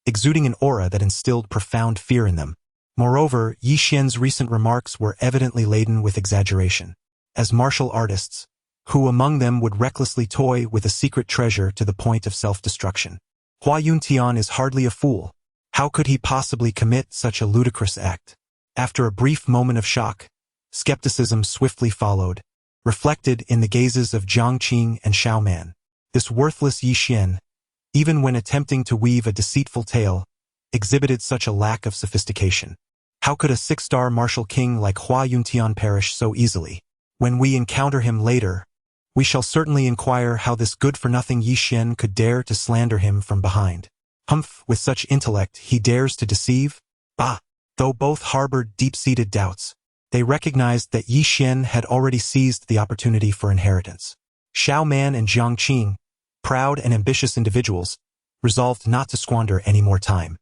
exuding an aura that instilled profound fear in them. Moreover, Yi Xian's recent remarks were evidently laden with exaggeration. As martial artists, who among them would recklessly toy with a secret treasure to the point of self-destruction? Hua Yuntian is hardly a fool. How could he possibly commit such a ludicrous act? After a brief moment of shock, skepticism swiftly followed, reflected in the gazes of Jiang Qing and Xiao Man. This worthless Yi Xian, even when attempting to weave a deceitful tale, exhibited such a lack of sophistication. How could a six-star martial king like Hua Yuntian perish so easily? When we encounter him later, we shall certainly inquire how this good-for-nothing Yi Xian could dare to slander him from behind. Humph, with such intellect he dares to deceive? Bah! Though both harbored deep-seated doubts, they recognized that Yi Xian had already seized the opportunity for inheritance. Xiao Man and Jiang Qing, proud and ambitious individuals, resolved not to squander any more time.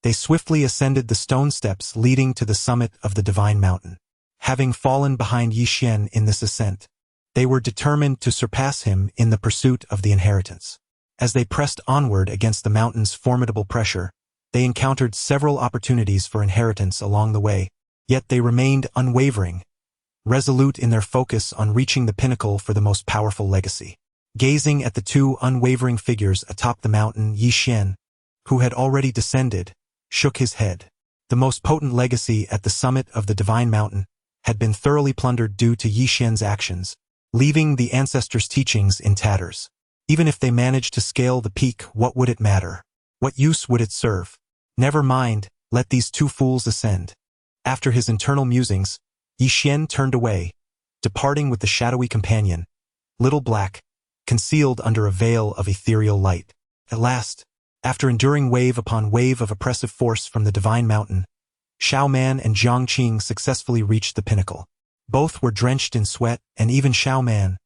They swiftly ascended the stone steps leading to the summit of the divine mountain. Having fallen behind Yi Xian in this ascent, they were determined to surpass him in the pursuit of the inheritance. As they pressed onward against the mountain's formidable pressure, they encountered several opportunities for inheritance along the way, yet they remained unwavering, resolute in their focus on reaching the pinnacle for the most powerful legacy. Gazing at the two unwavering figures atop the mountain, Yi Xian, who had already descended, shook his head. The most potent legacy at the summit of the divine mountain had been thoroughly plundered due to Yi Xian's actions, leaving the ancestors' teachings in tatters. Even if they managed to scale the peak, what would it matter? What use would it serve? Never mind, let these two fools ascend. After his internal musings, Yi Xian turned away, departing with the shadowy companion, Little Black, concealed under a veil of ethereal light. At last, after enduring wave upon wave of oppressive force from the divine mountain, Xiao Man and Jiang Qing successfully reached the pinnacle. Both were drenched in sweat, and even Xiao Man,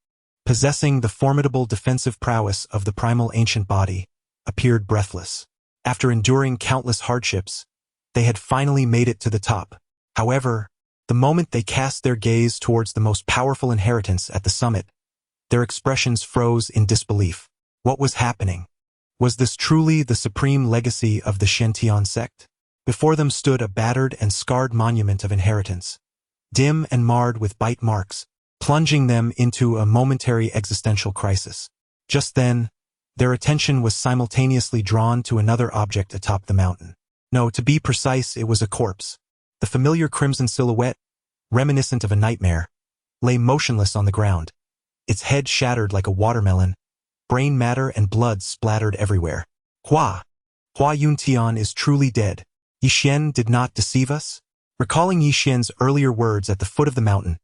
possessing the formidable defensive prowess of the primal ancient body, appeared breathless. After enduring countless hardships, they had finally made it to the top. However, the moment they cast their gaze towards the most powerful inheritance at the summit, their expressions froze in disbelief. What was happening? Was this truly the supreme legacy of the Shentian sect? Before them stood a battered and scarred monument of inheritance, dim and marred with bite marks, plunging them into a momentary existential crisis. Just then, their attention was simultaneously drawn to another object atop the mountain. No, to be precise, it was a corpse. The familiar crimson silhouette, reminiscent of a nightmare, lay motionless on the ground, its head shattered like a watermelon, brain matter and blood splattered everywhere. Hua Yuntian is truly dead. Yi Xian did not deceive us? Recalling Yi Xian's earlier words at the foot of the mountain,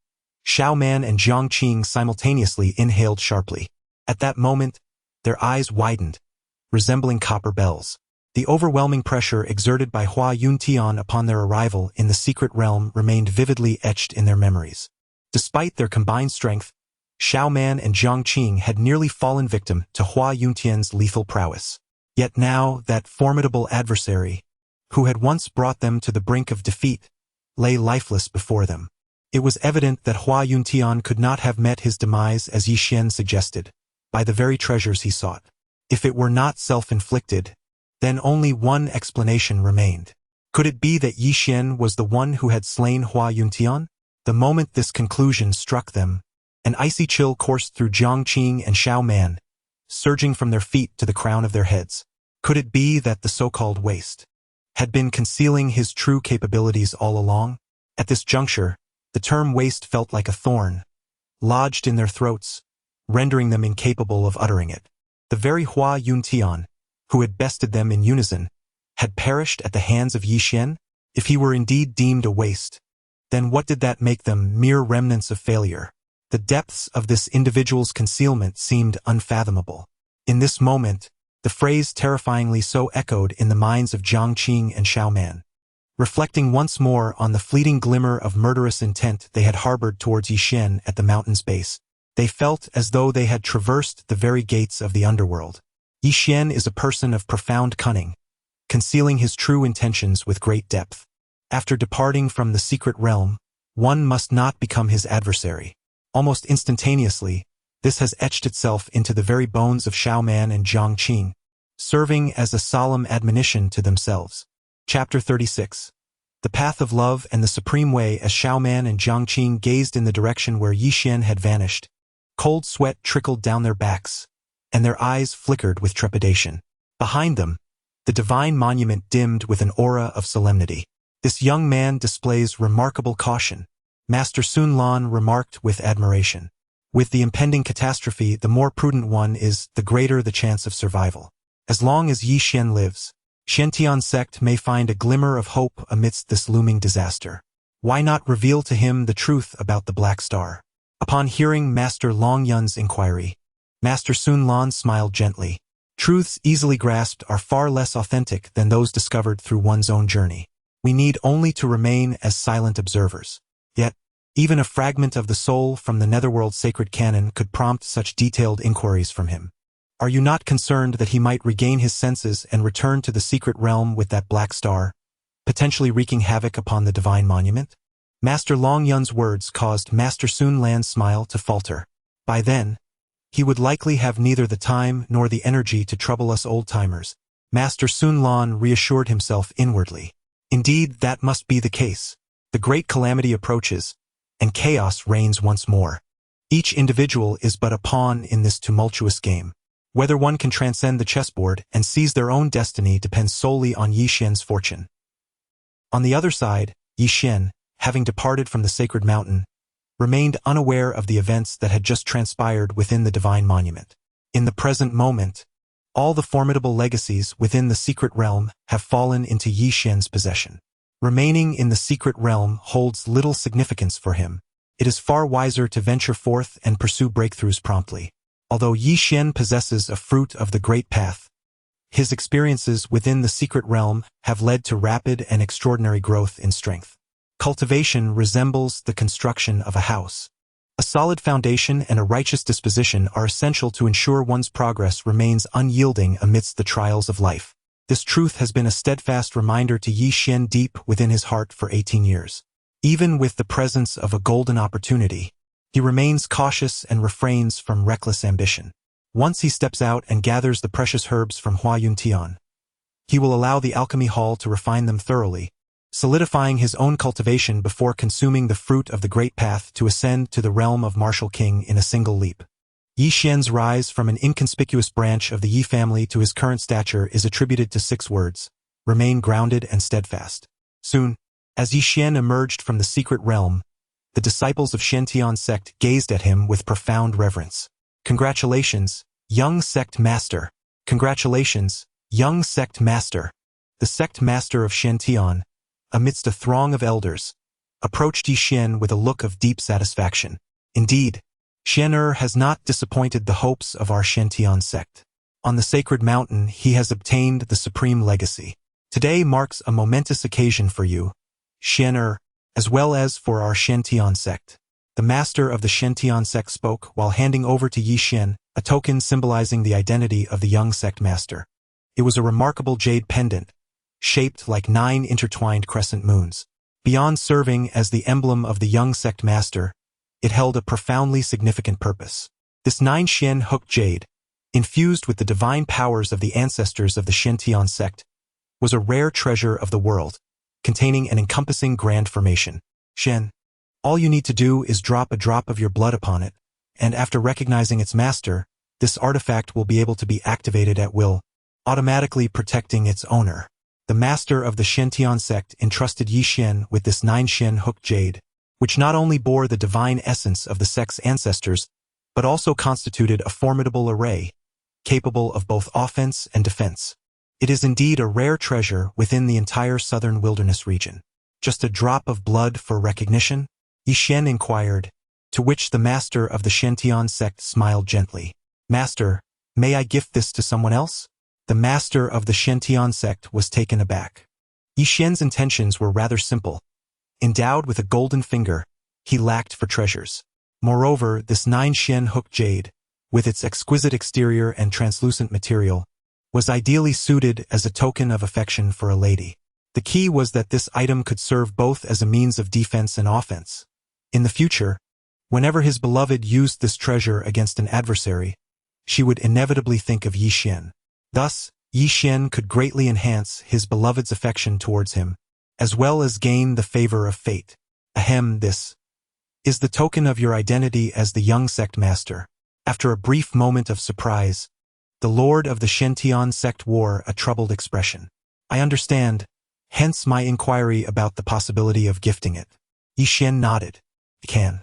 Xiao Man and Jiang Qing simultaneously inhaled sharply. At that moment, their eyes widened, resembling copper bells. The overwhelming pressure exerted by Hua Yuntian upon their arrival in the secret realm remained vividly etched in their memories. Despite their combined strength, Xiao Man and Jiang Qing had nearly fallen victim to Hua Yuntian's lethal prowess. Yet now, that formidable adversary, who had once brought them to the brink of defeat, lay lifeless before them. It was evident that Hua Yuntian could not have met his demise as Yi Xian suggested, by the very treasures he sought. If it were not self-inflicted, then only one explanation remained. Could it be that Yi Xian was the one who had slain Hua Yuntian? The moment this conclusion struck them, an icy chill coursed through Jiang Qing and Xiao Man, surging from their feet to the crown of their heads. Could it be that the so-called waste had been concealing his true capabilities all along? At this juncture, the term waste felt like a thorn, lodged in their throats, rendering them incapable of uttering it. The very Hua Yuntian, who had bested them in unison, had perished at the hands of Yi Xian? If he were indeed deemed a waste, then what did that make them? Mere remnants of failure. The depths of this individual's concealment seemed unfathomable. In this moment, the phrase terrifyingly so echoed in the minds of Jiang Qing and Xiao Man. Reflecting once more on the fleeting glimmer of murderous intent they had harbored towards Yi Xian at the mountain's base, they felt as though they had traversed the very gates of the underworld. Yi Xian is a person of profound cunning, concealing his true intentions with great depth. After departing from the secret realm, one must not become his adversary. Almost instantaneously, this has etched itself into the very bones of Xiao Man and Jiang Qing, serving as a solemn admonition to themselves. Chapter 36. The Path of Love and the Supreme Way. As Xiao Man and Jiang Qing gazed in the direction where Yi Xian had vanished, cold sweat trickled down their backs, and their eyes flickered with trepidation. Behind them, the divine monument dimmed with an aura of solemnity. This young man displays remarkable caution, Master Sun Lan remarked with admiration. With the impending catastrophe, the more prudent one is, the greater the chance of survival. As long as Yi Xian lives, Shentian sect may find a glimmer of hope amidst this looming disaster. Why not reveal to him the truth about the Black Star? Upon hearing Master Long Yun's inquiry, Master Sun Lan smiled gently. Truths easily grasped are far less authentic than those discovered through one's own journey. We need only to remain as silent observers. Yet, even a fragment of the soul from the netherworld's sacred canon could prompt such detailed inquiries from him. Are you not concerned that he might regain his senses and return to the secret realm with that black star, potentially wreaking havoc upon the divine monument? Master Long Yun's words caused Master Sun Lan's smile to falter. By then, he would likely have neither the time nor the energy to trouble us old-timers. Master Sun Lan reassured himself inwardly. Indeed, that must be the case. The great calamity approaches, and chaos reigns once more. Each individual is but a pawn in this tumultuous game. Whether one can transcend the chessboard and seize their own destiny depends solely on Yi Xian's fortune. On the other side, Yi Xian, having departed from the sacred mountain, remained unaware of the events that had just transpired within the divine monument. In the present moment, all the formidable legacies within the secret realm have fallen into Yi Xian's possession. Remaining in the secret realm holds little significance for him. It is far wiser to venture forth and pursue breakthroughs promptly. Although Yi Xian possesses a fruit of the great path, his experiences within the secret realm have led to rapid and extraordinary growth in strength. Cultivation resembles the construction of a house. A solid foundation and a righteous disposition are essential to ensure one's progress remains unyielding amidst the trials of life. This truth has been a steadfast reminder to Yi Xian deep within his heart for 18 years. Even with the presence of a golden opportunity, he remains cautious and refrains from reckless ambition. Once he steps out and gathers the precious herbs from Hua Yun Tian, he will allow the alchemy hall to refine them thoroughly, solidifying his own cultivation before consuming the fruit of the great path to ascend to the realm of martial king in a single leap. Yi Xian's rise from an inconspicuous branch of the Yi family to his current stature is attributed to 6 words: remain grounded and steadfast. Soon, as Yi Xian emerged from the secret realm, the disciples of Shen sect gazed at him with profound reverence. Congratulations, young sect master. Congratulations, young sect master. The sect master of Shen, amidst a throng of elders, approached Yi Xian with a look of deep satisfaction. Indeed, Xian has not disappointed the hopes of our Shen sect. On the sacred mountain, he has obtained the supreme legacy. Today marks a momentous occasion for you, Xian, as well as for our Shen sect. The master of the Shen sect spoke while handing over to Yi Xian a token symbolizing the identity of the young sect master. It was a remarkable jade pendant, shaped like 9 intertwined crescent moons. Beyond serving as the emblem of the young sect master, it held a profoundly significant purpose. This 9 Xian hooked jade, infused with the divine powers of the ancestors of the Shen sect, was a rare treasure of the world, containing an encompassing grand formation. Xian, all you need to do is drop a drop of your blood upon it, and after recognizing its master, this artifact will be able to be activated at will, automatically protecting its owner. The master of the Shen sect entrusted Yi Xian with this 9 Xian hooked jade, which not only bore the divine essence of the sect's ancestors, but also constituted a formidable array, capable of both offense and defense. It is indeed a rare treasure within the entire southern wilderness region. Just a drop of blood for recognition? Yi Xian inquired, to which the master of the Shen sect smiled gently. Master, may I gift this to someone else? The master of the Shen sect was taken aback. Yi Xian's intentions were rather simple. Endowed with a golden finger, he lacked for treasures. Moreover, this 9 Xian hooked jade, with its exquisite exterior and translucent material, was ideally suited as a token of affection for a lady. The key was that this item could serve both as a means of defense and offense. In the future, whenever his beloved used this treasure against an adversary, she would inevitably think of Yi Xian. Thus, Yi Xian could greatly enhance his beloved's affection towards him, as well as gain the favor of fate. Ahem, this is the token of your identity as the young sect master. After a brief moment of surprise, the lord of the Shen sect wore a troubled expression. I understand, hence my inquiry about the possibility of gifting it. Yi Xian nodded. It can.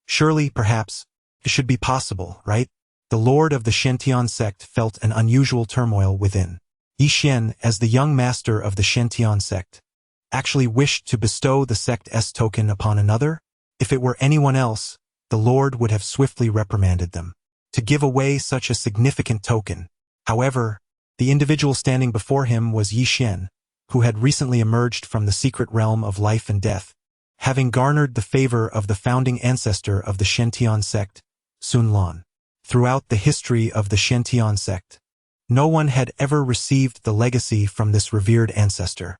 Surely, perhaps, it should be possible, right? The lord of the Shen sect felt an unusual turmoil within. Yi Xian, as the young master of the Shen sect, actually wished to bestow the sect's token upon another? If it were anyone else, the lord would have swiftly reprimanded them. To give away such a significant token. However, the individual standing before him was Yi Xian, who had recently emerged from the secret realm of life and death, having garnered the favor of the founding ancestor of the Shen sect, Sun Lan. throughout the history of the Shentian sect. No one had ever received the legacy from this revered ancestor.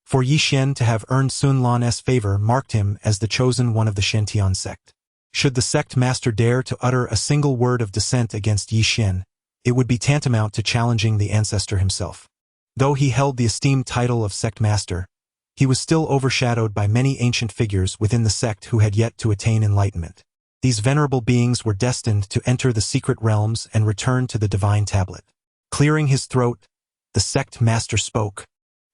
For Yi Xian to have earned Sun Lan's favor marked him as the chosen one of the Shentian sect. Should the sect master dare to utter a single word of dissent against Yi Xian, it would be tantamount to challenging the ancestor himself. Though he held the esteemed title of sect master, he was still overshadowed by many ancient figures within the sect who had yet to attain enlightenment. These venerable beings were destined to enter the secret realms and return to the divine tablet. Clearing his throat, the sect master spoke.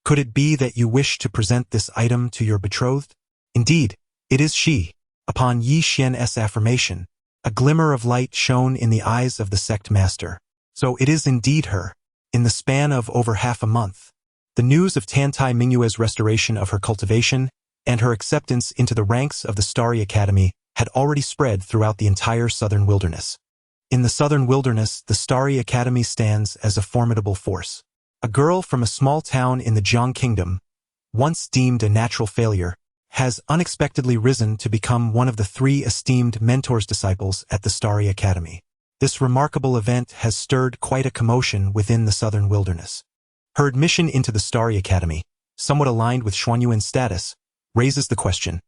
Could it be that you wish to present this item to your betrothed? Indeed, it is she. Upon Yi Xian's affirmation, a glimmer of light shone in the eyes of the sect master. So it is indeed her. In the span of over half a month, the news of Tantai Mingyue's restoration of her cultivation and her acceptance into the ranks of the Starry Academy had already spread throughout the entire southern wilderness. In the southern wilderness, the Starry Academy stands as a formidable force. A girl from a small town in the Jiang Kingdom, once deemed a natural failure, has unexpectedly risen to become one of the 3 esteemed mentors' disciples at the Starry Academy. This remarkable event has stirred quite a commotion within the southern wilderness. Her admission into the Starry Academy, somewhat aligned with Xuanyuan's status, raises the question,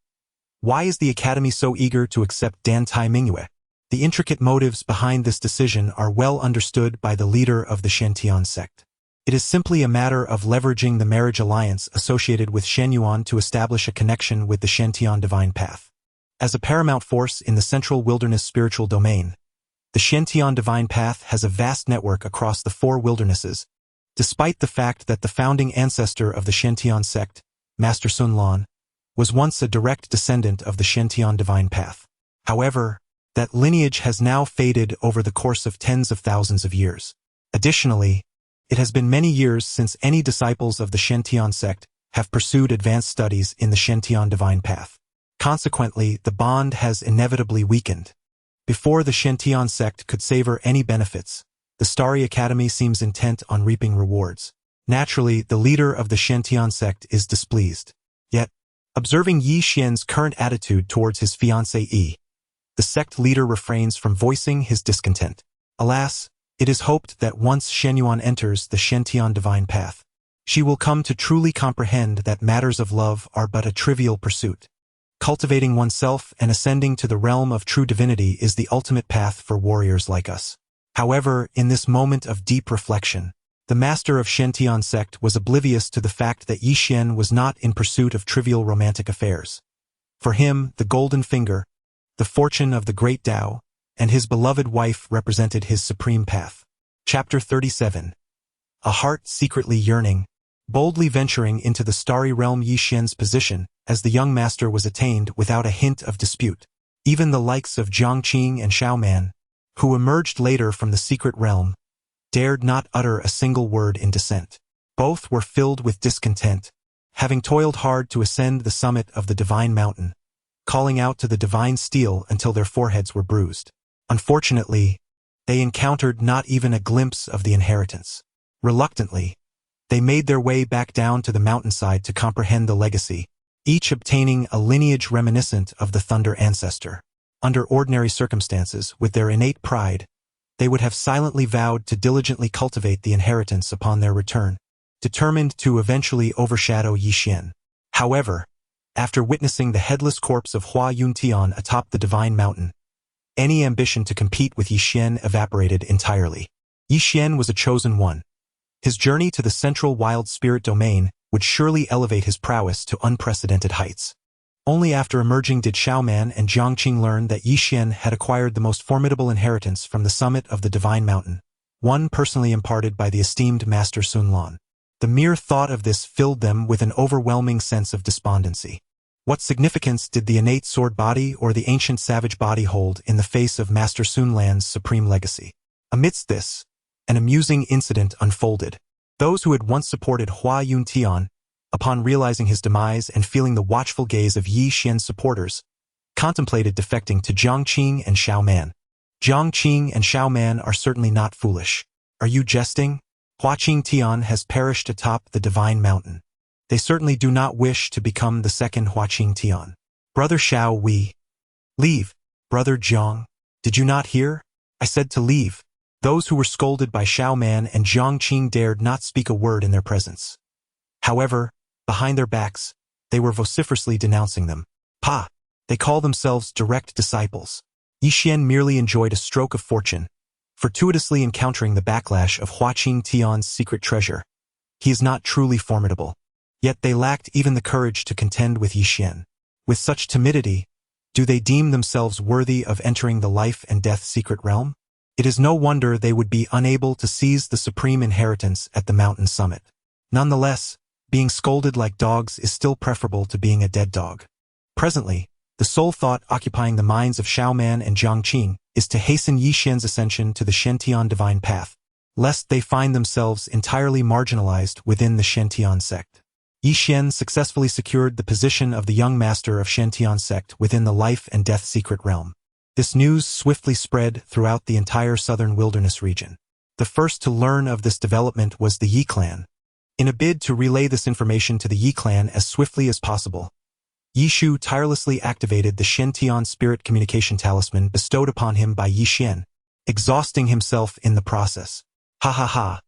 why is the Academy so eager to accept Dantai Mingyue? The intricate motives behind this decision are well understood by the leader of the Shentian sect. It is simply a matter of leveraging the marriage alliance associated with Shenyuan to establish a connection with the Shentian divine path. As a paramount force in the central wilderness spiritual domain, the Shentian divine path has a vast network across the 4 wildernesses, despite the fact that the founding ancestor of the Shentian sect, Master Sun Lan, was once a direct descendant of the Shentian divine path. However, that lineage has now faded over the course of tens of thousands of years. Additionally, it has been many years since any disciples of the Shentian sect have pursued advanced studies in the Shentian divine path. Consequently, the bond has inevitably weakened. Before the Shentian sect could savor any benefits, the Starry Academy seems intent on reaping rewards. Naturally, the leader of the Shentian sect is displeased. Yet, observing Yi Xian's current attitude towards his fiancée Yi, the sect leader refrains from voicing his discontent. Alas, it is hoped that once Shenyuan enters the Shentian divine path, she will come to truly comprehend that matters of love are but a trivial pursuit. Cultivating oneself and ascending to the realm of true divinity is the ultimate path for warriors like us. However, in this moment of deep reflection, the master of Shentian sect was oblivious to the fact that Yi Xian was not in pursuit of trivial romantic affairs. For him, the golden finger, the fortune of the great Dao, and his beloved wife represented his supreme path. Chapter 37. A heart secretly yearning. Boldly venturing into the starry realm, Yi Xian's position as the young master was attained without a hint of dispute. Even the likes of Jiang Qing and Xiao Man, who emerged later from the secret realm, dared not utter a single word in dissent. Both were filled with discontent, having toiled hard to ascend the summit of the divine mountain, calling out to the divine steel until their foreheads were bruised. Unfortunately, they encountered not even a glimpse of the inheritance. Reluctantly, they made their way back down to the mountainside to comprehend the legacy, each obtaining a lineage reminiscent of the Thunder ancestor. Under ordinary circumstances, with their innate pride, they would have silently vowed to diligently cultivate the inheritance upon their return, determined to eventually overshadow Yi Xian. However, after witnessing the headless corpse of Hua Yuntian atop the divine mountain, any ambition to compete with Yi Xian evaporated entirely. Yi Xian was a chosen one. His journey to the central wild spirit domain would surely elevate his prowess to unprecedented heights. Only after emerging did Xiao Man and Jiang Qing learn that Yi Xian had acquired the most formidable inheritance from the summit of the divine mountain, one personally imparted by the esteemed Master Sun Lan. The mere thought of this filled them with an overwhelming sense of despondency. What significance did the innate sword body or the ancient savage body hold in the face of Master Sun Lan's supreme legacy? Amidst this, an amusing incident unfolded. Those who had once supported Hua Yuntian, upon realizing his demise and feeling the watchful gaze of Yi Xian's supporters, contemplated defecting to Jiang Qing and Xiao Man. Jiang Qing and Xiao Man are certainly not foolish. Are you jesting? Hua Qing Tian has perished atop the divine mountain. They certainly do not wish to become the second Hua Qing Tian. Brother Xiao, we leave. Brother Jiang, did you not hear? I said to leave. Those who were scolded by Xiao Man and Jiang Qing dared not speak a word in their presence. However, behind their backs, they were vociferously denouncing them. Pa! They call themselves direct disciples. Yi Xian merely enjoyed a stroke of fortune, fortuitously encountering the backlash of Huaqing Tian's secret treasure. He is not truly formidable. Yet they lacked even the courage to contend with Yi Xian. With such timidity, do they deem themselves worthy of entering the life and death secret realm? It is no wonder they would be unable to seize the supreme inheritance at the mountain summit. Nonetheless, being scolded like dogs is still preferable to being a dead dog. Presently, the sole thought occupying the minds of Xiao Man and Jiang Qing is to hasten Yi Xian's ascension to the Shen-Tian divine path, lest they find themselves entirely marginalized within the Shen-Tian sect. Yi Xian successfully secured the position of the young master of Shen-Tian sect within the life and death secret realm. This news swiftly spread throughout the entire southern wilderness region. The first to learn of this development was the Yi clan. In a bid to relay this information to the Yi clan as swiftly as possible, Yi Shu tirelessly activated the Shen-Tian spirit communication talisman bestowed upon him by Yi Xian, exhausting himself in the process. Ha ha ha!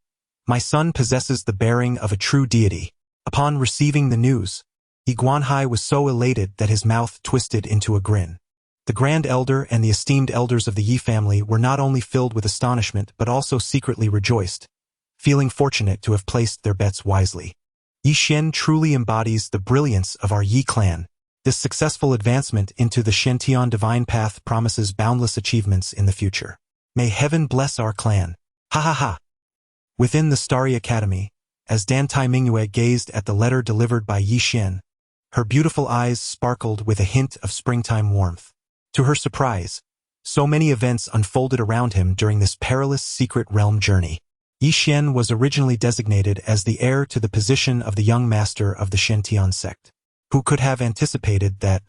My son possesses the bearing of a true deity. Upon receiving the news, Yi Guanhai was so elated that his mouth twisted into a grin. The Grand Elder and the esteemed elders of the Yi family were not only filled with astonishment but also secretly rejoiced, feeling fortunate to have placed their bets wisely. Yi Xian truly embodies the brilliance of our Yi clan. This successful advancement into the Shen-Tian divine path promises boundless achievements in the future. May heaven bless our clan. Ha ha ha! Within the Starry Academy, as Dan Tai Mingyue gazed at the letter delivered by Yi Xian, her beautiful eyes sparkled with a hint of springtime warmth. To her surprise, so many events unfolded around him during this perilous secret realm journey. Yi Xian was originally designated as the heir to the position of the young master of the Shen-Tian sect. Who could have anticipated that,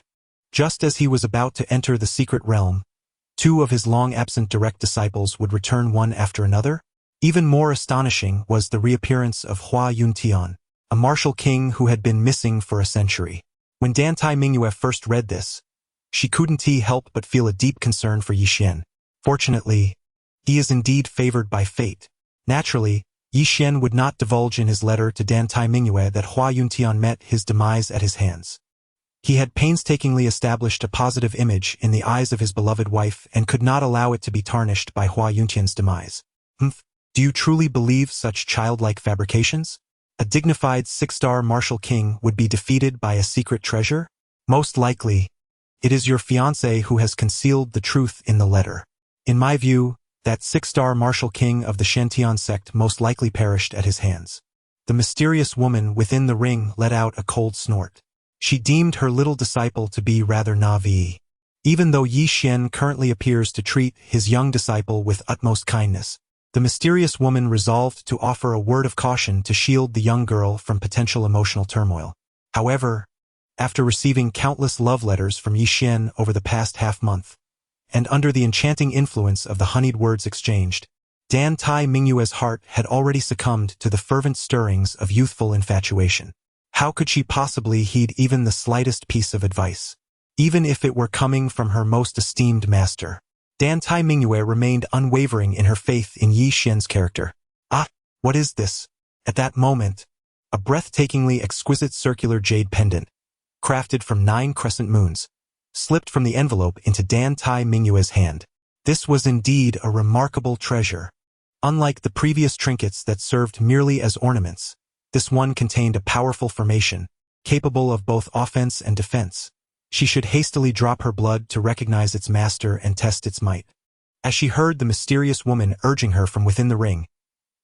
just as he was about to enter the secret realm, two of his long-absent direct disciples would return one after another? Even more astonishing was the reappearance of Hua Yuntian, a martial king who had been missing for a century. When Dan Tai Mingyue first read this, she couldn't help but feel a deep concern for Yi Xian. Fortunately, he is indeed favored by fate. Naturally, Yi Xian would not divulge in his letter to Dan Tai Mingyue that Hua Yuntian met his demise at his hands. He had painstakingly established a positive image in the eyes of his beloved wife and could not allow it to be tarnished by Hua Yuntian's demise. Do you truly believe such childlike fabrications? A dignified six-star martial king would be defeated by a secret treasure? Most likely, it is your fiancé who has concealed the truth in the letter. In my view, that six-star martial king of the Shen-Tian sect most likely perished at his hands. The mysterious woman within the ring let out a cold snort. She deemed her little disciple to be rather naive. Even though Yi Xian currently appears to treat his young disciple with utmost kindness, the mysterious woman resolved to offer a word of caution to shield the young girl from potential emotional turmoil. However, after receiving countless love letters from Yi Xian over the past half-month, and under the enchanting influence of the honeyed words exchanged, Dan Tai Mingyue's heart had already succumbed to the fervent stirrings of youthful infatuation. How could she possibly heed even the slightest piece of advice, even if it were coming from her most esteemed master? Dan Tai Mingyue remained unwavering in her faith in Yi Xian's character. Ah, what is this? At that moment, a breathtakingly exquisite circular jade pendant, crafted from 9 crescent moons, slipped from the envelope into Dan Tai Mingyue's hand. This was indeed a remarkable treasure. Unlike the previous trinkets that served merely as ornaments, this one contained a powerful formation, capable of both offense and defense. She should hastily drop her blood to recognize its master and test its might. As she heard the mysterious woman urging her from within the ring,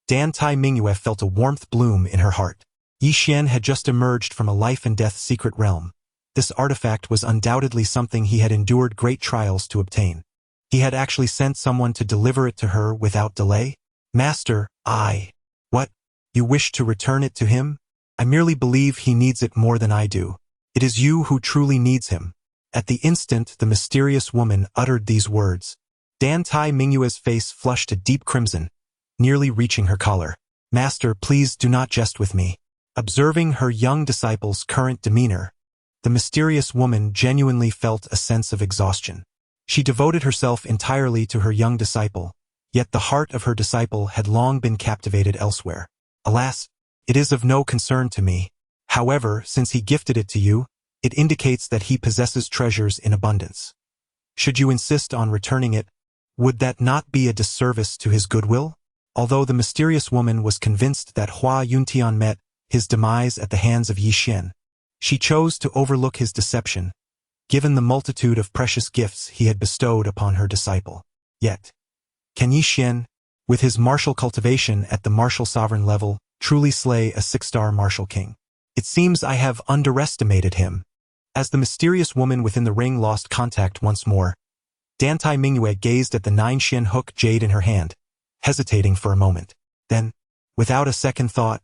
Dan Tai Mingyue felt a warmth bloom in her heart. Yi Xian had just emerged from a life-and-death secret realm. This artifact was undoubtedly something he had endured great trials to obtain. He had actually sent someone to deliver it to her without delay. Master, What? You wish to return it to him? I merely believe he needs it more than I do. It is you who truly needs him. At the instant the mysterious woman uttered these words, Dan Tai Mingyue's face flushed a deep crimson, nearly reaching her collar. Master, please do not jest with me. Observing her young disciple's current demeanor, the mysterious woman genuinely felt a sense of exhaustion. She devoted herself entirely to her young disciple, yet the heart of her disciple had long been captivated elsewhere. Alas, it is of no concern to me. However, since he gifted it to you, it indicates that he possesses treasures in abundance. Should you insist on returning it, would that not be a disservice to his goodwill? Although the mysterious woman was convinced that Hua Yuntian met his demise at the hands of Yi Xian, she chose to overlook his deception, given the multitude of precious gifts he had bestowed upon her disciple. Yet, can Yi Xian, with his martial cultivation at the martial sovereign level, truly slay a 6-star martial king? It seems I have underestimated him. As the mysterious woman within the ring lost contact once more, Dantai Mingyue gazed at the 9-shin hook jade in her hand, hesitating for a moment. Then, without a second thought,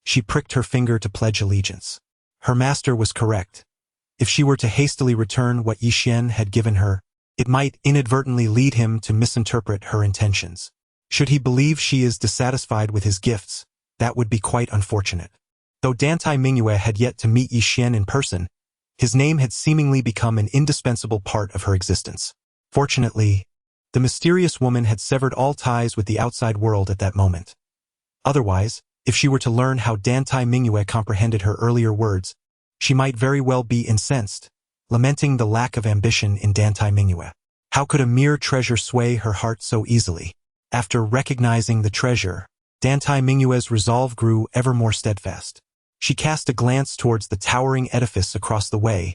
she pricked her finger to pledge allegiance. Her master was correct. If she were to hastily return what Yi Xian had given her, it might inadvertently lead him to misinterpret her intentions. Should he believe she is dissatisfied with his gifts, that would be quite unfortunate. Though Dantai Mingyue had yet to meet Yi Xian in person, his name had seemingly become an indispensable part of her existence. Fortunately, the mysterious woman had severed all ties with the outside world at that moment. Otherwise, if she were to learn how Dantai Mingyue comprehended her earlier words, she might very well be incensed, lamenting the lack of ambition in Dantai Mingyue. How could a mere treasure sway her heart so easily? After recognizing the treasure, Dantai Mingyue's resolve grew ever more steadfast. She cast a glance towards the towering edifice across the way,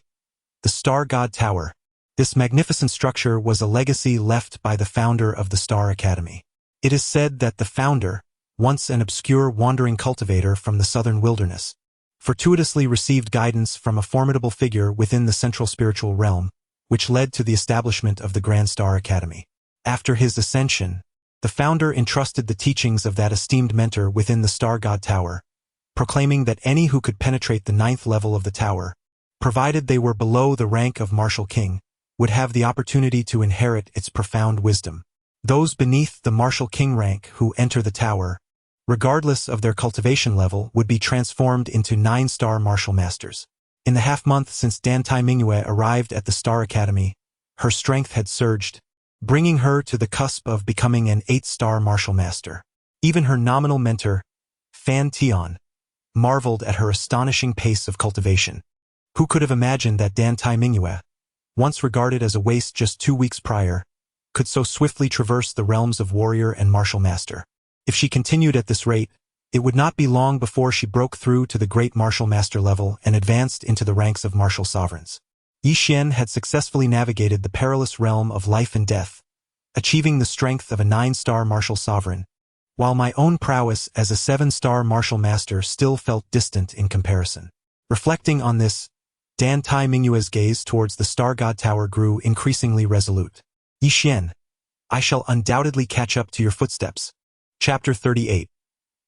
the Star God Tower. This magnificent structure was a legacy left by the founder of the Star Academy. It is said that the founder, once an obscure wandering cultivator from the southern wilderness, fortuitously received guidance from a formidable figure within the central spiritual realm, which led to the establishment of the Grand Star Academy. After his ascension, the founder entrusted the teachings of that esteemed mentor within the Star God Tower, proclaiming that any who could penetrate the 9th level of the tower, provided they were below the rank of martial king, would have the opportunity to inherit its profound wisdom. Those beneath the martial king rank who enter the tower, regardless of their cultivation level, would be transformed into 9-star martial masters. In the half-month since Dantai Mingyue arrived at the Star Academy, her strength had surged, bringing her to the cusp of becoming an 8-star martial master. Even her nominal mentor, Fan Tian, marveled at her astonishing pace of cultivation. Who could have imagined that Dantai Mingyue, once regarded as a waste just 2 weeks prior, could so swiftly traverse the realms of warrior and martial master? If she continued at this rate, it would not be long before she broke through to the great martial master level and advanced into the ranks of martial sovereigns. Yi Xian had successfully navigated the perilous realm of life and death, achieving the strength of a 9-star martial sovereign, while my own prowess as a 7-star martial master still felt distant in comparison. Reflecting on this, Dantai Mingyue's gaze towards the Star God Tower grew increasingly resolute. Yi Xian, I shall undoubtedly catch up to your footsteps. Chapter 38.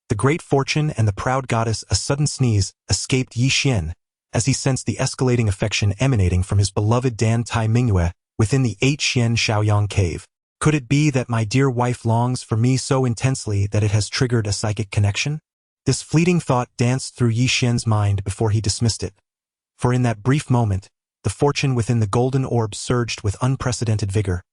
The great fortune and the proud goddess. A sudden sneeze escaped Yi Xian as he sensed the escalating affection emanating from his beloved Dantai Mingyue within the 8-shen Shaoyang cave. Could it be that my dear wife longs for me so intensely that it has triggered a psychic connection? This fleeting thought danced through Yi Xian's mind before he dismissed it. For in that brief moment, the fortune within the golden orb surged with unprecedented vigor,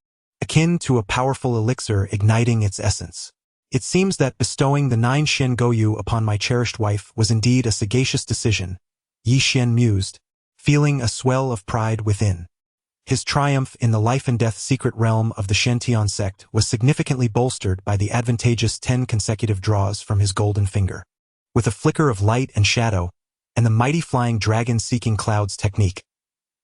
akin to a powerful elixir igniting its essence. It seems that bestowing the 9-shen Goyu upon my cherished wife was indeed a sagacious decision, Yi Xian mused, feeling a swell of pride within. His triumph in the life and death secret realm of the Shen-Tian sect was significantly bolstered by the advantageous 10 consecutive draws from his golden finger. With a flicker of light and shadow, and the mighty flying dragon-seeking clouds technique,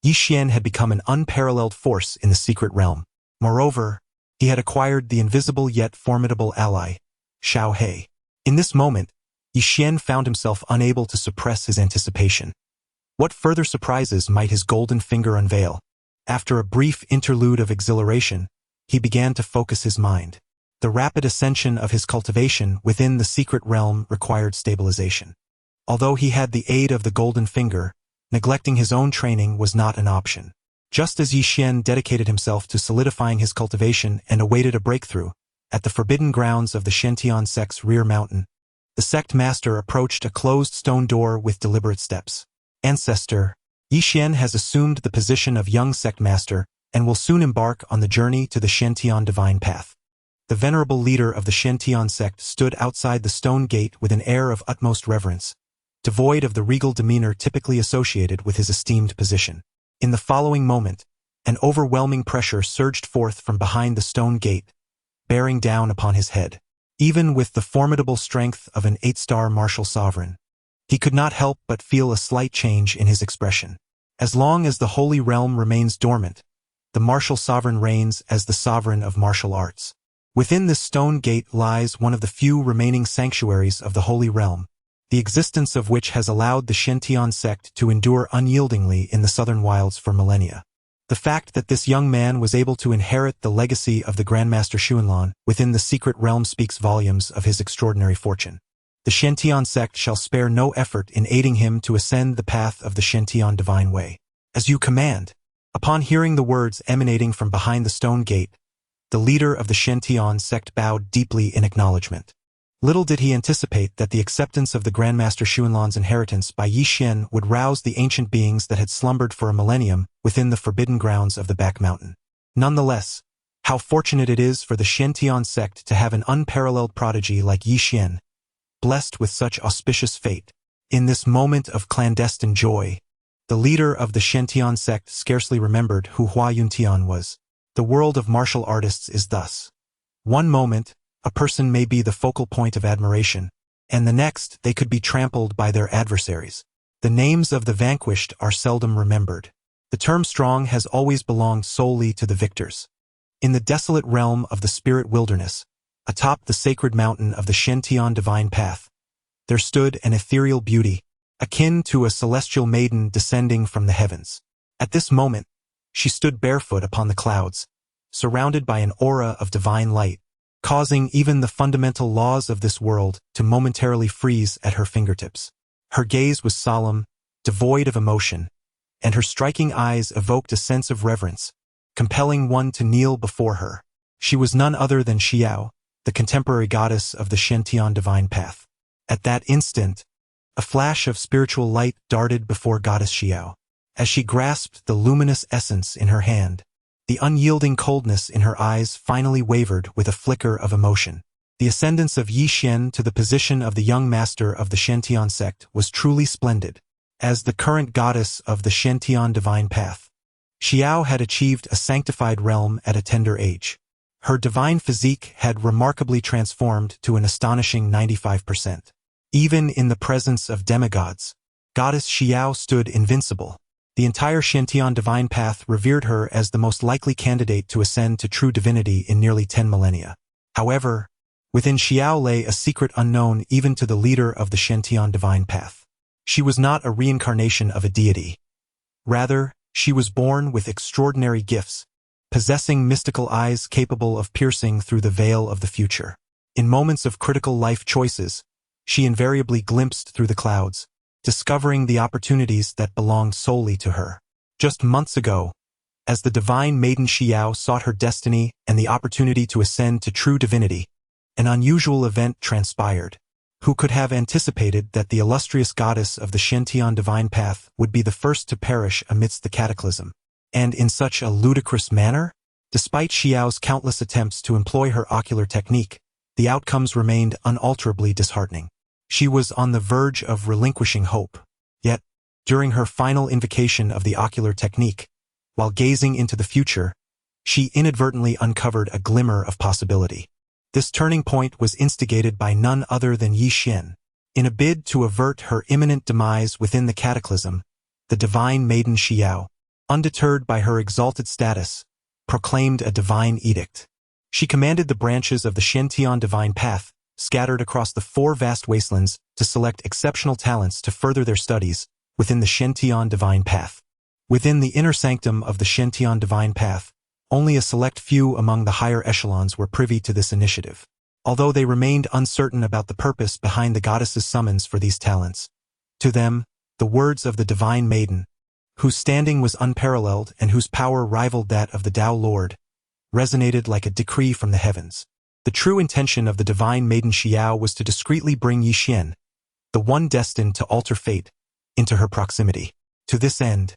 Yi Xian had become an unparalleled force in the secret realm. Moreover, he had acquired the invisible yet formidable ally, Xiao He. In this moment, Yi Xian found himself unable to suppress his anticipation. What further surprises might his golden finger unveil? After a brief interlude of exhilaration, he began to focus his mind. The rapid ascension of his cultivation within the secret realm required stabilization. Although he had the aid of the golden finger, neglecting his own training was not an option. Just as Yi Xian dedicated himself to solidifying his cultivation and awaited a breakthrough, at the forbidden grounds of the Shen-Tian sect's rear mountain, the sect master approached a closed stone door with deliberate steps. Ancestor, Yi Xian has assumed the position of young sect master, and will soon embark on the journey to the Shantian divine path. The venerable leader of the Shantian sect stood outside the stone gate with an air of utmost reverence, devoid of the regal demeanor typically associated with his esteemed position. In the following moment, an overwhelming pressure surged forth from behind the stone gate, bearing down upon his head. Even with the formidable strength of an 8-star martial sovereign, he could not help but feel a slight change in his expression. As long as the holy realm remains dormant, the martial sovereign reigns as the sovereign of martial arts. Within this stone gate lies one of the few remaining sanctuaries of the holy realm, the existence of which has allowed the Shantian sect to endure unyieldingly in the southern wilds for millennia. The fact that this young man was able to inherit the legacy of the Grandmaster Xuanlan within the secret realm speaks volumes of his extraordinary fortune. The Shantian sect shall spare no effort in aiding him to ascend the path of the Shantian divine way. As you command. Upon hearing the words emanating from behind the stone gate, the leader of the Shantian sect bowed deeply in acknowledgement. Little did he anticipate that the acceptance of the Grandmaster Xuanlan's inheritance by Yi Xian would rouse the ancient beings that had slumbered for a millennium within the forbidden grounds of the Back Mountain. Nonetheless, how fortunate it is for the Shantian sect to have an unparalleled prodigy like Yi Xian, blessed with such auspicious fate. In this moment of clandestine joy, the leader of the Shantian sect scarcely remembered who Hua Yuntian was. The world of martial artists is thus. One moment, a person may be the focal point of admiration, and the next they could be trampled by their adversaries. The names of the vanquished are seldom remembered. The term strong has always belonged solely to the victors. In the desolate realm of the spirit wilderness, atop the sacred mountain of the Shantian divine path, there stood an ethereal beauty, akin to a celestial maiden descending from the heavens. At this moment, she stood barefoot upon the clouds, surrounded by an aura of divine light, causing even the fundamental laws of this world to momentarily freeze at her fingertips. Her gaze was solemn, devoid of emotion, and her striking eyes evoked a sense of reverence, compelling one to kneel before her. She was none other than Xiao, the contemporary goddess of the Shantian divine path. At that instant, a flash of spiritual light darted before goddess Xiao. As she grasped the luminous essence in her hand, the unyielding coldness in her eyes finally wavered with a flicker of emotion. The ascendance of Yi Xian to the position of the young master of the Shantian sect was truly splendid. As the current goddess of the Shantian divine path, Xiao had achieved a sanctified realm at a tender age. Her divine physique had remarkably transformed to an astonishing 95%. Even in the presence of demigods, goddess Xiao stood invincible. The entire Shantian divine path revered her as the most likely candidate to ascend to true divinity in nearly 10 millennia. However, within Xiao lay a secret unknown even to the leader of the Shantian divine path. She was not a reincarnation of a deity. Rather, she was born with extraordinary gifts, possessing mystical eyes capable of piercing through the veil of the future. In moments of critical life choices, she invariably glimpsed through the clouds, discovering the opportunities that belonged solely to her. Just months ago, as the divine maiden Xiao sought her destiny and the opportunity to ascend to true divinity, an unusual event transpired. Who could have anticipated that the illustrious goddess of the Shantian divine path would be the first to perish amidst the cataclysm? And in such a ludicrous manner? Despite Xiao's countless attempts to employ her ocular technique, the outcomes remained unalterably disheartening. She was on the verge of relinquishing hope. Yet, during her final invocation of the ocular technique, while gazing into the future, she inadvertently uncovered a glimmer of possibility. This turning point was instigated by none other than Yi Xian. In a bid to avert her imminent demise within the cataclysm, the divine maiden Xiao, undeterred by her exalted status, proclaimed a divine edict. She commanded the branches of the Shantian divine path, scattered across the 4 vast wastelands, to select exceptional talents to further their studies within the Shantian divine path. Within the inner sanctum of the Shantian divine path, only a select few among the higher echelons were privy to this initiative. Although they remained uncertain about the purpose behind the goddess's summons for these talents, to them, the words of the divine maiden, whose standing was unparalleled and whose power rivaled that of the Tao Lord, resonated like a decree from the heavens. The true intention of the divine maiden Xiao was to discreetly bring Yi Xian, the one destined to alter fate, into her proximity. To this end,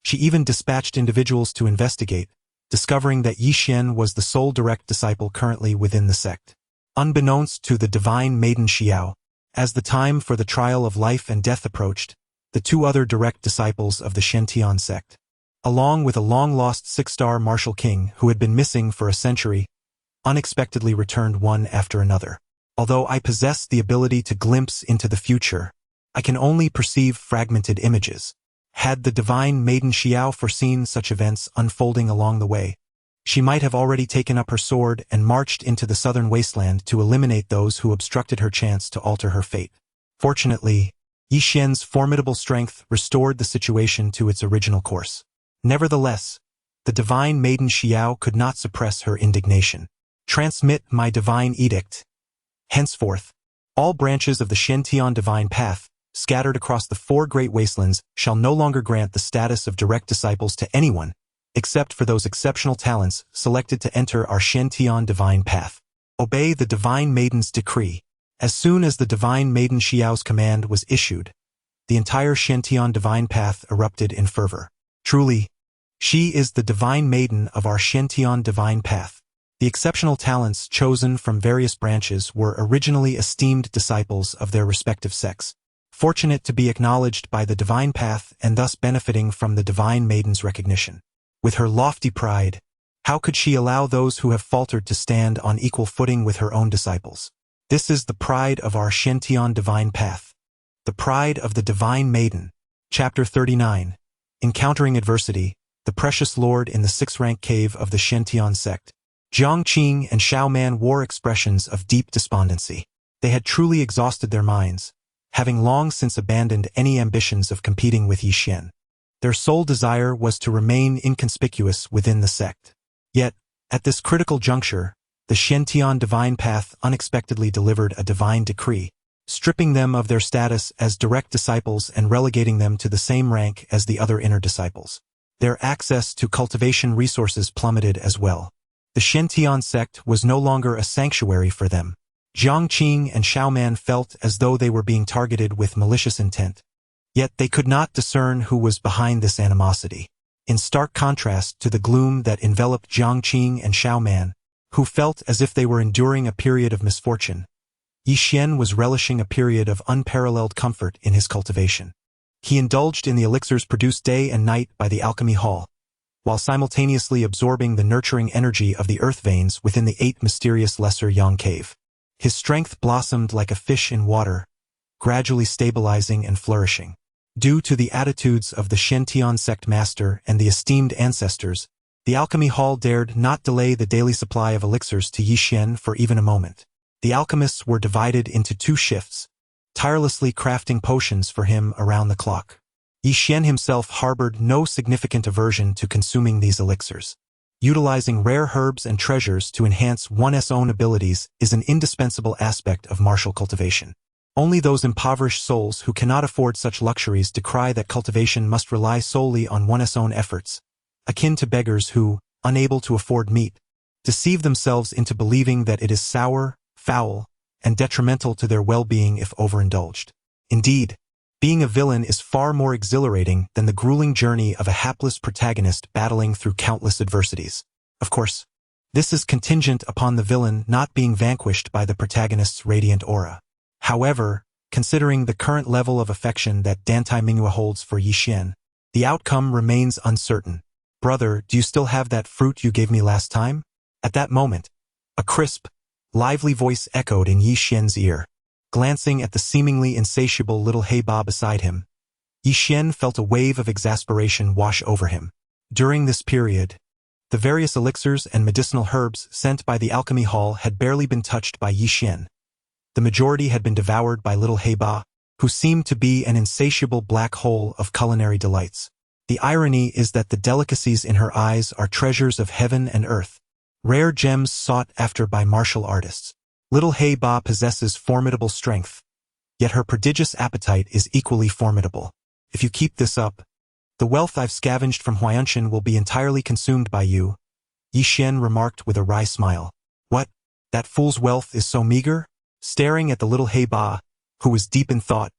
she even dispatched individuals to investigate, discovering that Yi Xian was the sole direct disciple currently within the sect. Unbeknownst to the divine maiden Xiao, as the time for the trial of life and death approached, the two other direct disciples of the Shen sect, along with a long-lost six-star martial king who had been missing for a century, unexpectedly returned one after another. Although I possess the ability to glimpse into the future, I can only perceive fragmented images. Had the divine maiden Xiao foreseen such events unfolding along the way, she might have already taken up her sword and marched into the southern wasteland to eliminate those who obstructed her chance to alter her fate. Fortunately, Yi Xian's formidable strength restored the situation to its original course. Nevertheless, the divine maiden Xiao could not suppress her indignation. Transmit my divine edict. Henceforth, all branches of the Shen divine path, scattered across the four great wastelands, shall no longer grant the status of direct disciples to anyone, except for those exceptional talents selected to enter our Shen divine path. Obey the divine maiden's decree. As soon as the divine maiden Xiao's command was issued, the entire Shen divine path erupted in fervor. Truly, she is the divine maiden of our Shen divine path. The exceptional talents chosen from various branches were originally esteemed disciples of their respective sects, fortunate to be acknowledged by the divine path and thus benefiting from the divine maiden's recognition. With her lofty pride, how could she allow those who have faltered to stand on equal footing with her own disciples? This is the pride of our Shen divine path. The pride of the divine maiden. Chapter 39. Encountering adversity, the precious lord in the six-rank cave of the Shen sect. Jiang Qing and Xiao Man wore expressions of deep despondency. They had truly exhausted their minds, having long since abandoned any ambitions of competing with Yi Xian. Their sole desire was to remain inconspicuous within the sect. Yet, at this critical juncture, the Shen divine path unexpectedly delivered a divine decree, stripping them of their status as direct disciples and relegating them to the same rank as the other inner disciples. Their access to cultivation resources plummeted as well. The Shen sect was no longer a sanctuary for them. Jiang Qing and Xiao Man felt as though they were being targeted with malicious intent. Yet they could not discern who was behind this animosity. In stark contrast to the gloom that enveloped Jiang Qing and Xiao Man, who felt as if they were enduring a period of misfortune, Yi Xian was relishing a period of unparalleled comfort in his cultivation. He indulged in the elixirs produced day and night by the alchemy hall, while simultaneously absorbing the nurturing energy of the earth veins within the 8 mysterious lesser yang cave. His strength blossomed like a fish in water, gradually stabilizing and flourishing. Due to the attitudes of the Shen sect master and the esteemed ancestors, the alchemy hall dared not delay the daily supply of elixirs to Yi Xian for even a moment. The alchemists were divided into 2 shifts, tirelessly crafting potions for him around the clock. Yi Xian himself harbored no significant aversion to consuming these elixirs. Utilizing rare herbs and treasures to enhance one's own abilities is an indispensable aspect of martial cultivation. Only those impoverished souls who cannot afford such luxuries decry that cultivation must rely solely on one's own efforts, akin to beggars who, unable to afford meat, deceive themselves into believing that it is sour, foul, and detrimental to their well-being if overindulged. Indeed, being a villain is far more exhilarating than the grueling journey of a hapless protagonist battling through countless adversities. Of course, this is contingent upon the villain not being vanquished by the protagonist's radiant aura. However, considering the current level of affection that Dantai Minghua holds for Yi Xian, the outcome remains uncertain. Brother, do you still have that fruit you gave me last time? At that moment, a crisp, lively voice echoed in Yi Xian's ear. Glancing at the seemingly insatiable little Heiba beside him, Yi Xian felt a wave of exasperation wash over him. During this period, the various elixirs and medicinal herbs sent by the alchemy hall had barely been touched by Yi Xian. The majority had been devoured by little Heiba, who seemed to be an insatiable black hole of culinary delights. The irony is that the delicacies in her eyes are treasures of heaven and earth, rare gems sought after by martial artists. Little Heiba possesses formidable strength, yet her prodigious appetite is equally formidable. If you keep this up, the wealth I've scavenged from Huayanshan will be entirely consumed by you, Yi Xian remarked with a wry smile. What? That fool's wealth is so meager? Staring at the little Heiba, who was deep in thought,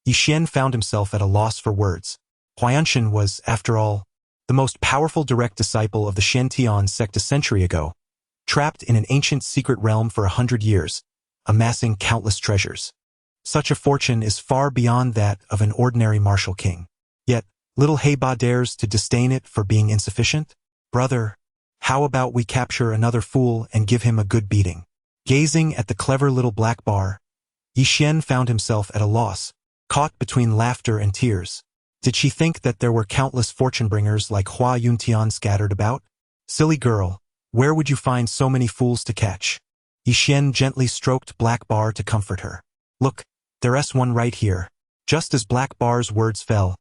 Yi Xian found himself at a loss for words. Huayanshan was, after all, the most powerful direct disciple of the Shen sect a century ago, trapped in an ancient secret realm for 100 years, amassing countless treasures. Such a fortune is far beyond that of an ordinary martial king. Yet, little Heba dares to disdain it for being insufficient? Brother, how about we capture another fool and give him a good beating? Gazing at the clever little black bar, Yi Xian found himself at a loss, caught between laughter and tears. Did she think that there were countless fortune-bringers like Hua Yuntian scattered about? Silly girl, where would you find so many fools to catch? Yi Xian gently stroked Black Bar to comfort her. Look, there's one right here. Just as Black Bar's words fell,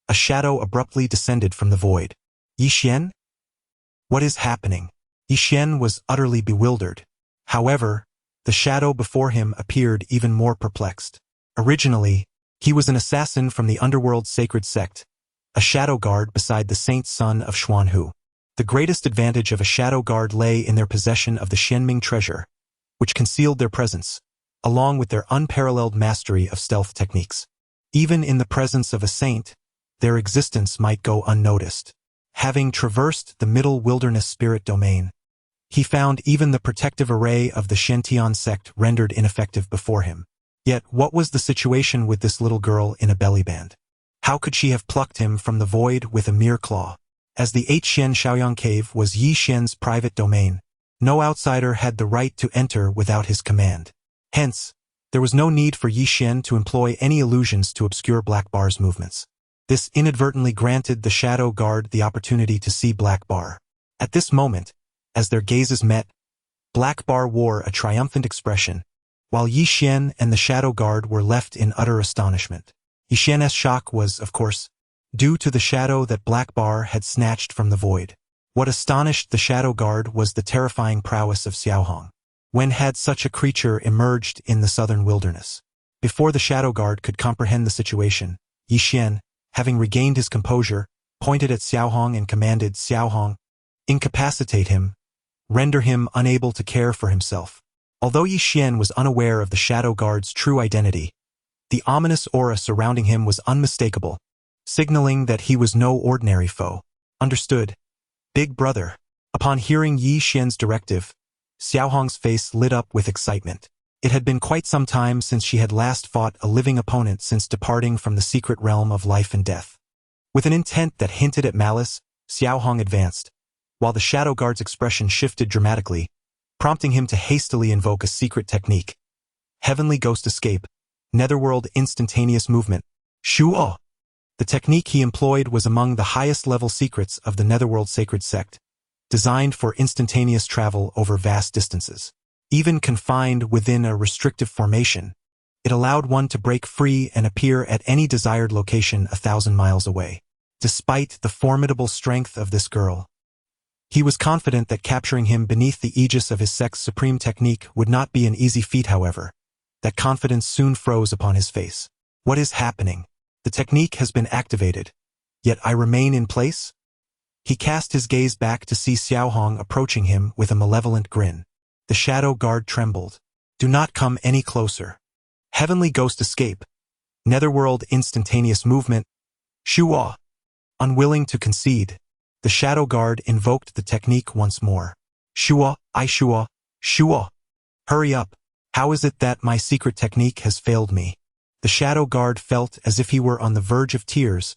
a shadow abruptly descended from the void. Yi Xian? What is happening? Yi Xian was utterly bewildered. However, the shadow before him appeared even more perplexed. Originally, he was an assassin from the underworld sacred sect, a shadow guard beside the saint son of Xuanhu. The greatest advantage of a shadow guard lay in their possession of the Xianming treasure, which concealed their presence, along with their unparalleled mastery of stealth techniques. Even in the presence of a saint, their existence might go unnoticed. Having traversed the middle wilderness spirit domain, he found even the protective array of the Shen sect rendered ineffective before him. Yet what was the situation with this little girl in a bellyband? How could she have plucked him from the void with a mere claw? As the 8 Xian Shaoyang cave was Yi Xian's private domain, no outsider had the right to enter without his command. Hence, there was no need for Yi Xian to employ any illusions to obscure Black Bar's movements. This inadvertently granted the shadow guard the opportunity to see Black Bar. At this moment, as their gazes met, Black Bar wore a triumphant expression, while Yi Xian and the shadow guard were left in utter astonishment. Yi Xian's shock was, of course, due to the shadow that Black Bar had snatched from the void. What astonished the shadow guard was the terrifying prowess of Xiaohong. When had such a creature emerged in the southern wilderness? Before the shadow guard could comprehend the situation, Yi Xian, having regained his composure, pointed at Xiaohong and commanded, Xiaohong, incapacitate him, render him unable to care for himself. Although Yi Xian was unaware of the shadow guard's true identity, the ominous aura surrounding him was unmistakable, signaling that he was no ordinary foe. Understood, big brother. Upon hearing Yi Xian's directive, Xiaohong's face lit up with excitement. It had been quite some time since she had last fought a living opponent since departing from the secret realm of life and death. With an intent that hinted at malice, Xiaohong advanced, while the shadow guard's expression shifted dramatically, prompting him to hastily invoke a secret technique. Heavenly Ghost Escape, Netherworld Instantaneous Movement, Shuo. The technique he employed was among the highest level secrets of the Netherworld Sacred Sect, designed for instantaneous travel over vast distances. Even confined within a restrictive formation, it allowed one to break free and appear at any desired location 1,000 miles away. Despite the formidable strength of this girl, he was confident that capturing him beneath the aegis of his sect's supreme technique would not be an easy feat. However, that confidence soon froze upon his face. What is happening? The technique has been activated, yet I remain in place? He cast his gaze back to see Xiaohong approaching him with a malevolent grin. The shadow guard trembled. Do not come any closer. Heavenly Ghost Escape, Netherworld Instantaneous Movement, Shuo. Unwilling to concede, the shadow guard invoked the technique once more. Shuo, Shuo, Shuo. Hurry up. How is it that my secret technique has failed me? The shadow guard felt as if he were on the verge of tears,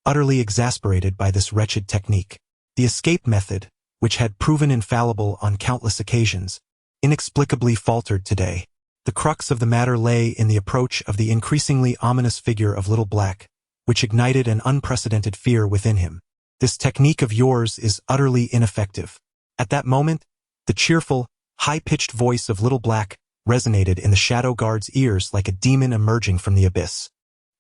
utterly exasperated by this wretched technique. The escape method, which had proven infallible on countless occasions, inexplicably faltered today. The crux of the matter lay in the approach of the increasingly ominous figure of Little Black, which ignited an unprecedented fear within him. This technique of yours is utterly ineffective. At that moment, the cheerful, high-pitched voice of Little Black resonated in the shadow guard's ears like a demon emerging from the abyss.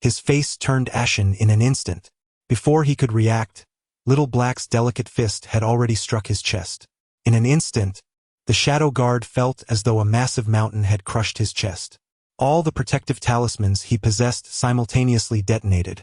His face turned ashen in an instant. Before he could react, Little Black's delicate fist had already struck his chest. In an instant, the shadow guard felt as though a massive mountain had crushed his chest. All the protective talismans he possessed simultaneously detonated,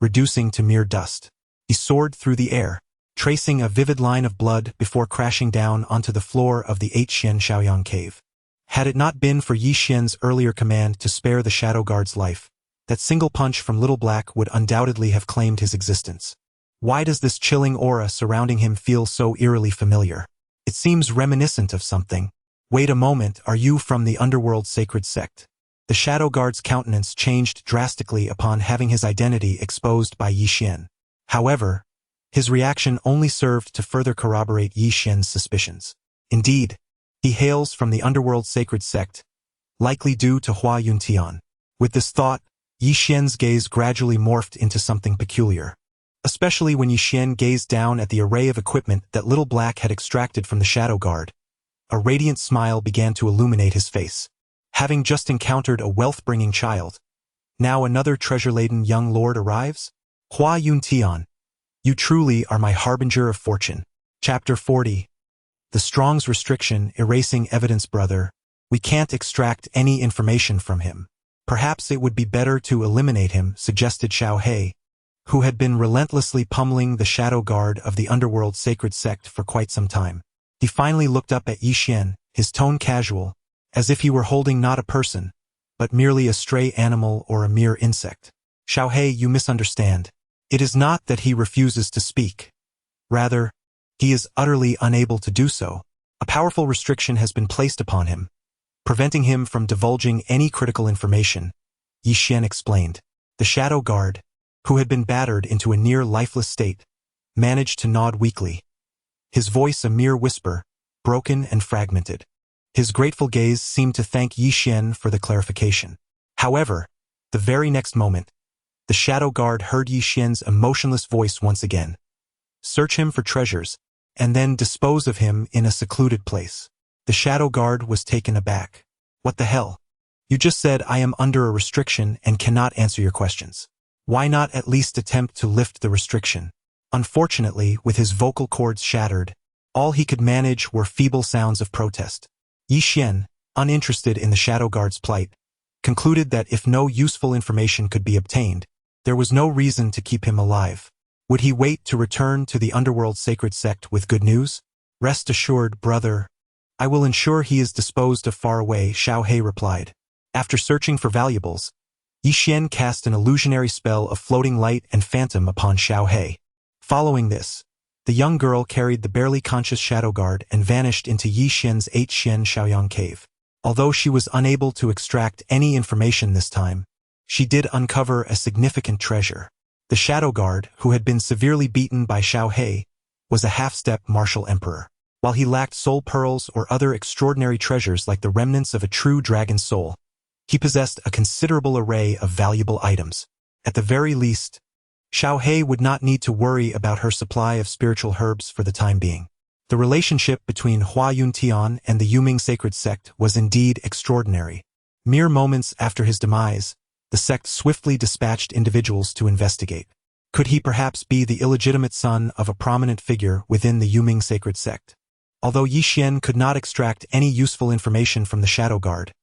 reducing to mere dust. He soared through the air, tracing a vivid line of blood before crashing down onto the floor of the 8 Xian Shaoyang cave. Had it not been for Yi Xian's earlier command to spare the shadow guard's life, that single punch from Little Black would undoubtedly have claimed his existence. Why does this chilling aura surrounding him feel so eerily familiar? It seems reminiscent of something. Wait a moment, are you from the underworld sacred sect? The Shadow Guard's countenance changed drastically upon having his identity exposed by Yi Xian. However, his reaction only served to further corroborate Yi Xian's suspicions. Indeed, he hails from the underworld sacred sect, likely due to Hua Yuntian. With this thought, Yi Xian's gaze gradually morphed into something peculiar. Especially when Yi Xian gazed down at the array of equipment that Little Black had extracted from the Shadow Guard, a radiant smile began to illuminate his face. Having just encountered a wealth-bringing child, now another treasure-laden young lord arrives? Hua Yuntian, you truly are my harbinger of fortune. Chapter 40. The Strong's restriction, erasing evidence. Brother, we can't extract any information from him. Perhaps it would be better to eliminate him, suggested Xiao He, who had been relentlessly pummeling the Shadow Guard of the underworld sacred sect for quite some time. He finally looked up at Yi Xian, his tone casual, as if he were holding not a person, but merely a stray animal or a mere insect. Xiao He, you misunderstand. It is not that he refuses to speak. Rather, he is utterly unable to do so. A powerful restriction has been placed upon him, preventing him from divulging any critical information, Yi Xian explained. The Shadow Guard, who had been battered into a near-lifeless state, managed to nod weakly. His voice a mere whisper, broken and fragmented. His grateful gaze seemed to thank Yi Xian for the clarification. However, the very next moment, the Shadow Guard heard Yi Xian's emotionless voice once again. Search him for treasures, and then dispose of him in a secluded place. The Shadow Guard was taken aback. What the hell? You just said I am under a restriction and cannot answer your questions. Why not at least attempt to lift the restriction? Unfortunately, with his vocal cords shattered, all he could manage were feeble sounds of protest. Yi Xian, uninterested in the Shadow Guard's plight, concluded that if no useful information could be obtained, there was no reason to keep him alive. Would he wait to return to the underworld sacred sect with good news? Rest assured, brother. I will ensure he is disposed of far away, Xiao He replied. After searching for valuables, Yi Xian cast an illusionary spell of floating light and phantom upon Xiao He. Following this, the young girl carried the barely conscious Shadow Guard and vanished into Yi Xian's 8 Xian Shaoyang cave. Although she was unable to extract any information this time, she did uncover a significant treasure. The Shadow Guard, who had been severely beaten by Xiao He, was a half-step martial emperor. While he lacked soul pearls or other extraordinary treasures like the remnants of a true dragon's soul, he possessed a considerable array of valuable items. At the very least, Xiao He would not need to worry about her supply of spiritual herbs for the time being. The relationship between Hua Yuntian and the Yuming sacred sect was indeed extraordinary. Mere moments after his demise, the sect swiftly dispatched individuals to investigate. Could he perhaps be the illegitimate son of a prominent figure within the Yuming sacred sect? Although Yi Xian could not extract any useful information from the Shadow Guard,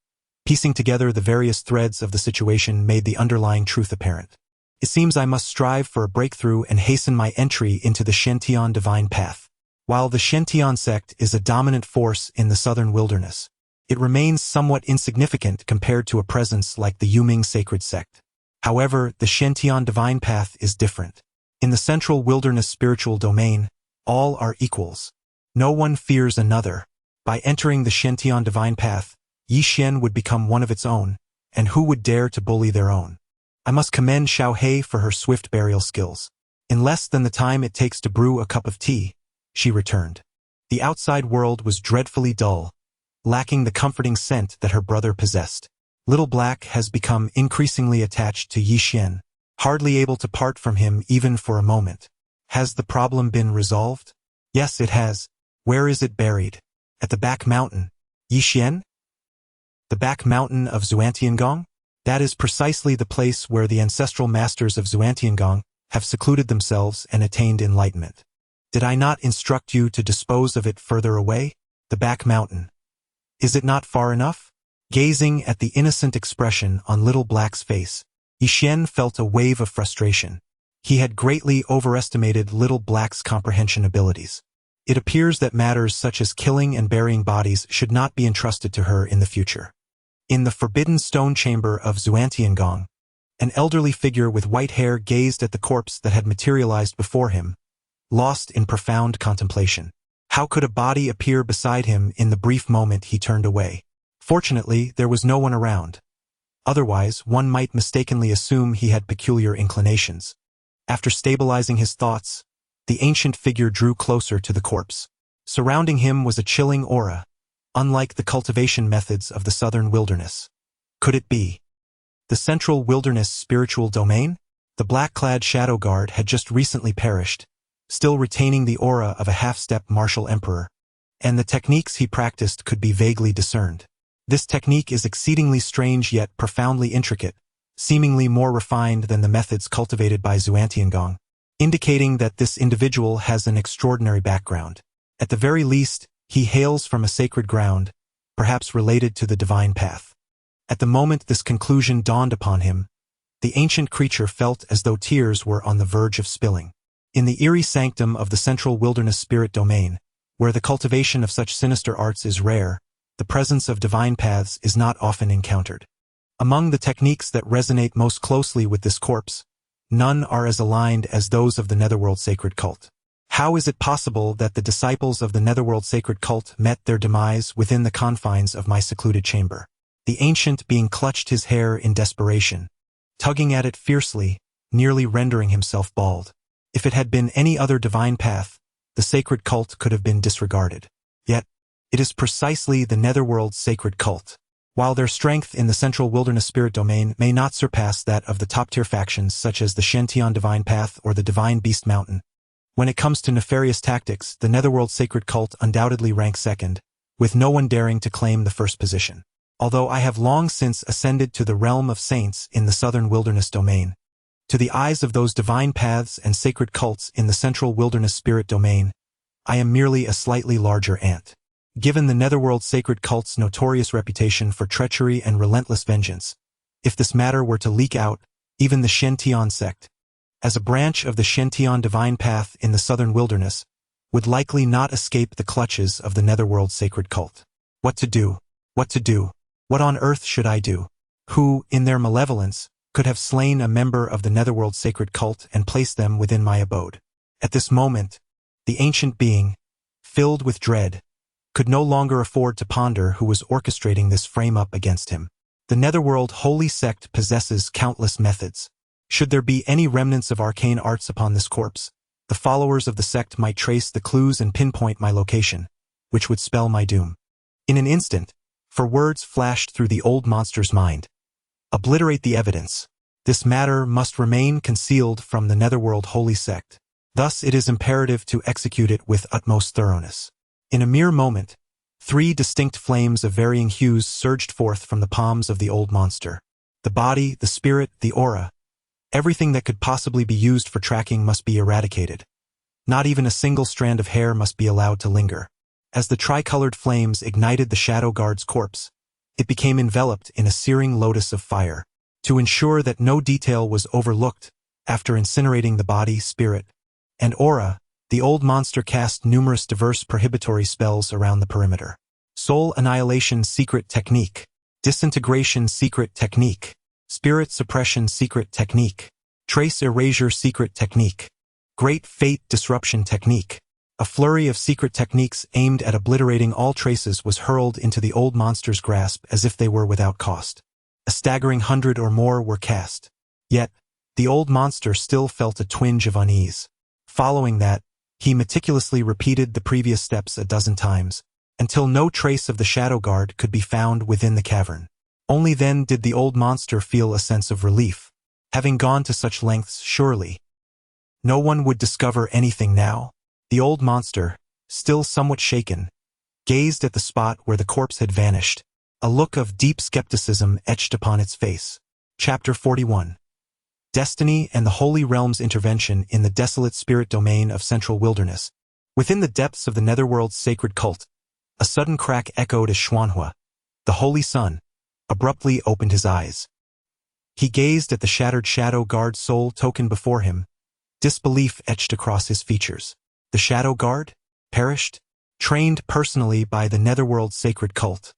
piecing together the various threads of the situation made the underlying truth apparent. It seems I must strive for a breakthrough and hasten my entry into the Shentian divine path. While the Shentian sect is a dominant force in the southern wilderness, it remains somewhat insignificant compared to a presence like the Yuming sacred sect. However, the Shentian divine path is different. In the central wilderness spiritual domain, all are equals. No one fears another. By entering the Shentian divine path, Yi Xian would become one of its own, and who would dare to bully their own? I must commend Xiao He for her swift burial skills. In less than the time it takes to brew a cup of tea, she returned. The outside world was dreadfully dull, lacking the comforting scent that her brother possessed. Little Black has become increasingly attached to Yi Xian, hardly able to part from him even for a moment. Has the problem been resolved? Yes, it has. Where is it buried? At the back mountain. Yi Xian? The back mountain of Xuantiangong? That is precisely the place where the ancestral masters of Xuantiangong have secluded themselves and attained enlightenment. Did I not instruct you to dispose of it further away? The back mountain. Is it not far enough? Gazing at the innocent expression on Little Black's face, Yi Xian felt a wave of frustration. He had greatly overestimated Little Black's comprehension abilities. It appears that matters such as killing and burying bodies should not be entrusted to her in the future. In the forbidden stone chamber of Xuantiangong, An elderly figure with white hair gazed at the corpse that had materialized before him, lost in profound contemplation. How could a body appear beside him in the brief moment he turned away? Fortunately, there was no one around. Otherwise, one might mistakenly assume he had peculiar inclinations. After stabilizing his thoughts, the ancient figure drew closer to the corpse. Surrounding him was a chilling aura, unlike the cultivation methods of the southern wilderness. Could it be the central wilderness spiritual domain? The black-clad shadow guard had just recently perished, still retaining the aura of a half-step martial emperor, and the techniques he practiced could be vaguely discerned. This technique is exceedingly strange yet profoundly intricate, seemingly more refined than the methods cultivated by Xuantiangong, indicating that this individual has an extraordinary background. At the very least, he hails from a sacred ground, perhaps related to the divine path. At the moment this conclusion dawned upon him, the ancient creature felt as though tears were on the verge of spilling. In the eerie sanctum of the central wilderness spirit domain, where the cultivation of such sinister arts is rare, the presence of divine paths is not often encountered. Among the techniques that resonate most closely with this corpse, none are as aligned as those of the Netherworld sacred cult. How is it possible that the disciples of the Netherworld sacred cult met their demise within the confines of my secluded chamber? The ancient being clutched his hair in desperation, tugging at it fiercely, nearly rendering himself bald. If it had been any other divine path, the sacred cult could have been disregarded. Yet, it is precisely the Netherworld's sacred cult. While their strength in the central wilderness spirit domain may not surpass that of the top-tier factions such as the Shentian Divine Path or the Divine Beast Mountain, when it comes to nefarious tactics, the Netherworld sacred cult undoubtedly ranks second, with no one daring to claim the first position. Although I have long since ascended to the realm of saints in the southern wilderness domain, to the eyes of those divine paths and sacred cults in the central wilderness spirit domain, I am merely a slightly larger ant. Given the Netherworld sacred cult's notorious reputation for treachery and relentless vengeance, if this matter were to leak out, even the Shentian sect, as a branch of the Shentian divine path in the southern wilderness, would likely not escape the clutches of the Netherworld sacred cult. What to do? What to do? What on earth should I do? Who, in their malevolence, could have slain a member of the Netherworld sacred cult and placed them within my abode? At this moment, the ancient being, filled with dread, could no longer afford to ponder who was orchestrating this frame-up against him. The Netherworld holy sect possesses countless methods. Should there be any remnants of arcane arts upon this corpse, the followers of the sect might trace the clues and pinpoint my location, which would spell my doom. In an instant, for words flashed through the old monster's mind. Obliterate the evidence. This matter must remain concealed from the Netherworld holy sect. Thus it is imperative to execute it with utmost thoroughness. In a mere moment, 3 distinct flames of varying hues surged forth from the palms of the old monster. The body, the spirit, the aura, everything that could possibly be used for tracking must be eradicated. Not even a single strand of hair must be allowed to linger. As the tricolored flames ignited the shadow guard's corpse, it became enveloped in a searing lotus of fire. To ensure that no detail was overlooked, after incinerating the body, spirit, and aura, the old monster cast numerous diverse prohibitory spells around the perimeter. Soul Annihilation Secret Technique, Disintegration Secret Technique, Spirit Suppression Secret Technique, Trace Erasure Secret Technique, Great Fate Disruption Technique. A flurry of secret techniques aimed at obliterating all traces was hurled into the old monster's grasp as if they were without cost. A staggering 100 or more were cast. Yet, the old monster still felt a twinge of unease. Following that, he meticulously repeated the previous steps a dozen times, until no trace of the shadow guard could be found within the cavern. Only then did the old monster feel a sense of relief. Having gone to such lengths, surely no one would discover anything now. The old monster, still somewhat shaken, gazed at the spot where the corpse had vanished. A look of deep skepticism etched upon its face. Chapter 41. Destiny and the Holy Realm's Intervention in the Desolate Spirit Domain of Central Wilderness. Within the depths of the Netherworld's sacred cult, a sudden crack echoed as Xuanhua, the Holy Sun, abruptly opened his eyes. He gazed at the shattered shadow guard soul token before him, disbelief etched across his features. The shadow guard? Perished? Trained personally by the Netherworld sacred cult.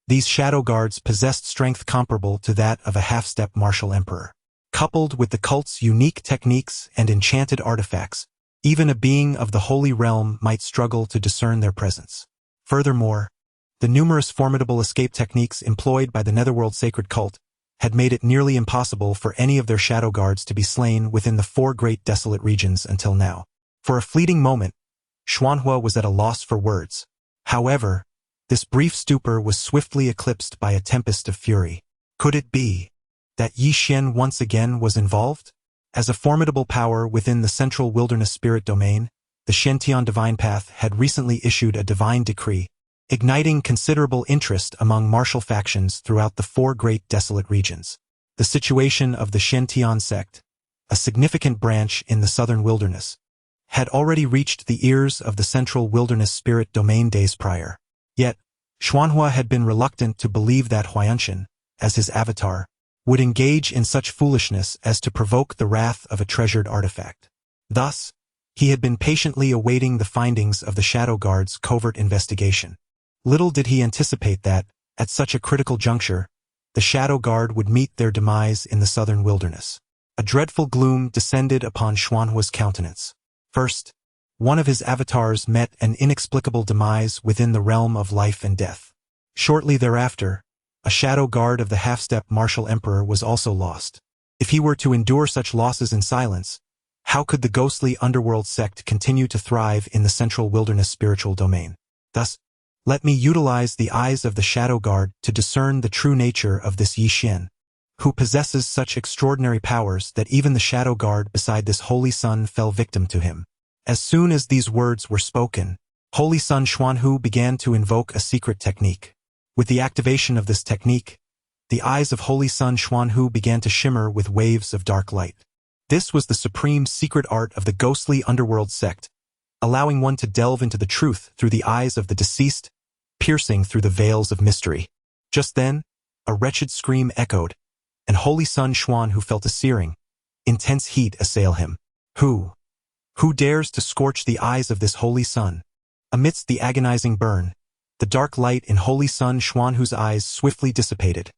These shadow guards possessed strength comparable to that of a half-step martial emperor. Coupled with the cult's unique techniques and enchanted artifacts, even a being of the Holy Realm might struggle to discern their presence. Furthermore, the numerous formidable escape techniques employed by the Netherworld Sacred Cult had made it nearly impossible for any of their shadow guards to be slain within the 4 great desolate regions until now. For a fleeting moment, Xuanhua was at a loss for words. However, this brief stupor was swiftly eclipsed by a tempest of fury. Could it be that Yi Xian once again was involved? As a formidable power within the central wilderness spirit domain, the Shentian Divine Path had recently issued a divine decree, igniting considerable interest among martial factions throughout the 4 great desolate regions. The situation of the Shentian sect, a significant branch in the southern wilderness, had already reached the ears of the central wilderness spirit domain days prior. Yet, Xuanhua had been reluctant to believe that Huayanshan, as his avatar, would engage in such foolishness as to provoke the wrath of a treasured artifact. Thus, he had been patiently awaiting the findings of the Shadow Guard's covert investigation. Little did he anticipate that, at such a critical juncture, the Shadow Guard would meet their demise in the southern wilderness. A dreadful gloom descended upon Xuanhua's countenance. First, one of his avatars met an inexplicable demise within the realm of life and death. Shortly thereafter, a Shadow Guard of the half-step Martial Emperor was also lost. If he were to endure such losses in silence, how could the ghostly underworld sect continue to thrive in the central wilderness spiritual domain? Thus, let me utilize the eyes of the Shadow Guard to discern the true nature of this Yi Xian, who possesses such extraordinary powers that even the Shadow Guard beside this Holy Sun fell victim to him. As soon as these words were spoken, Holy Sun Xuanhu began to invoke a secret technique. With the activation of this technique, the eyes of Holy Sun Xuanhu began to shimmer with waves of dark light. This was the supreme secret art of the ghostly underworld sect, allowing one to delve into the truth through the eyes of the deceased, piercing through the veils of mystery. Just then, a wretched scream echoed, and Holy Sun Xuanhu felt a searing, intense heat assail him. Who dares to scorch the eyes of this Holy Sun? Amidst the agonizing burn, the dark light in Holy Sun Xuanhu's eyes swiftly dissipated,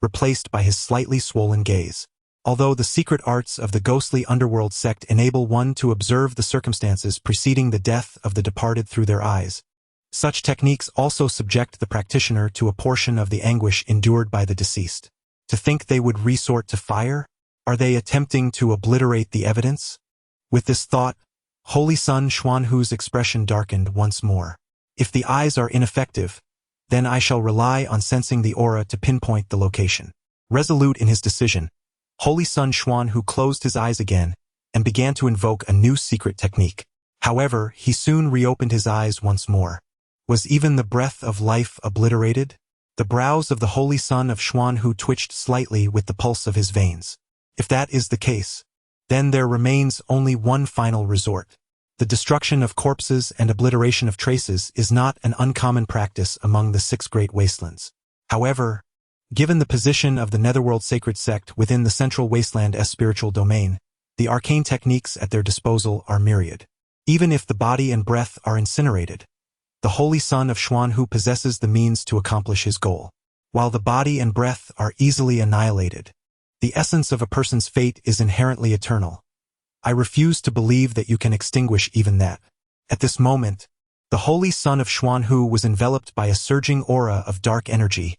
replaced by his slightly swollen gaze. Although the secret arts of the ghostly underworld sect enable one to observe the circumstances preceding the death of the departed through their eyes, such techniques also subject the practitioner to a portion of the anguish endured by the deceased. To think they would resort to fire? Are they attempting to obliterate the evidence? With this thought, Holy Sun Xuanhu's expression darkened once more. If the eyes are ineffective, then I shall rely on sensing the aura to pinpoint the location. Resolute in his decision, Holy Sun Xuanhu closed his eyes again and began to invoke a new secret technique. However, he soon reopened his eyes once more. Was even the breath of life obliterated? The brows of the Holy Sun of Xuanhu twitched slightly with the pulse of his veins. If that is the case, then there remains only one final resort. The destruction of corpses and obliteration of traces is not an uncommon practice among the 6 great wastelands. However, given the position of the Netherworld Sacred Sect within the Central Wasteland's spiritual domain, the arcane techniques at their disposal are myriad. Even if the body and breath are incinerated, the Holy Sun of Xuanhu possesses the means to accomplish his goal. While the body and breath are easily annihilated, the essence of a person's fate is inherently eternal. I refuse to believe that you can extinguish even that. At this moment, the Holy Sun of Xuanhu was enveloped by a surging aura of dark energy,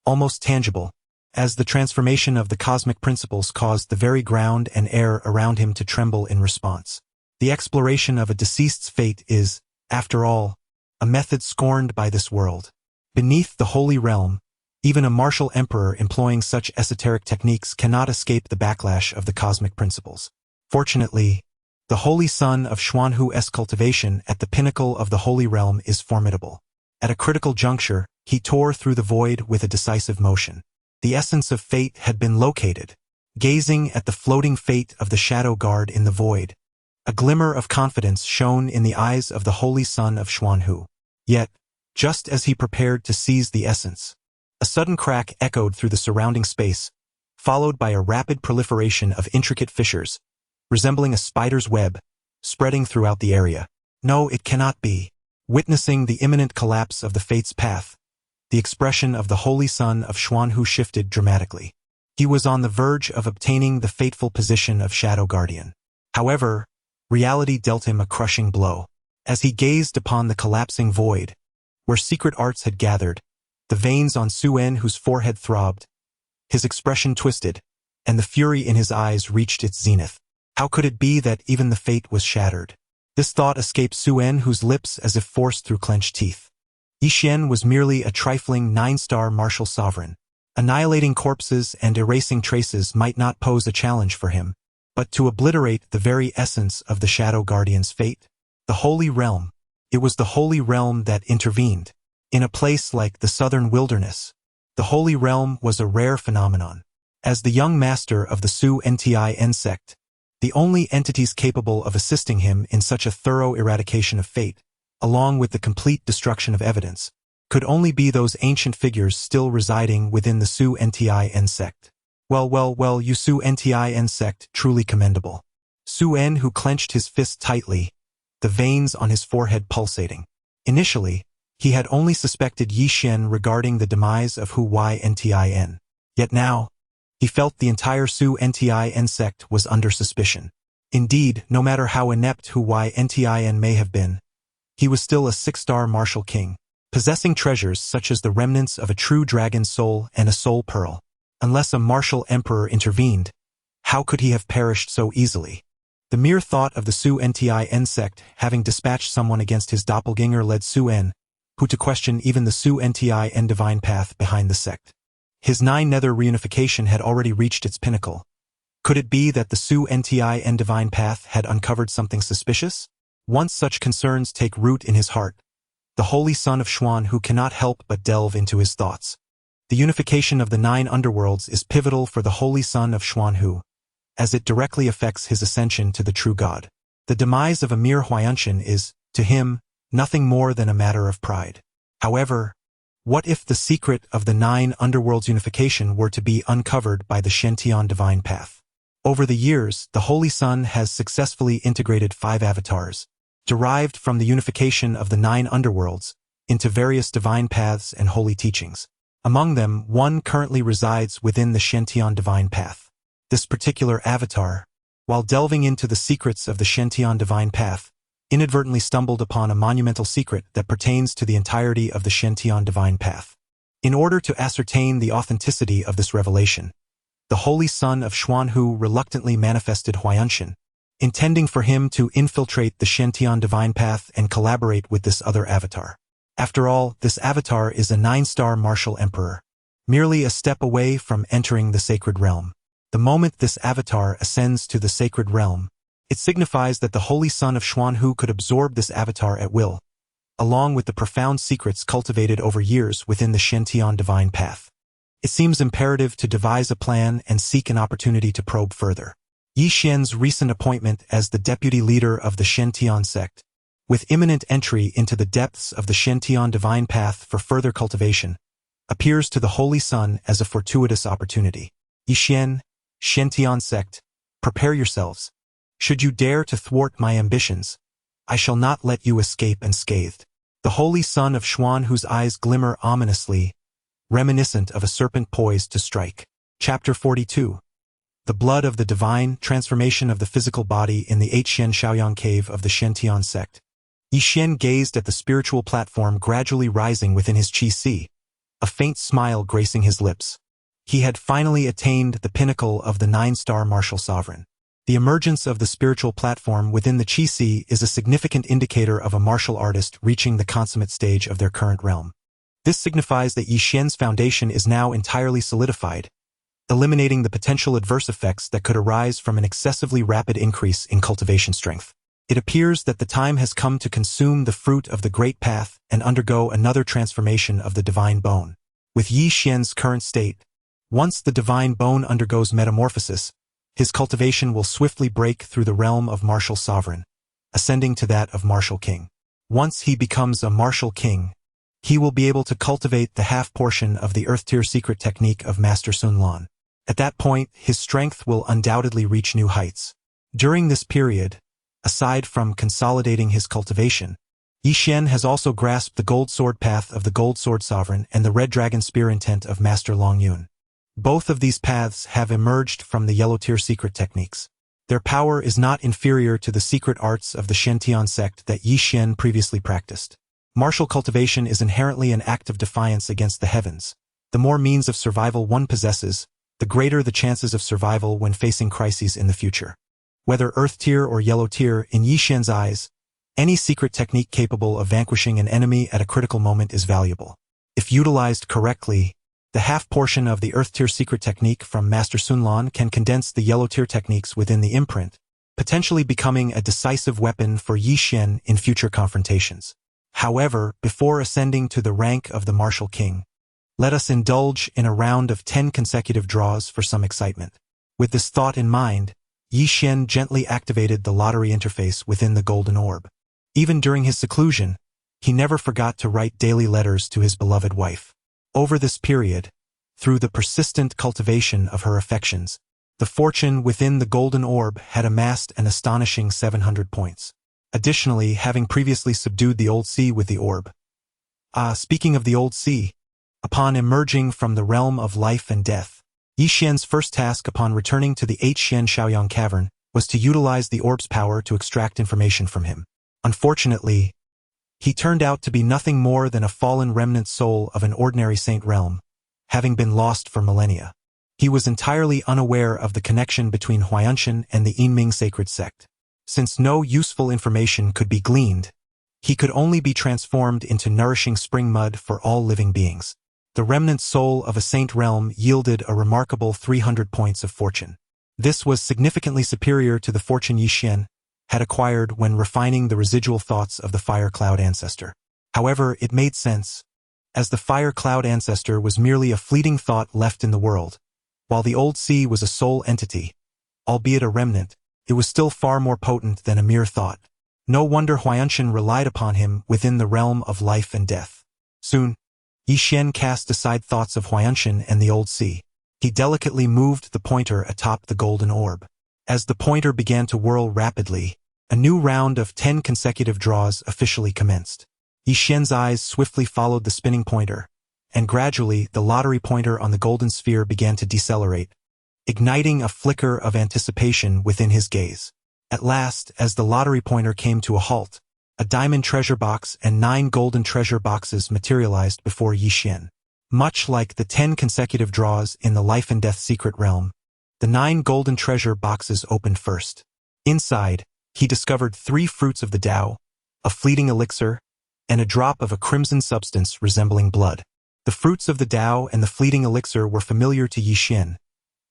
almost tangible, as the transformation of the cosmic principles caused the very ground and air around him to tremble in response. The exploration of a deceased's fate is, after all, a method scorned by this world. Beneath the Holy Realm, even a martial emperor employing such esoteric techniques cannot escape the backlash of the cosmic principles. Fortunately, the Holy Sun of Xuanhu's cultivation at the pinnacle of the Holy Realm is formidable. At a critical juncture, he tore through the void with a decisive motion. The essence of fate had been located. Gazing at the floating fate of the Shadow Guard in the void, a glimmer of confidence shone in the eyes of the Holy Sun of Xuanhu. Yet, just as he prepared to seize the essence, a sudden crack echoed through the surrounding space, followed by a rapid proliferation of intricate fissures, resembling a spider's web, spreading throughout the area. No, it cannot be. Witnessing the imminent collapse of the Fate's path, the expression of the Holy Sun of Xuanhu shifted dramatically. He was on the verge of obtaining the fateful position of Shadow Guardian. However, reality dealt him a crushing blow. As he gazed upon the collapsing void, where secret arts had gathered, the veins on Suen whose forehead throbbed, his expression twisted, and the fury in his eyes reached its zenith. How could it be that even the fate was shattered? This thought escaped Suen whose lips as if forced through clenched teeth. Yixian was merely a trifling 9-star martial sovereign. Annihilating corpses and erasing traces might not pose a challenge for him, but to obliterate the very essence of the Shadow Guardian's fate? The Holy Realm. It was the Holy Realm that intervened. In a place like the Southern Wilderness, the Holy Realm was a rare phenomenon. As the young master of the Su-Ntin sect, the only entities capable of assisting him in such a thorough eradication of fate, along with the complete destruction of evidence, could only be those ancient figures still residing within the Su-Ntin sect. Well, you Su-Ntin sect, truly commendable. Suen who clenched his fist tightly, the veins on his forehead pulsating. Initially, he had only suspected Yixian regarding the demise of Hu-Yntin. Yet now, he felt the entire Su-Ntin sect was under suspicion. Indeed, no matter how inept Hu-Yntin may have been, he was still a 6-star martial king, possessing treasures such as the remnants of a true dragon's soul and a soul pearl. Unless a martial emperor intervened, how could he have perished so easily? The mere thought of the Su-Ntin sect having dispatched someone against his doppelganger led Suen, who to question even the Su-Ntin divine path behind the sect. His 9-nether reunification had already reached its pinnacle. Could it be that the Su-Ntin divine path had uncovered something suspicious? Once such concerns take root in his heart, the holy son of Xuan who cannot help but delve into his thoughts. The unification of the 9 underworlds is pivotal for the holy son of Xuan Hu, as it directly affects his ascension to the true God. The demise of a mere Huayantian is, to him, nothing more than a matter of pride. However, what if the secret of the 9 underworlds unification were to be uncovered by the Shentian divine path? Over the years, the Holy Sun has successfully integrated 5 avatars, derived from the unification of the 9 underworlds, into various divine paths and holy teachings. Among them, one currently resides within the Shentian divine path. This particular avatar, while delving into the secrets of the Shentian divine path, inadvertently stumbled upon a monumental secret that pertains to the entirety of the Shentian divine path. In order to ascertain the authenticity of this revelation, the holy son of Xuan Hu reluctantly manifested Huayantian, intending for him to infiltrate the Shentian divine path and collaborate with this other avatar. After all, this avatar is a 9-star martial emperor, merely a step away from entering the sacred realm. The moment this avatar ascends to the sacred realm, it signifies that the holy son of Xuan Hu could absorb this avatar at will, along with the profound secrets cultivated over years within the Shentian divine path. It seems imperative to devise a plan and seek an opportunity to probe further. Yixian's recent appointment as the deputy leader of the Shentian sect, with imminent entry into the depths of the Shentian divine path for further cultivation, appears to the Holy Sun as a fortuitous opportunity. Yixian, Shentian sect, prepare yourselves. Should you dare to thwart my ambitions, I shall not let you escape unscathed. The holy son of Xuan whose eyes glimmer ominously, reminiscent of a serpent poised to strike. Chapter 42. The blood of the divine transformation of the physical body in the 8-Shen Shaoyang cave of the Shentian sect. Yixian gazed at the spiritual platform gradually rising within his qi, a faint smile gracing his lips. He had finally attained the pinnacle of the 9-star martial sovereign. The emergence of the spiritual platform within the qi is a significant indicator of a martial artist reaching the consummate stage of their current realm. This signifies that Yixian's foundation is now entirely solidified, eliminating the potential adverse effects that could arise from an excessively rapid increase in cultivation strength. It appears that the time has come to consume the fruit of the great path and undergo another transformation of the divine bone. With Yixian's current state, once the divine bone undergoes metamorphosis, his cultivation will swiftly break through the realm of martial sovereign, ascending to that of martial king. Once he becomes a martial king, he will be able to cultivate the half portion of the earth-tier secret technique of Master Sun Lan. At that point, his strength will undoubtedly reach new heights. During this period, aside from consolidating his cultivation, Yixian has also grasped the gold sword path of the gold sword sovereign and the red dragon spear intent of Master Long Yun. Both of these paths have emerged from the yellow tier secret techniques. Their power is not inferior to the secret arts of the Shintian sect that Yi Xian previously practiced. Martial cultivation is inherently an act of defiance against the heavens. The more means of survival one possesses, the greater the chances of survival when facing crises in the future. Whether earth tier or yellow tier, in Yi Xian's eyes, any secret technique capable of vanquishing an enemy at a critical moment is valuable. If utilized correctly, the half portion of the earth tier secret technique from Master Sun Lan can condense the yellow tier techniques within the imprint, potentially becoming a decisive weapon for Yi Xian in future confrontations. However, before ascending to the rank of the martial king, let us indulge in a round of 10 consecutive draws for some excitement. With this thought in mind, Yi Xian gently activated the lottery interface within the golden orb. Even during his seclusion, he never forgot to write daily letters to his beloved wife. Over this period, through the persistent cultivation of her affections, the fortune within the golden orb had amassed an astonishing 700 points. Additionally, having previously subdued the old sea with the orb. Speaking of the old sea, upon emerging from the realm of life and death, Yi Xian's first task upon returning to the Xian Shaoyang cavern was to utilize the orb's power to extract information from him. Unfortunately, he turned out to be nothing more than a fallen remnant soul of an ordinary saint realm, having been lost for millennia. He was entirely unaware of the connection between Huayanshan and the Yinming sacred sect. Since no useful information could be gleaned, he could only be transformed into nourishing spring mud for all living beings. The remnant soul of a saint realm yielded a remarkable 300 points of fortune. This was significantly superior to the fortune Yi Xian had acquired when refining the residual thoughts of the fire cloud ancestor. However, it made sense, as the fire cloud ancestor was merely a fleeting thought left in the world, while the old sea was a soul entity, albeit a remnant. It was still far more potent than a mere thought. No wonder Huayanshan relied upon him within the realm of life and death. Soon, Yi Xian cast aside thoughts of Huayanshan and the old sea. He delicately moved the pointer atop the golden orb. As the pointer began to whirl rapidly, a new round of 10 consecutive draws officially commenced. Yi Xian's eyes swiftly followed the spinning pointer, and gradually the lottery pointer on the golden sphere began to decelerate, igniting a flicker of anticipation within his gaze. At last, as the lottery pointer came to a halt, a diamond treasure box and 9 golden treasure boxes materialized before Yi Xian. Much like the 10 consecutive draws in the life and death secret realm, the 9 golden treasure boxes opened first. Inside, he discovered 3 fruits of the Dao, a fleeting elixir, and a drop of a crimson substance resembling blood. The fruits of the Dao and the fleeting elixir were familiar to Yi Xian,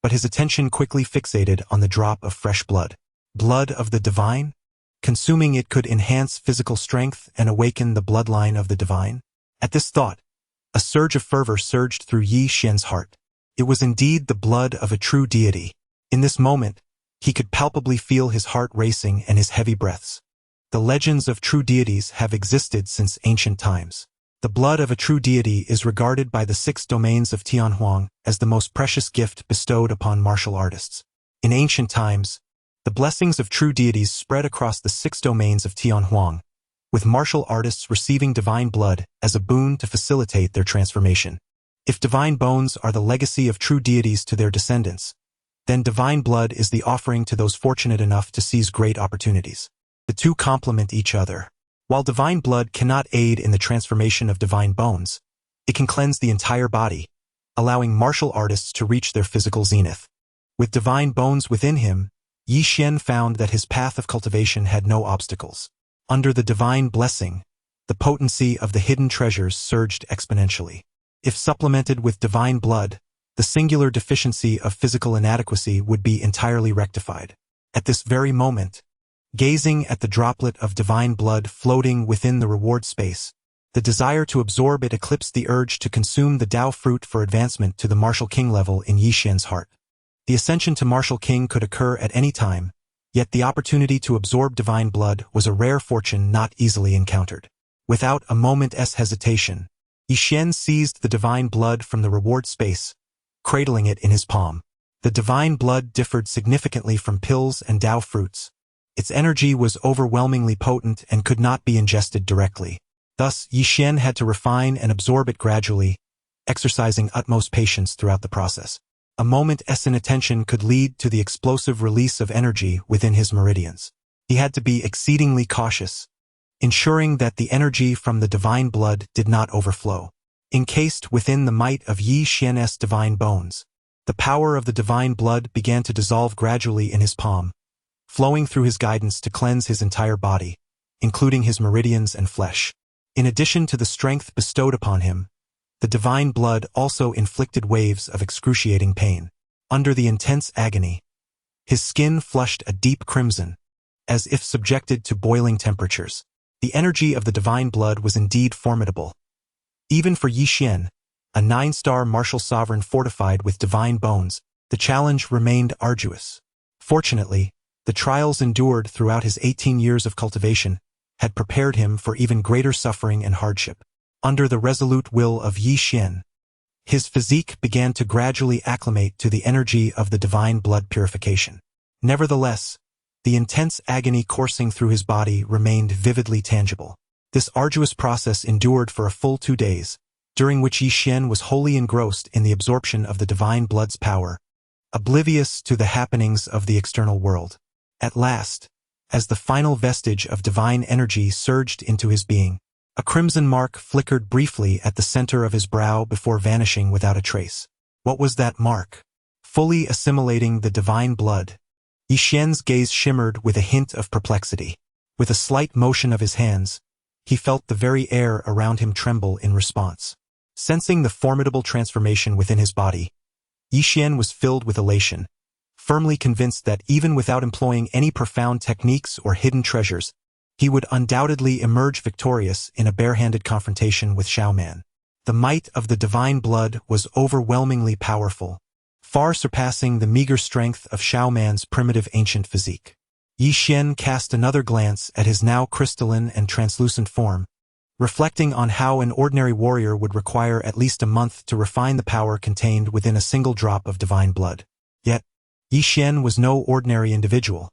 but his attention quickly fixated on the drop of fresh blood. Blood of the divine? Consuming it could enhance physical strength and awaken the bloodline of the divine? At this thought, a surge of fervor surged through Yi Xian's heart. It was indeed the blood of a true deity. In this moment, he could palpably feel his heart racing and his heavy breaths. The legends of true deities have existed since ancient times. The blood of a true deity is regarded by the 6 domains of Tianhuang as the most precious gift bestowed upon martial artists. In ancient times, the blessings of true deities spread across the 6 domains of Tianhuang, with martial artists receiving divine blood as a boon to facilitate their transformation. If divine bones are the legacy of true deities to their descendants, then divine blood is the offering to those fortunate enough to seize great opportunities. The two complement each other. While divine blood cannot aid in the transformation of divine bones, it can cleanse the entire body, allowing martial artists to reach their physical zenith. With divine bones within him, Yi Xian found that his path of cultivation had no obstacles. Under the divine blessing, the potency of the hidden treasures surged exponentially. If supplemented with divine blood, the singular deficiency of physical inadequacy would be entirely rectified. At this very moment, gazing at the droplet of divine blood floating within the reward space, the desire to absorb it eclipsed the urge to consume the Dao fruit for advancement to the martial king level in Yi Xian's heart. The ascension to martial king could occur at any time, yet the opportunity to absorb divine blood was a rare fortune not easily encountered. Without a moment's hesitation, Yi Xian seized the divine blood from the reward space, cradling it in his palm. The divine blood differed significantly from pills and Dao fruits. Its energy was overwhelmingly potent and could not be ingested directly. Thus, Yi Xian had to refine and absorb it gradually, exercising utmost patience throughout the process. A moment's inattention could lead to the explosive release of energy within his meridians. He had to be exceedingly cautious, ensuring that the energy from the divine blood did not overflow. Encased within the might of Yi Xian's divine bones, the power of the divine blood began to dissolve gradually in his palm, flowing through his guidance to cleanse his entire body, including his meridians and flesh. In addition to the strength bestowed upon him, the divine blood also inflicted waves of excruciating pain. Under the intense agony, his skin flushed a deep crimson, as if subjected to boiling temperatures. The energy of the divine blood was indeed formidable. Even for Yi Xian, a 9-star martial sovereign fortified with divine bones, the challenge remained arduous. Fortunately, the trials endured throughout his 18 years of cultivation had prepared him for even greater suffering and hardship. Under the resolute will of Yi Xian, his physique began to gradually acclimate to the energy of the divine blood purification. Nevertheless, the intense agony coursing through his body remained vividly tangible. This arduous process endured for a full 2 days, during which Yi Xian was wholly engrossed in the absorption of the divine blood's power, oblivious to the happenings of the external world. At last, as the final vestige of divine energy surged into his being, a crimson mark flickered briefly at the center of his brow before vanishing without a trace. What was that mark? Fully assimilating the divine blood, Yi Xian's gaze shimmered with a hint of perplexity. With a slight motion of his hands, he felt the very air around him tremble in response. Sensing the formidable transformation within his body, Yi Xian was filled with elation, firmly convinced that even without employing any profound techniques or hidden treasures, he would undoubtedly emerge victorious in a barehanded confrontation with Xiaoman. The might of the divine blood was overwhelmingly powerful, far surpassing the meager strength of Xiaoman's primitive ancient physique. Yi Xian cast another glance at his now crystalline and translucent form, reflecting on how an ordinary warrior would require at least a month to refine the power contained within a single drop of divine blood. Yet, Yi Xian was no ordinary individual.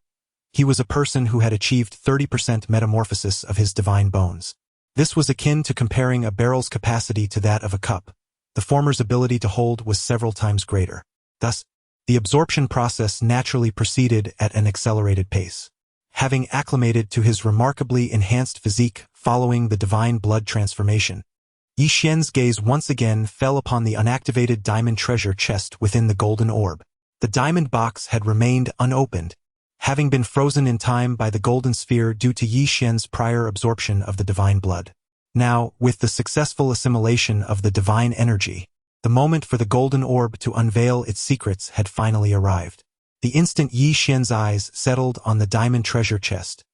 He was a person who had achieved 30% metamorphosis of his divine bones. This was akin to comparing a barrel's capacity to that of a cup. The former's ability to hold was several times greater. Thus, the absorption process naturally proceeded at an accelerated pace. Having acclimated to his remarkably enhanced physique following the divine blood transformation, Yi Xian's gaze once again fell upon the unactivated diamond treasure chest within the golden orb. The diamond box had remained unopened, having been frozen in time by the golden sphere due to Yi Xian's prior absorption of the divine blood. Now, with the successful assimilation of the divine energy, the moment for the golden orb to unveil its secrets had finally arrived. The instant Yi Xian's eyes settled on the diamond treasure chest,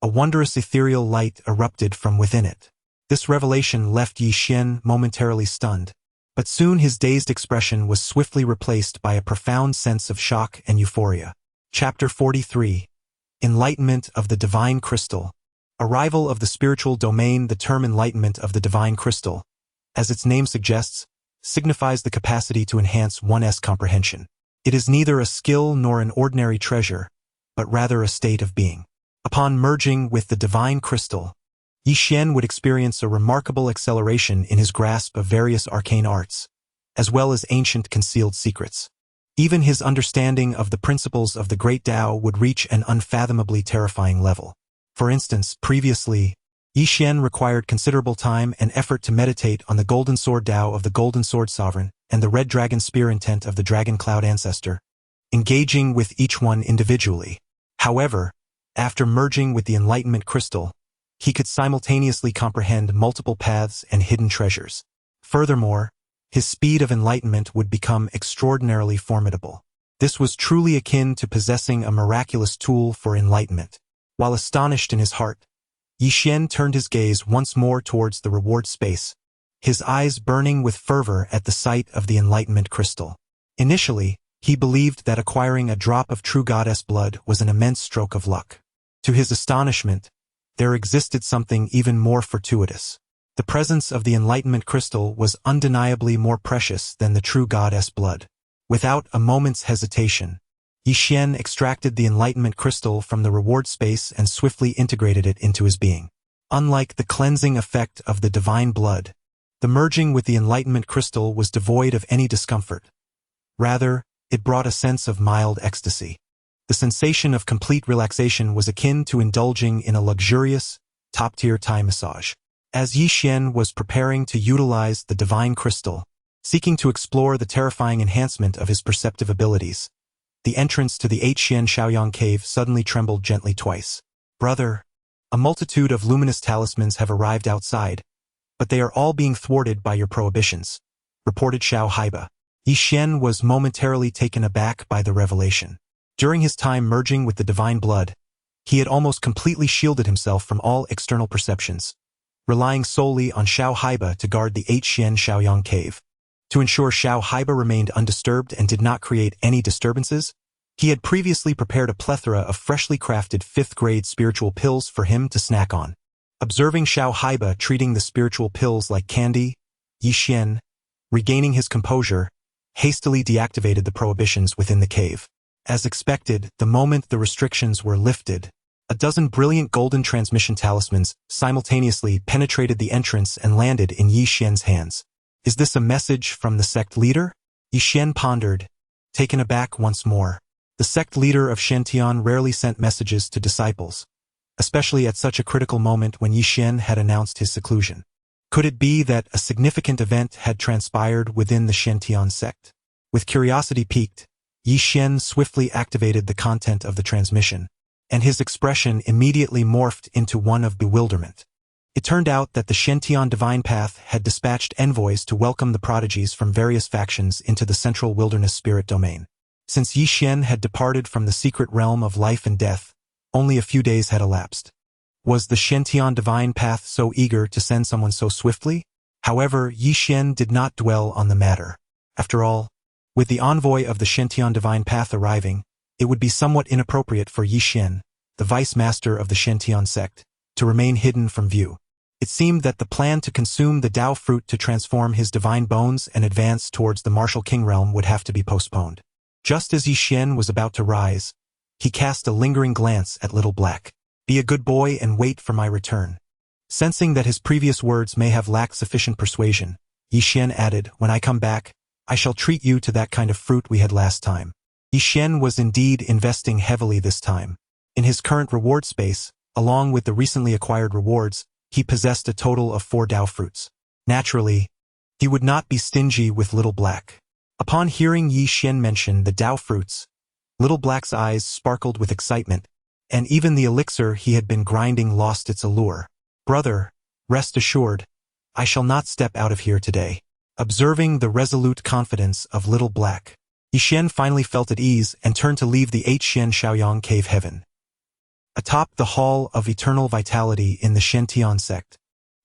a wondrous ethereal light erupted from within it. This revelation left Yi Xian momentarily stunned, but soon his dazed expression was swiftly replaced by a profound sense of shock and euphoria. Chapter 43. Enlightenment of the Divine Crystal. Arrival of the spiritual domain. The term enlightenment of the divine crystal, as its name suggests, signifies the capacity to enhance one's comprehension. It is neither a skill nor an ordinary treasure, but rather a state of being. Upon merging with the divine crystal, Yi Xian would experience a remarkable acceleration in his grasp of various arcane arts, as well as ancient concealed secrets. Even his understanding of the principles of the Great Dao would reach an unfathomably terrifying level. For instance, previously, Yi Xian required considerable time and effort to meditate on the Golden Sword Dao of the Golden Sword Sovereign and the Red Dragon Spear intent of the Dragon Cloud Ancestor, engaging with each one individually. However, after merging with the Enlightenment Crystal, he could simultaneously comprehend multiple paths and hidden treasures. Furthermore, his speed of enlightenment would become extraordinarily formidable. This was truly akin to possessing a miraculous tool for enlightenment. While astonished in his heart, Yi Xian turned his gaze once more towards the reward space, his eyes burning with fervor at the sight of the Enlightenment Crystal. Initially, he believed that acquiring a drop of true goddess blood was an immense stroke of luck. To his astonishment, there existed something even more fortuitous. The presence of the Enlightenment Crystal was undeniably more precious than the true goddess blood. Without a moment's hesitation, Yi Xian extracted the Enlightenment Crystal from the reward space and swiftly integrated it into his being. Unlike the cleansing effect of the divine blood, the merging with the Enlightenment Crystal was devoid of any discomfort. Rather, It brought a sense of mild ecstasy. The sensation of complete relaxation was akin to indulging in a luxurious, top-tier Thai massage. As Yi Xian was preparing to utilize the divine crystal, seeking to explore the terrifying enhancement of his perceptive abilities, the entrance to the 8 Xian Shaoyang cave suddenly trembled gently twice. Brother, a multitude of luminous talismans have arrived outside, but they are all being thwarted by your prohibitions, reported Xiao Haiba. Yi Xian was momentarily taken aback by the revelation. During his time merging with the divine blood, he had almost completely shielded himself from all external perceptions, relying solely on Xiao Haiba to guard the 8 Xian Shaoyang cave. To ensure Xiao Haiba remained undisturbed and did not create any disturbances, he had previously prepared a plethora of freshly crafted 5th-grade spiritual pills for him to snack on. Observing Xiao Haiba treating the spiritual pills like candy, Yi Xian, regaining his composure, hastily deactivated the prohibitions within the cave. As expected, the moment the restrictions were lifted, a dozen brilliant golden transmission talismans simultaneously penetrated the entrance and landed in Yi Xian's hands. Is this a message from the sect leader? Yi Xian pondered, taken aback once more. The sect leader of Shantian rarely sent messages to disciples, especially at such a critical moment when Yi Xian had announced his seclusion. Could it be that a significant event had transpired within the Shantian sect? With curiosity piqued, Yi Xian swiftly activated the content of the transmission, and his expression immediately morphed into one of bewilderment. It turned out that the Shantian Divine Path had dispatched envoys to welcome the prodigies from various factions into the central wilderness spirit domain. Since Yi Xian had departed from the secret realm of life and death, only a few days had elapsed. Was the Shantian Divine Path so eager to send someone so swiftly? However, Yi Xian did not dwell on the matter. After all, with the envoy of the Shantian Divine Path arriving, it would be somewhat inappropriate for Yi Xian, the vice master of the Shantian sect, to remain hidden from view. It seemed that the plan to consume the Dao fruit to transform his divine bones and advance towards the martial king realm would have to be postponed. Just as Yi Xian was about to rise, he cast a lingering glance at Little Black. Be a good boy and wait for my return. Sensing that his previous words may have lacked sufficient persuasion, Yi Xian added, when I come back, I shall treat you to that kind of fruit we had last time. Yi Xian was indeed investing heavily this time. In his current reward space, along with the recently acquired rewards, he possessed a total of 4 Dao fruits. Naturally, he would not be stingy with Little Black. Upon hearing Yi Xian mention the Dao fruits, Little Black's eyes sparkled with excitement, and even the elixir he had been grinding lost its allure. Brother, rest assured, I shall not step out of here today. Observing the resolute confidence of Little Black, Yi Xian finally felt at ease and turned to leave the 8 Xian Shaoyang cave heaven. Atop the Hall of Eternal Vitality in the Shantian sect,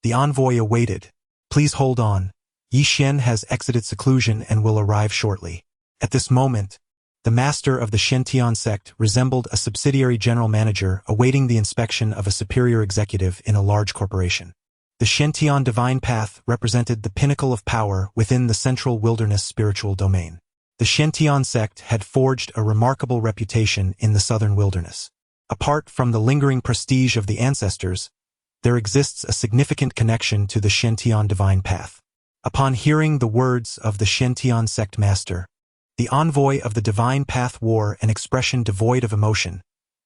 the envoy awaited. Please hold on. Yi Xian has exited seclusion and will arrive shortly. At this moment, the master of the Shantian sect resembled a subsidiary general manager awaiting the inspection of a superior executive in a large corporation. The Shantian Divine Path represented the pinnacle of power within the central wilderness spiritual domain. The Shantian sect had forged a remarkable reputation in the southern wilderness. Apart from the lingering prestige of the ancestors, there exists a significant connection to the Shantian Divine Path. Upon hearing the words of the Shantian sect master, the envoy of the Divine Path wore an expression devoid of emotion,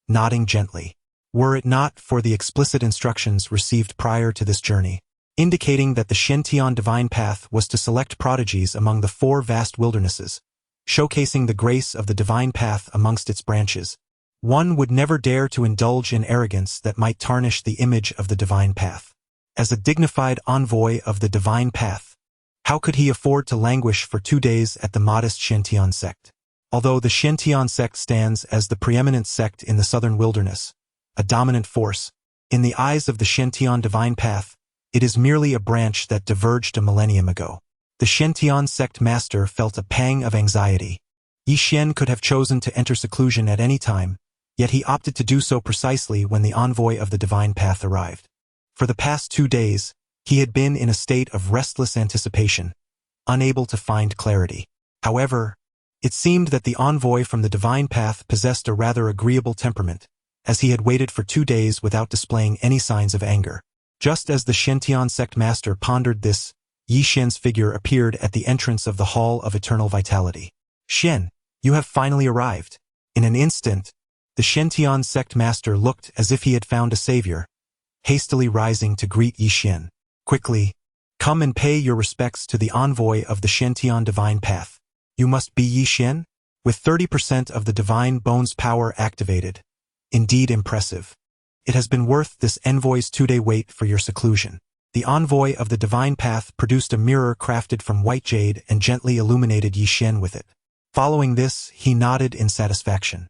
nodding gently. Were it not for the explicit instructions received prior to this journey, indicating that the Shantian Divine Path was to select prodigies among the 4 vast wildernesses, showcasing the grace of the Divine Path amongst its branches, one would never dare to indulge in arrogance that might tarnish the image of the Divine Path. As a dignified envoy of the Divine Path, how could he afford to languish for 2 days at the modest Shantian sect? Although the Shantian sect stands as the preeminent sect in the southern wilderness, a dominant force, in the eyes of the Shantian Divine Path, it is merely a branch that diverged a millennium ago. The Shantian sect master felt a pang of anxiety. Yi Xian could have chosen to enter seclusion at any time, yet he opted to do so precisely when the envoy of the Divine Path arrived. For the past 2 days, he had been in a state of restless anticipation, unable to find clarity. However, it seemed that the envoy from the Divine Path possessed a rather agreeable temperament, as he had waited for 2 days without displaying any signs of anger. Just as the Shantian sect master pondered this, Yi Xian's figure appeared at the entrance of the Hall of Eternal Vitality. Xian, You have finally arrived. In an instant, the Shentian sect master looked as if he had found a savior, hastily rising to greet Yi Xian. Quickly, come and pay your respects to the envoy of the Shentian divine path. You must be Yi Xian? With 30% of the divine bone's power activated. Indeed impressive. It has been worth this envoy's 2-day wait for your seclusion. The envoy of the divine path produced a mirror crafted from white jade and gently illuminated Yi Xian with it. Following this, he nodded in satisfaction.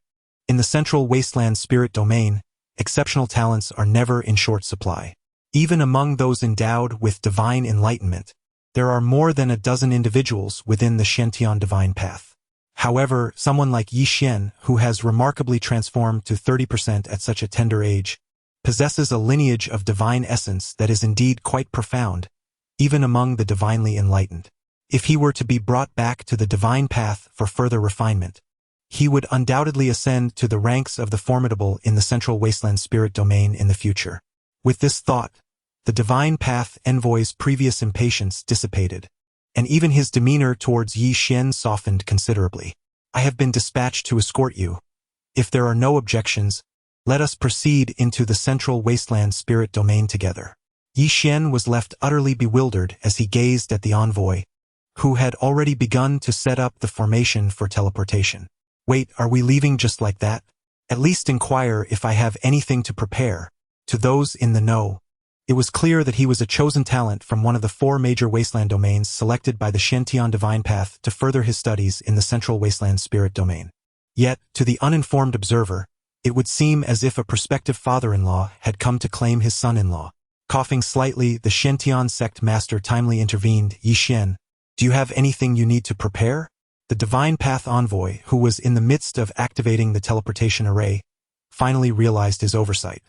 In the central wasteland spirit domain, exceptional talents are never in short supply. Even among those endowed with divine enlightenment, there are more than a dozen individuals within the Shentian divine path. However, someone like Yi Xian, who has remarkably transformed to 30% at such a tender age, possesses a lineage of divine essence that is indeed quite profound, even among the divinely enlightened. If he were to be brought back to the divine path for further refinement, he would undoubtedly ascend to the ranks of the formidable in the central wasteland spirit domain in the future. With this thought, the divine path envoy's previous impatience dissipated, and even his demeanor towards Yi Xian softened considerably. I have been dispatched to escort you. If there are no objections, let us proceed into the central wasteland spirit domain together. Yi Xian was left utterly bewildered as he gazed at the envoy, who had already begun to set up the formation for teleportation. Wait, are we leaving just like that? At least inquire if I have anything to prepare. To those in the know, it was clear that he was a chosen talent from one of the 4 major wasteland domains selected by the Shentian divine path to further his studies in the central wasteland spirit domain. Yet, to the uninformed observer, it would seem as if a prospective father-in-law had come to claim his son-in-law. Coughing slightly, the Shentian sect master timely intervened. Yi Xian, do you have anything you need to prepare? The divine path envoy, who was in the midst of activating the teleportation array, finally realized his oversight.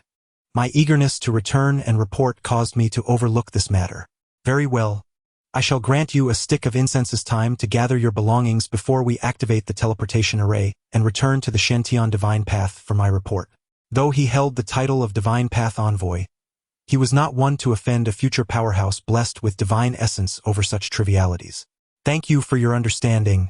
My eagerness to return and report caused me to overlook this matter. Very well. I shall grant you a stick of incense's time to gather your belongings before we activate the teleportation array and return to the Shentian divine path for my report. Though he held the title of divine path envoy, he was not one to offend a future powerhouse blessed with divine essence over such trivialities. Thank you for your understanding.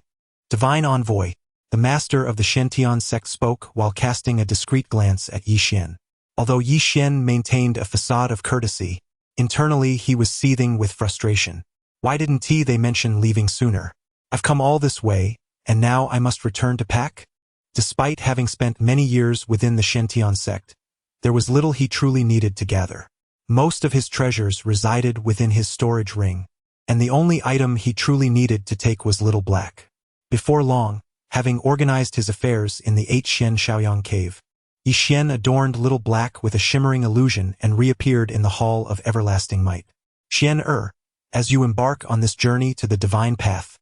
Divine envoy, the master of the Shentian sect spoke while casting a discreet glance at Yi Xian. Although Yi Xian maintained a facade of courtesy, internally he was seething with frustration. Why didn't they mention leaving sooner? I've come all this way, and now I must return to pack? Despite having spent many years within the Shentian sect, there was little he truly needed to gather. Most of his treasures resided within his storage ring, and the only item he truly needed to take was Little Black. Before long, having organized his affairs in the 8 Shen Shaoyang cave, Yi Xian adorned Little Black with a shimmering illusion and reappeared in the Hall of Everlasting Might. Xian, as you embark on this journey to the divine path,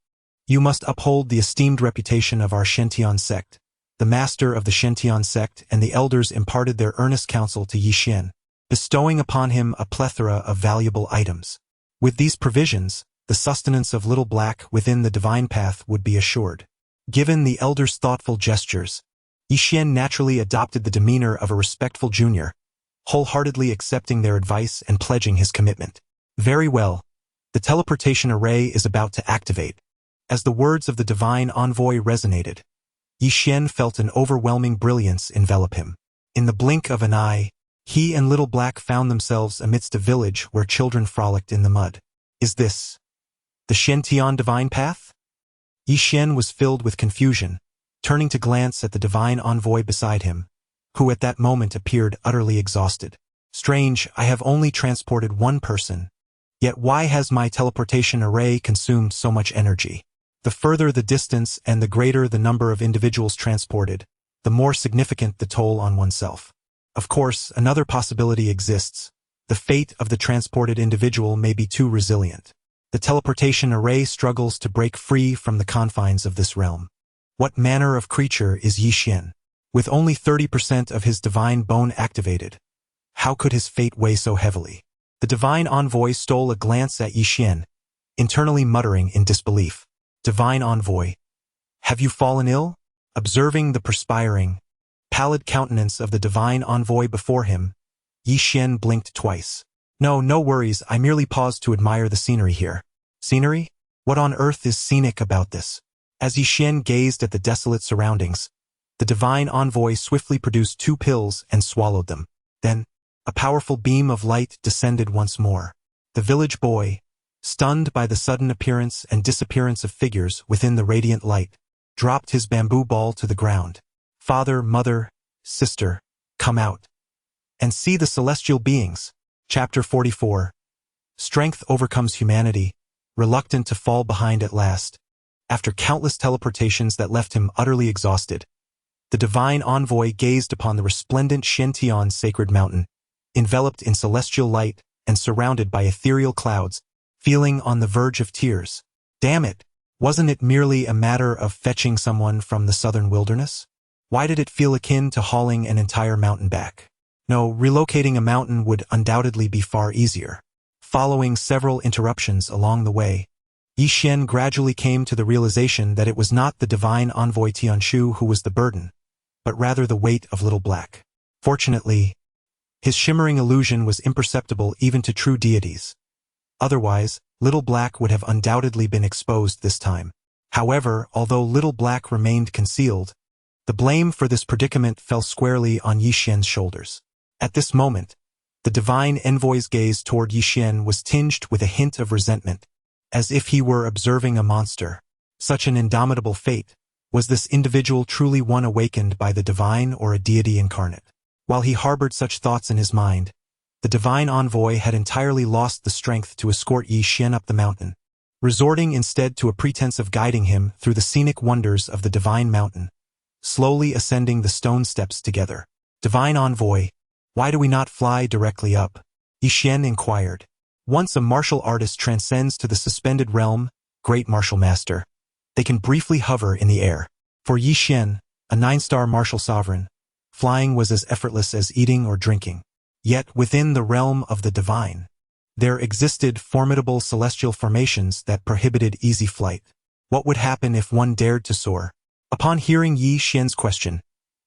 you must uphold the esteemed reputation of our Shentian sect. The master of the Shentian sect and the elders imparted their earnest counsel to Yi Xian, bestowing upon him a plethora of valuable items. With these provisions, the sustenance of Little Black within the divine path would be assured. Given the elders' thoughtful gestures, Yi Xian naturally adopted the demeanor of a respectful junior, wholeheartedly accepting their advice and pledging his commitment. Very well. The teleportation array is about to activate. As the words of the divine envoy resonated, Yi Xian felt an overwhelming brilliance envelop him. In the blink of an eye, he and Little Black found themselves amidst a village where children frolicked in the mud. Is this the Shentian divine path? Yi Xian was filled with confusion, turning to glance at the divine envoy beside him, who at that moment appeared utterly exhausted. Strange, I have only transported one person. Yet why has my teleportation array consumed so much energy? The further the distance and the greater the number of individuals transported, the more significant the toll on oneself. Of course, another possibility exists. The fate of the transported individual may be too resilient. The teleportation array struggles to break free from the confines of this realm. What manner of creature is Yi Xian? With only 30% of his divine bone activated, how could his fate weigh so heavily? The divine envoy stole a glance at Yi Xian, internally muttering in disbelief. Divine envoy, have you fallen ill? Observing the perspiring, pallid countenance of the divine envoy before him, Yi Xian blinked twice. No worries, I merely paused to admire the scenery here. Scenery? What on earth is scenic about this? As Yi Xian gazed at the desolate surroundings, the divine envoy swiftly produced 2 pills and swallowed them. Then, a powerful beam of light descended once more. The village boy, stunned by the sudden appearance and disappearance of figures within the radiant light, dropped his bamboo ball to the ground. Father, mother, sister, come out and see the celestial beings. Chapter 44. Strength overcomes humanity, reluctant to fall behind at last. After countless teleportations that left him utterly exhausted, the divine envoy gazed upon the resplendent Shentian sacred mountain, enveloped in celestial light and surrounded by ethereal clouds, feeling on the verge of tears. Damn it! Wasn't it merely a matter of fetching someone from the southern wilderness? Why did it feel akin to hauling an entire mountain back? No, relocating a mountain would undoubtedly be far easier. Following several interruptions along the way, Yi Xian gradually came to the realization that it was not the divine envoy Tianshu who was the burden, but rather the weight of Little Black. Fortunately, his shimmering illusion was imperceptible even to true deities. Otherwise, Little Black would have undoubtedly been exposed this time. However, although Little Black remained concealed, the blame for this predicament fell squarely on Yi Xian's shoulders. At this moment, the divine envoy's gaze toward Yi Xian was tinged with a hint of resentment, as if he were observing a monster. Such an indomitable fate. Was this individual truly one awakened by the divine or a deity incarnate? While he harbored such thoughts in his mind, the divine envoy had entirely lost the strength to escort Yi Xian up the mountain, resorting instead to a pretense of guiding him through the scenic wonders of the divine mountain, slowly ascending the stone steps together. Divine envoy, why do we not fly directly up? Yi Xian inquired. Once a martial artist transcends to the suspended realm, great martial master, they can briefly hover in the air. For Yi Xian, a 9-star martial sovereign, flying was as effortless as eating or drinking. Yet within the realm of the divine, there existed formidable celestial formations that prohibited easy flight. What would happen if one dared to soar? Upon hearing Yi Xian's question,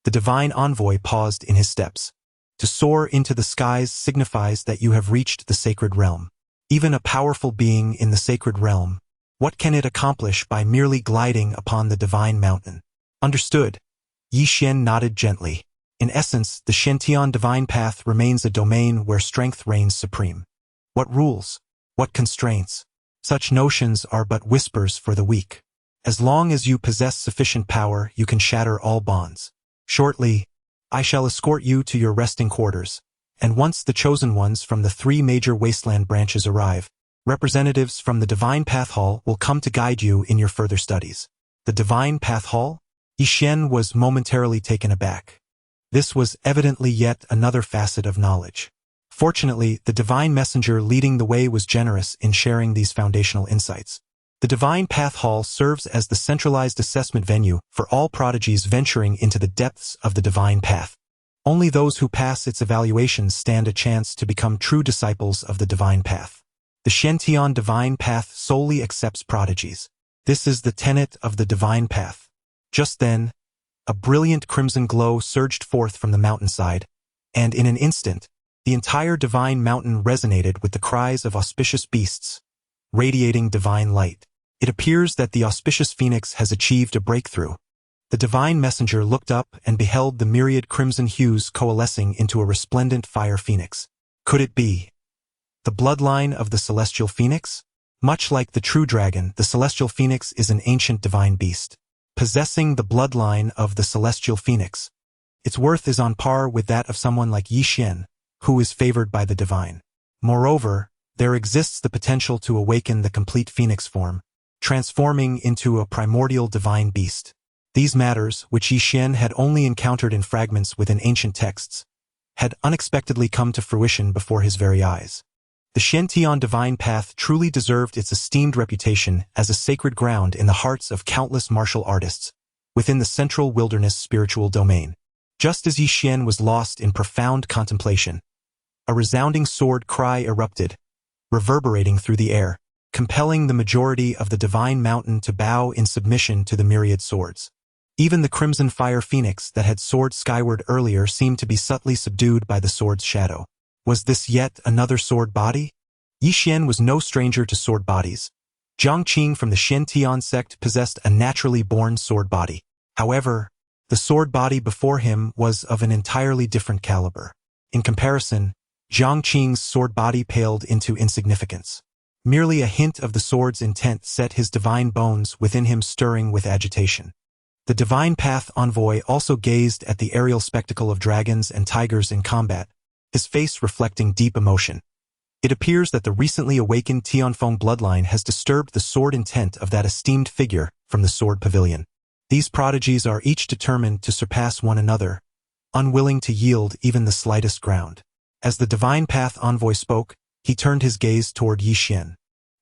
the divine envoy paused in his steps. To soar into the skies signifies that you have reached the sacred realm. Even a powerful being in the sacred realm, what can it accomplish by merely gliding upon the divine mountain? Understood. Yi Xian nodded gently. In essence, the Shentian divine path remains a domain where strength reigns supreme. What rules? What constraints? Such notions are but whispers for the weak. As long as you possess sufficient power, you can shatter all bonds. Shortly, I shall escort you to your resting quarters, and once the chosen ones from the 3 major wasteland branches arrive, representatives from the Divine Path Hall will come to guide you in your further studies. The Divine Path Hall? Yi Xian was momentarily taken aback. This was evidently yet another facet of knowledge. Fortunately, the divine messenger leading the way was generous in sharing these foundational insights. The Divine Path Hall serves as the centralized assessment venue for all prodigies venturing into the depths of the divine path. Only those who pass its evaluations stand a chance to become true disciples of the divine path. The Shentian divine path solely accepts prodigies. This is the tenet of the divine path. Just then, a brilliant crimson glow surged forth from the mountainside, and in an instant, the entire divine mountain resonated with the cries of auspicious beasts, radiating divine light. It appears that the auspicious phoenix has achieved a breakthrough. The divine messenger looked up and beheld the myriad crimson hues coalescing into a resplendent fire phoenix. Could it be the bloodline of the celestial phoenix? Much like the true dragon, the celestial phoenix is an ancient divine beast, possessing the bloodline of the celestial phoenix. Its worth is on par with that of someone like Yi Xian, who is favored by the divine. Moreover, there exists the potential to awaken the complete phoenix form, transforming into a primordial divine beast. These matters, which Yi Xian had only encountered in fragments within ancient texts, had unexpectedly come to fruition before his very eyes. The Shentian divine path truly deserved its esteemed reputation as a sacred ground in the hearts of countless martial artists, within the central wilderness spiritual domain. Just as Yi Xian was lost in profound contemplation, a resounding sword cry erupted, reverberating through the air, compelling the majority of the divine mountain to bow in submission to the myriad swords. Even the crimson fire phoenix that had soared skyward earlier seemed to be subtly subdued by the sword's shadow. Was this yet another sword body? Yi Xian was no stranger to sword bodies, Jiang Qing from the Shen-Tian sect possessed a naturally born sword body. However, the sword body before him was of an entirely different caliber. In comparison, Jiang Qing's sword body paled into insignificance. Merely a hint of the sword's intent set his divine bones within him stirring with agitation. The divine path envoy also gazed at the aerial spectacle of dragons and tigers in combat, his face reflecting deep emotion. It appears that the recently awakened Tianfeng bloodline has disturbed the sword intent of that esteemed figure from the sword pavilion. These prodigies are each determined to surpass one another, unwilling to yield even the slightest ground. As the divine path envoy spoke, he turned his gaze toward Yi Xian.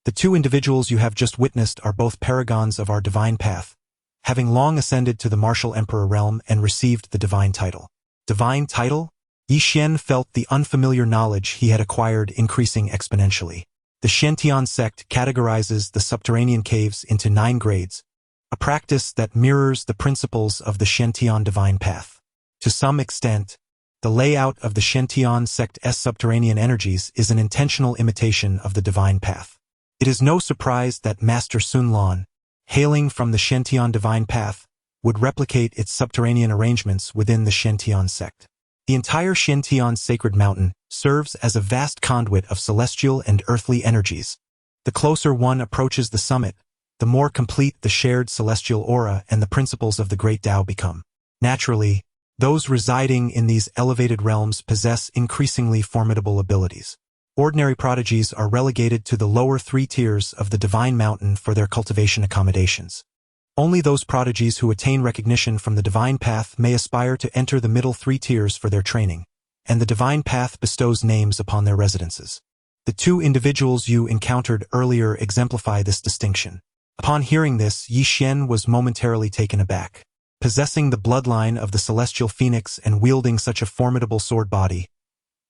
The two individuals you have just witnessed are both paragons of our divine path, having long ascended to the martial emperor realm and received the divine title. Divine title? Yi Xian felt the unfamiliar knowledge he had acquired increasing exponentially. The Shen-Tian sect categorizes the subterranean caves into 9 grades, a practice that mirrors the principles of the Shen-Tian divine path. To some extent, the layout of the Shen-Tian sect's subterranean energies is an intentional imitation of the divine path. It is no surprise that Master Sun Lan, hailing from the Shen-Tian divine path, would replicate its subterranean arrangements within the Shen-Tian sect. The entire Shen-Tian sacred mountain serves as a vast conduit of celestial and earthly energies. The closer one approaches the summit, the more complete the shared celestial aura and the principles of the great Tao become. Naturally, those residing in these elevated realms possess increasingly formidable abilities. Ordinary prodigies are relegated to the lower 3 tiers of the divine mountain for their cultivation accommodations. Only those prodigies who attain recognition from the divine path may aspire to enter the middle 3 tiers for their training, and the divine path bestows names upon their residences. The 2 individuals you encountered earlier exemplify this distinction. Upon hearing this, Yi Xian was momentarily taken aback. Possessing the bloodline of the celestial phoenix and wielding such a formidable sword body,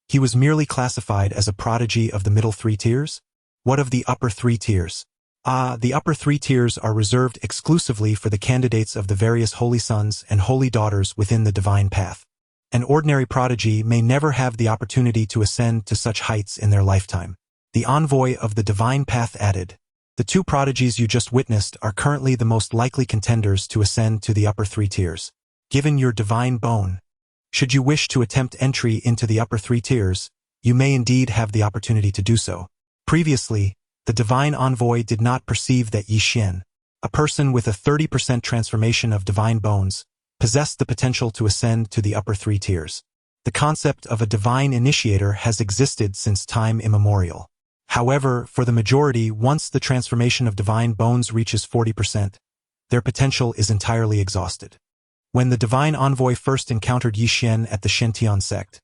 he was merely classified as a prodigy of the middle 3 tiers? What of the upper 3 tiers? The upper 3 tiers are reserved exclusively for the candidates of the various holy sons and holy daughters within the divine path. An ordinary prodigy may never have the opportunity to ascend to such heights in their lifetime. The envoy of the divine path added, "The 2 prodigies you just witnessed are currently the most likely contenders to ascend to the upper 3 tiers. Given your divine bone, should you wish to attempt entry into the upper 3 tiers, you may indeed have the opportunity to do so." Previously, the divine envoy did not perceive that Yi Xian, a person with a 30% transformation of divine bones, possessed the potential to ascend to the upper 3 tiers. The concept of a divine initiator has existed since time immemorial. However, for the majority, once the transformation of divine bones reaches 40%, their potential is entirely exhausted. When the divine envoy first encountered Yi Xian at the Shen-Tian sect,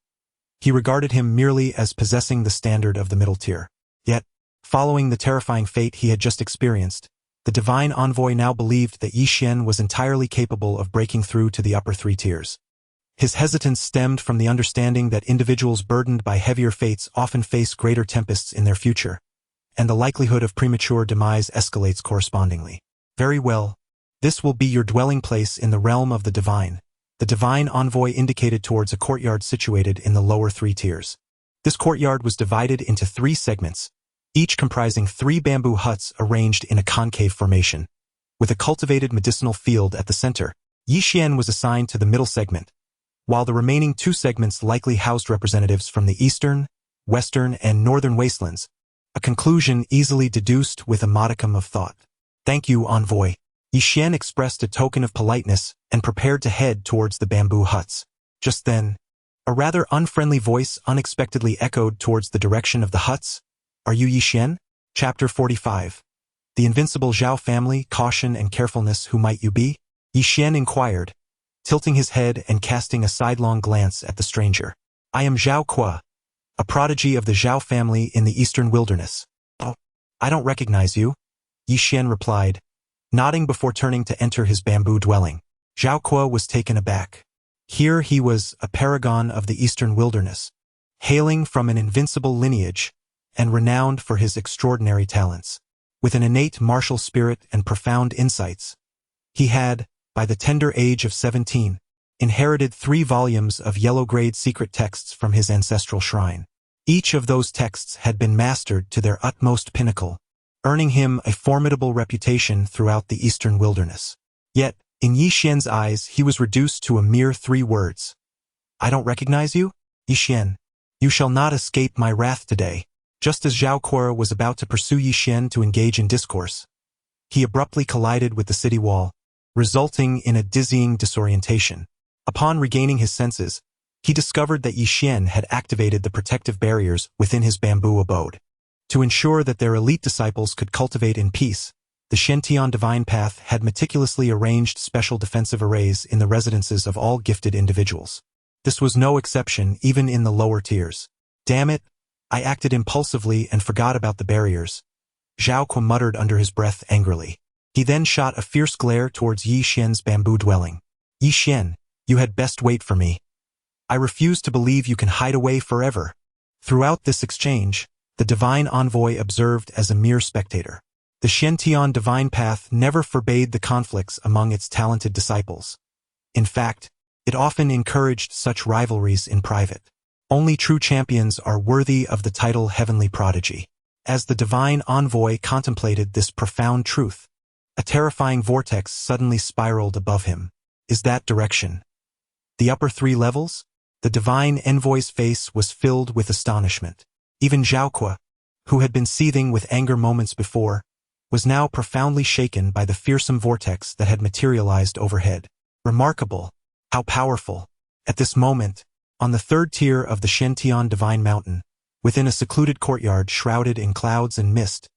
he regarded him merely as possessing the standard of the middle tier. Yet, following the terrifying fate he had just experienced, the divine envoy now believed that Yi Xian was entirely capable of breaking through to the upper 3 tiers. His hesitance stemmed from the understanding that individuals burdened by heavier fates often face greater tempests in their future, and the likelihood of premature demise escalates correspondingly. "Very well. This will be your dwelling place in the realm of the divine." The divine envoy indicated towards a courtyard situated in the lower 3 tiers. This courtyard was divided into 3 segments, each comprising 3 bamboo huts arranged in a concave formation. With a cultivated medicinal field at the center, Yi Xian was assigned to the middle segment, while the remaining 2 segments likely housed representatives from the eastern, western, and northern wastelands, a conclusion easily deduced with a modicum of thought. "Thank you, envoy." Yi Xian expressed a token of politeness and prepared to head towards the bamboo huts. Just then, a rather unfriendly voice unexpectedly echoed towards the direction of the huts. "Are you Yi Xian?" Chapter 45. The invincible Zhao family, caution and carefulness, who might you be? Yi Xian inquired, tilting his head and casting a sidelong glance at the stranger. "I am Zhao Kuo, a prodigy of the Zhao family in the eastern wilderness." "Oh, I don't recognize you," Yi Xian replied, nodding before turning to enter his bamboo dwelling. Zhao Kuo was taken aback. Here he was, a paragon of the eastern wilderness, hailing from an invincible lineage, and renowned for his extraordinary talents. With an innate martial spirit and profound insights, he had, by the tender age of 17, inherited 3 volumes of yellow-grade secret texts from his ancestral shrine. Each of those texts had been mastered to their utmost pinnacle, earning him a formidable reputation throughout the eastern wilderness. Yet, in Yi Xian's eyes, he was reduced to a mere 3 words. I don't recognize you? Yi Xian, you shall not escape my wrath today. Just as Zhao Kuo was about to pursue Yi Xian to engage in discourse, he abruptly collided with the city wall, resulting in a dizzying disorientation. Upon regaining his senses, he discovered that Yi Xian had activated the protective barriers within his bamboo abode. To ensure that their elite disciples could cultivate in peace, the Shentian Divine Path had meticulously arranged special defensive arrays in the residences of all gifted individuals. This was no exception even in the lower tiers. Damn it, I acted impulsively and forgot about the barriers, Zhao Kuo muttered under his breath angrily. He then shot a fierce glare towards Yi Xian's bamboo dwelling. Yi Xian, you had best wait for me. I refuse to believe you can hide away forever. Throughout this exchange, the divine envoy observed as a mere spectator. The Shentian Divine Path never forbade the conflicts among its talented disciples. In fact, it often encouraged such rivalries in private. Only true champions are worthy of the title Heavenly Prodigy. As the divine envoy contemplated this profound truth, a terrifying vortex suddenly spiraled above him. Is that direction? The upper 3 levels? The divine envoy's face was filled with astonishment. Even Zhao Kuo, who had been seething with anger moments before, was now profoundly shaken by the fearsome vortex that had materialized overhead. Remarkable! How powerful! At this moment, on the 3rd tier of the Shentian Divine Mountain, within a secluded courtyard shrouded in clouds and mist,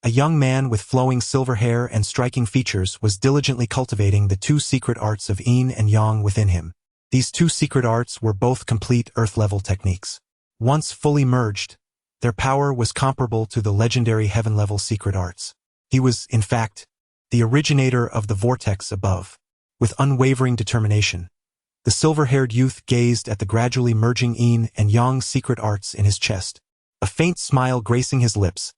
a young man with flowing silver hair and striking features was diligently cultivating the 2 secret arts of yin and yang within him. These 2 secret arts were both complete earth-level techniques. Once fully merged, their power was comparable to the legendary heaven-level secret arts. He was, in fact, the originator of the vortex above. With unwavering determination, the silver-haired youth gazed at the gradually merging yin and yang secret arts in his chest, a faint smile gracing his lips.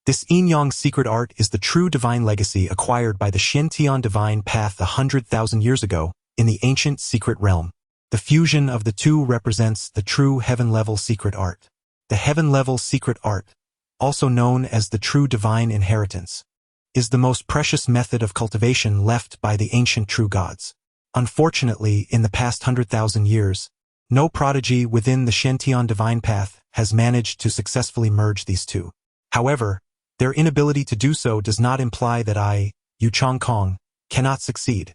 This yin-yang secret art is the true divine legacy acquired by the Shentian Divine Path 100,000 years ago in the ancient secret realm. The fusion of the 2 represents the true heaven-level secret art. The heaven-level secret art, also known as the true divine inheritance, is the most precious method of cultivation left by the ancient true gods. Unfortunately, in the past 100,000 years, no prodigy within the Shentian Divine Path has managed to successfully merge these 2. However, their inability to do so does not imply that I, Yu Changkong, cannot succeed.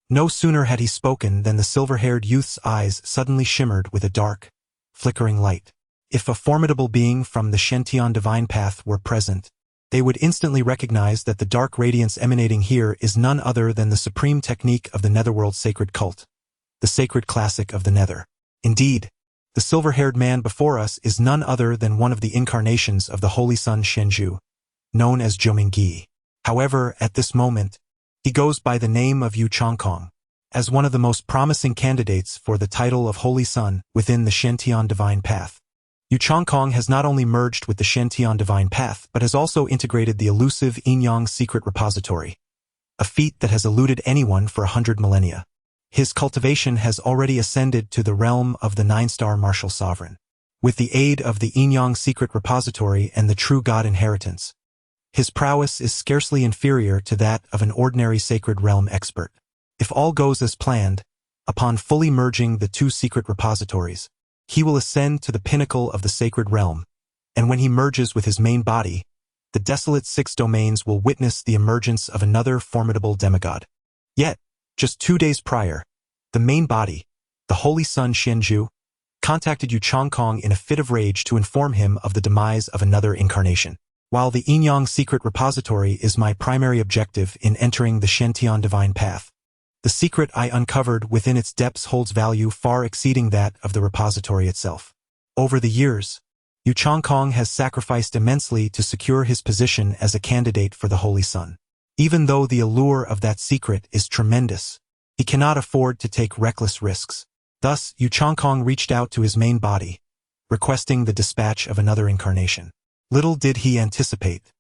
No sooner had he spoken than the silver-haired youth's eyes suddenly shimmered with a dark, flickering light. If a formidable being from the Shentian Divine Path were present, they would instantly recognize that the dark radiance emanating here is none other than the supreme technique of the Netherworld sacred cult, the sacred classic of the Nether. Indeed, the silver-haired man before us is none other than one of the incarnations of the Holy Sun Shenju, known as Zhomingyi. However, at this moment, he goes by the name of Yu Changkong, as one of the most promising candidates for the title of Holy Sun within the Shentian Divine Path. Yu Changkong has not only merged with the Shentian Divine Path but has also integrated the elusive yin-yang secret repository, a feat that has eluded anyone for 100 millennia. His cultivation has already ascended to the realm of the 9-star martial sovereign. With the aid of the yin-yang secret repository and the true god inheritance, his prowess is scarcely inferior to that of an ordinary sacred realm expert. If all goes as planned, upon fully merging the 2 secret repositories, he will ascend to the pinnacle of the sacred realm, and when he merges with his main body, the desolate 6 domains will witness the emergence of another formidable demigod. Yet, just 2 days prior, the main body, the Holy Sun Shenju, contacted Yu Changkong in a fit of rage to inform him of the demise of another incarnation. While the yin-yang secret repository is my primary objective in entering the Shentian Divine Path, the secret I uncovered within its depths holds value far exceeding that of the repository itself. Over the years, Yu Changkong has sacrificed immensely to secure his position as a candidate for the Holy Sun. Even though the allure of that secret is tremendous, he cannot afford to take reckless risks. Thus, Yu Changkong reached out to his main body, requesting the dispatch of another incarnation. Little did he anticipate.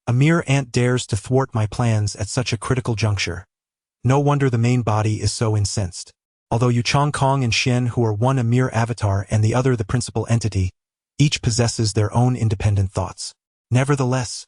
A mere ant dares to thwart my plans at such a critical juncture. No wonder the main body is so incensed. Although Yu Changkong and Shen, who are one a mere avatar and the other the principal entity, each possesses their own independent thoughts. Nevertheless,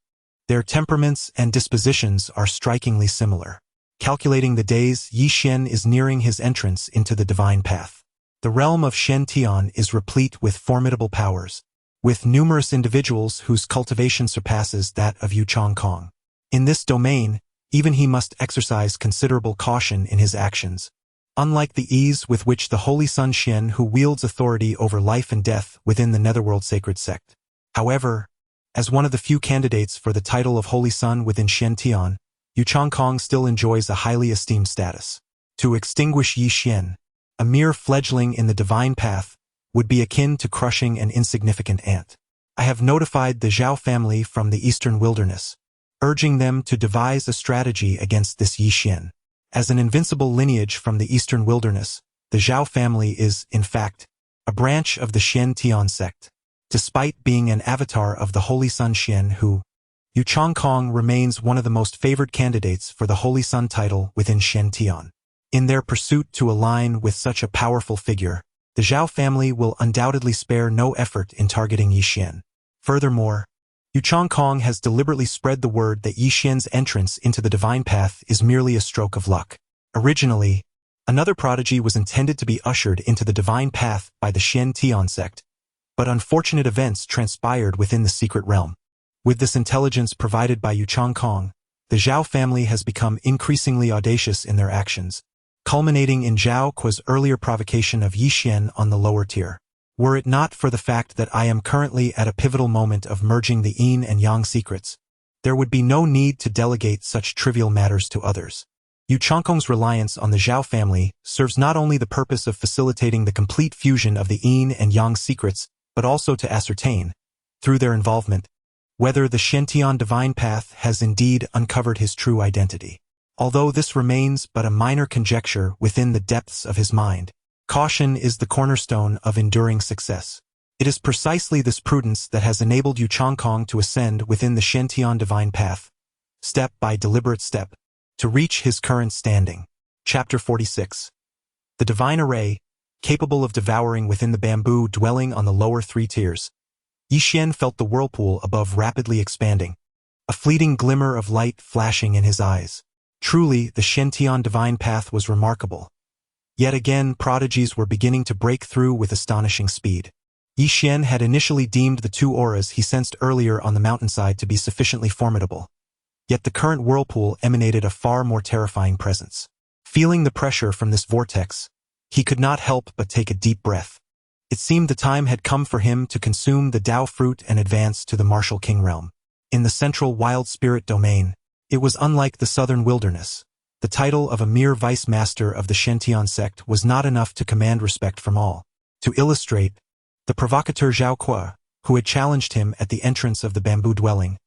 Their temperaments and dispositions are strikingly similar. Calculating the days, Yi Xian is nearing his entrance into the divine path. The realm of Shen Tian is replete with formidable powers, with numerous individuals whose cultivation surpasses that of Yu Changkong. In this domain, even he must exercise considerable caution in his actions. Unlike the ease with which the Holy Sun Xian who wields authority over life and death within the Netherworld sacred sect. However, as one of the few candidates for the title of Holy Sun within Shen Tian, Yu Changkong still enjoys a highly esteemed status. To extinguish Yi Xian, a mere fledgling in the divine path, would be akin to crushing an insignificant ant. I have notified the Zhao family from the eastern wilderness, urging them to devise a strategy against this Yi Xian. As an invincible lineage from the eastern wilderness, the Zhao family is, in fact, a branch of the Shen Tian sect. Despite being an avatar of the Holy Sun Xian who, Yu Changkong remains one of the most favored candidates for the Holy Sun title within Shen Tian. In their pursuit to align with such a powerful figure, the Zhao family will undoubtedly spare no effort in targeting Yi Xian. Furthermore, Yu Changkong has deliberately spread the word that Yi Xian's entrance into the divine path is merely a stroke of luck. Originally, another prodigy was intended to be ushered into the divine path by the Shen Tian sect, but unfortunate events transpired within the secret realm. With this intelligence provided by Yu Changkong, the Zhao family has become increasingly audacious in their actions, culminating in Zhao Kuo's earlier provocation of Yi Xian on the lower tier. Were it not for the fact that I am currently at a pivotal moment of merging the yin and yang secrets, there would be no need to delegate such trivial matters to others. Yu Changkong's reliance on the Zhao family serves not only the purpose of facilitating the complete fusion of the yin and yang secrets, but also to ascertain, through their involvement, whether the Shen Tian divine path has indeed uncovered his true identity. Although this remains but a minor conjecture within the depths of his mind, caution is the cornerstone of enduring success. It is precisely this prudence that has enabled Yu Changkong to ascend within the Shen Tian divine path, step by deliberate step, to reach his current standing. Chapter 46. The divine array, capable of devouring within the bamboo dwelling on the lower three tiers. Yi Xian felt the whirlpool above rapidly expanding, a fleeting glimmer of light flashing in his eyes. Truly, the Shen Tian divine path was remarkable. Yet again, prodigies were beginning to break through with astonishing speed. Yi Xian had initially deemed the two auras he sensed earlier on the mountainside to be sufficiently formidable. Yet the current whirlpool emanated a far more terrifying presence. Feeling the pressure from this vortex, he could not help but take a deep breath. It seemed the time had come for him to consume the Dao fruit and advance to the martial king realm. In the central wild spirit domain, it was unlike the southern wilderness. The title of a mere vice master of the Shen Tian sect was not enough to command respect from all. To illustrate, the provocateur Zhao Kuo, who had challenged him at the entrance of the bamboo dwelling,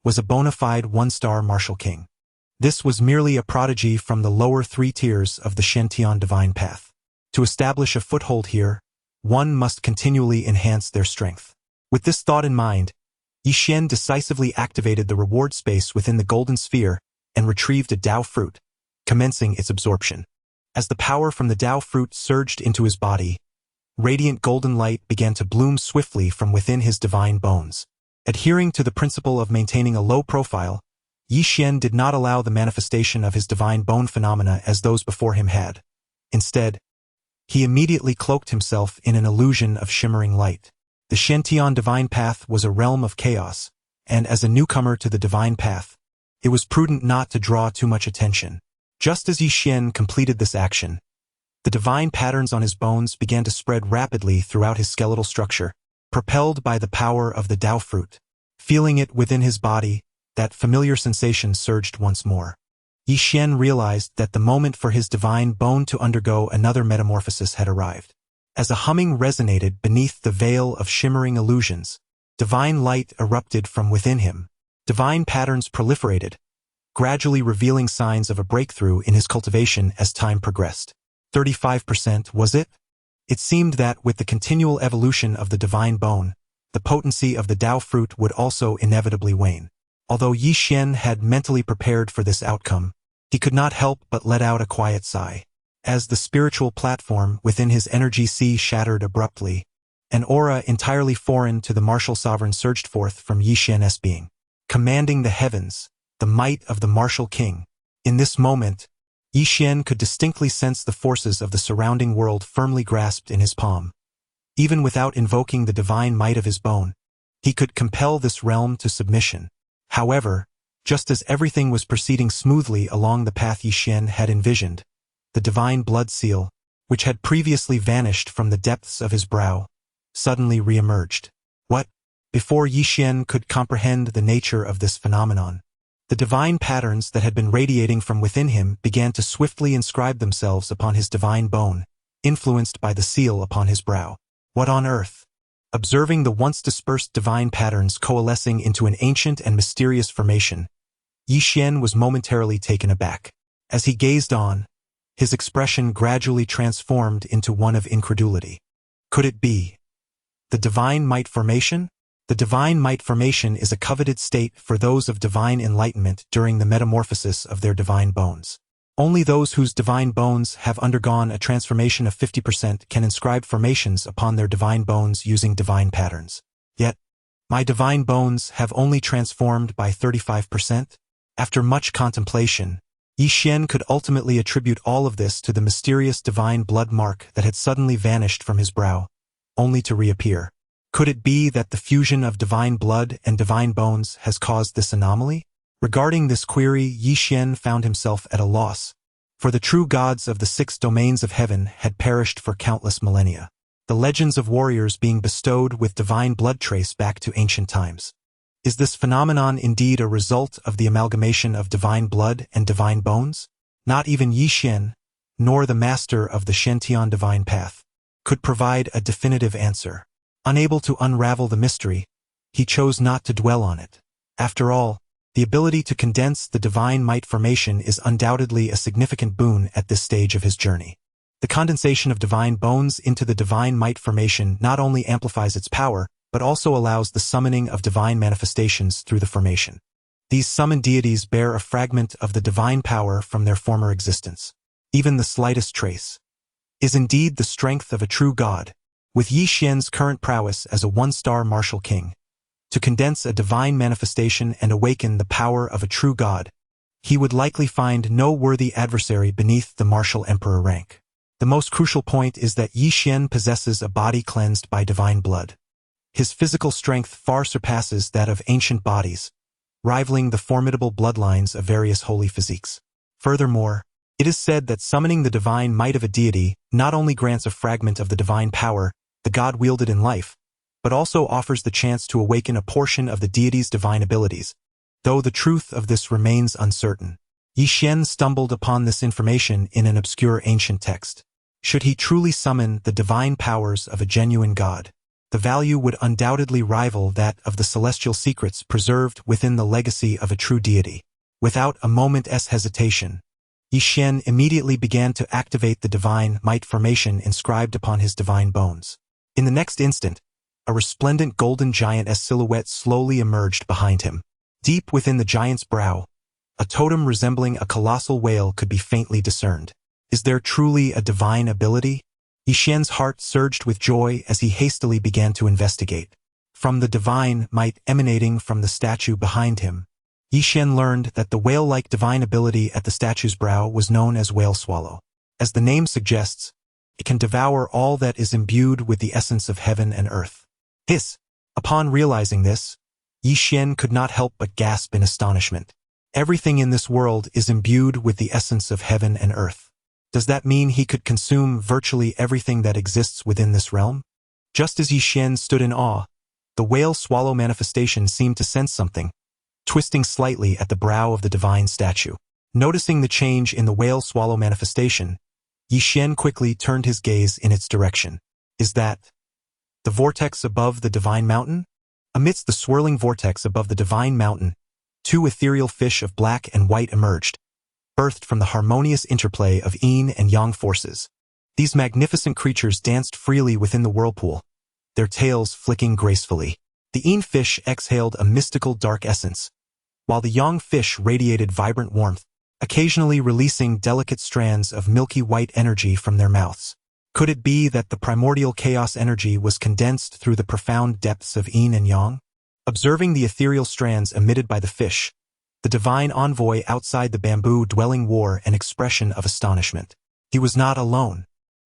was a bona fide one-star martial king. This was merely a prodigy from the lower three tiers of the Shen Tian divine path. To establish a foothold here, one must continually enhance their strength. With this thought in mind, Yi Xian decisively activated the reward space within the golden sphere and retrieved a Dao fruit, commencing its absorption. As the power from the Dao fruit surged into his body, radiant golden light began to bloom swiftly from within his divine bones. Adhering to the principle of maintaining a low profile, Yi Xian did not allow the manifestation of his divine bone phenomena as those before him had. Instead, he immediately cloaked himself in an illusion of shimmering light. The Shen Tian divine path was a realm of chaos, and as a newcomer to the divine path, it was prudent not to draw too much attention. Just as Yi Xian completed this action, the divine patterns on his bones began to spread rapidly throughout his skeletal structure, propelled by the power of the Dao fruit. Feeling it within his body, that familiar sensation surged once more. Yi Xian realized that the moment for his divine bone to undergo another metamorphosis had arrived. As a humming resonated beneath the veil of shimmering illusions, divine light erupted from within him. Divine patterns proliferated, gradually revealing signs of a breakthrough in his cultivation as time progressed. 35%, was it? It seemed that with the continual evolution of the divine bone, the potency of the Dao fruit would also inevitably wane. Although Yi Xian had mentally prepared for this outcome, he could not help but let out a quiet sigh. As the spiritual platform within his energy sea shattered abruptly, an aura entirely foreign to the martial sovereign surged forth from Yi Xian's being. commanding the heavens, the might of the martial king. In this moment, Yi Xian could distinctly sense the forces of the surrounding world firmly grasped in his palm. Even without invoking the divine might of his bone, he could compel this realm to submission. However, just as everything was proceeding smoothly along the path Yi Xian had envisioned, the divine blood seal, which had previously vanished from the depths of his brow, suddenly re-emerged. What? Before Yi Xian could comprehend the nature of this phenomenon, the divine patterns that had been radiating from within him began to swiftly inscribe themselves upon his divine bone, influenced by the seal upon his brow. What on earth? Observing the once dispersed divine patterns coalescing into an ancient and mysterious formation, Yi Xian was momentarily taken aback. As he gazed on, his expression gradually transformed into one of incredulity. Could it be the divine might formation? The divine might formation is a coveted state for those of divine enlightenment during the metamorphosis of their divine bones. Only those whose divine bones have undergone a transformation of 50% can inscribe formations upon their divine bones using divine patterns. Yet, my divine bones have only transformed by 35%? After much contemplation, Yi Xian could ultimately attribute all of this to the mysterious divine blood mark that had suddenly vanished from his brow, only to reappear. Could it be that the fusion of divine blood and divine bones has caused this anomaly? Regarding this query, Yi Xian found himself at a loss, for the true gods of the 6 domains of heaven had perished for countless millennia, the legends of warriors being bestowed with divine blood trace back to ancient times. Is this phenomenon indeed a result of the amalgamation of divine blood and divine bones? Not even Yi Xian, nor the master of the Shantian divine path, could provide a definitive answer. Unable to unravel the mystery, he chose not to dwell on it. After all, the ability to condense the divine might formation is undoubtedly a significant boon at this stage of his journey. The condensation of divine bones into the divine might formation not only amplifies its power, but also allows the summoning of divine manifestations through the formation. These summoned deities bear a fragment of the divine power from their former existence. Even the slightest trace is indeed the strength of a true god. With Yi Xian's current prowess as a 1-star martial king, to condense a divine manifestation and awaken the power of a true god, he would likely find no worthy adversary beneath the martial emperor rank. The most crucial point is that Yi Xian possesses a body cleansed by divine blood. His physical strength far surpasses that of ancient bodies, rivaling the formidable bloodlines of various holy physiques. Furthermore, it is said that summoning the divine might of a deity not only grants a fragment of the divine power the god wielded in life, but also offers the chance to awaken a portion of the deity's divine abilities. Though the truth of this remains uncertain, Yi Xian stumbled upon this information in an obscure ancient text. Should he truly summon the divine powers of a genuine god, the value would undoubtedly rival that of the celestial secrets preserved within the legacy of a true deity. Without a moment's hesitation, Yi Xian immediately began to activate the divine might formation inscribed upon his divine bones. In the next instant, a resplendent golden giant's silhouette slowly emerged behind him. Deep within the giant's brow, a totem resembling a colossal whale could be faintly discerned. Is there truly a divine ability? Yi Xian's heart surged with joy as he hastily began to investigate. From the divine might emanating from the statue behind him, Yi Xian learned that the whale-like divine ability at the statue's brow was known as whale swallow. As the name suggests, it can devour all that is imbued with the essence of heaven and earth. Hiss! Upon realizing this, Yi Xian could not help but gasp in astonishment. Everything in this world is imbued with the essence of heaven and earth. Does that mean he could consume virtually everything that exists within this realm? Just as Yi Xian stood in awe, the whale swallow manifestation seemed to sense something, twisting slightly at the brow of the divine statue. Noticing the change in the whale swallow manifestation, Yi Xian quickly turned his gaze in its direction. Is that the vortex above the divine mountain? Amidst the swirling vortex above the divine mountain, 2 ethereal fish of black and white emerged, birthed from the harmonious interplay of yin and yang forces. These magnificent creatures danced freely within the whirlpool, their tails flicking gracefully. The yin fish exhaled a mystical dark essence, while the yang fish radiated vibrant warmth, occasionally releasing delicate strands of milky white energy from their mouths. Could it be that the primordial chaos energy was condensed through the profound depths of yin and yang? Observing the ethereal strands emitted by the fish, the divine envoy outside the bamboo dwelling wore an expression of astonishment. He was not alone.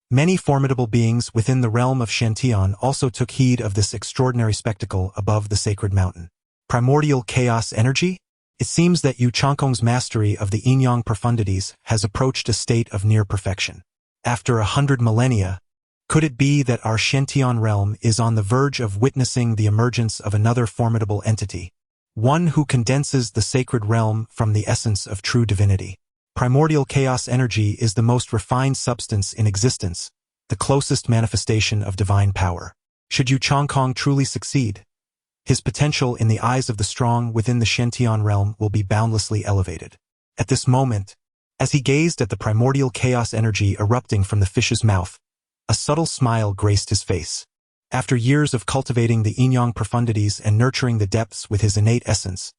Many formidable beings within the realm of Shantian also took heed of this extraordinary spectacle above the sacred mountain. Primordial chaos energy? It seems that Yu Changkong's mastery of the yin-yang profundities has approached a state of near perfection. After 100 millennia, could it be that our Shantian realm is on the verge of witnessing the emergence of another formidable entity, one who condenses the sacred realm from the essence of true divinity? Primordial chaos energy is the most refined substance in existence, the closest manifestation of divine power. Should Yu Changkong truly succeed, his potential in the eyes of the strong within the Shantian realm will be boundlessly elevated. At this moment, as he gazed at the primordial chaos energy erupting from the fish's mouth, a subtle smile graced his face. After years of cultivating the yin-yang profundities and nurturing the depths with his innate essence,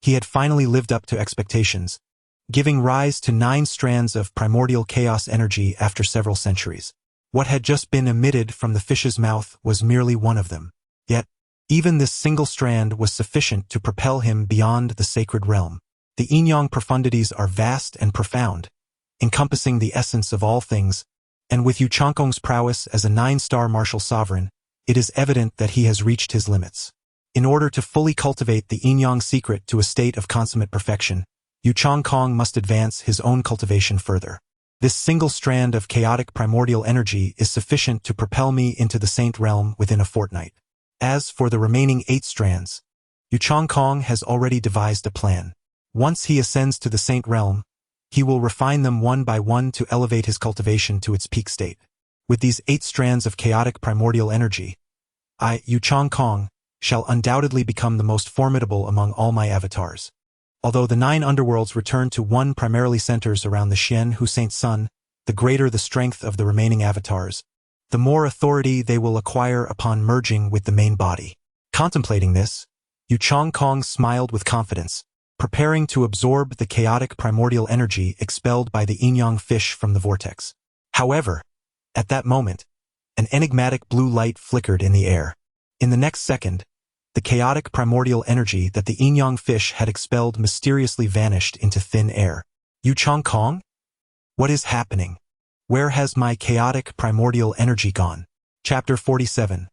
he had finally lived up to expectations, giving rise to 9 strands of primordial chaos energy after several centuries. What had just been emitted from the fish's mouth was merely one of them. Yet, even this single strand was sufficient to propel him beyond the sacred realm. The yin-yang profundities are vast and profound, encompassing the essence of all things, and with Yu Changkong's prowess as a 9-star martial sovereign, it is evident that he has reached his limits. In order to fully cultivate the yin-yang secret to a state of consummate perfection, Yu Changkong must advance his own cultivation further. This single strand of chaotic primordial energy is sufficient to propel me into the saint realm within a fortnight. As for the remaining 8 strands, Yu Changkong has already devised a plan. Once he ascends to the saint realm, he will refine them one by one to elevate his cultivation to its peak state. With these 8 strands of chaotic primordial energy, I, Yu Changkong, shall undoubtedly become the most formidable among all my avatars. Although the 9 underworlds return to one primarily centers around the Xian Hu Saint Sun, the greater the strength of the remaining avatars, the more authority they will acquire upon merging with the main body. Contemplating this, Yu Changkong smiled with confidence, preparing to absorb the chaotic primordial energy expelled by the yin-yang fish from the vortex. However, at that moment, an enigmatic blue light flickered in the air. In the next second, the chaotic primordial energy that the yin-yang fish had expelled mysteriously vanished into thin air. Yu Changkong? What is happening? Where has my chaotic primordial energy gone? Chapter 47.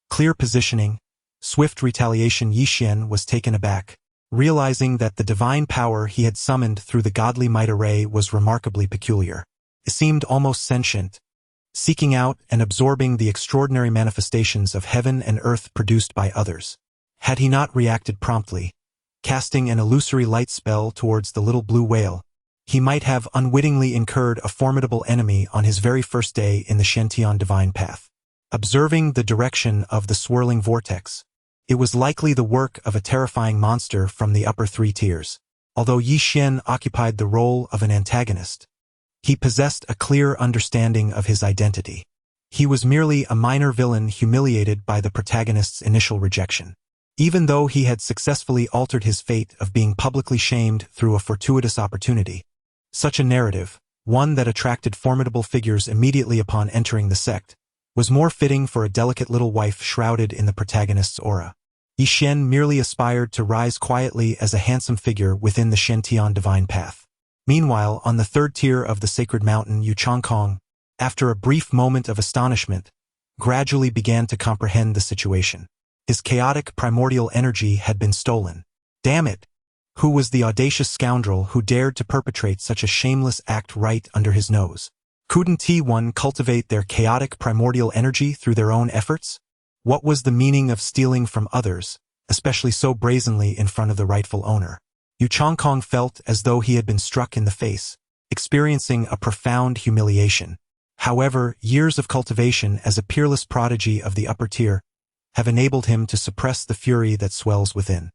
Clear positioning, swift retaliation. Yi Xian was taken aback, realizing that the divine power he had summoned through the godly might array was remarkably peculiar. It seemed almost sentient, seeking out and absorbing the extraordinary manifestations of heaven and earth produced by others. Had he not reacted promptly, casting an illusory light spell towards the little blue whale, he might have unwittingly incurred a formidable enemy on his very first day in the Shantian divine path. Observing the direction of the swirling vortex, it was likely the work of a terrifying monster from the upper 3 tiers. Although Yi Xian occupied the role of an antagonist, he possessed a clear understanding of his identity. He was merely a minor villain humiliated by the protagonist's initial rejection. Even though he had successfully altered his fate of being publicly shamed through a fortuitous opportunity, such a narrative, one that attracted formidable figures immediately upon entering the sect, was more fitting for a delicate little wife shrouded in the protagonist's aura. Yi Xian merely aspired to rise quietly as a handsome figure within the Shantian divine path. Meanwhile, on the 3rd tier of the sacred mountain, Yu Changkong, after a brief moment of astonishment, gradually began to comprehend the situation. His chaotic primordial energy had been stolen. Damn it! Who was the audacious scoundrel who dared to perpetrate such a shameless act right under his nose? Couldn't T1 cultivate their chaotic primordial energy through their own efforts? What was the meaning of stealing from others, especially so brazenly in front of the rightful owner? Yu Changkong felt as though he had been struck in the face, experiencing a profound humiliation. However, years of cultivation as a peerless prodigy of the upper tier have enabled him to suppress the fury that swells within.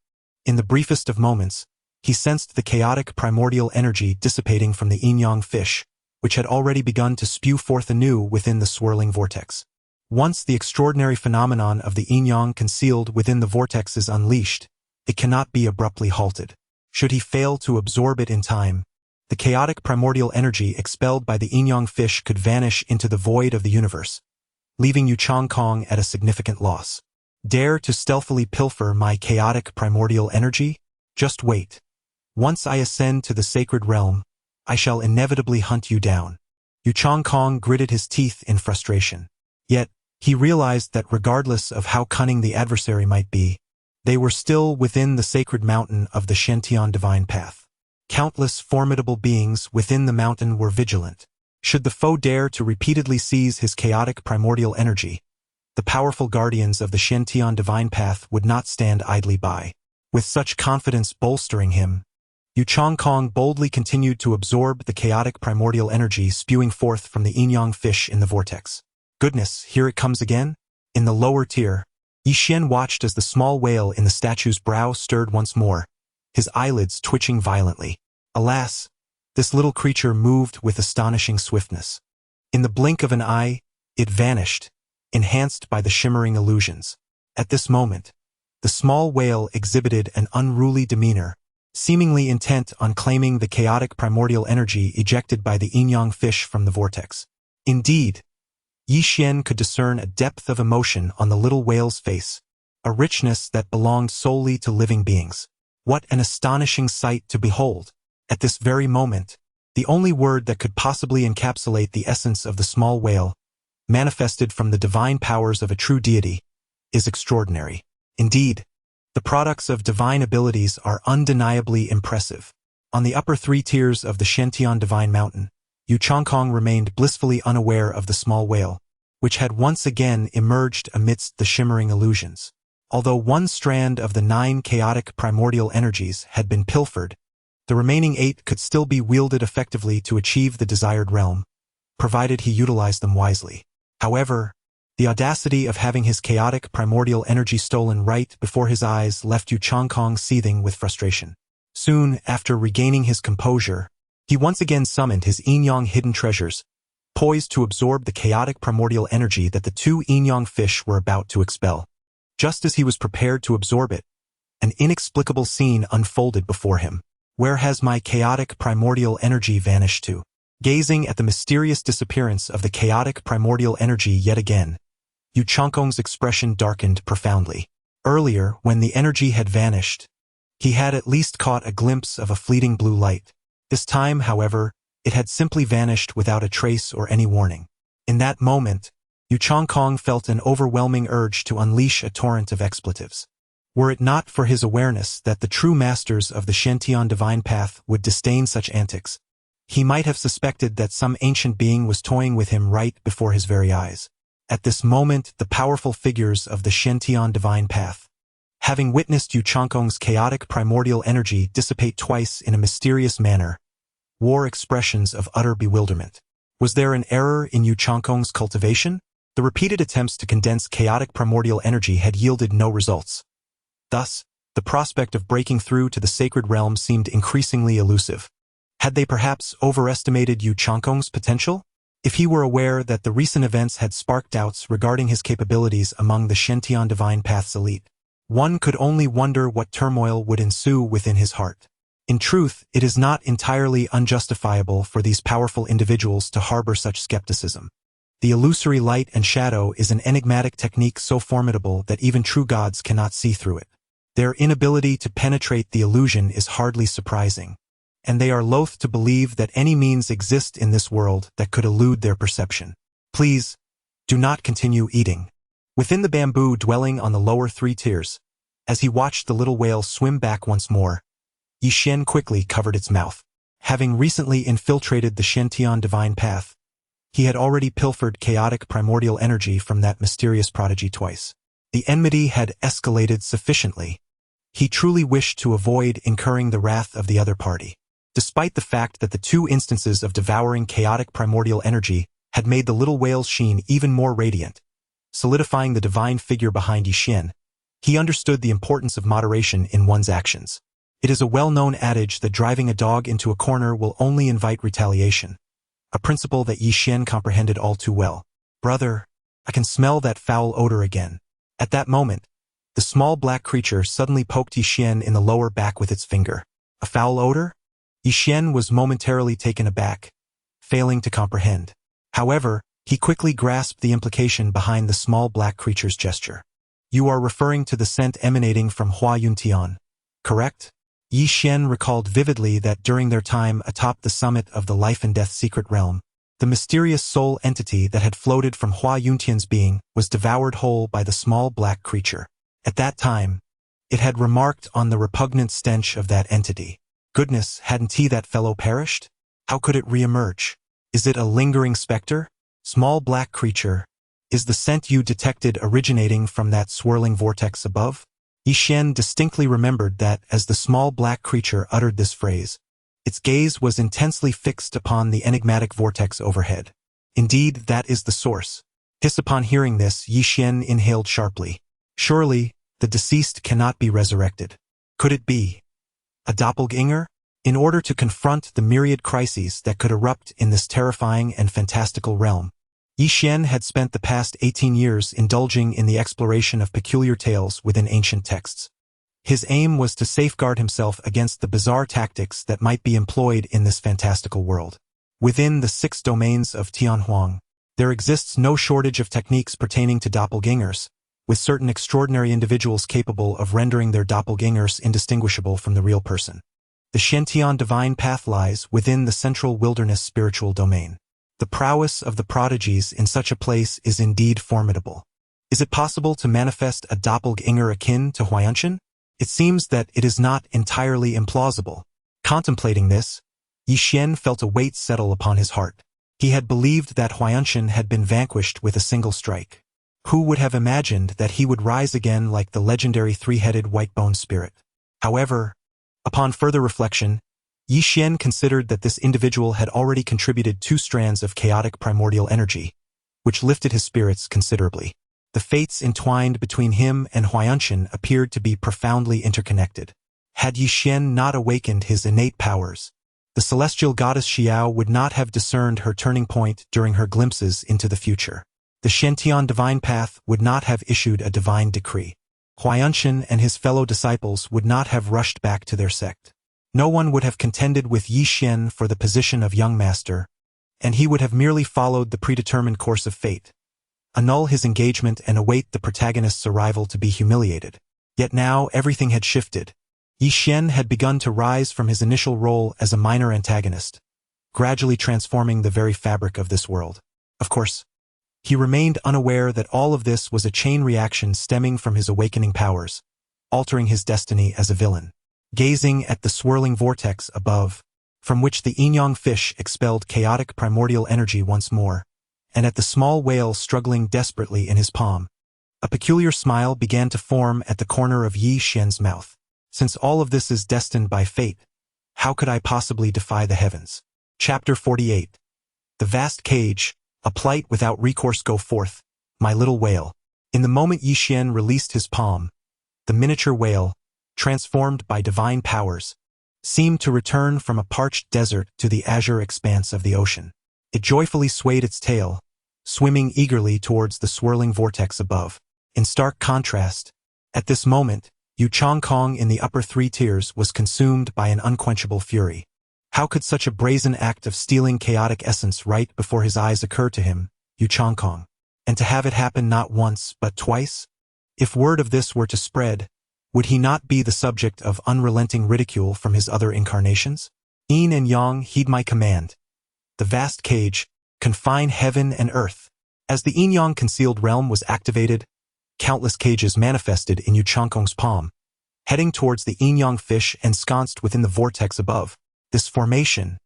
In the briefest of moments, he sensed the chaotic primordial energy dissipating from the yin-yang fish, which had already begun to spew forth anew within the swirling vortex. Once the extraordinary phenomenon of the yin-yang concealed within the vortex is unleashed, it cannot be abruptly halted. Should he fail to absorb it in time, the chaotic primordial energy expelled by the yin-yang fish could vanish into the void of the universe, leaving Yu Changkong at a significant loss. Dare to stealthily pilfer my chaotic primordial energy? Just wait. Once I ascend to the sacred realm, I shall inevitably hunt you down. Yu Changkong gritted his teeth in frustration. Yet, he realized that regardless of how cunning the adversary might be, they were still within the sacred mountain of the Shantian divine path. Countless formidable beings within the mountain were vigilant. Should the foe dare to repeatedly seize his chaotic primordial energy, the powerful guardians of the Shantian divine path would not stand idly by. With such confidence bolstering him, Yu Changkong boldly continued to absorb the chaotic primordial energy spewing forth from the yin-yang fish in the vortex. Goodness, here it comes again? In the lower tier, Yi Xian watched as the small whale in the statue's brow stirred once more, his eyelids twitching violently. Alas, this little creature moved with astonishing swiftness. In the blink of an eye, it vanished, enhanced by the shimmering illusions. At this moment, the small whale exhibited an unruly demeanor, seemingly intent on claiming the chaotic primordial energy ejected by the yin-yang fish from the vortex. Indeed, Yi Xian could discern a depth of emotion on the little whale's face, a richness that belonged solely to living beings. What an astonishing sight to behold! At this very moment, the only word that could possibly encapsulate the essence of the small whale, manifested from the divine powers of a true deity, is extraordinary. Indeed, the products of divine abilities are undeniably impressive. On the upper three tiers of the Shantian Divine Mountain, Yu Changkong remained blissfully unaware of the small whale, which had once again emerged amidst the shimmering illusions. Although one strand of the 9 chaotic primordial energies had been pilfered, the remaining 8 could still be wielded effectively to achieve the desired realm, provided he utilized them wisely. However, the audacity of having his chaotic primordial energy stolen right before his eyes left Yu Changkong seething with frustration. Soon after regaining his composure, he once again summoned his yin-yang hidden treasures, poised to absorb the chaotic primordial energy that the 2 yin-yang fish were about to expel. Just as he was prepared to absorb it, an inexplicable scene unfolded before him. Where has my chaotic primordial energy vanished to? Gazing at the mysterious disappearance of the chaotic primordial energy yet again, Yu Changkong's expression darkened profoundly. Earlier, when the energy had vanished, he had at least caught a glimpse of a fleeting blue light. This time, however, it had simply vanished without a trace or any warning. In that moment, Yu Changkong felt an overwhelming urge to unleash a torrent of expletives. Were it not for his awareness that the true masters of the Shantian divine path would disdain such antics, he might have suspected that some ancient being was toying with him right before his very eyes. At this moment, the powerful figures of the Shantian divine path, having witnessed Yu Changkong's chaotic primordial energy dissipate twice in a mysterious manner, wore expressions of utter bewilderment. Was there an error in Yu Changkong's cultivation? The repeated attempts to condense chaotic primordial energy had yielded no results. Thus, the prospect of breaking through to the sacred realm seemed increasingly elusive. Had they perhaps overestimated Yu Changkong's potential? If he were aware that the recent events had sparked doubts regarding his capabilities among the Shantian divine path's elite, one could only wonder what turmoil would ensue within his heart. In truth, it is not entirely unjustifiable for these powerful individuals to harbor such skepticism. The illusory light and shadow is an enigmatic technique so formidable that even true gods cannot see through it. Their inability to penetrate the illusion is hardly surprising, and they are loath to believe that any means exist in this world that could elude their perception. Please, do not continue eating. Within the bamboo dwelling on the lower 3 tiers, as he watched the little whale swim back once more, Yi Xian quickly covered its mouth. Having recently infiltrated the Shantian divine path, he had already pilfered chaotic primordial energy from that mysterious prodigy twice. The enmity had escalated sufficiently. He truly wished to avoid incurring the wrath of the other party. Despite the fact that the 2 instances of devouring chaotic primordial energy had made the little whale's sheen even more radiant, solidifying the divine figure behind Yi Xian, he understood the importance of moderation in one's actions. It is a well-known adage that driving a dog into a corner will only invite retaliation, a principle that Yi Xian comprehended all too well. Brother, I can smell that foul odor again. At that moment, the small black creature suddenly poked Yi Xian in the lower back with its finger. A foul odor? Yi Xian was momentarily taken aback, failing to comprehend. However, he quickly grasped the implication behind the small black creature's gesture. You are referring to the scent emanating from Hua Yuntian, correct? Yi Xian recalled vividly that during their time atop the summit of the life and death secret realm, the mysterious soul entity that had floated from Hua Yuntian's being was devoured whole by the small black creature. At that time, it had remarked on the repugnant stench of that entity. Goodness, hadn't he that fellow perished? How could it re-emerge? Is it a lingering specter? Small black creature, is the scent you detected originating from that swirling vortex above? Yi Xian distinctly remembered that as the small black creature uttered this phrase, its gaze was intensely fixed upon the enigmatic vortex overhead. Indeed, that is the source. Upon hearing this, Yi Xian inhaled sharply. Surely, the deceased cannot be resurrected. Could it be a doppelganger? In order to confront the myriad crises that could erupt in this terrifying and fantastical realm, Yi Xian had spent the past 18 years indulging in the exploration of peculiar tales within ancient texts. His aim was to safeguard himself against the bizarre tactics that might be employed in this fantastical world. Within the 6 domains of Tianhuang, there exists no shortage of techniques pertaining to doppelgangers, with certain extraordinary individuals capable of rendering their doppelgangers indistinguishable from the real person. The Shen-Tian divine path lies within the central wilderness spiritual domain. The prowess of the prodigies in such a place is indeed formidable. Is it possible to manifest a doppelganger akin to Huayanshan? It seems that it is not entirely implausible. Contemplating this, Yi Xian felt a weight settle upon his heart. He had believed that Huayanshan had been vanquished with a single strike. Who would have imagined that he would rise again like the legendary 3-headed white-boned spirit? However, upon further reflection, Yi Xian considered that this individual had already contributed 2 strands of chaotic primordial energy, which lifted his spirits considerably. The fates entwined between him and Huayanshan appeared to be profoundly interconnected. Had Yi Xian not awakened his innate powers, the celestial goddess Xiao would not have discerned her turning point during her glimpses into the future. The Shen-Tian divine path would not have issued a divine decree. Huayanshan and his fellow disciples would not have rushed back to their sect. No one would have contended with Yi Xian for the position of young master, and he would have merely followed the predetermined course of fate, annul his engagement and await the protagonist's arrival to be humiliated. Yet now everything had shifted. Yi Xian had begun to rise from his initial role as a minor antagonist, gradually transforming the very fabric of this world. Of course, he remained unaware that all of this was a chain reaction stemming from his awakening powers, altering his destiny as a villain. Gazing at the swirling vortex above, from which the yin-yang fish expelled chaotic primordial energy once more, and at the small whale struggling desperately in his palm, a peculiar smile began to form at the corner of Yi Xian's mouth. Since all of this is destined by fate, how could I possibly defy the heavens? Chapter 48. The vast cage, a plight without recourse go forth, my little whale. In the moment Yi Xian released his palm, the miniature whale, transformed by divine powers, seemed to return from a parched desert to the azure expanse of the ocean. It joyfully swayed its tail, swimming eagerly towards the swirling vortex above. In stark contrast, at this moment, Yu Chongkong in the upper 3 tiers was consumed by an unquenchable fury. How could such a brazen act of stealing chaotic essence right before his eyes occur to him, Yu Chongkong? And to have it happen not once, but twice? If word of this were to spread, would he not be the subject of unrelenting ridicule from his other incarnations? Yin and Yang, heed my command. The vast cage, confine heaven and earth. As the yin-yang concealed realm was activated, countless cages manifested in Yu Chongkong's palm, heading towards the yin-yang fish ensconced within the vortex above. This formation,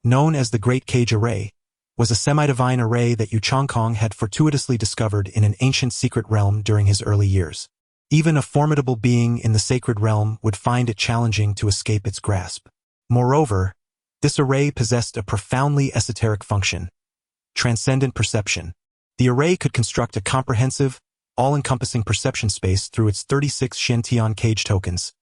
known as the Great Cage Array, was a semi-divine array that Yu Chongkong had fortuitously discovered in an ancient secret realm during his early years. Even a formidable being in the sacred realm would find it challenging to escape its grasp. Moreover, this array possessed a profoundly esoteric function: transcendent perception. The array could construct a comprehensive, all-encompassing perception space through its 36 Shen-Tian cage tokens,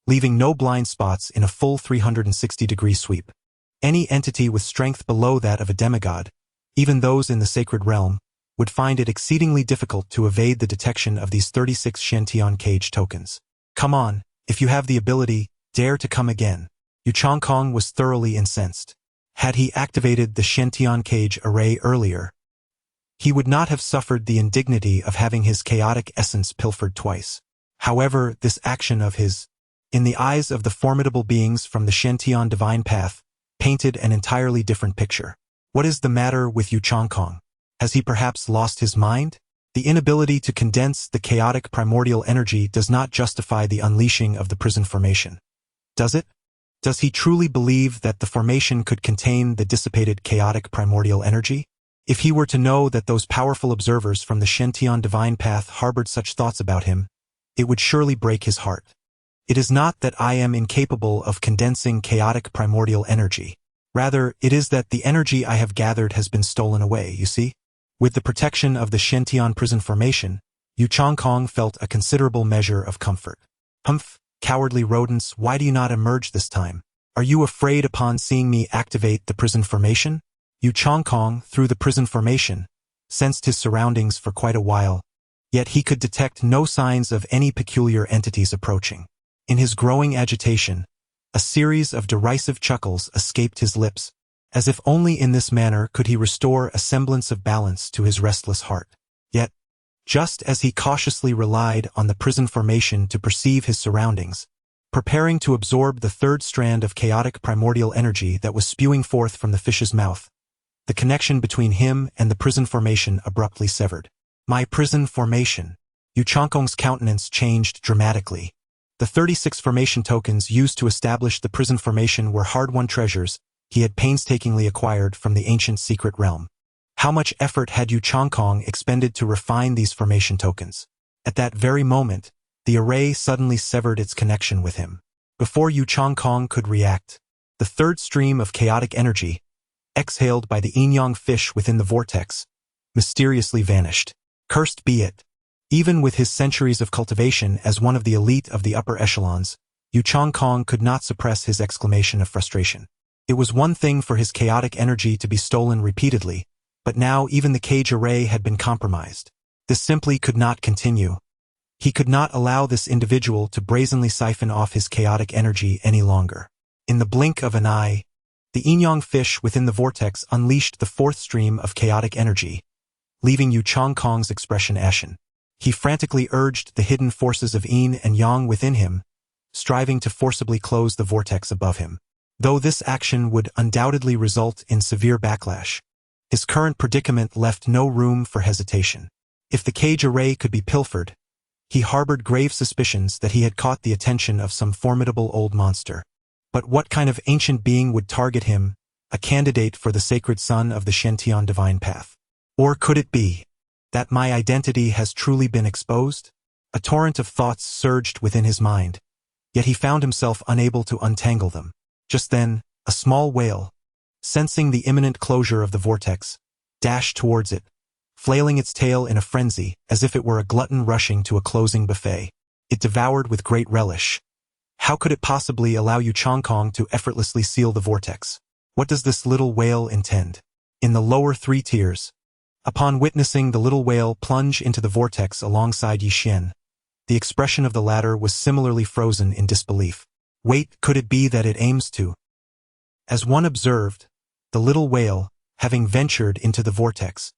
leaving no blind spots in a full 360-degree sweep. Any entity with strength below that of a demigod, even those in the sacred realm, would find it exceedingly difficult to evade the detection of these 36 Shen-Tian cage tokens. Come on, if you have the ability, dare to come again. Yu Chongkong was thoroughly incensed. Had he activated the Shen-Tian cage array earlier, he would not have suffered the indignity of having his chaotic essence pilfered twice. However, this action of his, in the eyes of the formidable beings from the Shantian divine path, painted an entirely different picture. What is the matter with Yu Changkong? Has he perhaps lost his mind? The inability to condense the chaotic primordial energy does not justify the unleashing of the prison formation. Does it? Does he truly believe that the formation could contain the dissipated chaotic primordial energy? If he were to know that those powerful observers from the Shantian divine path harbored such thoughts about him, it would surely break his heart. It is not that I am incapable of condensing chaotic primordial energy. Rather, it is that the energy I have gathered has been stolen away, you see? With the protection of the Shantian prison formation, Yu Changkong felt a considerable measure of comfort. Humph, cowardly rodents, why do you not emerge this time? Are you afraid upon seeing me activate the prison formation? Yu Changkong, through the prison formation, sensed his surroundings for quite a while, yet he could detect no signs of any peculiar entities approaching. In his growing agitation, a series of derisive chuckles escaped his lips, as if only in this manner could he restore a semblance of balance to his restless heart. Yet, just as he cautiously relied on the prison formation to perceive his surroundings, preparing to absorb the third strand of chaotic primordial energy that was spewing forth from the fish's mouth, the connection between him and the prison formation abruptly severed. My prison formation. Yu Changkong's countenance changed dramatically. The 36 formation tokens used to establish the prison formation were hard-won treasures he had painstakingly acquired from the ancient secret realm. How much effort had Yu Changkong expended to refine these formation tokens? At that very moment, the array suddenly severed its connection with him. Before Yu Changkong could react, the third stream of chaotic energy, exhaled by the yin-yang fish within the vortex, mysteriously vanished. Cursed be it! Even with his centuries of cultivation as one of the elite of the upper echelons, Yu Changkong could not suppress his exclamation of frustration. It was one thing for his chaotic energy to be stolen repeatedly, but now even the cage array had been compromised. This simply could not continue. He could not allow this individual to brazenly siphon off his chaotic energy any longer. In the blink of an eye, the yin-yang fish within the vortex unleashed the fourth stream of chaotic energy, leaving Yu Changkong's expression ashen. He frantically urged the hidden forces of yin and yang within him, striving to forcibly close the vortex above him. Though this action would undoubtedly result in severe backlash, his current predicament left no room for hesitation. If the cage array could be pilfered, he harbored grave suspicions that he had caught the attention of some formidable old monster. But what kind of ancient being would target him, a candidate for the sacred son of the Shantian divine path? Or could it be that my identity has truly been exposed? A torrent of thoughts surged within his mind, yet he found himself unable to untangle them. Just then, a small whale, sensing the imminent closure of the vortex, dashed towards it, flailing its tail in a frenzy as if it were a glutton rushing to a closing buffet. It devoured with great relish. How could it possibly allow Yu Changkong to effortlessly seal the vortex? What does this little whale intend? In the lower three tiers, upon witnessing the little whale plunge into the vortex alongside Yi Xian, the expression of the latter was similarly frozen in disbelief. Wait, could it be that it aims to? As one observed, the little whale, having ventured into the vortex,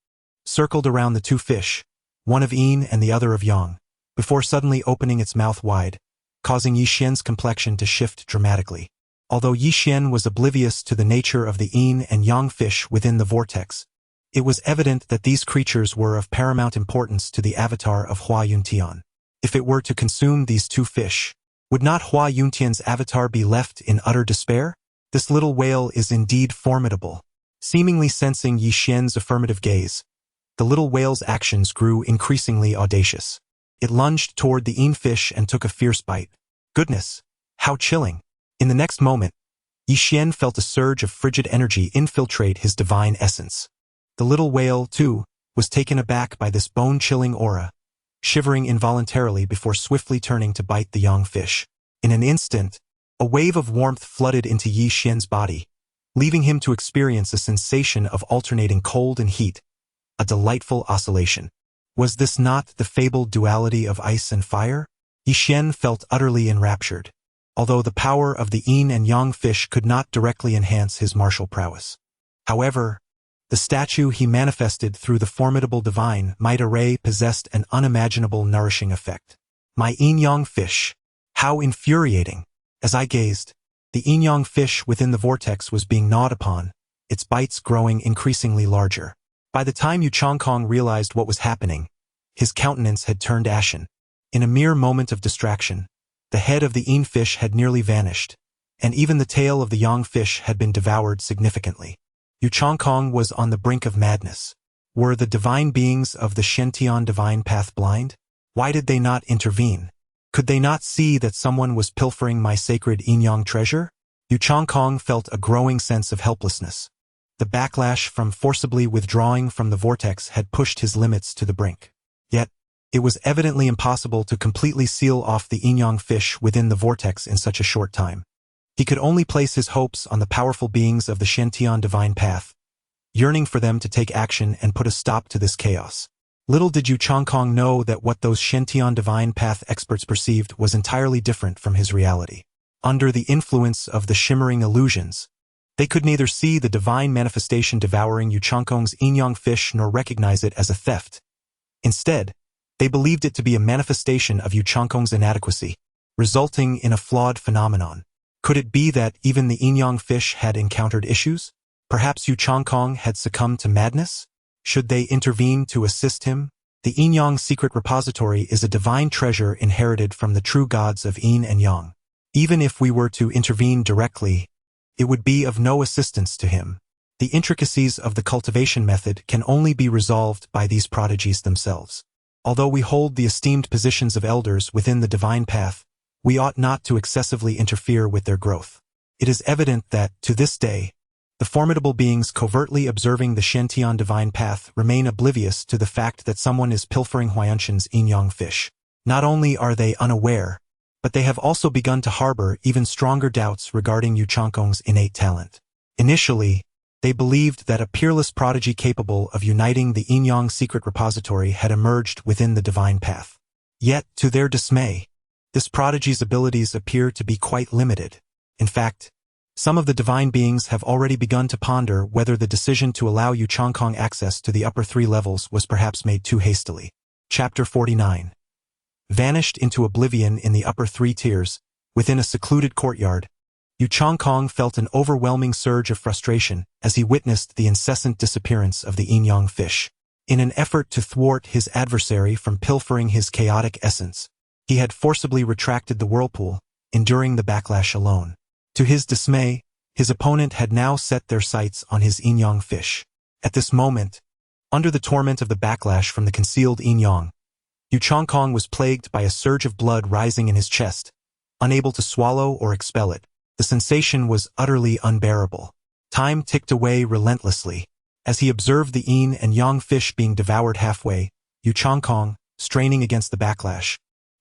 circled around the two fish, one of yin and the other of yang, before suddenly opening its mouth wide, causing Yi Xian's complexion to shift dramatically. Although Yi Xian was oblivious to the nature of the yin and yang fish within the vortex, it was evident that these creatures were of paramount importance to the avatar of Hua Yuntian. If it were to consume these two fish, would not Hua Yuntian's avatar be left in utter despair? This little whale is indeed formidable. Seemingly sensing Yi Xian's affirmative gaze, the little whale's actions grew increasingly audacious. It lunged toward the yin fish and took a fierce bite. Goodness, how chilling! In the next moment, Yi Xian felt a surge of frigid energy infiltrate his divine essence. The little whale, too, was taken aback by this bone-chilling aura, shivering involuntarily before swiftly turning to bite the young fish. In an instant, a wave of warmth flooded into Yi Xian's body, leaving him to experience a sensation of alternating cold and heat, a delightful oscillation. Was this not the fabled duality of ice and fire? Yi Xian felt utterly enraptured, although the power of the yin and yang fish could not directly enhance his martial prowess. However, The statue he manifested through the formidable divine might array possessed an unimaginable nourishing effect. My yin-yang fish. How infuriating! As I gazed, the yin-yang fish within the vortex was being gnawed upon, its bites growing increasingly larger. By the time Yu Changkong realized what was happening, his countenance had turned ashen. In a mere moment of distraction, the head of the yin fish had nearly vanished, and even the tail of the yang fish had been devoured significantly. Yu Changkong was on the brink of madness. Were the divine beings of the Shentian divine path blind? Why did they not intervene? Could they not see that someone was pilfering my sacred yin-yang treasure? Yu Changkong felt a growing sense of helplessness. The backlash from forcibly withdrawing from the vortex had pushed his limits to the brink. Yet, it was evidently impossible to completely seal off the yin-yang fish within the vortex in such a short time. He could only place his hopes on the powerful beings of the Shentian divine path, yearning for them to take action and put a stop to this chaos. Little did Yu Changkong know that what those Shentian divine path experts perceived was entirely different from his reality. Under the influence of the shimmering illusions, they could neither see the divine manifestation devouring Yu Changkong's yin-yang fish nor recognize it as a theft. Instead, they believed it to be a manifestation of Yu Changkong's inadequacy, resulting in a flawed phenomenon. Could it be that even the yin-yang fish had encountered issues? Perhaps Yu Changkong had succumbed to madness? Should they intervene to assist him? The yin-yang secret repository is a divine treasure inherited from the true gods of yin and yang. Even if we were to intervene directly, it would be of no assistance to him. The intricacies of the cultivation method can only be resolved by these prodigies themselves. Although we hold the esteemed positions of elders within the divine path, we ought not to excessively interfere with their growth. It is evident that, to this day, the formidable beings covertly observing the Shentian divine path remain oblivious to the fact that someone is pilfering Huayanshan's yin-yang fish. Not only are they unaware, but they have also begun to harbor even stronger doubts regarding Yu Changkong's innate talent. Initially, they believed that a peerless prodigy capable of uniting the yin-yang secret repository had emerged within the divine path. Yet, to their dismay, this prodigy's abilities appear to be quite limited. In fact, some of the divine beings have already begun to ponder whether the decision to allow Yu Changkong access to the upper 3 levels was perhaps made too hastily. Chapter 49. Vanished into oblivion in the upper 3 tiers, within a secluded courtyard, Yu Changkong felt an overwhelming surge of frustration as he witnessed the incessant disappearance of the yin-yang fish. In an effort to thwart his adversary from pilfering his chaotic essence, he had forcibly retracted the whirlpool, enduring the backlash alone. To his dismay, his opponent had now set their sights on his yin-yang fish. At this moment, under the torment of the backlash from the concealed yin-yang, Yu Changkong was plagued by a surge of blood rising in his chest, unable to swallow or expel it. The sensation was utterly unbearable. Time ticked away relentlessly. As he observed the yin and yang fish being devoured halfway, Yu Changkong, straining against the backlash,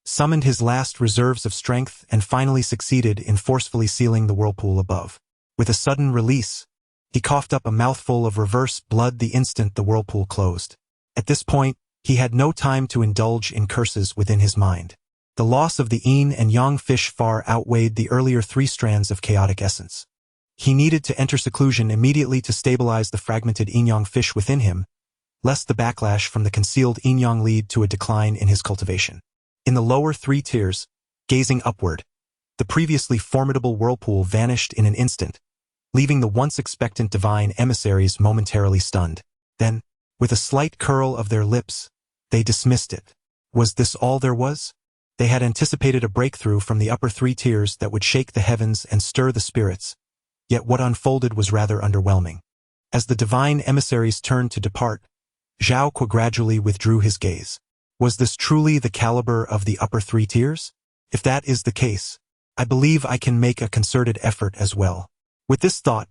summoned his last reserves of strength and finally succeeded in forcefully sealing the whirlpool above. With a sudden release, he coughed up a mouthful of reverse blood the instant the whirlpool closed. At this point, he had no time to indulge in curses within his mind. The loss of the yin and yang fish far outweighed the earlier 3 strands of chaotic essence. He needed to enter seclusion immediately to stabilize the fragmented yin-yang fish within him, lest the backlash from the concealed yin-yang lead to a decline in his cultivation. In the lower 3 tiers, gazing upward, the previously formidable whirlpool vanished in an instant, leaving the once expectant divine emissaries momentarily stunned. Then, with a slight curl of their lips, they dismissed it. Was this all there was? They had anticipated a breakthrough from the upper 3 tiers that would shake the heavens and stir the spirits, yet what unfolded was rather underwhelming. As the divine emissaries turned to depart, Zhao Kuo gradually withdrew his gaze. Was this truly the caliber of the upper 3 tiers? If that is the case, I believe I can make a concerted effort as well. With this thought,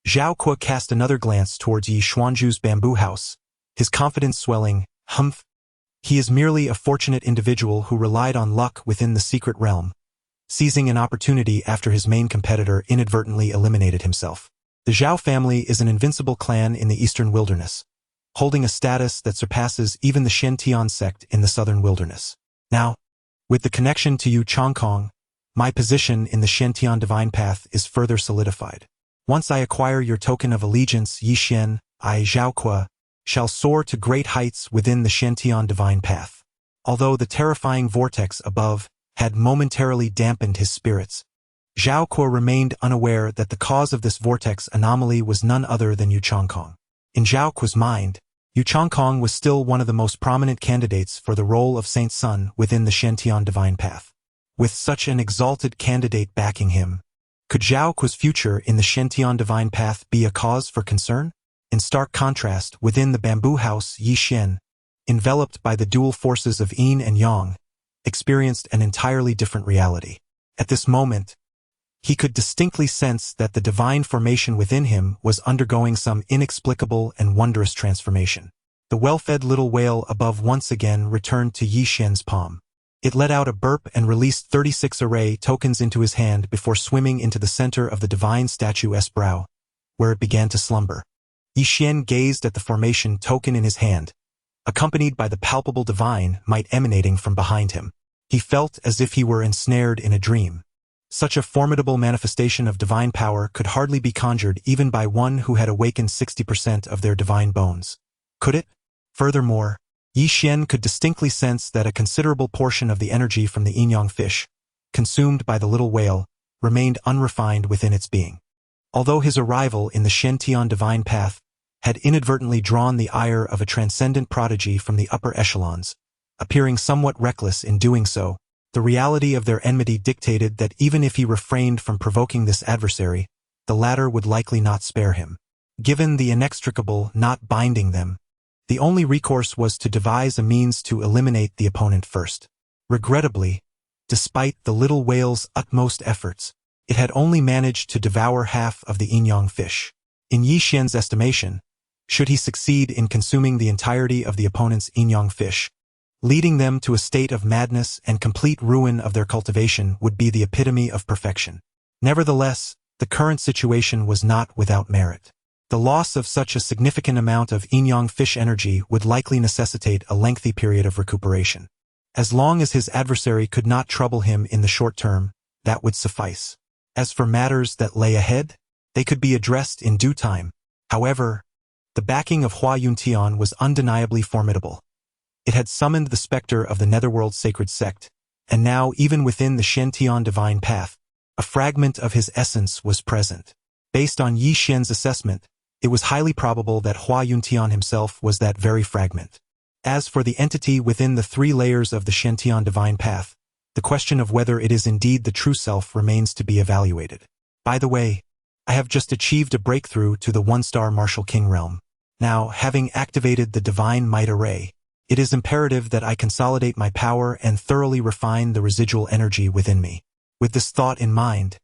Zhao Kuo cast another glance towards Yi Xuanzhu's bamboo house, his confidence swelling. Humph! He is merely a fortunate individual who relied on luck within the secret realm, seizing an opportunity after his main competitor inadvertently eliminated himself. The Zhao family is an invincible clan in the eastern wilderness, holding a status that surpasses even the Shentian sect in the southern wilderness. Now, with the connection to Yu Changkong, my position in the Shentian divine path is further solidified. Once I acquire your token of allegiance, Yi Xian, I, Zhaoque, shall soar to great heights within the Shantian divine path. Although the terrifying vortex above had momentarily dampened his spirits, Zhaoque remained unaware that the cause of this vortex anomaly was none other than Yu Chongkong. In Zhaoque's mind, Yu Chongkong was still one of the most prominent candidates for the role of Saint Sun within the Shantian divine path. With such an exalted candidate backing him, could Zhaoque's future in the Shantian divine path be a cause for concern? In stark contrast, within the bamboo house, Yi Xian, enveloped by the dual forces of yin and yang, experienced an entirely different reality. At this moment, he could distinctly sense that the divine formation within him was undergoing some inexplicable and wondrous transformation. The well-fed little whale above once again returned to Yi Xian's palm. It let out a burp and released 36 array tokens into his hand before swimming into the center of the divine statue's brow, where it began to slumber. Yi Xian gazed at the formation token in his hand, accompanied by the palpable divine might emanating from behind him. He felt as if he were ensnared in a dream. Such a formidable manifestation of divine power could hardly be conjured even by one who had awakened 60% of their divine bones. Could it? Furthermore, Yi Xian could distinctly sense that a considerable portion of the energy from the yin-yang fish, consumed by the little whale, remained unrefined within its being. Although his arrival in the Shantian divine path had inadvertently drawn the ire of a transcendent prodigy from the upper echelons, appearing somewhat reckless in doing so, the reality of their enmity dictated that even if he refrained from provoking this adversary, the latter would likely not spare him. Given the inextricable knot binding them, the only recourse was to devise a means to eliminate the opponent first. Regrettably, despite the little whale's utmost efforts, it had only managed to devour half of the yin-yang fish. In Yi Xian's estimation, should he succeed in consuming the entirety of the opponent's yin-yang fish, leading them to a state of madness and complete ruin of their cultivation would be the epitome of perfection. Nevertheless, the current situation was not without merit. The loss of such a significant amount of yin-yang fish energy would likely necessitate a lengthy period of recuperation. As long as his adversary could not trouble him in the short term, that would suffice. As for matters that lay ahead, they could be addressed in due time. However, the backing of Hua Yuntian was undeniably formidable. It had summoned the specter of the Netherworld sacred sect, and now even within the Shantian divine path, a fragment of his essence was present. Based on Yi Xian's assessment, it was highly probable that Hua Yuntian himself was that very fragment. As for the entity within the 3 layers of the Shantian divine path, the question of whether it is indeed the true self remains to be evaluated. By the way, I have just achieved a breakthrough to the 1-star Martial King realm. Now, having activated the divine might array, it is imperative that I consolidate my power and thoroughly refine the residual energy within me. With this thought in mind,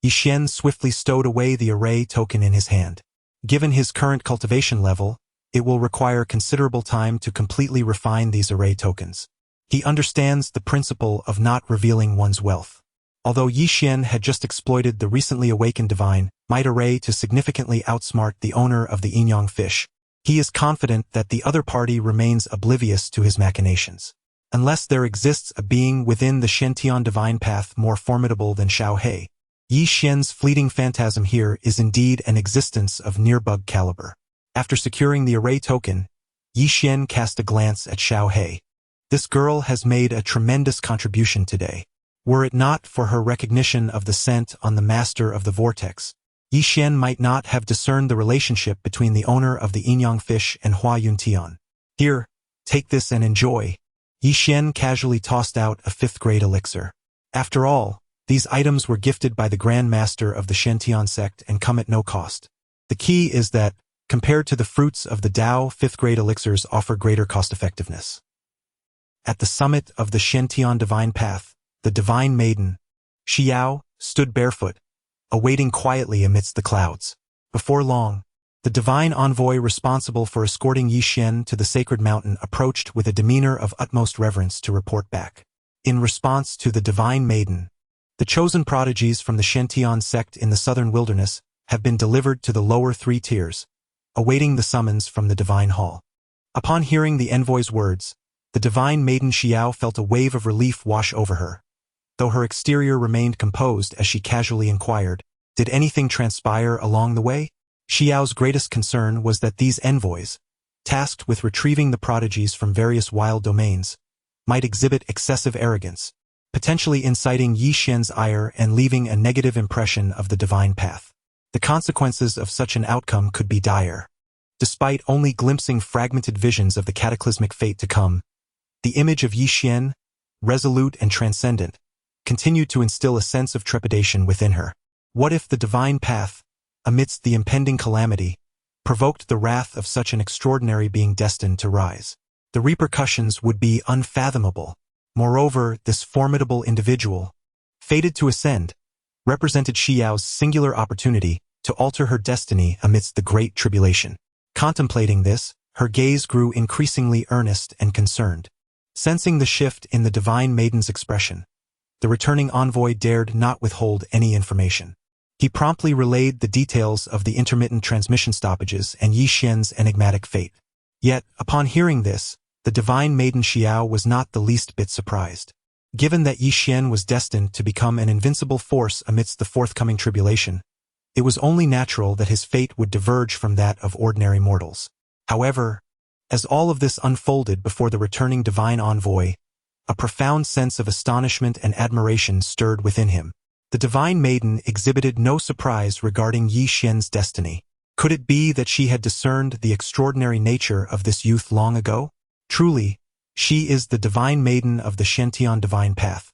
Yi Xian swiftly stowed away the array token in his hand. Given his current cultivation level, it will require considerable time to completely refine these array tokens. He understands the principle of not revealing one's wealth. Although Yi Xian had just exploited the recently awakened divine might array to significantly outsmart the owner of the yin-yang fish, he is confident that the other party remains oblivious to his machinations. Unless there exists a being within the Shantian divine path more formidable than Xiao He, Yi Xian's fleeting phantasm here is indeed an existence of near-bug caliber. After securing the array token, Yi Xian cast a glance at Xiao He. This girl has made a tremendous contribution today. Were it not for her recognition of the scent on the master of the vortex, Yi Xian might not have discerned the relationship between the owner of the yin-yang fish and Hua Yuntian. Here, take this and enjoy. Yi Xian casually tossed out a 5th-grade elixir. After all, these items were gifted by the Grand Master of the Shantian sect and come at no cost. The key is that, compared to the fruits of the Dao, 5th-grade elixirs offer greater cost-effectiveness. At the summit of the Shantian divine path, the divine maiden, Xiao, stood barefoot, awaiting quietly amidst the clouds. Before long, the divine envoy responsible for escorting Yi Xian to the sacred mountain approached with a demeanor of utmost reverence to report back. In response to the divine maiden, the chosen prodigies from the Shantian sect in the southern wilderness have been delivered to the lower 3 tiers, awaiting the summons from the divine hall. Upon hearing the envoy's words, the divine maiden Xiao felt a wave of relief wash over her. Though her exterior remained composed as she casually inquired, "Did anything transpire along the way?" Xiao's greatest concern was that these envoys, tasked with retrieving the prodigies from various wild domains, might exhibit excessive arrogance, potentially inciting Yi Xian's ire and leaving a negative impression of the divine path. The consequences of such an outcome could be dire. Despite only glimpsing fragmented visions of the cataclysmic fate to come, the image of Yi Xian, resolute and transcendent, continued to instill a sense of trepidation within her. What if the divine path, amidst the impending calamity, provoked the wrath of such an extraordinary being destined to rise? The repercussions would be unfathomable. Moreover, this formidable individual, fated to ascend, represented Xiao's singular opportunity to alter her destiny amidst the great tribulation. Contemplating this, her gaze grew increasingly earnest and concerned. Sensing the shift in the divine maiden's expression, the returning envoy dared not withhold any information. He promptly relayed the details of the intermittent transmission stoppages and Yi Xian's enigmatic fate. Yet, upon hearing this, the divine maiden Xiao was not the least bit surprised. Given that Yi Xian was destined to become an invincible force amidst the forthcoming tribulation, it was only natural that his fate would diverge from that of ordinary mortals. However, as all of this unfolded before the returning divine envoy, a profound sense of astonishment and admiration stirred within him. The divine maiden exhibited no surprise regarding Yi Xian's destiny. Could it be that she had discerned the extraordinary nature of this youth long ago? Truly, she is the divine maiden of the Shantian divine path,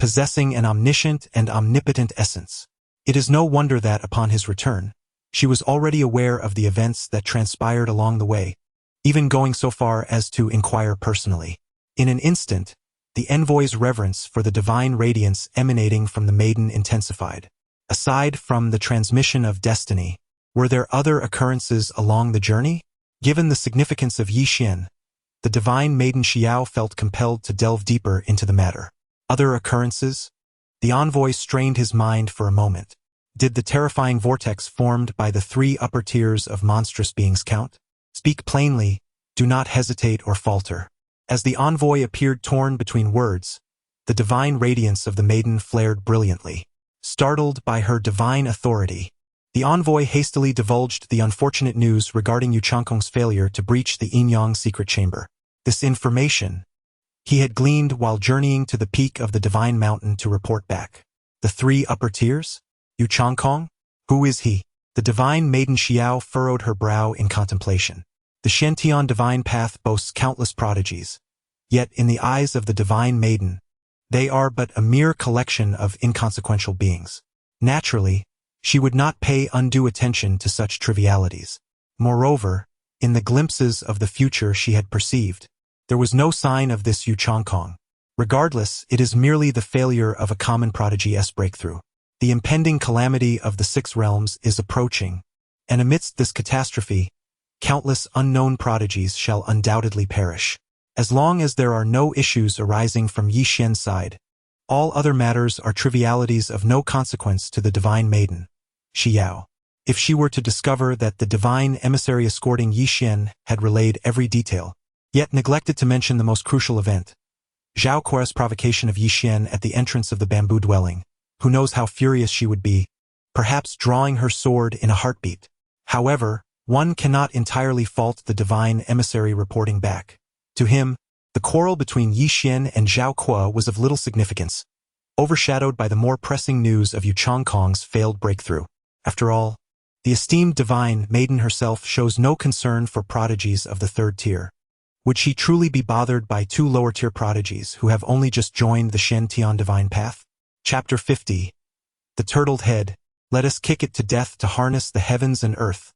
possessing an omniscient and omnipotent essence. It is no wonder that, upon his return, she was already aware of the events that transpired along the way, even going so far as to inquire personally. In an instant, the envoy's reverence for the divine radiance emanating from the maiden intensified. Aside from the transmission of destiny, were there other occurrences along the journey? Given the significance of Yi Xian, the divine maiden Xiao felt compelled to delve deeper into the matter. Other occurrences? The envoy strained his mind for a moment. Did the terrifying vortex formed by the 3 upper tiers of monstrous beings count? Speak plainly, do not hesitate or falter. As the envoy appeared torn between words, the divine radiance of the maiden flared brilliantly. Startled by her divine authority, the envoy hastily divulged the unfortunate news regarding Yu Changkong's failure to breach the Yin-Yang secret chamber. This information he had gleaned while journeying to the peak of the divine mountain to report back. The 3 upper tiers? Yu Changkong? Who is he? The divine maiden Xiao furrowed her brow in contemplation. The Shantian divine path boasts countless prodigies, yet in the eyes of the divine maiden, they are but a mere collection of inconsequential beings. Naturally, she would not pay undue attention to such trivialities. Moreover, in the glimpses of the future she had perceived, there was no sign of this Yu Changkong. Regardless, it is merely the failure of a common prodigy's breakthrough. The impending calamity of the 6 realms is approaching, and amidst this catastrophe, countless unknown prodigies shall undoubtedly perish. As long as there are no issues arising from Yi Xian's side, all other matters are trivialities of no consequence to the divine maiden, Xiao. If she were to discover that the divine emissary escorting Yi Xian had relayed every detail, yet neglected to mention the most crucial event, Zhao Kuo's provocation of Yi Xian at the entrance of the bamboo dwelling, who knows how furious she would be, perhaps drawing her sword in a heartbeat. However, one cannot entirely fault the divine emissary reporting back. To him, the quarrel between Yi Xian and Zhao Kuo was of little significance, overshadowed by the more pressing news of Yu Changkong's failed breakthrough. After all, the esteemed divine maiden herself shows no concern for prodigies of the 3rd tier. Would she truly be bothered by 2 lower-tier prodigies who have only just joined the Shantian divine path? Chapter 50. The Turtled Head. Let us kick it to death to harness the heavens and earth.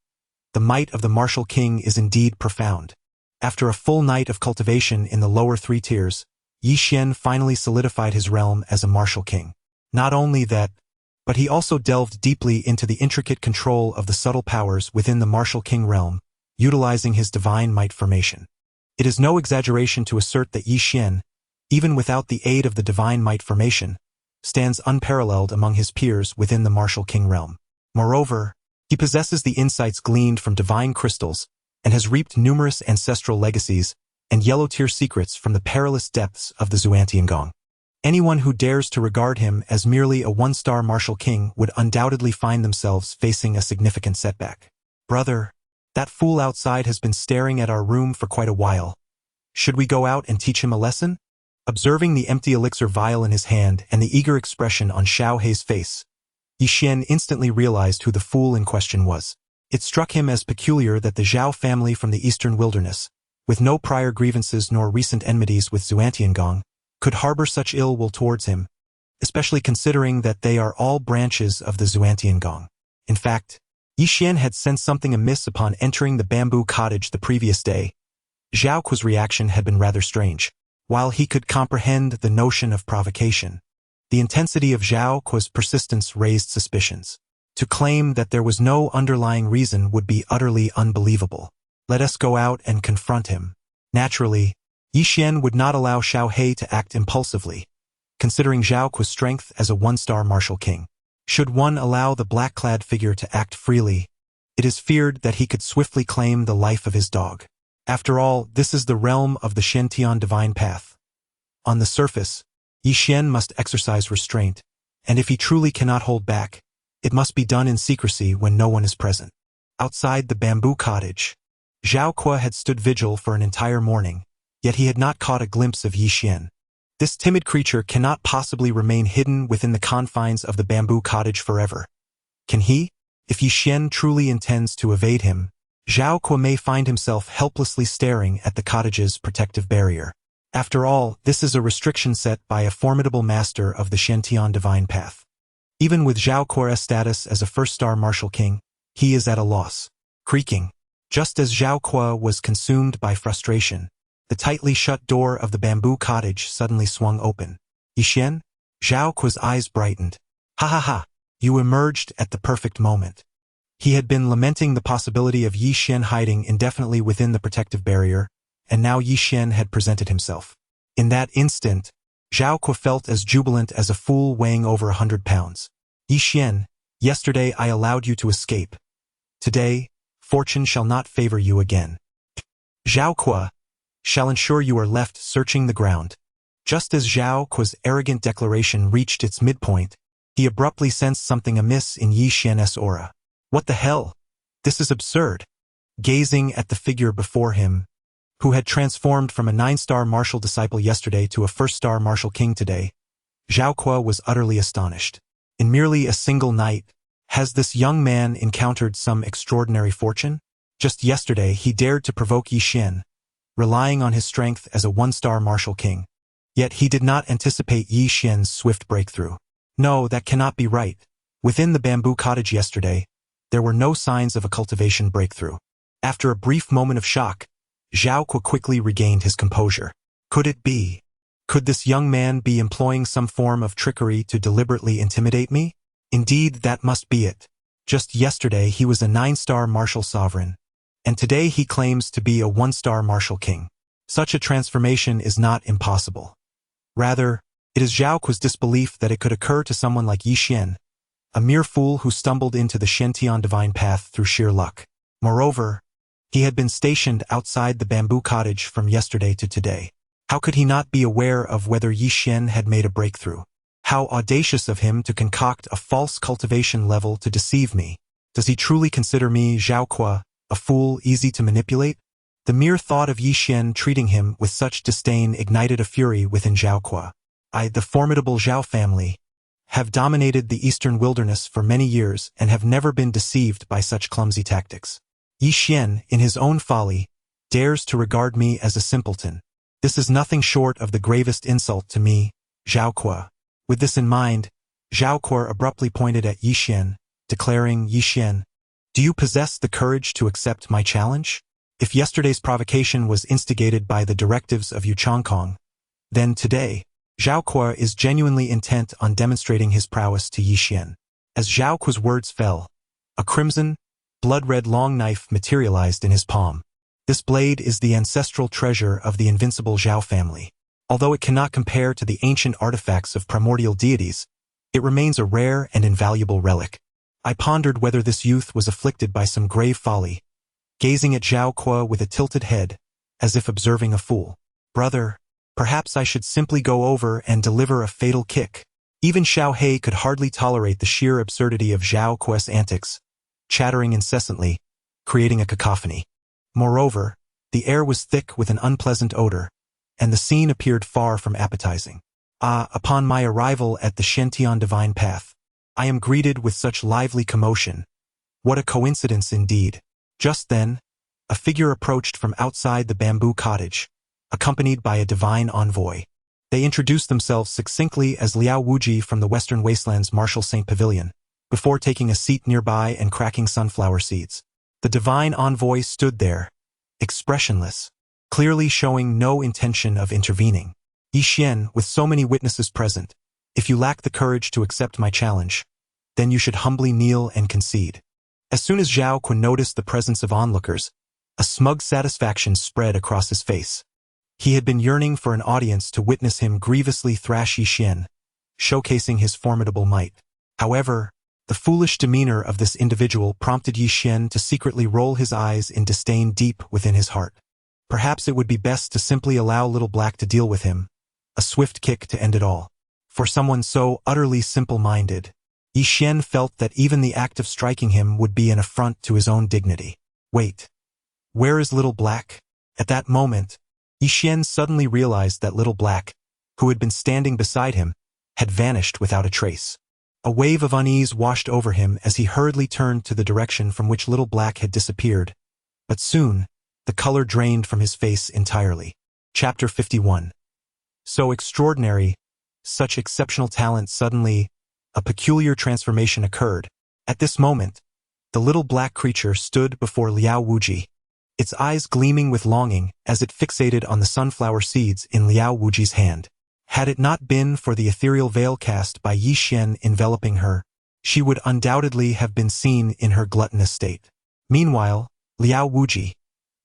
The might of the martial king is indeed profound. After a full night of cultivation in the lower 3 tiers, Yi Xian finally solidified his realm as a martial king. Not only that, but he also delved deeply into the intricate control of the subtle powers within the martial king realm, utilizing his divine might formation. It is no exaggeration to assert that Yi Xian, even without the aid of the divine might formation, stands unparalleled among his peers within the martial king realm. Moreover, he possesses the insights gleaned from divine crystals and has reaped numerous ancestral legacies and yellow-tier secrets from the perilous depths of the Xuantiangong. Anyone who dares to regard him as merely a 1-star martial king would undoubtedly find themselves facing a significant setback. Brother, that fool outside has been staring at our room for quite a while. Should we go out and teach him a lesson? Observing the empty elixir vial in his hand and the eager expression on Xiao Hei's face, Yi Xian instantly realized who the fool in question was. It struck him as peculiar that the Zhao family from the eastern wilderness, with no prior grievances nor recent enmities with Xuantiangong, could harbor such ill will towards him, especially considering that they are all branches of the Xuantiangong. In fact, Yi Xian had sensed something amiss upon entering the bamboo cottage the previous day. Zhao Kuo's reaction had been rather strange. While he could comprehend the notion of provocation, the intensity of Zhao Kuo's persistence raised suspicions. To claim that there was no underlying reason would be utterly unbelievable. Let us go out and confront him. Naturally, Yi Xian would not allow Xiao Hei to act impulsively, considering Zhao Kuo's strength as a one-star martial king. Should one allow the black-clad figure to act freely, it is feared that he could swiftly claim the life of his dog. After all, this is the realm of the Shen-Tian divine path. On the surface, Yi Xian must exercise restraint, and if he truly cannot hold back, it must be done in secrecy when no one is present. Outside the bamboo cottage, Zhao Kuo had stood vigil for an entire morning, yet he had not caught a glimpse of Yi Xian. This timid creature cannot possibly remain hidden within the confines of the bamboo cottage forever. Can he? If Yi Xian truly intends to evade him, Zhao Kuo may find himself helplessly staring at the cottage's protective barrier. After all, this is a restriction set by a formidable master of the Shen-Tian divine path. Even with Zhao Kuo's status as a first-star martial king, he is at a loss. Creaking. Just as Zhao Kuo was consumed by frustration, the tightly shut door of the bamboo cottage suddenly swung open. Yi Xian? Zhao Kuo's eyes brightened. Ha ha ha, you emerged at the perfect moment. He had been lamenting the possibility of Yi Xian hiding indefinitely within the protective barrier, and now Yi Xian had presented himself. In that instant, Zhao Kuo felt as jubilant as a fool weighing over 100 pounds. Yi Xian, yesterday I allowed you to escape. Today, fortune shall not favor you again. Zhao Kuo shall ensure you are left searching the ground. Just as Zhao Kuo's arrogant declaration reached its midpoint, he abruptly sensed something amiss in Yi Xian's aura. What the hell? This is absurd. Gazing at the figure before him, who had transformed from a 9-star martial disciple yesterday to a first-star martial king today, Zhao Kuo was utterly astonished. In merely a single night, has this young man encountered some extraordinary fortune? Just yesterday he dared to provoke Yi Xian, relying on his strength as a 1-star martial king. Yet he did not anticipate Yi Xian's swift breakthrough. No, that cannot be right. Within the bamboo cottage yesterday, there were no signs of a cultivation breakthrough. After a brief moment of shock, Zhao Kuo quickly regained his composure. Could it be? Could this young man be employing some form of trickery to deliberately intimidate me? Indeed, that must be it. Just yesterday he was a 9-star martial sovereign, and today he claims to be a 1-star martial king. Such a transformation is not impossible. Rather, it is Zhao Kuo's disbelief that it could occur to someone like Yi Xian, a mere fool who stumbled into the Shen-Tian divine path through sheer luck. Moreover, he had been stationed outside the bamboo cottage from yesterday to today. How could he not be aware of whether Yi Xian had made a breakthrough? How audacious of him to concoct a false cultivation level to deceive me. Does he truly consider me, Zhao Kuo, a fool easy to manipulate? The mere thought of Yi Xian treating him with such disdain ignited a fury within Zhao Kuo. The formidable Zhao family, have dominated the eastern wilderness for many years and have never been deceived by such clumsy tactics. Yi Xian, in his own folly, dares to regard me as a simpleton. This is nothing short of the gravest insult to me, Zhao Kuo. With this in mind, Zhao Kuo abruptly pointed at Yi Xian, declaring, Yi Xian, do you possess the courage to accept my challenge? If yesterday's provocation was instigated by the directives of Yu Chongkong, then today, Zhao Kuo is genuinely intent on demonstrating his prowess to Yi Xian. As Zhao Kuo's words fell, a crimson, blood-red long knife materialized in his palm. This blade is the ancestral treasure of the invincible Zhao family. Although it cannot compare to the ancient artifacts of primordial deities, it remains a rare and invaluable relic. I pondered whether this youth was afflicted by some grave folly, gazing at Zhao Kuo with a tilted head, as if observing a fool. Brother, perhaps I should simply go over and deliver a fatal kick. Even Xiao Hei could hardly tolerate the sheer absurdity of Zhao Kuo's antics, chattering incessantly, creating a cacophony. Moreover, the air was thick with an unpleasant odor, and the scene appeared far from appetizing. Upon my arrival at the Shentian divine path, I am greeted with such lively commotion. What a coincidence indeed. Just then, a figure approached from outside the bamboo cottage, accompanied by a divine envoy. They introduced themselves succinctly as Liao Wuji from the Western Wastelands Marshal Saint Pavilion, before taking a seat nearby and cracking sunflower seeds. The divine envoy stood there, expressionless, clearly showing no intention of intervening. Yi Xian, with so many witnesses present, if you lack the courage to accept my challenge, then you should humbly kneel and concede. As soon as Zhao Kun noticed the presence of onlookers, a smug satisfaction spread across his face. He had been yearning for an audience to witness him grievously thrash Yi Xian, showcasing his formidable might. However, the foolish demeanor of this individual prompted Yi Xian to secretly roll his eyes in disdain deep within his heart. Perhaps it would be best to simply allow Little Black to deal with him, a swift kick to end it all. For someone so utterly simple-minded, Yi Xian felt that even the act of striking him would be an affront to his own dignity. Wait, where is Little Black? At that moment, Yi Xian suddenly realized that Little Black, who had been standing beside him, had vanished without a trace. A wave of unease washed over him as he hurriedly turned to the direction from which Little Black had disappeared. But soon, the color drained from his face entirely. Chapter 51. So extraordinary, such exceptional talent suddenly, a peculiar transformation occurred. At this moment, the little black creature stood before Liao Wuji, its eyes gleaming with longing as it fixated on the sunflower seeds in Liao Wuji's hand. Had it not been for the ethereal veil cast by Yi Xian enveloping her, she would undoubtedly have been seen in her gluttonous state. Meanwhile, Liao Wuji,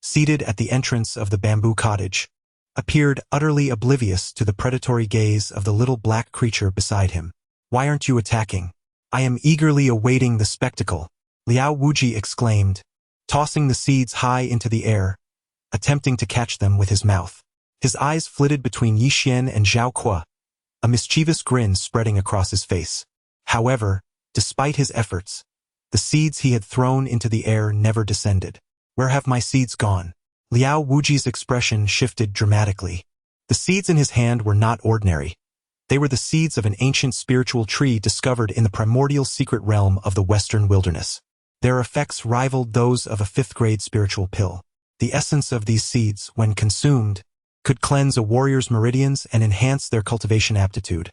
seated at the entrance of the bamboo cottage, appeared utterly oblivious to the predatory gaze of the little black creature beside him. "Why aren't you attacking? I am eagerly awaiting the spectacle," Liao Wuji exclaimed, tossing the seeds high into the air, attempting to catch them with his mouth. His eyes flitted between Yi Xian and Zhao Kuo, a mischievous grin spreading across his face. However, despite his efforts, the seeds he had thrown into the air never descended. "Where have my seeds gone?" Liao Wuji's expression shifted dramatically. The seeds in his hand were not ordinary. They were the seeds of an ancient spiritual tree discovered in the primordial secret realm of the Western wilderness. Their effects rivaled those of a fifth-grade spiritual pill. The essence of these seeds, when consumed, could cleanse a warrior's meridians and enhance their cultivation aptitude,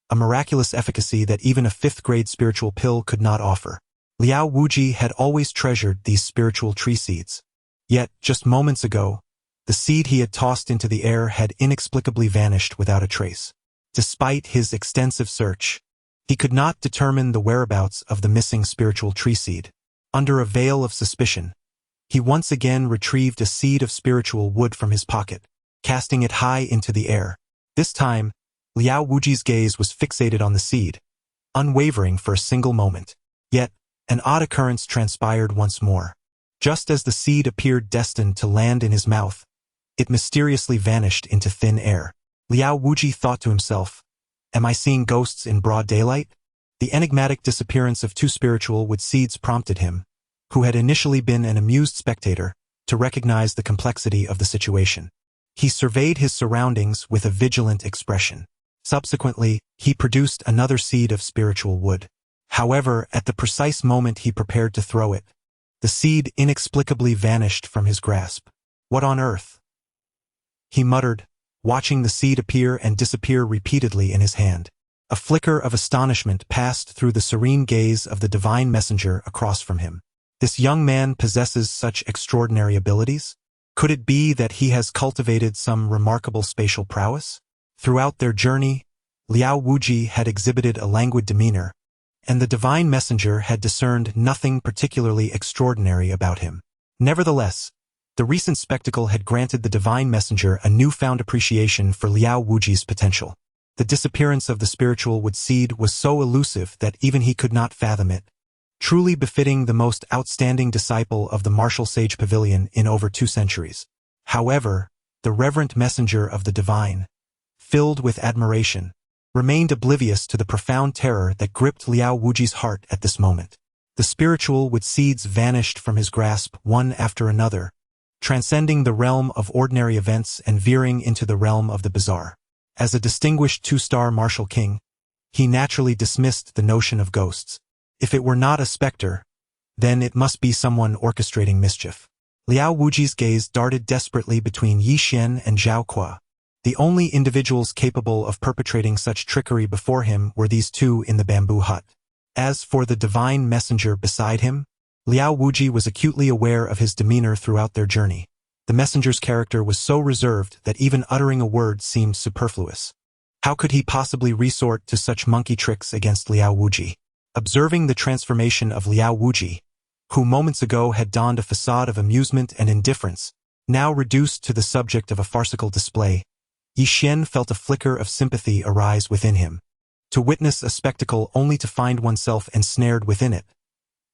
a miraculous efficacy that even a fifth-grade spiritual pill could not offer. Liao Wuji had always treasured these spiritual tree seeds. Yet, just moments ago, the seed he had tossed into the air had inexplicably vanished without a trace. Despite his extensive search, he could not determine the whereabouts of the missing spiritual tree seed. Under a veil of suspicion, he once again retrieved a seed of spiritual wood from his pocket, casting it high into the air. This time, Liao Wuji's gaze was fixated on the seed, unwavering for a single moment. Yet, an odd occurrence transpired once more. Just as the seed appeared destined to land in his mouth, it mysteriously vanished into thin air. Liao Wuji thought to himself, "Am I seeing ghosts in broad daylight?" The enigmatic disappearance of two spiritual wood seeds prompted him, who had initially been an amused spectator, to recognize the complexity of the situation. He surveyed his surroundings with a vigilant expression. Subsequently, he produced another seed of spiritual wood. However, at the precise moment he prepared to throw it, the seed inexplicably vanished from his grasp. "What on earth?" he muttered, watching the seed appear and disappear repeatedly in his hand. A flicker of astonishment passed through the serene gaze of the divine messenger across from him. This young man possesses such extraordinary abilities? Could it be that he has cultivated some remarkable spatial prowess? Throughout their journey, Liao Wuji had exhibited a languid demeanor, and the divine messenger had discerned nothing particularly extraordinary about him. Nevertheless, the recent spectacle had granted the divine messenger a newfound appreciation for Liao Wuji's potential. The disappearance of the spiritual wood seed was so elusive that even he could not fathom it, truly befitting the most outstanding disciple of the martial sage pavilion in over 2 centuries. However, the reverent messenger of the divine, filled with admiration, remained oblivious to the profound terror that gripped Liao Wuji's heart at this moment. The spiritual with seeds vanished from his grasp one after another, transcending the realm of ordinary events and veering into the realm of the bizarre. As a distinguished two-star martial king, he naturally dismissed the notion of ghosts. If it were not a specter, then it must be someone orchestrating mischief. Liao Wuji's gaze darted desperately between Yi Xian and Zhao Kuo. The only individuals capable of perpetrating such trickery before him were these two in the bamboo hut. As for the divine messenger beside him, Liao Wuji was acutely aware of his demeanor throughout their journey. The messenger's character was so reserved that even uttering a word seemed superfluous. How could he possibly resort to such monkey tricks against Liao Wuji? Observing the transformation of Liao Wuji, who moments ago had donned a facade of amusement and indifference, now reduced to the subject of a farcical display, Yi Xian felt a flicker of sympathy arise within him. To witness a spectacle only to find oneself ensnared within it.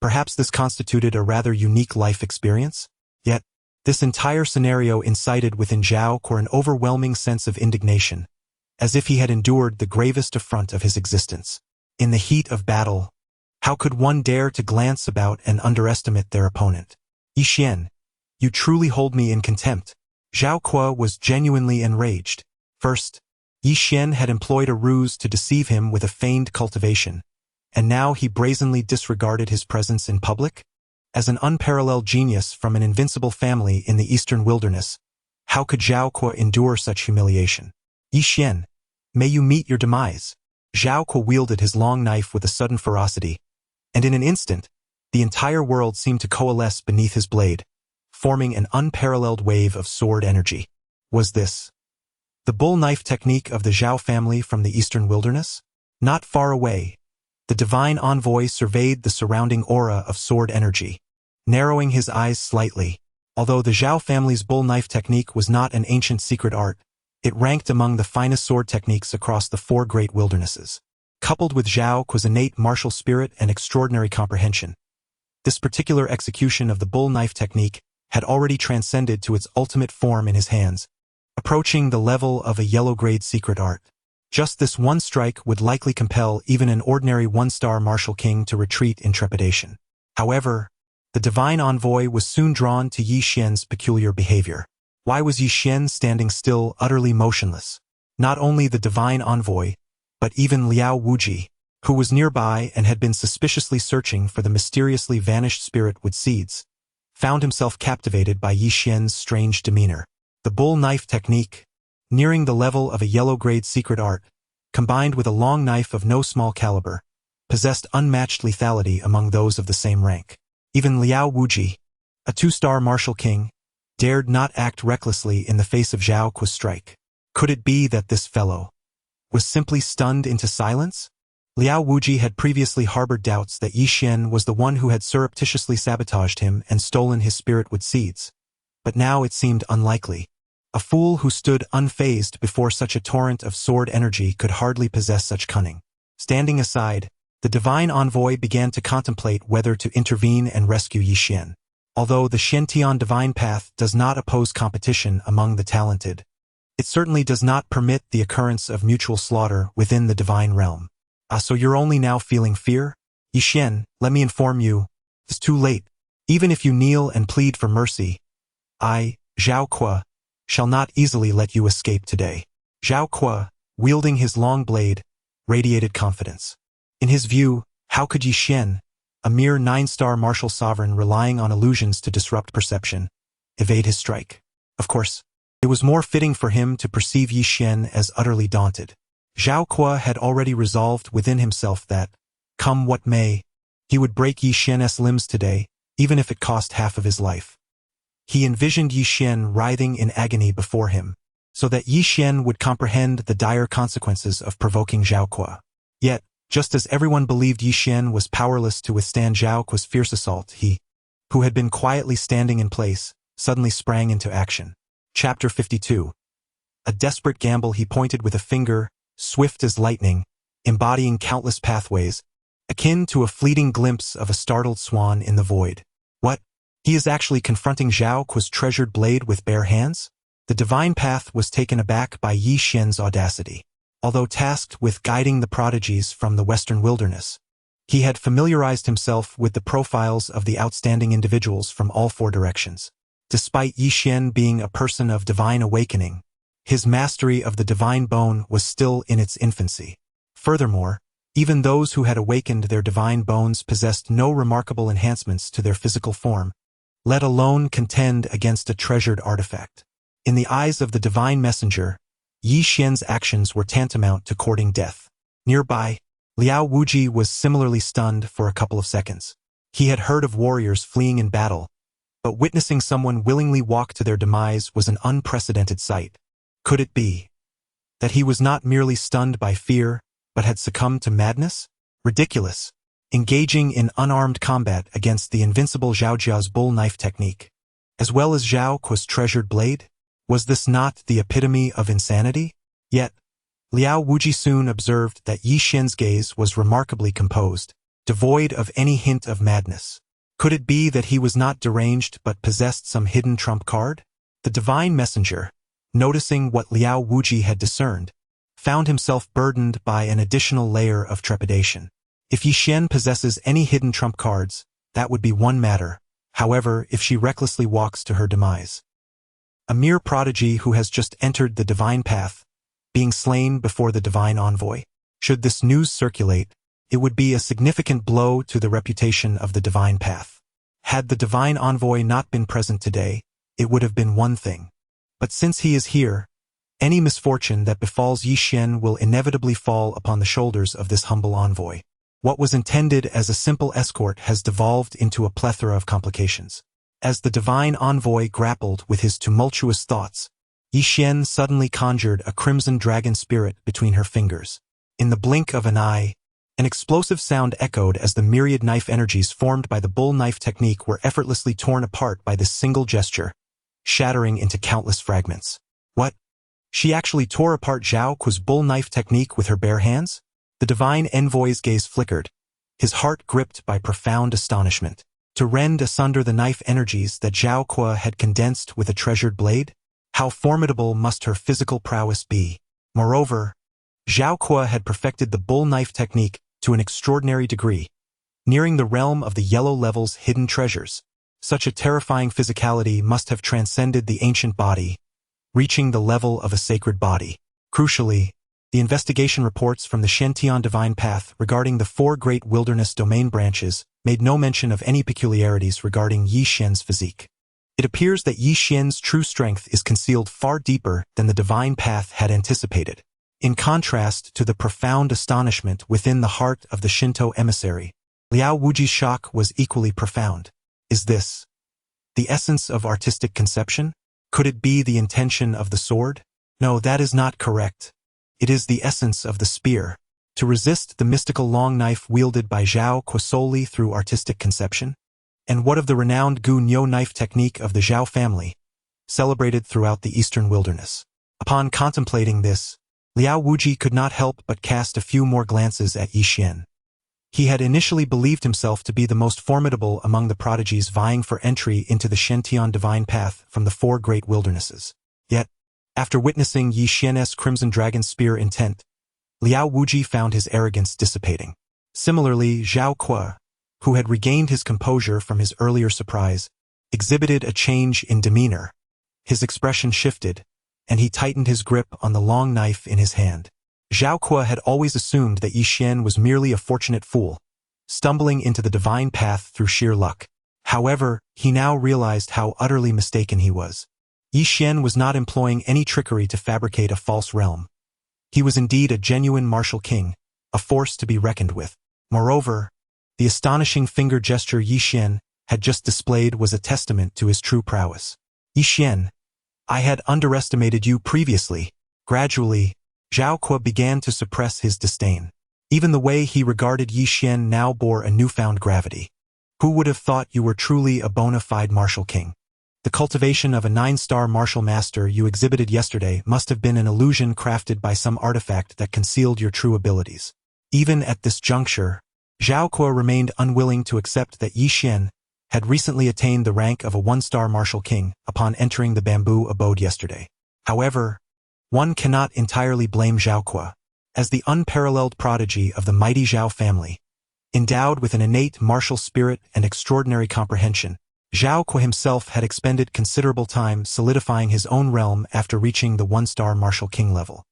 Perhaps this constituted a rather unique life experience? Yet, this entire scenario incited within Zhao Kuo an overwhelming sense of indignation, as if he had endured the gravest affront of his existence. In the heat of battle, how could one dare to glance about and underestimate their opponent? Yi Xian, you truly hold me in contempt. Zhao Kuo was genuinely enraged. First, Yi Xian had employed a ruse to deceive him with a feigned cultivation, and now he brazenly disregarded his presence in public? As an unparalleled genius from an invincible family in the eastern wilderness, how could Zhao Kuo endure such humiliation? Yi Xian, may you meet your demise. Zhao Kuo wielded his long knife with a sudden ferocity, and in an instant, the entire world seemed to coalesce beneath his blade, forming an unparalleled wave of sword energy. Was this the bull knife technique of the Zhao family from the eastern wilderness? Not far away, the divine envoy surveyed the surrounding aura of sword energy, narrowing his eyes slightly. Although the Zhao family's bull knife technique was not an ancient secret art, it ranked among the finest sword techniques across the four great wildernesses. Coupled with Zhao Kuo's innate martial spirit and extraordinary comprehension, this particular execution of the bull knife technique had already transcended to its ultimate form in his hands, approaching the level of a yellow-grade secret art. Just this one strike would likely compel even an ordinary one-star martial king to retreat in trepidation. However, the divine envoy was soon drawn to Yi Xian's peculiar behavior. Why was Yi Xian standing still, utterly motionless? Not only the divine envoy, but even Liao Wuji, who was nearby and had been suspiciously searching for the mysteriously vanished spirit with seeds, found himself captivated by Yi Xian's strange demeanor. The bull knife technique, nearing the level of a yellow-grade secret art, combined with a long knife of no small caliber, possessed unmatched lethality among those of the same rank. Even Liao Wuji, a two-star martial king, dared not act recklessly in the face of Zhao Kuo's strike. Could it be that this fellow was simply stunned into silence? Liao Wuji had previously harbored doubts that Yi Xian was the one who had surreptitiously sabotaged him and stolen his spirit with seeds, but now it seemed unlikely. A fool who stood unfazed before such a torrent of sword energy could hardly possess such cunning. Standing aside, the divine envoy began to contemplate whether to intervene and rescue Yi Xian. Although the Shentian divine path does not oppose competition among the talented, it certainly does not permit the occurrence of mutual slaughter within the divine realm. So you're only now feeling fear? Yi Xian, let me inform you, it's too late. Even if you kneel and plead for mercy, I, Zhao Kuo, shall not easily let you escape today. Zhao Kuo, wielding his long blade, radiated confidence. In his view, how could Yi Xian, a mere 9-star martial sovereign relying on illusions to disrupt perception, evade his strike? Of course, it was more fitting for him to perceive Yi Xian as utterly daunted. Zhao Kuo had already resolved within himself that, come what may, he would break Yi Xian's limbs today, even if it cost half of his life. He envisioned Yi Xian writhing in agony before him, so that Yi Xian would comprehend the dire consequences of provoking Zhao Kuo. Yet, just as everyone believed Yi Xian was powerless to withstand Zhao Kuo's fierce assault, he, who had been quietly standing in place, suddenly sprang into action. Chapter 52. A desperate gamble. He pointed with a finger, swift as lightning, embodying countless pathways, akin to a fleeting glimpse of a startled swan in the void. What? He is actually confronting Zhao Kuo's treasured blade with bare hands? The divine path was taken aback by Yi Xian's audacity. Although tasked with guiding the prodigies from the western wilderness, He had familiarized himself with the profiles of the outstanding individuals from all four directions. Despite Yi Xian being a person of divine awakening, his mastery of the divine bone was still in its infancy. Furthermore, even those who had awakened their divine bones possessed no remarkable enhancements to their physical form, let alone contend against a treasured artifact. In the eyes of the divine messenger, Yi Xian's actions were tantamount to courting death. Nearby, Liao Wuji was similarly stunned for a couple of seconds. He had heard of warriors fleeing in battle, but witnessing someone willingly walk to their demise was an unprecedented sight. Could it be that he was not merely stunned by fear, but had succumbed to madness? Ridiculous. Engaging in unarmed combat against the invincible Zhao Jia's bull knife technique, as well as Zhao Kuo's treasured blade? Was this not the epitome of insanity? Yet, Liao Wuji soon observed that Yi Xian's gaze was remarkably composed, devoid of any hint of madness. Could it be that he was not deranged but possessed some hidden trump card? The divine messenger, noticing what Liao Wuji had discerned, found himself burdened by an additional layer of trepidation. If Yi Xian possesses any hidden trump cards, that would be one matter. However, if she recklessly walks to her demise, a mere prodigy who has just entered the divine path, being slain before the divine envoy, should this news circulate, it would be a significant blow to the reputation of the divine path. Had the divine envoy not been present today, it would have been one thing. But since he is here, any misfortune that befalls Yi Xian will inevitably fall upon the shoulders of this humble envoy. What was intended as a simple escort has devolved into a plethora of complications. As the divine envoy grappled with his tumultuous thoughts, Yi Xian suddenly conjured a crimson dragon spirit between her fingers. In the blink of an eye, an explosive sound echoed as the myriad knife energies formed by the bull knife technique were effortlessly torn apart by this single gesture, shattering into countless fragments. What? She actually tore apart Zhao Kuo's bull knife technique with her bare hands? The divine envoy's gaze flickered, his heart gripped by profound astonishment. To rend asunder the knife energies that Zhao Kuo had condensed with a treasured blade? How formidable must her physical prowess be? Moreover, Zhao Kuo had perfected the bull knife technique to an extraordinary degree, nearing the realm of the yellow level's hidden treasures. Such a terrifying physicality must have transcended the ancient body, reaching the level of a sacred body. Crucially, the investigation reports from the Shentian Divine Path regarding the four great wilderness domain branches made no mention of any peculiarities regarding Yi Xian's physique. It appears that Yi Xian's true strength is concealed far deeper than the Divine Path had anticipated. In contrast to the profound astonishment within the heart of the Shinto emissary, Liao Wuji's shock was equally profound. Is this the essence of artistic conception? Could it be the intention of the sword? No, that is not correct. It is the essence of the spear. To resist the mystical long knife wielded by Zhao Kuo solely through artistic conception? And what of the renowned Gu Niu knife technique of the Zhao family, celebrated throughout the eastern wilderness? Upon contemplating this, Liao Wuji could not help but cast a few more glances at Yi Xian. He had initially believed himself to be the most formidable among the prodigies vying for entry into the Shentian Divine Path from the four great wildernesses. Yet, after witnessing Yi Xian's crimson dragon spear intent, Liao Wuji found his arrogance dissipating. Similarly, Zhao Kuo, who had regained his composure from his earlier surprise, exhibited a change in demeanor. His expression shifted, and he tightened his grip on the long knife in his hand. Zhao Kuo had always assumed that Yi Xian was merely a fortunate fool, stumbling into the divine path through sheer luck. However, he now realized how utterly mistaken he was. Yi Xian was not employing any trickery to fabricate a false realm. He was indeed a genuine martial king, a force to be reckoned with. Moreover, the astonishing finger gesture Yi Xian had just displayed was a testament to his true prowess. Yi Xian, I had underestimated you previously. Gradually, Zhao Kuo began to suppress his disdain. Even the way he regarded Yi Xian now bore a newfound gravity. Who would have thought you were truly a bona fide martial king? The cultivation of a 9-star martial master you exhibited yesterday must have been an illusion crafted by some artifact that concealed your true abilities. Even at this juncture, Zhao Kuo remained unwilling to accept that Yi Xian had recently attained the rank of a 1-star martial king upon entering the bamboo abode yesterday. However, one cannot entirely blame Zhao Kuo. As the unparalleled prodigy of the mighty Zhao family, Endowed with an innate martial spirit and extraordinary comprehension, Zhao Kuo himself had expended considerable time solidifying his own realm after reaching the one-star martial king level.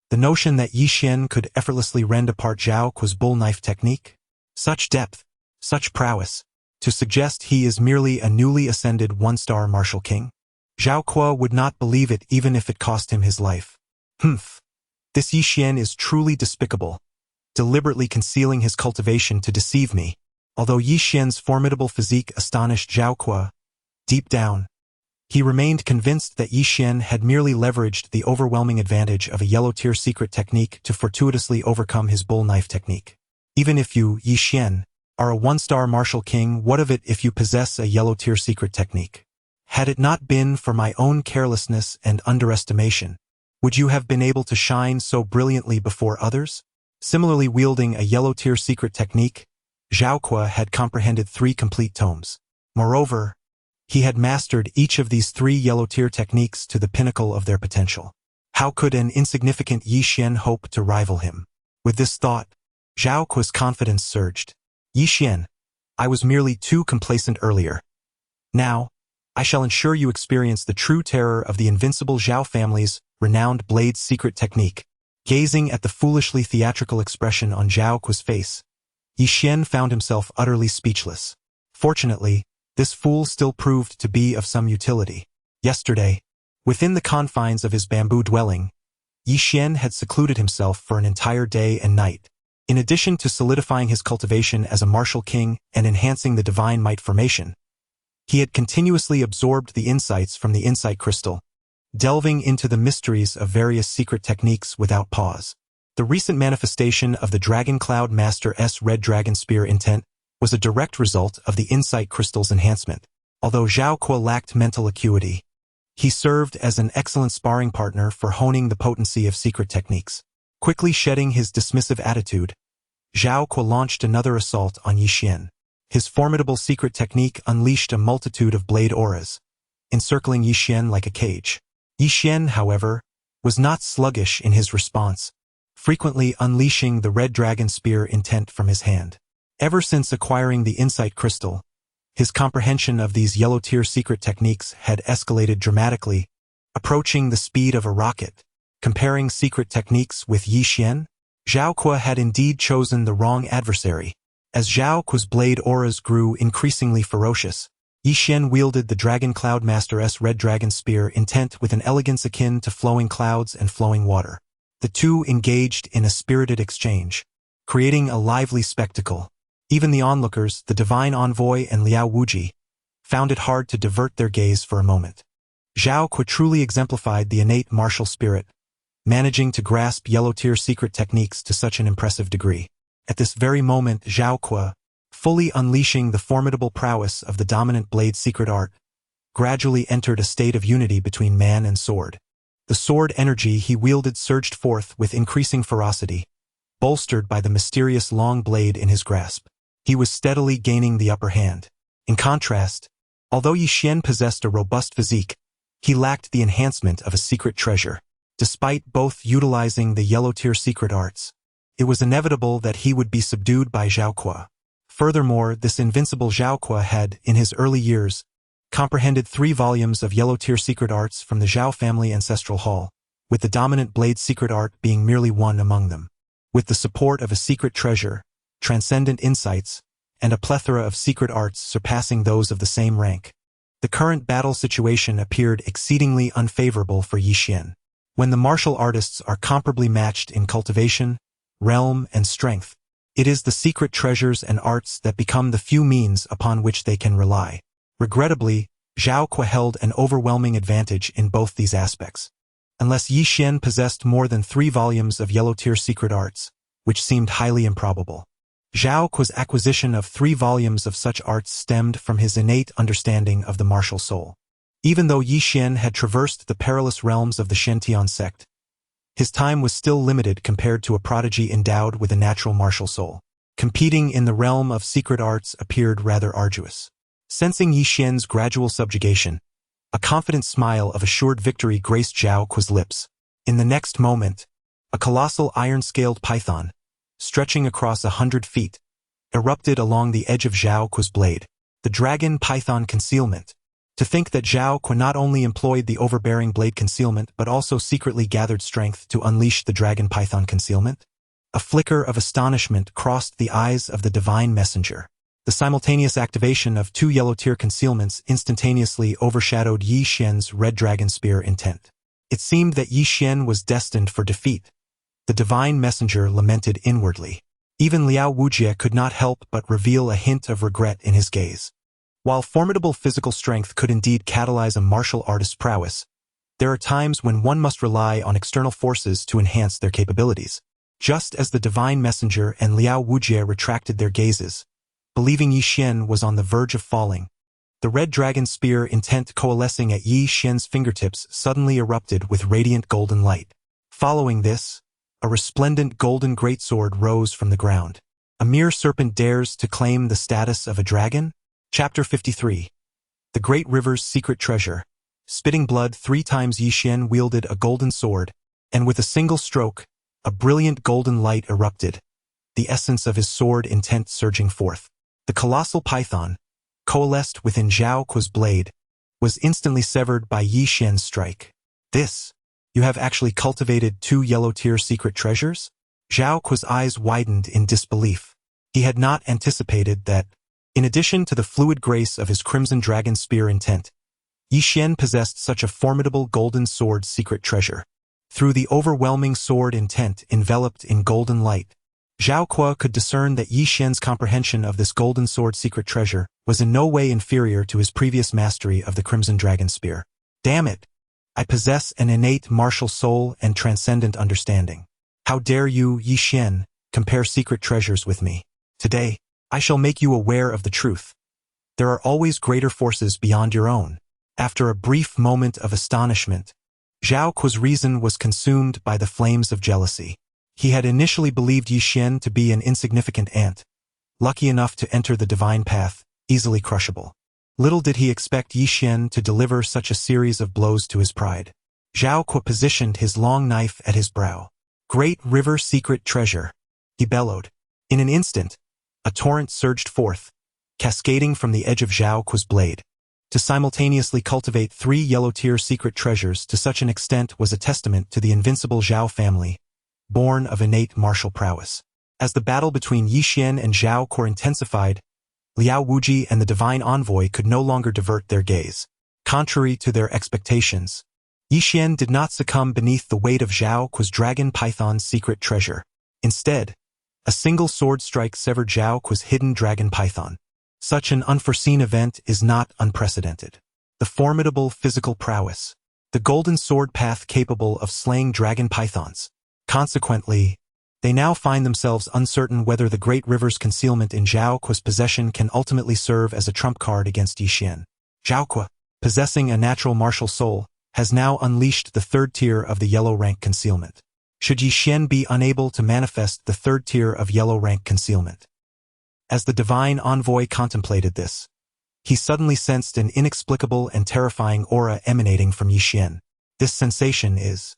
The notion that Yi Xian could effortlessly rend apart Zhao Kuo's bull knife technique? Such depth, such prowess, to suggest he is merely a newly ascended one-star martial king? Zhao Kuo would not believe it even if it cost him his life. Humph. This Yi Xian is truly despicable, deliberately concealing his cultivation to deceive me. Although Yi Xian's formidable physique astonished Zhao Kuo, deep down, he remained convinced that Yi Xian had merely leveraged the overwhelming advantage of a yellow-tier secret technique to fortuitously overcome his bull knife technique. Even if you, Yi Xian, are a one-star martial king, what of it if you possess a yellow-tier secret technique? Had it not been for my own carelessness and underestimation, would you have been able to shine so brilliantly before others? Similarly, wielding a yellow-tier secret technique, Zhao Kuo had comprehended 3 complete tomes. Moreover, he had mastered each of these 3 yellow-tier techniques to the pinnacle of their potential. How could an insignificant Yi Xian hope to rival him? With this thought, Zhao Kuo's confidence surged. Yi Xian, I was merely too complacent earlier. Now, I shall ensure you experience the true terror of the invincible Zhao family's renowned blade's secret technique. Gazing at the foolishly theatrical expression on Zhao Kuo's face, Yi Xian found himself utterly speechless. Fortunately, this fool still proved to be of some utility. Yesterday, within the confines of his bamboo dwelling, Yi Xian had secluded himself for an entire day and night. In addition to solidifying his cultivation as a martial king and enhancing the divine might formation, he had continuously absorbed the insights from the insight crystal, delving into the mysteries of various secret techniques without pause. The recent manifestation of the Dragon Cloud Master's Red Dragon Spear intent was a direct result of the insight crystal's enhancement. Although Zhao Kuo lacked mental acuity, he served as an excellent sparring partner for honing the potency of secret techniques. Quickly shedding his dismissive attitude, Zhao Kuo launched another assault on Yi Xian. His formidable secret technique unleashed a multitude of blade auras, encircling Yi Xian like a cage. Yi Xian, however, was not sluggish in his response, frequently unleashing the Red Dragon Spear intent from his hand. Ever since acquiring the insight crystal, his comprehension of these yellow-tier secret techniques had escalated dramatically, approaching the speed of a rocket. Comparing secret techniques with Yi Xian, Zhao Kuo had indeed chosen the wrong adversary. As Zhao Kuo's blade auras grew increasingly ferocious, Yi Xian wielded the Dragon Cloud Master's Red Dragon Spear intent with an elegance akin to flowing clouds and flowing water. The two engaged in a spirited exchange, creating a lively spectacle. Even the onlookers, the divine envoy and Liao Wuji, found it hard to divert their gaze for a moment. Zhao Kuo truly exemplified the innate martial spirit, managing to grasp yellow-tier secret techniques to such an impressive degree. At this very moment, Zhao Kuo, fully unleashing the formidable prowess of the dominant blade secret art, gradually entered a state of unity between man and sword. The sword energy he wielded surged forth with increasing ferocity, bolstered by the mysterious long blade in his grasp. He was steadily gaining the upper hand. In contrast, although Yi Xian possessed a robust physique, he lacked the enhancement of a secret treasure. Despite both utilizing the yellow-tier secret arts, it was inevitable that he would be subdued by Zhao Kuo. Furthermore, this invincible Zhao Kuo had, in his early years, comprehended 3 volumes of yellow-tier secret arts from the Zhao family ancestral hall, with the dominant blade secret art being merely one among them. With the support of a secret treasure, transcendent insights, and a plethora of secret arts surpassing those of the same rank, the current battle situation appeared exceedingly unfavorable for Yi Xian. When the martial artists are comparably matched in cultivation, realm, and strength, it is the secret treasures and arts that become the few means upon which they can rely. Regrettably, Zhao Kuo held an overwhelming advantage in both these aspects. Unless Yi Xian possessed more than 3 volumes of yellow-tier secret arts, which seemed highly improbable, Zhao Kuo's acquisition of 3 volumes of such arts stemmed from his innate understanding of the martial soul. Even though Yi Xian had traversed the perilous realms of the Shentian sect, his time was still limited compared to a prodigy endowed with a natural martial soul. Competing in the realm of secret arts appeared rather arduous. Sensing Yi Xian's gradual subjugation, a confident smile of assured victory graced Zhao Kuo's lips. In the next moment, a colossal iron-scaled python, stretching across 100 feet, erupted along the edge of Zhao Kuo's blade, the dragon python concealment. To think that Zhao Kuo not only employed the overbearing blade concealment but also secretly gathered strength to unleash the dragon python concealment? A flicker of astonishment crossed the eyes of the divine messenger. The simultaneous activation of 2 yellow-tier concealments instantaneously overshadowed Yi Xian's red dragon spear intent. It seemed that Yi Xian was destined for defeat. The divine messenger lamented inwardly. Even Liao Wujie could not help but reveal a hint of regret in his gaze. While formidable physical strength could indeed catalyze a martial artist's prowess, there are times when one must rely on external forces to enhance their capabilities. Just as the divine messenger and Liao Wujie retracted their gazes, believing Yi Xian was on the verge of falling, the red dragon spear intent coalescing at Yi Xian's fingertips suddenly erupted with radiant golden light. Following this, a resplendent golden greatsword rose from the ground. A mere serpent dares to claim the status of a dragon? Chapter 53. The Great River's Secret Treasure. Spitting blood 3 times, Yi Xian wielded a golden sword, and with a single stroke, a brilliant golden light erupted, the essence of his sword intent surging forth. The colossal python, coalesced within Zhao Kuo's blade, was instantly severed by Yi Xian's strike. This, you have actually cultivated 2 yellow-tier secret treasures? Zhao Kuo's eyes widened in disbelief. He had not anticipated that, in addition to the fluid grace of his crimson dragon spear intent, Yi Xian possessed such a formidable golden sword secret treasure. Through the overwhelming sword intent enveloped in golden light, Zhao Kuo could discern that Yi Xian's comprehension of this golden sword secret treasure was in no way inferior to his previous mastery of the crimson dragon spear. Damn it! I possess an innate martial soul and transcendent understanding. How dare you, Yi Xian, compare secret treasures with me? Today, I shall make you aware of the truth. There are always greater forces beyond your own. After a brief moment of astonishment, Zhao Kuo's reason was consumed by the flames of jealousy. He had initially believed Yi Xian to be an insignificant ant, lucky enough to enter the divine path, easily crushable. Little did he expect Yi Xian to deliver such a series of blows to his pride. Zhao Kuo positioned his long knife at his brow. Great River Secret Treasure, he bellowed. In an instant, a torrent surged forth, cascading from the edge of Zhao Kuo's blade. To simultaneously cultivate 3 yellow-tier secret treasures to such an extent was a testament to the invincible Zhao family, born of innate martial prowess. As the battle between Yi Xian and Zhao Kuo intensified, Liao Wujie and the divine envoy could no longer divert their gaze. Contrary to their expectations, Yi Xian did not succumb beneath the weight of Zhao Kuo's dragon python's secret treasure. Instead, a single sword strike severed Zhao Kuo's hidden dragon python. Such an unforeseen event is not unprecedented. The formidable physical prowess, the golden sword path capable of slaying dragon pythons. Consequently, they now find themselves uncertain whether the Great River's concealment in Zhao Kuo's possession can ultimately serve as a trump card against Yi Xian. Zhao Kuo, possessing a natural martial soul, has now unleashed the 3rd tier of the yellow rank concealment. Should Yi Xian be unable to manifest the 3rd tier of yellow rank concealment? As the divine envoy contemplated this, he suddenly sensed an inexplicable and terrifying aura emanating from Yi Xian. This sensation is...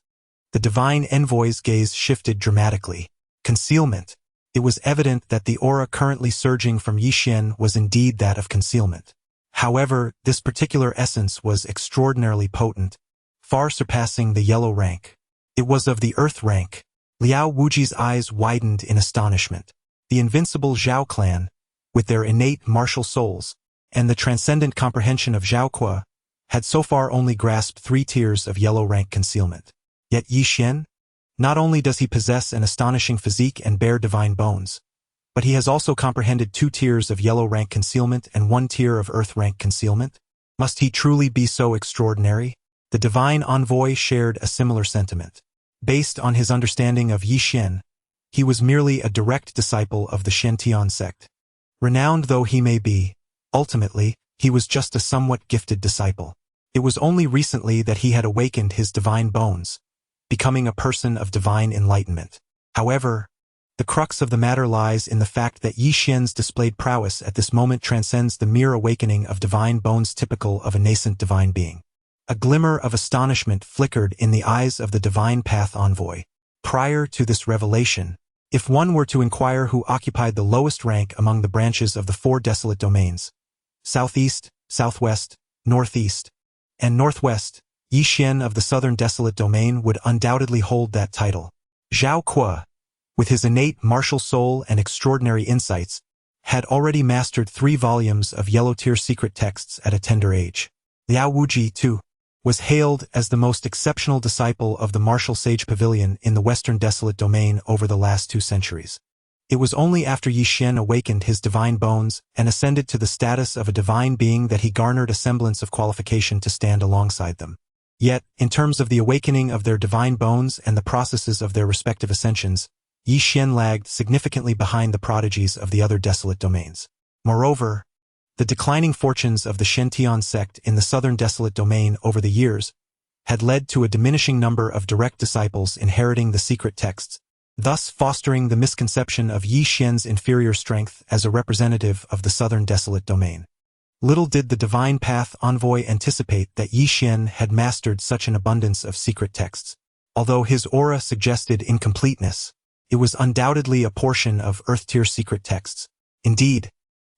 The divine envoy's gaze shifted dramatically. Concealment. It was evident that the aura currently surging from Yi Xian was indeed that of concealment. However, this particular essence was extraordinarily potent, far surpassing the yellow rank. It was of the earth rank. Liao Wujie's eyes widened in astonishment. The invincible Zhao clan, with their innate martial souls, and the transcendent comprehension of Zhao Kuo, had so far only grasped 3 tiers of yellow rank concealment. Yet Yi Xian? Not only does he possess an astonishing physique and bear divine bones, but he has also comprehended 2 tiers of yellow rank concealment and 1 tier of earth rank concealment. Must he truly be so extraordinary? The divine envoy shared a similar sentiment. Based on his understanding of Yi Xian, he was merely a direct disciple of the Shentian sect. Renowned though he may be, ultimately, he was just a somewhat gifted disciple. It was only recently that he had awakened his divine bones, becoming a person of divine enlightenment. However, the crux of the matter lies in the fact that Yi Xian's displayed prowess at this moment transcends the mere awakening of divine bones typical of a nascent divine being. A glimmer of astonishment flickered in the eyes of the divine path envoy. Prior to this revelation, If one were to inquire who occupied the lowest rank among the branches of the 4 desolate domains, southeast, southwest, northeast, and northwest, Yi Xian of the southern desolate domain would undoubtedly hold that title. Zhao Kuo, with his innate martial soul and extraordinary insights, had already mastered 3 volumes of yellow-tier secret texts at a tender age. Liao Wuji, too, was hailed as the most exceptional disciple of the martial sage pavilion in the western desolate domain over the last 2 centuries. It was only after Yi Xian awakened his divine bones and ascended to the status of a divine being that he garnered a semblance of qualification to stand alongside them. Yet, in terms of the awakening of their divine bones and the processes of their respective ascensions, Yi Xian lagged significantly behind the prodigies of the other desolate domains. Moreover, the declining fortunes of the Shentian sect in the southern desolate domain over the years had led to a diminishing number of direct disciples inheriting the secret texts, thus fostering the misconception of Yi Xian's inferior strength as a representative of the southern desolate domain. Little did the Divine Path envoy anticipate that Yi Xian had mastered such an abundance of secret texts. Although his aura suggested incompleteness, it was undoubtedly a portion of Earth-tier secret texts. Indeed,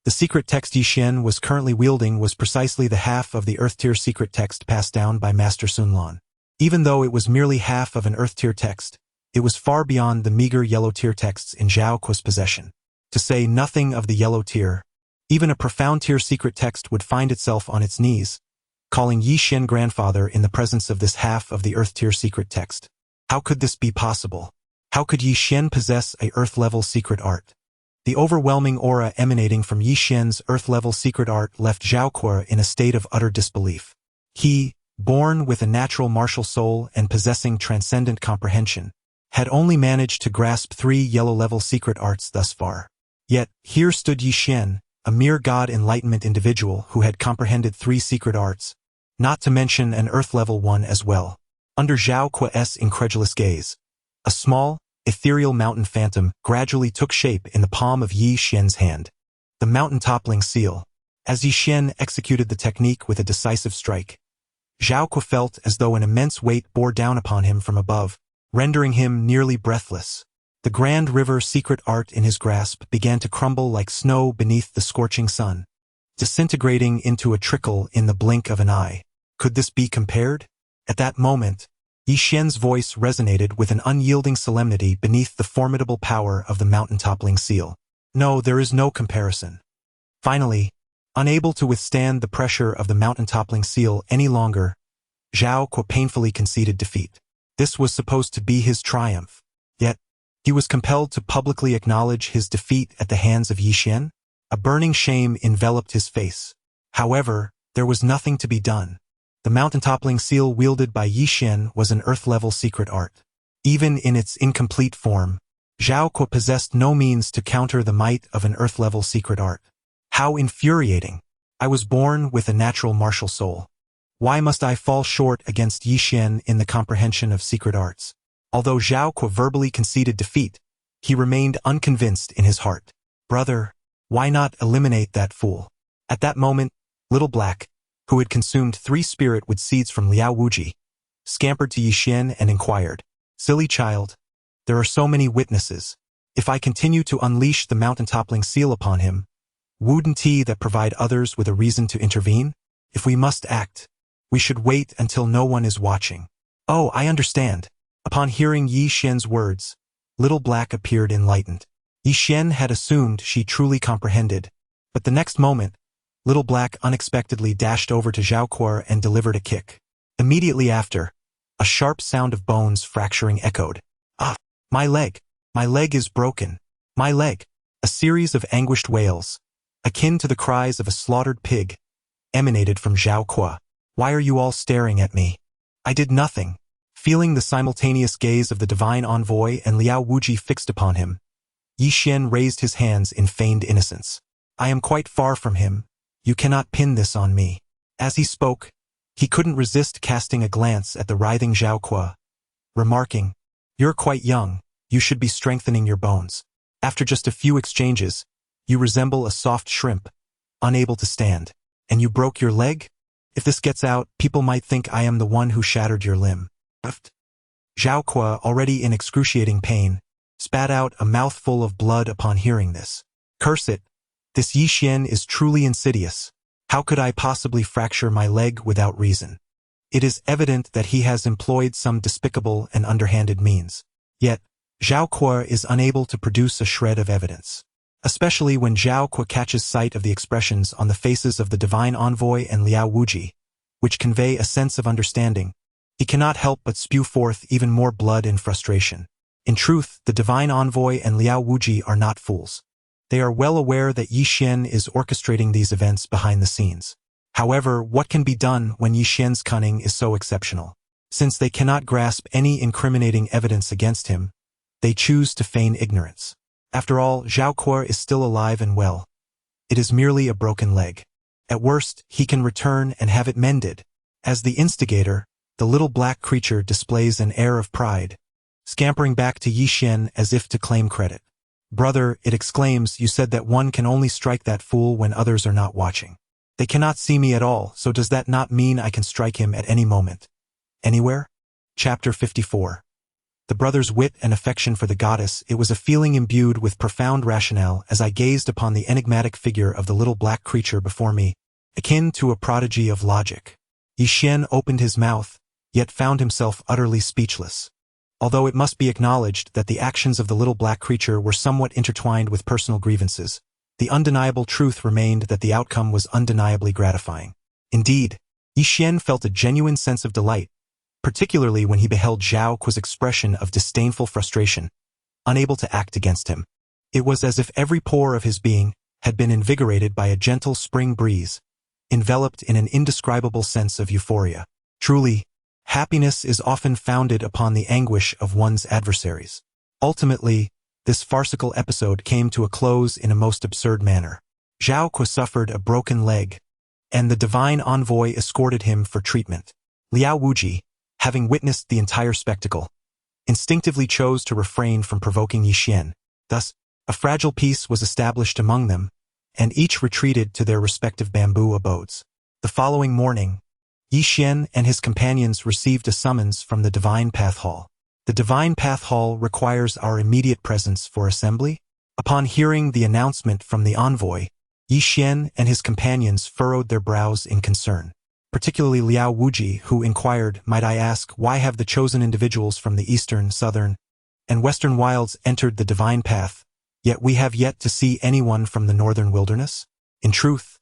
the secret text Yi Xian was currently wielding was precisely the half of the Earth-tier secret text passed down by Master Sun Lan. Even though it was merely half of an Earth-tier text, it was far beyond the meager yellow-tier texts in Zhao Kuo's possession. To say nothing of the yellow tier, even a profound-tier secret text would find itself on its knees, calling Yi Xian grandfather in the presence of this half of the Earth-tier secret text. How could this be possible? How could Yi Xian possess a Earth-level secret art? The overwhelming aura emanating from Yi Xian's Earth-level secret art left Zhao Kuo in a state of utter disbelief. He, born with a natural martial soul and possessing transcendent comprehension, had only managed to grasp 3 yellow-level secret arts thus far. Yet, here stood Yi Xian, a mere God Enlightenment individual who had comprehended 3 secret arts, not to mention an Earth-level one as well. Under Zhao Kuo's incredulous gaze, a small, ethereal mountain phantom gradually took shape in the palm of Yi Xian's hand. The mountain-toppling seal. As Yi Xian executed the technique with a decisive strike, Zhao Kuo felt as though an immense weight bore down upon him from above, rendering him nearly breathless. The Grand River secret art in his grasp began to crumble like snow beneath the scorching sun, disintegrating into a trickle in the blink of an eye. Could this be compared? At that moment, Yi Xian's voice resonated with an unyielding solemnity beneath the formidable power of the mountain-toppling seal. No, there is no comparison. Finally, unable to withstand the pressure of the mountain-toppling seal any longer, Zhao Kuo painfully conceded defeat. This was supposed to be his triumph. Yet, he was compelled to publicly acknowledge his defeat at the hands of Yi Xian. A burning shame enveloped his face. However, there was nothing to be done. The mountain-toppling seal wielded by Yi Xian was an Earth-level secret art. Even in its incomplete form, Zhao Kuo possessed no means to counter the might of an Earth-level secret art. How infuriating! I was born with a natural martial soul. Why must I fall short against Yi Xian in the comprehension of secret arts? Although Zhao Kuo verbally conceded defeat, he remained unconvinced in his heart. Brother, why not eliminate that fool? At that moment, Little Black, who had consumed 3 spirit-wood seeds from Liao Wuji, scampered to Yi Xian and inquired, "Silly child, there are so many witnesses. If I continue to unleash the mountain-toppling seal upon him, wouldn't that provide others with a reason to intervene? If we must act, we should wait until no one is watching." "Oh, I understand." Upon hearing Yi Xian's words, Little Black appeared enlightened. Yi Xian had assumed she truly comprehended, but the next moment, Little Black unexpectedly dashed over to Zhao Kuo and delivered a kick. Immediately after, a sharp sound of bones fracturing echoed. "Ah, my leg! My leg is broken! My leg!" A series of anguished wails, akin to the cries of a slaughtered pig, emanated from Zhao Kuo. "Why are you all staring at me? I did nothing." Feeling the simultaneous gaze of the divine envoy and Liao Wuji fixed upon him, Yi Xian raised his hands in feigned innocence. "I am quite far from him. You cannot pin this on me." As he spoke, he couldn't resist casting a glance at the writhing Zhao Kuo, remarking, "You're quite young, you should be strengthening your bones. After just a few exchanges, you resemble a soft shrimp, unable to stand. And you broke your leg? If this gets out, people might think I am the one who shattered your limb." Zhao Kuo, already in excruciating pain, spat out a mouthful of blood upon hearing this. Curse it! This Yi Xian is truly insidious. How could I possibly fracture my leg without reason? It is evident that he has employed some despicable and underhanded means. Yet, Zhao Kuo is unable to produce a shred of evidence. Especially when Zhao Kuo catches sight of the expressions on the faces of the divine envoy and Liao Wuji, which convey a sense of understanding, he cannot help but spew forth even more blood in frustration. In truth, the divine envoy and Liao Wuji are not fools. They are well aware that Yi Xian is orchestrating these events behind the scenes. However, what can be done when Yi Xian's cunning is so exceptional? Since they cannot grasp any incriminating evidence against him, they choose to feign ignorance. After all, Zhao Kuo is still alive and well. It is merely a broken leg. At worst, he can return and have it mended. As the instigator, the little black creature displays an air of pride, scampering back to Yi Xian as if to claim credit. Brother, it exclaims, you said that one can only strike that fool when others are not watching. They cannot see me at all, so does that not mean I can strike him at any moment? Anywhere? Chapter 54. The brother's wit and affection for the goddess, it was a feeling imbued with profound rationale as I gazed upon the enigmatic figure of the little black creature before me, akin to a prodigy of logic. Yi Xian opened his mouth, yet found himself utterly speechless. Although it must be acknowledged that the actions of the little black creature were somewhat intertwined with personal grievances, the undeniable truth remained that the outcome was undeniably gratifying. Indeed, Yi Xian felt a genuine sense of delight, particularly when he beheld Zhao Kuo's expression of disdainful frustration, unable to act against him. It was as if every pore of his being had been invigorated by a gentle spring breeze, enveloped in an indescribable sense of euphoria. Truly, happiness is often founded upon the anguish of one's adversaries. Ultimately, this farcical episode came to a close in a most absurd manner. Zhao Kuo suffered a broken leg, and the divine envoy escorted him for treatment. Liao Wuji, having witnessed the entire spectacle, instinctively chose to refrain from provoking Yi Xian. Thus, a fragile peace was established among them, and each retreated to their respective bamboo abodes. The following morning, Yi Xian and his companions received a summons from the Divine Path Hall. The Divine Path Hall requires our immediate presence for assembly. Upon hearing the announcement from the envoy, Yi Xian and his companions furrowed their brows in concern. Particularly Liao Wuji, who inquired, might I ask, why have the chosen individuals from the eastern, southern, and western wilds entered the divine path, yet we have yet to see anyone from the northern wilderness? In truth,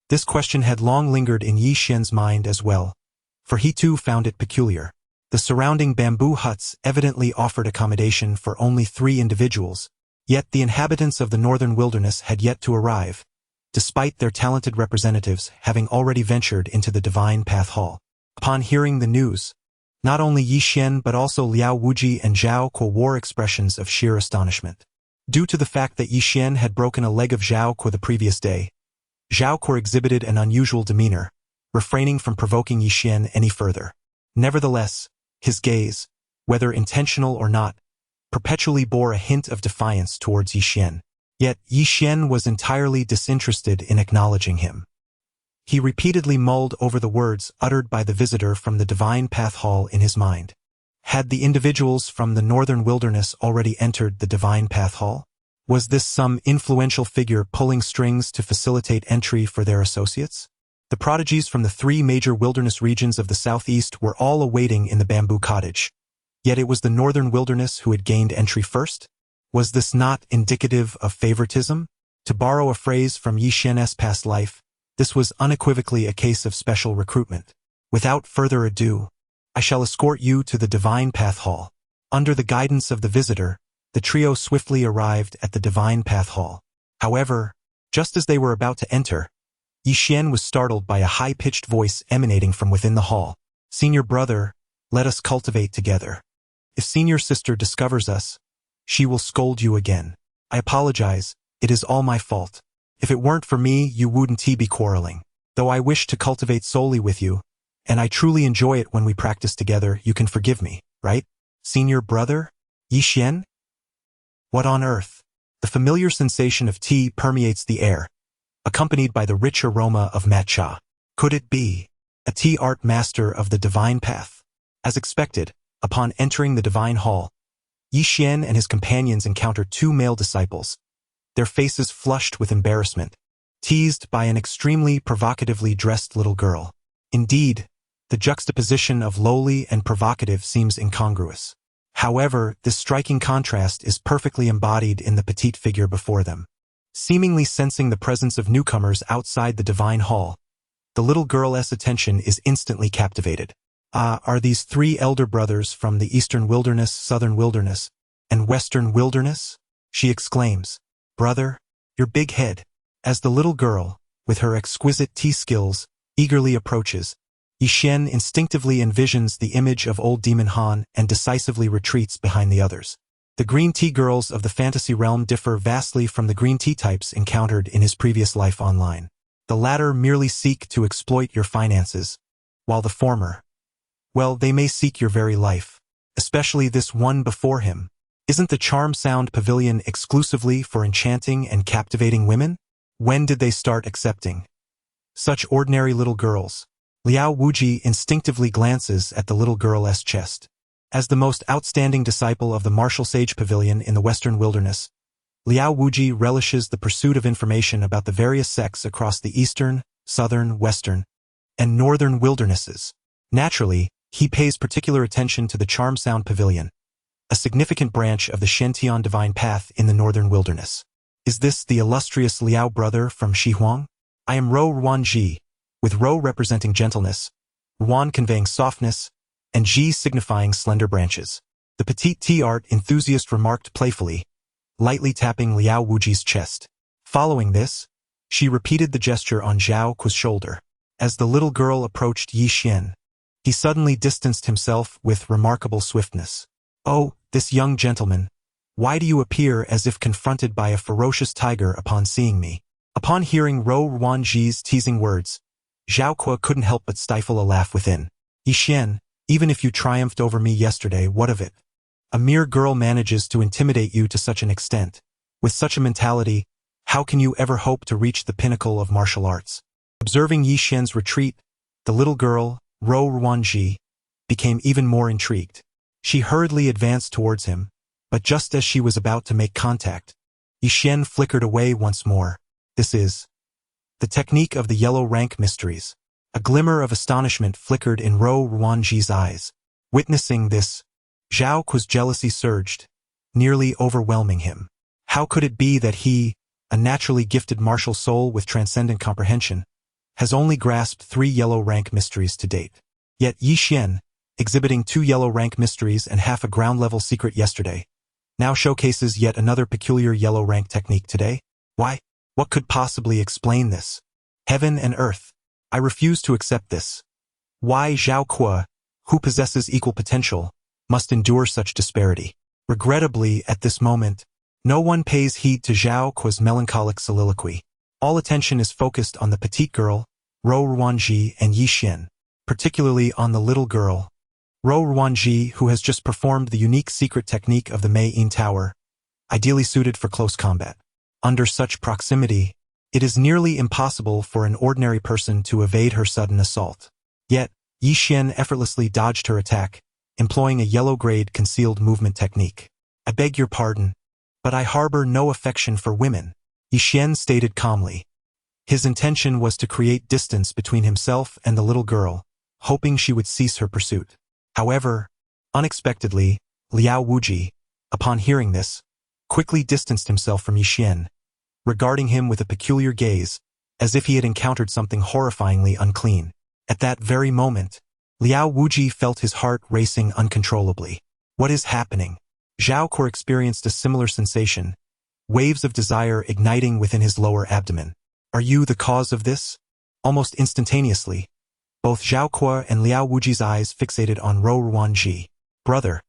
this question had long lingered in Yi Xian's mind as well, for he too found it peculiar. The surrounding bamboo huts evidently offered accommodation for only 3 individuals, yet the inhabitants of the northern wilderness had yet to arrive, despite their talented representatives having already ventured into the Divine Path Hall. Upon hearing the news, not only Yi Xian but also Liao Wuji and Zhao Kuo wore expressions of sheer astonishment. Due to the fact that Yi Xian had broken a leg of Zhao Kuo the previous day, Zhao Kuo exhibited an unusual demeanor, refraining from provoking Yi Xian any further. Nevertheless, his gaze, whether intentional or not, perpetually bore a hint of defiance towards Yi Xian. Yet Yi Xian was entirely disinterested in acknowledging him. He repeatedly mulled over the words uttered by the visitor from the Divine Path Hall in his mind. Had the individuals from the northern wilderness already entered the Divine Path Hall? Was this some influential figure pulling strings to facilitate entry for their associates? The prodigies from the 3 major wilderness regions of the southeast were all awaiting in the bamboo cottage. Yet it was the northern wilderness who had gained entry first? Was this not indicative of favoritism? To borrow a phrase from Yi Xian's past life, this was unequivocally a case of special recruitment. Without further ado, I shall escort you to the Divine Path Hall. Under the guidance of the visitor, the trio swiftly arrived at the Divine Path Hall. However, just as they were about to enter, Yi Xian was startled by a high-pitched voice emanating from within the hall. Senior brother, let us cultivate together. If senior sister discovers us, she will scold you again. I apologize, it is all my fault. If it weren't for me, you wouldn't be quarreling. Though I wish to cultivate solely with you, and I truly enjoy it when we practice together, you can forgive me, right? Senior brother? Yi Xian? What on earth? The familiar sensation of tea permeates the air, accompanied by the rich aroma of matcha. Could it be a tea art master of the divine path? As expected, upon entering the divine hall, Yi Xian and his companions encounter two male disciples, their faces flushed with embarrassment, teased by an extremely provocatively dressed little girl. Indeed, the juxtaposition of lowly and provocative seems incongruous. However, this striking contrast is perfectly embodied in the petite figure before them. Seemingly sensing the presence of newcomers outside the divine hall, the little girl's attention is instantly captivated. Ah, are these three elder brothers from the eastern wilderness, southern wilderness, and western wilderness? She exclaims. Brother, your big head. As the little girl, with her exquisite tea skills, eagerly approaches, Yi Xian instinctively envisions the image of old Demon Han and decisively retreats behind the others. The green tea girls of the fantasy realm differ vastly from the green tea types encountered in his previous life online. The latter merely seek to exploit your finances, while the former, well, they may seek your very life. Especially this one before him. Isn't the Charm Sound Pavilion exclusively for enchanting and captivating women? When did they start accepting such ordinary little girls? Liao Wuji instinctively glances at the little girl's chest. As the most outstanding disciple of the martial sage pavilion in the western wilderness, Liao Wuji relishes the pursuit of information about the various sects across the eastern, southern, western, and northern wildernesses. Naturally, he pays particular attention to the Charm Sound Pavilion, a significant branch of the Shentian Divine Path in the northern wilderness. Is this the illustrious Liao brother from Shihuang? I am Ro Ruanji, with Ro representing gentleness, Ruan conveying softness, and Ji signifying slender branches. The petite tea art enthusiast remarked playfully, lightly tapping Liao Wuji's chest. Following this, she repeated the gesture on Zhao Ku's shoulder. As the little girl approached Yi Xian, he suddenly distanced himself with remarkable swiftness. Oh, this young gentleman, why do you appear as if confronted by a ferocious tiger upon seeing me? Upon hearing Ro Ruanji's teasing words, Zhao Ku couldn't help but stifle a laugh within. Yi Xian, even if you triumphed over me yesterday, what of it? A mere girl manages to intimidate you to such an extent. With such a mentality, how can you ever hope to reach the pinnacle of martial arts? Observing Yi Xian's retreat, the little girl, Ro Ruanji, became even more intrigued. She hurriedly advanced towards him, but just as she was about to make contact, Yi Xian flickered away once more. This is the technique of the yellow rank mysteries. A glimmer of astonishment flickered in Ro Ruanji's eyes. Witnessing this, Zhao Ku's jealousy surged, nearly overwhelming him. How could it be that he, a naturally gifted martial soul with transcendent comprehension, has only grasped 3 yellow rank mysteries to date? Yet Yi Xian, exhibiting 2 yellow rank mysteries and half a ground-level secret yesterday, now showcases yet another peculiar yellow rank technique today? Why? What could possibly explain this? Heaven and earth. I refuse to accept this. Why Zhao Ku, who possesses equal potential, must endure such disparity? Regrettably, at this moment, no one pays heed to Zhao Ku's melancholic soliloquy. All attention is focused on the petite girl, Ro Ruanji, and Yi Xian, particularly on the little girl, Ro Ruanji, who has just performed the unique secret technique of the Mei Yin Tower, ideally suited for close combat. Under such proximity, it is nearly impossible for an ordinary person to evade her sudden assault. Yet, Yi Xian effortlessly dodged her attack, employing a yellow-grade concealed movement technique. I beg your pardon, but I harbor no affection for women, Yi Xian stated calmly. His intention was to create distance between himself and the little girl, hoping she would cease her pursuit. However, unexpectedly, Liao Wuji, upon hearing this, quickly distanced himself from Yi Xian, regarding him with a peculiar gaze, as if he had encountered something horrifyingly unclean. At that very moment, Liao Wuji felt his heart racing uncontrollably. What is happening? Zhao Ku experienced a similar sensation, waves of desire igniting within his lower abdomen. Are you the cause of this? Almost instantaneously, both Zhao Ku and Liao Wuji's eyes fixated on Ro Ruanji. Brother,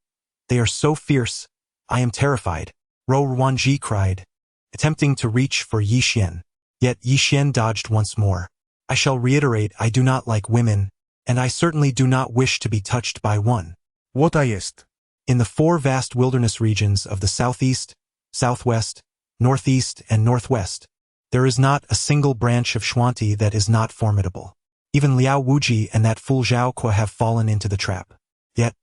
they are so fierce, I am terrified, Ro Ruanji cried, attempting to reach for Yi Xian. Yet Yi Xian dodged once more. I shall reiterate, I do not like women, and I certainly do not wish to be touched by one.
What is?
In the 4 vast wilderness regions of the southeast, southwest, northeast, and northwest, there is not a single branch of Xuanti that is not formidable. Even Liao Wuji and that fool Zhao Ku have fallen into the trap. Yet,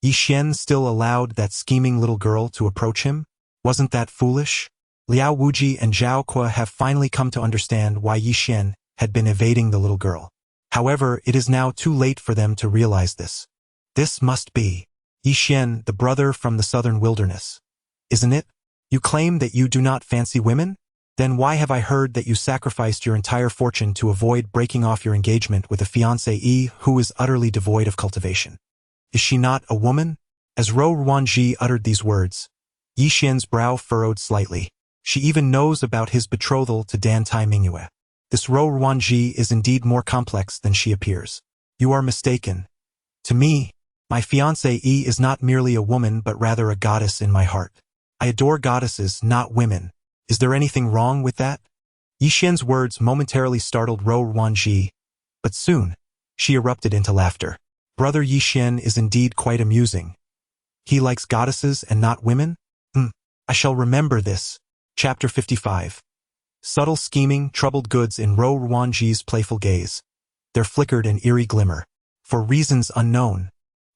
Yi Xian still allowed that scheming little girl to approach him? Wasn't that foolish? Liao Wuji and Zhao Kuo have finally come to understand why Yi Xian had been evading the little girl. However, it is now too late for them to realize this. This must be Yi Xian, the brother from the southern wilderness. Isn't it? You claim that you do not fancy women? Then why have I heard that you sacrificed your entire fortune to avoid breaking off your engagement with a fiancé who is utterly devoid of cultivation? Is she not a woman? As Rou Ruanji uttered these words, Yi Xian's brow furrowed slightly. She even knows about his betrothal to Dan Tai Mingyue. This Rou Ruanji is indeed more complex than she appears. You are mistaken. To me, my fiancée is not merely a woman but rather a goddess in my heart. I adore goddesses, not women. Is there anything wrong with that? Yi Xian's words momentarily startled Rou Ruanji, but soon, she erupted into laughter. Brother Yi Xian is indeed quite amusing. He likes goddesses and not women? I shall remember this. Chapter 55. Subtle scheming troubled goods in Rou Ruanji's playful gaze. There flickered an eerie glimmer. For reasons unknown,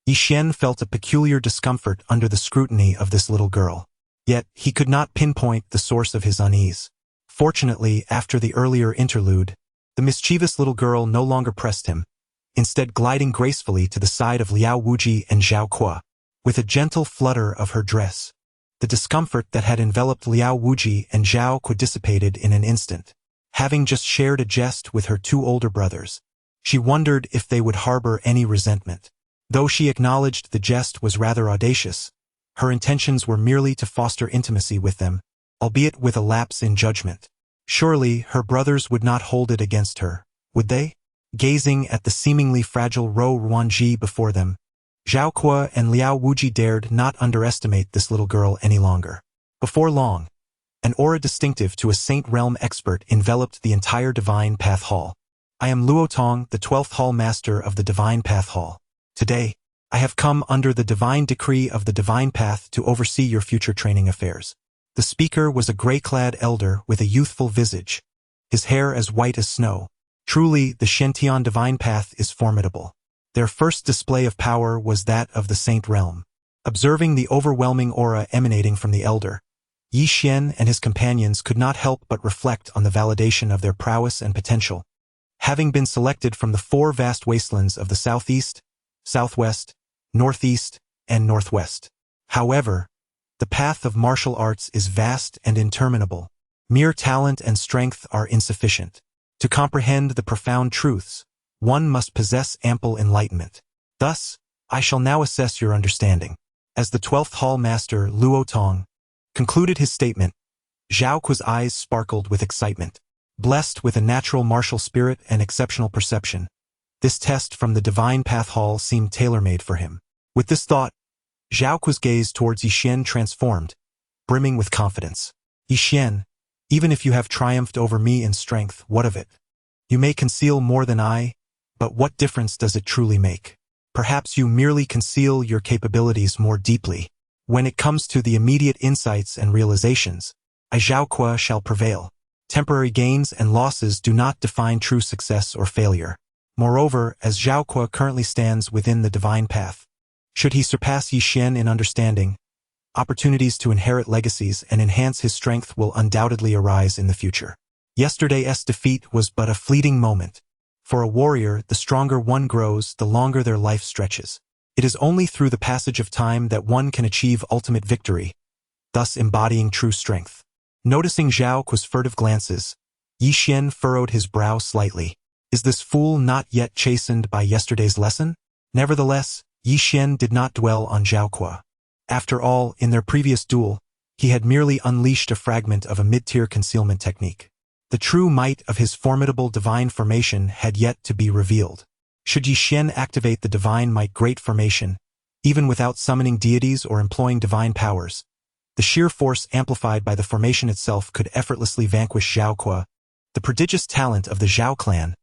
Yi Xian felt a peculiar discomfort under the scrutiny of this little girl. Yet, he could not pinpoint the source of his unease. Fortunately, after the earlier interlude, the mischievous little girl no longer pressed him, instead gliding gracefully to the side of Liao Wuji and Zhao Kuo. With a gentle flutter of her dress, the discomfort that had enveloped Liao Wuji and Zhao Kuo dissipated in an instant. Having just shared a jest with her two older brothers, she wondered if they would harbor any resentment. Though she acknowledged the jest was rather audacious, her intentions were merely to foster intimacy with them, albeit with a lapse in judgment. Surely, her brothers would not hold it against her, would they? Gazing at the seemingly fragile Rou Ruanji before them, Zhao Kuo and Liao Wuji dared not underestimate this little girl any longer. Before long, an aura distinctive to a Saint Realm expert enveloped the entire Divine Path Hall. I am Luo Tong, the 12th Hall Master of the Divine Path Hall. Today, I have come under the divine decree of the Divine Path to oversee your future training affairs. The speaker was a gray-clad elder with a youthful visage, his hair as white as snow. Truly, the Shentian Divine Path is formidable. Their first display of power was that of the Saint Realm. Observing the overwhelming aura emanating from the elder, Yi Xian and his companions could not help but reflect on the validation of their prowess and potential. Having been selected from the 4 vast wastelands of the southeast, southwest, northeast, and northwest. However, the path of martial arts is vast and interminable. Mere talent and strength are insufficient. To comprehend the profound truths, one must possess ample enlightenment. Thus, I shall now assess your understanding. As the 12th Hall Master Luo Tong concluded his statement, Zhao Kuo's eyes sparkled with excitement. Blessed with a natural martial spirit and exceptional perception, this test from the Divine Path Hall seemed tailor-made for him. With this thought, Zhao Kuo's gaze towards Yi Xian transformed, brimming with confidence. Yi Xian, even if you have triumphed over me in strength, what of it? You may conceal more than I, but what difference does it truly make? Perhaps you merely conceal your capabilities more deeply. When it comes to the immediate insights and realizations, I Zhao Kuo shall prevail. Temporary gains and losses do not define true success or failure. Moreover, as Zhao Kuo currently stands within the Divine Path, should he surpass Yi Xian in understanding, opportunities to inherit legacies and enhance his strength will undoubtedly arise in the future. Yesterday's defeat was but a fleeting moment. For a warrior, the stronger one grows, the longer their life stretches. It is only through the passage of time that one can achieve ultimate victory, thus embodying true strength. Noticing Zhao Kuo's furtive glances, Yi Xian furrowed his brow slightly. Is this fool not yet chastened by yesterday's lesson? Nevertheless, Yi Xian did not dwell on Zhao Kuo. After all, in their previous duel, he had merely unleashed a fragment of a mid-tier concealment technique. The true might of his formidable divine formation had yet to be revealed. Should Yi Xian activate the divine might great formation, even without summoning deities or employing divine powers, the sheer force amplified by the formation itself could effortlessly vanquish Zhao Kuo, the prodigious talent of the Zhao clan,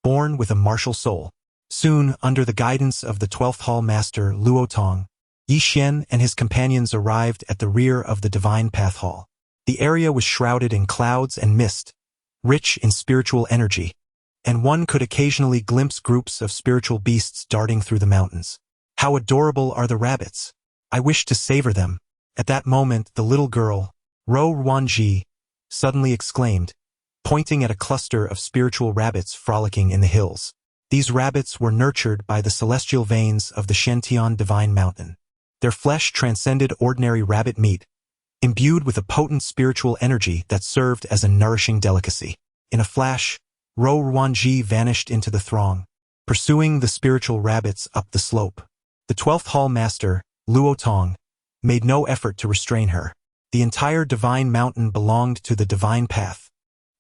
born with a martial soul. Soon, under the guidance of the 12th Hall Master Luo Tong, Yi Xian and his companions arrived at the rear of the Divine Path Hall. The area was shrouded in clouds and mist, rich in spiritual energy, and one could occasionally glimpse groups of spiritual beasts darting through the mountains. How adorable are the rabbits! I wish to savor them. At that moment the little girl, Ro Ruanji, suddenly exclaimed, pointing at a cluster of spiritual rabbits frolicking in the hills. These rabbits were nurtured by the celestial veins of the Shentian divine mountain. Their flesh transcended ordinary rabbit meat, imbued with a potent spiritual energy that served as a nourishing delicacy. In a flash, Ro Ruanji vanished into the throng, pursuing the spiritual rabbits up the slope. The 12th Hall Master, Luo Tong, made no effort to restrain her. The entire divine mountain belonged to the divine path,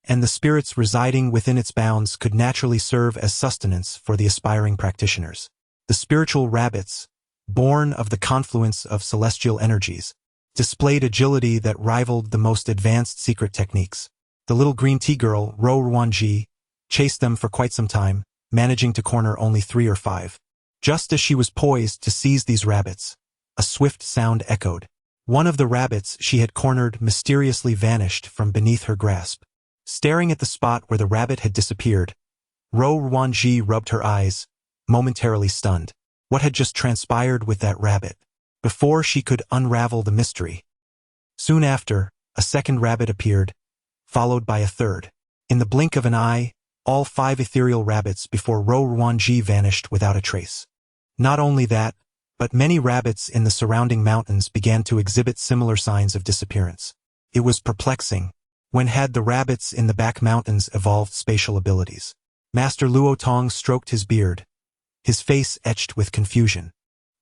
and the spirits residing within its bounds could naturally serve as sustenance for the aspiring practitioners. The spiritual rabbits, born of the confluence of celestial energies, displayed agility that rivaled the most advanced secret techniques. The little green tea girl, Ro Ruanji, chased them for quite some time, managing to corner only 3 or 5. Just as she was poised to seize these rabbits, a swift sound echoed. One of the rabbits she had cornered mysteriously vanished from beneath her grasp. Staring at the spot where the rabbit had disappeared, Ro Ruanji rubbed her eyes, momentarily stunned. What had just transpired with that rabbit? Before she could unravel the mystery. Soon after, a second rabbit appeared, followed by a third. In the blink of an eye, all 5 ethereal rabbits before Ro Ruanji vanished without a trace. Not only that, but many rabbits in the surrounding mountains began to exhibit similar signs of disappearance. It was perplexing. When had the rabbits in the back mountains evolved spatial abilities? Master Luo Tong stroked his beard, his face etched with confusion.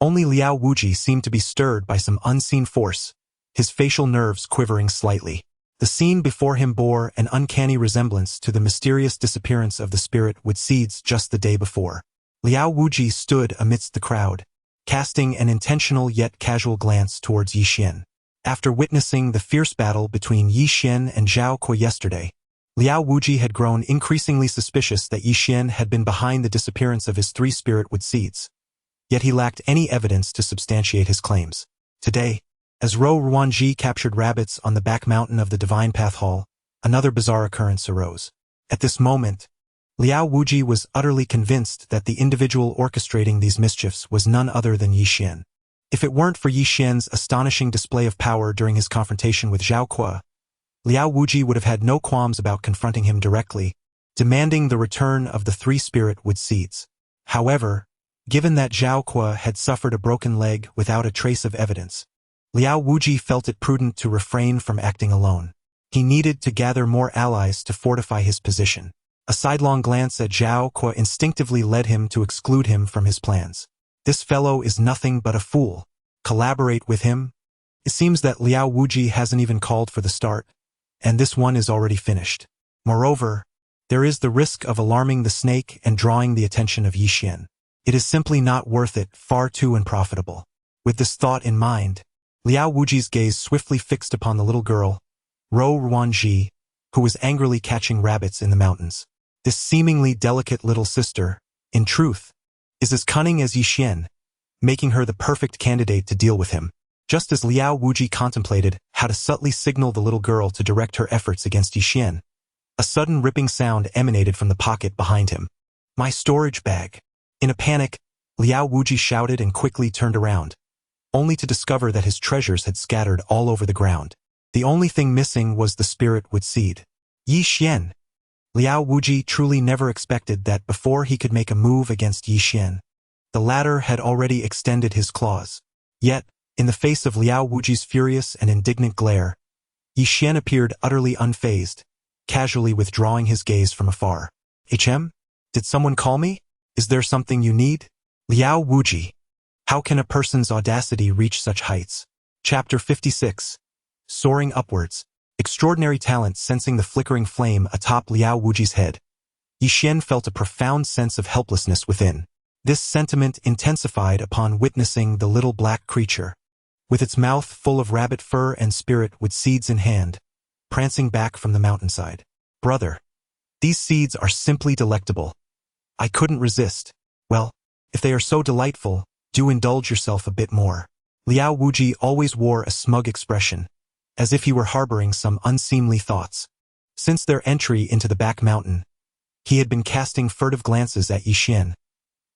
Only Liao Wuji seemed to be stirred by some unseen force, his facial nerves quivering slightly. The scene before him bore an uncanny resemblance to the mysterious disappearance of the spirit with seeds just the day before. Liao Wuji stood amidst the crowd, casting an intentional yet casual glance towards Yi Xian. After witnessing the fierce battle between Yi Xian and Zhao Kuo yesterday, Liao Wuji had grown increasingly suspicious that Yi Xian had been behind the disappearance of his 3 spirit-wood seeds. Yet he lacked any evidence to substantiate his claims. Today, as Ro Ruanji captured rabbits on the back mountain of the Divine Path Hall, another bizarre occurrence arose. At this moment, Liao Wuji was utterly convinced that the individual orchestrating these mischiefs was none other than Yi Xian. If it weren't for Yi Xian's astonishing display of power during his confrontation with Zhao Kuo, Liao Wuji would have had no qualms about confronting him directly, demanding the return of the 3 spirit-wood seeds. However, given that Zhao Kuo had suffered a broken leg without a trace of evidence, Liao Wuji felt it prudent to refrain from acting alone. He needed to gather more allies to fortify his position. A sidelong glance at Zhao Kuo instinctively led him to exclude him from his plans. This fellow is nothing but a fool. Collaborate with him? It seems that Liao Wuji hasn't even called for the start, and this one is already finished. Moreover, there is the risk of alarming the snake and drawing the attention of Yi Xian. It is simply not worth it, far too unprofitable. With this thought in mind, Liao Wuji's gaze swiftly fixed upon the little girl, Ro Ruanji, who was angrily catching rabbits in the mountains. This seemingly delicate little sister, in truth, is as cunning as Yi Xian, making her the perfect candidate to deal with him. Just as Liao Wuji contemplated how to subtly signal the little girl to direct her efforts against Yi Xian, a sudden ripping sound emanated from the pocket behind him. My storage bag. In a panic, Liao Wuji shouted and quickly turned around, only to discover that his treasures had scattered all over the ground. The only thing missing was the spirit-wood seed. Yi Xian. Liao Wuji truly never expected that before he could make a move against Yi Xian, the latter had already extended his claws. Yet, in the face of Liao Wuji's furious and indignant glare, Yi Xian appeared utterly unfazed, casually withdrawing his gaze from afar. HM? Did someone call me? Is there something you need? Liao Wuji. How can a person's audacity reach such heights? Chapter 56. Soaring upwards. Extraordinary talent. Sensing the flickering flame atop Liao Wuji's head, Yi Xian felt a profound sense of helplessness within. This sentiment intensified upon witnessing the little black creature, with its mouth full of rabbit fur and spirit with seeds in hand, prancing back from the mountainside. Brother, these seeds are simply delectable. I couldn't resist. Well, if they are so delightful, do indulge yourself a bit more. Liao Wuji always wore a smug expression, as if he were harboring some unseemly thoughts. Since their entry into the back mountain, he had been casting furtive glances at Yi Xian,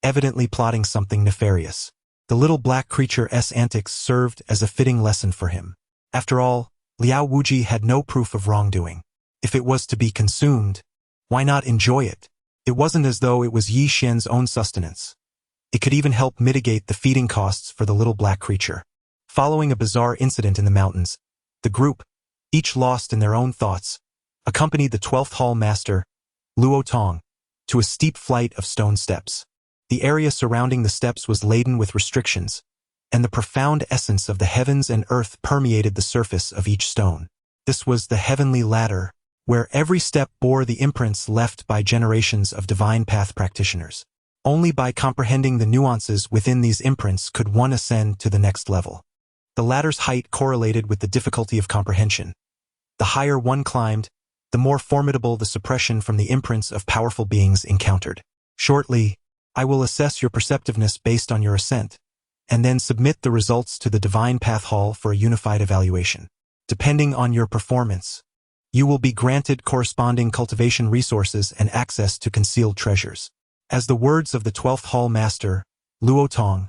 evidently plotting something nefarious. The little black creature's antics served as a fitting lesson for him. After all, Liao Wuji had no proof of wrongdoing. If it was to be consumed, why not enjoy it? It wasn't as though it was Yi Xian's own sustenance. It could even help mitigate the feeding costs for the little black creature. Following a bizarre incident in the mountains, the group, each lost in their own thoughts, accompanied the 12th Hall Master, Luo Tong, to a steep flight of stone steps. The area surrounding the steps was laden with restrictions, and the profound essence of the heavens and earth permeated the surface of each stone. This was the heavenly ladder, where every step bore the imprints left by generations of divine path practitioners. Only by comprehending the nuances within these imprints could one ascend to the next level. The ladder's height correlated with the difficulty of comprehension. The higher one climbed, the more formidable the suppression from the imprints of powerful beings encountered. Shortly, I will assess your perceptiveness based on your ascent, and then submit the results to the Divine Path Hall for a unified evaluation. Depending on your performance, you will be granted corresponding cultivation resources and access to concealed treasures. As the words of the 12th Hall Master, Luo Tong,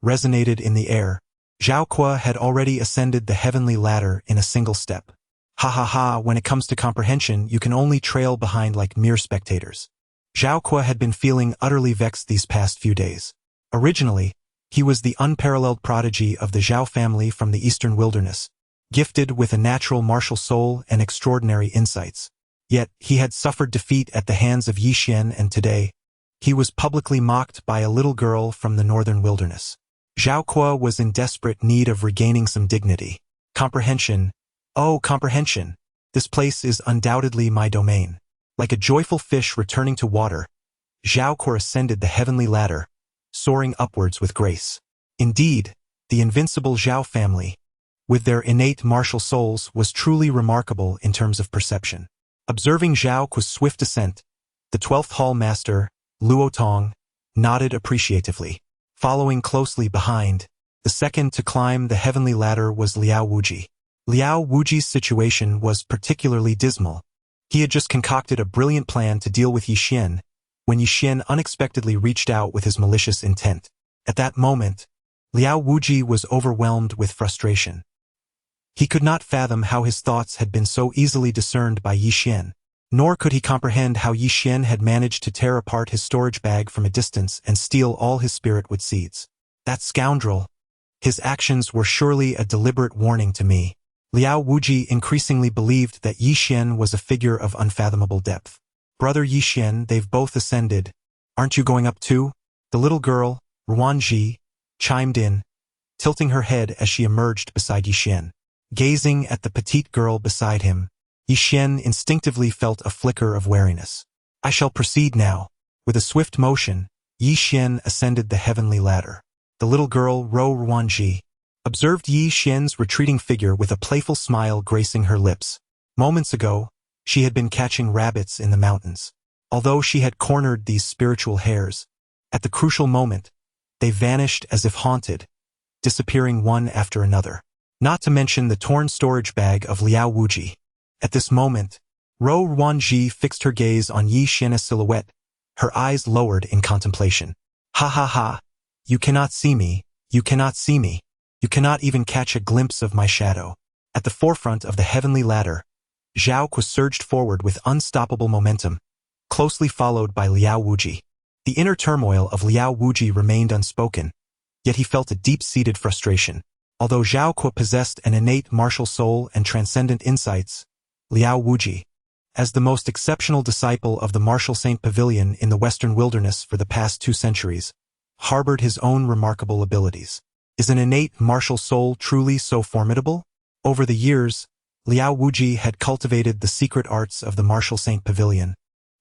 resonated in the air, Zhao Kuo had already ascended the heavenly ladder in a single step. Ha ha ha, when it comes to comprehension, you can only trail behind like mere spectators. Zhao Kuo had been feeling utterly vexed these past few days. Originally, he was the unparalleled prodigy of the Zhao family from the eastern wilderness, gifted with a natural martial soul and extraordinary insights. Yet, he had suffered defeat at the hands of Yi Xian, and today, he was publicly mocked by a little girl from the northern wilderness. Zhao Kuo was in desperate need of regaining some dignity. Comprehension. Oh, comprehension. This place is undoubtedly my domain. Like a joyful fish returning to water, Zhao Kuo ascended the heavenly ladder, soaring upwards with grace. Indeed, the invincible Zhao family, with their innate martial souls, was truly remarkable in terms of perception. Observing Zhao Kuo's swift ascent, the 12th Hall Master, Luo Tong, nodded appreciatively. Following closely behind, the second to climb the heavenly ladder was Liao Wuji. Liao Wuji's situation was particularly dismal. He had just concocted a brilliant plan to deal with Yi Xian, when Yi Xian unexpectedly reached out with his malicious intent. At that moment, Liao Wuji was overwhelmed with frustration. He could not fathom how his thoughts had been so easily discerned by Yi Xian, nor could he comprehend how Yi Xian had managed to tear apart his storage bag from a distance and steal all his spiritwood seeds. That scoundrel! His actions were surely a deliberate warning to me. Liao Wuji increasingly believed that Yi Xian was a figure of unfathomable depth. Brother Yi Xian, they've both ascended. Aren't you going up too? The little girl, Ruanji, chimed in, tilting her head as she emerged beside Yi Xian. Gazing at the petite girl beside him, Yi Xian instinctively felt a flicker of wariness. I shall proceed now. With a swift motion, Yi Xian ascended the heavenly ladder. The little girl, Ruanji, observed Yi Xian's retreating figure with a playful smile gracing her lips. Moments ago, she had been catching rabbits in the mountains. Although she had cornered these spiritual hares, at the crucial moment, they vanished as if haunted, disappearing one after another. Not to mention the torn storage bag of Liao Wuji. At this moment, Ruanji fixed her gaze on Yi Xian's silhouette, her eyes lowered in contemplation. Ha ha ha! You cannot see me, you cannot see me. You cannot even catch a glimpse of my shadow. At the forefront of the heavenly ladder, Zhao Kuo surged forward with unstoppable momentum, closely followed by Liao Wuji. The inner turmoil of Liao Wuji remained unspoken, yet he felt a deep-seated frustration. Although Zhao Kuo possessed an innate martial soul and transcendent insights, Liao Wuji, as the most exceptional disciple of the martial Saint Pavilion in the Western Wilderness for the past 2 centuries, harbored his own remarkable abilities. Is an innate martial soul truly so formidable? Over the years, Liao Wuji had cultivated the secret arts of the martial Saint Pavilion,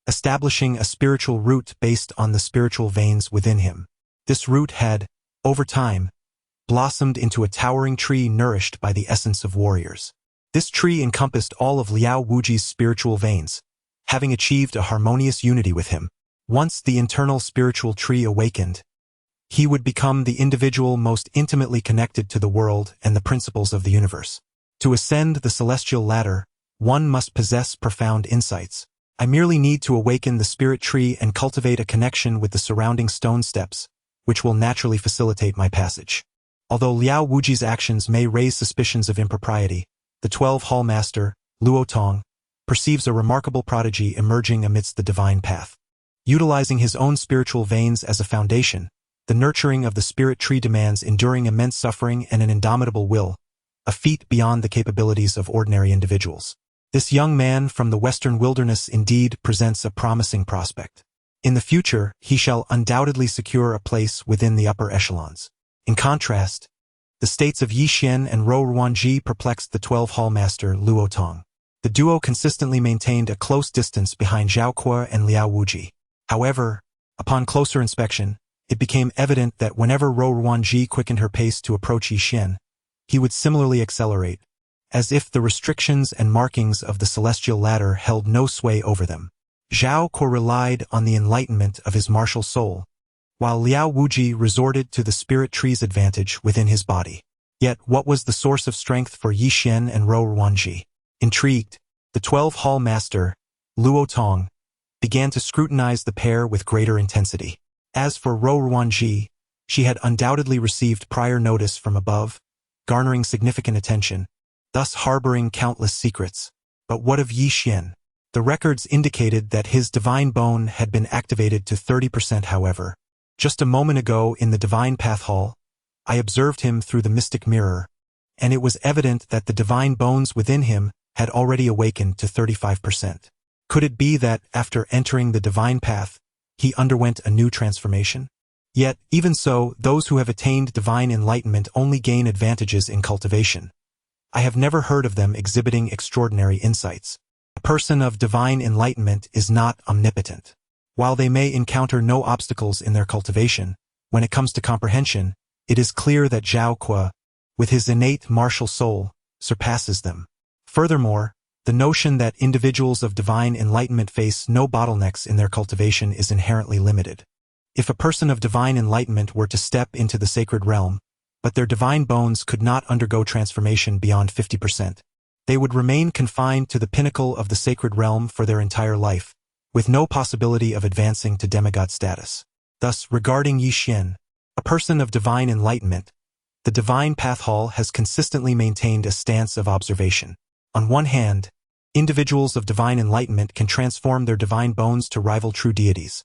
establishing a spiritual root based on the spiritual veins within him. This root had, over time, blossomed into a towering tree nourished by the essence of warriors. This tree encompassed all of Liao Wuji's spiritual veins, having achieved a harmonious unity with him. Once the internal spiritual tree awakened, he would become the individual most intimately connected to the world and the principles of the universe. To ascend the celestial ladder, one must possess profound insights. I merely need to awaken the spirit tree and cultivate a connection with the surrounding stone steps, which will naturally facilitate my passage. Although Liao Wuji's actions may raise suspicions of impropriety, the 12 Hall Master, Luo Tong, perceives a remarkable prodigy emerging amidst the divine path. Utilizing his own spiritual veins as a foundation, the nurturing of the spirit tree demands enduring immense suffering and an indomitable will, a feat beyond the capabilities of ordinary individuals. This young man from the western wilderness indeed presents a promising prospect. In the future, he shall undoubtedly secure a place within the upper echelons. In contrast, the states of Yi Xian and Rou Ruanji perplexed the 12 Hall Master Luo Tong. The duo consistently maintained a close distance behind Zhao Kuo and Liao Wuji. However, upon closer inspection, it became evident that whenever Rou Ruanji quickened her pace to approach Yi Xian, he would similarly accelerate, as if the restrictions and markings of the celestial ladder held no sway over them. Zhao Kuo relied on the enlightenment of his martial soul, while Liao Wuji resorted to the spirit tree's advantage within his body. Yet what was the source of strength for Yi Xian and Rou Ruanji? Intrigued, the 12 Hall Master, Luo Tong, began to scrutinize the pair with greater intensity. As for Rou Ruanji, she had undoubtedly received prior notice from above, garnering significant attention, thus harboring countless secrets. But what of Yi Xian? The records indicated that his divine bone had been activated to 30%. However, just a moment ago in the Divine Path Hall, I observed him through the mystic mirror, and it was evident that the divine bones within him had already awakened to 35%. Could it be that, after entering the divine path, he underwent a new transformation? Yet, even so, those who have attained divine enlightenment only gain advantages in cultivation. I have never heard of them exhibiting extraordinary insights. A person of divine enlightenment is not omnipotent. While they may encounter no obstacles in their cultivation, when it comes to comprehension, it is clear that Zhao Kuo, with his innate martial soul, surpasses them. Furthermore, the notion that individuals of divine enlightenment face no bottlenecks in their cultivation is inherently limited. If a person of divine enlightenment were to step into the sacred realm, but their divine bones could not undergo transformation beyond 50%, they would remain confined to the pinnacle of the sacred realm for their entire life, with no possibility of advancing to demigod status. Thus, regarding Yi Xian, a person of divine enlightenment, the Divine Path Hall has consistently maintained a stance of observation. On one hand, individuals of divine enlightenment can transform their divine bones to rival true deities.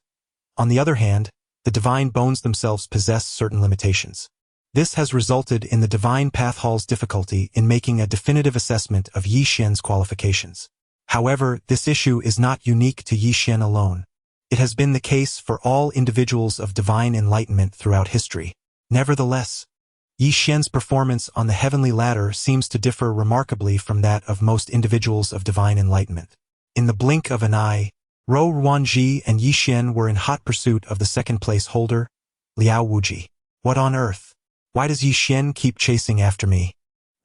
On the other hand, the divine bones themselves possess certain limitations. This has resulted in the Divine Path Hall's difficulty in making a definitive assessment of Yi Xian's qualifications. However, this issue is not unique to Yi Xian alone. It has been the case for all individuals of divine enlightenment throughout history. Nevertheless, Yi Xian's performance on the heavenly ladder seems to differ remarkably from that of most individuals of divine enlightenment. In the blink of an eye, Rou Ruanji and Yi Xian were in hot pursuit of the second-place holder, Liao Wuji. What on earth? Why does Yi Xian keep chasing after me?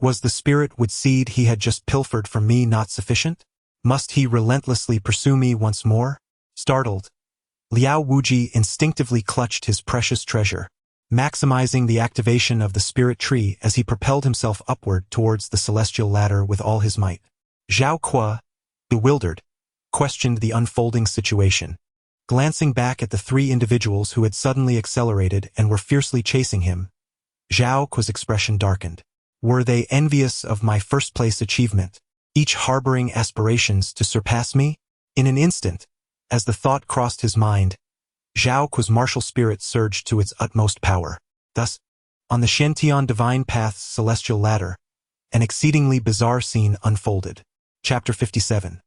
Was the spirit wood seed he had just pilfered from me not sufficient? Must he relentlessly pursue me once more? Startled, Liao Wuji instinctively clutched his precious treasure, maximizing the activation of the spirit tree as he propelled himself upward towards the celestial ladder with all his might. Zhao Kuo, bewildered, questioned the unfolding situation. Glancing back at the three individuals who had suddenly accelerated and were fiercely chasing him, Zhao Kuo's expression darkened. Were they envious of my first-place achievement, each harboring aspirations to surpass me? In an instant, as the thought crossed his mind, Zhao Kuo's martial spirit surged to its utmost power. Thus, on the Shantian Divine Path's celestial ladder, an exceedingly bizarre scene unfolded. Chapter 57.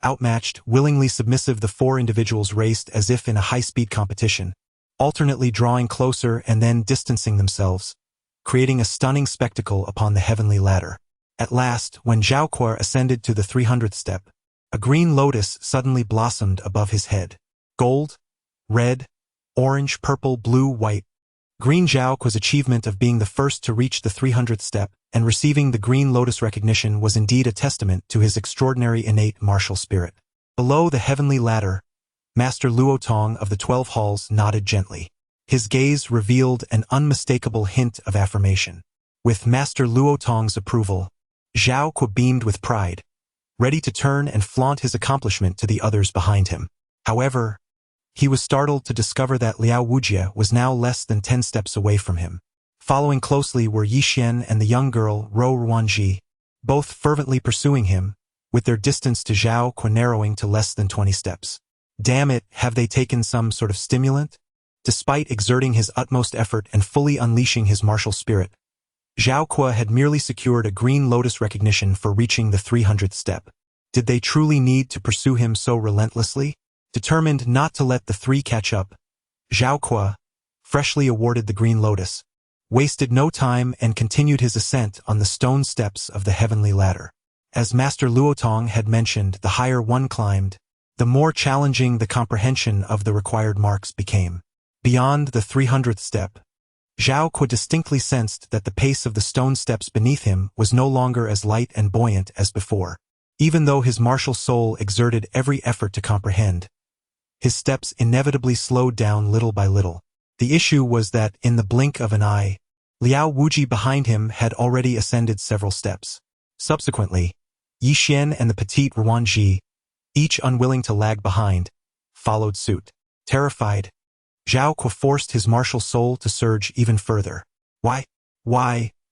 Outmatched, willingly submissive, the four individuals raced as if in a high-speed competition, alternately drawing closer and then distancing themselves, creating a stunning spectacle upon the heavenly ladder. At last, when Zhao Kuo ascended to the 300th step, a green lotus suddenly blossomed above his head. Gold, red, orange, purple, blue, white. Green Zhao Kuo's achievement of being the first to reach the 300th step and receiving the green lotus recognition was indeed a testament to his extraordinary innate martial spirit. Below the heavenly ladder, Master Luo Tong of the 12 Halls nodded gently. His gaze revealed an unmistakable hint of affirmation. With Master Luo Tong's approval, Zhao Kuo beamed with pride, ready to turn and flaunt his accomplishment to the others behind him. However, He was startled to discover that Liao Wujie was now less than 10 steps away from him. Following closely were Yi Xian and the young girl Ro Ruanji, both fervently pursuing him, with their distance to Zhao Kuo narrowing to less than 20 steps. Damn it, have they taken some sort of stimulant? Despite exerting his utmost effort and fully unleashing his martial spirit, Zhao Kuo had merely secured a green lotus recognition for reaching the 300th step. Did they truly need to pursue him so relentlessly? Determined not to let the three catch up, Zhao Kuo, freshly awarded the green lotus, wasted no time and continued his ascent on the stone steps of the heavenly ladder. As Master Luotong had mentioned, the higher one climbed, the more challenging the comprehension of the required marks became. Beyond the 300th step, Zhao Kuo distinctly sensed that the pace of the stone steps beneath him was no longer as light and buoyant as before. Even though his martial soul exerted every effort to comprehend, his steps inevitably slowed down little by little. The issue was that, in the blink of an eye, Liao Wujie behind him had already ascended several steps. Subsequently, Yi Xian and the petite Ruanji, each unwilling to lag behind, followed suit. Terrified, Zhao Kuo forced his martial soul to surge even further. Why,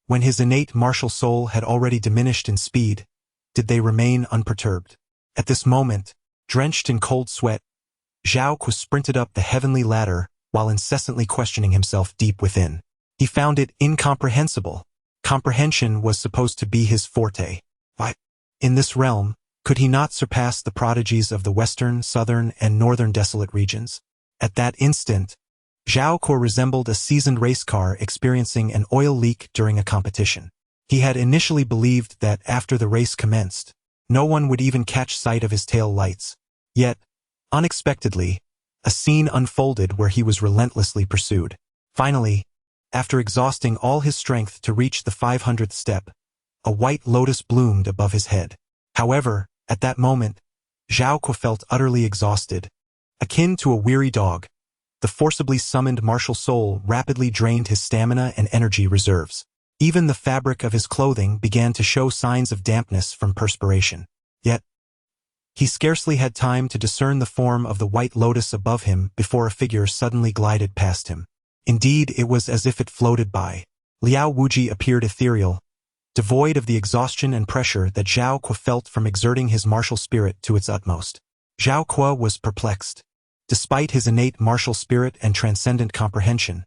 when his innate martial soul had already diminished in speed, did they remain unperturbed? At this moment, drenched in cold sweat, Zhao Kuo sprinted up the heavenly ladder while incessantly questioning himself deep within. He found it incomprehensible. Comprehension was supposed to be his forte. Why, in this realm, could he not surpass the prodigies of the western, southern, and northern desolate regions? At that instant, Zhao Kuo resembled a seasoned race car experiencing an oil leak during a competition. He had initially believed that after the race commenced, no one would even catch sight of his tail lights. Yet, unexpectedly, a scene unfolded where he was relentlessly pursued. Finally, after exhausting all his strength to reach the 500th step, a white lotus bloomed above his head. However, at that moment, Zhao Kuo felt utterly exhausted. Akin to a weary dog, the forcibly summoned martial soul rapidly drained his stamina and energy reserves. Even the fabric of his clothing began to show signs of dampness from perspiration. Yet, he scarcely had time to discern the form of the white lotus above him before a figure suddenly glided past him. Indeed, it was as if it floated by. Liao Wujie appeared ethereal, devoid of the exhaustion and pressure that Zhao Kuo felt from exerting his martial spirit to its utmost. Zhao Kuo was perplexed. Despite his innate martial spirit and transcendent comprehension,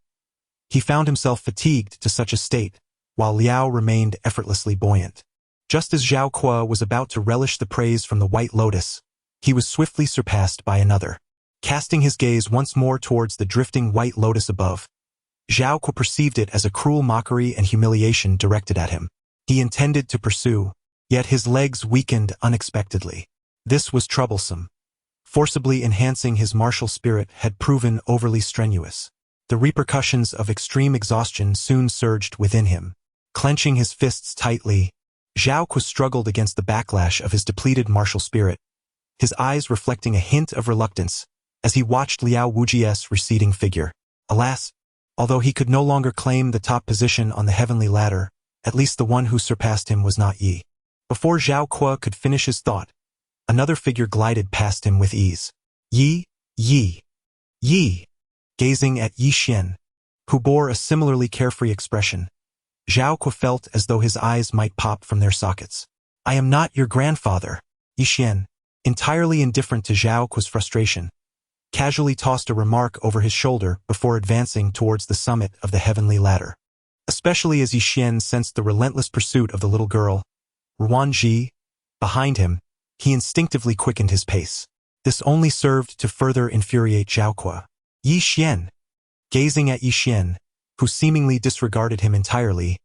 he found himself fatigued to such a state, while Liao remained effortlessly buoyant. Just as Zhao Kuo was about to relish the praise from the white lotus, he was swiftly surpassed by another. Casting his gaze once more towards the drifting white lotus above, Zhao Kuo perceived it as a cruel mockery and humiliation directed at him. He intended to pursue, yet his legs weakened unexpectedly. This was troublesome. Forcibly enhancing his martial spirit had proven overly strenuous. The repercussions of extreme exhaustion soon surged within him. Clenching his fists tightly, Zhao Kuo struggled against the backlash of his depleted martial spirit, his eyes reflecting a hint of reluctance as he watched Liao Wujie's receding figure. Alas, although he could no longer claim the top position on the heavenly ladder, at least the one who surpassed him was not Yi. Before Zhao Kuo could finish his thought, another figure glided past him with ease. Yi. Gazing at Yi Xian, who bore a similarly carefree expression, Zhao Kuo felt as though his eyes might pop from their sockets. I am not your grandfather. Yi Xian, entirely indifferent to Zhao Kuo's frustration, casually tossed a remark over his shoulder before advancing towards the summit of the heavenly ladder. Especially as Yi Xian sensed the relentless pursuit of the little girl, Ruanji, behind him, he instinctively quickened his pace. This only served to further infuriate Zhao Kuo. Yi Xian. Gazing at Yi Xian, who seemingly disregarded him entirely,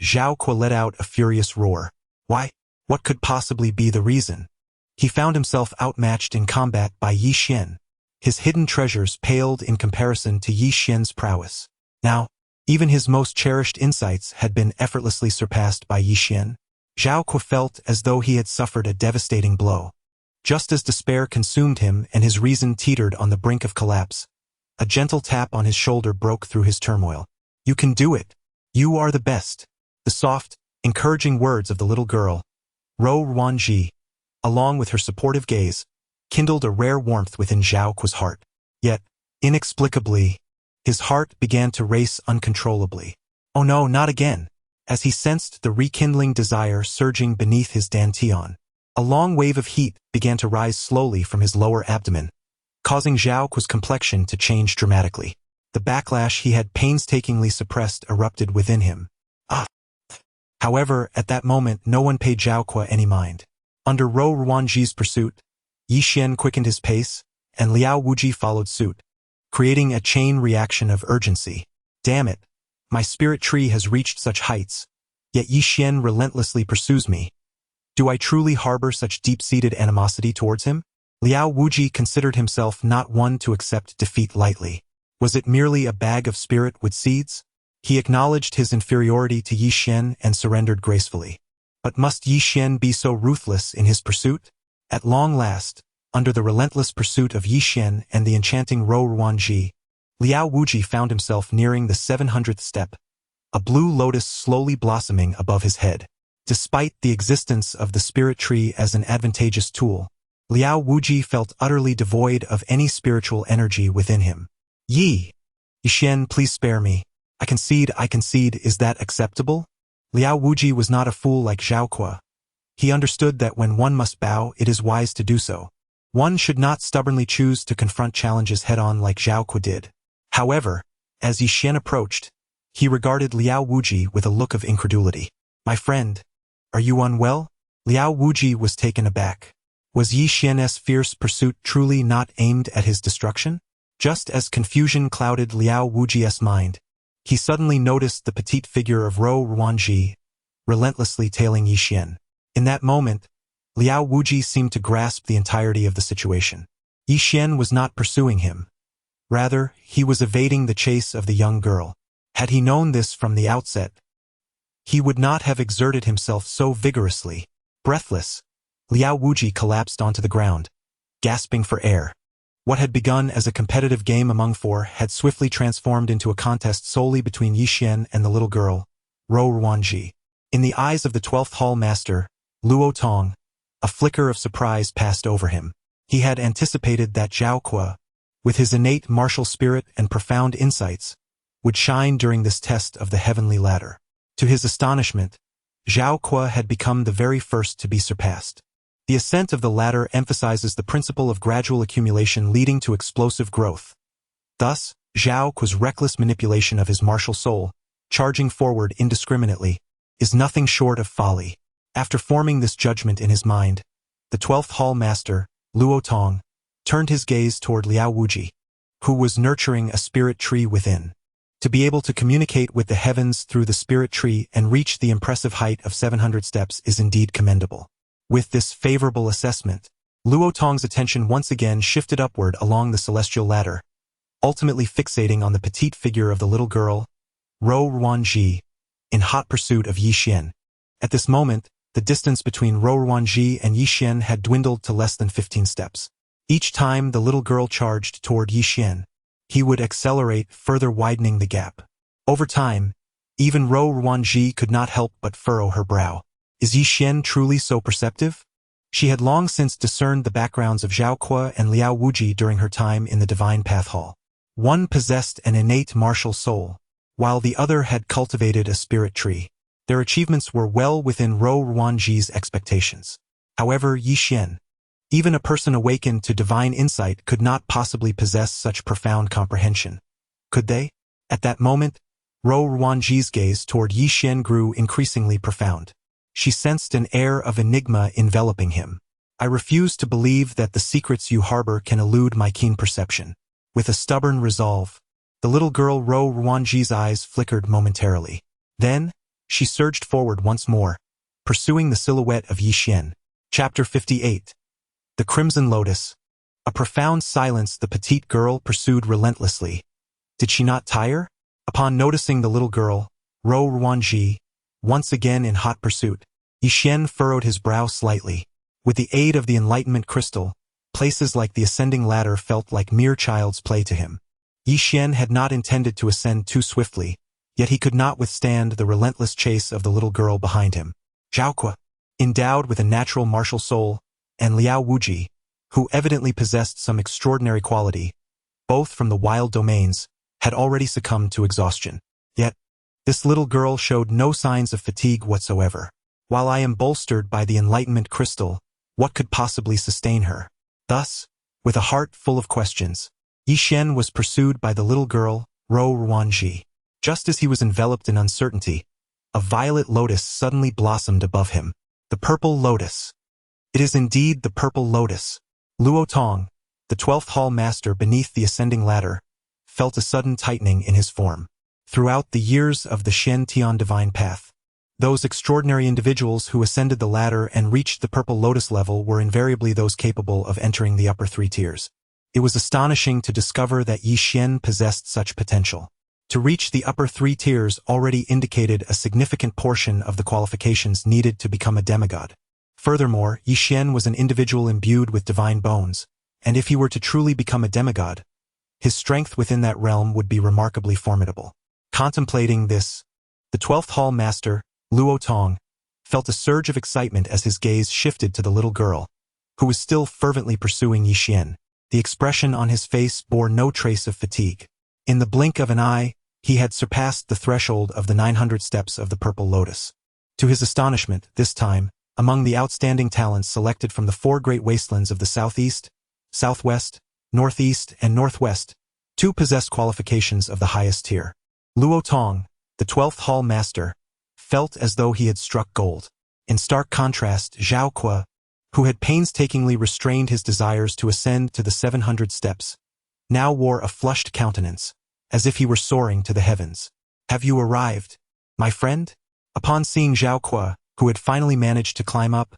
Zhao Kuo let out a furious roar. Why? What could possibly be the reason? He found himself outmatched in combat by Yi Xian. His hidden treasures paled in comparison to Yi Xian's prowess. Now, even his most cherished insights had been effortlessly surpassed by Yi Xian. Zhao Kuo felt as though he had suffered a devastating blow. Just as despair consumed him and his reason teetered on the brink of collapse, a gentle tap on his shoulder broke through his turmoil. You can do it. You are the best. The soft, encouraging words of the little girl, Ro Ruanji, along with her supportive gaze, kindled a rare warmth within Zhao Kuo's heart. Yet, inexplicably, his heart began to race uncontrollably. Oh no, not again! As he sensed the rekindling desire surging beneath his dantian. A long wave of heat began to rise slowly from his lower abdomen, causing Zhao Kuo's complexion to change dramatically. The backlash he had painstakingly suppressed erupted within him. However, at that moment no one paid Zhao Kuo any mind. Under Rou Ruanji's pursuit, Yi Xian quickened his pace, and Liao Wuji followed suit, creating a chain reaction of urgency. Damn it! My spirit tree has reached such heights, yet Yi Xian relentlessly pursues me. Do I truly harbor such deep-seated animosity towards him? Liao Wuji considered himself not one to accept defeat lightly. Was it merely a bag of spirit with seeds? He acknowledged his inferiority to Yi Xian and surrendered gracefully. But must Yi Xian be so ruthless in his pursuit? At long last, under the relentless pursuit of Yi Xian and the enchanting Rou Ruanji, Liao Wuji found himself nearing the 700th step, a blue lotus slowly blossoming above his head. Despite the existence of the spirit tree as an advantageous tool, Liao Wuji felt utterly devoid of any spiritual energy within him. Yi Xian, please spare me. I concede, is that acceptable? Liao Wuji was not a fool like Zhao Kuo. He understood that when one must bow, it is wise to do so. One should not stubbornly choose to confront challenges head-on like Zhao Kuo did. However, as Yi Xian approached, he regarded Liao Wuji with a look of incredulity. My friend, are you unwell? Liao Wuji was taken aback. Was Yi Xian's fierce pursuit truly not aimed at his destruction? Just as confusion clouded Liao Wuji's mind, he suddenly noticed the petite figure of Rou Ruanji, relentlessly tailing Yi Xian. In that moment, Liao Wuji seemed to grasp the entirety of the situation. Yi Xian was not pursuing him. Rather, he was evading the chase of the young girl. Had he known this from the outset, he would not have exerted himself so vigorously. Breathless, Liao Wuji collapsed onto the ground, gasping for air. What had begun as a competitive game among four had swiftly transformed into a contest solely between Yi Xian and the little girl, Rou Ruanji. In the eyes of the 12th Hall Master, Luo Tong, a flicker of surprise passed over him. He had anticipated that Zhao Kuo, with his innate martial spirit and profound insights, would shine during this test of the heavenly ladder. To his astonishment, Zhao Kuo had become the very first to be surpassed. The ascent of the ladder emphasizes the principle of gradual accumulation leading to explosive growth. Thus, Zhao Kuo's reckless manipulation of his martial soul, charging forward indiscriminately, is nothing short of folly. After forming this judgment in his mind, the 12th Hall Master, Luo Tong, turned his gaze toward Liao Wuji, who was nurturing a spirit tree within. To be able to communicate with the heavens through the spirit tree and reach the impressive height of 700 steps is indeed commendable. With this favorable assessment, Luo Tong's attention once again shifted upward along the celestial ladder, ultimately fixating on the petite figure of the little girl, Rou Ruanji, in hot pursuit of Yi Xian. At this moment, the distance between Rou Ruanji and Yi Xian had dwindled to less than 15 steps. Each time the little girl charged toward Yi Xian, he would accelerate, further widening the gap. Over time, even Rou Ruanji could not help but furrow her brow. Is Yi Xian truly so perceptive? She had long since discerned the backgrounds of Zhao Kuo and Liao Wuji during her time in the Divine Path Hall. One possessed an innate martial soul, while the other had cultivated a spirit tree. Their achievements were well within Rou Ruanji's expectations. However, Yi Xian, even a person awakened to divine insight, could not possibly possess such profound comprehension. Could they? At that moment, Rou Ruanji's gaze toward Yi Xian grew increasingly profound. She sensed an air of enigma enveloping him. I refuse to believe that the secrets you harbor can elude my keen perception. With a stubborn resolve, the little girl Rou Ruanji's eyes flickered momentarily. Then, she surged forward once more, pursuing the silhouette of Yi Xian. Chapter 58. The Crimson Lotus. A profound silence the petite girl pursued relentlessly. Did she not tire? Upon noticing the little girl, Rou Ruanji, once again in hot pursuit, Yi Xian furrowed his brow slightly. With the aid of the enlightenment crystal, places like the ascending ladder felt like mere child's play to him. Yi Xian had not intended to ascend too swiftly, yet he could not withstand the relentless chase of the little girl behind him. Zhao Kuo, endowed with a natural martial soul, and Liao Wuji, who evidently possessed some extraordinary quality, both from the wild domains, had already succumbed to exhaustion. Yet, this little girl showed no signs of fatigue whatsoever. While I am bolstered by the enlightenment crystal, what could possibly sustain her? Thus, with a heart full of questions, Yi Xian was pursued by the little girl, Ro Ruanji. Just as he was enveloped in uncertainty, a violet lotus suddenly blossomed above him. The purple lotus. It is indeed the purple lotus. Luo Tong, the 12th hall master beneath the ascending ladder, felt a sudden tightening in his form. Throughout the years of the Shen Tian divine path, those extraordinary individuals who ascended the ladder and reached the purple lotus level were invariably those capable of entering the upper 3 tiers. It was astonishing to discover that Yi Xian possessed such potential. To reach the upper 3 tiers already indicated a significant portion of the qualifications needed to become a demigod. Furthermore, Yi Xian was an individual imbued with divine bones, and if he were to truly become a demigod, his strength within that realm would be remarkably formidable. Contemplating this, the 12th hall master, Luo Tong, felt a surge of excitement as his gaze shifted to the little girl, who was still fervently pursuing Yi Xian. The expression on his face bore no trace of fatigue. In the blink of an eye, he had surpassed the threshold of the 900 steps of the purple lotus. To his astonishment, this time, among the outstanding talents selected from the 4 great wastelands of the southeast, southwest, northeast, and northwest, 2 possessed qualifications of the highest tier. Luo Tong, the 12th hall master, felt as though he had struck gold. In stark contrast, Zhao Kuo, who had painstakingly restrained his desires to ascend to the 700 steps, now wore a flushed countenance, as if he were soaring to the heavens. "Have you arrived, my friend?" Upon seeing Zhao Kuo, who had finally managed to climb up,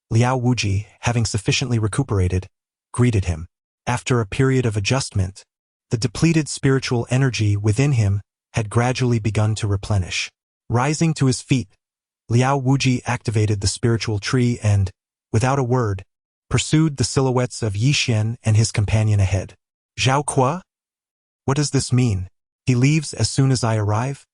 Liao Wuji, having sufficiently recuperated, greeted him. After a period of adjustment, the depleted spiritual energy within him had gradually begun to replenish. Rising to his feet, Liao Wuji activated the spiritual tree and, without a word, pursued the silhouettes of Yi Xian and his companion ahead. "Zhao Kuo? What does this mean? He leaves as soon as I arrive?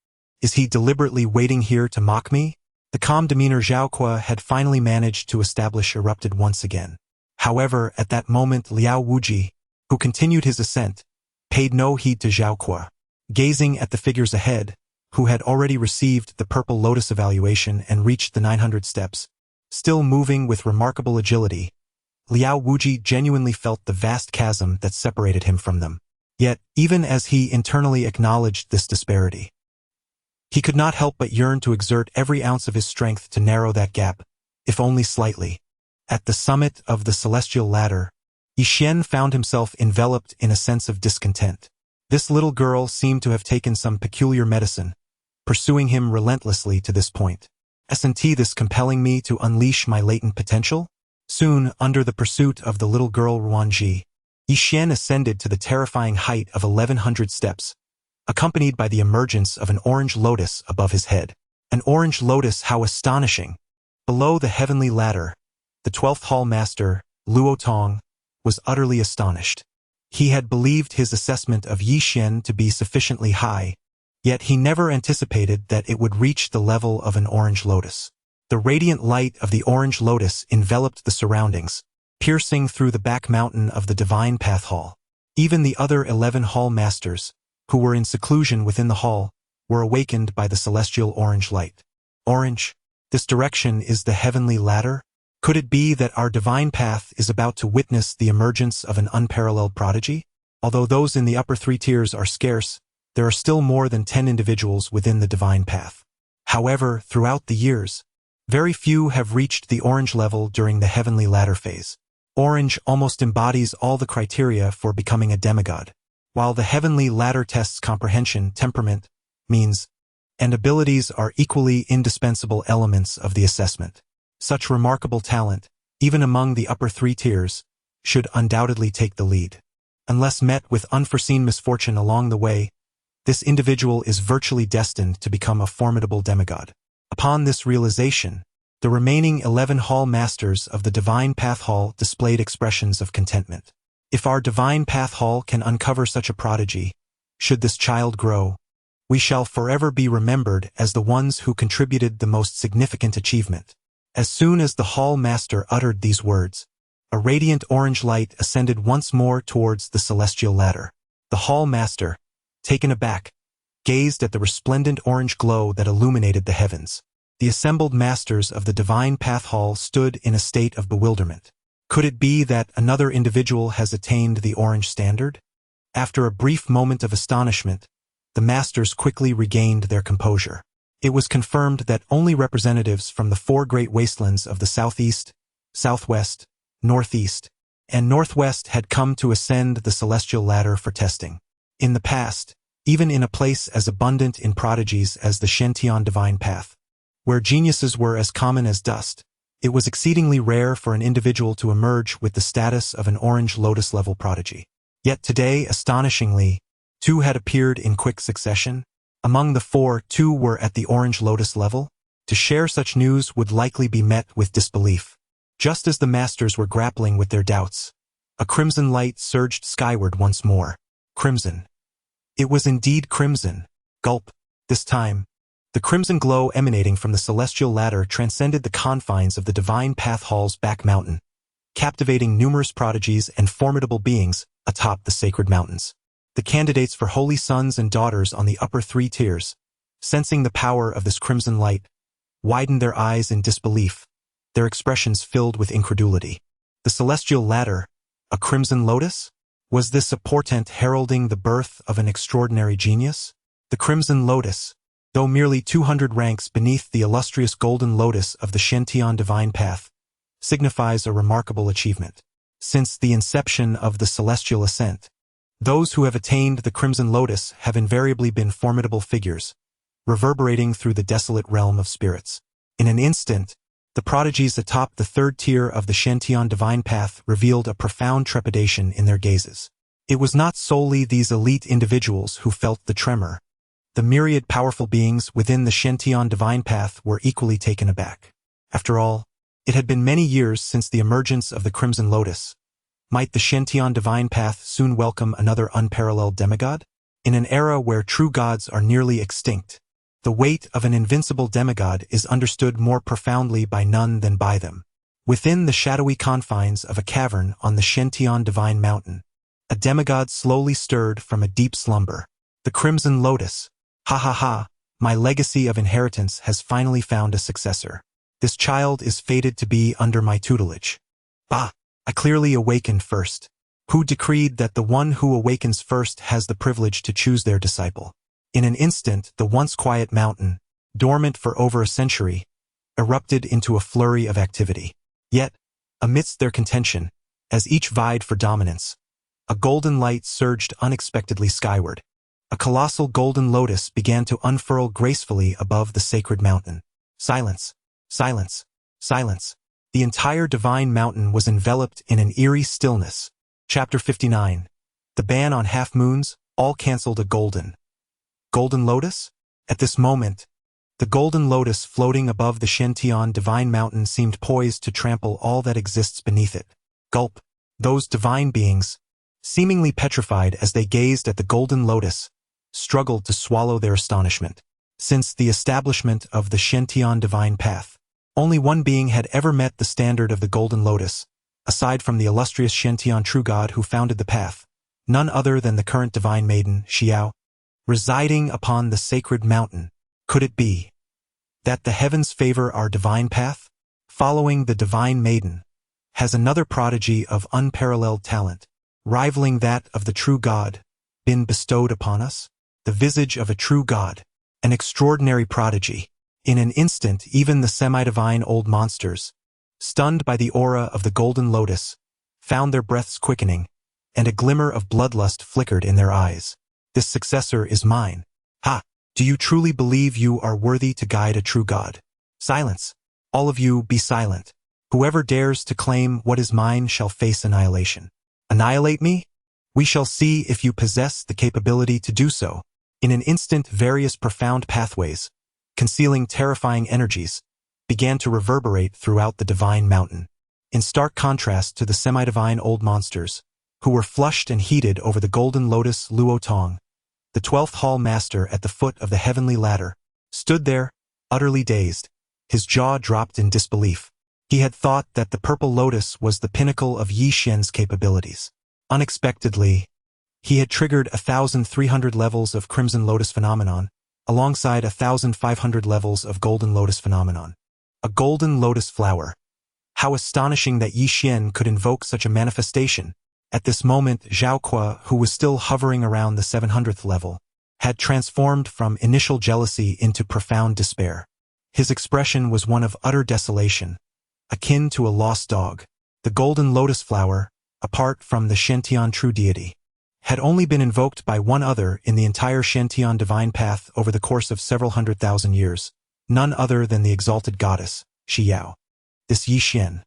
Is he deliberately waiting here to mock me?" The calm demeanor Zhao Kuo had finally managed to establish erupted once again. However, at that moment Liao Wuji, who continued his ascent, paid no heed to Zhao Kuo. Gazing at the figures ahead, who had already received the purple lotus evaluation and reached the 900 steps, still moving with remarkable agility, Liao Wuji genuinely felt the vast chasm that separated him from them. Yet, even as he internally acknowledged this disparity, he could not help but yearn to exert every ounce of his strength to narrow that gap, if only slightly. At the summit of the celestial ladder, Yi Xian found himself enveloped in a sense of discontent. This little girl seemed to have taken some peculiar medicine, pursuing him relentlessly to this point. Isn't this compelling me to unleash my latent potential? Soon, under the pursuit of the little girl Ruanji, Yi Xian ascended to the terrifying height of 1100 steps, accompanied by the emergence of an orange lotus above his head. An orange lotus, how astonishing! Below the heavenly ladder, the 12th hall master, Luo Tong, was utterly astonished. He had believed his assessment of Yi Xian to be sufficiently high, yet he never anticipated that it would reach the level of an orange lotus. The radiant light of the orange lotus enveloped the surroundings, piercing through the back mountain of the divine path hall. Even the other 11 hall masters, who were in seclusion within the hall, were awakened by the celestial orange light. Orange? This direction is the heavenly ladder? Could it be that our divine path is about to witness the emergence of an unparalleled prodigy? Although those in the upper 3 tiers are scarce, there are still more than 10 individuals within the divine path. However, throughout the years, very few have reached the orange level during the heavenly ladder phase. Orange almost embodies all the criteria for becoming a demigod, while the heavenly ladder tests comprehension, temperament, means, and abilities are equally indispensable elements of the assessment. Such remarkable talent, even among the upper 3 tiers, should undoubtedly take the lead. Unless met with unforeseen misfortune along the way, this individual is virtually destined to become a formidable demigod. Upon this realization, the remaining 11 hall masters of the Divine Path Hall displayed expressions of contentment. If our Divine Path Hall can uncover such a prodigy, should this child grow, we shall forever be remembered as the ones who contributed the most significant achievement. As soon as the hall master uttered these words, a radiant orange light ascended once more towards the celestial ladder. The hall master, taken aback, gazed at the resplendent orange glow that illuminated the heavens. The assembled masters of the divine path hall stood in a state of bewilderment. Could it be that another individual has attained the orange standard? After a brief moment of astonishment, the masters quickly regained their composure. It was confirmed that only representatives from the 4 great wastelands of the southeast, southwest, northeast, and northwest had come to ascend the celestial ladder for testing. In the past, even in a place as abundant in prodigies as the Shentian divine path, where geniuses were as common as dust, it was exceedingly rare for an individual to emerge with the status of an orange lotus-level prodigy. Yet today, astonishingly, 2 had appeared in quick succession. Among the 4, 2 were at the orange lotus level. To share such news would likely be met with disbelief. Just as the masters were grappling with their doubts, a crimson light surged skyward once more. Crimson. It was indeed crimson. Gulp. This time, the crimson glow emanating from the celestial ladder transcended the confines of the divine path hall's back mountain, captivating numerous prodigies and formidable beings atop the sacred mountains. The candidates for holy sons and daughters on the upper 3 tiers, sensing the power of this crimson light, widened their eyes in disbelief, their expressions filled with incredulity. The celestial ladder, a crimson lotus? Was this a portent heralding the birth of an extraordinary genius? The crimson lotus, though merely 200 ranks beneath the illustrious golden lotus of the Shentian divine path, signifies a remarkable achievement. Since the inception of the celestial ascent, those who have attained the crimson lotus have invariably been formidable figures, reverberating through the desolate realm of spirits. In an instant, the prodigies atop the 3rd tier of the Shentian divine path revealed a profound trepidation in their gazes. It was not solely these elite individuals who felt the tremor. The myriad powerful beings within the Shentian divine path were equally taken aback. After all, it had been many years since the emergence of the crimson lotus. Might the Shentian divine path soon welcome another unparalleled demigod? In an era where true gods are nearly extinct, the weight of an invincible demigod is understood more profoundly by none than by them. Within the shadowy confines of a cavern on the Shentian divine mountain, a demigod slowly stirred from a deep slumber. The crimson lotus. Ha ha ha, my legacy of inheritance has finally found a successor. This child is fated to be under my tutelage. Bah! I clearly awakened first. Who decreed that the one who awakens first has the privilege to choose their disciple? In an instant, the once quiet mountain, dormant for over a century, erupted into a flurry of activity. Yet, amidst their contention, as each vied for dominance, a golden light surged unexpectedly skyward. A colossal golden lotus began to unfurl gracefully above the sacred mountain. Silence, silence, silence. The entire divine mountain was enveloped in an eerie stillness. Chapter 59. The ban on half-moons, all cancelled. A golden lotus? At this moment, the golden lotus floating above the Shentian divine mountain seemed poised to trample all that exists beneath it. Gulp. Those divine beings, seemingly petrified as they gazed at the golden lotus, struggled to swallow their astonishment. Since the establishment of the Shentian divine path, only one being had ever met the standard of the golden lotus, aside from the illustrious Shentian true god who founded the path, none other than the current divine maiden, Xiao, residing upon the sacred mountain. Could it be that the heavens favor our divine path? Following the divine maiden, has another prodigy of unparalleled talent, rivaling that of the true god, been bestowed upon us? The visage of a true god, an extraordinary prodigy. In an instant, even the semi-divine old monsters, stunned by the aura of the golden lotus, found their breaths quickening, and a glimmer of bloodlust flickered in their eyes. This successor is mine. Ha! Do you truly believe you are worthy to guide a true god? Silence. All of you be silent. Whoever dares to claim what is mine shall face annihilation. Annihilate me? We shall see if you possess the capability to do so. In an instant, various profound pathways, concealing terrifying energies, began to reverberate throughout the divine mountain. In stark contrast to the semi-divine old monsters, who were flushed and heated over the golden lotus Luo Tong, the 12th hall master at the foot of the heavenly ladder, stood there, utterly dazed, his jaw dropped in disbelief. He had thought that the purple lotus was the pinnacle of Yi Shen's capabilities. Unexpectedly, He had triggered 1,300 levels of Crimson Lotus phenomenon, alongside 1,500 levels of Golden Lotus phenomenon. A Golden Lotus flower. How astonishing that Yi Xian could invoke such a manifestation. At this moment, Zhao Kuo, who was still hovering around the 700th level, had transformed from initial jealousy into profound despair. His expression was one of utter desolation, akin to a lost dog. The Golden Lotus flower, apart from the Shantian true deity, had only been invoked by one other in the entire Shantian divine path over the course of several 100,000 years, none other than the exalted goddess, Shiyao. This Yi Xian.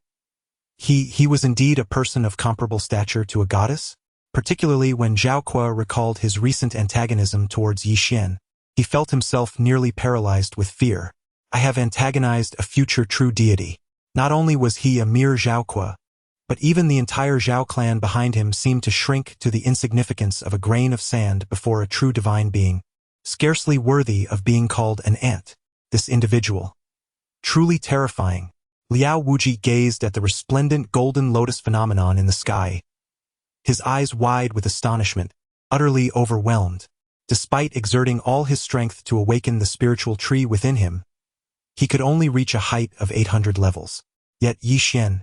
He was indeed a person of comparable stature to a goddess? Particularly when Zhao Kuo recalled his recent antagonism towards Yi Xian, he felt himself nearly paralyzed with fear. I have antagonized a future true deity. Not only was he a mere Zhao Kuo, but even the entire Zhao clan behind him seemed to shrink to the insignificance of a grain of sand before a true divine being, scarcely worthy of being called an ant. This individual. Truly terrifying. Liao Wuji gazed at the resplendent Golden Lotus phenomenon in the sky, his eyes wide with astonishment, utterly overwhelmed. Despite exerting all his strength to awaken the spiritual tree within him, he could only reach a height of 800 levels. Yet Yi Xian,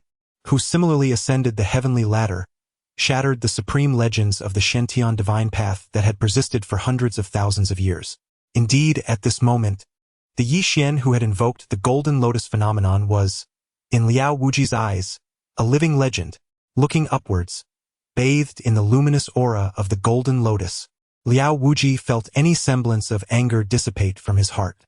who similarly ascended the heavenly ladder, shattered the supreme legends of the Shantian divine path that had persisted for hundreds of thousands of years. Indeed, at this moment, the Yi Xian who had invoked the Golden Lotus phenomenon was, in Liao Wuji's eyes, a living legend, looking upwards, bathed in the luminous aura of the Golden Lotus. Liao Wuji felt any semblance of anger dissipate from his heart.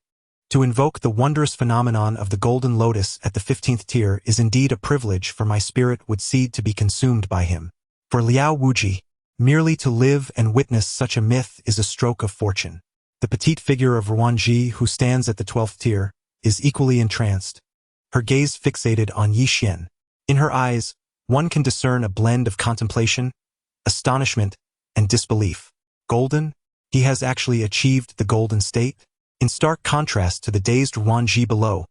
To invoke the wondrous phenomenon of the Golden Lotus at the 15th tier is indeed a privilege, for my spirit would seed to be consumed by him. For Liao Wuji, merely to live and witness such a myth is a stroke of fortune. The petite figure of Ruanji, who stands at the 12th tier, is equally entranced, her gaze fixated on Yi Xian. In her eyes, one can discern a blend of contemplation, astonishment, and disbelief. Golden? He has actually achieved the golden state? In stark contrast to the dazed Ruanji below,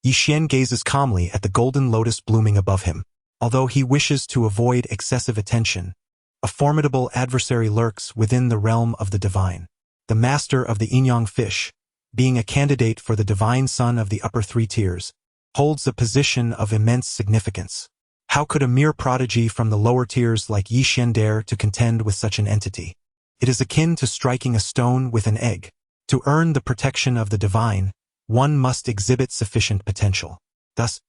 Yi Xian gazes calmly at the Golden Lotus blooming above him. Although he wishes to avoid excessive attention, a formidable adversary lurks within the realm of the divine. The master of the Yin-Yang fish, being a candidate for the divine son of the upper 3 tiers, holds a position of immense significance. How could a mere prodigy from the lower tiers like Yi Xian dare to contend with such an entity? It is akin to striking a stone with an egg. To earn the protection of the divine, one must exhibit sufficient potential. Thus,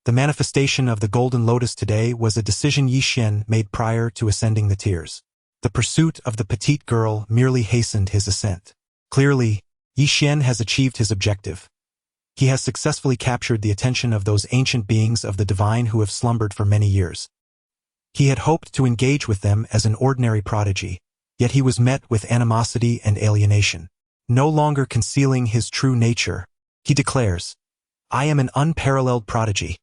the manifestation of the Golden Lotus today was a decision Yi Xian made prior to ascending the tiers. The pursuit of the petite girl merely hastened his ascent. Clearly, Yi Xian has achieved his objective. He has successfully captured the attention of those ancient beings of the divine who have slumbered for many years. He had hoped to engage with them as an ordinary prodigy, yet he was met with animosity and alienation. No longer concealing his true nature, he declares, I am an unparalleled prodigy.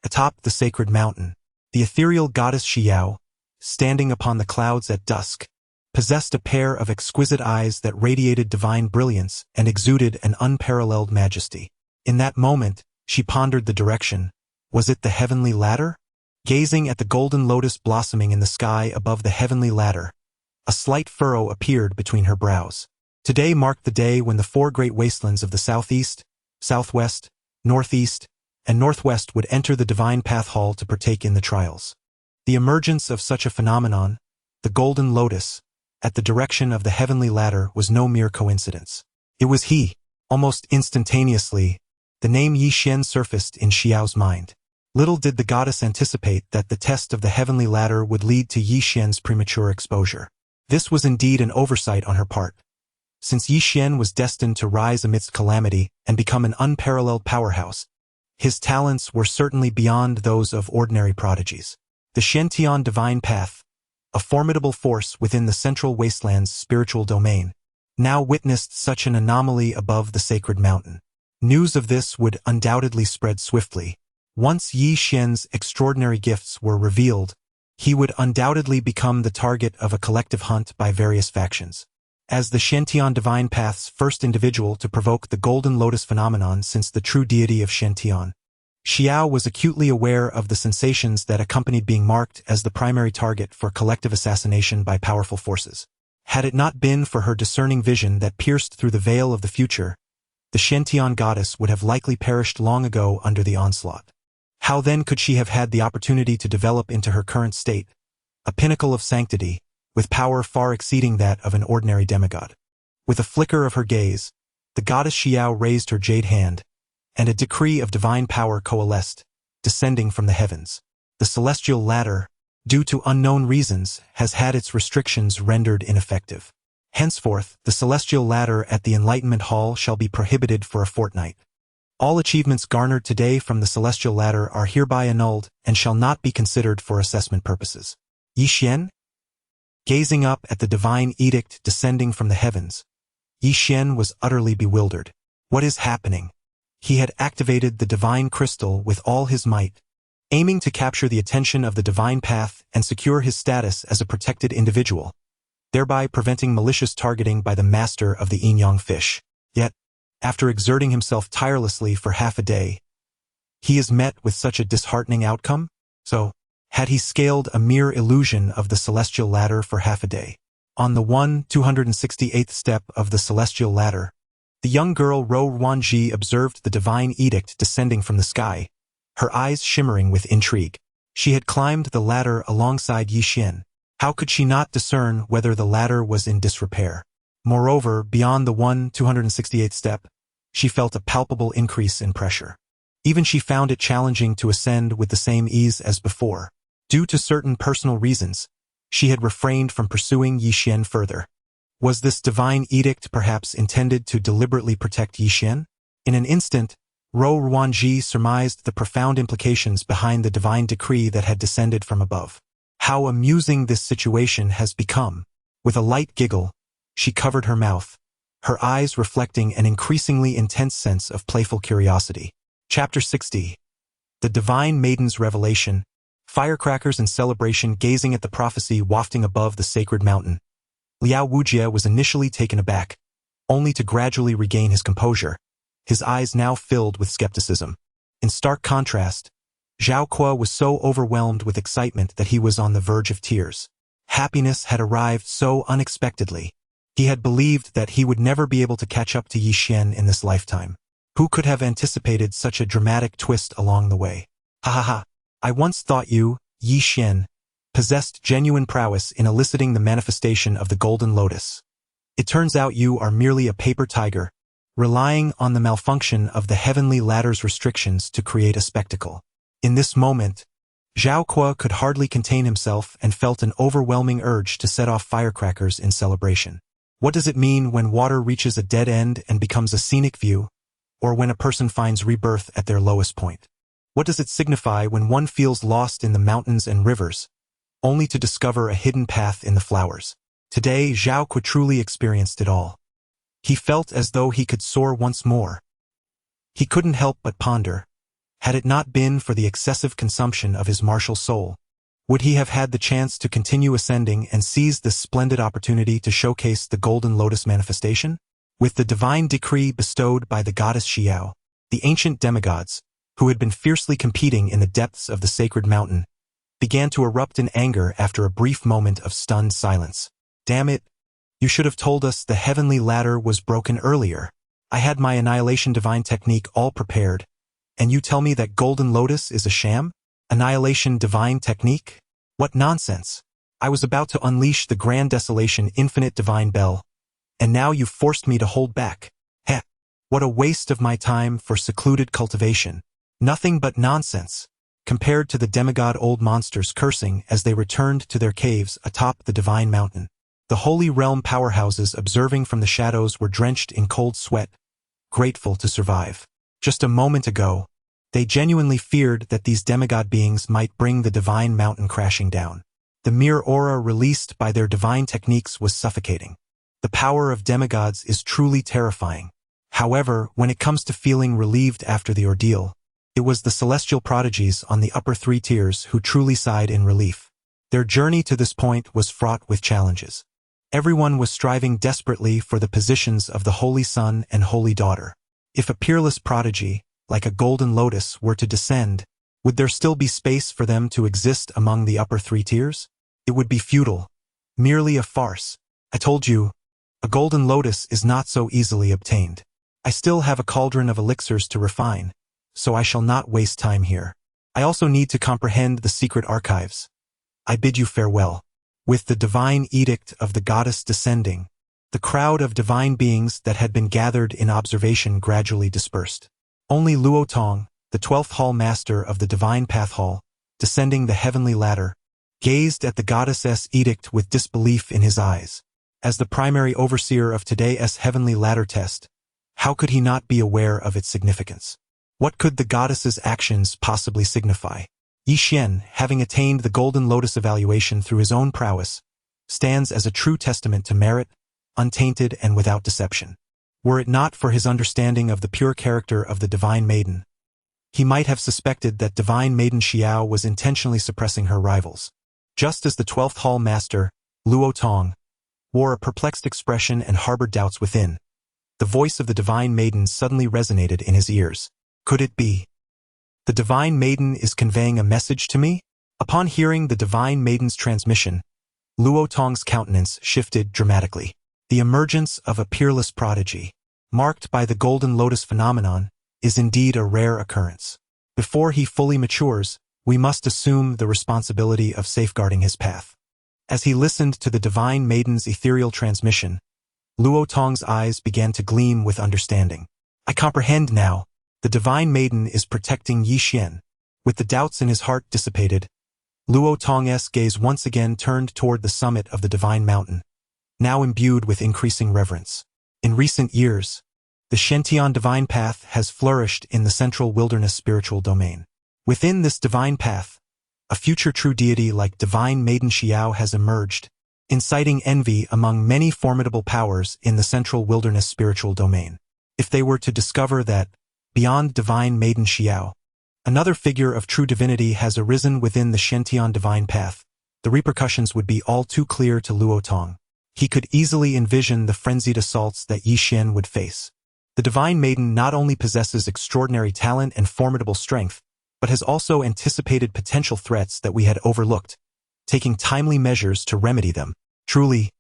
Atop the sacred mountain, the ethereal goddess Shiyao, standing upon the clouds at dusk, possessed a pair of exquisite eyes that radiated divine brilliance and exuded an unparalleled majesty. In that moment, she pondered the direction. Was it the heavenly ladder? Gazing at the Golden Lotus blossoming in the sky above the heavenly ladder, a slight furrow appeared between her brows. Today marked the day when the 4 great wastelands of the southeast, southwest, northeast, and northwest would enter the divine path hall to partake in the trials. The emergence of such a phenomenon, the Golden Lotus, at the direction of the heavenly ladder was no mere coincidence. It was he. Almost instantaneously, the name Yi Xian surfaced in Xiao's mind. Little did the goddess anticipate that the test of the heavenly ladder would lead to Yi Xian's premature exposure. This was indeed an oversight on her part. Since Yi Xian was destined to rise amidst calamity and become an unparalleled powerhouse, his talents were certainly beyond those of ordinary prodigies. The Shantian divine path, a formidable force within the central wasteland's spiritual domain, now witnessed such an anomaly above the sacred mountain. News of this would undoubtedly spread swiftly. Once Yi Xian's extraordinary gifts were revealed, he would undoubtedly become the target of a collective hunt by various factions. As the Shantian divine path's first individual to provoke the Golden Lotus phenomenon since the true deity of Shantian, Xiao was acutely aware of the sensations that accompanied being marked as the primary target for collective assassination by powerful forces. Had it not been for her discerning vision that pierced through the veil of the future, the Shentian goddess would have likely perished long ago under the onslaught. How then could she have had the opportunity to develop into her current state, a pinnacle of sanctity, with power far exceeding that of an ordinary demigod? With a flicker of her gaze, the goddess Xiao raised her jade hand, and a decree of divine power coalesced, descending from the heavens. The celestial ladder, due to unknown reasons, has had its restrictions rendered ineffective. Henceforth, the celestial ladder at the Enlightenment Hall shall be prohibited for a fortnight. All achievements garnered today from the celestial ladder are hereby annulled and shall not be considered for assessment purposes. Yi Xian? Gazing up at the divine edict descending from the heavens, Yi Xian was utterly bewildered. What is happening? He had activated the divine crystal with all his might, aiming to capture the attention of the divine path and secure his status as a protected individual, thereby preventing malicious targeting by the master of the yin-yang fish. Yet, after exerting himself tirelessly for half a day, he is met with such a disheartening outcome? So, had he scaled a mere illusion of the celestial ladder for half a day? On the 268th step of the celestial ladder, the young girl Ro Wanji observed the divine edict descending from the sky, her eyes shimmering with intrigue. She had climbed the ladder alongside Yi Xian. How could she not discern whether the ladder was in disrepair? Moreover, beyond the 268th step, she felt a palpable increase in pressure. Even she found it challenging to ascend with the same ease as before. Due to certain personal reasons, she had refrained from pursuing Yi Xian further. Was this divine edict perhaps intended to deliberately protect Yi Xian? In an instant, Ro Ruanji surmised the profound implications behind the divine decree that had descended from above. How amusing this situation has become. With a light giggle, she covered her mouth, her eyes reflecting an increasingly intense sense of playful curiosity. Chapter 60. The Divine Maiden's Revelation. Firecrackers in celebration gazing at the prophecy wafting above the sacred mountain. Liao Wujie was initially taken aback, only to gradually regain his composure, his eyes now filled with skepticism. In stark contrast, Zhao Kuo was so overwhelmed with excitement that he was on the verge of tears. Happiness had arrived so unexpectedly. He had believed that he would never be able to catch up to Yi Xian in this lifetime. Who could have anticipated such a dramatic twist along the way? Ha ha ha! I once thought you, Yi Xian, possessed genuine prowess in eliciting the manifestation of the golden lotus. It turns out you are merely a paper tiger, relying on the malfunction of the heavenly ladder's restrictions to create a spectacle. In this moment, Zhao Kuo could hardly contain himself and felt an overwhelming urge to set off firecrackers in celebration. What does it mean when water reaches a dead end and becomes a scenic view, or when a person finds rebirth at their lowest point? What does it signify when one feels lost in the mountains and rivers, only to discover a hidden path in the flowers? Today, Zhao Kuo truly experienced it all. He felt as though he could soar once more. He couldn't help but ponder, had it not been for the excessive consumption of his martial soul, would he have had the chance to continue ascending and seize this splendid opportunity to showcase the golden lotus manifestation? With the divine decree bestowed by the goddess Xiao, the ancient demigods, who had been fiercely competing in the depths of the sacred mountain, began to erupt in anger after a brief moment of stunned silence. Damn it! You should have told us the heavenly ladder was broken earlier. I had my annihilation divine technique all prepared, and you tell me that golden lotus is a sham? Annihilation divine technique? What nonsense! I was about to unleash the grand desolation infinite divine bell, and now you've forced me to hold back. Heh! What a waste of my time for secluded cultivation. Nothing but nonsense, compared to the demigod old monsters cursing as they returned to their caves atop the divine mountain. The holy realm powerhouses observing from the shadows were drenched in cold sweat, grateful to survive. Just a moment ago, they genuinely feared that these demigod beings might bring the divine mountain crashing down. The mere aura released by their divine techniques was suffocating. The power of demigods is truly terrifying. However, when it comes to feeling relieved after the ordeal, it was the celestial prodigies on the upper three tiers who truly sighed in relief. Their journey to this point was fraught with challenges. Everyone was striving desperately for the positions of the Holy Son and Holy Daughter. If a peerless prodigy, like a golden lotus, were to descend, would there still be space for them to exist among the upper three tiers? It would be futile, merely a farce. I told you, a golden lotus is not so easily obtained. I still have a cauldron of elixirs to refine, so I shall not waste time here. I also need to comprehend the secret archives. I bid you farewell. With the divine edict of the goddess descending, the crowd of divine beings that had been gathered in observation gradually dispersed. Only Luo Tong, the 12th Hall Master of the Divine Path Hall, descending the heavenly ladder, gazed at the goddess's edict with disbelief in his eyes. As the primary overseer of today's heavenly ladder test, how could he not be aware of its significance? What could the goddess's actions possibly signify? Yi Xian, having attained the Golden Lotus evaluation through his own prowess, stands as a true testament to merit, untainted and without deception. Were it not for his understanding of the pure character of the Divine Maiden, he might have suspected that Divine Maiden Xiao was intentionally suppressing her rivals. Just as the 12th Hall Master, Luo Tong, wore a perplexed expression and harbored doubts within, the voice of the Divine Maiden suddenly resonated in his ears. Could it be? The Divine Maiden is conveying a message to me? Upon hearing the Divine Maiden's transmission, Luo Tong's countenance shifted dramatically. The emergence of a peerless prodigy, marked by the Golden Lotus phenomenon, is indeed a rare occurrence. Before he fully matures, we must assume the responsibility of safeguarding his path. As he listened to the Divine Maiden's ethereal transmission, Luo Tong's eyes began to gleam with understanding. I comprehend now. The Divine Maiden is protecting Yi Xian. With the doubts in his heart dissipated, Luo Tong's gaze once again turned toward the summit of the Divine Mountain, now imbued with increasing reverence. In recent years, the Shentian Divine Path has flourished in the central wilderness spiritual domain. Within this divine path, a future true deity like Divine Maiden Xiao has emerged, inciting envy among many formidable powers in the central wilderness spiritual domain. If they were to discover that, beyond Divine Maiden Xiao, another figure of true divinity has arisen within the Shentian Divine Path, the repercussions would be all too clear to Luo Tong. He could easily envision the frenzied assaults that Yi Xian would face. The Divine Maiden not only possesses extraordinary talent and formidable strength, but has also anticipated potential threats that we had overlooked, taking timely measures to remedy them. Truly,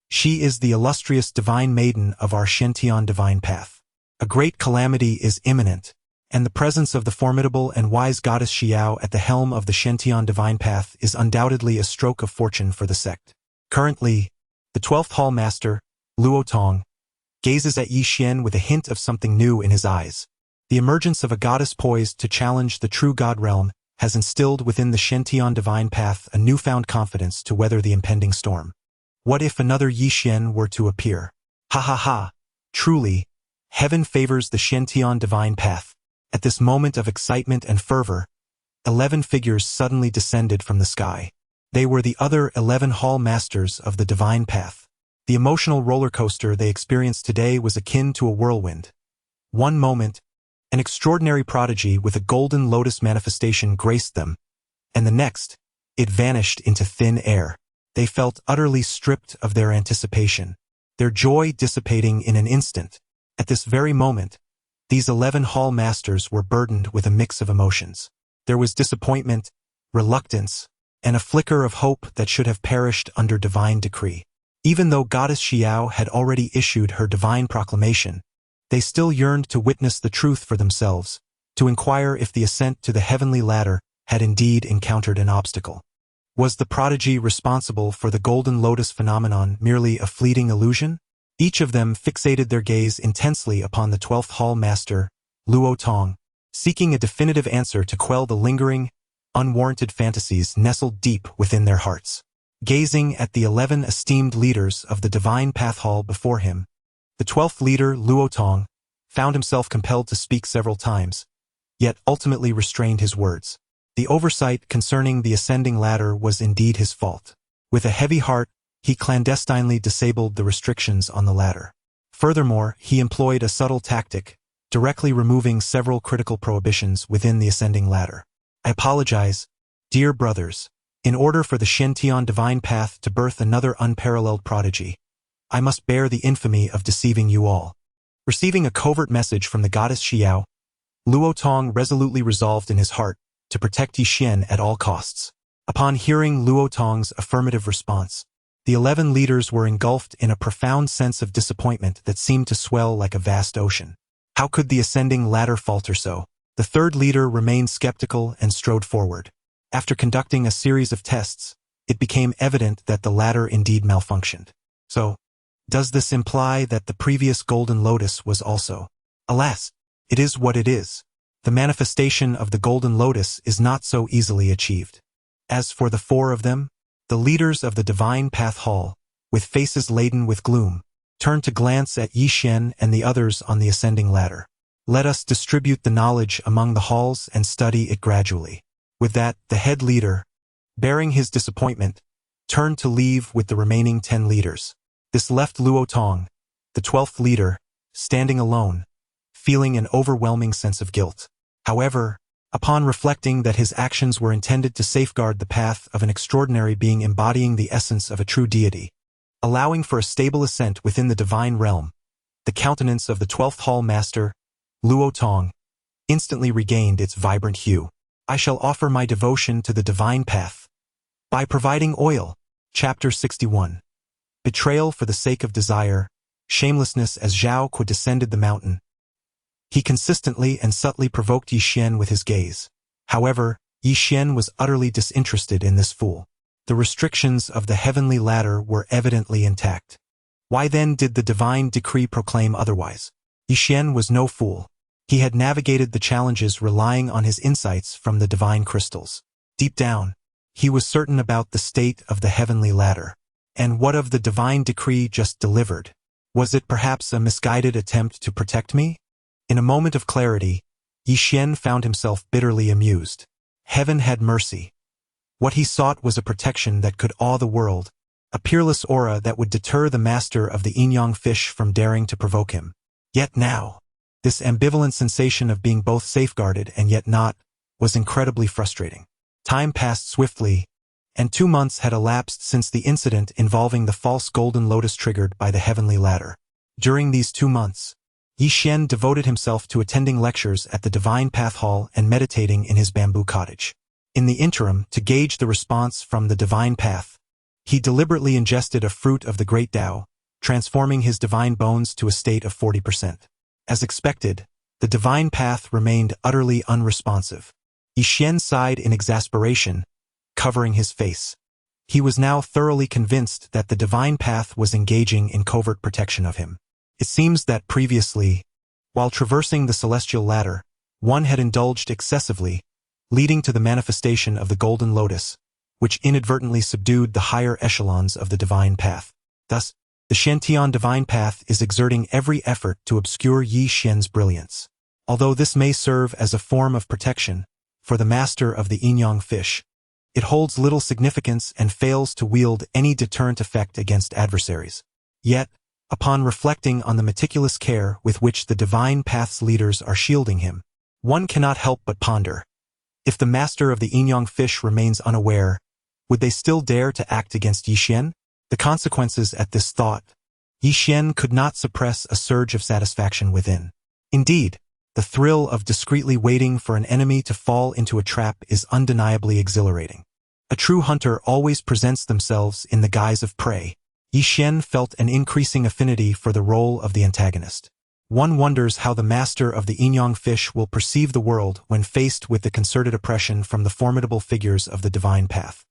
she is the illustrious Divine Maiden of our Shentian Divine Path. A great calamity is imminent, and the presence of the formidable and wise goddess Xiao at the helm of the Shentian Divine Path is undoubtedly a stroke of fortune for the sect. Currently, the 12th Hall Master, Luo Tong, gazes at Yi Xian with a hint of something new in his eyes. The emergence of a goddess poised to challenge the true God realm has instilled within the Shentian Divine Path a newfound confidence to weather the impending storm. What if another Yi Xian were to appear? Ha ha ha! Truly, heaven favors the Shentian Divine Path. At this moment of excitement and fervor, 11 figures suddenly descended from the sky. They were the other 11 Hall Masters of the Divine Path. The emotional roller coaster they experienced today was akin to a whirlwind. One moment, an extraordinary prodigy with a golden lotus manifestation graced them, and the next, it vanished into thin air. They felt utterly stripped of their anticipation, their joy dissipating in an instant. At this very moment, these 11 Hall Masters were burdened with a mix of emotions. There was disappointment, reluctance, and a flicker of hope that should have perished under divine decree. Even though Goddess Xiao had already issued her divine proclamation, they still yearned to witness the truth for themselves, to inquire if the ascent to the heavenly ladder had indeed encountered an obstacle. Was the prodigy responsible for the Golden Lotus phenomenon merely a fleeting illusion? Each of them fixated their gaze intensely upon the 12th Hall Master, Luo Tong, seeking a definitive answer to quell the lingering, unwarranted fantasies nestled deep within their hearts. Gazing at the 11 esteemed leaders of the Divine Path Hall before him, the 12th leader, Luo Tong, found himself compelled to speak several times, yet ultimately restrained his words. The oversight concerning the ascending ladder was indeed his fault. With a heavy heart, he clandestinely disabled the restrictions on the ladder. Furthermore, he employed a subtle tactic, directly removing several critical prohibitions within the ascending ladder. I apologize, dear brothers. In order for the Shentian Divine Path to birth another unparalleled prodigy, I must bear the infamy of deceiving you all. Receiving a covert message from the goddess Xiao, Luo Tong resolutely resolved in his heart to protect Yi Xian at all costs. Upon hearing Luo Tong's affirmative response, the 11 leaders were engulfed in a profound sense of disappointment that seemed to swell like a vast ocean. How could the ascending ladder falter so? The third leader remained skeptical and strode forward. After conducting a series of tests, it became evident that the ladder indeed malfunctioned. So, does this imply that the previous Golden Lotus was also? Alas, it is what it is. The manifestation of the Golden Lotus is not so easily achieved. As for the 4 of them, the leaders of the Divine Path Hall, with faces laden with gloom, turned to glance at Yi Xian and the others on the ascending ladder. Let us distribute the knowledge among the halls and study it gradually. With that, the head leader, bearing his disappointment, turned to leave with the remaining 10 leaders. This left Luo Tong, the 12th leader, standing alone, feeling an overwhelming sense of guilt. However, upon reflecting that his actions were intended to safeguard the path of an extraordinary being embodying the essence of a true deity, allowing for a stable ascent within the divine realm, the countenance of the 12th Hall Master, Luo Tong, instantly regained its vibrant hue. I shall offer my devotion to the divine path by providing oil. Chapter 61. Betrayal for the sake of desire, shamelessness. As Zhao Kuo descended the mountain, he consistently and subtly provoked Yi Xian with his gaze. However, Yi Xian was utterly disinterested in this fool. The restrictions of the heavenly ladder were evidently intact. Why then did the divine decree proclaim otherwise? Yi Xian was no fool. He had navigated the challenges relying on his insights from the divine crystals. Deep down, he was certain about the state of the heavenly ladder. And what of the divine decree just delivered? Was it perhaps a misguided attempt to protect me? In a moment of clarity, Yi Xian found himself bitterly amused. Heaven had mercy. What he sought was a protection that could awe the world, a peerless aura that would deter the master of the yin-yang fish from daring to provoke him. Yet now, this ambivalent sensation of being both safeguarded and yet not, was incredibly frustrating. Time passed swiftly, and 2 months had elapsed since the incident involving the false golden lotus triggered by the heavenly ladder. During these 2 months, Yi Xian devoted himself to attending lectures at the Divine Path Hall and meditating in his bamboo cottage. In the interim, to gauge the response from the divine path, he deliberately ingested a fruit of the great Dao, transforming his divine bones to a state of 40%. As expected, the divine path remained utterly unresponsive. Yi Xian sighed in exasperation, covering his face. He was now thoroughly convinced that the divine path was engaging in covert protection of him. It seems that previously, while traversing the celestial ladder, one had indulged excessively, leading to the manifestation of the golden lotus, which inadvertently subdued the higher echelons of the divine path. Thus, the Shantian divine path is exerting every effort to obscure Yi Xian's brilliance. Although this may serve as a form of protection for the master of the yin-yang fish, it holds little significance and fails to wield any deterrent effect against adversaries. Yet, upon reflecting on the meticulous care with which the divine path's leaders are shielding him, one cannot help but ponder. If the master of the yin-yang fish remains unaware, would they still dare to act against Yi Xian? The consequences at this thought, Yi Xian could not suppress a surge of satisfaction within. Indeed, the thrill of discreetly waiting for an enemy to fall into a trap is undeniably exhilarating. A true hunter always presents themselves in the guise of prey. Yi Xian felt an increasing affinity for the role of the antagonist. One wonders how the master of the yin-yang fish will perceive the world when faced with the concerted oppression from the formidable figures of the divine path.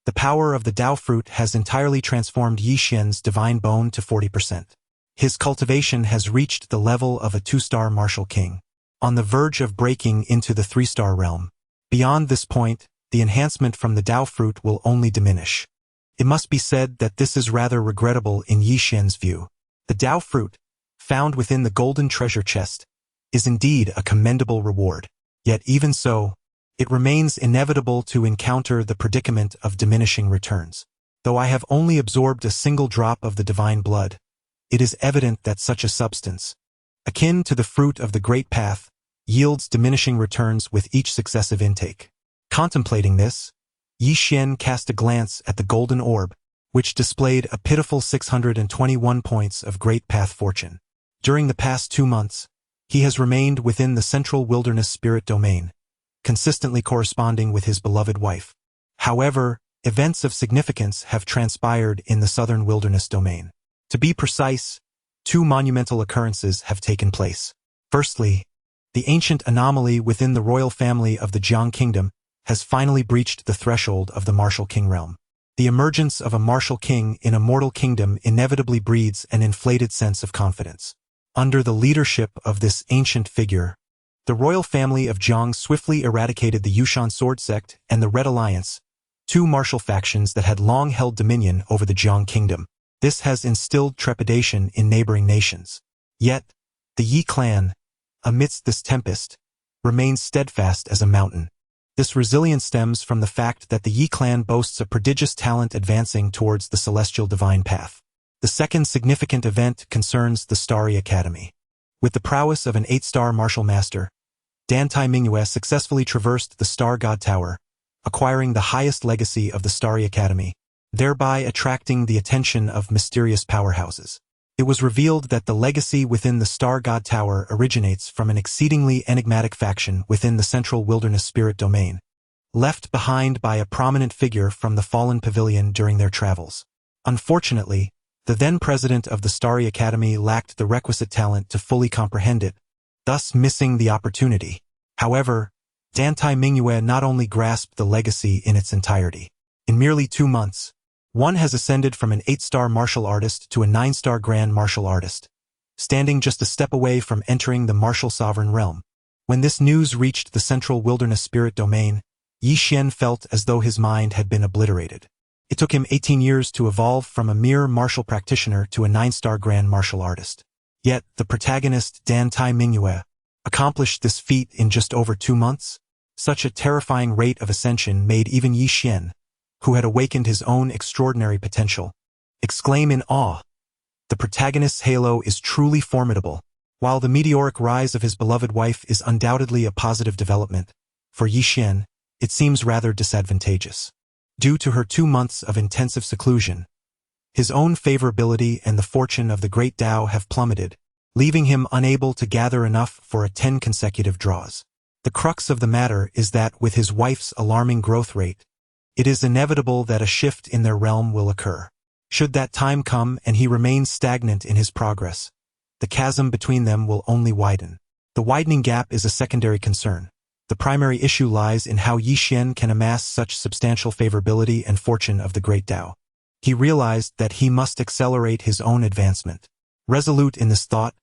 The power of the Dao fruit has entirely transformed Yi Xian's divine bone to 40%. His cultivation has reached the level of a 2-star martial king, on the verge of breaking into the 3-star realm. Beyond this point, the enhancement from the Dao fruit will only diminish. It must be said that this is rather regrettable in Yi Xian's view. The Dao fruit, found within the golden treasure chest, is indeed a commendable reward. Yet even so, it remains inevitable to encounter the predicament of diminishing returns. Though I have only absorbed a single drop of the divine blood, it is evident that such a substance, akin to the fruit of the great path, yields diminishing returns with each successive intake. Contemplating this, Yi Xian cast a glance at the golden orb, which displayed a pitiful 621 points of great path fortune. During the past 2 months, He has remained within the central wilderness spirit domain, consistently corresponding with his beloved wife. However, events of significance have transpired in the southern wilderness domain. To be precise, two monumental occurrences have taken place. Firstly, the ancient anomaly within the royal family of the Jiang Kingdom has finally breached the threshold of the martial king realm. The emergence of a martial king in a mortal kingdom inevitably breeds an inflated sense of confidence. Under the leadership of this ancient figure, the royal family of Jiang swiftly eradicated the Yushan sword sect and the Red Alliance, two martial factions that had long held dominion over the Jiang Kingdom. This has instilled trepidation in neighboring nations. Yet, the Yi clan, amidst this tempest, remains steadfast as a mountain. This resilience stems from the fact that the Yi clan boasts a prodigious talent advancing towards the celestial divine path. The second significant event concerns the Starry Academy. With the prowess of an 8-star martial master, Dan Tai Mingyue successfully traversed the Star God Tower, acquiring the highest legacy of the Starry Academy, thereby attracting the attention of mysterious powerhouses. It was revealed that the legacy within the Star God Tower originates from an exceedingly enigmatic faction within the central wilderness spirit domain, left behind by a prominent figure from the Fallen Pavilion during their travels. Unfortunately, the then president of the Starry Academy lacked the requisite talent to fully comprehend it, thus missing the opportunity. However, Dan Tai Mingyue not only grasped the legacy in its entirety. In merely 2 months, one has ascended from an 8-star martial artist to a 9-star grand martial artist, standing just a step away from entering the martial sovereign realm. When this news reached the central wilderness spirit domain, Yi Xian felt as though his mind had been obliterated. It took him 18 years to evolve from a mere martial practitioner to a 9-star grand martial artist. Yet, the protagonist Dan Tai Mingyue accomplished this feat in just over 2 months. Such a terrifying rate of ascension made even Yi Xian, who had awakened his own extraordinary potential, exclaim in awe. The protagonist's halo is truly formidable. While the meteoric rise of his beloved wife is undoubtedly a positive development, for Yi Xian, it seems rather disadvantageous. Due to her 2 months of intensive seclusion, his own favorability and the fortune of the great Dao have plummeted, leaving him unable to gather enough for 10 consecutive draws. The crux of the matter is that with his wife's alarming growth rate, it is inevitable that a shift in their realm will occur. Should that time come and he remains stagnant in his progress, the chasm between them will only widen. The widening gap is a secondary concern. The primary issue lies in how Yi Xian can amass such substantial favorability and fortune of the great Dao. He realized that he must accelerate his own advancement. Resolute in this thought,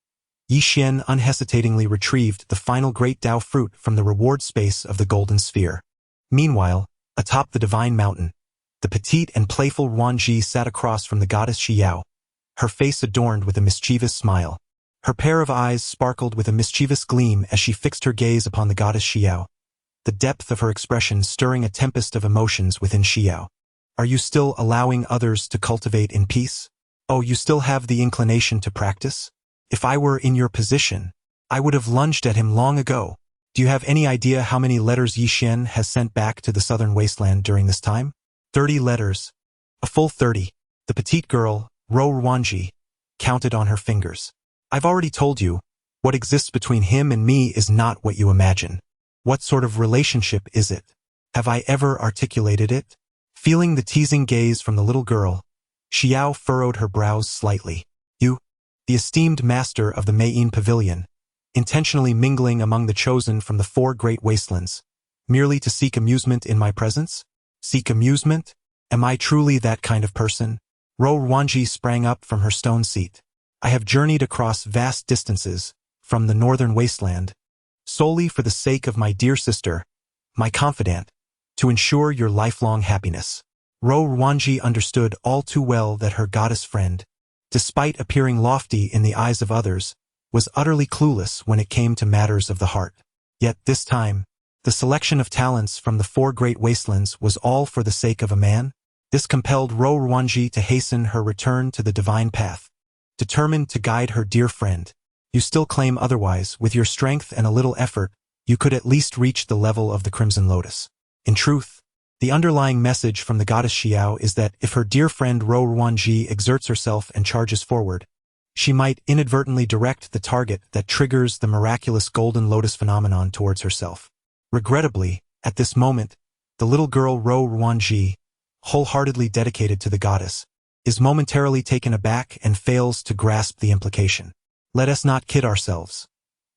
Yi Xian unhesitatingly retrieved the final great Dao fruit from the reward space of the golden sphere. Meanwhile, atop the divine mountain, the petite and playful Wanji sat across from the goddess Xiao, her face adorned with a mischievous smile. Her pair of eyes sparkled with a mischievous gleam as she fixed her gaze upon the goddess Xiao, the depth of her expression stirring a tempest of emotions within Xiao. Are you still allowing others to cultivate in peace? Oh, you still have the inclination to practice? If I were in your position, I would have lunged at him long ago. Do you have any idea how many letters Yi Xian has sent back to the southern wasteland during this time? 30 letters. A full 30. The petite girl, Ro Ruanji, counted on her fingers. I've already told you, what exists between him and me is not what you imagine. What sort of relationship is it? Have I ever articulated it? Feeling the teasing gaze from the little girl, Xiao furrowed her brows slightly. You, the esteemed master of the Meiyin Pavilion, intentionally mingling among the chosen from the 4 great wastelands, merely to seek amusement in my presence? Seek amusement? Am I truly that kind of person? Ro Ruanji sprang up from her stone seat. I have journeyed across vast distances, from the northern wasteland, solely for the sake of my dear sister, my confidant, to ensure your lifelong happiness. Ro Ruanji understood all too well that her goddess friend, despite appearing lofty in the eyes of others, was utterly clueless when it came to matters of the heart. Yet this time, the selection of talents from the 4 great wastelands was all for the sake of a man. This compelled Ro Ruanji to hasten her return to the divine path. Determined to guide her dear friend, you still claim otherwise. With your strength and a little effort, you could at least reach the level of the Crimson Lotus. In truth, the underlying message from the goddess Xiao is that if her dear friend Ro Ruanji exerts herself and charges forward, she might inadvertently direct the target that triggers the miraculous golden lotus phenomenon towards herself. Regrettably, at this moment, the little girl Ro Ruanji, wholeheartedly dedicated to the goddess, is momentarily taken aback and fails to grasp the implication. Let us not kid ourselves.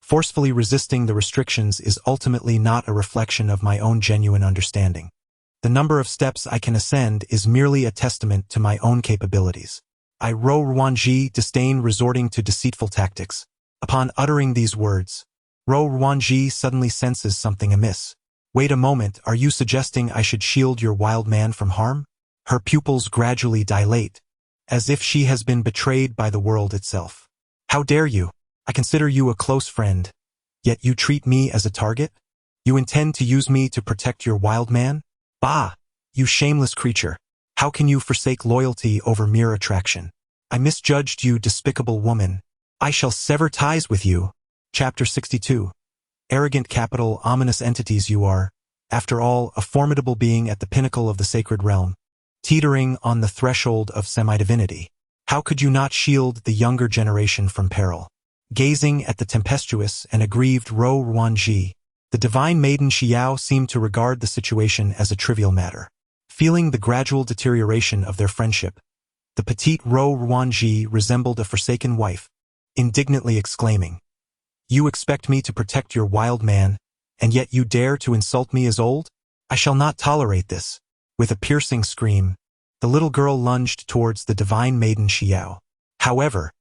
Forcefully resisting the restrictions is ultimately not a reflection of my own genuine understanding. The number of steps I can ascend is merely a testament to my own capabilities. I Ro Ruanji disdain resorting to deceitful tactics. Upon uttering these words, Ro Ruanji suddenly senses something amiss. Wait a moment, are you suggesting I should shield your wild man from harm? Her pupils gradually dilate, as if she has been betrayed by the world itself. How dare you? I consider you a close friend, yet you treat me as a target? You intend to use me to protect your wild man? Bah! You shameless creature. How can you forsake loyalty over mere attraction? I misjudged you, despicable woman. I shall sever ties with you. Chapter 62. Arrogant capital, ominous entities you are, after all, a formidable being at the pinnacle of the sacred realm, teetering on the threshold of semi-divinity. How could you not shield the younger generation from peril? Gazing at the tempestuous and aggrieved Ro Ruanji, the divine maiden Xiao seemed to regard the situation as a trivial matter. Feeling the gradual deterioration of their friendship, the petite Ro Ruanji resembled a forsaken wife, indignantly exclaiming, "You expect me to protect your wild man, and yet you dare to insult me as old? I shall not tolerate this." With a piercing scream, the little girl lunged towards the divine maiden Xiao. However,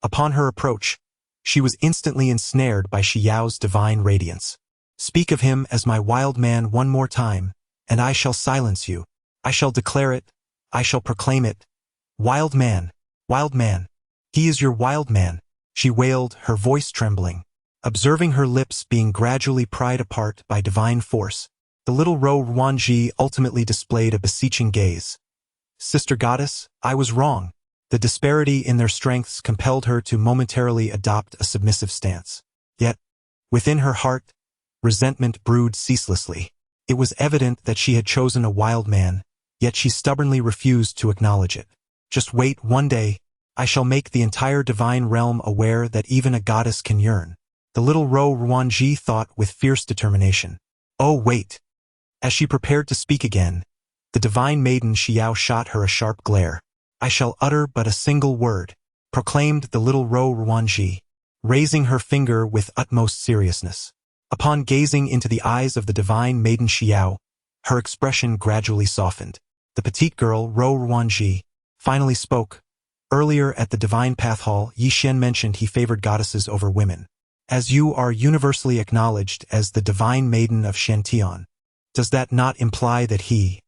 upon her approach, she was instantly ensnared by Xiao's divine radiance. "Speak of him as my wild man one more time, and I shall silence you. I shall declare it, I shall proclaim it. Wild man, he is your wild man," she wailed, her voice trembling. Observing her lips being gradually pried apart by divine force, the little Ro Ruanji ultimately displayed a beseeching gaze. "Sister goddess, I was wrong." The disparity in their strengths compelled her to momentarily adopt a submissive stance. Yet, within her heart, resentment brewed ceaselessly. It was evident that she had chosen a wild man, yet she stubbornly refused to acknowledge it. "Just wait, one day, I shall make the entire divine realm aware that even a goddess can yearn," the little Ro Ruanji thought with fierce determination. "Oh, wait." As she prepared to speak again, the divine maiden Xiao shot her a sharp glare. "I shall utter but a single word," proclaimed the little Ro Ruanji, raising her finger with utmost seriousness. Upon gazing into the eyes of the divine maiden Xiao, her expression gradually softened. The petite girl, Ro Ruanji, finally spoke. Earlier at the Divine Path Hall, Yi Xian mentioned he favored goddesses over women. As you are universally acknowledged as the divine maiden of Shantian, does that not imply that he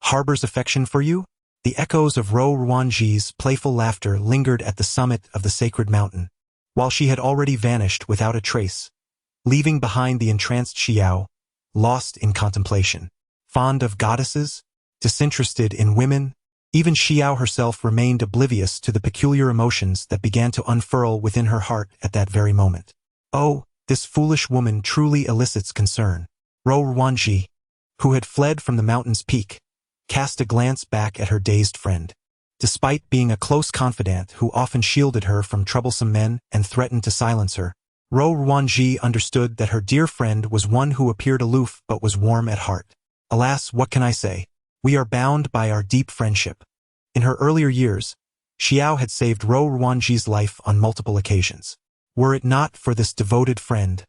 harbors affection for you? The echoes of Ro Ruanji's playful laughter lingered at the summit of the sacred mountain, while she had already vanished without a trace, leaving behind the entranced Xiao, lost in contemplation. Fond of goddesses? Disinterested in women? Even Xiao herself remained oblivious to the peculiar emotions that began to unfurl within her heart at that very moment. Oh, this foolish woman truly elicits concern. Ro Ruanji, who had fled from the mountain's peak, cast a glance back at her dazed friend. Despite being a close confidant who often shielded her from troublesome men and threatened to silence her, Ro Ruanji understood that her dear friend was one who appeared aloof but was warm at heart. Alas, what can I say? We are bound by our deep friendship. In her earlier years, Xiao had saved Ro Ruanji's life on multiple occasions. Were it not for this devoted friend,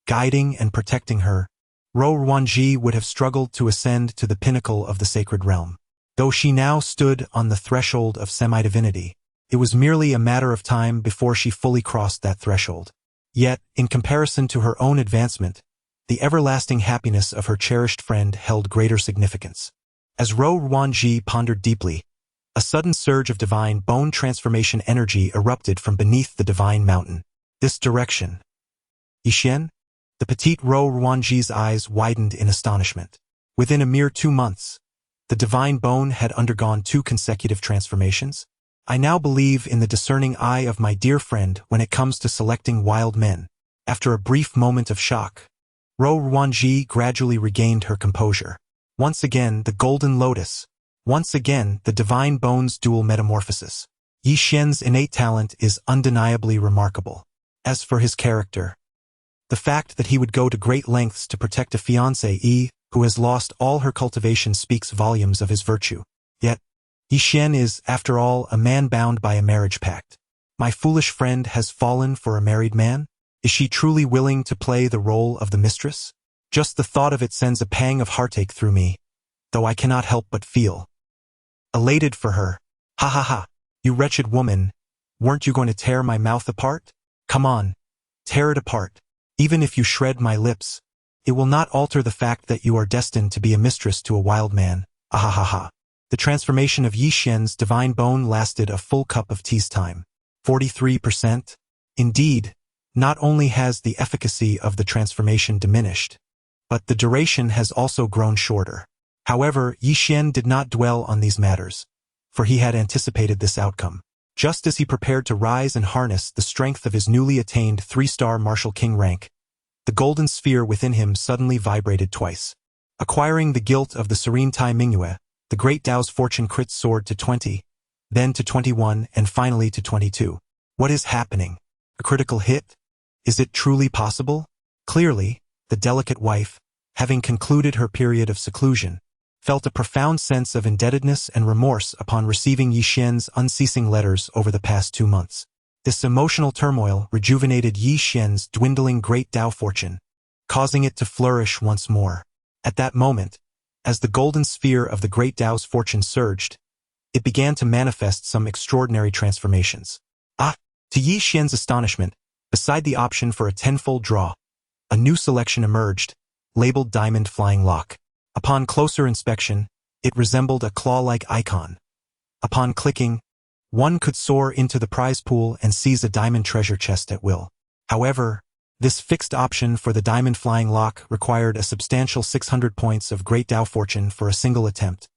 guiding and protecting her, Ro Ruanji would have struggled to ascend to the pinnacle of the sacred realm. Though she now stood on the threshold of semi-divinity, it was merely a matter of time before she fully crossed that threshold. Yet, in comparison to her own advancement, the everlasting happiness of her cherished friend held greater significance. As Ro Ruanji pondered deeply, a sudden surge of divine bone transformation energy erupted from beneath the divine mountain. This direction. Yi Xian? The petite Ro Ruanji's eyes widened in astonishment. Within a mere 2 months, the divine bone had undergone 2 consecutive transformations. I now believe in the discerning eye of my dear friend when it comes to selecting wild men. After a brief moment of shock, Ro Ruanji gradually regained her composure. Once again, the golden lotus. Once again, the divine bone's dual metamorphosis. Yi Xian's innate talent is undeniably remarkable. As for his character, the fact that he would go to great lengths to protect a fiancée who has lost all her cultivation speaks volumes of his virtue. Yet, Yi Xian is, after all, a man bound by a marriage pact. My foolish friend has fallen for a married man? Is she truly willing to play the role of the mistress? Just the thought of it sends a pang of heartache through me, though I cannot help but feel elated for her. Ha ha ha, you wretched woman, weren't you going to tear my mouth apart? Come on, tear it apart. Even if you shred my lips, it will not alter the fact that you are destined to be a mistress to a wild man. Ah ha ha ha. The transformation of Yi Xian's divine bone lasted a full cup of tea's time. 43%? Indeed, not only has the efficacy of the transformation diminished, but the duration has also grown shorter. However, Yi Xian did not dwell on these matters, for he had anticipated this outcome. Just as he prepared to rise and harness the strength of his newly attained 3-star Martial King rank, the golden sphere within him suddenly vibrated twice. Acquiring the guilt of the serene Tai Mingyue, the great Dao's fortune crit soared to 20, then to 21, and finally to 22. What is happening? A critical hit? Is it truly possible? Clearly, the delicate wife, having concluded her period of seclusion, felt a profound sense of indebtedness and remorse upon receiving Yi Xian's unceasing letters over the past 2 months. This emotional turmoil rejuvenated Yi Xian's dwindling great Dao fortune, causing it to flourish once more. At that moment, as the golden sphere of the great Dao's fortune surged, it began to manifest some extraordinary transformations. To Yi Xian's astonishment, beside the option for a 10-fold draw, a new selection emerged, labeled Diamond Flying Lock. Upon closer inspection, it resembled a claw-like icon. Upon clicking, one could soar into the prize pool and seize a diamond treasure chest at will. However, this fixed option for the Diamond Flying Lock required a substantial 600 points of Great Dao fortune for a single attempt,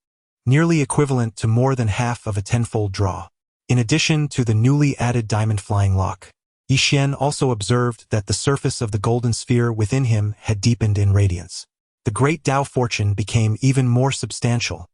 nearly equivalent to more than half of a 10-fold draw. In addition to the newly added Diamond Flying Lock, Yi Xian also observed that the surface of the golden sphere within him had deepened in radiance. The great Dao fortune became even more substantial.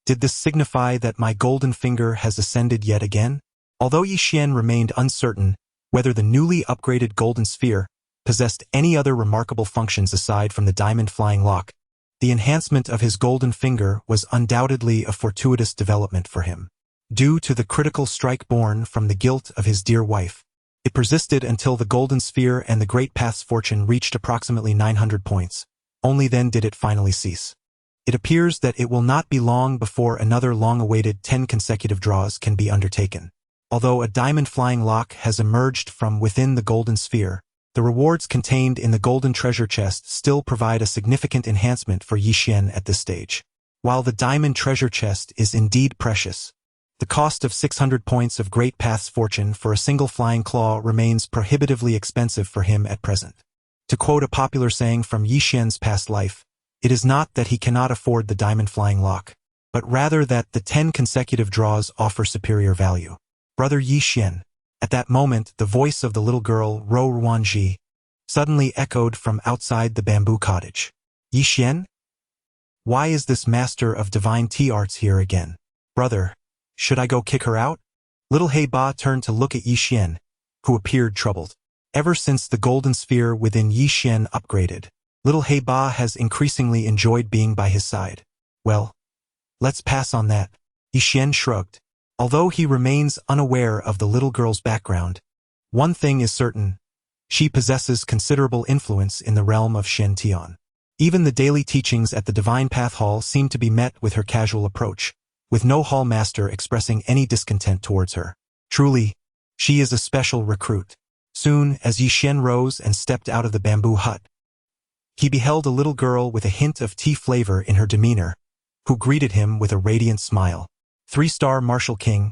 Did this signify that my golden finger has ascended yet again? Although Yi Xian remained uncertain whether the newly upgraded golden sphere possessed any other remarkable functions aside from the Diamond Flying Lock, the enhancement of his golden finger was undoubtedly a fortuitous development for him. Due to the critical strike born from the guilt of his dear wife, it persisted until the golden sphere and the great path's fortune reached approximately 900 points. Only then did it finally cease. It appears that it will not be long before another long-awaited 10 consecutive draws can be undertaken. Although a Diamond Flying Lock has emerged from within the golden sphere, the rewards contained in the golden treasure chest still provide a significant enhancement for Yi Xian at this stage. While the diamond treasure chest is indeed precious, the cost of 600 points of Great Path's fortune for a single flying claw remains prohibitively expensive for him at present. To quote a popular saying from Yi Xian's past life, it is not that he cannot afford the Diamond Flying Lock, but rather that the 10 consecutive draws offer superior value. Brother Yi Xian. At that moment, the voice of the little girl, Ro Ruanji, suddenly echoed from outside the bamboo cottage. Yi Xian? Why is this master of divine tea arts here again? Brother, should I go kick her out? Little He Ba turned to look at Yi Xian, who appeared troubled. Ever since the golden sphere within Yi Xian upgraded, little He Ba has increasingly enjoyed being by his side. Well, let's pass on that. Yi Xian shrugged. Although he remains unaware of the little girl's background, one thing is certain: she possesses considerable influence in the realm of Shen Tian. Even the daily teachings at the Divine Path Hall seem to be met with her casual approach, with no hall master expressing any discontent towards her. Truly, she is a special recruit. Soon, as Yi Xian rose and stepped out of the bamboo hut, he beheld a little girl with a hint of tea flavor in her demeanor, who greeted him with a radiant smile. 3-star Martial King,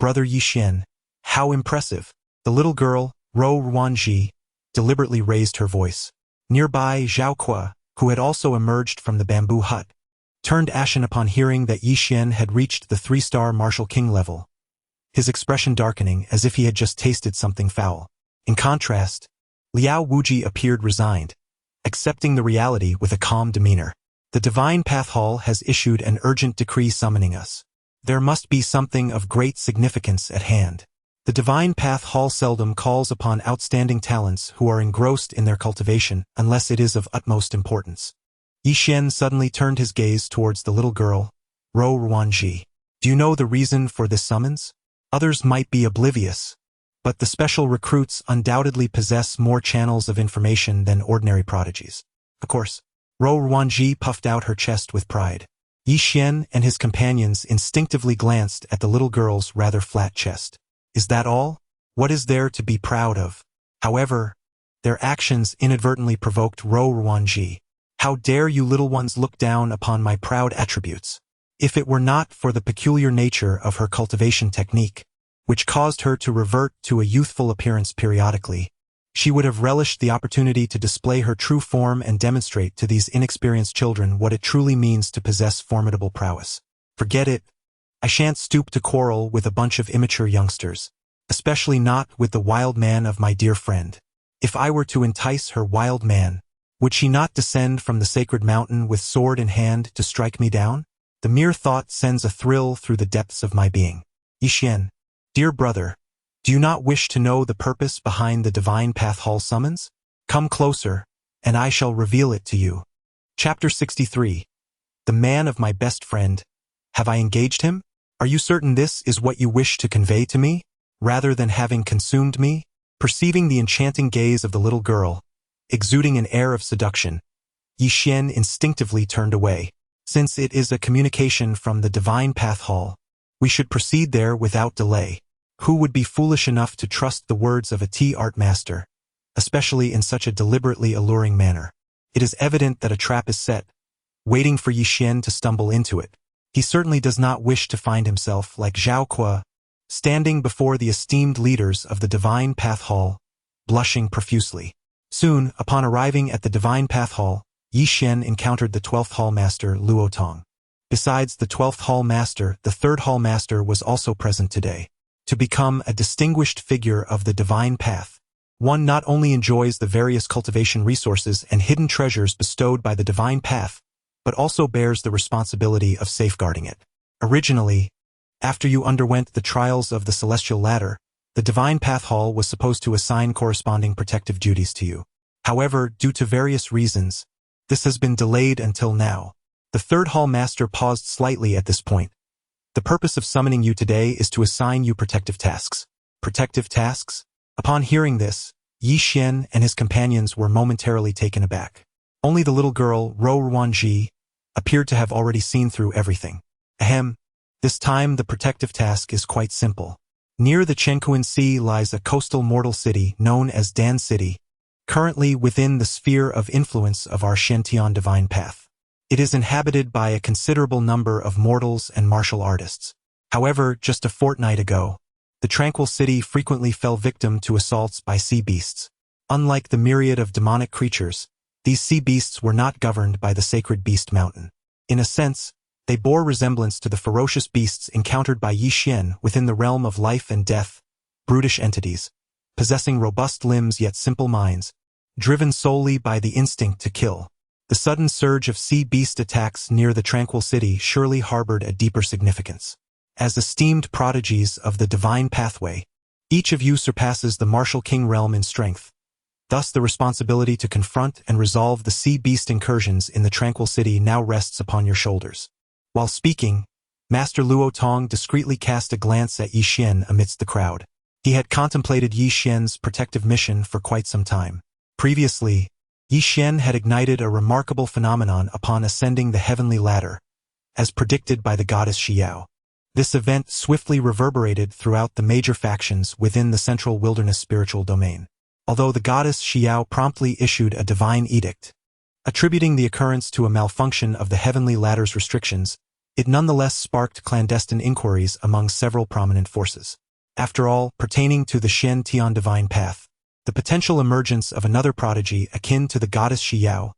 Brother Yi Xian, how impressive! The little girl, Ro Ruanji, deliberately raised her voice. Nearby, Zhao Qua, who had also emerged from the bamboo hut, turned ashen upon hearing that Yi Xian had reached the 3-star Martial King level, his expression darkening as if he had just tasted something foul. In contrast, Liao Wuji appeared resigned, accepting the reality with a calm demeanor. The Divine Path Hall has issued an urgent decree summoning us. There must be something of great significance at hand. The Divine Path Hall seldom calls upon outstanding talents who are engrossed in their cultivation unless it is of utmost importance. Yi Xian suddenly turned his gaze towards the little girl, Ro Ruanji. Do you know the reason for this summons? Others might be oblivious, but the special recruits undoubtedly possess more channels of information than ordinary prodigies. Of course, Ro Ruanji puffed out her chest with pride. Yi Xian and his companions instinctively glanced at the little girl's rather flat chest. Is that all? What is there to be proud of? However, their actions inadvertently provoked Ro Ruanji. How dare you little ones look down upon my proud attributes? If it were not for the peculiar nature of her cultivation technique, which caused her to revert to a youthful appearance periodically, she would have relished the opportunity to display her true form and demonstrate to these inexperienced children what it truly means to possess formidable prowess. Forget it. I shan't stoop to quarrel with a bunch of immature youngsters, especially not with the wild man of my dear friend. If I were to entice her wild man, would she not descend from the sacred mountain with sword in hand to strike me down? The mere thought sends a thrill through the depths of my being. Yi Xian, dear brother, do you not wish to know the purpose behind the Divine Path Hall summons? Come closer, and I shall reveal it to you. Chapter 63. The man of my best friend. Have I engaged him? Are you certain this is what you wish to convey to me, rather than having consumed me? Perceiving the enchanting gaze of the little girl, exuding an air of seduction, Yi Xian instinctively turned away. Since it is a communication from the Divine Path Hall, we should proceed there without delay. Who would be foolish enough to trust the words of a tea art master, especially in such a deliberately alluring manner? It is evident that a trap is set, waiting for Yi Xian to stumble into it. He certainly does not wish to find himself like Zhao Kuo, standing before the esteemed leaders of the Divine Path Hall, blushing profusely. Soon, upon arriving at the Divine Path Hall, Yi Xian encountered the 12th Hall Master Luo Tong. Besides the 12th Hall Master, the 3rd Hall Master was also present today. To become a distinguished figure of the Divine Path, one not only enjoys the various cultivation resources and hidden treasures bestowed by the Divine Path, but also bears the responsibility of safeguarding it. Originally, after you underwent the trials of the Celestial Ladder, the Divine Path Hall was supposed to assign corresponding protective duties to you. However, due to various reasons, this has been delayed until now. The 3rd Hall Master paused slightly at this point. The purpose of summoning you today is to assign you protective tasks. Protective tasks? Upon hearing this, Yi Xian and his companions were momentarily taken aback. Only the little girl, Ro Ruanji, appeared to have already seen through everything. Ahem. This time the protective task is quite simple. Near the Chenkuan Sea lies a coastal mortal city known as Dan City, currently within the sphere of influence of our Shentian Divine Path. It is inhabited by a considerable number of mortals and martial artists. However, just a fortnight ago, the tranquil city frequently fell victim to assaults by sea beasts. Unlike the myriad of demonic creatures, these sea beasts were not governed by the sacred beast mountain. In a sense, they bore resemblance to the ferocious beasts encountered by Yi Xian within the realm of life and death, brutish entities, possessing robust limbs yet simple minds, driven solely by the instinct to kill. The sudden surge of sea beast attacks near the tranquil city surely harbored a deeper significance. As esteemed prodigies of the divine pathway, each of you surpasses the martial king realm in strength. Thus the responsibility to confront and resolve the sea beast incursions in the tranquil city now rests upon your shoulders. While speaking, Master Luo Tong discreetly cast a glance at Yi Xian amidst the crowd. He had contemplated Yi Xian's protective mission for quite some time. Previously, Yi Xian had ignited a remarkable phenomenon upon ascending the heavenly ladder, as predicted by the goddess Xiao. This event swiftly reverberated throughout the major factions within the central wilderness spiritual domain. Although the goddess Xiao promptly issued a divine edict, attributing the occurrence to a malfunction of the heavenly ladder's restrictions, it nonetheless sparked clandestine inquiries among several prominent forces. After all, pertaining to the Shen Tian divine path, the potential emergence of another prodigy akin to the goddess Xiao,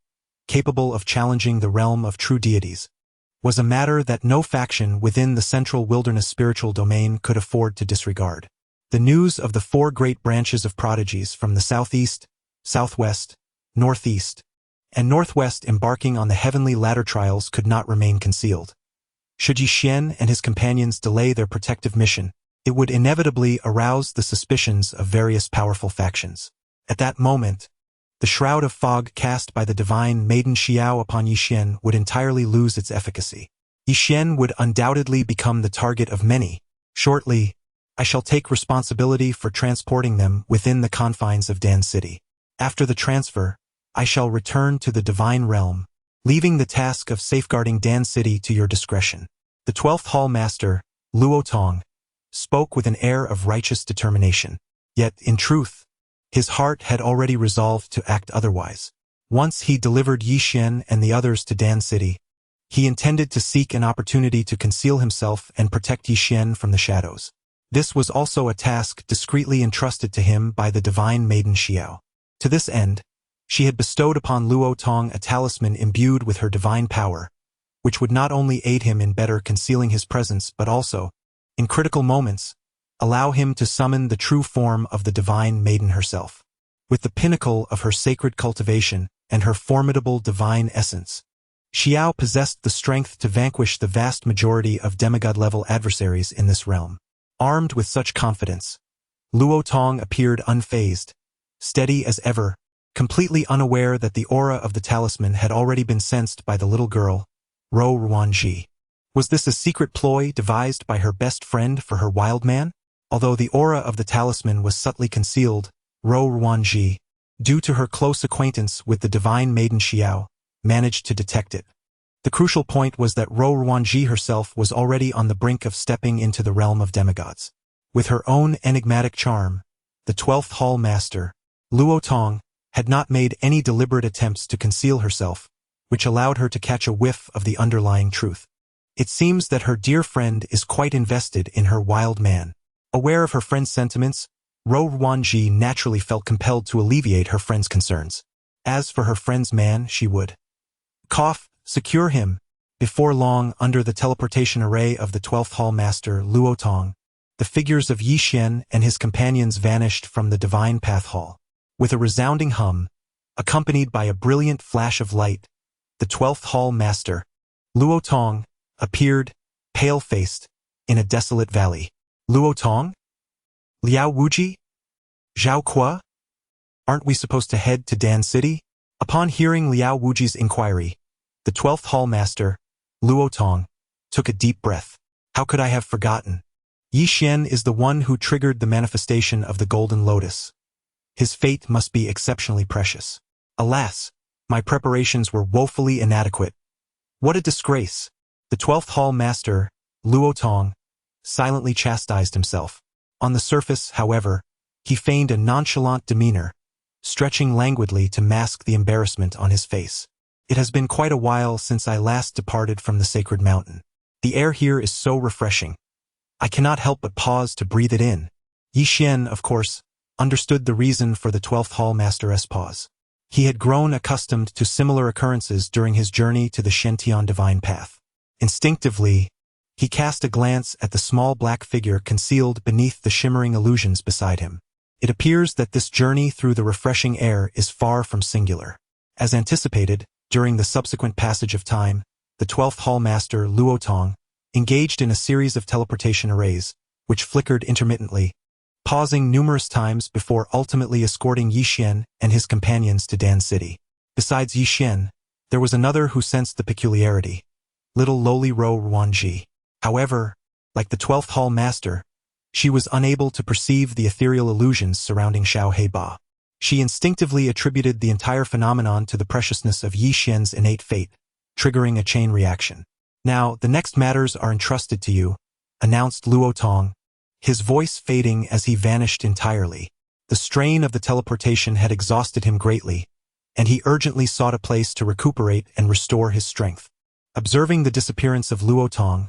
capable of challenging the realm of true deities, was a matter that no faction within the central wilderness spiritual domain could afford to disregard. The news of the 4 great branches of prodigies from the southeast, southwest, northeast, and northwest embarking on the heavenly ladder trials could not remain concealed. Should Yi Xian and his companions delay their protective mission, it would inevitably arouse the suspicions of various powerful factions. At that moment, the shroud of fog cast by the divine maiden Xiao upon Yi Xian would entirely lose its efficacy. Yi Xian would undoubtedly become the target of many. Shortly, I shall take responsibility for transporting them within the confines of Dan City. After the transfer, I shall return to the divine realm, leaving the task of safeguarding Dan City to your discretion. The 12th Hall Master, Luo Tong, spoke with an air of righteous determination. Yet, in truth, his heart had already resolved to act otherwise. Once he delivered Yi Xian and the others to Dan City, he intended to seek an opportunity to conceal himself and protect Yi Xian from the shadows. This was also a task discreetly entrusted to him by the divine maiden Xiao. To this end, she had bestowed upon Luo Tong a talisman imbued with her divine power, which would not only aid him in better concealing his presence but also, in critical moments, allow him to summon the true form of the divine maiden herself. With the pinnacle of her sacred cultivation and her formidable divine essence, Xiao possessed the strength to vanquish the vast majority of demigod-level adversaries in this realm. Armed with such confidence, Luo Tong appeared unfazed, steady as ever, completely unaware that the aura of the talisman had already been sensed by the little girl, Ro Ruanji. Was this a secret ploy devised by her best friend for her wild man? Although the aura of the talisman was subtly concealed, Ro Ruanji, due to her close acquaintance with the divine maiden Xiao, managed to detect it. The crucial point was that Ro Ruanji herself was already on the brink of stepping into the realm of demigods. With her own enigmatic charm, the 12th Hall Master, Luo Tong, had not made any deliberate attempts to conceal herself, which allowed her to catch a whiff of the underlying truth. It seems that her dear friend is quite invested in her wild man. Aware of her friend's sentiments, Ro Ruanji naturally felt compelled to alleviate her friend's concerns. As for her friend's man, she would secure him. Before long, under the teleportation array of the 12th Hall Master, Luo Tong, the figures of Yi Xian and his companions vanished from the Divine Path Hall. With a resounding hum, accompanied by a brilliant flash of light, the 12th Hall Master, Luo Tong, appeared, pale-faced, in a desolate valley. Luo Tong? Liao Wuji? Zhao Qua? Aren't we supposed to head to Dan City? Upon hearing Liao Wuji's inquiry, the 12th Hall Master, Luo Tong, took a deep breath. How could I have forgotten? Yi Xian is the one who triggered the manifestation of the Golden Lotus. His fate must be exceptionally precious. Alas, my preparations were woefully inadequate. What a disgrace! The 12th Hall Master, Luo Tong, silently chastised himself. On the surface, however, he feigned a nonchalant demeanor, stretching languidly to mask the embarrassment on his face. It has been quite a while since I last departed from the sacred mountain. The air here is so refreshing. I cannot help but pause to breathe it in. Yi Xian, of course, understood the reason for the 12th Hall Master's pause. He had grown accustomed to similar occurrences during his journey to the Shentian Divine Path. Instinctively, he cast a glance at the small black figure concealed beneath the shimmering illusions beside him. It appears that this journey through the refreshing air is far from singular. As anticipated, during the subsequent passage of time, the 12th Hall Master, Luo Tong, engaged in a series of teleportation arrays, which flickered intermittently, pausing numerous times before ultimately escorting Yi Xian and his companions to Dan City. Besides Yi Xian, there was another who sensed the peculiarity, little lowly Ro Ruanji. However, like the 12th Hall Master, she was unable to perceive the ethereal illusions surrounding Xiao Heiba. She instinctively attributed the entire phenomenon to the preciousness of Yi Xian's innate fate, triggering a chain reaction. Now, the next matters are entrusted to you, announced Luo Tong, his voice fading as he vanished entirely. The strain of the teleportation had exhausted him greatly, and he urgently sought a place to recuperate and restore his strength. Observing the disappearance of Luo Tong,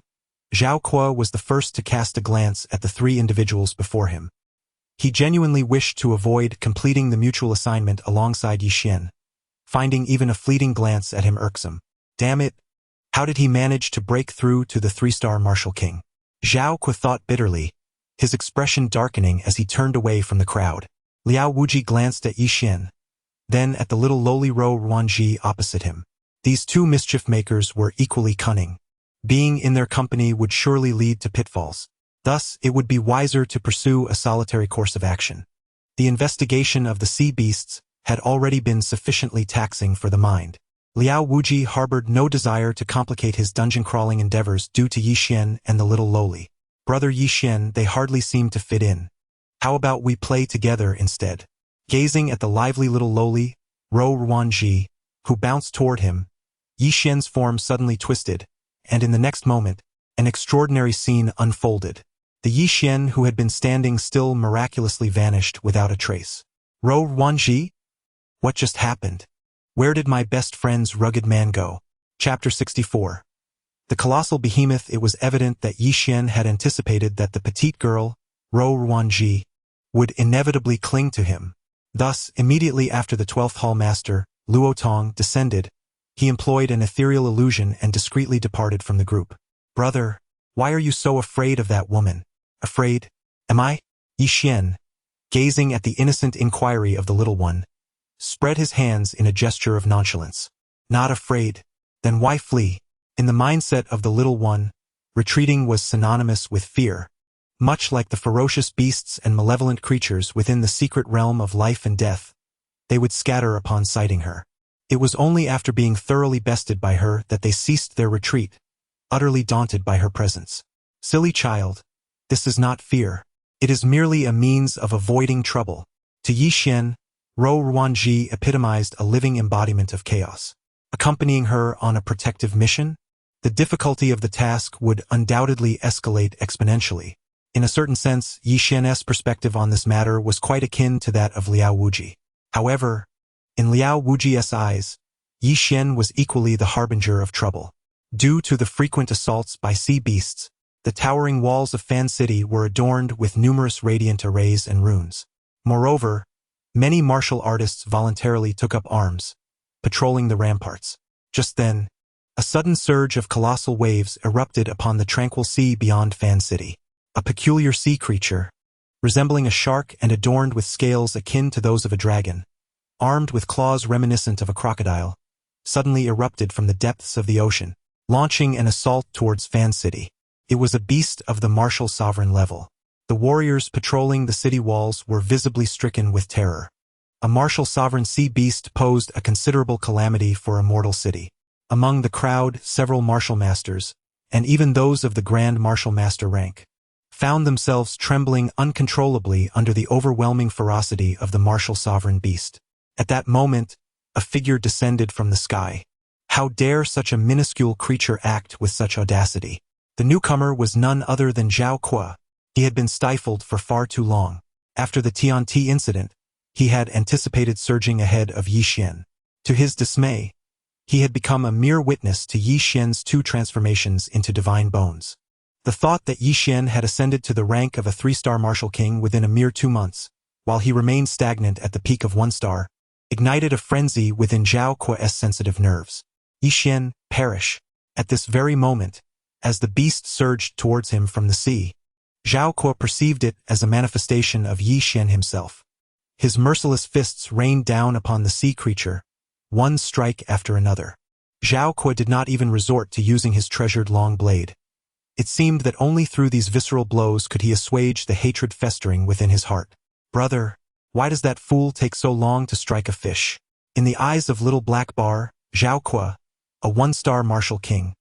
Zhao Qua was the first to cast a glance at the three individuals before him. He genuinely wished to avoid completing the mutual assignment alongside Yi Xian, finding even a fleeting glance at him irksome. Damn it! How did he manage to break through to the three-star Martial King? Zhao Qua thought bitterly, his expression darkening as he turned away from the crowd. Liao Wuji glanced at Yi Xian, then at the little lowly Ro Ruanji opposite him. These two mischief-makers were equally cunning. Being in their company would surely lead to pitfalls. Thus, it would be wiser to pursue a solitary course of action. The investigation of the sea beasts had already been sufficiently taxing for the mind. Liao Wuji harbored no desire to complicate his dungeon-crawling endeavors due to Yixian and the little lowly. Brother Yixian, they hardly seem to fit in. How about we play together instead? Gazing at the lively little lowly, Ro Ruanji, who bounced toward him, Yixian's form suddenly twisted, and in the next moment, an extraordinary scene unfolded. The Yixian who had been standing still miraculously vanished without a trace. Ro Ruanji? What just happened? Where did my best friend's rugged man go? Chapter 64. The colossal behemoth. It was evident that Yixian had anticipated that the petite girl, Ro Ruanji, would inevitably cling to him. Thus, immediately after the 12th Hall Master, Luo Tong, descended, he employed an ethereal illusion and discreetly departed from the group. Brother, why are you so afraid of that woman? Afraid? Am I? Yixian, gazing at the innocent inquiry of the little one, spread his hands in a gesture of nonchalance. Not afraid? Then why flee? In the mindset of the little one, retreating was synonymous with fear. Much like the ferocious beasts and malevolent creatures within the secret realm of life and death, they would scatter upon sighting her. It was only after being thoroughly bested by her that they ceased their retreat, utterly daunted by her presence. Silly child, this is not fear. It is merely a means of avoiding trouble. To Yixian, Ro Ruanji epitomized a living embodiment of chaos. Accompanying her on a protective mission, the difficulty of the task would undoubtedly escalate exponentially. In a certain sense, Yixian's perspective on this matter was quite akin to that of Liao Wuji. However, in Liao Wuji's eyes, Yixian was equally the harbinger of trouble. Due to the frequent assaults by sea beasts, the towering walls of Fan City were adorned with numerous radiant arrays and runes. Moreover, many martial artists voluntarily took up arms, patrolling the ramparts. Just then, a sudden surge of colossal waves erupted upon the tranquil sea beyond Fan City. A peculiar sea creature, resembling a shark and adorned with scales akin to those of a dragon, armed with claws reminiscent of a crocodile, suddenly erupted from the depths of the ocean, launching an assault towards Fan City. It was a beast of the martial sovereign level. The warriors patrolling the city walls were visibly stricken with terror. A martial sovereign sea beast posed a considerable calamity for a mortal city. Among the crowd, several martial masters, and even those of the Grand Martial Master rank, found themselves trembling uncontrollably under the overwhelming ferocity of the martial sovereign beast. At that moment, a figure descended from the sky. How dare such a minuscule creature act with such audacity? The newcomer was none other than Zhao Kuo. He had been stifled for far too long. After the Tianti incident, he had anticipated surging ahead of Yixian. To his dismay, he had become a mere witness to Yixian's two transformations into divine bones. The thought that Yixian had ascended to the rank of a 3-star martial king within a mere 2 months, while he remained stagnant at the peak of 1 star, ignited a frenzy within Zhao Kuo's sensitive nerves. Yixian, perish. At this very moment, as the beast surged towards him from the sea, Zhao Kuo perceived it as a manifestation of Yixian himself. His merciless fists rained down upon the sea creature, one strike after another. Zhao Kuo did not even resort to using his treasured long blade. It seemed that only through these visceral blows could he assuage the hatred festering within his heart. Brother, why does that fool take so long to strike a fish? In the eyes of Little Black Bar, Zhao Kuo, a 1-star martial king,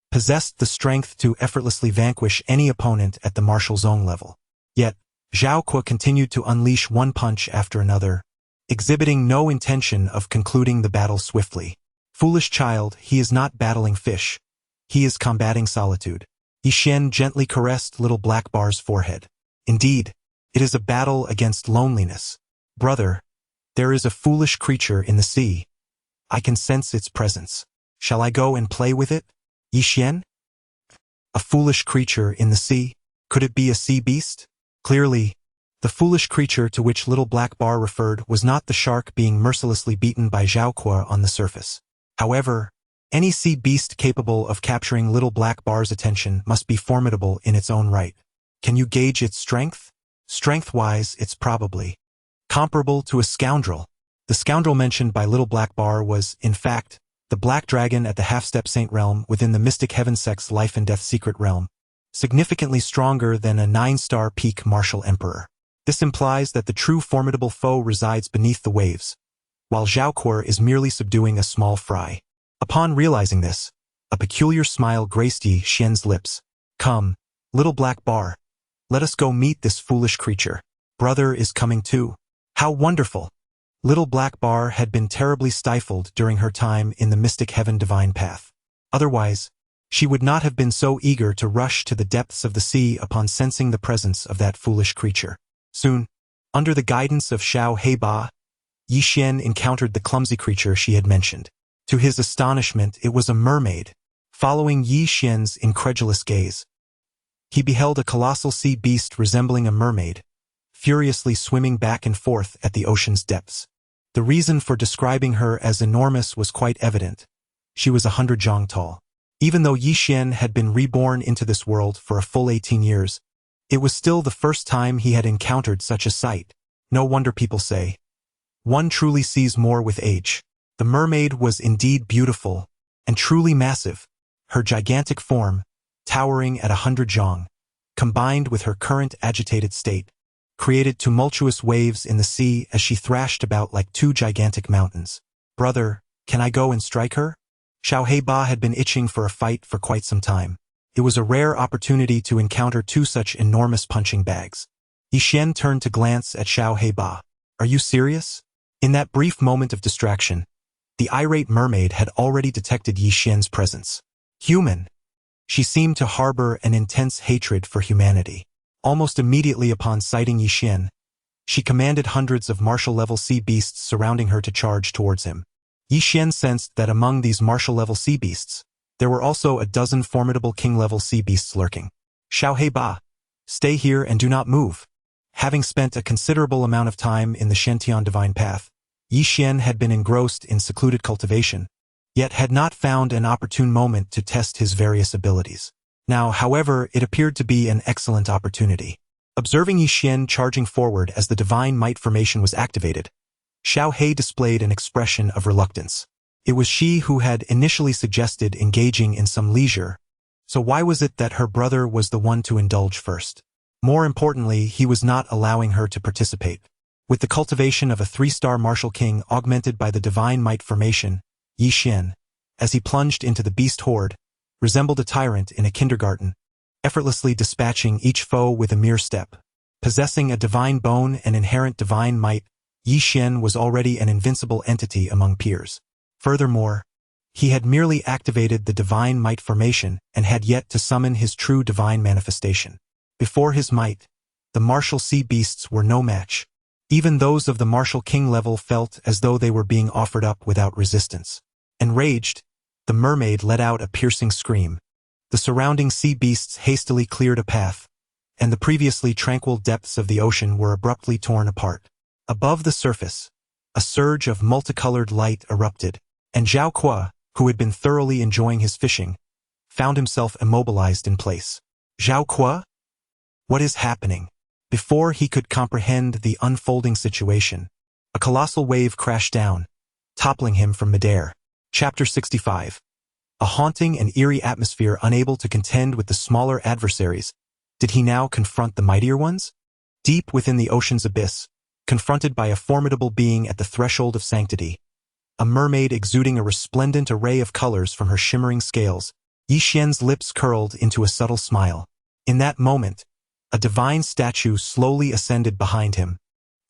possessed the strength to effortlessly vanquish any opponent at the martial zone level. Yet, Zhao Kuo continued to unleash one punch after another, exhibiting no intention of concluding the battle swiftly. Foolish child, he is not battling fish. He is combating solitude. Yixian gently caressed Little Black Bar's forehead. Indeed, it is a battle against loneliness. Brother, there is a foolish creature in the sea. I can sense its presence. Shall I go and play with it? Yixian? A foolish creature in the sea? Could it be a sea beast? Clearly, the foolish creature to which Little Black Bar referred was not the shark being mercilessly beaten by Zhao Kuo on the surface. However, any sea beast capable of capturing Little Black Bar's attention must be formidable in its own right. Can you gauge its strength? Strength-wise, it's probably comparable to a scoundrel. The scoundrel mentioned by Little Black Bar was, in fact, the black dragon at the half-step saint realm within the mystic heaven sect's life and death secret realm, significantly stronger than a 9-star peak martial emperor. This implies that the true formidable foe resides beneath the waves, while Zhao Kuo is merely subduing a small fry. Upon realizing this, a peculiar smile graced Yi Xian's lips. Come, little black bar. Let us go meet this foolish creature. Brother is coming too. How wonderful! Little black bar had been terribly stifled during her time in the mystic heaven divine path. Otherwise, she would not have been so eager to rush to the depths of the sea upon sensing the presence of that foolish creature. Soon, under the guidance of Xiao Heiba, Yi Xian encountered the clumsy creature she had mentioned. To his astonishment, it was a mermaid. Following Yi Xian's incredulous gaze, he beheld a colossal sea beast resembling a mermaid, furiously swimming back and forth at the ocean's depths. The reason for describing her as enormous was quite evident. She was 100 zhang tall. Even though Yi Xian had been reborn into this world for a full 18 years, it was still the first time he had encountered such a sight. No wonder people say, one truly sees more with age. The mermaid was indeed beautiful, and truly massive. Her gigantic form, towering at 100 zhang, combined with her current agitated state, created tumultuous waves in the sea as she thrashed about like two gigantic mountains. Brother, can I go and strike her? Xiao Heiba had been itching for a fight for quite some time. It was a rare opportunity to encounter two such enormous punching bags. Yi Xian turned to glance at Xiao Heiba. Are you serious? In that brief moment of distraction, the irate mermaid had already detected Yi Xian's presence. Human. She seemed to harbor an intense hatred for humanity. Almost immediately upon sighting Yi Xian, she commanded hundreds of martial-level sea beasts surrounding her to charge towards him. Yi Xian sensed that among these martial-level sea beasts, there were also a dozen formidable king-level sea beasts lurking. Xiao Heiba, stay here and do not move. Having spent a considerable amount of time in the Shantian divine path, Yi Xian had been engrossed in secluded cultivation, yet had not found an opportune moment to test his various abilities. Now, however, it appeared to be an excellent opportunity. Observing Yi Xian charging forward as the divine might formation was activated, Xiao Hei displayed an expression of reluctance. It was she who had initially suggested engaging in some leisure, so why was it that her brother was the one to indulge first? More importantly, he was not allowing her to participate. With the cultivation of a 3-star martial king augmented by the divine might formation, Yi Xian, as he plunged into the beast horde, resembled a tyrant in a kindergarten, effortlessly dispatching each foe with a mere step. Possessing a divine bone and inherent divine might, Yi Xian was already an invincible entity among peers. Furthermore, he had merely activated the divine might formation and had yet to summon his true divine manifestation. Before his might, the martial sea beasts were no match. Even those of the martial king level felt as though they were being offered up without resistance. Enraged, the mermaid let out a piercing scream. The surrounding sea beasts hastily cleared a path, and the previously tranquil depths of the ocean were abruptly torn apart. Above the surface, a surge of multicolored light erupted, and Zhao Kuo, who had been thoroughly enjoying his fishing, found himself immobilized in place. Zhao Kuo? What is happening? Before he could comprehend the unfolding situation, a colossal wave crashed down, toppling him from midair. Chapter 65. A haunting and eerie atmosphere unable to contend with the smaller adversaries, did he now confront the mightier ones? Deep within the ocean's abyss, confronted by a formidable being at the threshold of sanctity, a mermaid exuding a resplendent array of colors from her shimmering scales, Yi Xian's lips curled into a subtle smile. In that moment, a divine statue slowly ascended behind him.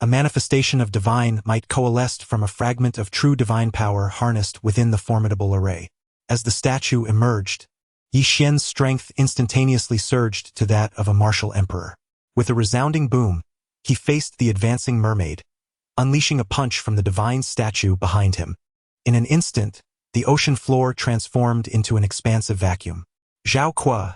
A manifestation of divine might coalesced from a fragment of true divine power harnessed within the formidable array. As the statue emerged, Yi Xian's strength instantaneously surged to that of a martial emperor. With a resounding boom, he faced the advancing mermaid, unleashing a punch from the divine statue behind him. In an instant, the ocean floor transformed into an expansive vacuum. Zhao Kuo,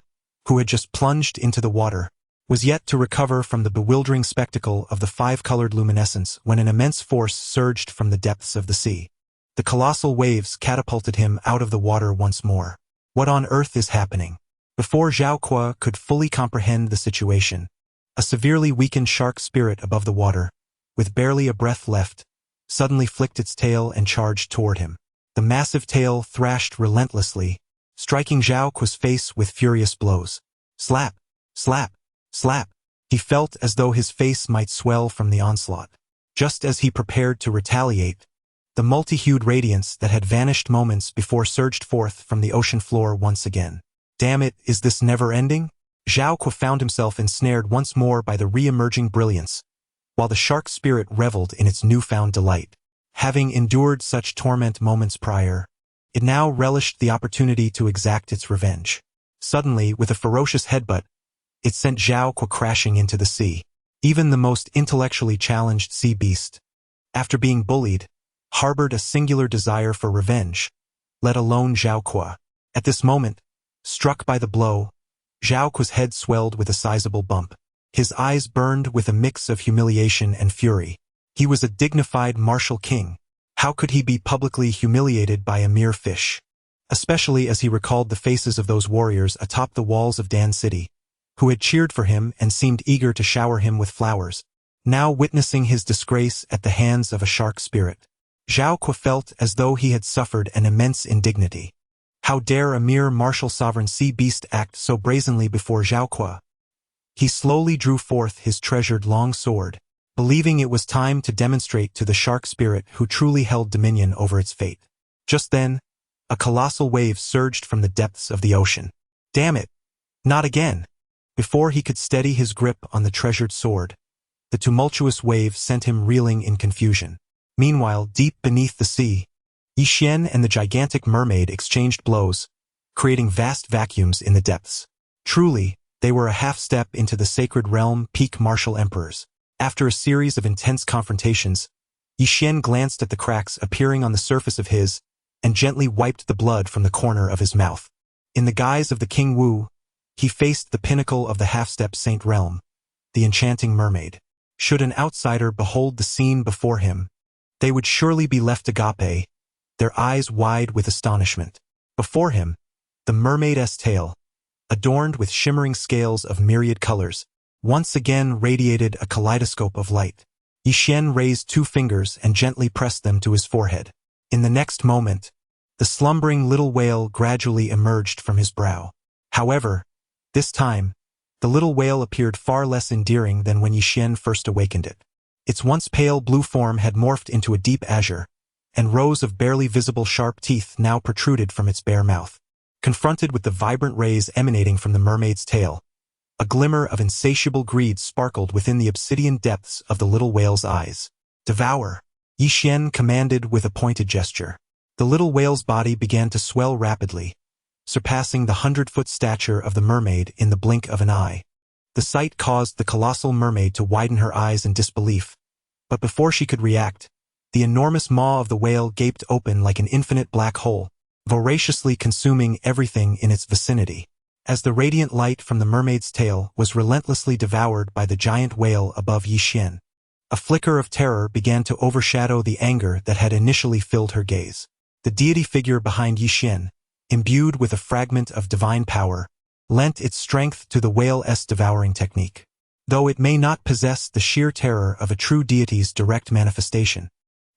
who had just plunged into the water, was yet to recover from the bewildering spectacle of the 5-colored luminescence when an immense force surged from the depths of the sea. The colossal waves catapulted him out of the water once more. What on earth is happening? Before Zhao Kuo could fully comprehend the situation, a severely weakened shark spirit above the water, with barely a breath left, suddenly flicked its tail and charged toward him. The massive tail thrashed relentlessly, striking Zhao Kuo's face with furious blows. Slap, slap, slap. He felt as though his face might swell from the onslaught. Just as he prepared to retaliate, the multi-hued radiance that had vanished moments before surged forth from the ocean floor once again. Damn it, is this never ending? Zhao Kuo found himself ensnared once more by the re-emerging brilliance, while the shark spirit reveled in its newfound delight. Having endured such torment moments prior, it now relished the opportunity to exact its revenge. Suddenly, with a ferocious headbutt, it sent Zhao Kuo crashing into the sea. Even the most intellectually challenged sea beast, after being bullied, harbored a singular desire for revenge, let alone Zhao Kuo. At this moment, struck by the blow, Zhao Kuo's head swelled with a sizable bump. His eyes burned with a mix of humiliation and fury. He was a dignified martial king. How could he be publicly humiliated by a mere fish? Especially as he recalled the faces of those warriors atop the walls of Dan City, who had cheered for him and seemed eager to shower him with flowers, now witnessing his disgrace at the hands of a shark spirit. Zhao Kuo felt as though he had suffered an immense indignity. How dare a mere martial sovereign sea beast act so brazenly before Zhao Kuo? He slowly drew forth his treasured long sword, believing it was time to demonstrate to the shark spirit who truly held dominion over its fate. Just then, a colossal wave surged from the depths of the ocean. Damn it! Not again! Before he could steady his grip on the treasured sword, the tumultuous wave sent him reeling in confusion. Meanwhile, deep beneath the sea, Yi Xian and the gigantic mermaid exchanged blows, creating vast vacuums in the depths. Truly, they were a half-step into the sacred realm peak martial emperors. After a series of intense confrontations, Yi Xian glanced at the cracks appearing on the surface of his and gently wiped the blood from the corner of his mouth. In the guise of the King Wu, he faced the pinnacle of the half-step saint realm, the enchanting mermaid. Should an outsider behold the scene before him, they would surely be left agape, their eyes wide with astonishment. Before him, the mermaid's tail, adorned with shimmering scales of myriad colors, once again radiated a kaleidoscope of light. Yi Xian raised 2 fingers and gently pressed them to his forehead. In the next moment, the slumbering little whale gradually emerged from his brow. However, this time, the little whale appeared far less endearing than when Yi Xian first awakened it. Its once pale blue form had morphed into a deep azure, and rows of barely visible sharp teeth now protruded from its bare mouth. Confronted with the vibrant rays emanating from the mermaid's tail, a glimmer of insatiable greed sparkled within the obsidian depths of the little whale's eyes. Devour! Yi Xian commanded with a pointed gesture. The little whale's body began to swell rapidly, surpassing the 100-foot stature of the mermaid in the blink of an eye. The sight caused the colossal mermaid to widen her eyes in disbelief, but before she could react, the enormous maw of the whale gaped open like an infinite black hole, voraciously consuming everything in its vicinity. As the radiant light from the mermaid's tail was relentlessly devoured by the giant whale above Yi Xian, a flicker of terror began to overshadow the anger that had initially filled her gaze. The deity figure behind Yi Xian, imbued with a fragment of divine power, lent its strength to the whale's devouring technique. Though it may not possess the sheer terror of a true deity's direct manifestation,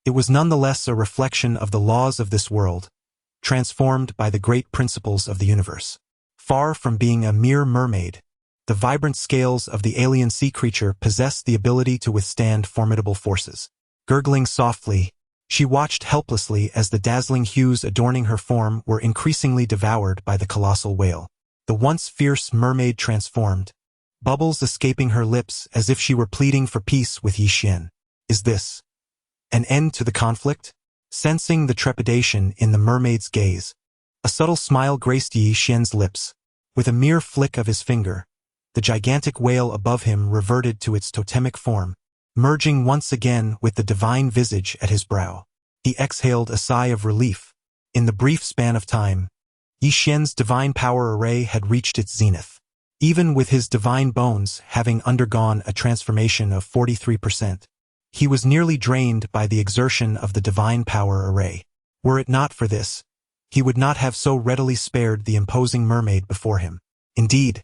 it was nonetheless a reflection of the laws of this world, transformed by the great principles of the universe. Far from being a mere mermaid, the vibrant scales of the alien sea creature possessed the ability to withstand formidable forces. Gurgling softly, she watched helplessly as the dazzling hues adorning her form were increasingly devoured by the colossal whale. The once fierce mermaid transformed, bubbles escaping her lips as if she were pleading for peace with Yi Xian. Is this an end to the conflict? Sensing the trepidation in the mermaid's gaze, a subtle smile graced Yi Xian's lips. With a mere flick of his finger, the gigantic whale above him reverted to its totemic form, merging once again with the divine visage at his brow. He exhaled a sigh of relief. In the brief span of time, Yi Xian's divine power array had reached its zenith. Even with his divine bones having undergone a transformation of 43%, he was nearly drained by the exertion of the divine power array. Were it not for this, he would not have so readily spared the imposing mermaid before him. Indeed,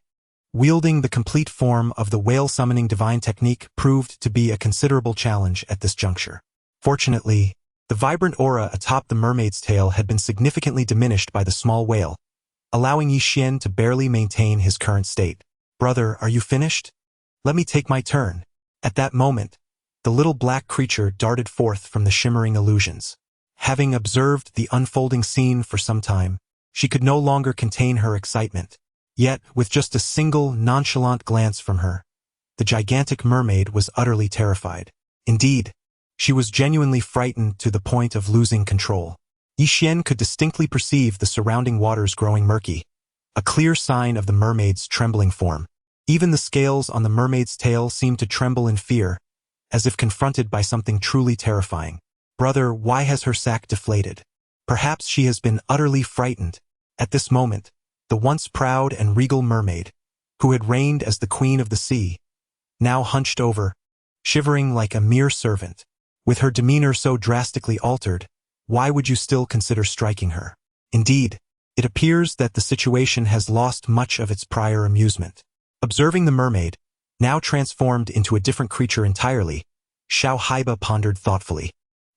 wielding the complete form of the whale-summoning divine technique proved to be a considerable challenge at this juncture. Fortunately, the The vibrant aura atop the mermaid's tail had been significantly diminished by the small whale, allowing Yi Xian to barely maintain his current state. "Brother, are you finished? Let me take my turn." At that moment, the little black creature darted forth from the shimmering illusions. Having observed the unfolding scene for some time, she could no longer contain her excitement. Yet, with just a single nonchalant glance from her, the gigantic mermaid was utterly terrified. Indeed, she was genuinely frightened to the point of losing control. Yi Xian could distinctly perceive the surrounding waters growing murky, a clear sign of the mermaid's trembling form. Even the scales on the mermaid's tail seemed to tremble in fear, as if confronted by something truly terrifying. "Brother, why has her sac deflated?" Perhaps she has been utterly frightened. At this moment, the once proud and regal mermaid, who had reigned as the queen of the sea, now hunched over, shivering like a mere servant. With her demeanor so drastically altered, why would you still consider striking her? Indeed, it appears that the situation has lost much of its prior amusement. Observing the mermaid, now transformed into a different creature entirely, Xiao Haiba pondered thoughtfully.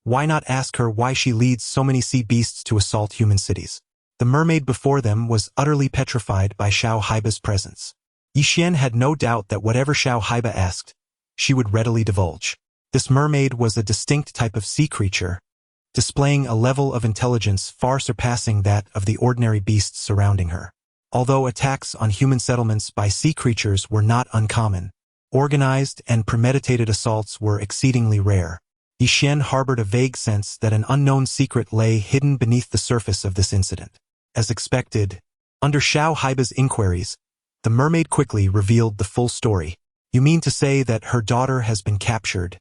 Why not ask her why she leads so many sea beasts to assault human cities? The mermaid before them was utterly petrified by Xiao Haiba's presence. Yi Xian had no doubt that whatever Xiao Haiba asked, she would readily divulge. This mermaid was a distinct type of sea creature, displaying a level of intelligence far surpassing that of the ordinary beasts surrounding her. Although attacks on human settlements by sea creatures were not uncommon, organized and premeditated assaults were exceedingly rare. Yi Xian harbored a vague sense that an unknown secret lay hidden beneath the surface of this incident. As expected, under Xiao Haiba's inquiries, the mermaid quickly revealed the full story. "You mean to say that her daughter has been captured,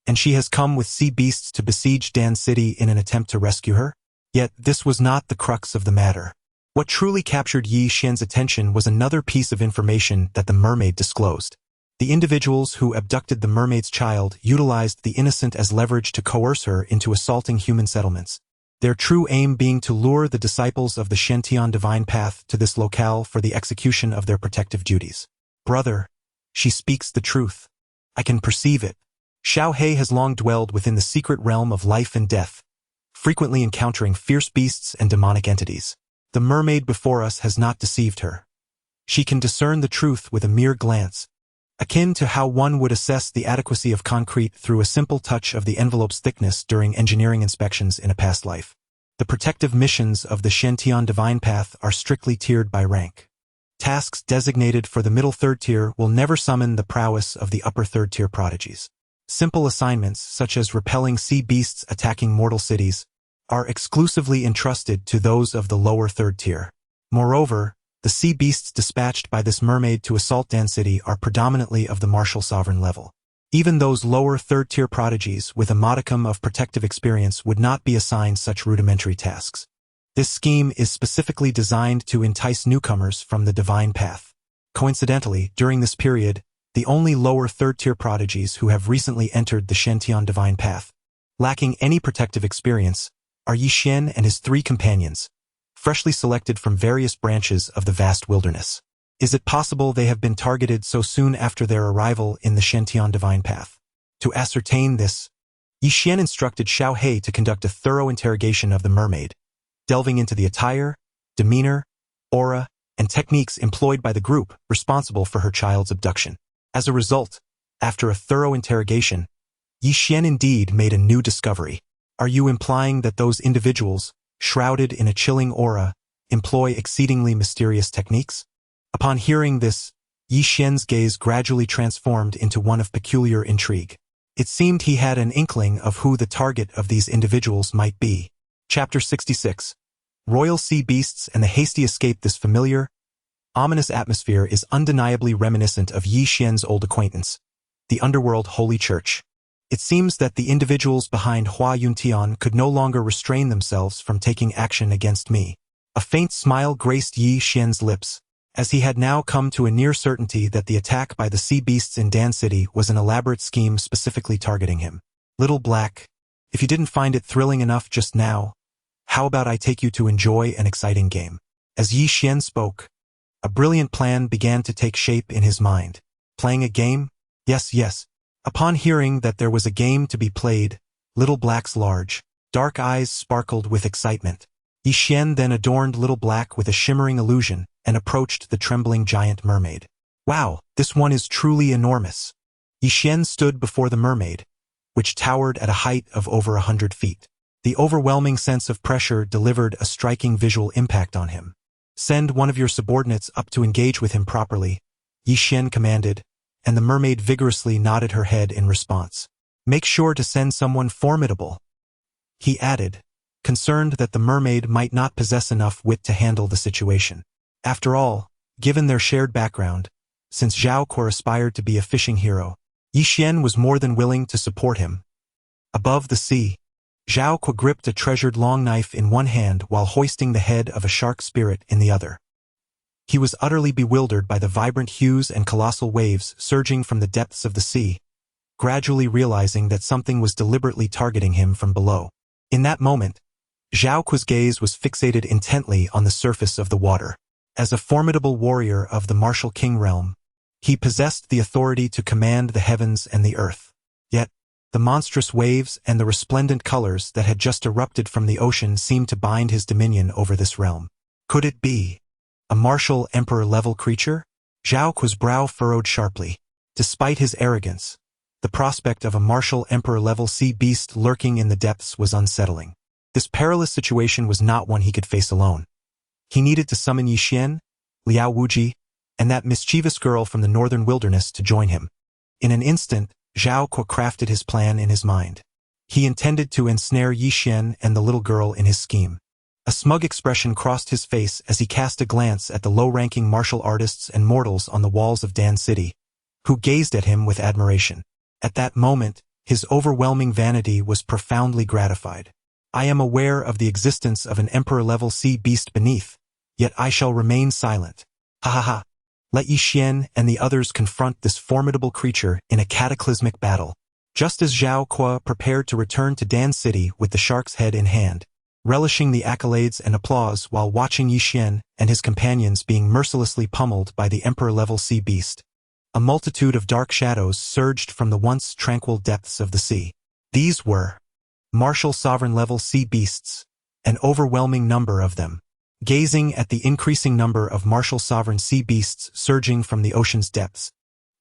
and she has come with sea beasts to besiege Dan City in an attempt to rescue her?" Yet this was not the crux of the matter. What truly captured Yi Xian's attention was another piece of information that the mermaid disclosed. The individuals who abducted the mermaid's child utilized the innocent as leverage to coerce her into assaulting human settlements, their true aim being to lure the disciples of the Shantian divine path to this locale for the execution of their protective duties. "Brother, she speaks the truth. I can perceive it." Xiao He has long dwelled within the secret realm of life and death, frequently encountering fierce beasts and demonic entities. The mermaid before us has not deceived her. She can discern the truth with a mere glance, akin to how one would assess the adequacy of concrete through a simple touch of the envelope's thickness during engineering inspections in a past life. The protective missions of the Shantian divine path are strictly tiered by rank. Tasks designated for the middle third tier will never summon the prowess of the upper third tier prodigies. Simple assignments, such as repelling sea beasts attacking mortal cities, are exclusively entrusted to those of the lower third tier. Moreover, the sea beasts dispatched by this mermaid to assault Dan City are predominantly of the martial sovereign level. Even those lower third-tier prodigies with a modicum of protective experience would not be assigned such rudimentary tasks. This scheme is specifically designed to entice newcomers from the divine path. Coincidentally, during this period, the only lower third-tier prodigies who have recently entered the Shantian divine path, lacking any protective experience, are Yi Xian and his 3 companions, freshly selected from various branches of the vast wilderness. Is it possible they have been targeted so soon after their arrival in the Shantian divine path? To ascertain this, Yi Xian instructed Xiao He to conduct a thorough interrogation of the mermaid, delving into the attire, demeanor, aura, and techniques employed by the group responsible for her child's abduction. As a result, after a thorough interrogation, Yi Xian indeed made a new discovery. Are you implying that those individuals, shrouded in a chilling aura, employ exceedingly mysterious techniques? Upon hearing this, Yi Xian's gaze gradually transformed into one of peculiar intrigue. It seemed he had an inkling of who the target of these individuals might be. Chapter 66. Royal Sea Beasts and the Hasty Escape. This familiar, ominous atmosphere is undeniably reminiscent of Yi Xian's old acquaintance, the underworld Holy Church. It seems that the individuals behind Hua Yuntian could no longer restrain themselves from taking action against me. A faint smile graced Yi Xian's lips, as he had now come to a near certainty that the attack by the sea beasts in Dan City was an elaborate scheme specifically targeting him. Little Black, if you didn't find it thrilling enough just now, how about I take you to enjoy an exciting game? As Yi Xian spoke, a brilliant plan began to take shape in his mind. Playing a game? Yes. Upon hearing that there was a game to be played, Little Black's large, Dark eyes sparkled with excitement. Yixian then adorned Little Black with a shimmering illusion and approached the trembling giant mermaid. Wow, this one is truly enormous. Yixian stood before the mermaid, which towered at a height of over 100 feet. The overwhelming sense of pressure delivered a striking visual impact on him. Send one of your subordinates up to engage with him properly, Yixian commanded, and the mermaid vigorously nodded her head in response. Make sure to send someone formidable, he added, concerned that the mermaid might not possess enough wit to handle the situation. After all, given their shared background, since Zhao Kuo aspired to be a fishing hero, Yixian was more than willing to support him. Above the sea, Zhao Kuo gripped a treasured long knife in one hand while hoisting the head of a shark spirit in the other. He was utterly bewildered by the vibrant hues and colossal waves surging from the depths of the sea, gradually realizing that something was deliberately targeting him from below. In that moment, Zhao Kuo's gaze was fixated intently on the surface of the water. As a formidable warrior of the martial king realm, he possessed the authority to command the heavens and the earth. Yet, the monstrous waves and the resplendent colors that had just erupted from the ocean seemed to bind his dominion over this realm. Could it be a martial emperor-level creature? Zhao Kuo's brow furrowed sharply. Despite his arrogance, the prospect of a martial emperor-level sea beast lurking in the depths was unsettling. This perilous situation was not one he could face alone. He needed to summon Yixian, Liao Wuji, and that mischievous girl from the northern wilderness to join him. In an instant, Zhao Kuo crafted his plan in his mind. He intended to ensnare Yixian and the little girl in his scheme. A smug expression crossed his face as he cast a glance at the low-ranking martial artists and mortals on the walls of Dan City, who gazed at him with admiration. At that moment, his overwhelming vanity was profoundly gratified. I am aware of the existence of an emperor-level sea beast beneath, yet I shall remain silent. Ha ha ha. Let Yixian and the others confront this formidable creature in a cataclysmic battle. Just as Zhao Kuo prepared to return to Dan City with the shark's head in hand, relishing the accolades and applause while watching Yixian and his companions being mercilessly pummeled by the emperor-level sea beast, a multitude of dark shadows surged from the once tranquil depths of the sea. These were martial sovereign-level sea beasts, an overwhelming number of them. Gazing at the increasing number of martial sovereign sea beasts surging from the ocean's depths,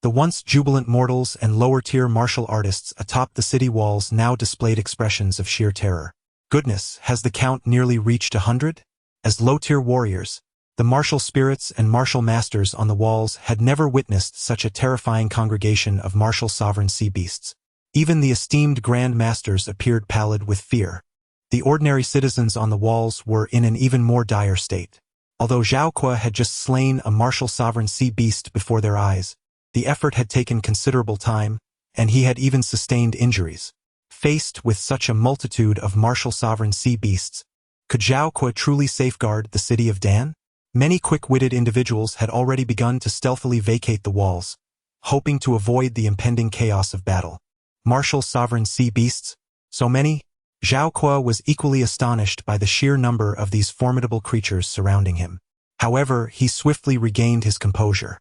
the once jubilant mortals and lower-tier martial artists atop the city walls now displayed expressions of sheer terror. Goodness, has the count nearly reached 100? As low-tier warriors, the martial spirits and martial masters on the walls had never witnessed such a terrifying congregation of martial sovereign sea beasts. Even the esteemed Grand Masters appeared pallid with fear. The ordinary citizens on the walls were in an even more dire state. Although Zhao Kuo had just slain a martial sovereign sea beast before their eyes, the effort had taken considerable time, and he had even sustained injuries. Faced with such a multitude of martial sovereign sea beasts, could Zhao Kuo truly safeguard the city of Dan? Many quick-witted individuals had already begun to stealthily vacate the walls, hoping to avoid the impending chaos of battle. Martial sovereign sea beasts? So many? Zhao Kuo was equally astonished by the sheer number of these formidable creatures surrounding him. However, he swiftly regained his composure.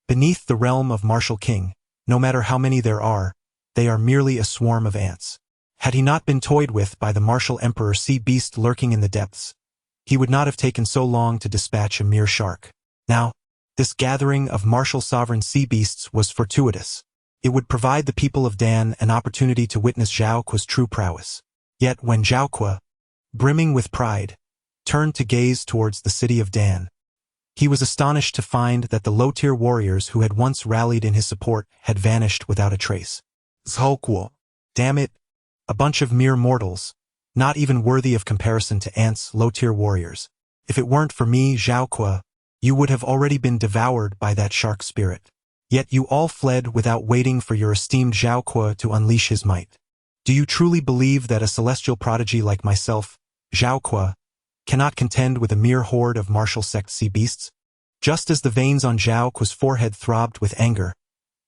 Beneath the realm of Martial King, no matter how many there are, they are merely a swarm of ants. Had he not been toyed with by the martial emperor sea beast lurking in the depths, he would not have taken so long to dispatch a mere shark. Now, this gathering of martial sovereign sea beasts was fortuitous. It would provide the people of Dan an opportunity to witness Zhao Kuo's true prowess. Yet when Zhao Kuo, brimming with pride, turned to gaze towards the city of Dan, he was astonished to find that the low-tier warriors who had once rallied in his support had vanished without a trace. Zhao Kuo. Damn it. A bunch of mere mortals, not even worthy of comparison to ants, low-tier warriors. If it weren't for me, Zhao Kuo, you would have already been devoured by that shark spirit. Yet you all fled without waiting for your esteemed Zhao Kuo to unleash his might. Do you truly believe that a celestial prodigy like myself, Zhao Kuo, cannot contend with a mere horde of martial sect sea beasts? Just as the veins on Zhao Kuo's forehead throbbed with anger,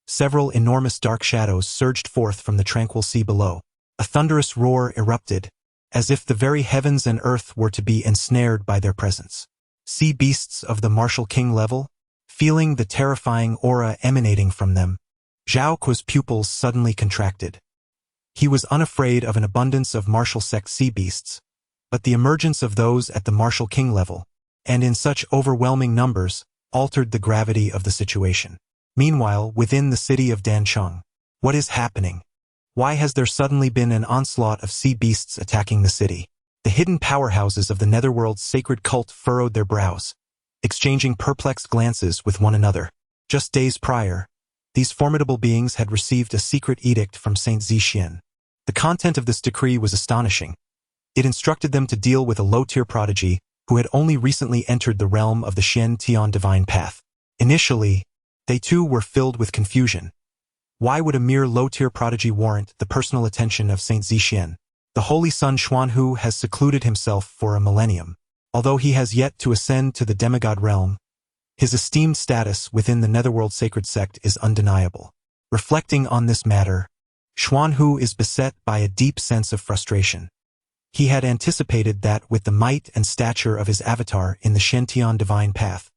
several enormous dark shadows surged forth from the tranquil sea below. A thunderous roar erupted, as if the very heavens and earth were to be ensnared by their presence. Sea beasts of the martial king level? Feeling the terrifying aura emanating from them, Zhao Kuo's pupils suddenly contracted. He was unafraid of an abundance of martial sect sea beasts, but the emergence of those at the martial king level, and in such overwhelming numbers, altered the gravity of the situation. Meanwhile, within the city of Dancheng, what is happening? Why has there suddenly been an onslaught of sea beasts attacking the city? The hidden powerhouses of the netherworld's sacred cult furrowed their brows, exchanging perplexed glances with one another. Just days prior, these formidable beings had received a secret edict from Saint Zixien. The content of this decree was astonishing. It instructed them to deal with a low-tier prodigy who had only recently entered the realm of the Shen Tian divine path. Initially, they too were filled with confusion. Why would a mere low-tier prodigy warrant the personal attention of Saint Zixien? The holy son Xuanhu has secluded himself for a millennium. Although he has yet to ascend to the demigod realm, his esteemed status within the netherworld sacred sect is undeniable. Reflecting on this matter, Xuanhu is beset by a deep sense of frustration. He had anticipated that with the might and stature of his avatar in the Shen-Tian divine path,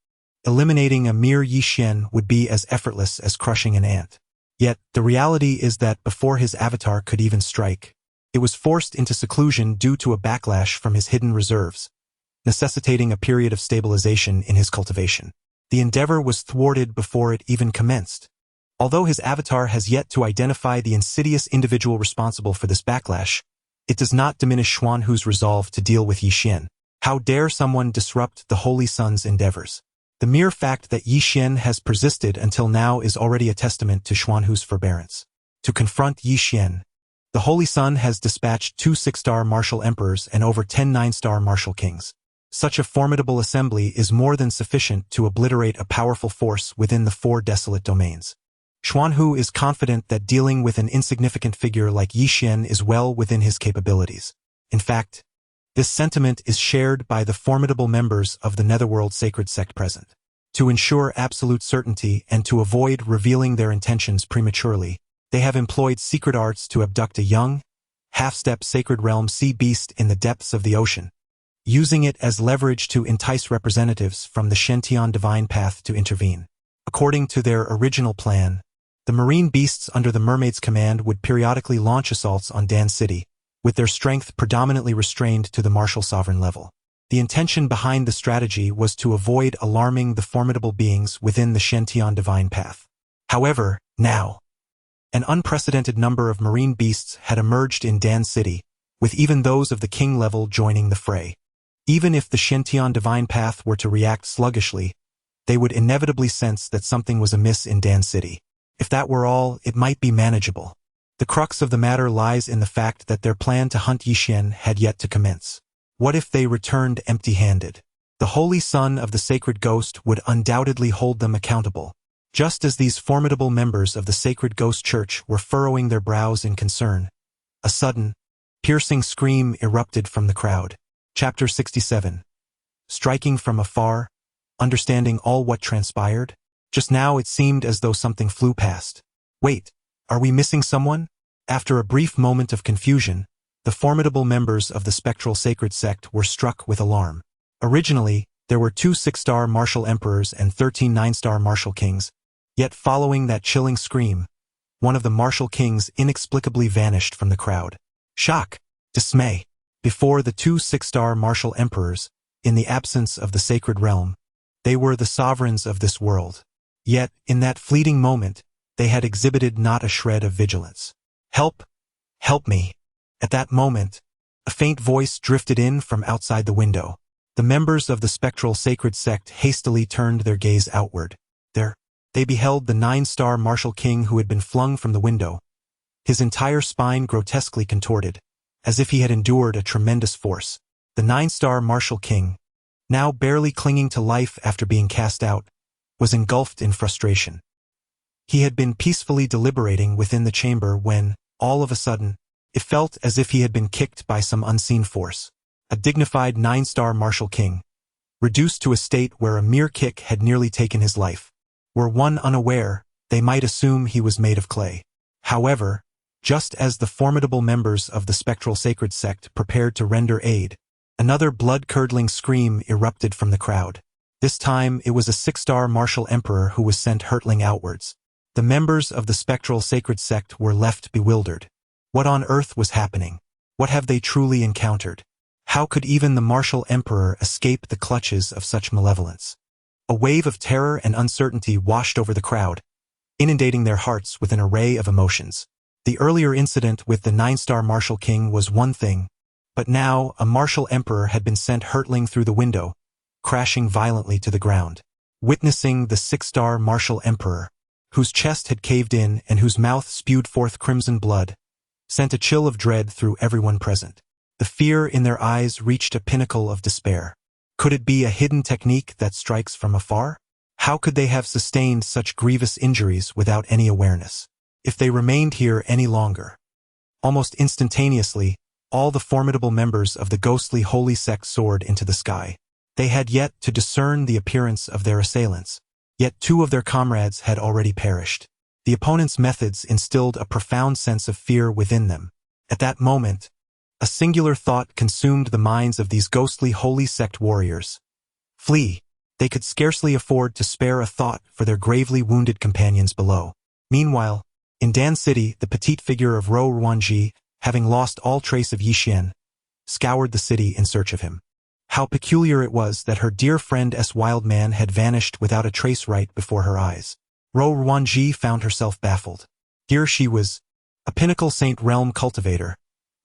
eliminating a mere Yi Xian would be as effortless as crushing an ant. Yet, the reality is that before his avatar could even strike, it was forced into seclusion due to a backlash from his hidden reserves, necessitating a period of stabilization in his cultivation. The endeavor was thwarted before it even commenced. Although his avatar has yet to identify the insidious individual responsible for this backlash, it does not diminish Xuanhu's resolve to deal with Yi Xian. How dare someone disrupt the Holy Sun's endeavors? The mere fact that Yi Xian has persisted until now is already a testament to Xuanhu's forbearance. To confront Yi Xian, the Holy Sun has dispatched 2 6-star martial emperors and over 10 9-star martial kings. Such a formidable assembly is more than sufficient to obliterate a powerful force within the 4 desolate domains. Xuanhu is confident that dealing with an insignificant figure like Yi Xian is well within his capabilities. In fact, this sentiment is shared by the formidable members of the Netherworld Sacred Sect present. To ensure absolute certainty and to avoid revealing their intentions prematurely, they have employed secret arts to abduct a young, half-step sacred realm sea beast in the depths of the ocean, using it as leverage to entice representatives from the Shen-Tian divine path to intervene. According to their original plan, the marine beasts under the mermaid's command would periodically launch assaults on Dan City, with their strength predominantly restrained to the martial sovereign level. The intention behind the strategy was to avoid alarming the formidable beings within the Shen-Tian divine path. However, now, an unprecedented number of marine beasts had emerged in Dan City, with even those of the king level joining the fray. Even if the Shen-Tian divine path were to react sluggishly, they would inevitably sense that something was amiss in Dan City. If that were all, it might be manageable. The crux of the matter lies in the fact that their plan to hunt Yi Xian had yet to commence. What if they returned empty-handed? The Holy Son of the Sacred Ghost would undoubtedly hold them accountable. Just as these formidable members of the Sacred Ghost Church were furrowing their brows in concern, a sudden, piercing scream erupted from the crowd. Chapter 67. Striking from afar, understanding all what transpired? Just now it seemed as though something flew past. Wait, are we missing someone? After a brief moment of confusion, the formidable members of the spectral sacred sect were struck with alarm. Originally, there were 2 6-star martial emperors and 13 9-star martial kings, yet following that chilling scream, one of the martial kings inexplicably vanished from the crowd. Shock, dismay. Before the 2 6-star martial emperors, in the absence of the sacred realm, they were the sovereigns of this world. Yet, in that fleeting moment, they had exhibited not a shred of vigilance. Help! Help me! At that moment, a faint voice drifted in from outside the window. The members of the spectral sacred sect hastily turned their gaze outward. There, they beheld the 9-star martial king who had been flung from the window, his entire spine grotesquely contorted, as if he had endured a tremendous force. The 9-star martial king, now barely clinging to life after being cast out, was engulfed in frustration. He had been peacefully deliberating within the chamber when, all of a sudden, it felt as if he had been kicked by some unseen force. A dignified 9-star martial king, reduced to a state where a mere kick had nearly taken his life. Were one unaware, they might assume he was made of clay. However, just as the formidable members of the spectral sacred sect prepared to render aid, another blood-curdling scream erupted from the crowd. This time, it was a 6-star martial emperor who was sent hurtling outwards. The members of the spectral sacred sect were left bewildered. What on earth was happening? What have they truly encountered? How could even the martial emperor escape the clutches of such malevolence? A wave of terror and uncertainty washed over the crowd, inundating their hearts with an array of emotions. The earlier incident with the 9-star martial king was one thing, but now a martial emperor had been sent hurtling through the window, crashing violently to the ground. Witnessing the 6-star martial emperor, whose chest had caved in and whose mouth spewed forth crimson blood, sent a chill of dread through everyone present. The fear in their eyes reached a pinnacle of despair. Could it be a hidden technique that strikes from afar? How could they have sustained such grievous injuries without any awareness? If they remained here any longer. Almost instantaneously, all the formidable members of the ghostly holy sect soared into the sky. They had yet to discern the appearance of their assailants, yet 2 of their comrades had already perished. The opponent's methods instilled a profound sense of fear within them. At that moment, a singular thought consumed the minds of these ghostly holy sect warriors. Flee! They could scarcely afford to spare a thought for their gravely wounded companions below. Meanwhile, in Dan City, the petite figure of Ro Ruanji, having lost all trace of Yi Xian, scoured the city in search of him. How peculiar it was that her dear friend Wild Man had vanished without a trace right before her eyes. Ro Ruanji found herself baffled. Here she was, a pinnacle Saint Realm cultivator,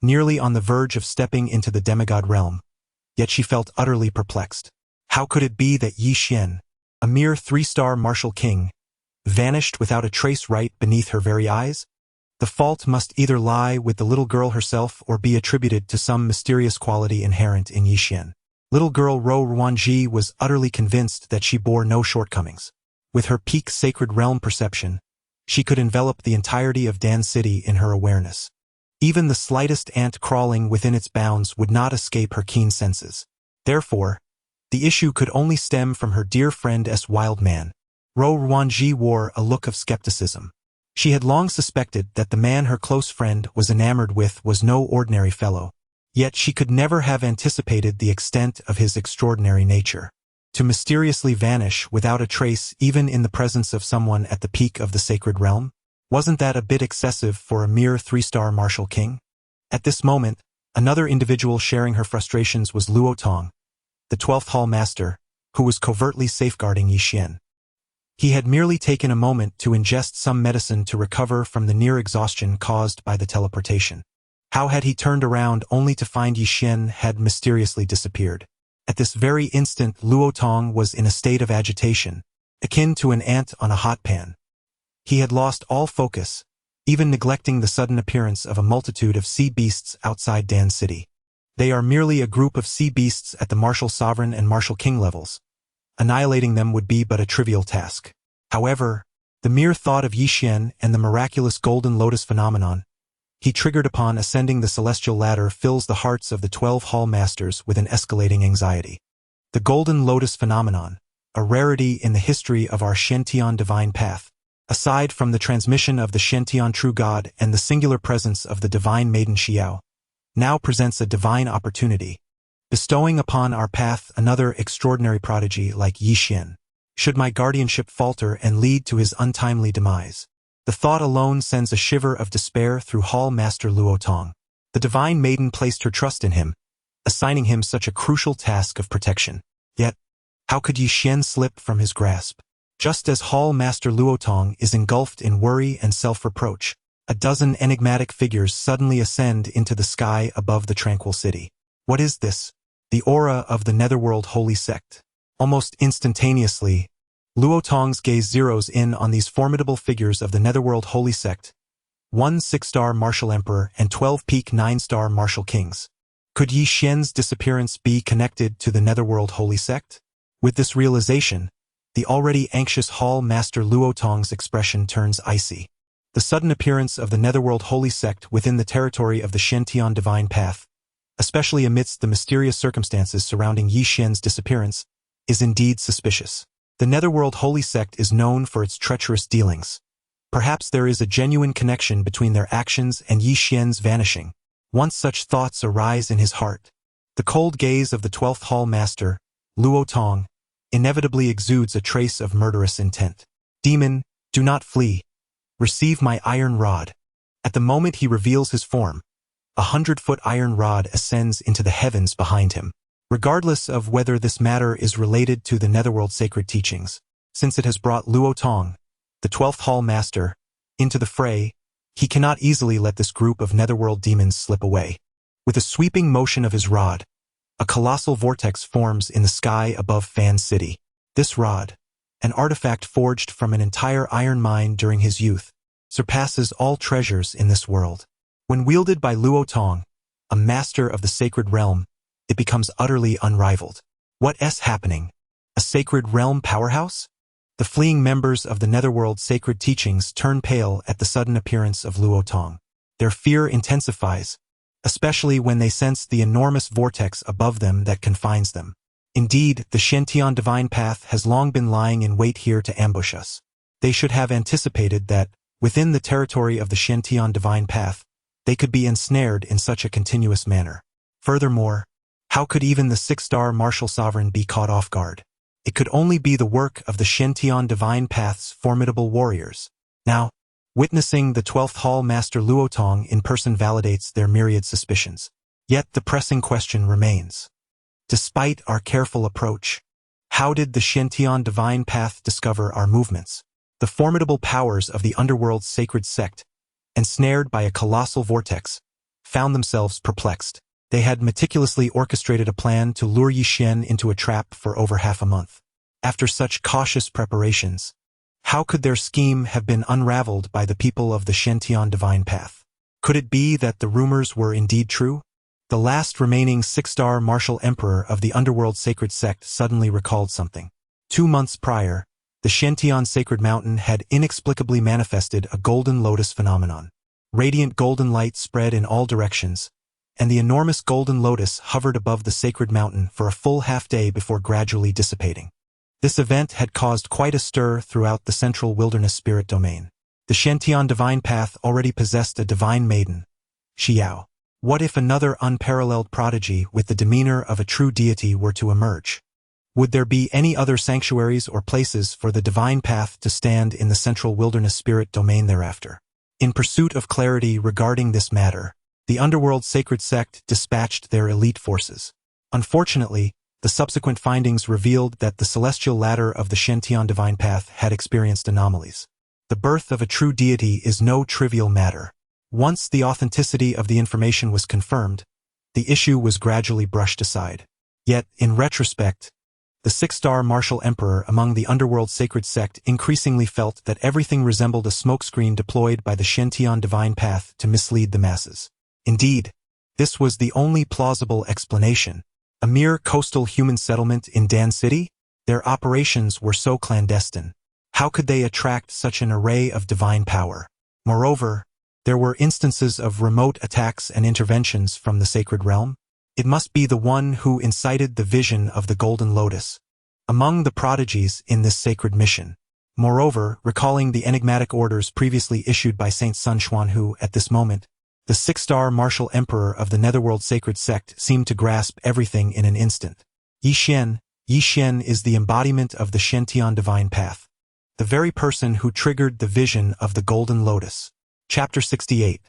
nearly on the verge of stepping into the demigod realm, yet she felt utterly perplexed. How could it be that Yi Xian, a mere 3-star martial king, vanished without a trace right beneath her very eyes? The fault must either lie with the little girl herself or be attributed to some mysterious quality inherent in Yi Xian. Little girl Ro Ruanji was utterly convinced that she bore no shortcomings. With her peak sacred realm perception, she could envelop the entirety of Dan City in her awareness. Even the slightest ant crawling within its bounds would not escape her keen senses. Therefore, the issue could only stem from her dear friend Wild Man. Ro Ruanji wore a look of skepticism. She had long suspected that the man her close friend was enamored with was no ordinary fellow, yet she could never have anticipated the extent of his extraordinary nature. To mysteriously vanish without a trace even in the presence of someone at the peak of the sacred realm? Wasn't that a bit excessive for a mere 3-star martial king? At this moment, another individual sharing her frustrations was Luo Tong, the 12th Hall Master, who was covertly safeguarding Yi Xian. He had merely taken a moment to ingest some medicine to recover from the near exhaustion caused by the teleportation. How had he turned around only to find Yi Xian had mysteriously disappeared? At this very instant, Luo Tong was in a state of agitation, akin to an ant on a hot pan. He had lost all focus, even neglecting the sudden appearance of a multitude of sea beasts outside Dan City. They are merely a group of sea beasts at the martial sovereign and martial king levels. Annihilating them would be but a trivial task. However, the mere thought of Yi Xian and the miraculous golden lotus phenomenon he triggered upon ascending the celestial ladder fills the hearts of the 12 Hall Masters with an escalating anxiety. The golden lotus phenomenon, a rarity in the history of our Shen-Tian divine path, aside from the transmission of the Shen-Tian true God and the singular presence of the divine maiden Xiao, now presents a divine opportunity, bestowing upon our path another extraordinary prodigy like Yi Xian. Should my guardianship falter and lead to his untimely demise? The thought alone sends a shiver of despair through Hall Master Luo Tong. The divine maiden placed her trust in him, assigning him such a crucial task of protection. Yet, how could Yi Xian slip from his grasp? Just as Hall Master Luo Tong is engulfed in worry and self-reproach, a dozen enigmatic figures suddenly ascend into the sky above the tranquil city. What is this? The aura of the Netherworld Holy Sect. Almost instantaneously, Luo Tong's gaze zeroes in on these formidable figures of the Netherworld Holy Sect, 1 6-star martial emperor and 12 peak 9-star martial kings. Could Yi Xian's disappearance be connected to the Netherworld Holy Sect? With this realization, the already anxious Hall Master Luo Tong's expression turns icy. The sudden appearance of the Netherworld Holy Sect within the territory of the Shen-Tian divine path, especially amidst the mysterious circumstances surrounding Yi Xian's disappearance, is indeed suspicious. The Netherworld Holy Sect is known for its treacherous dealings. Perhaps there is a genuine connection between their actions and Yi Xian's vanishing. Once such thoughts arise in his heart, the cold gaze of the 12th Hall Master, Luo Tong, inevitably exudes a trace of murderous intent. Demon, do not flee. Receive my iron rod. At the moment he reveals his form, 100-foot iron rod ascends into the heavens behind him. Regardless of whether this matter is related to the Netherworld sacred teachings, since it has brought Luo Tong, the 12th Hall Master, into the fray, he cannot easily let this group of Netherworld demons slip away. With a sweeping motion of his rod, a colossal vortex forms in the sky above Fan City. This rod, an artifact forged from an entire iron mine during his youth, surpasses all treasures in this world. When wielded by Luo Tong, a master of the sacred realm, it becomes utterly unrivaled. What's happening? A sacred realm powerhouse? The fleeing members of the Netherworld sacred teachings turn pale at the sudden appearance of Luo Tong. Their fear intensifies, especially when they sense the enormous vortex above them that confines them. Indeed, the Shentian divine path has long been lying in wait here to ambush us. They should have anticipated that, within the territory of the Shentian divine path, they could be ensnared in such a continuous manner. Furthermore, how could even the 6-star martial sovereign be caught off guard? It could only be the work of the Shentian divine path's formidable warriors. Now, witnessing the 12th Hall Master Luo Tong in person validates their myriad suspicions. Yet the pressing question remains. Despite our careful approach, how did the Shentian divine path discover our movements? The formidable powers of the underworld's sacred sect, ensnared by a colossal vortex, found themselves perplexed. They had meticulously orchestrated a plan to lure Yixin into a trap for over half a month. After such cautious preparations, how could their scheme have been unraveled by the people of the Shentian divine path? Could it be that the rumors were indeed true? The last remaining 6-star martial emperor of the underworld sacred sect suddenly recalled something. 2 months prior, the Shentian sacred mountain had inexplicably manifested a golden lotus phenomenon. Radiant golden light spread in all directions, and the enormous golden lotus hovered above the sacred mountain for a full half-day before gradually dissipating. This event had caused quite a stir throughout the central wilderness spirit domain. The Shentian divine path already possessed a divine maiden, Xiao. What if another unparalleled prodigy with the demeanor of a true deity were to emerge? Would there be any other sanctuaries or places for the divine path to stand in the central wilderness spirit domain thereafter? In pursuit of clarity regarding this matter, the underworld sacred sect dispatched their elite forces. Unfortunately, the subsequent findings revealed that the celestial ladder of the Shentian divine path had experienced anomalies. The birth of a true deity is no trivial matter. Once the authenticity of the information was confirmed, the issue was gradually brushed aside. Yet, in retrospect, the 6-star martial emperor among the underworld sacred sect increasingly felt that everything resembled a smokescreen deployed by the Shentian divine path to mislead the masses. Indeed, this was the only plausible explanation. A mere coastal human settlement in Dan City? Their operations were so clandestine. How could they attract such an array of divine power? Moreover, there were instances of remote attacks and interventions from the sacred realm. It must be the one who incited the vision of the Golden Lotus among the prodigies in this sacred mission. Moreover, recalling the enigmatic orders previously issued by Saint Sun Xuanhu at this moment, the 6-star martial emperor of the Netherworld sacred sect seemed to grasp everything in an instant. Yixin is the embodiment of the Shentian divine path, the very person who triggered the vision of the Golden Lotus. Chapter 68.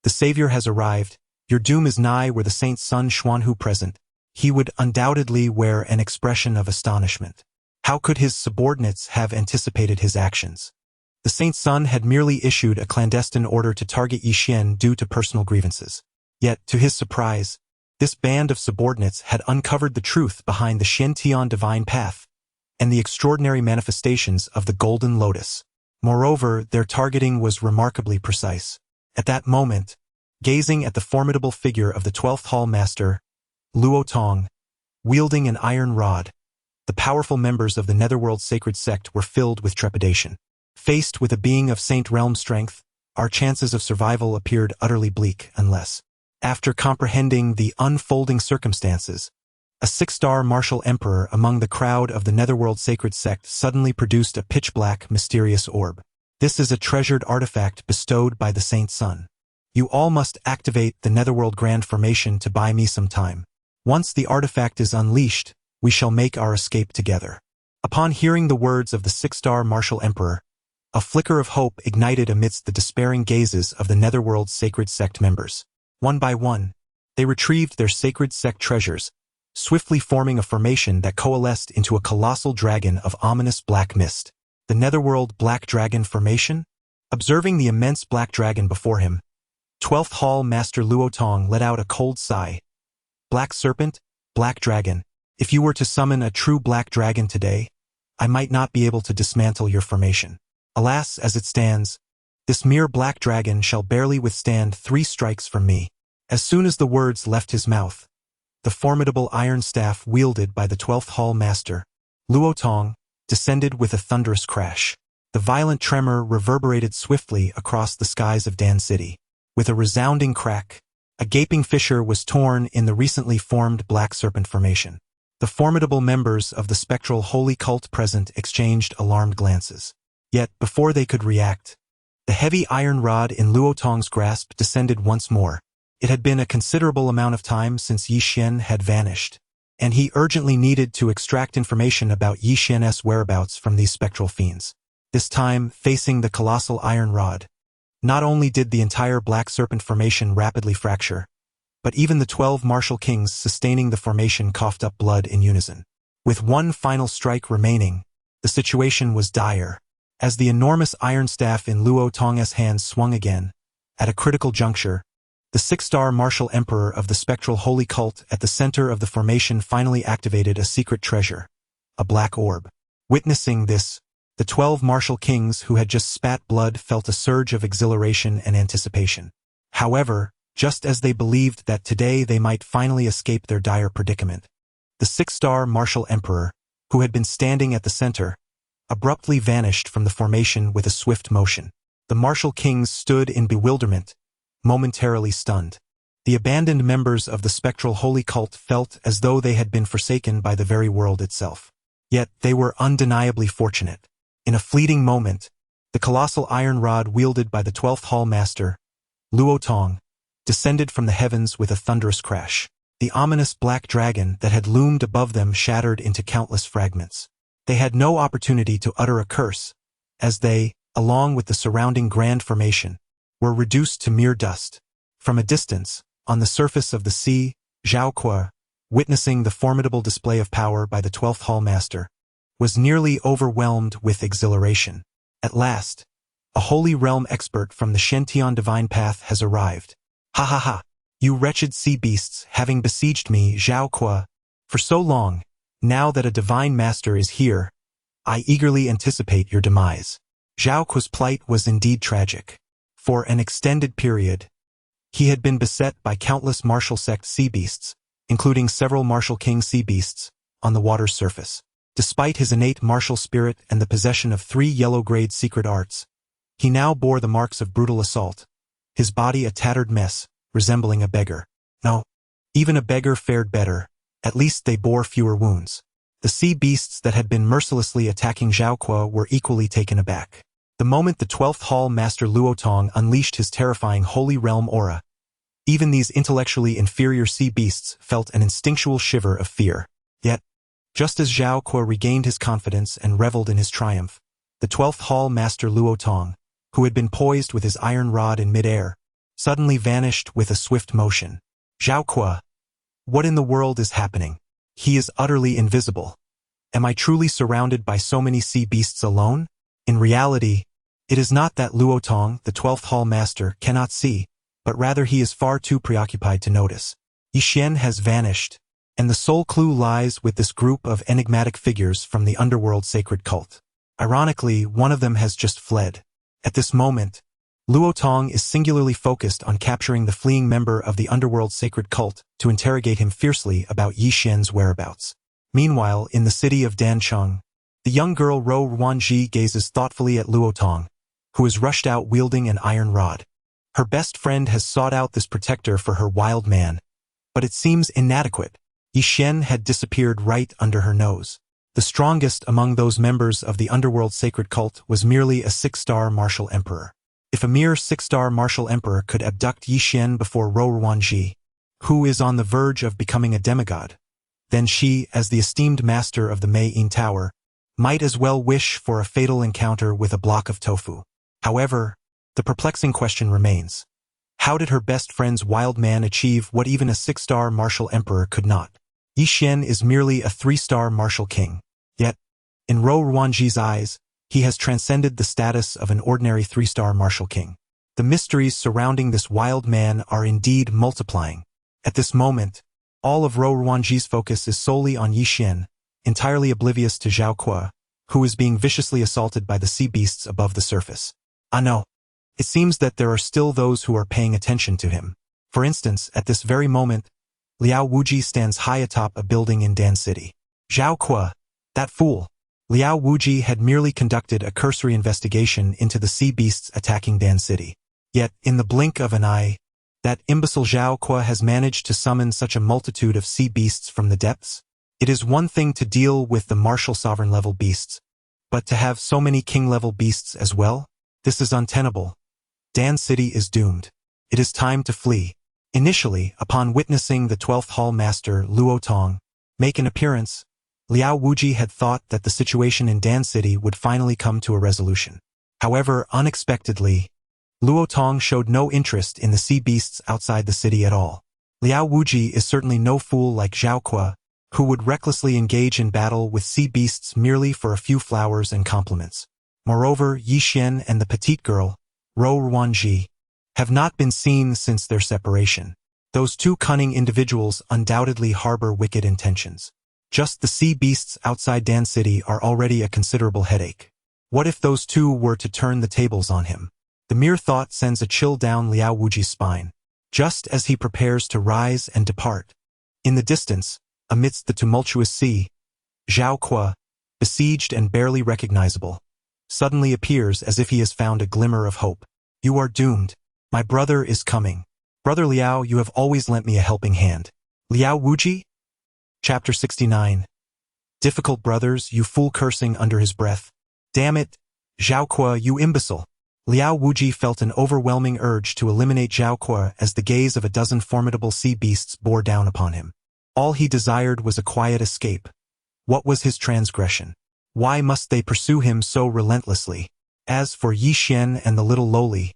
The Savior has arrived. Your doom is nigh. Were the Saint Sun Xuanhu present, he would undoubtedly wear an expression of astonishment. How could his subordinates have anticipated his actions? The Saint Sun had merely issued a clandestine order to target Yixin due to personal grievances. Yet, to his surprise, this band of subordinates had uncovered the truth behind the Shentian divine path and the extraordinary manifestations of the Golden Lotus. Moreover, their targeting was remarkably precise. At that moment, gazing at the formidable figure of the 12th Hall Master, Luo Tong, wielding an iron rod, the powerful members of the Netherworld sacred sect were filled with trepidation. Faced with a being of Saint Realm strength, our chances of survival appeared utterly bleak unless, after comprehending the unfolding circumstances, a 6-star martial emperor among the crowd of the Netherworld sacred sect suddenly produced a pitch-black, mysterious orb. This is a treasured artifact bestowed by the Saint Sun. You all must activate the Netherworld Grand Formation to buy me some time. Once the artifact is unleashed, we shall make our escape together. Upon hearing the words of the 6-star martial emperor, A flicker of hope ignited amidst the despairing gazes of the Netherworld's sacred sect members. One by one, they retrieved their sacred sect treasures, swiftly forming a formation that coalesced into a colossal dragon of ominous black mist. The Netherworld Black Dragon Formation? Observing the immense black dragon before him, 12th Hall Master Luo Tong let out a cold sigh. Black Serpent, Black Dragon, if you were to summon a true black dragon today, I might not be able to dismantle your formation. Alas, as it stands, this mere black dragon shall barely withstand 3 strikes from me. As soon as the words left his mouth, the formidable iron staff wielded by the 12th Hall Master, Luo Tong, descended with a thunderous crash. The violent tremor reverberated swiftly across the skies of Dan City. With a resounding crack, a gaping fissure was torn in the recently formed Black Serpent Formation. The formidable members of the spectral holy cult present exchanged alarmed glances. Yet, before they could react, the heavy iron rod in Luo Tong's grasp descended once more. It had been a considerable amount of time since Yi Xian had vanished, and he urgently needed to extract information about Yi Xian's whereabouts from these spectral fiends. This time, facing the colossal iron rod, not only did the entire Black Serpent Formation rapidly fracture, but even the 12 martial kings sustaining the formation coughed up blood in unison. With one final strike remaining, the situation was dire. As the enormous iron staff in Luo Tong's hands swung again, at a critical juncture, the 6-star martial emperor of the spectral holy cult at the center of the formation finally activated a secret treasure, a black orb. Witnessing this, the 12 martial kings who had just spat blood felt a surge of exhilaration and anticipation. However, just as they believed that today they might finally escape their dire predicament, the 6-star martial emperor, who had been standing at the center, abruptly vanished from the formation with a swift motion. The martial kings stood in bewilderment, momentarily stunned. The abandoned members of the spectral holy cult felt as though they had been forsaken by the very world itself. Yet they were undeniably fortunate. In a fleeting moment, the colossal iron rod wielded by the 12th Hall Master, Luo Tong, descended from the heavens with a thunderous crash. The ominous black dragon that had loomed above them shattered into countless fragments. They had no opportunity to utter a curse, as they, along with the surrounding grand formation, were reduced to mere dust. From a distance, on the surface of the sea, Zhao Kuo, witnessing the formidable display of power by the 12th Hall Master, was nearly overwhelmed with exhilaration. At last, a holy realm expert from the Shentian divine path has arrived. Ha ha ha! You wretched sea beasts, having besieged me, Zhao Kuo, for so long, now that a divine master is here, I eagerly anticipate your demise. Zhao Kuo's plight was indeed tragic. For an extended period, he had been beset by countless martial sect sea beasts, including several martial king sea beasts, on the water's surface. Despite his innate martial spirit and the possession of 3 yellow-grade secret arts, he now bore the marks of brutal assault, his body a tattered mess, resembling a beggar. No, even a beggar fared better, at least they bore fewer wounds. The sea beasts that had been mercilessly attacking Zhao Kuo were equally taken aback. The moment the 12th Hall Master Luo Tong unleashed his terrifying Holy Realm aura, even these intellectually inferior sea beasts felt an instinctual shiver of fear. Yet, just as Zhao Kuo regained his confidence and reveled in his triumph, the 12th Hall Master Luo Tong, who had been poised with his iron rod in midair, suddenly vanished with a swift motion. Zhao Kuo, what in the world is happening? He is utterly invisible. Am I truly surrounded by so many sea beasts alone? In reality, it is not that Luo Tong, the 12th Hall Master, cannot see, but rather he is far too preoccupied to notice. Yi Xian has vanished, and the sole clue lies with this group of enigmatic figures from the underworld sacred cult. Ironically, one of them has just fled. At this moment, Luo Tong is singularly focused on capturing the fleeing member of the underworld sacred cult to interrogate him fiercely about Yi Xian's whereabouts. Meanwhile, in the city of Dancheng, the young girl Ro Ruanji gazes thoughtfully at Luo Tong, who has rushed out wielding an iron rod. Her best friend has sought out this protector for her wild man, but it seems inadequate. Yi Xian had disappeared right under her nose. The strongest among those members of the underworld sacred cult was merely a 6-star martial emperor. If a mere 6-star martial emperor could abduct Yi Xian before Ro Ruanji, who is on the verge of becoming a demigod, then she, as the esteemed master of the Mei Yin Tower, Might as well wish for a fatal encounter with a block of tofu. However, the perplexing question remains. How did her best friend's wild man achieve what even a 6-star martial emperor could not? Yi Xian is merely a 3-star martial king. Yet, in Rou Ruanji's eyes, he has transcended the status of an ordinary 3-star martial king. The mysteries surrounding this wild man are indeed multiplying. At this moment, all of Rou Ruanji's focus is solely on Yi Xian, entirely oblivious to Zhao Kuo, who is being viciously assaulted by the sea beasts above the surface. Ah no. It seems that there are still those who are paying attention to him. For instance, at this very moment, Liao Wuji stands high atop a building in Dan City. Zhao Kuo, that fool. Liao Wuji had merely conducted a cursory investigation into the sea beasts attacking Dan City. Yet, in the blink of an eye, that imbecile Zhao Kuo has managed to summon such a multitude of sea beasts from the depths. It is one thing to deal with the martial sovereign-level beasts, but to have so many king-level beasts as well? This is untenable. Dan City is doomed. It is time to flee. Initially, upon witnessing the 12th Hall Master Luo Tong make an appearance, Liao Wuji had thought that the situation in Dan City would finally come to a resolution. However, unexpectedly, Luo Tong showed no interest in the sea beasts outside the city at all. Liao Wuji is certainly no fool like Zhao Kuo, who would recklessly engage in battle with sea beasts merely for a few flowers and compliments. Moreover, Yi Xian and the petite girl, Rou Ruanji, have not been seen since their separation. Those two cunning individuals undoubtedly harbor wicked intentions. Just the sea beasts outside Dan City are already a considerable headache. What if those two were to turn the tables on him? The mere thought sends a chill down Liao Wuji's spine, just as he prepares to rise and depart. In the distance, amidst the tumultuous sea, Zhao Kuo, besieged and barely recognizable, suddenly appears as if he has found a glimmer of hope. You are doomed. My brother is coming. Brother Liao, you have always lent me a helping hand. Liao Wuji? Chapter 69. Difficult brothers, you fool, cursing under his breath. Damn it, Zhao Kuo, you imbecile. Liao Wuji felt an overwhelming urge to eliminate Zhao Kuo as the gaze of a dozen formidable sea beasts bore down upon him. All he desired was a quiet escape. What was his transgression? Why must they pursue him so relentlessly? As for Yi Xian and the little lowly,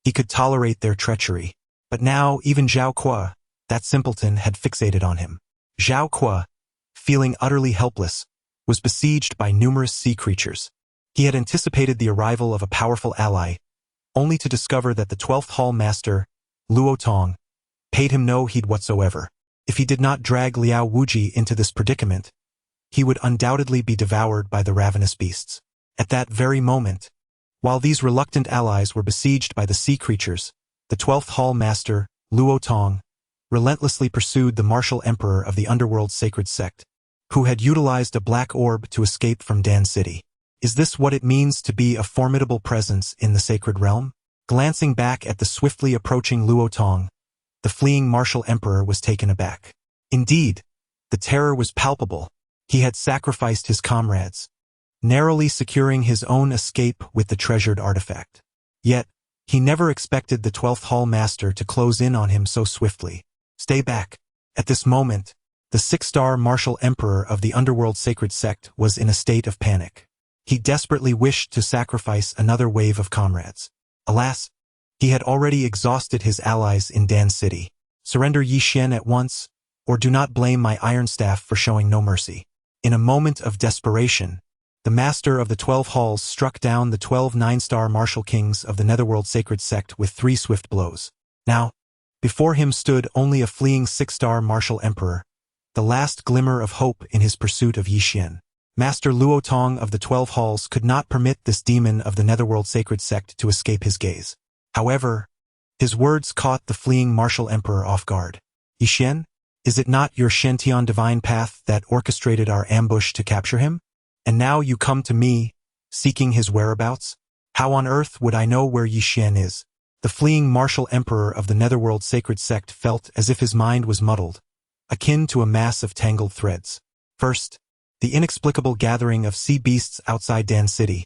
he could tolerate their treachery. But now even Zhao Kuo, that simpleton, had fixated on him. Zhao Kuo, feeling utterly helpless, was besieged by numerous sea creatures. He had anticipated the arrival of a powerful ally, only to discover that the 12th Hall Master, Luo Tong, paid him no heed whatsoever. If he did not drag Liao Wuji into this predicament, he would undoubtedly be devoured by the ravenous beasts. At that very moment, while these reluctant allies were besieged by the sea creatures, the 12th Hall Master, Luo Tong, relentlessly pursued the martial emperor of the underworld's sacred sect, who had utilized a black orb to escape from Dan City. Is this what it means to be a formidable presence in the sacred realm? Glancing back at the swiftly approaching Luo Tong, the fleeing martial emperor was taken aback. Indeed, the terror was palpable. He had sacrificed his comrades, narrowly securing his own escape with the treasured artifact. Yet, he never expected the 12th Hall Master to close in on him so swiftly. Stay back. At this moment, the 6-star martial emperor of the underworld sacred sect was in a state of panic. He desperately wished to sacrifice another wave of comrades. Alas, he had already exhausted his allies in Dan City. Surrender Yi Xian at once, or do not blame my iron staff for showing no mercy. In a moment of desperation, the master of the 12 halls struck down the 12 9-star martial kings of the netherworld sacred sect with 3 swift blows. Now, before him stood only a fleeing 6-star martial emperor, the last glimmer of hope in his pursuit of Yi Xian. Master Luo Tong of the 12 halls could not permit this demon of the netherworld sacred sect to escape his gaze. However, his words caught the fleeing martial emperor off guard. Yi Xian? Is it not your Shantian divine path that orchestrated our ambush to capture him? And now you come to me, seeking his whereabouts? How on earth would I know where Yi Xian is? The fleeing martial emperor of the netherworld sacred sect felt as if his mind was muddled, akin to a mass of tangled threads. First, the inexplicable gathering of sea beasts outside Dan City.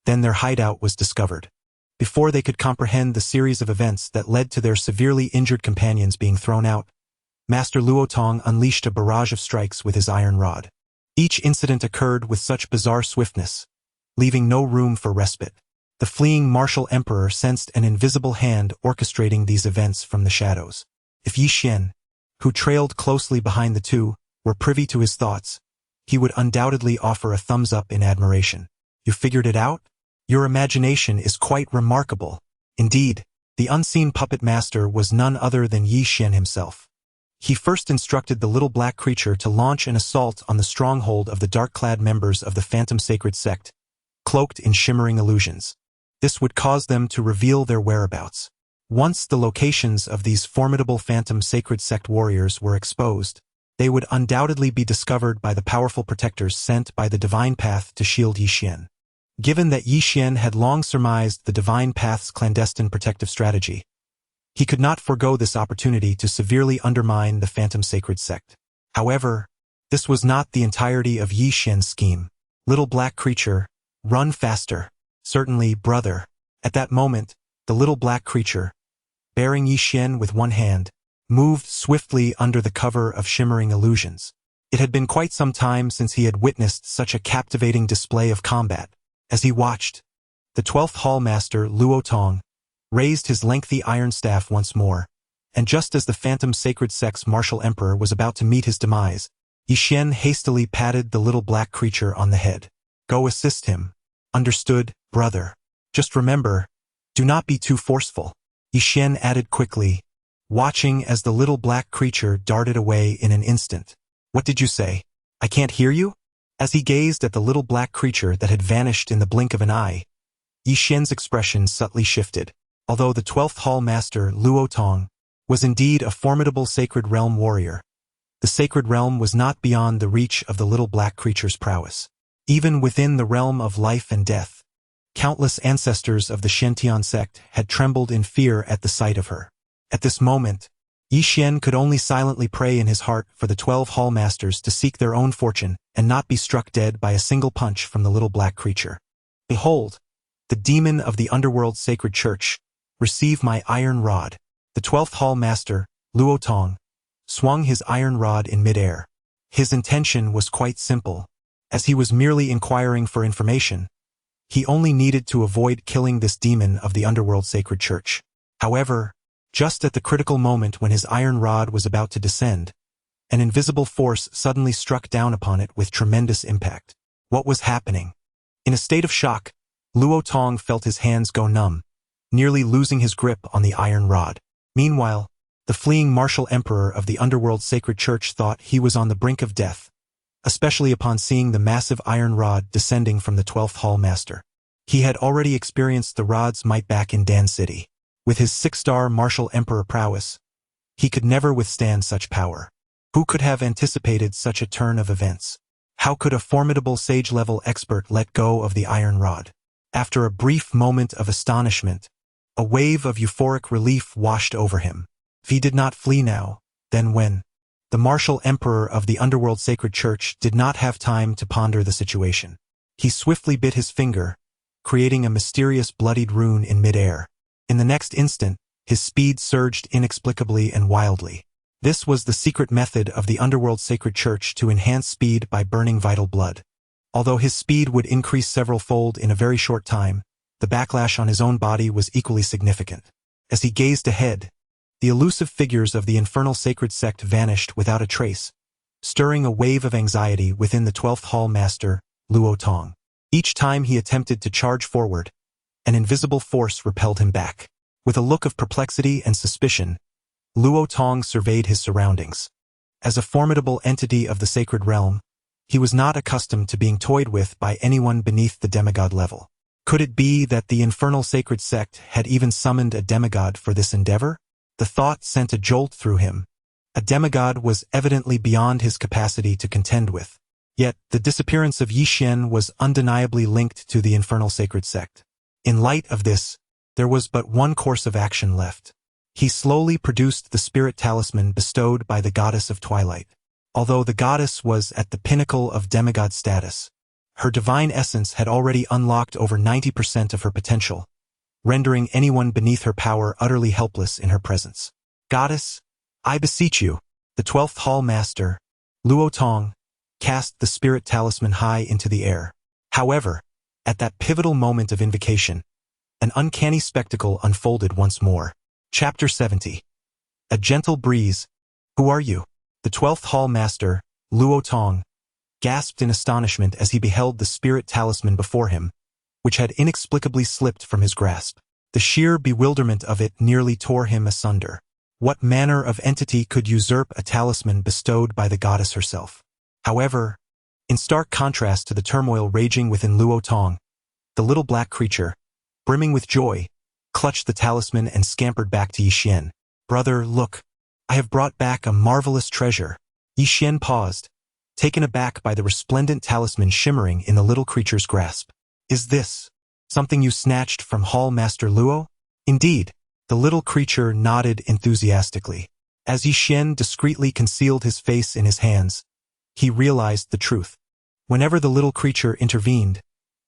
Then their hideout was discovered. Before they could comprehend the series of events that led to their severely injured companions being thrown out, Master Luo Tong unleashed a barrage of strikes with his iron rod. Each incident occurred with such bizarre swiftness, leaving no room for respite. The fleeing martial emperor sensed an invisible hand orchestrating these events from the shadows. If Yi Xian, who trailed closely behind the two, were privy to his thoughts, he would undoubtedly offer a thumbs up in admiration. You figured it out? Your imagination is quite remarkable. Indeed, the unseen puppet master was none other than Yi Xian himself. He first instructed the little black creature to launch an assault on the stronghold of the dark-clad members of the Phantom Sacred Sect, cloaked in shimmering illusions. This would cause them to reveal their whereabouts. Once the locations of these formidable Phantom Sacred Sect warriors were exposed, they would undoubtedly be discovered by the powerful protectors sent by the Divine Path to shield Yi Xian. Given that Yi Xian had long surmised the Divine Path's clandestine protective strategy, he could not forego this opportunity to severely undermine the Phantom Sacred Sect. However, this was not the entirety of Yi Xian's scheme. Little black creature, run faster. Certainly, brother. At that moment, the little black creature, bearing Yi Xian with one hand, moved swiftly under the cover of shimmering illusions. It had been quite some time since he had witnessed such a captivating display of combat. As he watched, the 12th Hall Master, Luo Tong, raised his lengthy iron staff once more, and just as the Phantom Sacred Sect's martial emperor was about to meet his demise, Yi Xian hastily patted the little black creature on the head. Go assist him. Understood, brother. Just remember, do not be too forceful. Yi Xian added quickly, watching as the little black creature darted away in an instant. What did you say? I can't hear you? As he gazed at the little black creature that had vanished in the blink of an eye, Yi Xian's expression subtly shifted. Although the 12th Hall Master, Luo Tong, was indeed a formidable Sacred Realm warrior, the Sacred Realm was not beyond the reach of the little black creature's prowess. Even within the realm of life and death, countless ancestors of the Shentian sect had trembled in fear at the sight of her. At this moment, Yi Xian could only silently pray in his heart for the 12 Hall Masters to seek their own fortune and not be struck dead by a single punch from the little black creature. Behold, the demon of the underworld sacred church, receive my iron rod. The 12th Hall Master, Luo Tong, swung his iron rod in midair. His intention was quite simple. As he was merely inquiring for information, he only needed to avoid killing this demon of the underworld sacred church. However, just at the critical moment when his iron rod was about to descend, an invisible force suddenly struck down upon it with tremendous impact. What was happening? In a state of shock, Luo Tong felt his hands go numb, nearly losing his grip on the iron rod. Meanwhile, the fleeing martial emperor of the underworld sacred church thought he was on the brink of death, especially upon seeing the massive iron rod descending from the 12th Hall Master. He had already experienced the rod's might back in Dan City. With his 6-star martial emperor prowess, he could never withstand such power. Who could have anticipated such a turn of events? How could a formidable sage-level expert let go of the iron rod? After a brief moment of astonishment, a wave of euphoric relief washed over him. If he did not flee now, then when? The martial emperor of the underworld sacred church did not have time to ponder the situation. He swiftly bit his finger, creating a mysterious bloodied rune in midair. In the next instant, his speed surged inexplicably and wildly. This was the secret method of the underworld sacred church to enhance speed by burning vital blood. Although his speed would increase several-fold in a very short time, the backlash on his own body was equally significant. As he gazed ahead, the elusive figures of the infernal sacred sect vanished without a trace, stirring a wave of anxiety within the 12th Hall Master, Luo Tong. Each time he attempted to charge forward, an invisible force repelled him back. With a look of perplexity and suspicion, Luo Tong surveyed his surroundings. As a formidable entity of the sacred realm, he was not accustomed to being toyed with by anyone beneath the demigod level. Could it be that the infernal sacred sect had even summoned a demigod for this endeavor? The thought sent a jolt through him. A demigod was evidently beyond his capacity to contend with. Yet, the disappearance of Yi Xian was undeniably linked to the infernal sacred sect. In light of this, there was but one course of action left. He slowly produced the spirit talisman bestowed by the goddess of twilight. Although the goddess was at the pinnacle of demigod status, her divine essence had already unlocked over 90% of her potential, rendering anyone beneath her power utterly helpless in her presence. Goddess, I beseech you, the 12th Hall Master, Luo Tong, cast the spirit talisman high into the air. However, at that pivotal moment of invocation, an uncanny spectacle unfolded once more. Chapter 70. A gentle breeze. Who are you? The 12th Hall Master, Luo Tong, gasped in astonishment as he beheld the spirit talisman before him, which had inexplicably slipped from his grasp. The sheer bewilderment of it nearly tore him asunder. What manner of entity could usurp a talisman bestowed by the goddess herself? However, in stark contrast to the turmoil raging within Luo Tong, the little black creature, brimming with joy, clutched the talisman and scampered back to Yixin. Brother, look, I have brought back a marvelous treasure. Yixin paused, taken aback by the resplendent talisman shimmering in the little creature's grasp. Is this something you snatched from Hall Master Luo? Indeed, the little creature nodded enthusiastically. As Yixin discreetly concealed his face in his hands, he realized the truth. Whenever the little creature intervened,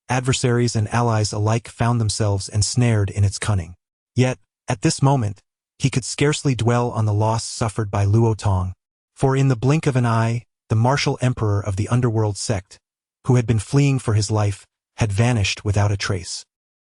adversaries and allies alike found themselves ensnared in its cunning. Yet, at this moment, he could scarcely dwell on the loss suffered by Luo Tong, for in the blink of an eye, the martial emperor of the underworld sect, who had been fleeing for his life, had vanished without a trace.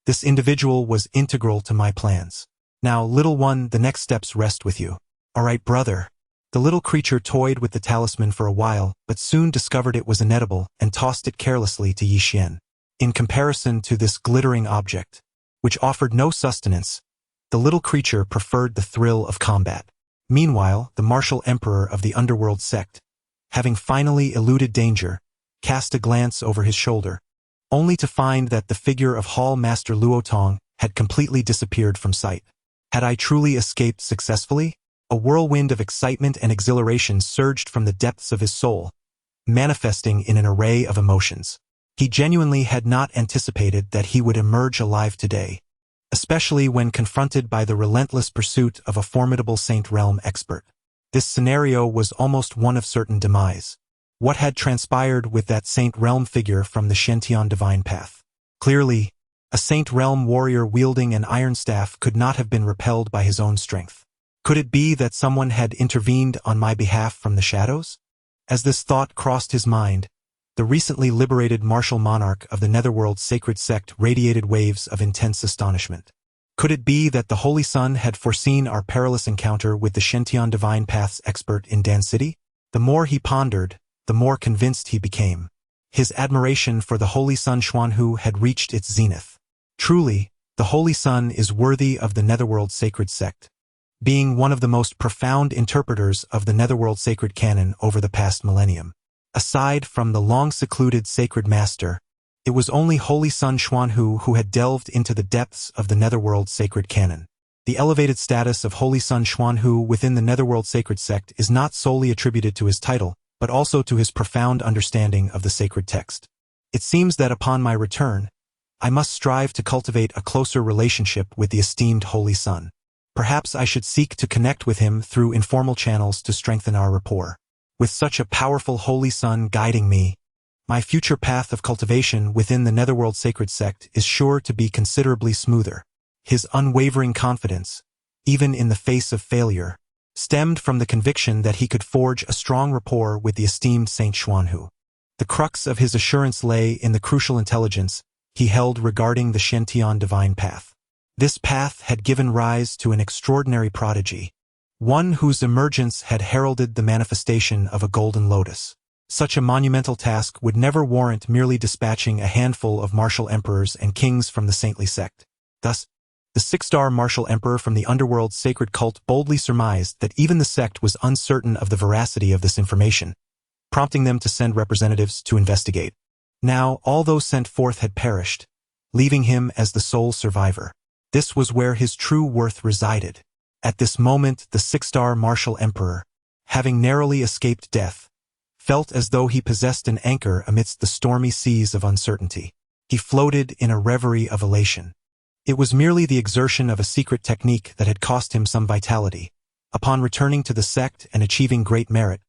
This individual was integral to my plans. Now, little one, the next steps rest with you. All right, brother. The little creature toyed with the talisman for a while, but soon discovered it was inedible and tossed it carelessly to Yixin. In comparison to this glittering object, which offered no sustenance, the little creature preferred the thrill of combat. Meanwhile, the martial emperor of the underworld sect, having finally eluded danger, cast a glance over his shoulder, only to find that the figure of Hall Master Luo Tong had completely disappeared from sight. Had I truly escaped successfully? A whirlwind of excitement and exhilaration surged from the depths of his soul, manifesting in an array of emotions. He genuinely had not anticipated that he would emerge alive today, especially when confronted by the relentless pursuit of a formidable Saint Realm expert. This scenario was almost one of certain demise. What had transpired with that Saint Realm figure from the Shentian divine path? Clearly, a Saint Realm warrior wielding an iron staff could not have been repelled by his own strength. Could it be that someone had intervened on my behalf from the shadows? As this thought crossed his mind, the recently liberated martial monarch of the Netherworld sacred sect radiated waves of intense astonishment. Could it be that the Holy Sun had foreseen our perilous encounter with the Shentian divine path's expert in Dan City? The more he pondered, the more convinced he became. His admiration for the Holy Sun Xuanhu had reached its zenith. Truly, the Holy Sun is worthy of the Netherworld sacred sect, being one of the most profound interpreters of the Netherworld sacred canon over the past millennium. Aside from the long-secluded sacred master, it was only Holy Sun Xuanhu who had delved into the depths of the Netherworld sacred canon. The elevated status of Holy Sun Xuanhu within the Netherworld sacred sect is not solely attributed to his title, but also to his profound understanding of the sacred text. It seems that upon my return, I must strive to cultivate a closer relationship with the esteemed Holy Sun. Perhaps I should seek to connect with him through informal channels to strengthen our rapport. With such a powerful Holy Sun guiding me, my future path of cultivation within the Netherworld sacred sect is sure to be considerably smoother. His unwavering confidence, even in the face of failure, stemmed from the conviction that he could forge a strong rapport with the esteemed Saint Xuanhu. The crux of his assurance lay in the crucial intelligence he held regarding the Shentian divine path. This path had given rise to an extraordinary prodigy, one whose emergence had heralded the manifestation of a golden lotus. Such a monumental task would never warrant merely dispatching a handful of martial emperors and kings from the saintly sect. Thus, the six-star martial emperor from the underworld sacred cult boldly surmised that even the sect was uncertain of the veracity of this information, prompting them to send representatives to investigate. Now, all those sent forth had perished, leaving him as the sole survivor. This was where his true worth resided. At this moment, the six-star martial emperor, having narrowly escaped death, felt as though he possessed an anchor amidst the stormy seas of uncertainty. He floated in a reverie of elation. It was merely the exertion of a secret technique that had cost him some vitality. Upon returning to the sect and achieving great merit,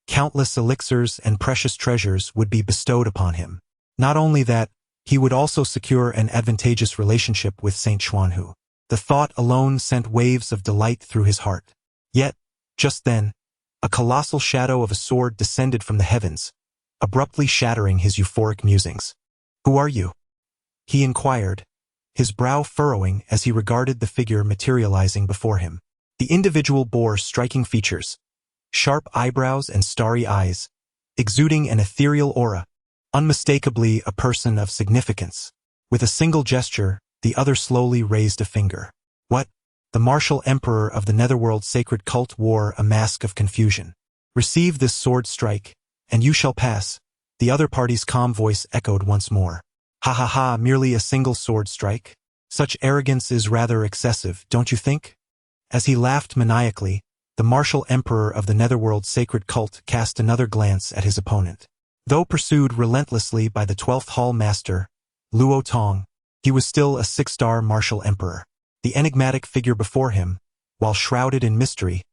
countless elixirs and precious treasures would be bestowed upon him. Not only that, he would also secure an advantageous relationship with Saint Xuanhu. The thought alone sent waves of delight through his heart. Yet, just then, a colossal shadow of a sword descended from the heavens, abruptly shattering his euphoric musings. "Who are you?" he inquired, his brow furrowing as he regarded the figure materializing before him. The individual bore striking features, sharp eyebrows and starry eyes, exuding an ethereal aura, unmistakably a person of significance. With a single gesture, the other slowly raised a finger. "What?" The martial emperor of the netherworld sacred cult wore a mask of confusion. "Receive this sword strike, and you shall pass," the other party's calm voice echoed once more. "Ha ha ha, merely a single sword strike? Such arrogance is rather excessive, don't you think?" As he laughed maniacally, the martial emperor of the netherworld sacred cult cast another glance at his opponent. Though pursued relentlessly by the 12th Hall Master, Luo Tong, he was still a 6-star martial emperor. The enigmatic figure before him, while shrouded in mystery,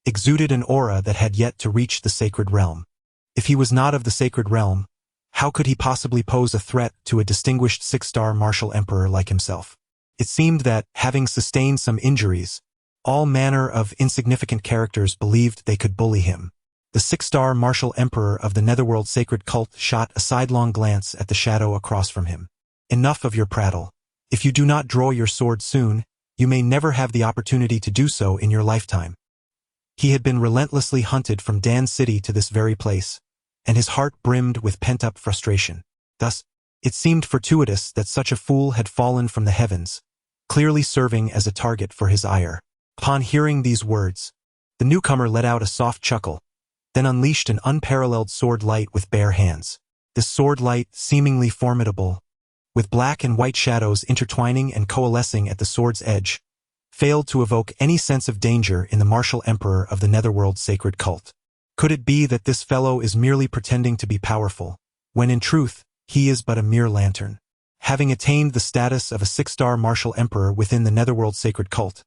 exuded an aura that had yet to reach the sacred realm. If he was not of the sacred realm, how could he possibly pose a threat to a distinguished 6-star martial emperor like himself? It seemed that, having sustained some injuries, all manner of insignificant characters believed they could bully him. The 6-star martial emperor of the netherworld sacred cult shot a sidelong glance at the shadow across from him. "Enough of your prattle. If you do not draw your sword soon, you may never have the opportunity to do so in your lifetime." He had been relentlessly hunted from Dan City to this very place, and his heart brimmed with pent-up frustration. Thus, it seemed fortuitous that such a fool had fallen from the heavens, clearly serving as a target for his ire. Upon hearing these words, the newcomer let out a soft chuckle, then unleashed an unparalleled sword light with bare hands. This sword light, seemingly formidable, with black and white shadows intertwining and coalescing at the sword's edge, failed to evoke any sense of danger in the martial emperor of the netherworld sacred cult. Could it be that this fellow is merely pretending to be powerful, when in truth, he is but a mere lantern? Having attained the status of a 6-star martial emperor within the netherworld sacred cult,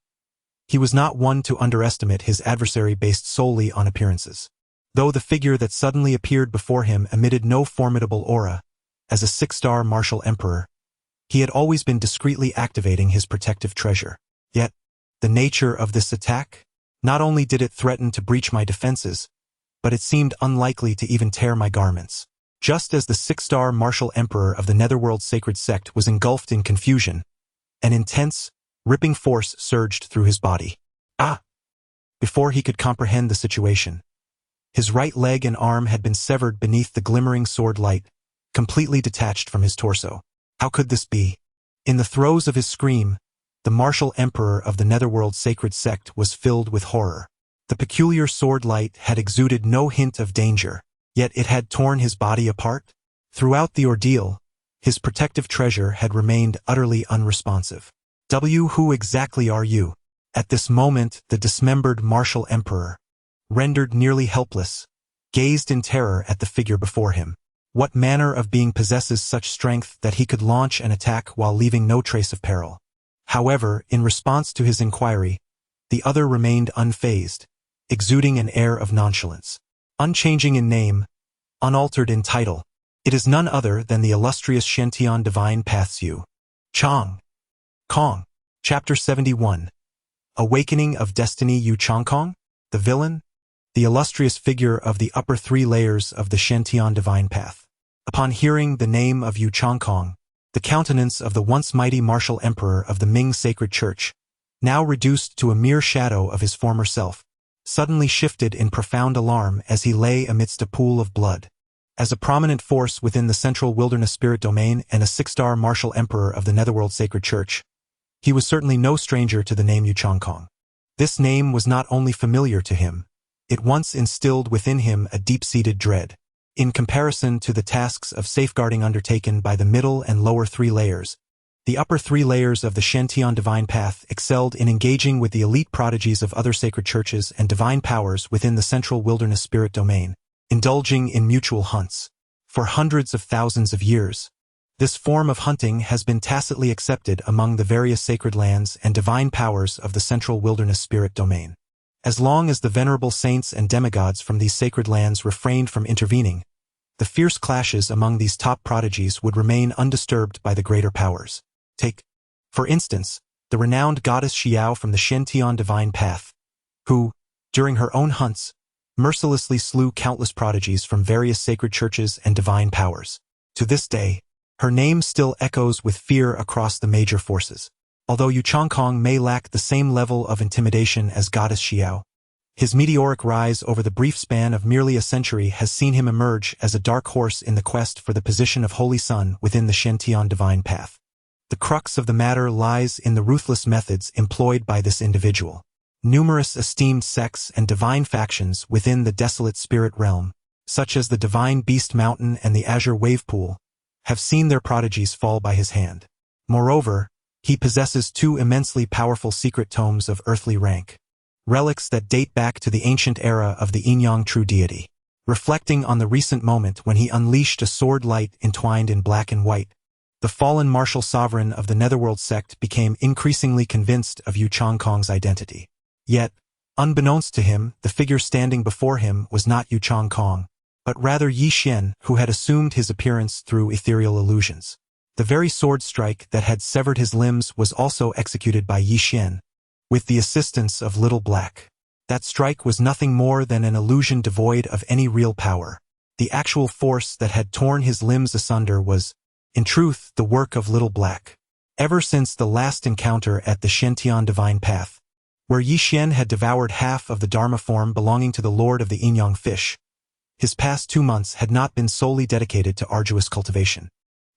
he was not one to underestimate his adversary based solely on appearances. Though the figure that suddenly appeared before him emitted no formidable aura, as a 6-star martial emperor, he had always been discreetly activating his protective treasure. Yet, the nature of this attack? Not only did it threaten to breach my defenses, but it seemed unlikely to even tear my garments. Just as the 6-star martial emperor of the netherworld sacred sect was engulfed in confusion, an intense, ripping force surged through his body. Ah! Before he could comprehend the situation, his right leg and arm had been severed beneath the glimmering sword light, completely detached from his torso. How could this be? In the throes of his scream, the martial emperor of the netherworld sacred sect was filled with horror. The peculiar sword light had exuded no hint of danger, yet it had torn his body apart. Throughout the ordeal, his protective treasure had remained utterly unresponsive. Who exactly are you? At this moment, the dismembered martial emperor, rendered nearly helpless, gazed in terror at the figure before him. What manner of being possesses such strength that he could launch an attack while leaving no trace of peril? However, in response to his inquiry, the other remained unfazed, exuding an air of nonchalance. Unchanging in name, unaltered in title, it is none other than the illustrious Shentian Divine Path's Yu Chang Kong. Chapter 71. Awakening of Destiny Yu Chang Kong? The villain? The illustrious figure of the upper 3 layers of the Shentian Divine Path. Upon hearing the name of Yu Chang Kong, the countenance of the once mighty martial emperor of the Ming Sacred Church, now reduced to a mere shadow of his former self, suddenly shifted in profound alarm as he lay amidst a pool of blood. As a prominent force within the Central Wilderness Spirit Domain and a 6-star martial emperor of the Netherworld Sacred Church, he was certainly no stranger to the name Yu Chang Kong. This name was not only familiar to him, it once instilled within him a deep-seated dread. In comparison to the tasks of safeguarding undertaken by the middle and lower 3 layers, the upper 3 layers of the Shentian Divine Path excelled in engaging with the elite prodigies of other sacred churches and divine powers within the Central Wilderness Spirit Domain, indulging in mutual hunts. For hundreds of thousands of years, this form of hunting has been tacitly accepted among the various sacred lands and divine powers of the Central Wilderness Spirit Domain. As long as the venerable saints and demigods from these sacred lands refrained from intervening, the fierce clashes among these top prodigies would remain undisturbed by the greater powers. Take, for instance, the renowned goddess Xiao from the Shentian Divine Path, who, during her own hunts, mercilessly slew countless prodigies from various sacred churches and divine powers. To this day, her name still echoes with fear across the major forces. Although Yu Changkong may lack the same level of intimidation as Goddess Xiao, his meteoric rise over the brief span of merely a century has seen him emerge as a dark horse in the quest for the position of Holy Sun within the Shen-Tian divine path. The crux of the matter lies in the ruthless methods employed by this individual. Numerous esteemed sects and divine factions within the desolate spirit realm, such as the Divine Beast Mountain and the Azure Wave Pool, have seen their prodigies fall by his hand. Moreover, he possesses two immensely powerful secret tomes of earthly rank, relics that date back to the ancient era of the Yin-Yang true deity. Reflecting on the recent moment when he unleashed a sword light entwined in black and white, the fallen martial sovereign of the Netherworld sect became increasingly convinced of Yu Changkong's identity. Yet, unbeknownst to him, the figure standing before him was not Yu Changkong, but rather Yi Xian, who had assumed his appearance through ethereal illusions. The very sword strike that had severed his limbs was also executed by Yi Xian, with the assistance of Little Black. That strike was nothing more than an illusion devoid of any real power. The actual force that had torn his limbs asunder was, in truth, the work of Little Black. Ever since the last encounter at the Shen-Tian divine path, where Yi Xian had devoured half of the Dharma form belonging to the Lord of the Yin-Yang fish, his past 2 months had not been solely dedicated to arduous cultivation.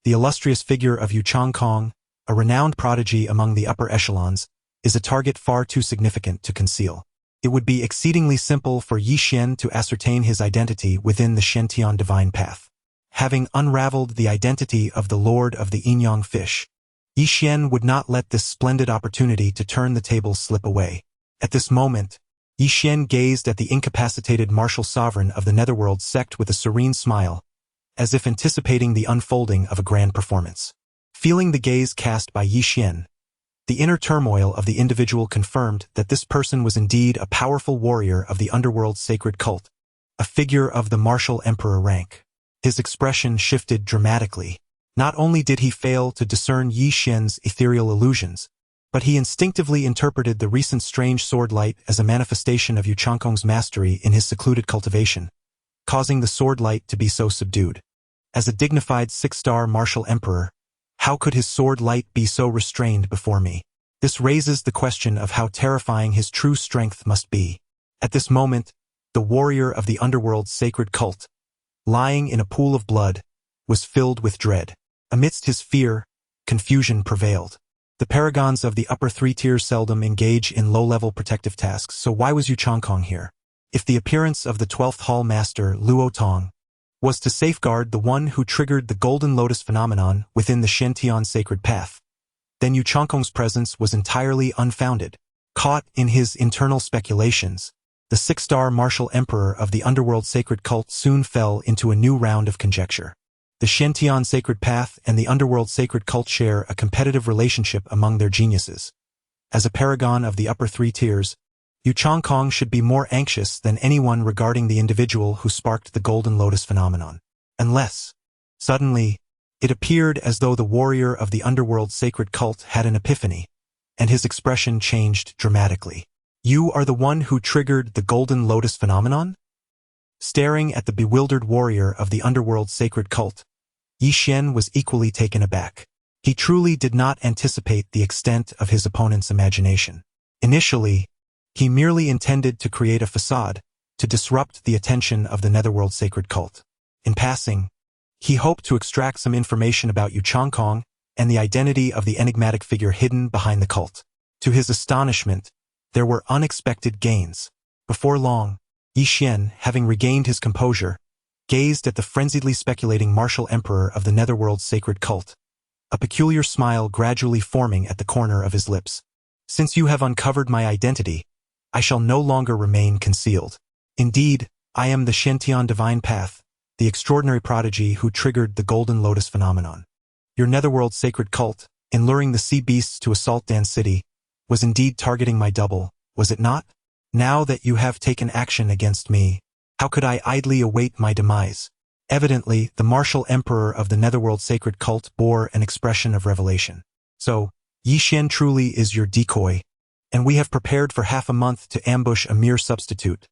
The illustrious figure of Yu Changkong, a renowned prodigy among the upper echelons, is a target far too significant to conceal. It would be exceedingly simple for Yi Xian to ascertain his identity within the Shen-Tian divine path. Having unraveled the identity of the Lord of the Yin-Yang fish, Yi Xian would not let this splendid opportunity to turn the tables slip away. At this moment, Yi Xian gazed at the incapacitated martial sovereign of the Netherworld sect with a serene smile, as if anticipating the unfolding of a grand performance. Feeling the gaze cast by Yi Xian, the inner turmoil of the individual confirmed that this person was indeed a powerful warrior of the underworld's sacred cult, a figure of the martial emperor rank. His expression shifted dramatically. Not only did he fail to discern Yi Xian's ethereal illusions, but he instinctively interpreted the recent strange sword light as a manifestation of Yu Changkong's mastery in his secluded cultivation, causing the sword light to be so subdued. As a dignified 6-star martial emperor, how could his sword light be so restrained before me? This raises the question of how terrifying his true strength must be. At this moment, the warrior of the underworld's sacred cult, lying in a pool of blood, was filled with dread. Amidst his fear, confusion prevailed. The paragons of the upper 3 tiers seldom engage in low-level protective tasks, so why was Yu Changkong here? If the appearance of the 12th Hall Master, Luo Tong, was to safeguard the one who triggered the Golden Lotus phenomenon within the Shen-Tian sacred path, then Yu Changkong's presence was entirely unfounded. Caught in his internal speculations, the 6-star martial emperor of the underworld sacred cult soon fell into a new round of conjecture. The Shen-Tian sacred path and the underworld sacred cult share a competitive relationship among their geniuses. As a paragon of the upper 3 tiers, Yu Changkong should be more anxious than anyone regarding the individual who sparked the Golden Lotus phenomenon. Unless, suddenly, it appeared as though the warrior of the underworld sacred cult had an epiphany, and his expression changed dramatically. You are the one who triggered the Golden Lotus phenomenon? Staring at the bewildered warrior of the underworld sacred cult, Yi Xian was equally taken aback. He truly did not anticipate the extent of his opponent's imagination. Initially, he merely intended to create a facade to disrupt the attention of the Netherworld sacred cult. In passing, he hoped to extract some information about Yu Changkong and the identity of the enigmatic figure hidden behind the cult. To his astonishment, there were unexpected gains. Before long, Yi Xian, having regained his composure, gazed at the frenziedly speculating martial emperor of the Netherworld's sacred cult, a peculiar smile gradually forming at the corner of his lips. Since you have uncovered my identity, I shall no longer remain concealed. Indeed, I am the Shen-Tian divine path, the extraordinary prodigy who triggered the Golden Lotus phenomenon. Your Netherworld sacred cult, in luring the sea beasts to assault Dan City, was indeed targeting my double, was it not? Now that you have taken action against me, how could I idly await my demise? Evidently, the martial emperor of the Netherworld sacred cult bore an expression of revelation. So, Yi Xian truly is your decoy, and we have prepared for half a month to ambush a mere substitute.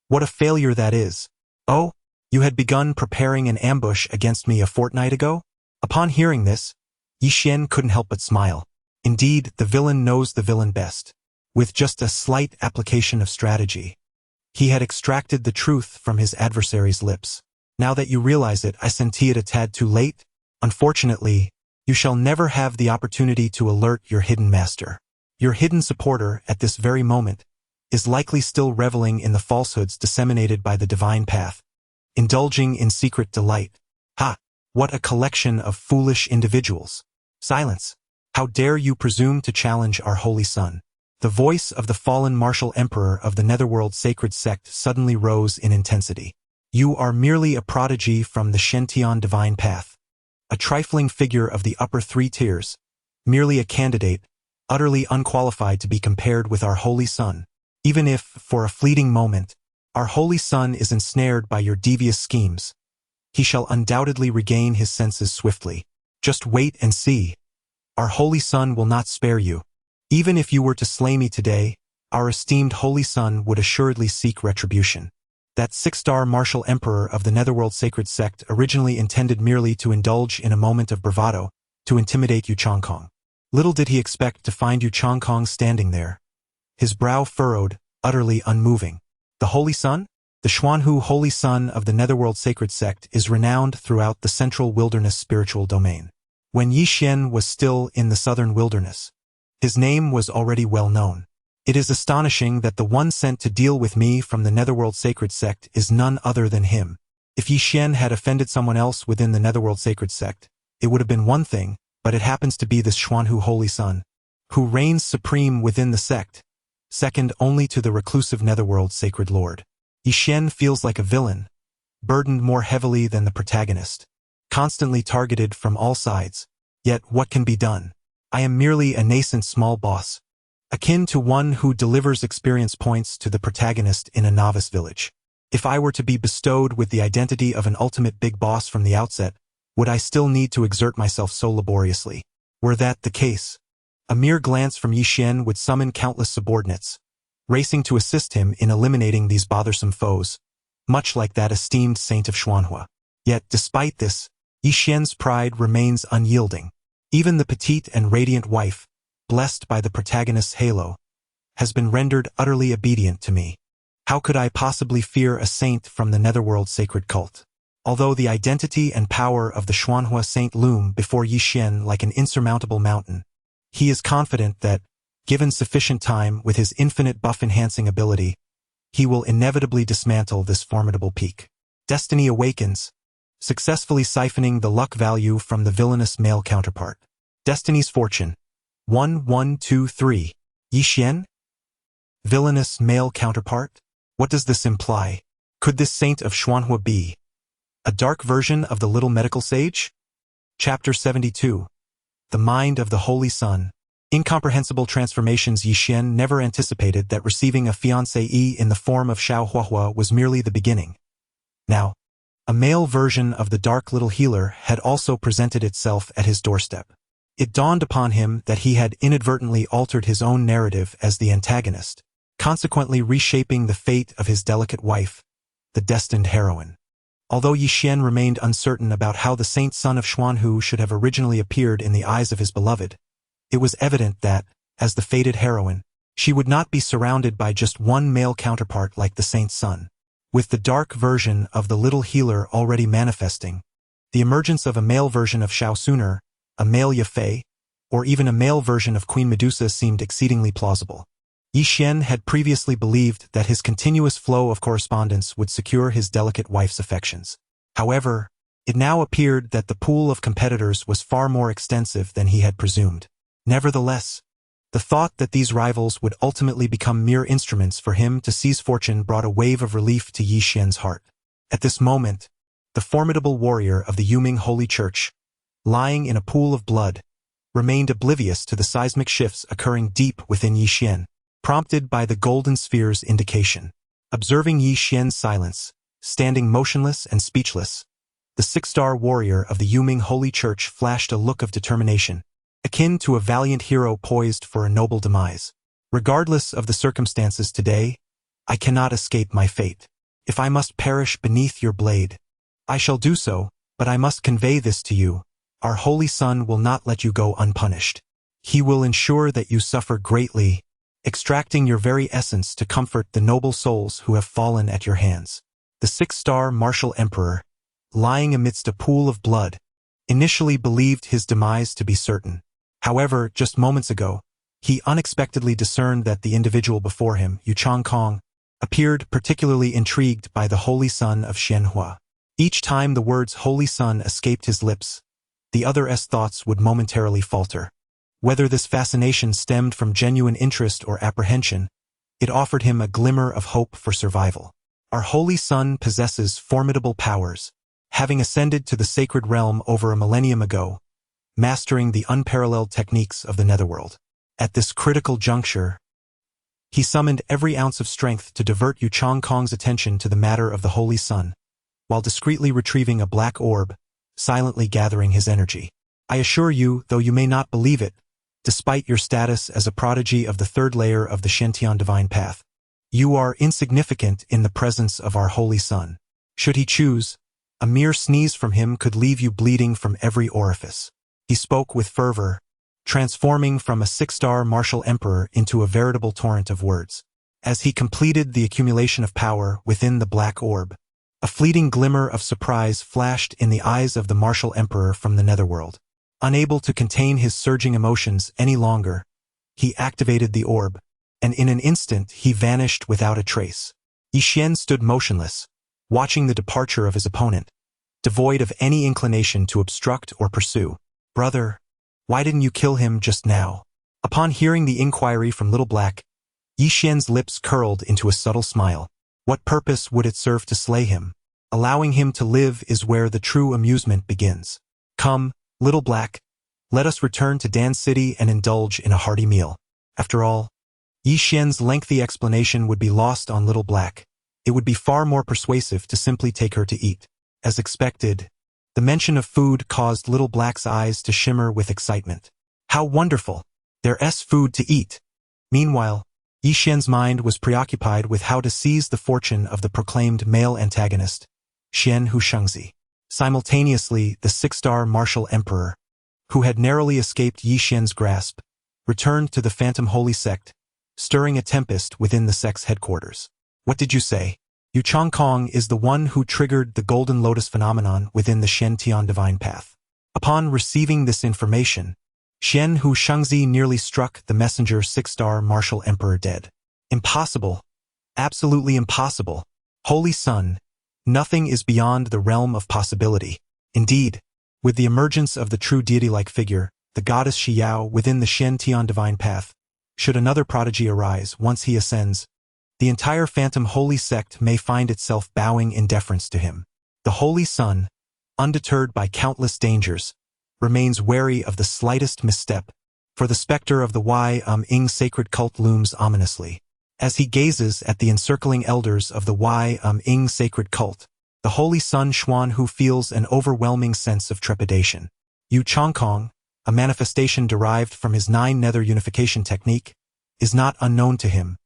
What a failure that is. Oh, you had begun preparing an ambush against me a fortnight ago? Upon hearing this, Yi Xian couldn't help but smile. Indeed, the villain knows the villain best. With just a slight application of strategy, he had extracted the truth from his adversary's lips. Now that you realize it, I senti it a tad too late. Unfortunately, you shall never have the opportunity to alert your hidden master. Your hidden supporter, at this very moment, is likely still reveling in the falsehoods disseminated by the divine path, indulging in secret delight. Ha! What a collection of foolish individuals. Silence! How dare you presume to challenge our holy son? The voice of the fallen martial emperor of the netherworld sacred sect suddenly rose in intensity. You are merely a prodigy from the Shentian divine path. A trifling figure of the upper three tiers, merely a candidate, utterly unqualified to be compared with our holy son. Even if, for a fleeting moment, our holy son is ensnared by your devious schemes, he shall undoubtedly regain his senses swiftly. Just wait and see. Our holy son will not spare you. Even if you were to slay me today, our esteemed holy son would assuredly seek retribution. That six-star martial emperor of the netherworld sacred sect originally intended merely to indulge in a moment of bravado, to intimidate Yu Chongkong. Little did he expect to find Yu Chongkong standing there, his brow furrowed, utterly unmoving. The holy son? The Xuanhu holy son of the netherworld sacred sect is renowned throughout the central wilderness spiritual domain. When Yi Xian was still in the southern wilderness, his name was already well known. It is astonishing that the one sent to deal with me from the netherworld sacred sect is none other than him. If Yi Xian had offended someone else within the netherworld sacred sect, it would have been one thing, but it happens to be this Xuanhu holy son, who reigns supreme within the sect, second only to the reclusive netherworld sacred lord. Yi Xian feels like a villain, burdened more heavily than the protagonist, constantly targeted from all sides. Yet what can be done? I am merely a nascent small boss, akin to one who delivers experience points to the protagonist in a novice village. If I were to be bestowed with the identity of an ultimate big boss from the outset, would I still need to exert myself so laboriously? Were that the case, a mere glance from Yi Xian would summon countless subordinates, racing to assist him in eliminating these bothersome foes, much like that esteemed saint of Xuanhua. Yet, despite this, Yi Xian's pride remains unyielding. Even the petite and radiant wife, blessed by the protagonist's halo, has been rendered utterly obedient to me. How could I possibly fear a saint from the netherworld sacred cult? Although the identity and power of the Xuanhua saint loom before Yi Xian like an insurmountable mountain, he is confident that, given sufficient time with his infinite buff-enhancing ability, he will inevitably dismantle this formidable peak. Destiny awakens, successfully siphoning the luck value from the villainous male counterpart. Destiny's fortune. 1123. Yi Xian? Villainous male counterpart? What does this imply? Could this saint of Xuanhua be a dark version of the little medical sage? Chapter 72. The Mind of the Holy Sun. Incomprehensible transformations. Yi Xian never anticipated that receiving a fiancée in the form of Xiao Huahua was merely the beginning. Now, a male version of the dark little healer had also presented itself at his doorstep. It dawned upon him that he had inadvertently altered his own narrative as the antagonist, consequently reshaping the fate of his delicate wife, the destined heroine. Although Yi Xian remained uncertain about how the saint son of Xuanhu should have originally appeared in the eyes of his beloved, it was evident that, as the fated heroine, she would not be surrounded by just one male counterpart like the saint's son. With the dark version of the little healer already manifesting, the emergence of a male version of Xiao Suner, a male Yafei, or even a male version of Queen Medusa seemed exceedingly plausible. Yi Xian had previously believed that his continuous flow of correspondence would secure his delicate wife's affections. However, it now appeared that the pool of competitors was far more extensive than he had presumed. Nevertheless, the thought that these rivals would ultimately become mere instruments for him to seize fortune brought a wave of relief to Yi Xian's heart. At this moment, the formidable warrior of the Yuming Holy Church, lying in a pool of blood, remained oblivious to the seismic shifts occurring deep within Yi Xian, prompted by the golden sphere's indication. Observing Yi Xian's silence, standing motionless and speechless, the six-star warrior of the Yuming Holy Church flashed a look of determination, akin to a valiant hero poised for a noble demise. Regardless of the circumstances today, I cannot escape my fate. If I must perish beneath your blade, I shall do so, but I must convey this to you. Our Holy Son will not let you go unpunished. He will ensure that you suffer greatly, extracting your very essence to comfort the noble souls who have fallen at your hands. The 6-star martial emperor, lying amidst a pool of blood, initially believed his demise to be certain. However, just moments ago, he unexpectedly discerned that the individual before him, Yu Changkong, appeared particularly intrigued by the Holy Son of Xianhua. Each time the words Holy Son escaped his lips, the other's thoughts would momentarily falter. Whether this fascination stemmed from genuine interest or apprehension, it offered him a glimmer of hope for survival. Our Holy Son possesses formidable powers, having ascended to the sacred realm over a millennium ago, mastering the unparalleled techniques of the netherworld. At this critical juncture, he summoned every ounce of strength to divert Yu Changkong's attention to the matter of the Holy Son, while discreetly retrieving a black orb, silently gathering his energy. I assure you, though you may not believe it, despite your status as a prodigy of the 3rd layer of the Shentian divine path, you are insignificant in the presence of our Holy Son. Should he choose, a mere sneeze from him could leave you bleeding from every orifice. He spoke with fervor, transforming from a 6-star martial emperor into a veritable torrent of words. As he completed the accumulation of power within the black orb, a fleeting glimmer of surprise flashed in the eyes of the martial emperor from the netherworld. Unable to contain his surging emotions any longer, he activated the orb, and in an instant he vanished without a trace. Yi Xian stood motionless, watching the departure of his opponent, devoid of any inclination to obstruct or pursue. Brother, why didn't you kill him just now? Upon hearing the inquiry from Little Black, Yi Xian's lips curled into a subtle smile. What purpose would it serve to slay him? Allowing him to live is where the true amusement begins. Come, Little Black, let us return to Dan City and indulge in a hearty meal. After all, Yi Xian's lengthy explanation would be lost on Little Black. It would be far more persuasive to simply take her to eat. As expected, the mention of food caused Little Black's eyes to shimmer with excitement. How wonderful! There's food to eat! Meanwhile, Yi Xian's mind was preoccupied with how to seize the fortune of the proclaimed male antagonist, Xian Hu Shengzi. Simultaneously, the 6-star martial emperor, who had narrowly escaped Yi Xian's grasp, returned to the Phantom Holy Sect, stirring a tempest within the sect's headquarters. What did you say? Yu Changkong is the one who triggered the Golden Lotus phenomenon within the Shentian divine path. Upon receiving this information, Xian Hu Shengzi nearly struck the messenger 6-star martial emperor dead. Impossible. Absolutely impossible. Holy Son, nothing is beyond the realm of possibility. Indeed, with the emergence of the true deity-like figure, the goddess Xiao within the Shentian divine path, should another prodigy arise once he ascends, the entire Phantom Holy Sect may find itself bowing in deference to him. The Holy Son, undeterred by countless dangers, remains wary of the slightest misstep, for the specter of the Ing sacred cult looms ominously. As he gazes at the encircling elders of the Ing sacred cult, the Holy Son Xuanhu feels an overwhelming sense of trepidation. Yu Changkong, a manifestation derived from his 9 nether unification technique, is not unknown to him.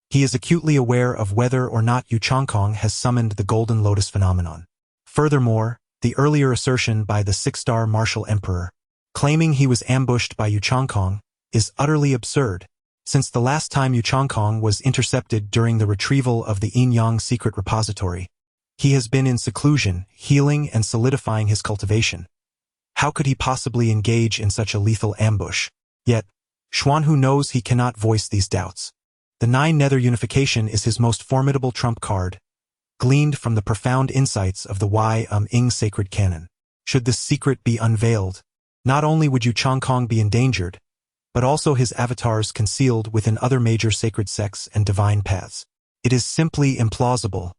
He is acutely aware of whether or not Yu Changkong has summoned the Golden Lotus phenomenon. Furthermore, the earlier assertion by the 6-star martial emperor, claiming he was ambushed by Yu Changkong, is utterly absurd, since the last time Yu Changkong was intercepted during the retrieval of the Yin-Yang secret repository, he has been in seclusion, healing and solidifying his cultivation. How could he possibly engage in such a lethal ambush? Yet, Xuanhu knows he cannot voice these doubts. The 9 nether unification is his most formidable trump card, gleaned from the profound insights of the Ing sacred canon. Should this secret be unveiled, not only would Yu Changkong be endangered, but also his avatars concealed within other major sacred sects and divine paths. It is simply implausible.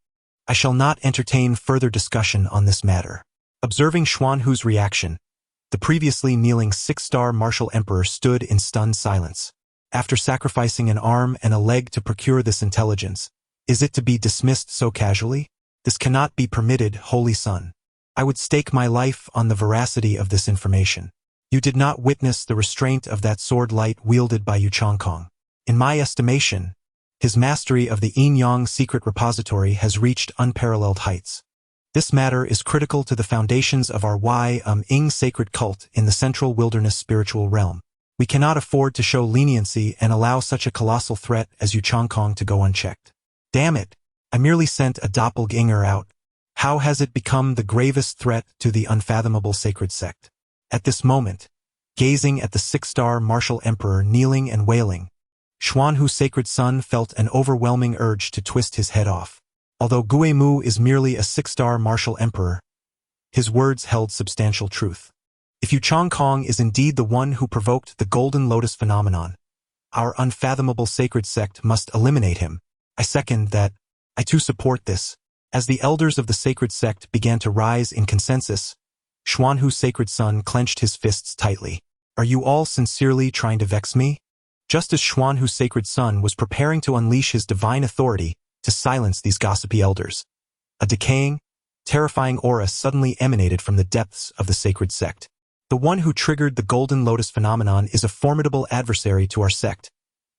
I shall not entertain further discussion on this matter. Observing Xuanhu's reaction, the previously kneeling 6-star martial emperor stood in stunned silence. After sacrificing an arm and a leg to procure this intelligence, is it to be dismissed so casually? This cannot be permitted, Holy Son. I would stake my life on the veracity of this information. You did not witness the restraint of that sword light wielded by Yu Changkong. In my estimation, His mastery of the yin-yang secret repository has reached unparalleled heights. This matter is critical to the foundations of our Ing sacred cult in the central wilderness spiritual realm. We cannot afford to show leniency and allow such a colossal threat as Yu Chongkong to go unchecked. Damn it! I merely sent a doppelganger out. How has it become the gravest threat to the unfathomable sacred sect? At this moment, gazing at the six-star martial emperor kneeling and wailing, Xuanhu's sacred son felt an overwhelming urge to twist his head off. Although Guemu is merely a six-star martial emperor, his words held substantial truth. If Yu Chongkong is indeed the one who provoked the Golden Lotus phenomenon, our unfathomable sacred sect must eliminate him. I second that. I too support this. As the elders of the sacred sect began to rise in consensus, Xuanhu's sacred son clenched his fists tightly. Are you all sincerely trying to vex me? Just as Xuanhu's sacred son was preparing to unleash his divine authority to silence these gossipy elders, a decaying, terrifying aura suddenly emanated from the depths of the sacred sect. The one who triggered the Golden Lotus phenomenon is a formidable adversary to our sect.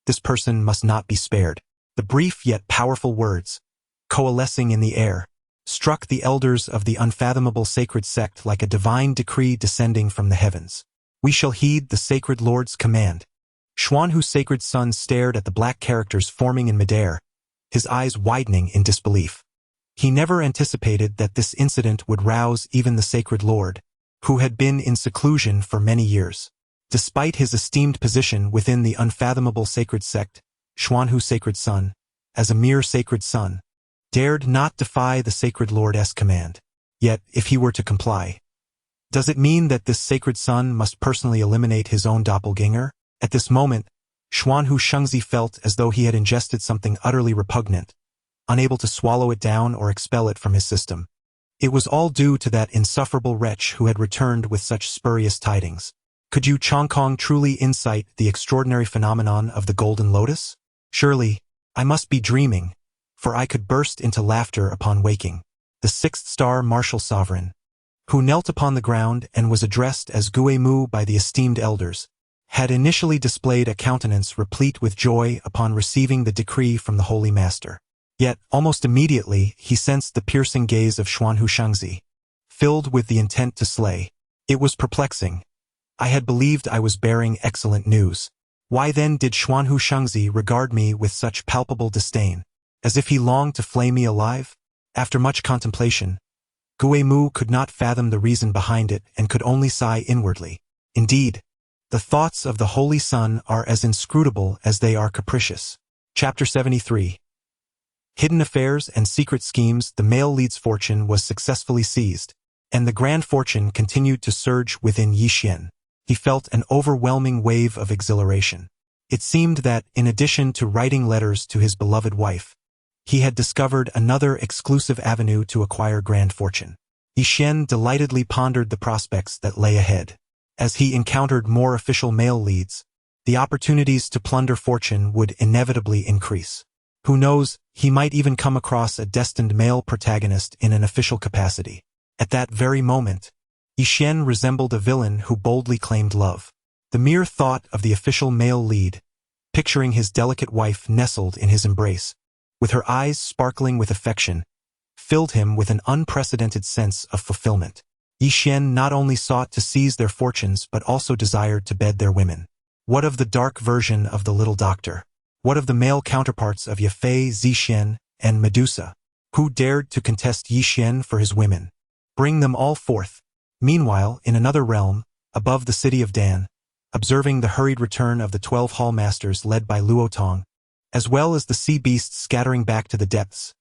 This person must not be spared. The brief yet powerful words, coalescing in the air, struck the elders of the unfathomable sacred sect like a divine decree descending from the heavens. We shall heed the sacred Lord's command. Xuanhu's sacred son stared at the black characters forming in midair, his eyes widening in disbelief. He never anticipated that this incident would rouse even the sacred Lord, who had been in seclusion for many years. Despite his esteemed position within the unfathomable sacred sect, Xuanhu's sacred son, as a mere sacred son, dared not defy the sacred Lord's command. Yet, if he were to comply, does it mean that this sacred son must personally eliminate his own doppelganger? At this moment, Xuanhu Shengzi felt as though he had ingested something utterly repugnant, unable to swallow it down or expel it from his system. It was all due to that insufferable wretch who had returned with such spurious tidings. Could Yu Chongkong truly incite the extraordinary phenomenon of the Golden Lotus? Surely, I must be dreaming, for I could burst into laughter upon waking. The sixth-star martial sovereign, who knelt upon the ground and was addressed as Guemu by the esteemed elders, had initially displayed a countenance replete with joy upon receiving the decree from the Holy Master. Yet, almost immediately, he sensed the piercing gaze of Xuanhu Shengzi, filled with the intent to slay. It was perplexing. I had believed I was bearing excellent news. Why then did Xuanhu Shengzi regard me with such palpable disdain, as if he longed to flay me alive? After much contemplation, Guemu could not fathom the reason behind it and could only sigh inwardly. Indeed, the thoughts of the Holy Sun are as inscrutable as they are capricious. Chapter 73. Hidden affairs and secret schemes. The male lead's fortune was successfully seized, and the grand fortune continued to surge within Yi Xian. He felt an overwhelming wave of exhilaration. It seemed that, in addition to writing letters to his beloved wife, he had discovered another exclusive avenue to acquire grand fortune. Yi Xian delightedly pondered the prospects that lay ahead. As he encountered more official male leads, the opportunities to plunder fortune would inevitably increase. Who knows, he might even come across a destined male protagonist in an official capacity. At that very moment, Yi Xian resembled a villain who boldly claimed love. The mere thought of the official male lead, picturing his delicate wife nestled in his embrace, with her eyes sparkling with affection, filled him with an unprecedented sense of fulfillment. Yi Xian not only sought to seize their fortunes but also desired to bed their women. What of the dark version of the little doctor? What of the male counterparts of Yafei, Zixian, and Medusa? Who dared to contest Yi Xian for his women? Bring them all forth. Meanwhile, in another realm, above the city of Dan, observing the hurried return of the 12 hall masters led by Luo Tong, as well as the sea beasts scattering back to the depths,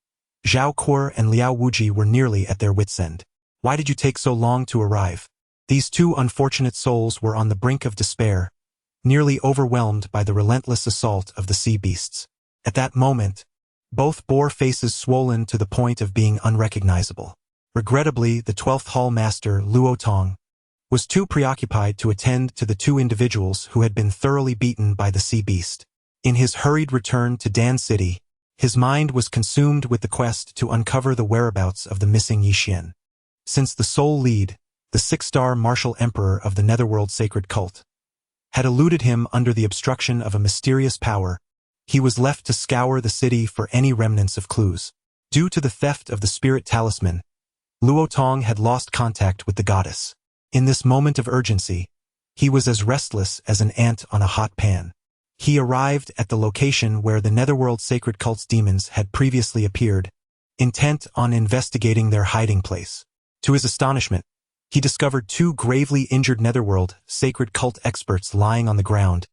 Zhao Kuo and Liao Wuji were nearly at their wits' end. Why did you take so long to arrive? These two unfortunate souls were on the brink of despair, nearly overwhelmed by the relentless assault of the sea beasts. At that moment, both bore faces swollen to the point of being unrecognizable. Regrettably, the 12th hall master, Luo Tong, was too preoccupied to attend to the two individuals who had been thoroughly beaten by the sea beast. In his hurried return to Dan City, his mind was consumed with the quest to uncover the whereabouts of the missing Yi Xian. Since the sole lead, the six-star martial emperor of the Netherworld sacred cult, had eluded him under the obstruction of a mysterious power, he was left to scour the city for any remnants of clues. Due to the theft of the spirit talisman, Luo Tong had lost contact with the goddess. In this moment of urgency, he was as restless as an ant on a hot pan. He arrived at the location where the Netherworld Sacred Cult's demons had previously appeared, intent on investigating their hiding place. To his astonishment, he discovered two gravely injured Netherworld Sacred Cult experts lying on the ground,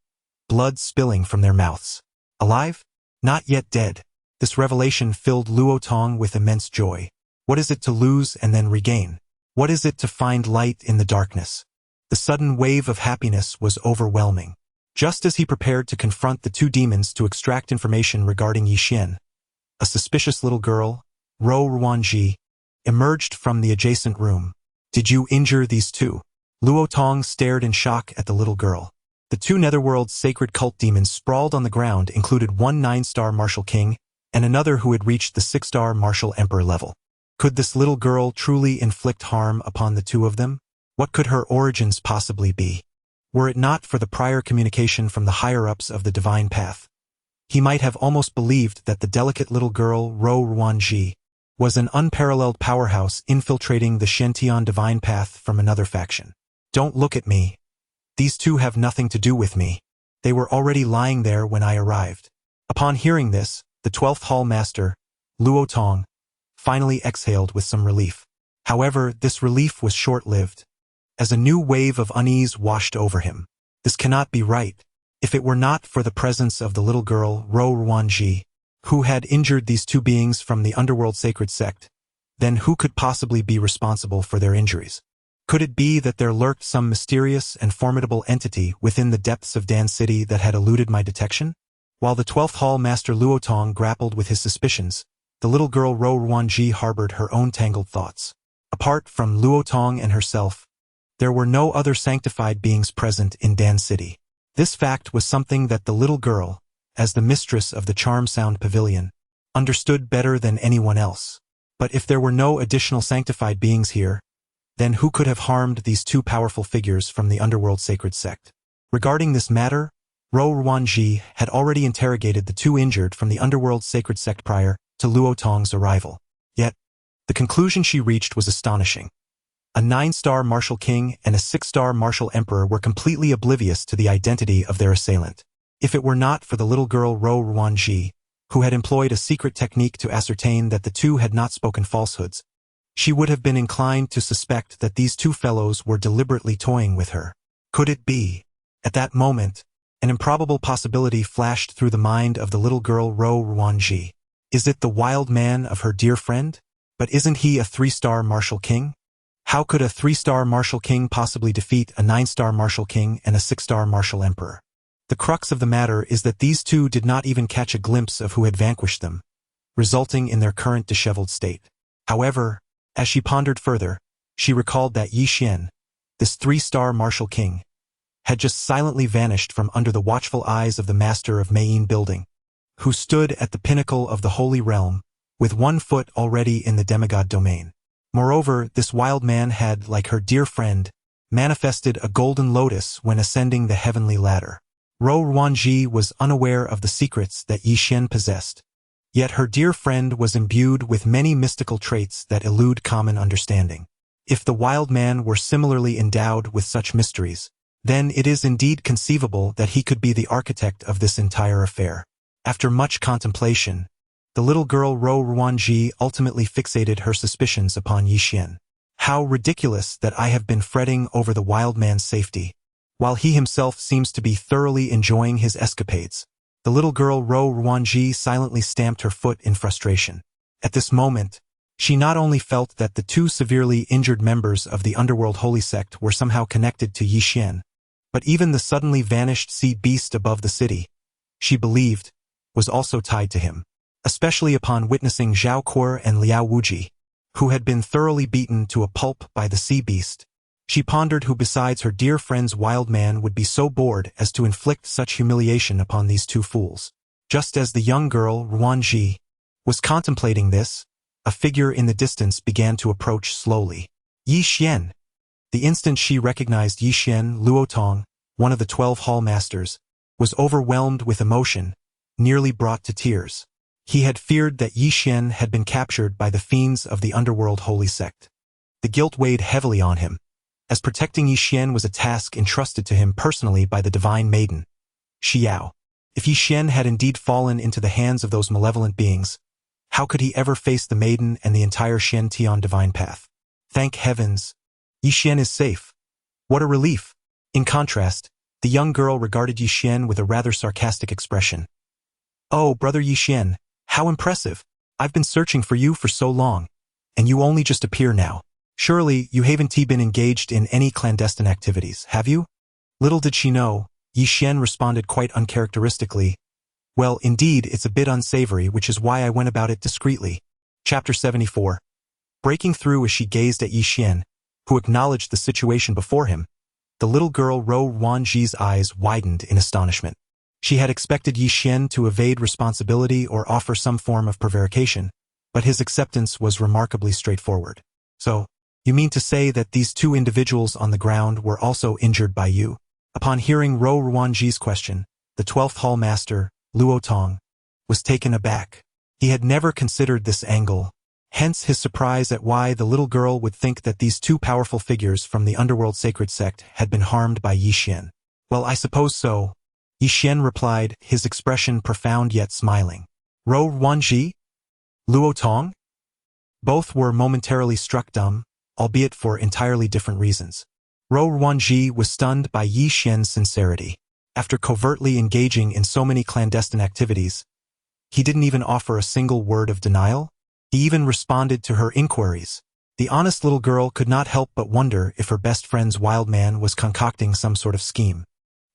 blood spilling from their mouths. Alive? Not yet dead. This revelation filled Luo Tong with immense joy. What is it to lose and then regain? What is it to find light in the darkness? The sudden wave of happiness was overwhelming. Just as he prepared to confront the two demons to extract information regarding Yixian, a suspicious little girl, Ro Ruanji, emerged from the adjacent room. Did you injure these two? Luo Tong stared in shock at the little girl. The two Netherworld's sacred cult demons sprawled on the ground included one 9-star martial king and another who had reached the 6-star martial emperor level. Could this little girl truly inflict harm upon the two of them? What could her origins possibly be? Were it not for the prior communication from the higher-ups of the divine path, he might have almost believed that the delicate little girl Ro Ruanji was an unparalleled powerhouse infiltrating the Shentian divine path from another faction. Don't look at me. These two have nothing to do with me. They were already lying there when I arrived. Upon hearing this, the 12th Hall Master, Luo Tong, finally exhaled with some relief. However, this relief was short-lived, as a new wave of unease washed over him. This cannot be right. If it were not for the presence of the little girl, Ro Ruanji, who had injured these two beings from the underworld sacred sect, then who could possibly be responsible for their injuries? Could it be that there lurked some mysterious and formidable entity within the depths of Dan City that had eluded my detection? While the 12th Hall Master Luo Tong grappled with his suspicions, the little girl Ro Ruanji harbored her own tangled thoughts. Apart from Luo Tong and herself, there were no other sanctified beings present in Dan City. This fact was something that the little girl, as the mistress of the Charm Sound Pavilion, understood better than anyone else. But if there were no additional sanctified beings here, then who could have harmed these two powerful figures from the underworld sacred sect? Regarding this matter, Ro Ruanji had already interrogated the two injured from the underworld sacred sect prior to Luo Tong's arrival. Yet, the conclusion she reached was astonishing. A 9-star martial king and a 6-star martial emperor were completely oblivious to the identity of their assailant. If it were not for the little girl Ro Ruanji, who had employed a secret technique to ascertain that the two had not spoken falsehoods, she would have been inclined to suspect that these two fellows were deliberately toying with her. Could it be? At that moment, an improbable possibility flashed through the mind of the little girl Ro Ruanji. Is it the wild man of her dear friend? But isn't he a 3-star martial king? How could a 3-star martial king possibly defeat a 9-star martial king and a 6-star martial emperor? The crux of the matter is that these two did not even catch a glimpse of who had vanquished them, resulting in their current disheveled state. However, as she pondered further, she recalled that Yixian, this 3-star martial king, had just silently vanished from under the watchful eyes of the master of Mayin Building, who stood at the pinnacle of the holy realm, with one foot already in the demigod domain. Moreover, this wild man had, like her dear friend, manifested a golden lotus when ascending the heavenly ladder. Ro Ruanji was unaware of the secrets that Yixian possessed, yet her dear friend was imbued with many mystical traits that elude common understanding. If the wild man were similarly endowed with such mysteries, then it is indeed conceivable that he could be the architect of this entire affair. After much contemplation, the little girl Ro Ruanji ultimately fixated her suspicions upon Yixian. How ridiculous that I have been fretting over the wild man's safety, while he himself seems to be thoroughly enjoying his escapades. The little girl Ro Ruanji silently stamped her foot in frustration. At this moment, she not only felt that the two severely injured members of the underworld holy sect were somehow connected to Yixian, but even the suddenly vanished sea beast above the city, she believed, was also tied to him. Especially upon witnessing Zhao Kuo and Liao Wuji, who had been thoroughly beaten to a pulp by the sea beast. She pondered who besides her dear friend's wild man would be so bored as to inflict such humiliation upon these two fools. Just as the young girl, Ruanji, was contemplating this, a figure in the distance began to approach slowly. Yixian. The instant she recognized Yixian, Luo Tong, one of the 12 hall masters, was overwhelmed with emotion, nearly brought to tears. He had feared that Yi Xian had been captured by the fiends of the underworld holy sect. The guilt weighed heavily on him, as protecting Yi Xian was a task entrusted to him personally by the divine maiden, Xiao. If Yi Xian had indeed fallen into the hands of those malevolent beings, how could he ever face the maiden and the entire Shen-Tian divine path? Thank heavens, Yi Xian is safe. What a relief! In contrast, the young girl regarded Yi Xian with a rather sarcastic expression. Oh, brother Yi Xian, how impressive! I've been searching for you for so long, and you only just appear now. Surely, you haven't been engaged in any clandestine activities, have you? Little did she know, Yi Xian responded quite uncharacteristically. Well, indeed, it's a bit unsavory, which is why I went about it discreetly. Chapter 74. Breaking through as she gazed at Yi Xian, who acknowledged the situation before him, the little girl Ro Wanji's eyes widened in astonishment. She had expected Yi Xian to evade responsibility or offer some form of prevarication, but his acceptance was remarkably straightforward. So, you mean to say that these two individuals on the ground were also injured by you? Upon hearing Ro Wanji's question, the 12th Hall Master, Luo Tong, was taken aback. He had never considered this angle, hence his surprise at why the little girl would think that these two powerful figures from the underworld sacred sect had been harmed by Yi Xian. Well, I suppose so, Yi Xian replied, his expression profound yet smiling. Ro Wanji? Luo Tong? Both were momentarily struck dumb, albeit for entirely different reasons. Ro Wanji was stunned by Yi Xian's sincerity. After covertly engaging in so many clandestine activities, he didn't even offer a single word of denial. He even responded to her inquiries. The honest little girl could not help but wonder if her best friend's wild man was concocting some sort of scheme.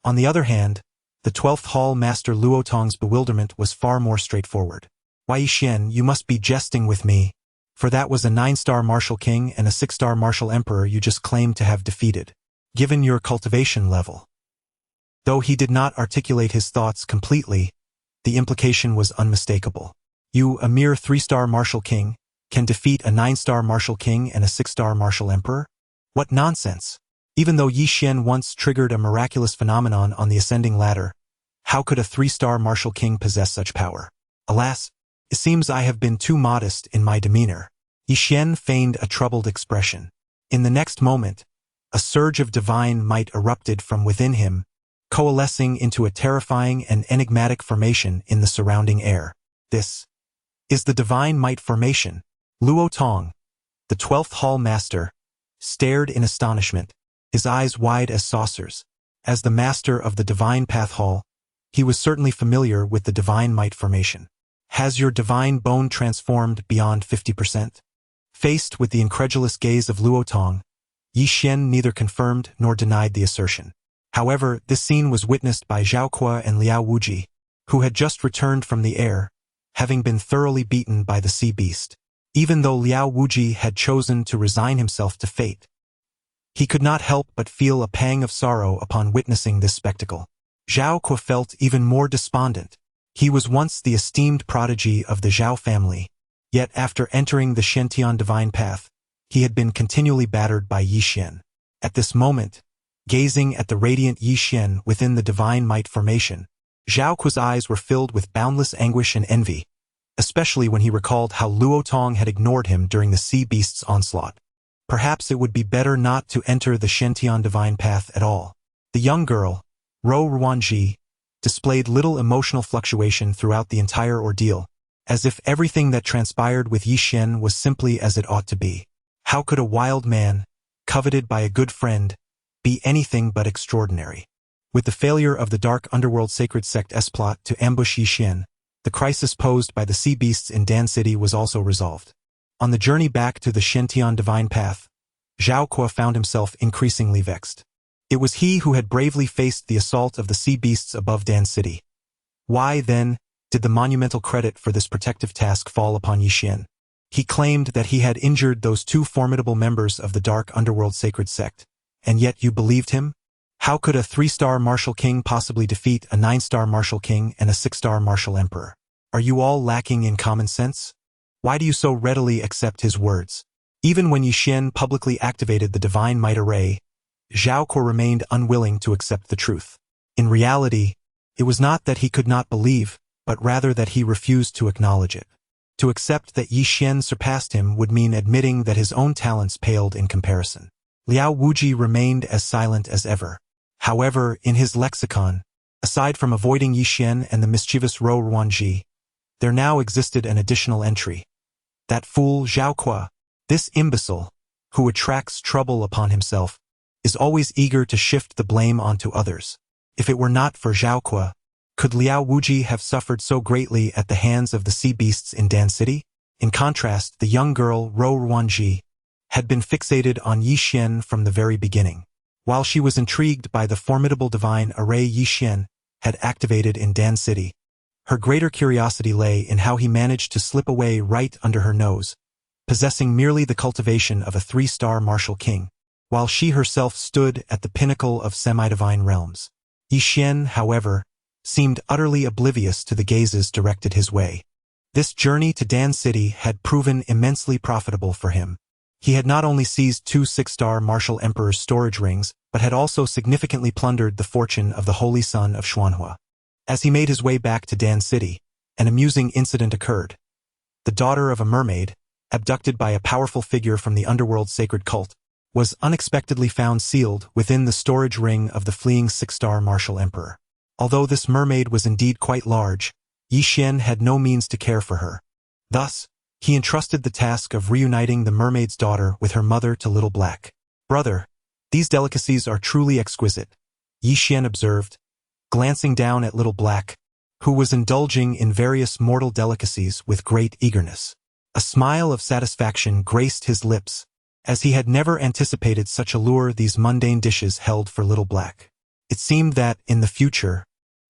On the other hand, the 12th Hall Master Luo Tong's bewilderment was far more straightforward. Why, Yi Xian, you must be jesting with me, for that was a 9-star martial king and a 6-star martial emperor you just claimed to have defeated, given your cultivation level. Though he did not articulate his thoughts completely, the implication was unmistakable. You, a mere 3-star martial king, can defeat a 9-star martial king and a 6-star martial emperor? What nonsense! Even though Yi Xian once triggered a miraculous phenomenon on the ascending ladder, how could a 3-star martial king possess such power? Alas, it seems I have been too modest in my demeanor. Yi Xian feigned a troubled expression. In the next moment, a surge of divine might erupted from within him, coalescing into a terrifying and enigmatic formation in the surrounding air. This is the divine might formation. Luo Tong, the 12th Hall Master, stared in astonishment, his eyes wide as saucers. As the master of the Divine Path Hall, he was certainly familiar with the divine might formation. Has your divine bone transformed beyond 50%? Faced with the incredulous gaze of Luo Tong, Yi Xian neither confirmed nor denied the assertion. However, this scene was witnessed by Zhao Kuo and Liao Wuji, who had just returned from the air, having been thoroughly beaten by the sea beast. Even though Liao Wuji had chosen to resign himself to fate, he could not help but feel a pang of sorrow upon witnessing this spectacle. Zhao Kuo felt even more despondent. He was once the esteemed prodigy of the Zhao family, yet after entering the Shen-Tian divine path, he had been continually battered by Yi Xian. At this moment, gazing at the radiant Yi Xian within the divine might formation, Zhao Kuo's eyes were filled with boundless anguish and envy, especially when he recalled how Luo Tong had ignored him during the sea beast's onslaught. Perhaps it would be better not to enter the Shen-Tian divine path at all. The young girl, Ro Ruanji, displayed little emotional fluctuation throughout the entire ordeal, as if everything that transpired with Yi Xian was simply as it ought to be. How could a wild man, coveted by a good friend, be anything but extraordinary? With the failure of the dark underworld sacred sect's plot to ambush Yi Xian, the crisis posed by the sea beasts in Dan City was also resolved. On the journey back to the Shen-Tian divine path, Zhao Kuo found himself increasingly vexed. It was he who had bravely faced the assault of the sea beasts above Dan City. Why, then, did the monumental credit for this protective task fall upon Yi Xian? He claimed that he had injured those two formidable members of the dark underworld sacred sect, and yet you believed him? How could a 3-star martial king possibly defeat a 9-star martial king and a 6-star martial emperor? Are you all lacking in common sense? Why do you so readily accept his words? Even when Yi Xian publicly activated the divine might array, Zhao Kuo remained unwilling to accept the truth. In reality, it was not that he could not believe, but rather that he refused to acknowledge it. To accept that Yi Xian surpassed him would mean admitting that his own talents paled in comparison. Liao Wuji remained as silent as ever. However, in his lexicon, aside from avoiding Yi Xian and the mischievous Rou Ruanji, there now existed an additional entry. That fool Zhao Kuo, this imbecile, who attracts trouble upon himself, is always eager to shift the blame onto others. If it were not for Zhao Kuo, could Liao Wuji have suffered so greatly at the hands of the sea beasts in Dan City? In contrast, the young girl, Rou Ruanji, had been fixated on Yi Xian from the very beginning. While she was intrigued by the formidable divine array Yi Xian had activated in Dan City, her greater curiosity lay in how he managed to slip away right under her nose, possessing merely the cultivation of a 3-star martial king, while she herself stood at the pinnacle of semi-divine realms. Yi Xian, however, seemed utterly oblivious to the gazes directed his way. This journey to Dan City had proven immensely profitable for him. He had not only seized 2 6-star martial emperor's storage rings, but had also significantly plundered the fortune of the holy son of Xuanhua. As he made his way back to Dan City, an amusing incident occurred. The daughter of a mermaid, abducted by a powerful figure from the underworld's sacred cult, was unexpectedly found sealed within the storage ring of the fleeing 6-star martial emperor. Although this mermaid was indeed quite large, Yi Xian had no means to care for her. Thus, he entrusted the task of reuniting the mermaid's daughter with her mother to Little Black. "Brother, these delicacies are truly exquisite," Yi Xian observed, glancing down at Little Black, who was indulging in various mortal delicacies with great eagerness. A smile of satisfaction graced his lips, as he had never anticipated such allure these mundane dishes held for Little Black. It seemed that, in the future,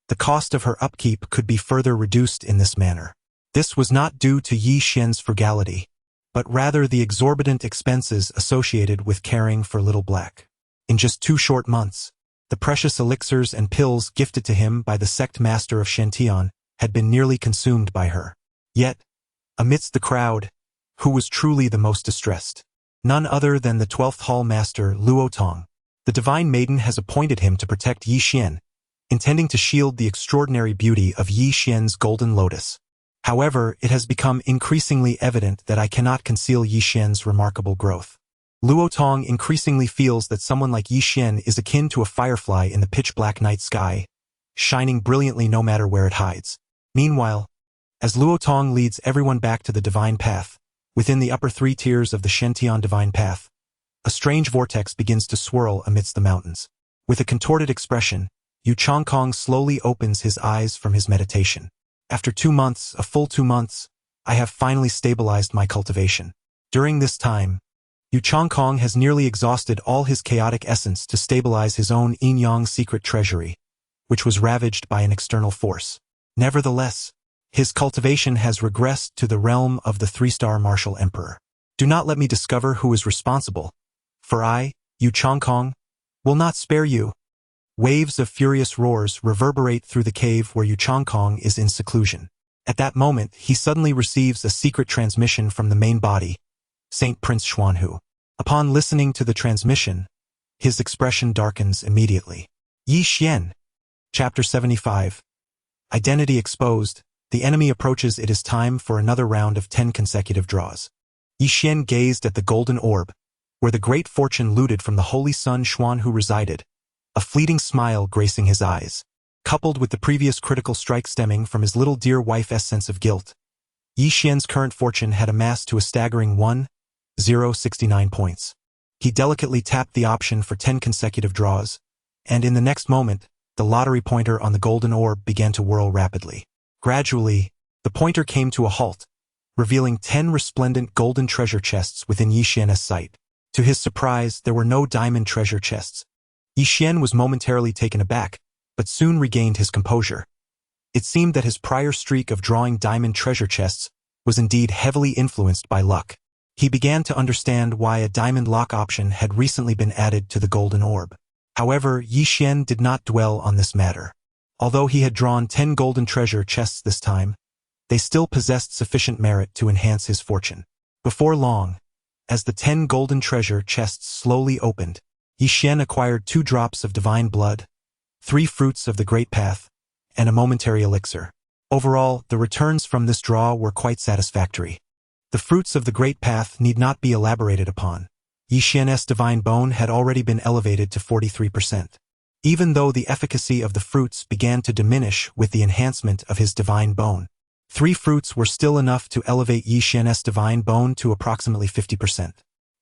the cost of her upkeep could be further reduced in this manner. This was not due to Yi Xian's frugality, but rather the exorbitant expenses associated with caring for Little Black. In just 2 short months, the precious elixirs and pills gifted to him by the sect master of Shantian had been nearly consumed by her. Yet, amidst the crowd, who was truly the most distressed? None other than the 12th Hall Master Luo Tong. The Divine Maiden has appointed him to protect Yi Xian, intending to shield the extraordinary beauty of Yi Xian's golden lotus. However, it has become increasingly evident that I cannot conceal Yi Xian's remarkable growth. Luo Tong increasingly feels that someone like Yi Xian is akin to a firefly in the pitch-black night sky, shining brilliantly no matter where it hides. Meanwhile, as Luo Tong leads everyone back to the divine path, within the upper 3 tiers of the Shantian divine path, a strange vortex begins to swirl amidst the mountains. With a contorted expression, Yu Changkong slowly opens his eyes from his meditation. After 2 months, a full 2 months, I have finally stabilized my cultivation. During this time, Yu Changkong has nearly exhausted all his chaotic essence to stabilize his own yin-yang secret treasury, which was ravaged by an external force. Nevertheless, his cultivation has regressed to the realm of the 3-star martial emperor. Do not let me discover who is responsible, for I, Yu Changkong, will not spare you. Waves of furious roars reverberate through the cave where Yu Changkong is in seclusion. At that moment, he suddenly receives a secret transmission from the main body, Saint Prince Xuanhu. Upon listening to the transmission, his expression darkens immediately. Yi Xian. Chapter 75. Identity exposed. The enemy approaches. It is time for another round of 10 consecutive draws. Yi Xian gazed at the golden orb, where the great fortune looted from the holy son Xuanhu resided, a fleeting smile gracing his eyes. Coupled with the previous critical strike stemming from his little dear wife's sense of guilt, Yi Xian's current fortune had amassed to a staggering 1,069 points. He delicately tapped the option for 10 consecutive draws, and in the next moment, the lottery pointer on the golden orb began to whirl rapidly. Gradually, the pointer came to a halt, revealing 10 resplendent golden treasure chests within Yi Xian's sight. To his surprise, there were no diamond treasure chests. Yi Xian was momentarily taken aback, but soon regained his composure. It seemed that his prior streak of drawing diamond treasure chests was indeed heavily influenced by luck. He began to understand why a diamond lock option had recently been added to the golden orb. However, Yi Xian did not dwell on this matter. Although he had drawn 10 golden treasure chests this time, they still possessed sufficient merit to enhance his fortune. Before long, as the 10 golden treasure chests slowly opened, Yi Xian acquired 2 drops of divine blood, 3 fruits of the great path, and a momentary elixir. Overall, the returns from this draw were quite satisfactory. The fruits of the Great Path need not be elaborated upon. Yi Xian's divine bone had already been elevated to 43%. Even though the efficacy of the fruits began to diminish with the enhancement of his divine bone, 3 fruits were still enough to elevate Yi Xian's divine bone to approximately 50%.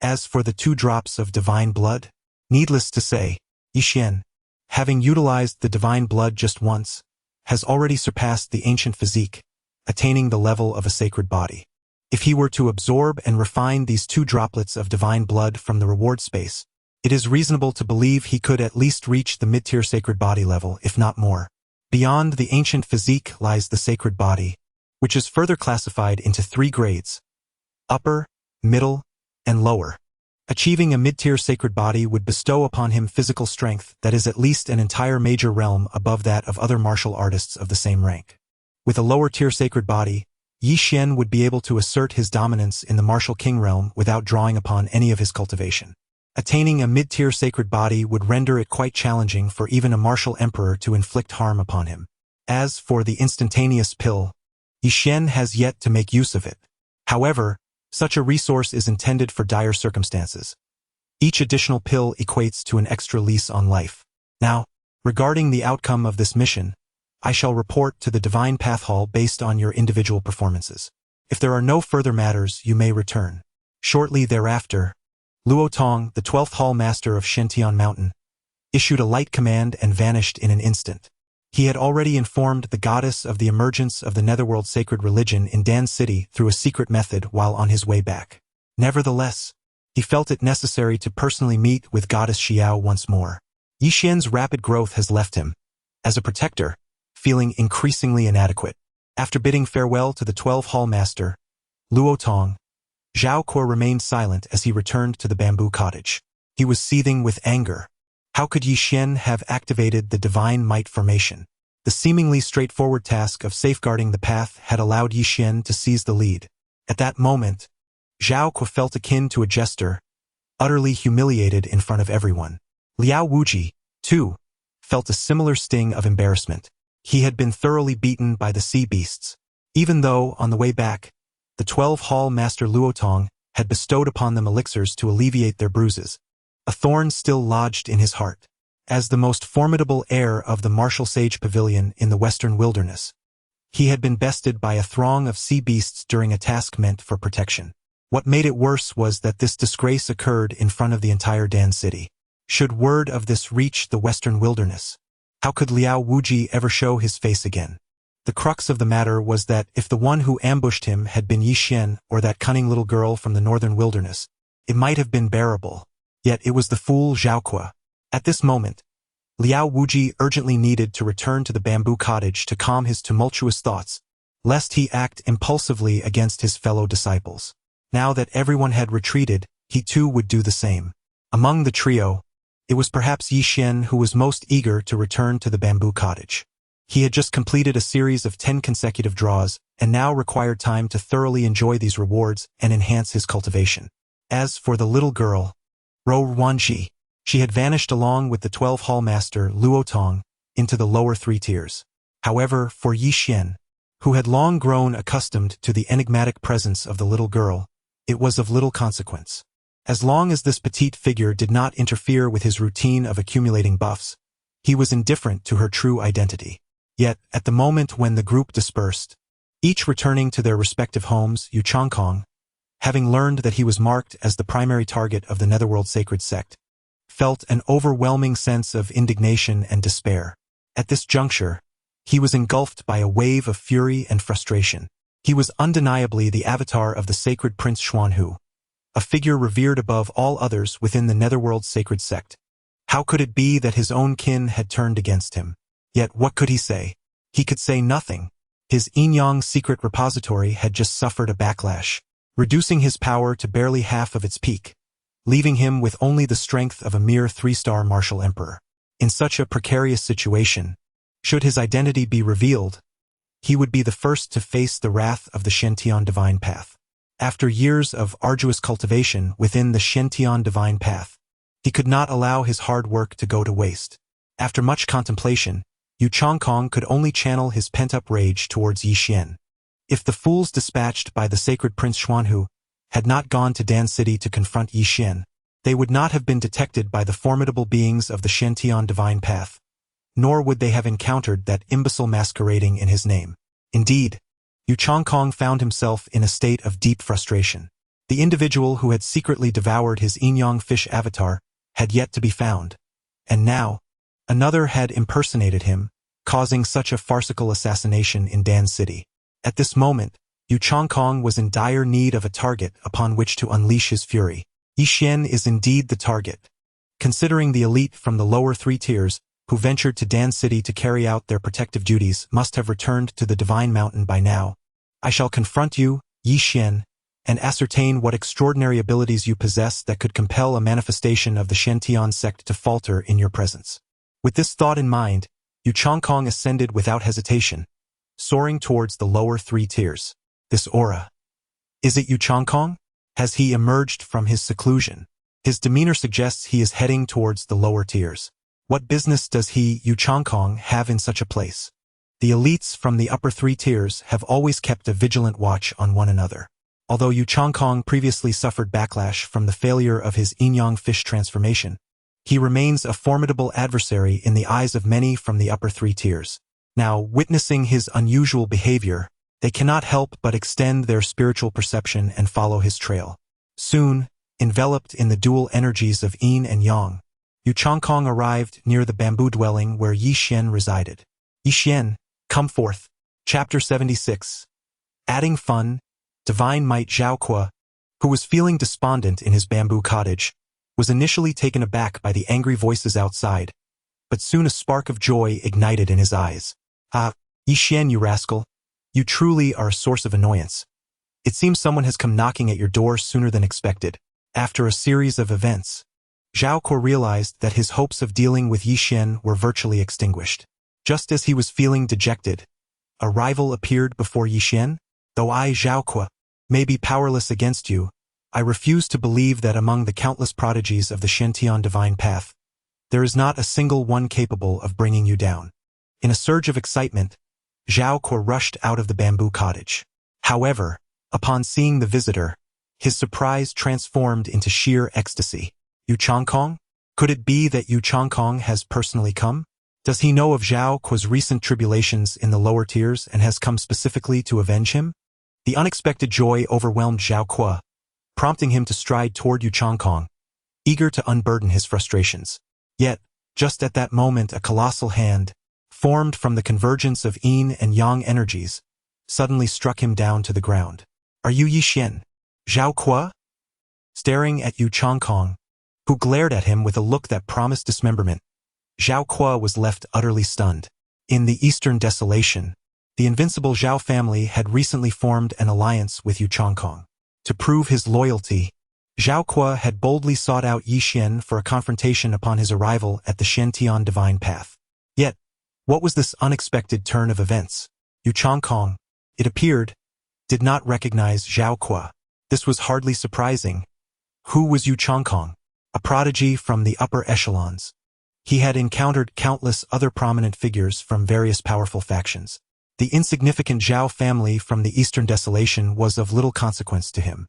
As for the 2 drops of divine blood, needless to say, Yi Xian, having utilized the divine blood just once, has already surpassed the ancient physique, attaining the level of a sacred body. If he were to absorb and refine these 2 droplets of divine blood from the reward space, it is reasonable to believe he could at least reach the mid-tier sacred body level, if not more. Beyond the ancient physique lies the sacred body, which is further classified into 3 grades: upper, middle, and lower. Achieving a mid-tier sacred body would bestow upon him physical strength that is at least an entire major realm above that of other martial artists of the same rank. With a lower-tier sacred body, Yi Xian would be able to assert his dominance in the martial king realm without drawing upon any of his cultivation. Attaining a mid-tier sacred body would render it quite challenging for even a martial emperor to inflict harm upon him. As for the instantaneous pill, Yi Xian has yet to make use of it. However, such a resource is intended for dire circumstances. Each additional pill equates to an extra lease on life. Now, regarding the outcome of this mission, I shall report to the Divine Path Hall based on your individual performances. If there are no further matters, you may return. Shortly thereafter, Luo Tong, the 12th Hall Master of Shentian Mountain, issued a light command and vanished in an instant. He had already informed the goddess of the emergence of the Netherworld sacred religion in Dan City through a secret method while on his way back. Nevertheless, he felt it necessary to personally meet with Goddess Xiao once more. Yi Xian's rapid growth has left him, as a protector, feeling increasingly inadequate. After bidding farewell to the 12 Hall Master, Luo Tong, Zhao Kuo remained silent as he returned to the bamboo cottage. He was seething with anger. How could Yi Xian have activated the Divine Might formation? The seemingly straightforward task of safeguarding the path had allowed Yi Xian to seize the lead. At that moment, Zhao Kuo felt akin to a jester, utterly humiliated in front of everyone. Liao Wuji, too, felt a similar sting of embarrassment. He had been thoroughly beaten by the sea beasts, even though, on the way back, the 12 Hall Master Luo Tong had bestowed upon them elixirs to alleviate their bruises. A thorn still lodged in his heart. As the most formidable heir of the martial sage pavilion in the western wilderness, he had been bested by a throng of sea beasts during a task meant for protection. What made it worse was that this disgrace occurred in front of the entire Dan City. Should word of this reach the western wilderness, how could Liao Wuji ever show his face again? The crux of the matter was that if the one who ambushed him had been Yi Xian or that cunning little girl from the northern wilderness, it might have been bearable. Yet it was the fool Zhao Kuo. At this moment, Liao Wuji urgently needed to return to the bamboo cottage to calm his tumultuous thoughts, lest he act impulsively against his fellow disciples. Now that everyone had retreated, he too would do the same. Among the trio, it was perhaps Yi Xian who was most eager to return to the bamboo cottage. He had just completed a series of 10 consecutive draws, and now required time to thoroughly enjoy these rewards and enhance his cultivation. As for the little girl, Ro Wanji, she had vanished along with the 12 Hall Master Luo Tong into the lower 3 tiers. However, for Yi Xian, who had long grown accustomed to the enigmatic presence of the little girl, it was of little consequence. As long as this petite figure did not interfere with his routine of accumulating buffs, he was indifferent to her true identity. Yet, at the moment when the group dispersed, each returning to their respective homes, Yu Changkong, having learned that he was marked as the primary target of the Netherworld sacred sect, felt an overwhelming sense of indignation and despair. At this juncture, he was engulfed by a wave of fury and frustration. He was undeniably the avatar of the sacred Prince Xuanhu, a figure revered above all others within the Netherworld sacred sect. How could it be that his own kin had turned against him? Yet what could he say? He could say nothing. His Yin-Yang secret repository had just suffered a backlash, reducing his power to barely half of its peak, leaving him with only the strength of a mere 3-star martial emperor. In such a precarious situation, should his identity be revealed, he would be the first to face the wrath of the Shentian Divine Path. After years of arduous cultivation within the Shentian Divine Path, he could not allow his hard work to go to waste. After much contemplation, Yu Changkong could only channel his pent-up rage towards Yi Xian. If the fools dispatched by the sacred Prince Xuanhu had not gone to Dan City to confront Yi Xian, they would not have been detected by the formidable beings of the Shantian divine path, nor would they have encountered that imbecile masquerading in his name. Indeed, Yu Changkong found himself in a state of deep frustration. The individual who had secretly devoured his yin-yang fish avatar had yet to be found, and now, another had impersonated him, causing such a farcical assassination in Dan City. At this moment, Yu Changkong was in dire need of a target upon which to unleash his fury. Yi Xian is indeed the target. Considering the elite from the lower 3 tiers, who ventured to Dan City to carry out their protective duties, must have returned to the Divine Mountain by now. I shall confront you, Yi Xian, and ascertain what extraordinary abilities you possess that could compel a manifestation of the Shantian sect to falter in your presence. With this thought in mind, Yu Changkong ascended without hesitation, soaring towards the lower 3 tiers. This aura. Is it Yu Changkong? Has he emerged from his seclusion? His demeanor suggests he is heading towards the lower tiers. What business does he, Yu Changkong, have in such a place? The elites from the upper 3 tiers have always kept a vigilant watch on one another. Although Yu Changkong previously suffered backlash from the failure of his yin-yang fish transformation, he remains a formidable adversary in the eyes of many from the upper 3 tiers. Now, witnessing his unusual behavior, they cannot help but extend their spiritual perception and follow his trail. Soon, enveloped in the dual energies of yin and yang, Yu Changkong arrived near the bamboo dwelling where Yi Xian resided. Yi Xian, come forth. Chapter 76. Adding fun, Divine Might Zhao Kuo, who was feeling despondent in his bamboo cottage, was initially taken aback by the angry voices outside, but soon a spark of joy ignited in his eyes. Ah, Yi Xian, you rascal. You truly are a source of annoyance. It seems someone has come knocking at your door sooner than expected. After a series of events, Zhao Kuo realized that his hopes of dealing with Yi Xian were virtually extinguished. Just as he was feeling dejected, a rival appeared before Yi Xian. Though I, Zhao Kuo, may be powerless against you, I refuse to believe that among the countless prodigies of the Shantian divine path, there is not a single one capable of bringing you down. In a surge of excitement, Zhao Kuo rushed out of the bamboo cottage. However, upon seeing the visitor, his surprise transformed into sheer ecstasy. Yu Changkong? Could it be that Yu Changkong has personally come? Does he know of Zhao Kuo's recent tribulations in the lower tiers and has come specifically to avenge him? The unexpected joy overwhelmed Zhao Kuo, prompting him to stride toward Yu Changkong, eager to unburden his frustrations. Yet, just at that moment, a colossal hand, formed from the convergence of yin and yang energies, suddenly struck him down to the ground. Are you Yi Xian? Zhao Kuo? Staring at Yu Changkong, who glared at him with a look that promised dismemberment, Zhao Kuo was left utterly stunned. In the Eastern Desolation, the invincible Zhao family had recently formed an alliance with Yu Changkong. To prove his loyalty, Zhao Kuo had boldly sought out Yi Xian for a confrontation upon his arrival at the Shantian divine path. Yet, what was this unexpected turn of events? Yu Changkong, it appeared, did not recognize Zhao Kuo. This was hardly surprising. Who was Yu Changkong? A prodigy from the upper echelons. He had encountered countless other prominent figures from various powerful factions. The insignificant Zhao family from the Eastern Desolation was of little consequence to him.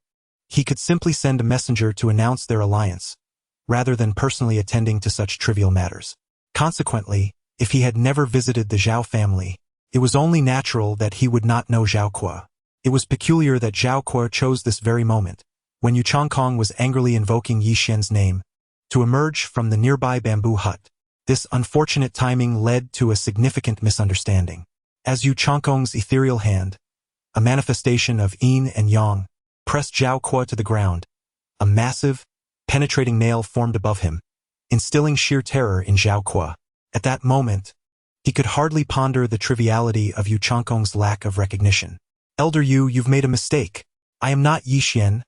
He could simply send a messenger to announce their alliance, rather than personally attending to such trivial matters. Consequently, if he had never visited the Zhao family, it was only natural that he would not know Zhao Kuo. It was peculiar that Zhao Kuo chose this very moment, when Yu Changkong was angrily invoking Yi Xian's name, to emerge from the nearby bamboo hut. This unfortunate timing led to a significant misunderstanding. As Yu Changkong's ethereal hand, a manifestation of yin and yang, pressed Zhao Kuo to the ground, a massive, penetrating nail formed above him, instilling sheer terror in Zhao Kuo. At that moment, he could hardly ponder the triviality of Yu Changkong's lack of recognition. Elder Yu, you've made a mistake. I am not Yi Xian.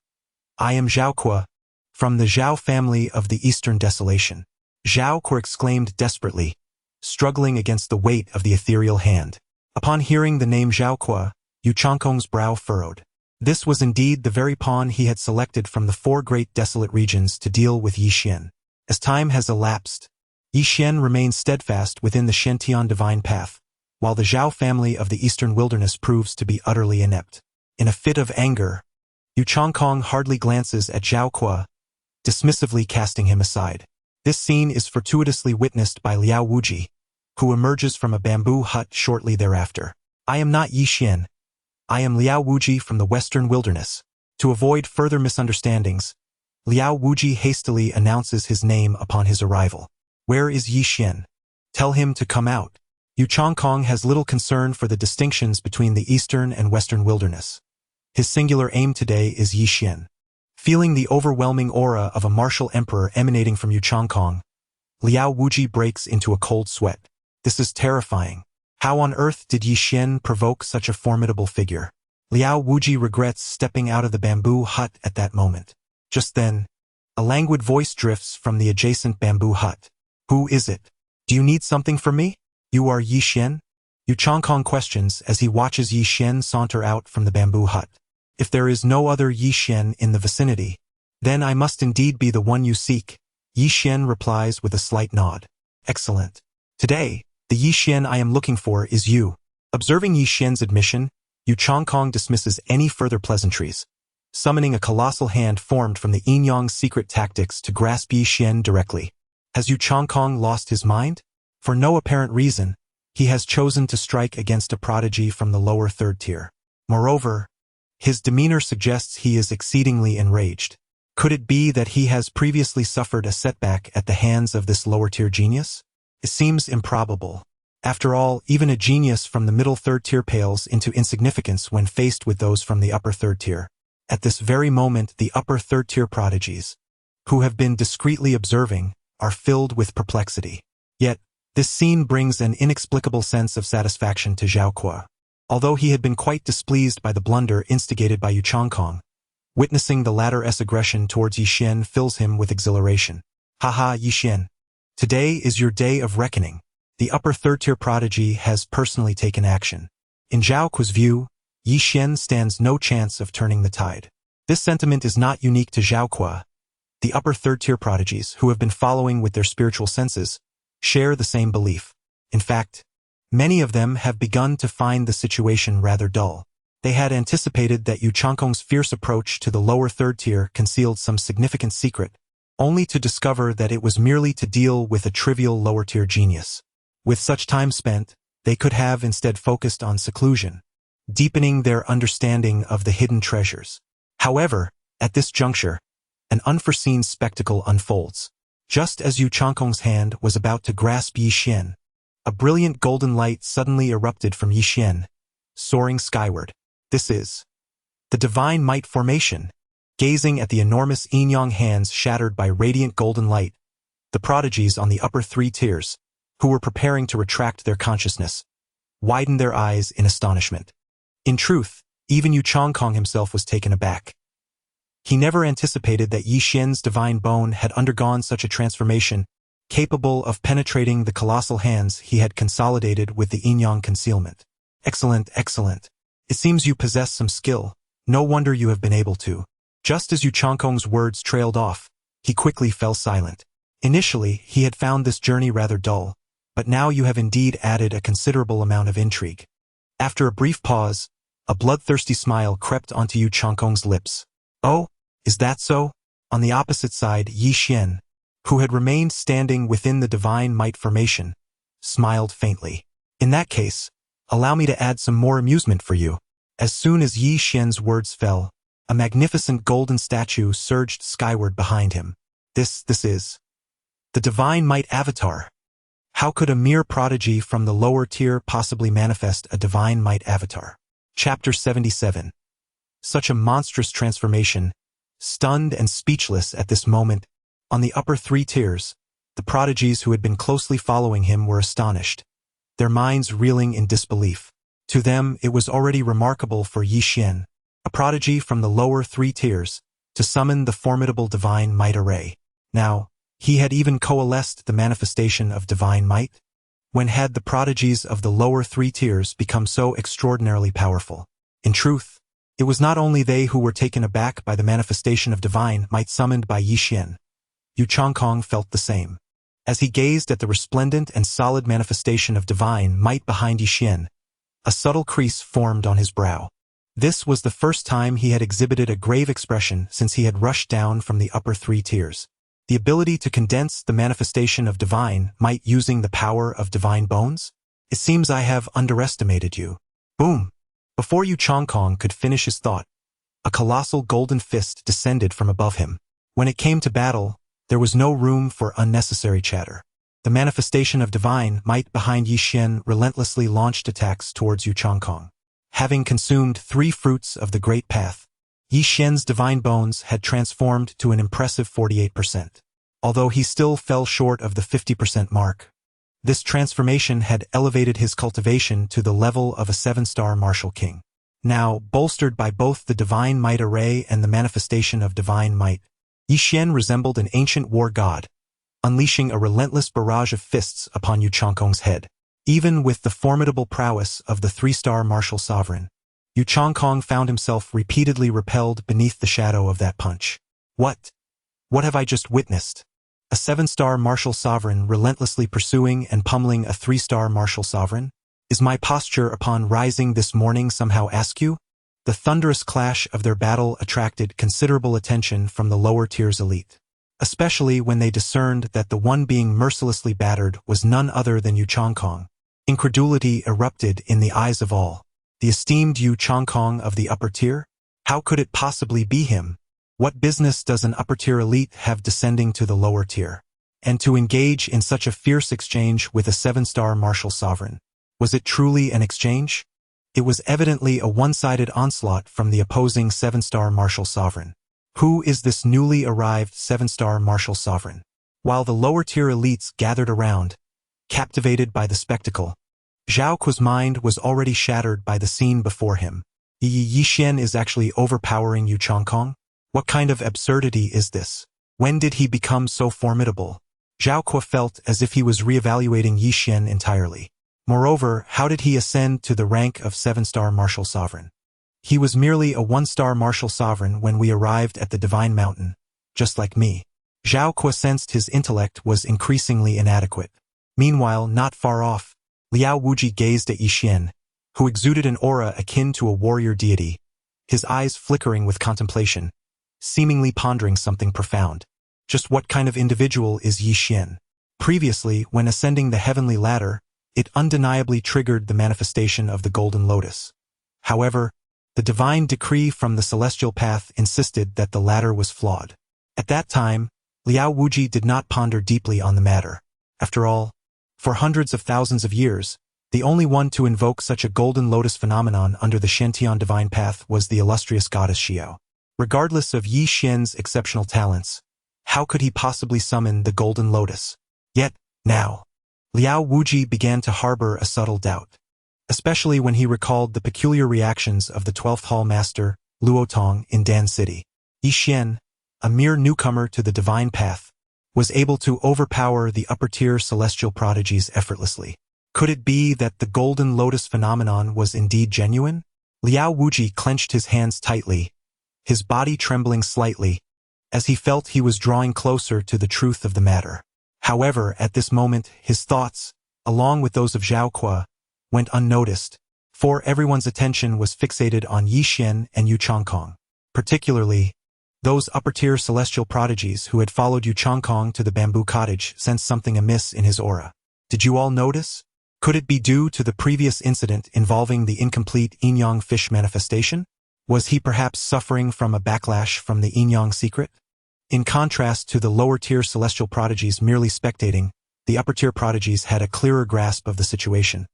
I am Zhao Kuo, from the Zhao family of the Eastern Desolation. Zhao Kuo exclaimed desperately, struggling against the weight of the ethereal hand. Upon hearing the name Zhao Kuo, Yu Changkong's brow furrowed. This was indeed the very pawn he had selected from the 4 great desolate regions to deal with Yi Xian. As time has elapsed, Yi Xian remains steadfast within the Shentian divine path, while the Zhao family of the eastern wilderness proves to be utterly inept. In a fit of anger, Yu Chongkong hardly glances at Zhao Kuo, dismissively casting him aside. This scene is fortuitously witnessed by Liao Wuji, who emerges from a bamboo hut shortly thereafter. I am not Yi Xian. I am Liao Wuji from the western wilderness. To avoid further misunderstandings, Liao Wuji hastily announces his name upon his arrival. Where is Yi Xian? Tell him to come out. Yu Chongkong has little concern for the distinctions between the eastern and western wilderness. His singular aim today is Yi Xian. Feeling the overwhelming aura of a martial emperor emanating from Yu Chongkong, Liao Wuji breaks into a cold sweat. This is terrifying. How on earth did Yi Xian provoke such a formidable figure? Liao Wuji regrets stepping out of the bamboo hut at that moment. Just then, a languid voice drifts from the adjacent bamboo hut. Who is it? Do you need something from me? You are Yi Xian? Yu Chongkong questions as he watches Yi Xian saunter out from the bamboo hut. If there is no other Yi Xian in the vicinity, then I must indeed be the one you seek, Yi Xian replies with a slight nod. Excellent. Today, the Yi Xian I am looking for is you. Observing Yi Xian's admission, Yu Chongkong dismisses any further pleasantries, summoning a colossal hand formed from the Yin Yang secret tactics to grasp Yi Xian directly. Has Yu Chongkong lost his mind? For no apparent reason, he has chosen to strike against a prodigy from the lower third tier. Moreover, his demeanor suggests he is exceedingly enraged. Could it be that he has previously suffered a setback at the hands of this lower-tier genius? It seems improbable. After all, even a genius from the middle third tier pales into insignificance when faced with those from the upper third tier. At this very moment, the upper third tier prodigies, who have been discreetly observing, are filled with perplexity. Yet, this scene brings an inexplicable sense of satisfaction to Zhao Kuo. Although he had been quite displeased by the blunder instigated by Yu Chongkong, witnessing the latter's aggression towards Yi Xian fills him with exhilaration. Haha, Yi Xian. Today is your day of reckoning. The upper third-tier prodigy has personally taken action. In Zhao Kuo's view, Yi Xian stands no chance of turning the tide. This sentiment is not unique to Zhao Kuo. The upper third-tier prodigies, who have been following with their spiritual senses, share the same belief. In fact, many of them have begun to find the situation rather dull. They had anticipated that Yu Chongkong's fierce approach to the lower third tier concealed some significant secret, only to discover that it was merely to deal with a trivial lower-tier genius. With such time spent, they could have instead focused on seclusion, deepening their understanding of the hidden treasures. However, at this juncture, an unforeseen spectacle unfolds. Just as Yu Chongkong's hand was about to grasp Yi Xian, a brilliant golden light suddenly erupted from Yi Xian, soaring skyward. This is the divine might formation. Gazing at the enormous yin-yang hands shattered by radiant golden light, the prodigies on the upper three tiers, who were preparing to retract their consciousness, widened their eyes in astonishment. In truth, even Yu Chongkong himself was taken aback. He never anticipated that Yi Xian's divine bone had undergone such a transformation, capable of penetrating the colossal hands he had consolidated with the yin-yang concealment. Excellent, excellent. It seems you possess some skill. No wonder you have been able to. Just as Yu Chongkong's words trailed off, he quickly fell silent. Initially, he had found this journey rather dull, but now you have indeed added a considerable amount of intrigue. After a brief pause, a bloodthirsty smile crept onto Yu Chongkong's lips. Oh, is that so? On the opposite side, Yi Xian, who had remained standing within the divine might formation, smiled faintly. In that case, allow me to add some more amusement for you. As soon as Yi Xian's words fell, a magnificent golden statue surged skyward behind him. This is the divine might avatar. How could a mere prodigy from the lower tier possibly manifest a divine might avatar? Chapter 77. Such a monstrous transformation. Stunned and speechless at this moment, on the upper three tiers, the prodigies who had been closely following him were astonished, their minds reeling in disbelief. To them, it was already remarkable for Yi Xian, a prodigy from the lower three tiers, to summon the formidable divine might array. Now, he had even coalesced the manifestation of divine might. When had the prodigies of the lower three tiers become so extraordinarily powerful? In truth, it was not only they who were taken aback by the manifestation of divine might summoned by Yi Xian. Yu Chongkong felt the same. As he gazed at the resplendent and solid manifestation of divine might behind Yixian, a subtle crease formed on his brow. This was the first time he had exhibited a grave expression since he had rushed down from the upper 3 tiers. The ability to condense the manifestation of divine might using the power of divine bones? It seems I have underestimated you. Boom! Before Yu Changkong could finish his thought, a colossal golden fist descended from above him. When it came to battle, there was no room for unnecessary chatter. The manifestation of divine might behind Yixian relentlessly launched attacks towards Yu Changkong. Having consumed 3 fruits of the Great Path, Yixian's divine bones had transformed to an impressive 48%. Although he still fell short of the 50% mark, this transformation had elevated his cultivation to the level of a 7-star martial king. Now, bolstered by both the divine might array and the manifestation of divine might, Yixian resembled an ancient war god, unleashing a relentless barrage of fists upon Yu Changkong's head. Even with the formidable prowess of the 3-star martial sovereign, Yu Changkong found himself repeatedly repelled beneath the shadow of that punch. What have I just witnessed? A 7-star martial sovereign relentlessly pursuing and pummeling a 3-star martial sovereign? Is my posture upon rising this morning somehow askew? The thunderous clash of their battle attracted considerable attention from the lower tiers elite, especially when they discerned that the one being mercilessly battered was none other than Yu Changkong. Incredulity erupted in the eyes of all. The esteemed Yu Changkong of the upper tier? How could it possibly be him? What business does an upper-tier elite have descending to the lower tier? And to engage in such a fierce exchange with a 7-star martial sovereign? Was it truly an exchange? It was evidently a one-sided onslaught from the opposing 7-star martial sovereign. Who is this newly arrived 7-star martial sovereign? While the lower-tier elites gathered around, captivated by the spectacle, Zhao Kuo's mind was already shattered by the scene before him. Yixian is actually overpowering Yu Changkong? What kind of absurdity is this? When did he become so formidable? Zhao Kuo felt as if he was reevaluating Yixian entirely. Moreover, how did he ascend to the rank of 7-star martial sovereign? He was merely a 1-star martial sovereign when we arrived at the Divine Mountain, just like me. Zhao Kuo sensed his intellect was increasingly inadequate. Meanwhile, not far off, Liao Wuji gazed at Yixian, who exuded an aura akin to a warrior deity, his eyes flickering with contemplation, seemingly pondering something profound. Just what kind of individual is Yixian? Previously, when ascending the heavenly ladder, it undeniably triggered the manifestation of the golden lotus. However, the divine decree from the celestial path insisted that the ladder was flawed. At that time, Liao Wuji did not ponder deeply on the matter. After all, for hundreds of thousands of years, the only one to invoke such a golden lotus phenomenon under the Shantian divine path was the illustrious goddess Xiao. Regardless of Yi Xian's exceptional talents, how could he possibly summon the golden lotus? Yet, now, Liao Wuji began to harbor a subtle doubt, especially when he recalled the peculiar reactions of the 12th Hall Master, Luo Tong, in Dan City. Yixian, a mere newcomer to the divine path, was able to overpower the upper-tier celestial prodigies effortlessly. Could it be that the golden lotus phenomenon was indeed genuine? Liao Wuji clenched his hands tightly, his body trembling slightly, as he felt he was drawing closer to the truth of the matter. However, at this moment, his thoughts, along with those of Zhao Kuo, went unnoticed, for everyone's attention was fixated on Yixian and Yu Changkong. Particularly, those upper-tier celestial prodigies who had followed Yu Changkong to the bamboo cottage sensed something amiss in his aura. Did you all notice? Could it be due to the previous incident involving the incomplete yin-yang fish manifestation? Was he perhaps suffering from a backlash from the yin-yang secret? In contrast to the lower-tier celestial prodigies merely spectating, the upper-tier prodigies had a clearer grasp of the situation.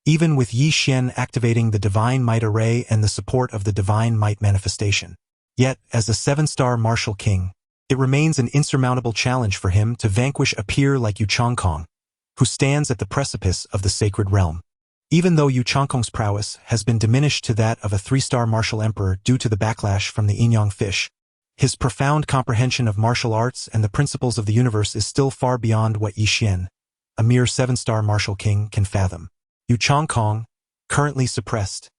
Even with Yixian activating the divine might array and the support of the divine might manifestation. Yet, as a 7-star martial king, it remains an insurmountable challenge for him to vanquish a peer like Yu Changkong, who stands at the precipice of the sacred realm. Even though Yu Changkong's prowess has been diminished to that of a 3-star martial emperor due to the backlash from the yin-yang fish, his profound comprehension of martial arts and the principles of the universe is still far beyond what Yixian, a mere 7-star martial king, can fathom. Yu Changkong, currently suppressed,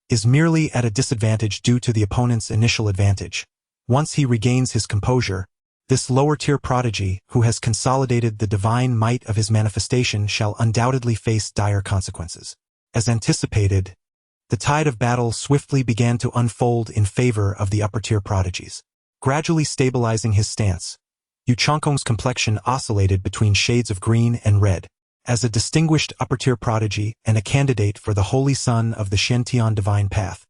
is merely at a disadvantage due to the opponent's initial advantage. Once he regains his composure, This lower-tier prodigy, who has consolidated the divine might of his manifestation, shall undoubtedly face dire consequences. As anticipated, the tide of battle swiftly began to unfold in favor of the upper-tier prodigies. Gradually stabilizing his stance, Yu Changkong's complexion oscillated between shades of green and red. As a distinguished upper-tier prodigy and a candidate for the holy son of the Shen divine path,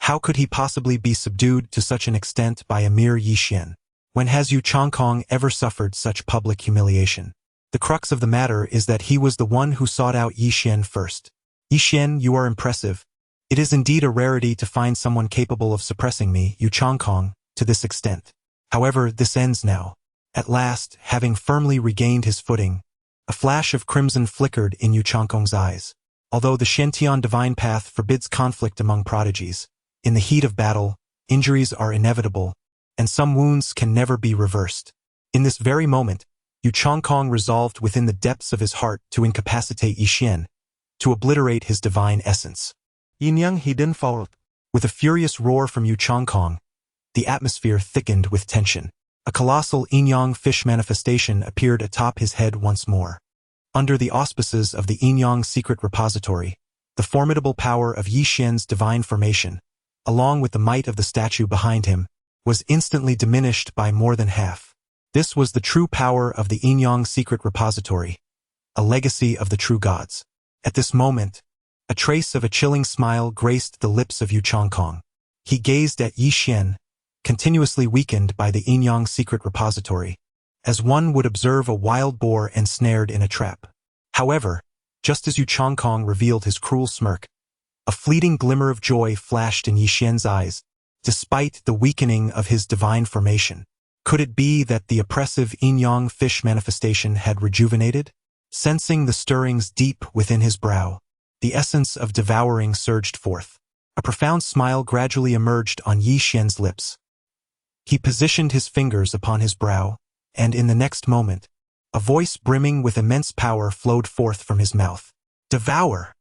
how could he possibly be subdued to such an extent by a mere Yi Xian? When has Yu Changkong ever suffered such public humiliation? The crux of the matter is that he was the one who sought out Yi Xian first. Yi Xian, you are impressive. It is indeed a rarity to find someone capable of suppressing me, Yu Changkong, to this extent. However, this ends now. At last, having firmly regained his footing, a flash of crimson flickered in Yu Changkong's eyes. Although the Shen divine path forbids conflict among prodigies, in the heat of battle, injuries are inevitable, and some wounds can never be reversed. In this very moment, Yu Changkong resolved within the depths of his heart to incapacitate Yi Xian, to obliterate his divine essence.
Yin Yang hidden fault.
With a furious roar from Yu Changkong, the atmosphere thickened with tension. A colossal yin-yang fish manifestation appeared atop his head once more. Under the auspices of the yin-yang secret repository, the formidable power of Yi Xian's divine formation, along with the might of the statue behind him, was instantly diminished by more than half. This was the true power of the yin-yang secret repository, a legacy of the true gods. At this moment, a trace of a chilling smile graced the lips of Yu Changkong. He gazed at Yi Xian, continuously weakened by the yin-yang secret repository, as one would observe a wild boar ensnared in a trap. However, just as Yu Changkong revealed his cruel smirk, a fleeting glimmer of joy flashed in Yi Xian's eyes, despite the weakening of his divine formation. Could it be that the oppressive yin-yang fish manifestation had rejuvenated? Sensing the stirrings deep within his brow, the essence of devouring surged forth. A profound smile gradually emerged on Yi Xian's lips. He positioned his fingers upon his brow, and in the next moment, a voice brimming with immense power flowed forth from his mouth. Devour!